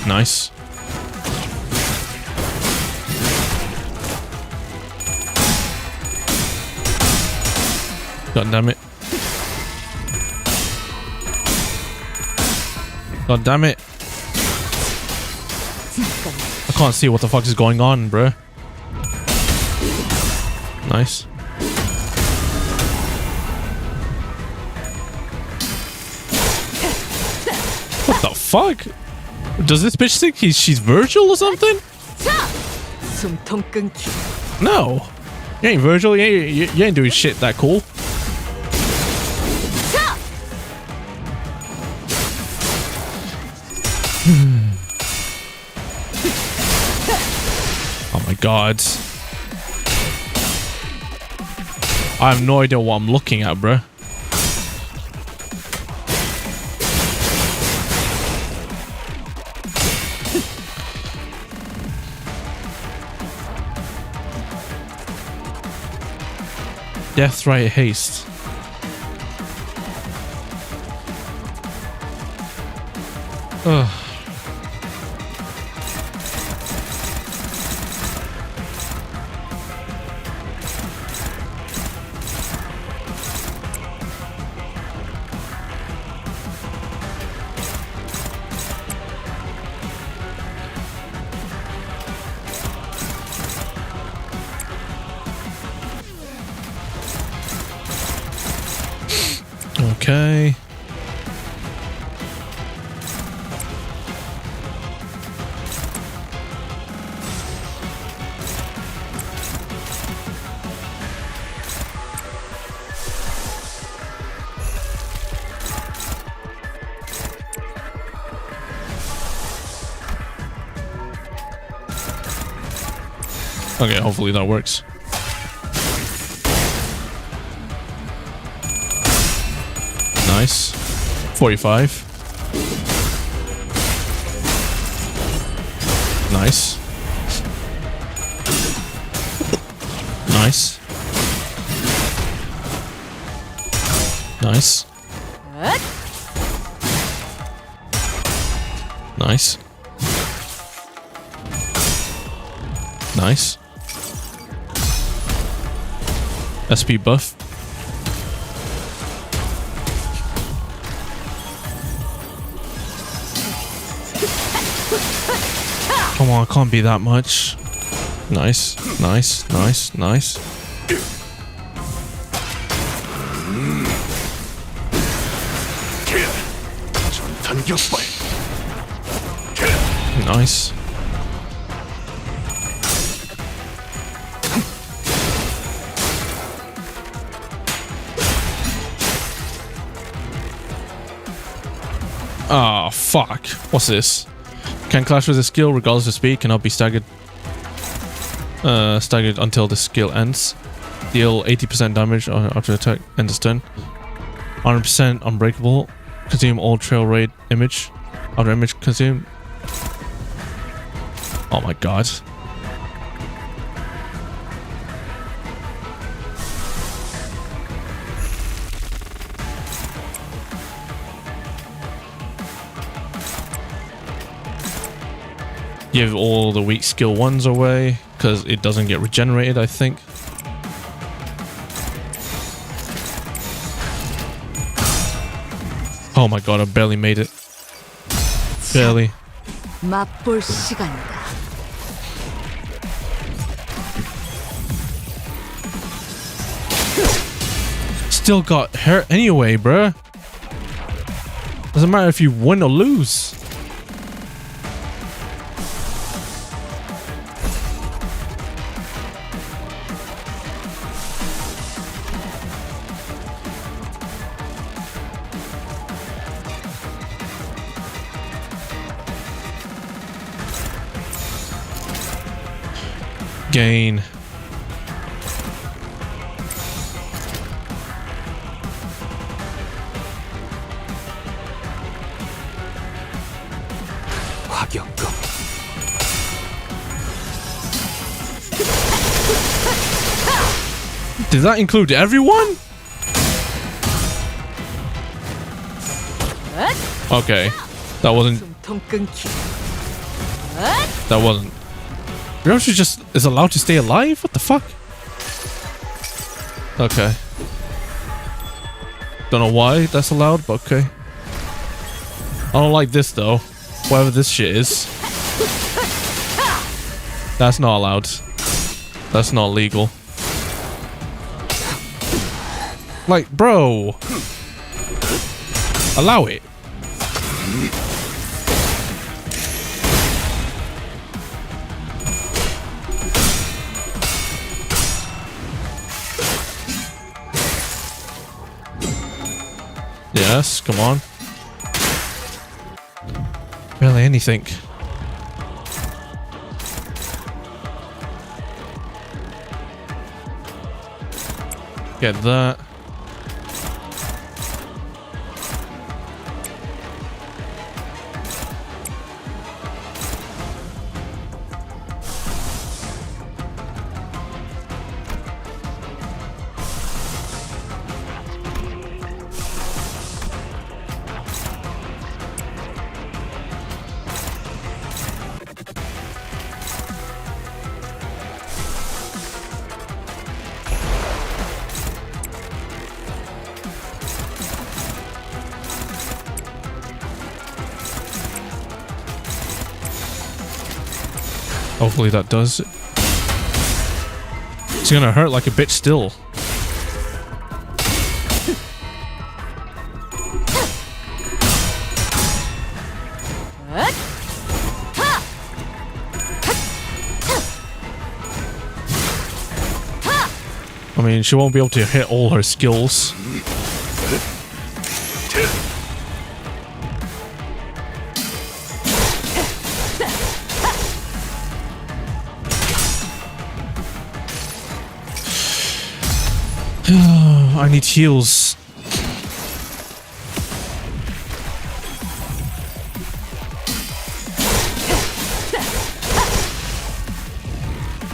Nice. God damn it. God damn it. I can't see what the fuck is going on, bro. Nice. What the fuck? Does this bitch think she's Virgil or something? No. You ain't Virgil. You ain't doing shit that cool. Oh my god. I have no idea what I'm looking at, bro. Death right haste. Ugh. Okay. Okay, hopefully that works. Nice. 45. Nice. Nice. Nice. Nice. Nice. SP buff. Come on, it can't be that much. Nice, nice, nice, nice. Nice. Ah, fuck. What's this? Can clash with a skill regardless of speed, cannot be staggered. Staggered until the skill ends. Deal 80% damage after attack ends turn. 100% unbreakable. Consume all trail raid image. Other image consume. Oh my god. Give all the weak skill ones away because it doesn't get regenerated, I think. Oh my god, I barely made it. Barely. 맛볼 시간이다. still got hurt anyway, bruh. Doesn't matter if you win or lose. Gain. 화격금. Did that include everyone? Okay. That wasn't. That wasn't. Yoshi just is allowed to stay alive? What the fuck? Okay. Don't know why that's allowed, but okay. I don't like this though. Whatever this shit is. That's not allowed. That's not legal. Like, bro. Allow it. Yes, come on. Barely anything. Get that. Hopefully that does it. It's gonna hurt like a bitch still. I mean, she won't be able to hit all her skills. I need heals.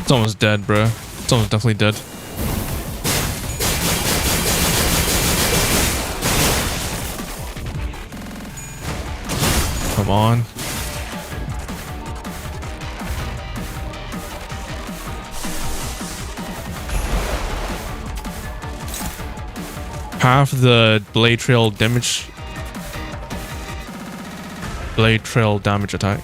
Someone's dead, bro. Someone's definitely dead. Come on. Half the blade trail damage. Blade trail damage attack.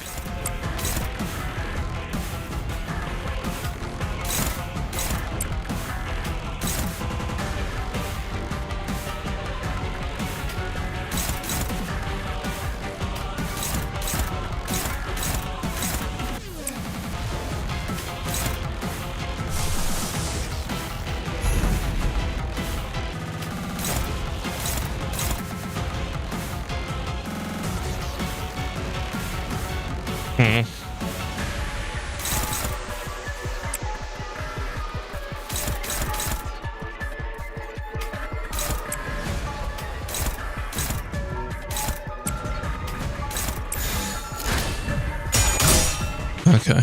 Okay.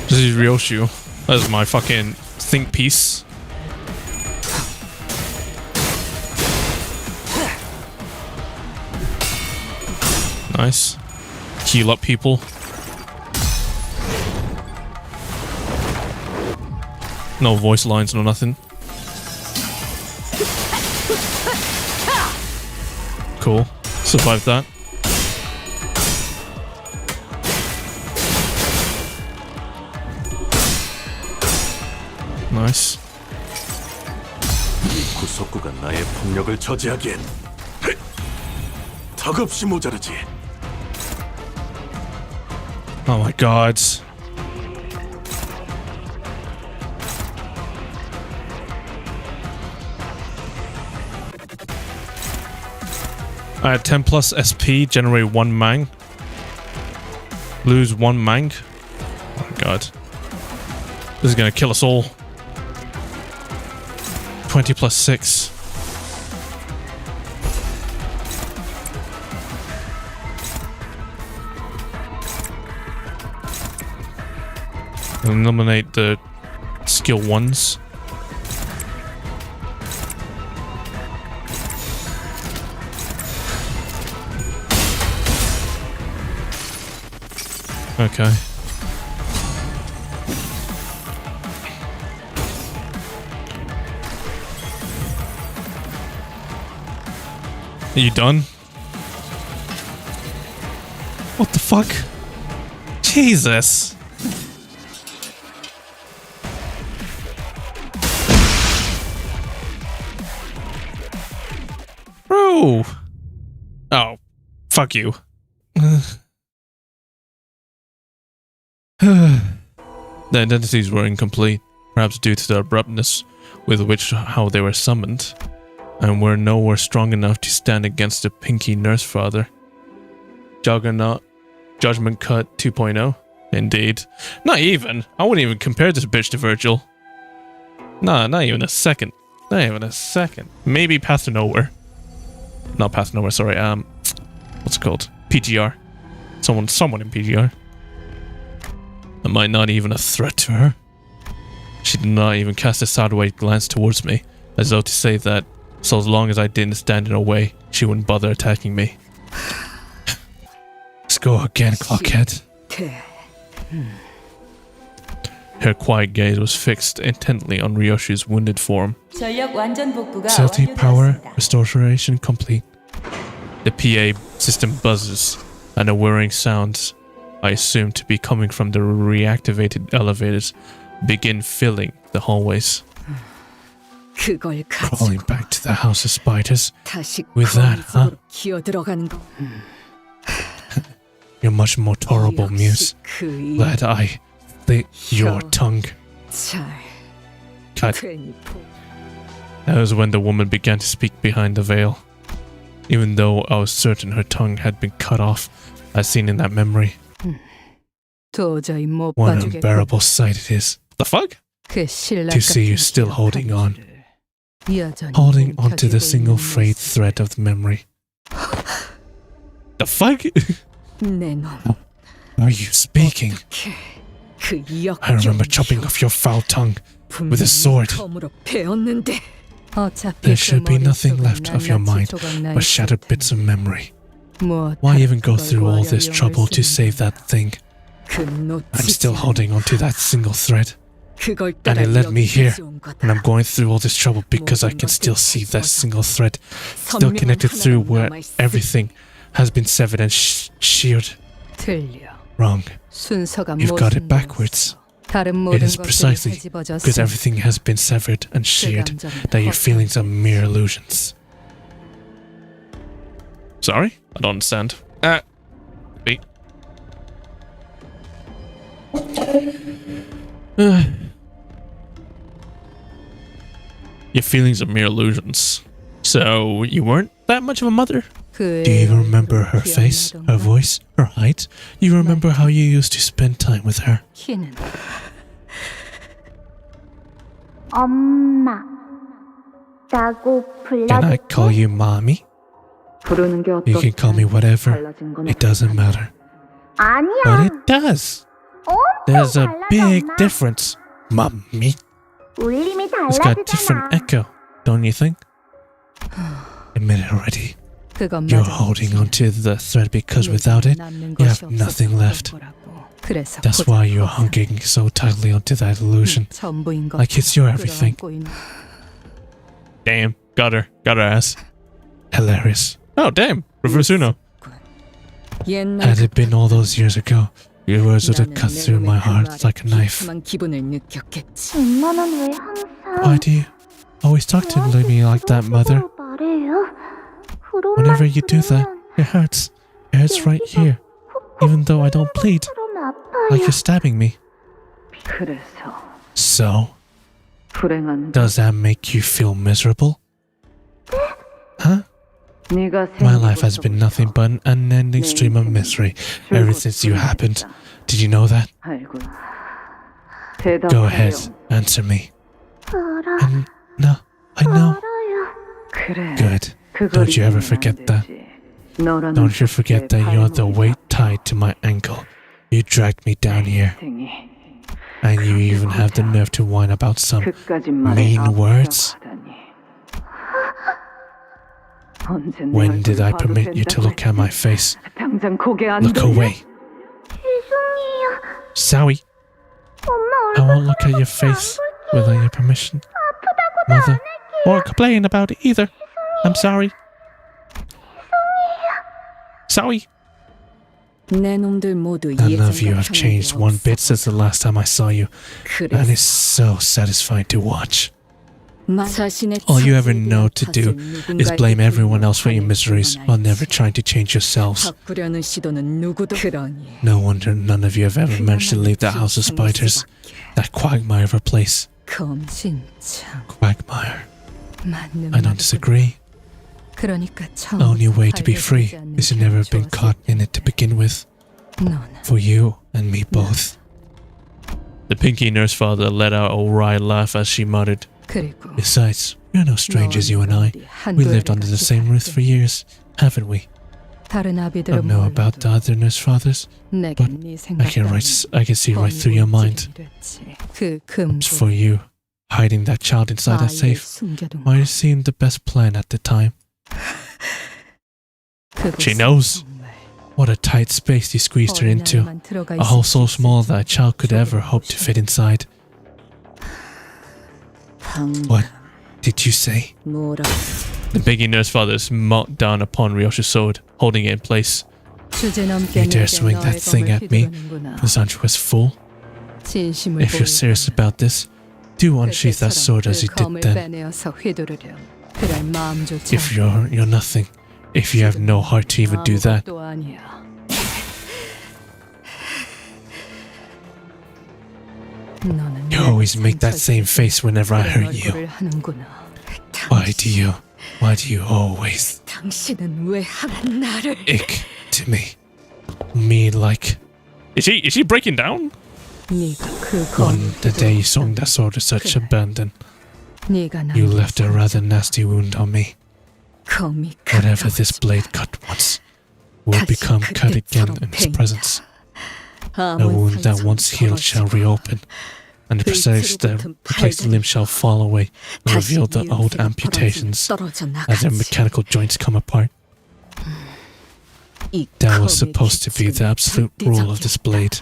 This is Ryoshu. That is my fucking think piece. Nice. Heal up people. No voice lines, no nothing. Cool. Survived that. Nice. 이 구속구가 나의 폭력을 저지하기엔 턱없이 모자르지. Oh my god. I had 10 plus SP, generate 1 mang. Lose 1 mang. Oh my god. This is gonna kill us all. 20 plus 6. Eliminate the skill 1s. Okay. Are you done? What the fuck? Jesus! Bro! Oh, fuck you. The identities were incomplete, perhaps due to the abruptness with which how they were summoned, and were nowhere strong enough to stand against the Pinky Nurse Father. Juggernaut, Judgment Cut 2.0? Indeed. Not even. I wouldn't even compare this bitch to Virgil. Nah, not even a second. Not even a second. Maybe Path to Nowhere. Not Path to Nowhere, sorry. What's it called? PGR. Someone in PGR. Am I not even a threat to her? She did not even cast a sideways glance towards me, as though to say that, so as long as I didn't stand in her way, she wouldn't bother attacking me. Let's go again, Clockhead. Her quiet gaze was fixed intently on Ryoshi's wounded form. Facility power restoration complete. The PA system buzzes, and the whirring sounds, I assume to be coming from the reactivated elevators, begin filling the hallways. Crawling back to the House of Spiders. With that, huh? You're much more tolerable, Muse. Glad I slit your tongue. Cut. That was when the woman began to speak behind the veil. Even though I was certain her tongue had been cut off, as seen in that memory. What an unbearable sight it is. The fuck? To see you still holding on. Holding onto the single frayed thread of the memory. The fuck? Are you speaking? I remember chopping off your foul tongue with a sword. There should be nothing left of your mind but shattered bits of memory. Why even go through all this trouble to save that thing? I'm still holding on to that single thread. And it led me here, and I'm going through all this trouble because I can still see that single thread, still connected through where everything has been severed and sheared. Wrong. You've got it backwards. It is precisely because everything has been severed and sheared that your feelings are mere illusions. Sorry? I don't understand. Wait. Your feelings are mere illusions. So, you weren't that much of a mother? Do you even remember her face, her voice, her height? You remember how you used to spend time with her? Can I call you mommy? You can call me whatever. It doesn't matter. But it does. There's a big difference, mommy. It's got a different echo, don't you think? Admit it already. You're holding onto the thread because without it, you have nothing left. That's why you're hanging so tightly onto that illusion, like it's your everything. Damn, got her ass. Hilarious. Oh, damn, reverse Uno. Had it been all those years ago, Your words would have cut through my heart like a knife. 기분을 느꼈겠지. 엄마는 왜 항상 Why do you always talk to me like that, Mother? 말해요? Whenever you do that, it hurts. It hurts right here. Even though I don't bleed. Like you're stabbing me. 그래서 So, 불행한 does that make you feel miserable? Huh? 네가 My life has been nothing but an unending stream of misery ever since you happened. Did you know that? 알고 Go ahead, answer me. No, I know. 그래. Good. Don't you ever forget that. Don't you forget that you're the weight tied to my ankle. You dragged me down here. And you even have the nerve to whine about some mean words? When did I permit you to look at my face? Look away. Zowie, I won't look at your face without your permission. Mother, won't complain about it either. I'm sorry. Zowie. None of you have changed one bit since the last time I saw you, and it's so satisfying to watch. All you ever know to do is blame everyone else for your miseries while never trying to change yourselves. No wonder none of you have ever managed to leave the house of spiders, that quagmire of a place. Quagmire. I don't disagree. The only way to be free is to never have been caught in it to begin with. For you and me both. The Pinky Nurse Father let out a wry laugh as she muttered, Besides, we're no strangers, you and I. We lived under the same roof for years, haven't we? I don't know about the other Nurse Fathers, but I can see right through your mind. It's for you, hiding that child inside that safe might have seemed the best plan at the time. She knows. What a tight space you squeezed her into. A hole so small that a child could ever hope to fit inside. What did you say? The Pinky Nurse Father smote down upon Ryoshi's sword, holding it in place. You dare swing that thing at me, presumptuous fool? If you're serious about this, do unsheath that sword as you did then. If you're nothing, if you have no heart to even do that. You always make that same face whenever I hurt you. Why do you always ick to me? Me like... Is she breaking down? The day you swung that sword with such abandon, you left a rather nasty wound on me. Whatever this blade cut once will become cut again in its presence. A wound that once healed shall reopen, and the replaced limb shall fall away and reveal the old amputations as their mechanical joints come apart. That was supposed to be the absolute rule of this blade.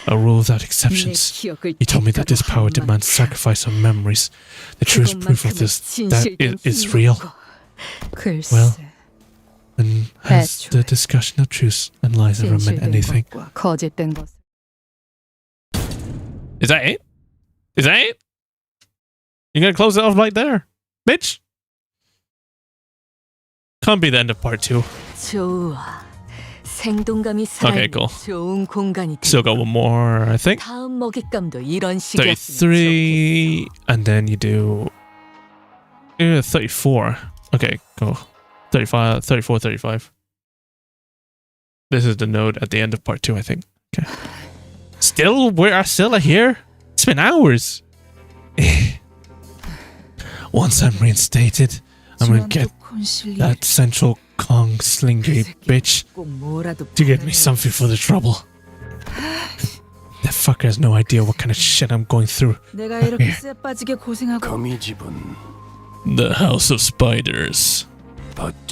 A rule without exceptions. You told me that this power demands sacrifice of memories. The truest proof of this, that it is real. Well, and has the discussion of truth and lies ever meant anything? Is that it? Is that it? You're gonna close it off right there? Bitch? Can't be the end of part 2. Okay, cool. Still got one more, I think. 33, and then you do 34. Okay, cool. 34, 35. This is the node at the end of part 2, I think. Okay. We're still here? It's been hours. Once I'm reinstated, I'm gonna get that Central Kong slingy bitch to get me something for the trouble. That fucker has no idea what kind of shit I'm going through. The House of Spiders.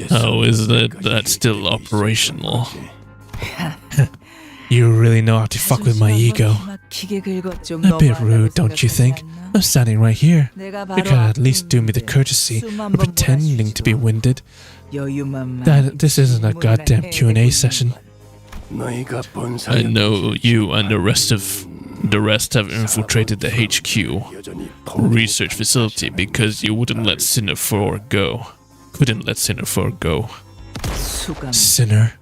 How is that still operational? You really know how to fuck with my ego. A bit rude, don't you think? I'm standing right here. You could at least do me the courtesy of pretending to be winded. This isn't a goddamn Q&A session. I know you and the rest have infiltrated the HQ research facility because you wouldn't let Sinner 4 go. Couldn't let Sinner 4 go. Sinner?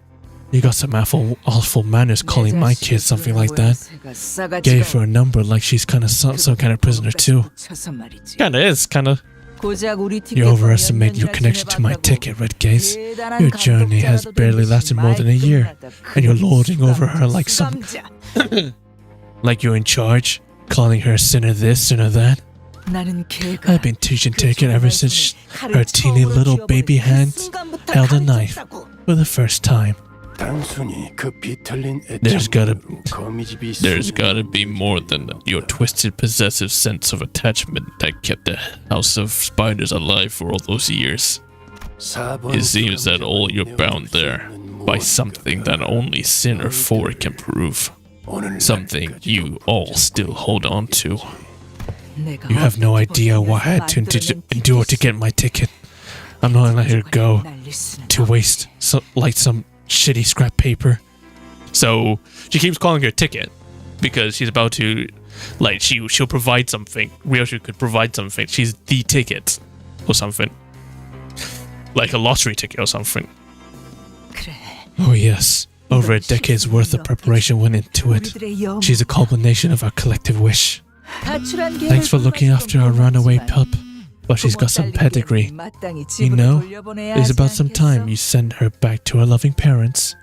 You got some awful manners calling my kid something like that. Gave her a number like she's kind of some kind of prisoner too. Kinda is, kinda. You overestimate your connection to my ticket, Red Gaze. Your journey has barely lasted more than a year, and you're lording over her like some... like you're in charge, calling her sinner this, sinner that. I've been teaching Ticket ever since her teeny little baby hands held a knife for the first time. There's gotta be more than your twisted possessive sense of attachment that kept the House of Spiders alive for all those years. It seems that all you're bound there by something that only Sinner 4 can prove. Something you all still hold on to. You have no idea what I had to endure to get my ticket. I'm not gonna let her go to waste some shitty scrap paper. So she keeps calling her ticket because she's about to, like, she'll provide something. Ryoshi could provide something. She's the ticket or something, like a lottery ticket or something. Oh yes, over a decade's worth of preparation went into it. She's a culmination of our collective wish. Thanks for looking after our runaway pup. But she's got some pedigree. You know, it's about some time you send her back to her loving parents.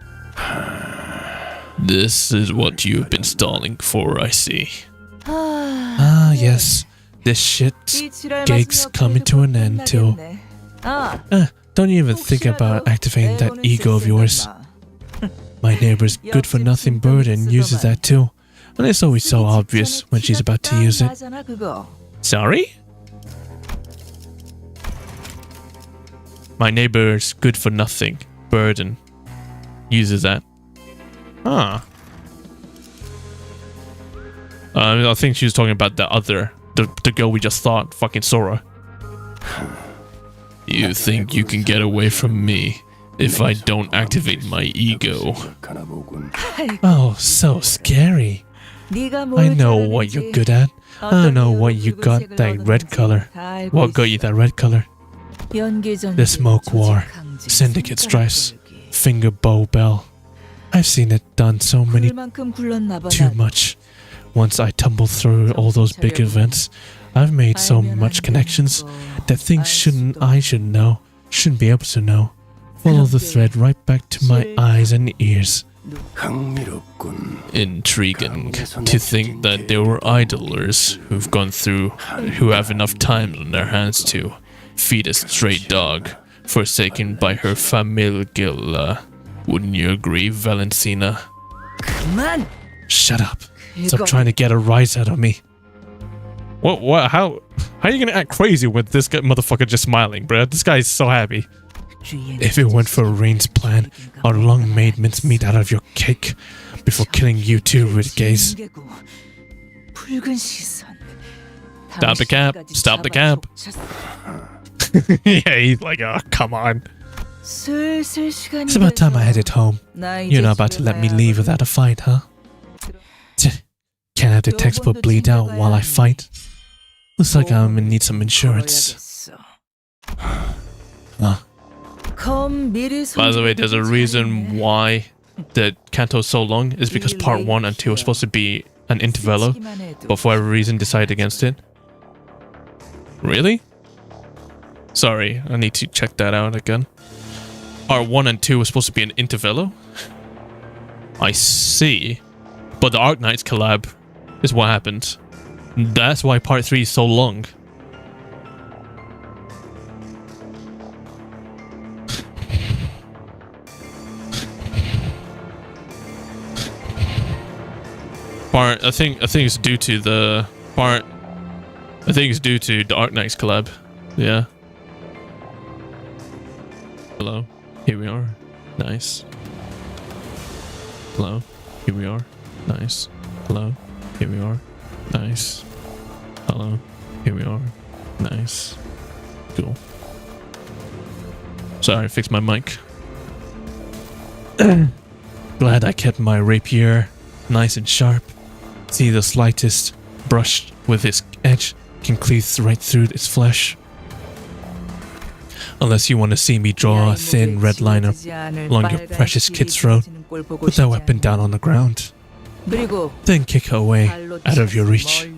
This is what you've been stalling for, I see. Ah, yes. This shit's gig's coming to an end till... don't even think about activating that ego of yours. My neighbor's good-for-nothing burden uses that too. And it's always so obvious when she's about to use it. Sorry? My neighbor's good-for-nothing burden uses that. Ah. I think she was talking about the girl we just thought, fucking Sora. You think you can get away from me if I don't activate my ego? Oh, so scary. I know what you're good at. I know what you got that red color. What got you that red color? The smoke war, syndicate strifes, finger bow bell. I've seen it done so many, too much. Once I tumbled through all those big events, I've made so much connections that things I shouldn't know, shouldn't be able to know. Follow the thread right back to my eyes and ears. Intriguing to think that there were idlers who have enough time on their hands to feed a stray dog, forsaken by her familia. Wouldn't you agree, Valentina? Shut up. Stop trying to get a rise out of me. What, how are you gonna act crazy with this motherfucker just smiling, bruh? This guy is so happy. If it weren't for Rain's plan, I'd long made mincemeat out of your cake before killing you too, Red Gaze. Stop the cap. Stop the cap. Yeah, he's like, oh, come on. It's about time I headed home. You're not about to let me leave without a fight, huh? Can't have the textbook bleed out while I fight. Looks like I'm gonna need some insurance. By the way, there's a reason why the Kanto is so long. Is because part 1 and 2 are supposed to be an intervallo, but for whatever reason decided against it. Really? Sorry, I need to check that out again. Part 1 and 2 was supposed to be an intervallo? I see. But the Arknights collab is what happened. That's why part 3 is so long. I think it's due to the Arknights collab. Yeah. Hello. Here we are. Nice. Hello. Here we are. Nice. Hello. Here we are. Nice. Hello. Here we are. Nice. Cool. Sorry, I fixed my mic. Glad I kept my rapier nice and sharp. See, the slightest brush with its edge can cleave right through its flesh. Unless you want to see me draw a thin red line along your precious kid's throat, put that weapon down on the ground. Then kick her away out of your reach.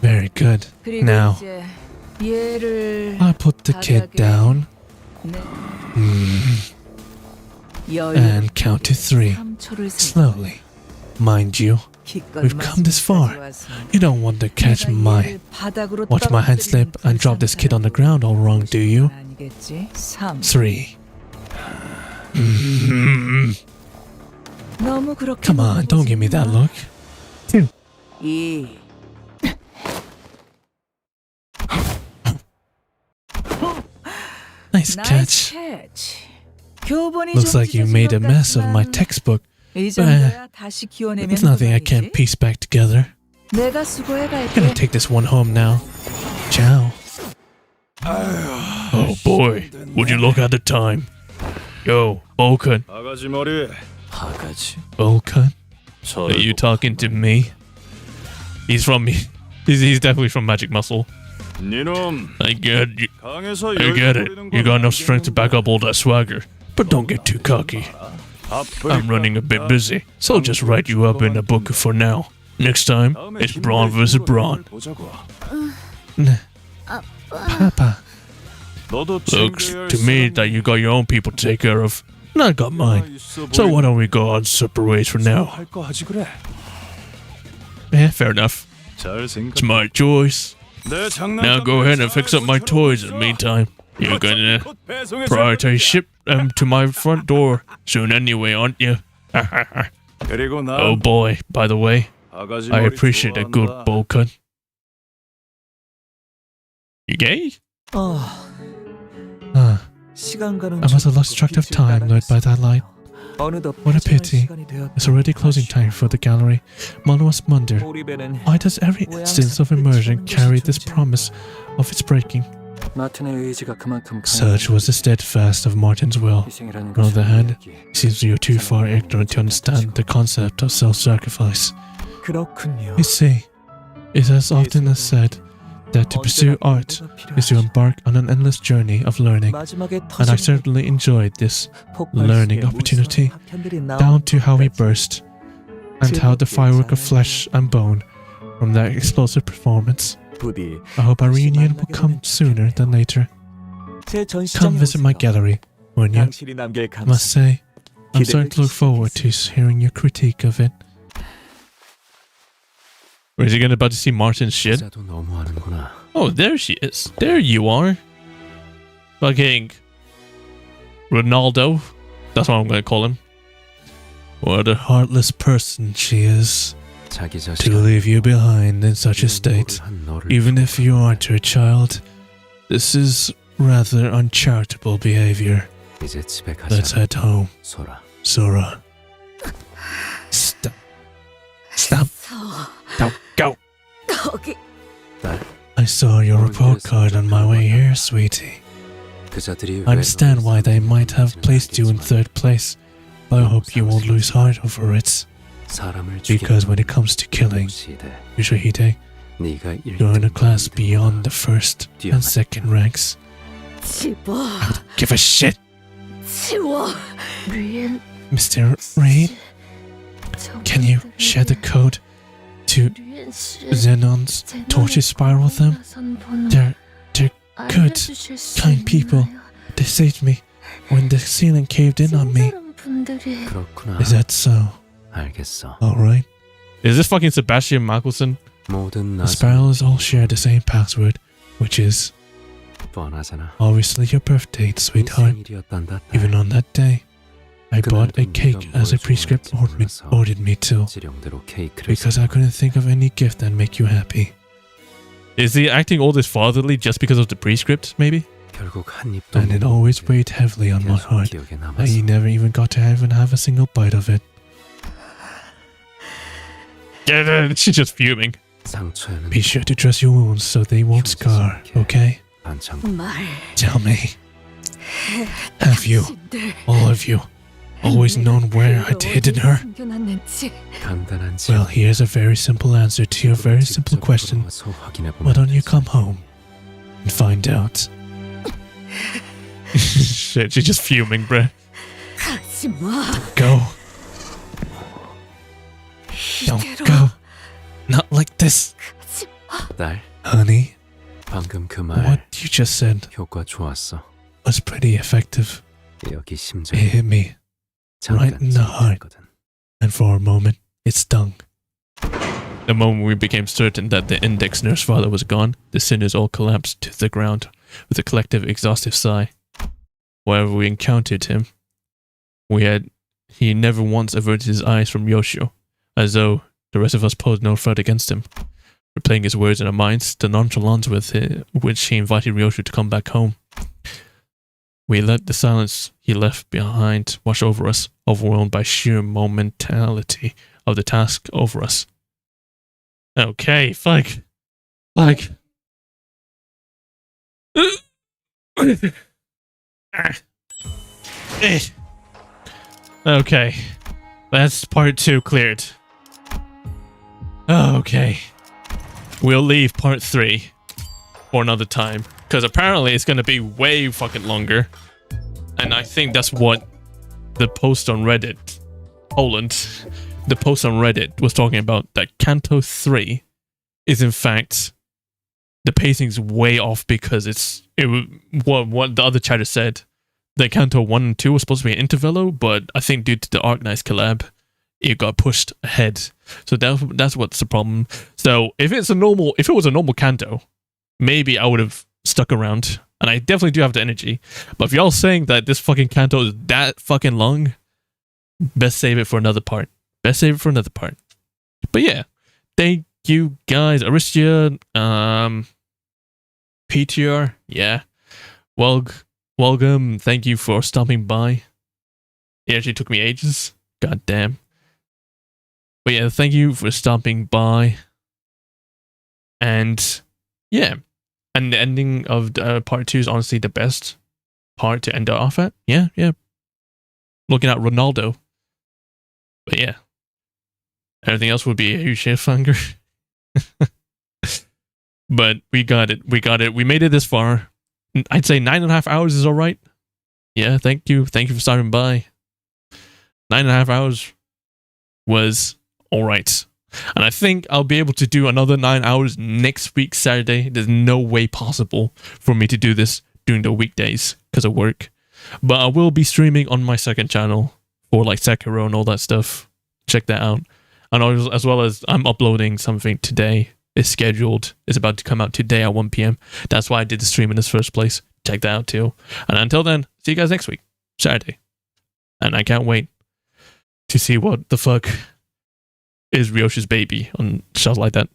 Very good. Now, I put the kid down and count to 3. Slowly. Mind you, we've come this far. You don't want to watch my hand slip and drop this kid on the ground all wrong, do you? 3. Come on, don't give me that look. 2. Nice catch. Looks like you made a mess of my textbook. It's nothing I can't piece back together. Gonna take this one home now. Ciao. Oh boy, would you look at the time? Yo, Bolkan. Bolkan? Are you talking to me? He's from me. He's definitely from Magic Muscle. I get it. You got enough strength to back up all that swagger. But don't get too cocky. I'm running a bit busy, so I'll just write you up in a book for now. Next time, it's Brawn versus Brawn. Papa. Looks to me that you got your own people to take care of, and I got mine. So why don't we go on separate ways for now? Yeah, fair enough. It's my choice. Now go ahead and fix up my toys in the meantime. You're gonna prioritize ship them to my front door soon anyway, aren't you? Oh boy, by the way, I appreciate a good bowl cut. You gay? I must have lost track of time lured by that light. What a pity. It's already closing time for the gallery. One must wonder, why does every instance of immersion carry this promise of its breaking? Such was the steadfast of Martin's will. On the other hand, it seems you're too far ignorant to understand the concept of self-sacrifice. You see, it has often been said that to pursue art is to embark on an endless journey of learning, and I certainly enjoyed this learning opportunity, down to how he burst, and how the firework of flesh and bone from that explosive performance. I hope our reunion will come sooner than later. Come visit my gallery, won't you? I must say, I'm starting to look forward to hearing your critique of it. Or is he about to see Martin's shit? Oh, there she is. There you are. Fucking Ronaldo. That's what I'm going to call him. What a heartless person she is. To leave you behind in such a state, even if you aren't her child. This is rather uncharitable behavior. Let's head home. Sora. Stop. Stop. Go. I saw your report card on my way here, sweetie. I understand why they might have placed you in 3rd place, but I hope you won't lose heart over it. Because when it comes to killing, Yoshihide, you're in a class beyond the 1st and 2nd ranks. I don't give a shit! Mr. Rain, can you share the code to Xenon's torture spiral with them? They're good, kind people. They saved me when the ceiling caved in on me. Is that so? Alright. Is this fucking Sebastian Michelson? The spirals all share the same password, which is obviously your birth date, sweetheart. Even on that day, I bought a cake as a prescript ordered me to, because I couldn't think of any gift that'd make you happy. Is he acting all this fatherly just because of the prescript, maybe? And it always weighed heavily on my heart that he never even got to even have a single bite of it. She's just fuming. Be sure to dress your wounds so they won't scar, okay? Tell me, Have you, all of you, always known where I'd hidden her? Well, here's a very simple answer to your very simple question. Why don't you come home and find out? Shit, she's just fuming, bruh. Go. Don't go. Not like this. 딸, Honey, 방금 그 what 말 you just said 효과 좋았어. was pretty effective. 여기 It 심장에 hit me right in the heart, and for a moment, it stung. The moment we became certain that the index nurse father was gone, the sinners all collapsed to the ground with a collective exhaustive sigh. Wherever we encountered him, he never once averted his eyes from Yoshio, as though the rest of us posed no threat against him. Replaying his words in our minds, the nonchalance with which he invited Yoshio to come back home. We let the silence he left behind wash over us, overwhelmed by sheer momentality of the task over us. Okay, fuck. Like. Okay. That's part 2 cleared. Okay. We'll leave part 3 for another time. Because apparently it's going to be way fucking longer. And I think that's what the post on Reddit, the post on Reddit was talking about, that Canto 3 is in fact, the pacing's way off because what the other chatter said, that Canto 1 and 2 was supposed to be an intervallo, but I think due to the Arknights collab, it got pushed ahead. So that's what's the problem. So if it was a normal Canto, maybe I would have stuck around, and I definitely do have the energy. But if y'all saying that this fucking Canto is that fucking long, best save it for another part. But yeah, thank you guys. Aristia, PTR, yeah. Welcome. Thank you for stopping by. It actually took me ages. God damn. But yeah, thank you for stopping by. And yeah. And the ending of part 2 is honestly the best part to end it off at. Yeah. Looking at Ronaldo. But yeah. Everything else would be a huge cliffhanger. But we got it. We made it this far. I'd say 9.5 hours is alright. Yeah, thank you. Thank you for stopping by. 9.5 hours was alright. And I think I'll be able to do another 9 hours next week, Saturday. There's no way possible for me to do this during the weekdays because of work. But I will be streaming on my second channel for like Sekiro and all that stuff. Check that out. And as well as I'm uploading something today. It's scheduled. It's about to come out today at 1 p.m. That's why I did the stream in this first place. Check that out too. And until then, see you guys next week, Saturday. And I can't wait to see what the fuck is Ryoshi's baby on shows like that.